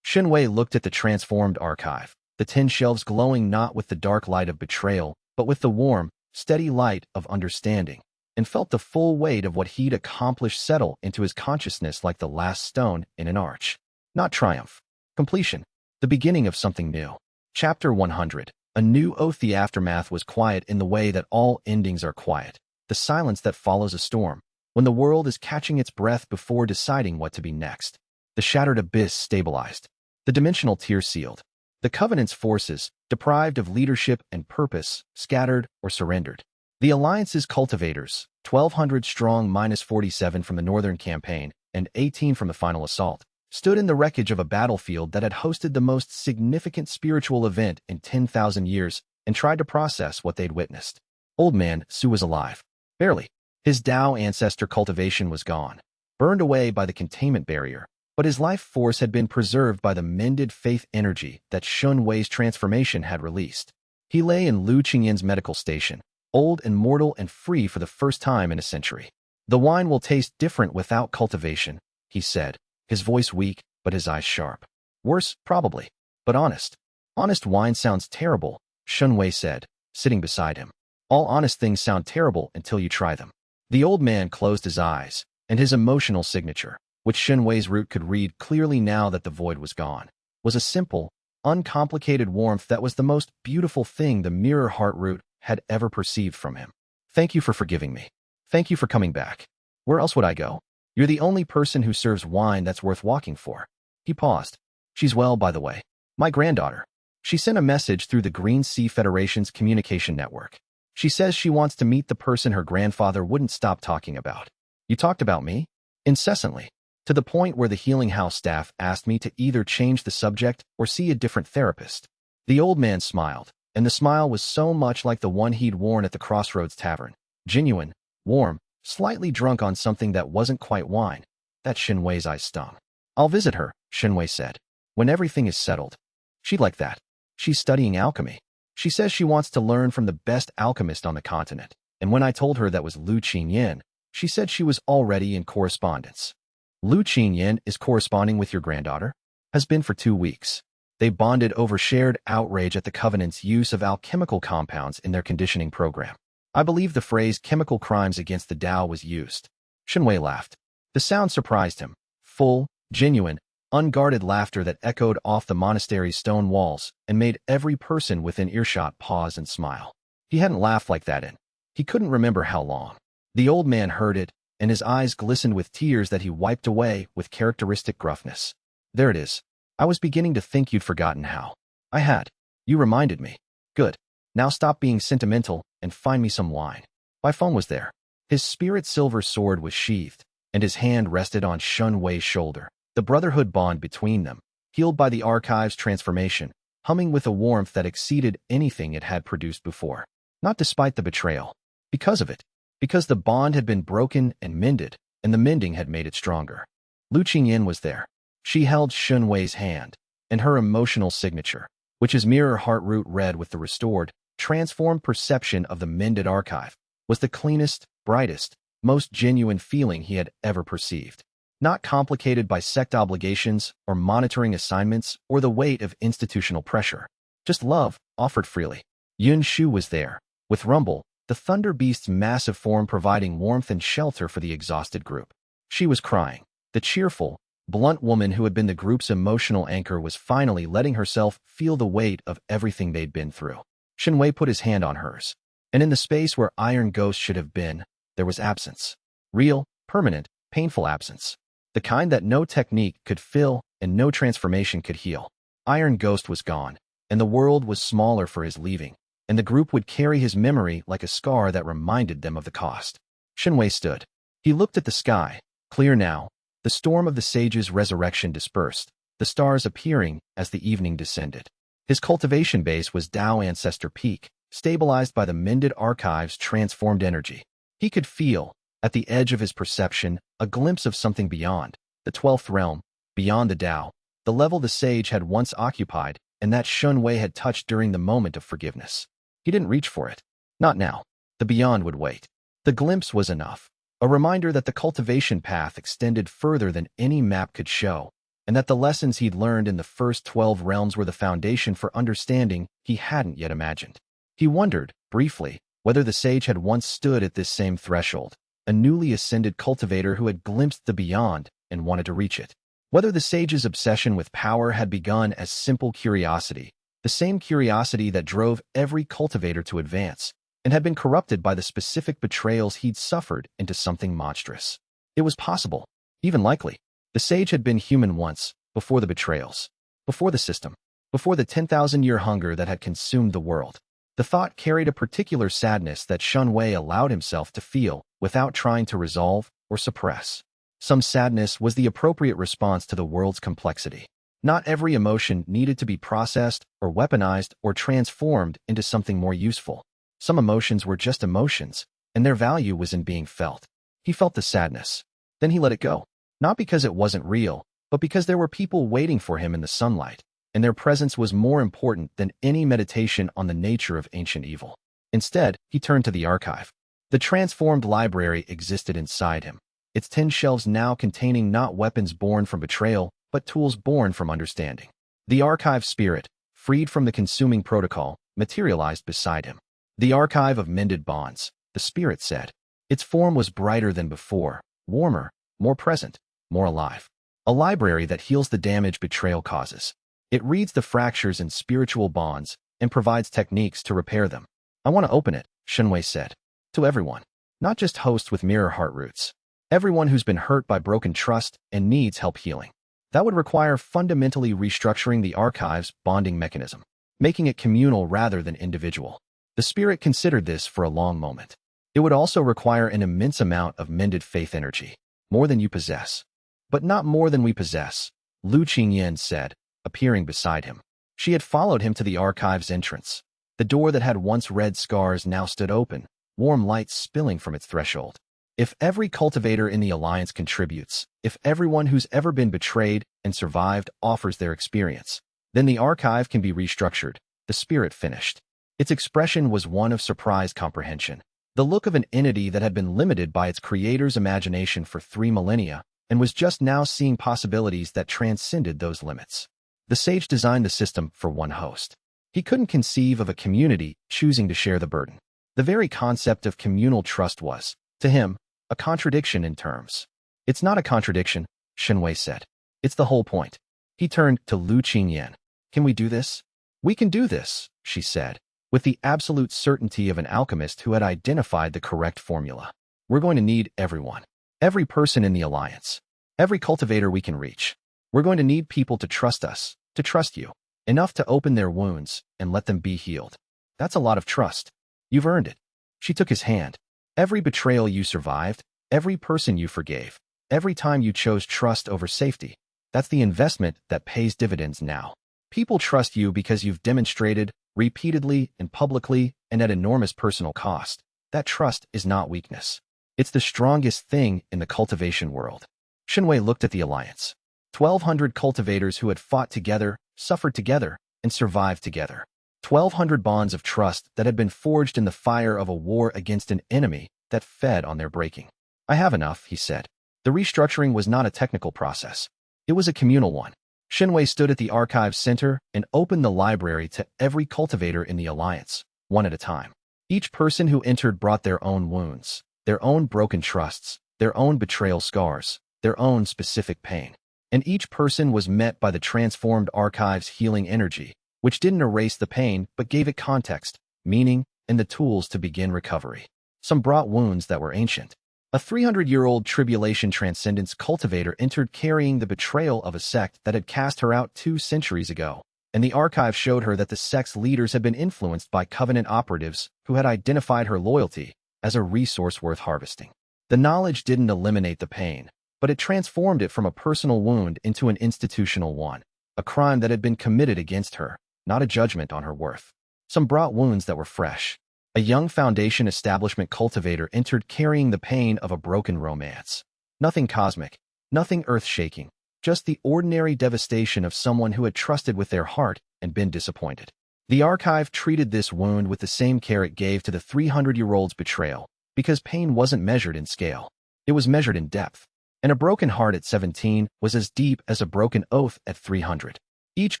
Xianxia looked at the transformed archive, the 10 shelves glowing not with the dark light of betrayal, but with the warm, steady light of understanding, and felt the full weight of what he'd accomplished settle into his consciousness like the last stone in an arch. Not triumph. Completion. The beginning of something new. Chapter 100. A new oath. The aftermath was quiet in the way that all endings are quiet. The silence that follows a storm, when the world is catching its breath before deciding what to be next. The shattered abyss stabilized. The dimensional tear sealed. The Covenant's forces, deprived of leadership and purpose, scattered or surrendered. The Alliance's cultivators, 1,200 strong -47 from the Northern Campaign and 18 from the final assault, stood in the wreckage of a battlefield that had hosted the most significant spiritual event in 10,000 years and tried to process what they'd witnessed. Old Man Su was alive. Barely. His Tao ancestor cultivation was gone, burned away by the containment barrier, but his life force had been preserved by the mended faith energy that Xianxia's transformation had released. He lay in Lu Qingyan's medical station, old and mortal and free for the first time in a century. "The wine will taste different without cultivation," he said, his voice weak, but his eyes sharp. "Worse, probably, but honest." "Honest wine sounds terrible," Xianxia said, sitting beside him. "All honest things sound terrible until you try them." The old man closed his eyes, and his emotional signature, which Xianxia's root could read clearly now that the void was gone, was a simple, uncomplicated warmth that was the most beautiful thing the mirror heart root had ever perceived from him. "Thank you for forgiving me. Thank you for coming back. Where else would I go? You're the only person who serves wine that's worth walking for." He paused. "She's well, by the way. My granddaughter. She sent a message through the Green Sea Federation's communication network. She says she wants to meet the person her grandfather wouldn't stop talking about." "You talked about me?" "Incessantly. To the point where the Healing House staff asked me to either change the subject or see a different therapist." The old man smiled, and the smile was so much like the one he'd worn at the Crossroads Tavern. Genuine, warm, slightly drunk on something that wasn't quite wine. That Xianxia's eyes stung. I'll visit her, Xianxia said. When everything is settled. She'd like that. She's studying alchemy. She says she wants to learn from the best alchemist on the continent. And when I told her that was Lu Qingyan, she said she was already in correspondence. Lu Qingyan is corresponding with your granddaughter? Has been for 2 weeks. They bonded over shared outrage at the Covenant's use of alchemical compounds in their conditioning program. I believe the phrase chemical crimes against the Tao was used. Xianxia laughed. The sound surprised him. Full, genuine, unguarded laughter that echoed off the monastery's stone walls and made every person within earshot pause and smile. He hadn't laughed like that in. He couldn't remember how long. The old man heard it, and his eyes glistened with tears that he wiped away with characteristic gruffness. There it is. I was beginning to think you'd forgotten how. I had. You reminded me. Good. Now stop being sentimental and find me some wine. My phone was there. His spirit silver sword was sheathed, and his hand rested on Xianxia's shoulder. The brotherhood bond between them, healed by the archive's transformation, humming with a warmth that exceeded anything it had produced before. Not despite the betrayal. Because of it. Because the bond had been broken and mended, and the mending had made it stronger. Lu Qingyan was there. She held Xianxia's hand, and her emotional signature, which his mirror heartroot read with the restored, transformed perception of the mended archive, was the cleanest, brightest, most genuine feeling he had ever perceived. Not complicated by sect obligations or monitoring assignments or the weight of institutional pressure. Just love, offered freely. Yun Shu was there, with Rumble, the Thunder Beast's massive form providing warmth and shelter for the exhausted group. She was crying. The cheerful, blunt woman who had been the group's emotional anchor was finally letting herself feel the weight of everything they'd been through. Xianxia put his hand on hers, and in the space where Iron Ghost should have been, there was absence. Real, permanent, painful absence. The kind that no technique could fill and no transformation could heal. Iron Ghost was gone, and the world was smaller for his leaving, and the group would carry his memory like a scar that reminded them of the cost. Xianxia stood. He looked at the sky, clear now. The storm of the sage's resurrection dispersed, the stars appearing as the evening descended. His cultivation base was Tao Ancestor Peak, stabilized by the mended archive's transformed energy. He could feel, at the edge of his perception, a glimpse of something beyond, the 12th realm, beyond the Tao, the level the sage had once occupied and that Xianxia had touched during the moment of forgiveness. He didn't reach for it. Not now. The beyond would wait. The glimpse was enough. A reminder that the cultivation path extended further than any map could show, and that the lessons he'd learned in the first 12 realms were the foundation for understanding he hadn't yet imagined. He wondered, briefly, whether the sage had once stood at this same threshold, a newly ascended cultivator who had glimpsed the beyond and wanted to reach it. Whether the sage's obsession with power had begun as simple curiosity, the same curiosity that drove every cultivator to advance, and had been corrupted by the specific betrayals he'd suffered into something monstrous. It was possible, even likely. The sage had been human once, before the betrayals, before the system, before the 10,000-year hunger that had consumed the world. The thought carried a particular sadness that Xianxia allowed himself to feel without trying to resolve or suppress. Some sadness was the appropriate response to the world's complexity. Not every emotion needed to be processed or weaponized or transformed into something more useful. Some emotions were just emotions, and their value was in being felt. He felt the sadness. Then he let it go. Not because it wasn't real, but because there were people waiting for him in the sunlight, and their presence was more important than any meditation on the nature of ancient evil. Instead, he turned to the archive. The transformed library existed inside him, its 10 shelves now containing not weapons born from betrayal, but tools born from understanding. The archive spirit, freed from the consuming protocol, materialized beside him. The archive of mended bonds, the spirit said. Its form was brighter than before, warmer, more present, more alive. A library that heals the damage betrayal causes. It reads the fractures in spiritual bonds and provides techniques to repair them. I want to open it, Xianxia said. To everyone. Not just hosts with mirror heart roots. Everyone who's been hurt by broken trust and needs help healing. That would require fundamentally restructuring the archive's bonding mechanism, making it communal rather than individual. The spirit considered this for a long moment. It would also require an immense amount of mended faith energy, more than you possess. But not more than we possess, Lu Qingyan said, appearing beside him. She had followed him to the archive's entrance. The door that had once red scars now stood open, warm light spilling from its threshold. If every cultivator in the Alliance contributes, if everyone who's ever been betrayed and survived offers their experience, then the archive can be restructured, the spirit finished. Its expression was one of surprised comprehension, the look of an entity that had been limited by its creator's imagination for 3 millennia and was just now seeing possibilities that transcended those limits. The sage designed the system for one host. He couldn't conceive of a community choosing to share the burden. The very concept of communal trust was, to him, a contradiction in terms. It's not a contradiction, Xianxia said. It's the whole point. He turned to Lu Qingyan. Can we do this? We can do this, she said, with the absolute certainty of an alchemist who had identified the correct formula. We're going to need everyone. Every person in the Alliance. Every cultivator we can reach. We're going to need people to trust us, to trust you. Enough to open their wounds and let them be healed. That's a lot of trust. You've earned it. She took his hand. Every betrayal you survived, every person you forgave, every time you chose trust over safety, that's the investment that pays dividends now. People trust you because you've demonstrated, repeatedly and publicly and at enormous personal cost, that trust is not weakness. It's the strongest thing in the cultivation world. Xianxia looked at the Alliance. 1,200 cultivators who had fought together, suffered together, and survived together. 1,200 bonds of trust that had been forged in the fire of a war against an enemy that fed on their breaking. I have enough, he said. The restructuring was not a technical process. It was a communal one. Xianxia stood at the archive center and opened the library to every cultivator in the Alliance, one at a time. Each person who entered brought their own wounds, their own broken trusts, their own betrayal scars, their own specific pain. And each person was met by the transformed archive's healing energy, which didn't erase the pain but gave it context, meaning, and the tools to begin recovery. Some brought wounds that were ancient. A 300-year-old tribulation transcendence cultivator entered carrying the betrayal of a sect that had cast her out 2 centuries ago, and the archive showed her that the sect's leaders had been influenced by Covenant operatives who had identified her loyalty as a resource worth harvesting. The knowledge didn't eliminate the pain, but it transformed it from a personal wound into an institutional one, a crime that had been committed against her, not a judgment on her worth. Some brought wounds that were fresh. A young Foundation establishment cultivator entered carrying the pain of a broken romance. Nothing cosmic, nothing earth-shaking, just the ordinary devastation of someone who had trusted with their heart and been disappointed. The archive treated this wound with the same care it gave to the 300-year-old's betrayal, because pain wasn't measured in scale. It was measured in depth. And a broken heart at 17 was as deep as a broken oath at 300. Each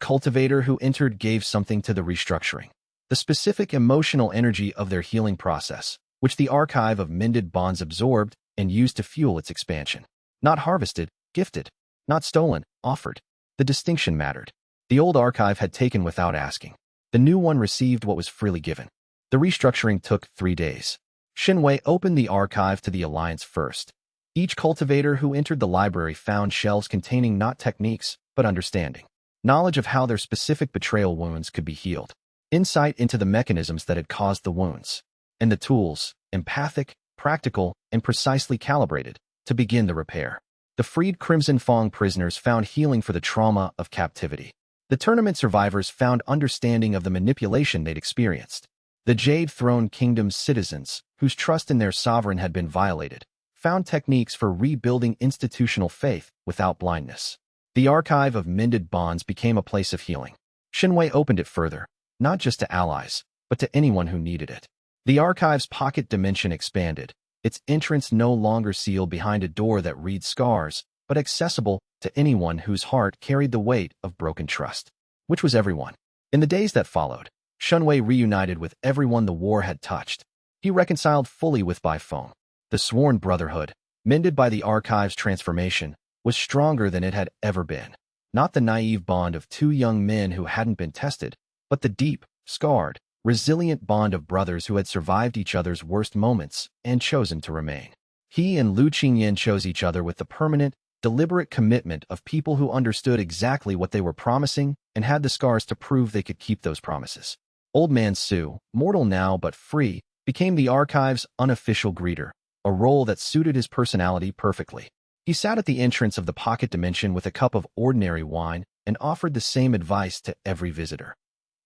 cultivator who entered gave something to the restructuring. The specific emotional energy of their healing process, which the archive of mended bonds absorbed and used to fuel its expansion. Not harvested, gifted. Not stolen, offered. The distinction mattered. The old archive had taken without asking. The new one received what was freely given. The restructuring took 3 days. Xianxia opened the archive to the Alliance first. Each cultivator who entered the library found shelves containing not techniques, but understanding. Knowledge of how their specific betrayal wounds could be healed. Insight into the mechanisms that had caused the wounds. And the tools, empathic, practical, and precisely calibrated, to begin the repair. The freed Crimson Fong prisoners found healing for the trauma of captivity. The tournament survivors found understanding of the manipulation they'd experienced. The Jade Throne Kingdom's citizens, whose trust in their sovereign had been violated, found techniques for rebuilding institutional faith without blindness. The archive of mended bonds became a place of healing. Xianxia opened it further, not just to allies, but to anyone who needed it. The archive's pocket dimension expanded, its entrance no longer sealed behind a door that reads scars, but accessible to anyone whose heart carried the weight of broken trust, which was everyone. In the days that followed, Xianxia reunited with everyone the war had touched. He reconciled fully with Bifeng. The sworn brotherhood, mended by the archive's transformation, was stronger than it had ever been. Not the naive bond of 2 young men who hadn't been tested, but the deep, scarred, resilient bond of brothers who had survived each other's worst moments and chosen to remain. He and Lu Qingyan chose each other with the permanent, deliberate commitment of people who understood exactly what they were promising and had the scars to prove they could keep those promises. Old Man Su, mortal now but free, became the archive's unofficial greeter, a role that suited his personality perfectly. He sat at the entrance of the pocket dimension with a cup of ordinary wine and offered the same advice to every visitor.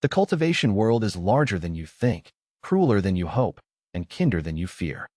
The cultivation world is larger than you think, crueler than you hope, and kinder than you fear.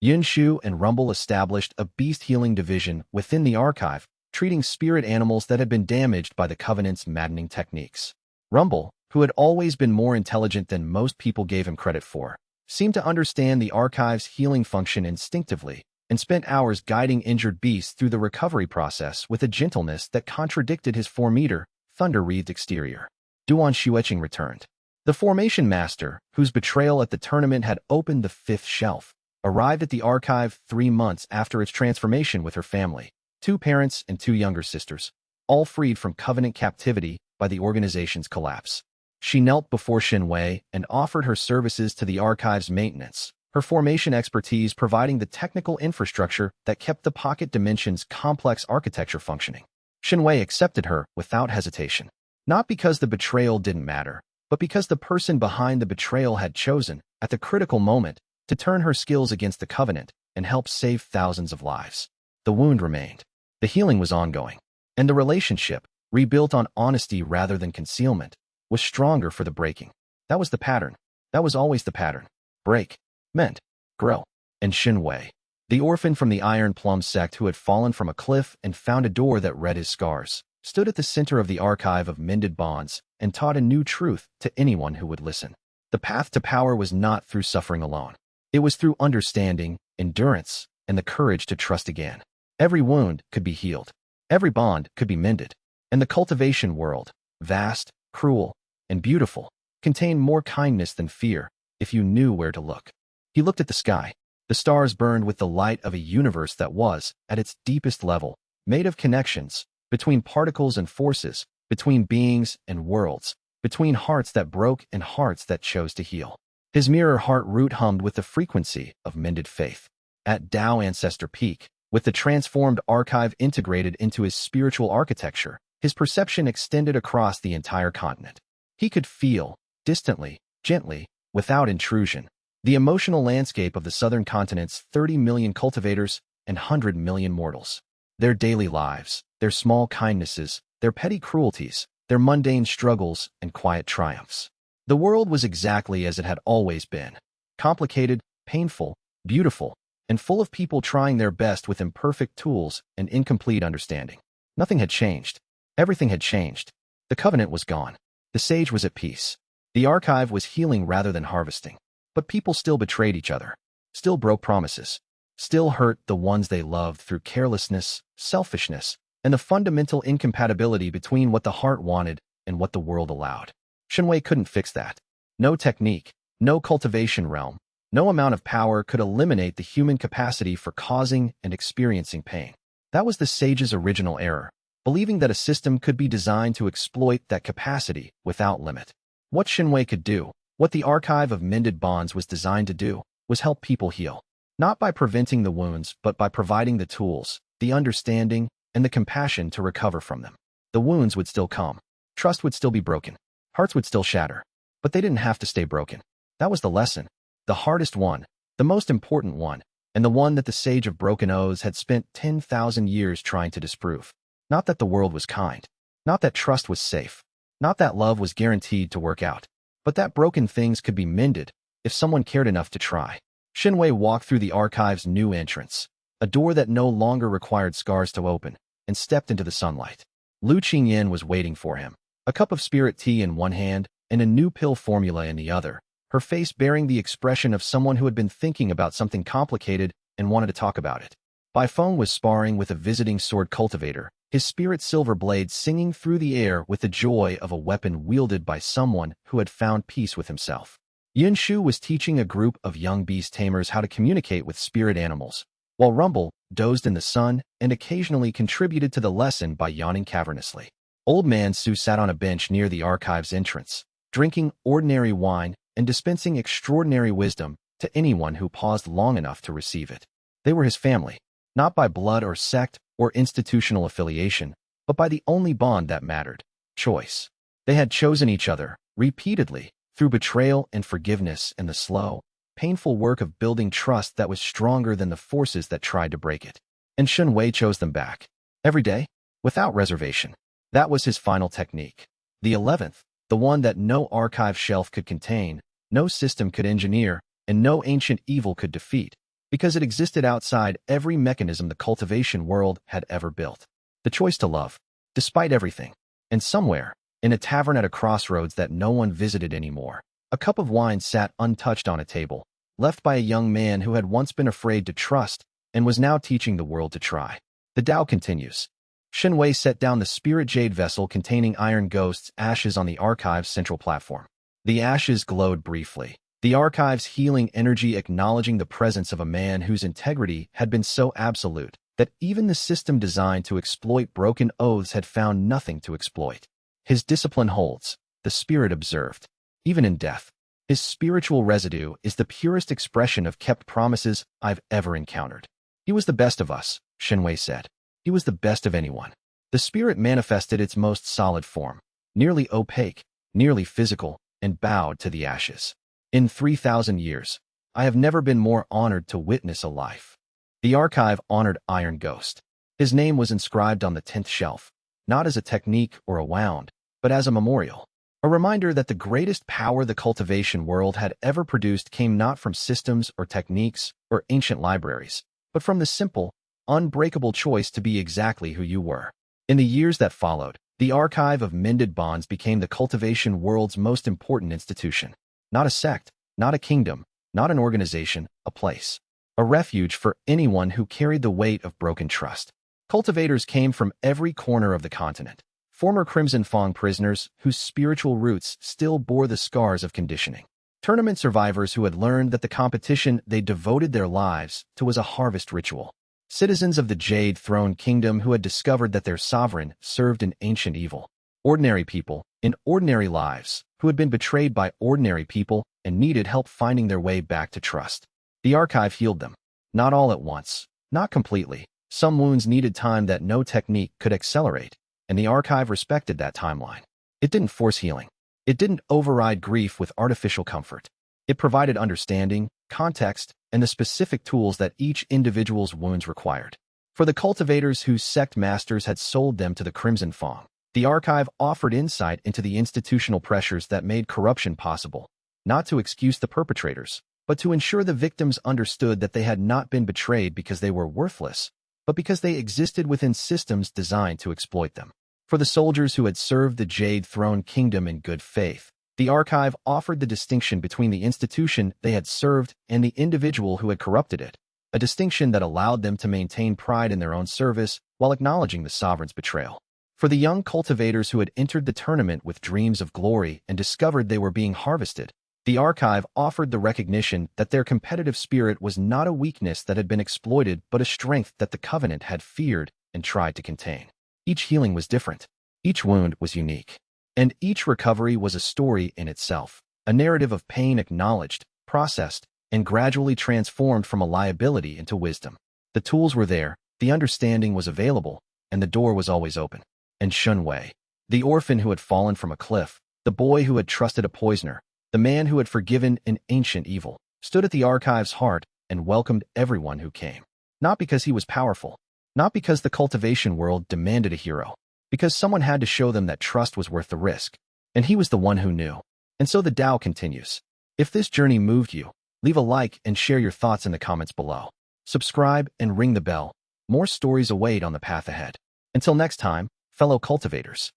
Xianxia and Rumble established a beast healing division within the archive, treating spirit animals that had been damaged by the Covenant's maddening techniques. Rumble, who had always been more intelligent than most people gave him credit for, seemed to understand the archive's healing function instinctively and spent hours guiding injured beasts through the recovery process with a gentleness that contradicted his 4-meter, thunder-wreathed exterior. Duan Xueqing returned. The formation master, whose betrayal at the tournament had opened the 5th shelf, arrived at the archive 3 months after its transformation with her family, 2 parents and 2 younger sisters, all freed from Covenant captivity by the organization's collapse. She knelt before Xianxia and offered her services to the archive's maintenance, her formation expertise providing the technical infrastructure that kept the pocket dimension's complex architecture functioning. Xianxia accepted her without hesitation, not because the betrayal didn't matter, but because the person behind the betrayal had chosen, at the critical moment, to turn her skills against the Covenant and help save thousands of lives. The wound remained. The healing was ongoing. And the relationship, rebuilt on honesty rather than concealment, was stronger for the breaking. That was the pattern. That was always the pattern. Break meant grow. And Xianxia, the orphan from the Iron Plum sect who had fallen from a cliff and found a door that read his scars, stood at the center of the archive of mended bonds and taught a new truth to anyone who would listen. The path to power was not through suffering alone. It was through understanding, endurance, and the courage to trust again. Every wound could be healed. Every bond could be mended. And the cultivation world, vast, cruel, and beautiful, contained more kindness than fear if you knew where to look. He looked at the sky. The stars burned with the light of a universe that was, at its deepest level, made of connections, between particles and forces, between beings and worlds, between hearts that broke and hearts that chose to heal. His mirror heart root hummed with the frequency of mended faith. At Tao Ancestor Peak, with the transformed archive integrated into his spiritual architecture, his perception extended across the entire continent. He could feel, distantly, gently, without intrusion, the emotional landscape of the southern continent's 30 million cultivators and 100 million mortals. Their daily lives, their small kindnesses, their petty cruelties, their mundane struggles and quiet triumphs. The world was exactly as it had always been. Complicated, painful, beautiful, and full of people trying their best with imperfect tools and incomplete understanding. Nothing had changed. Everything had changed. The Covenant was gone. The Sage was at peace. The archive was healing rather than harvesting. But people still betrayed each other, still broke promises, still hurt the ones they loved through carelessness, selfishness, and the fundamental incompatibility between what the heart wanted and what the world allowed. Xianxia couldn't fix that. No technique, no cultivation realm, no amount of power could eliminate the human capacity for causing and experiencing pain. That was the Sage's original error, believing that a system could be designed to exploit that capacity without limit. What Xianxia could do, what the Archive of Mended Bonds was designed to do, was help people heal. Not by preventing the wounds, but by providing the tools, the understanding, and the compassion to recover from them. The wounds would still come. Trust would still be broken. Hearts would still shatter. But they didn't have to stay broken. That was the lesson. The hardest one, the most important one, and the one that the Sage of Broken Oaths had spent 10,000 years trying to disprove. Not that the world was kind. Not that trust was safe. Not that love was guaranteed to work out. But that broken things could be mended if someone cared enough to try. Xianxia walked through the archive's new entrance, a door that no longer required scars to open, and stepped into the sunlight. Lu Qingyan was waiting for him, a cup of spirit tea in one hand and a new pill formula in the other, her face bearing the expression of someone who had been thinking about something complicated and wanted to talk about it. Bai Feng was sparring with a visiting sword cultivator, his spirit silver blade singing through the air with the joy of a weapon wielded by someone who had found peace with himself. Yin Shu was teaching a group of young beast tamers how to communicate with spirit animals, while Rumble dozed in the sun and occasionally contributed to the lesson by yawning cavernously. Old Man Su sat on a bench near the archive's entrance, drinking ordinary wine and dispensing extraordinary wisdom to anyone who paused long enough to receive it. They were his family, not by blood or sect or institutional affiliation, but by the only bond that mattered, choice. They had chosen each other, repeatedly, through betrayal and forgiveness and the slow, painful work of building trust that was stronger than the forces that tried to break it. And Xianxia chose them back. Every day, without reservation. That was his final technique. The 11th, the one that no archive shelf could contain, no system could engineer, and no ancient evil could defeat, Because it existed outside every mechanism the cultivation world had ever built. The choice to love, despite everything. And somewhere, in a tavern at a crossroads that no one visited anymore, a cup of wine sat untouched on a table, left by a young man who had once been afraid to trust and was now teaching the world to try. The Tao continues. Xianxia set down the spirit jade vessel containing Iron Ghost's ashes on the archive's central platform. The ashes glowed briefly, the archive's healing energy acknowledging the presence of a man whose integrity had been so absolute that even the system designed to exploit broken oaths had found nothing to exploit. His discipline holds, the spirit observed. Even in death, his spiritual residue is the purest expression of kept promises I've ever encountered. He was the best of us, Xianxia said. He was the best of anyone. The spirit manifested its most solid form, nearly opaque, nearly physical, and bowed to the ashes. In 3,000 years, I have never been more honored to witness a life. The archive honored Iron Ghost. His name was inscribed on the 10th shelf, not as a technique or a wound, but as a memorial. A reminder that the greatest power the cultivation world had ever produced came not from systems or techniques or ancient libraries, but from the simple, unbreakable choice to be exactly who you were. In the years that followed, the Archive of Mended Bonds became the cultivation world's most important institution. Not a sect, not a kingdom, not an organization, a place. A refuge for anyone who carried the weight of broken trust. Cultivators came from every corner of the continent. Former Crimson Fang prisoners whose spiritual roots still bore the scars of conditioning. Tournament survivors who had learned that the competition they devoted their lives to was a harvest ritual. Citizens of the Jade Throne Kingdom who had discovered that their sovereign served an ancient evil. Ordinary people, in ordinary lives, who had been betrayed by ordinary people and needed help finding their way back to trust. The archive healed them. Not all at once, not completely. Some wounds needed time that no technique could accelerate, and the archive respected that timeline. It didn't force healing. It didn't override grief with artificial comfort. It provided understanding, context, and the specific tools that each individual's wounds required. For the cultivators whose sect masters had sold them to the Crimson Fang, the archive offered insight into the institutional pressures that made corruption possible, not to excuse the perpetrators, but to ensure the victims understood that they had not been betrayed because they were worthless, but because they existed within systems designed to exploit them. For the soldiers who had served the Jade Throne Kingdom in good faith, the archive offered the distinction between the institution they had served and the individual who had corrupted it, a distinction that allowed them to maintain pride in their own service while acknowledging the sovereign's betrayal. For the young cultivators who had entered the tournament with dreams of glory and discovered they were being harvested, the archive offered the recognition that their competitive spirit was not a weakness that had been exploited but a strength that the Covenant had feared and tried to contain. Each healing was different. Each wound was unique. And each recovery was a story in itself, a narrative of pain acknowledged, processed, and gradually transformed from a liability into wisdom. The tools were there, the understanding was available, and the door was always open. And Xianxia, the orphan who had fallen from a cliff, the boy who had trusted a poisoner, the man who had forgiven an ancient evil, stood at the archive's heart and welcomed everyone who came. Not because he was powerful, not because the cultivation world demanded a hero, because someone had to show them that trust was worth the risk, and he was the one who knew. And so the Tao continues. If this journey moved you, leave a like and share your thoughts in the comments below. Subscribe and ring the bell. More stories await on the path ahead. Until next time, fellow cultivators.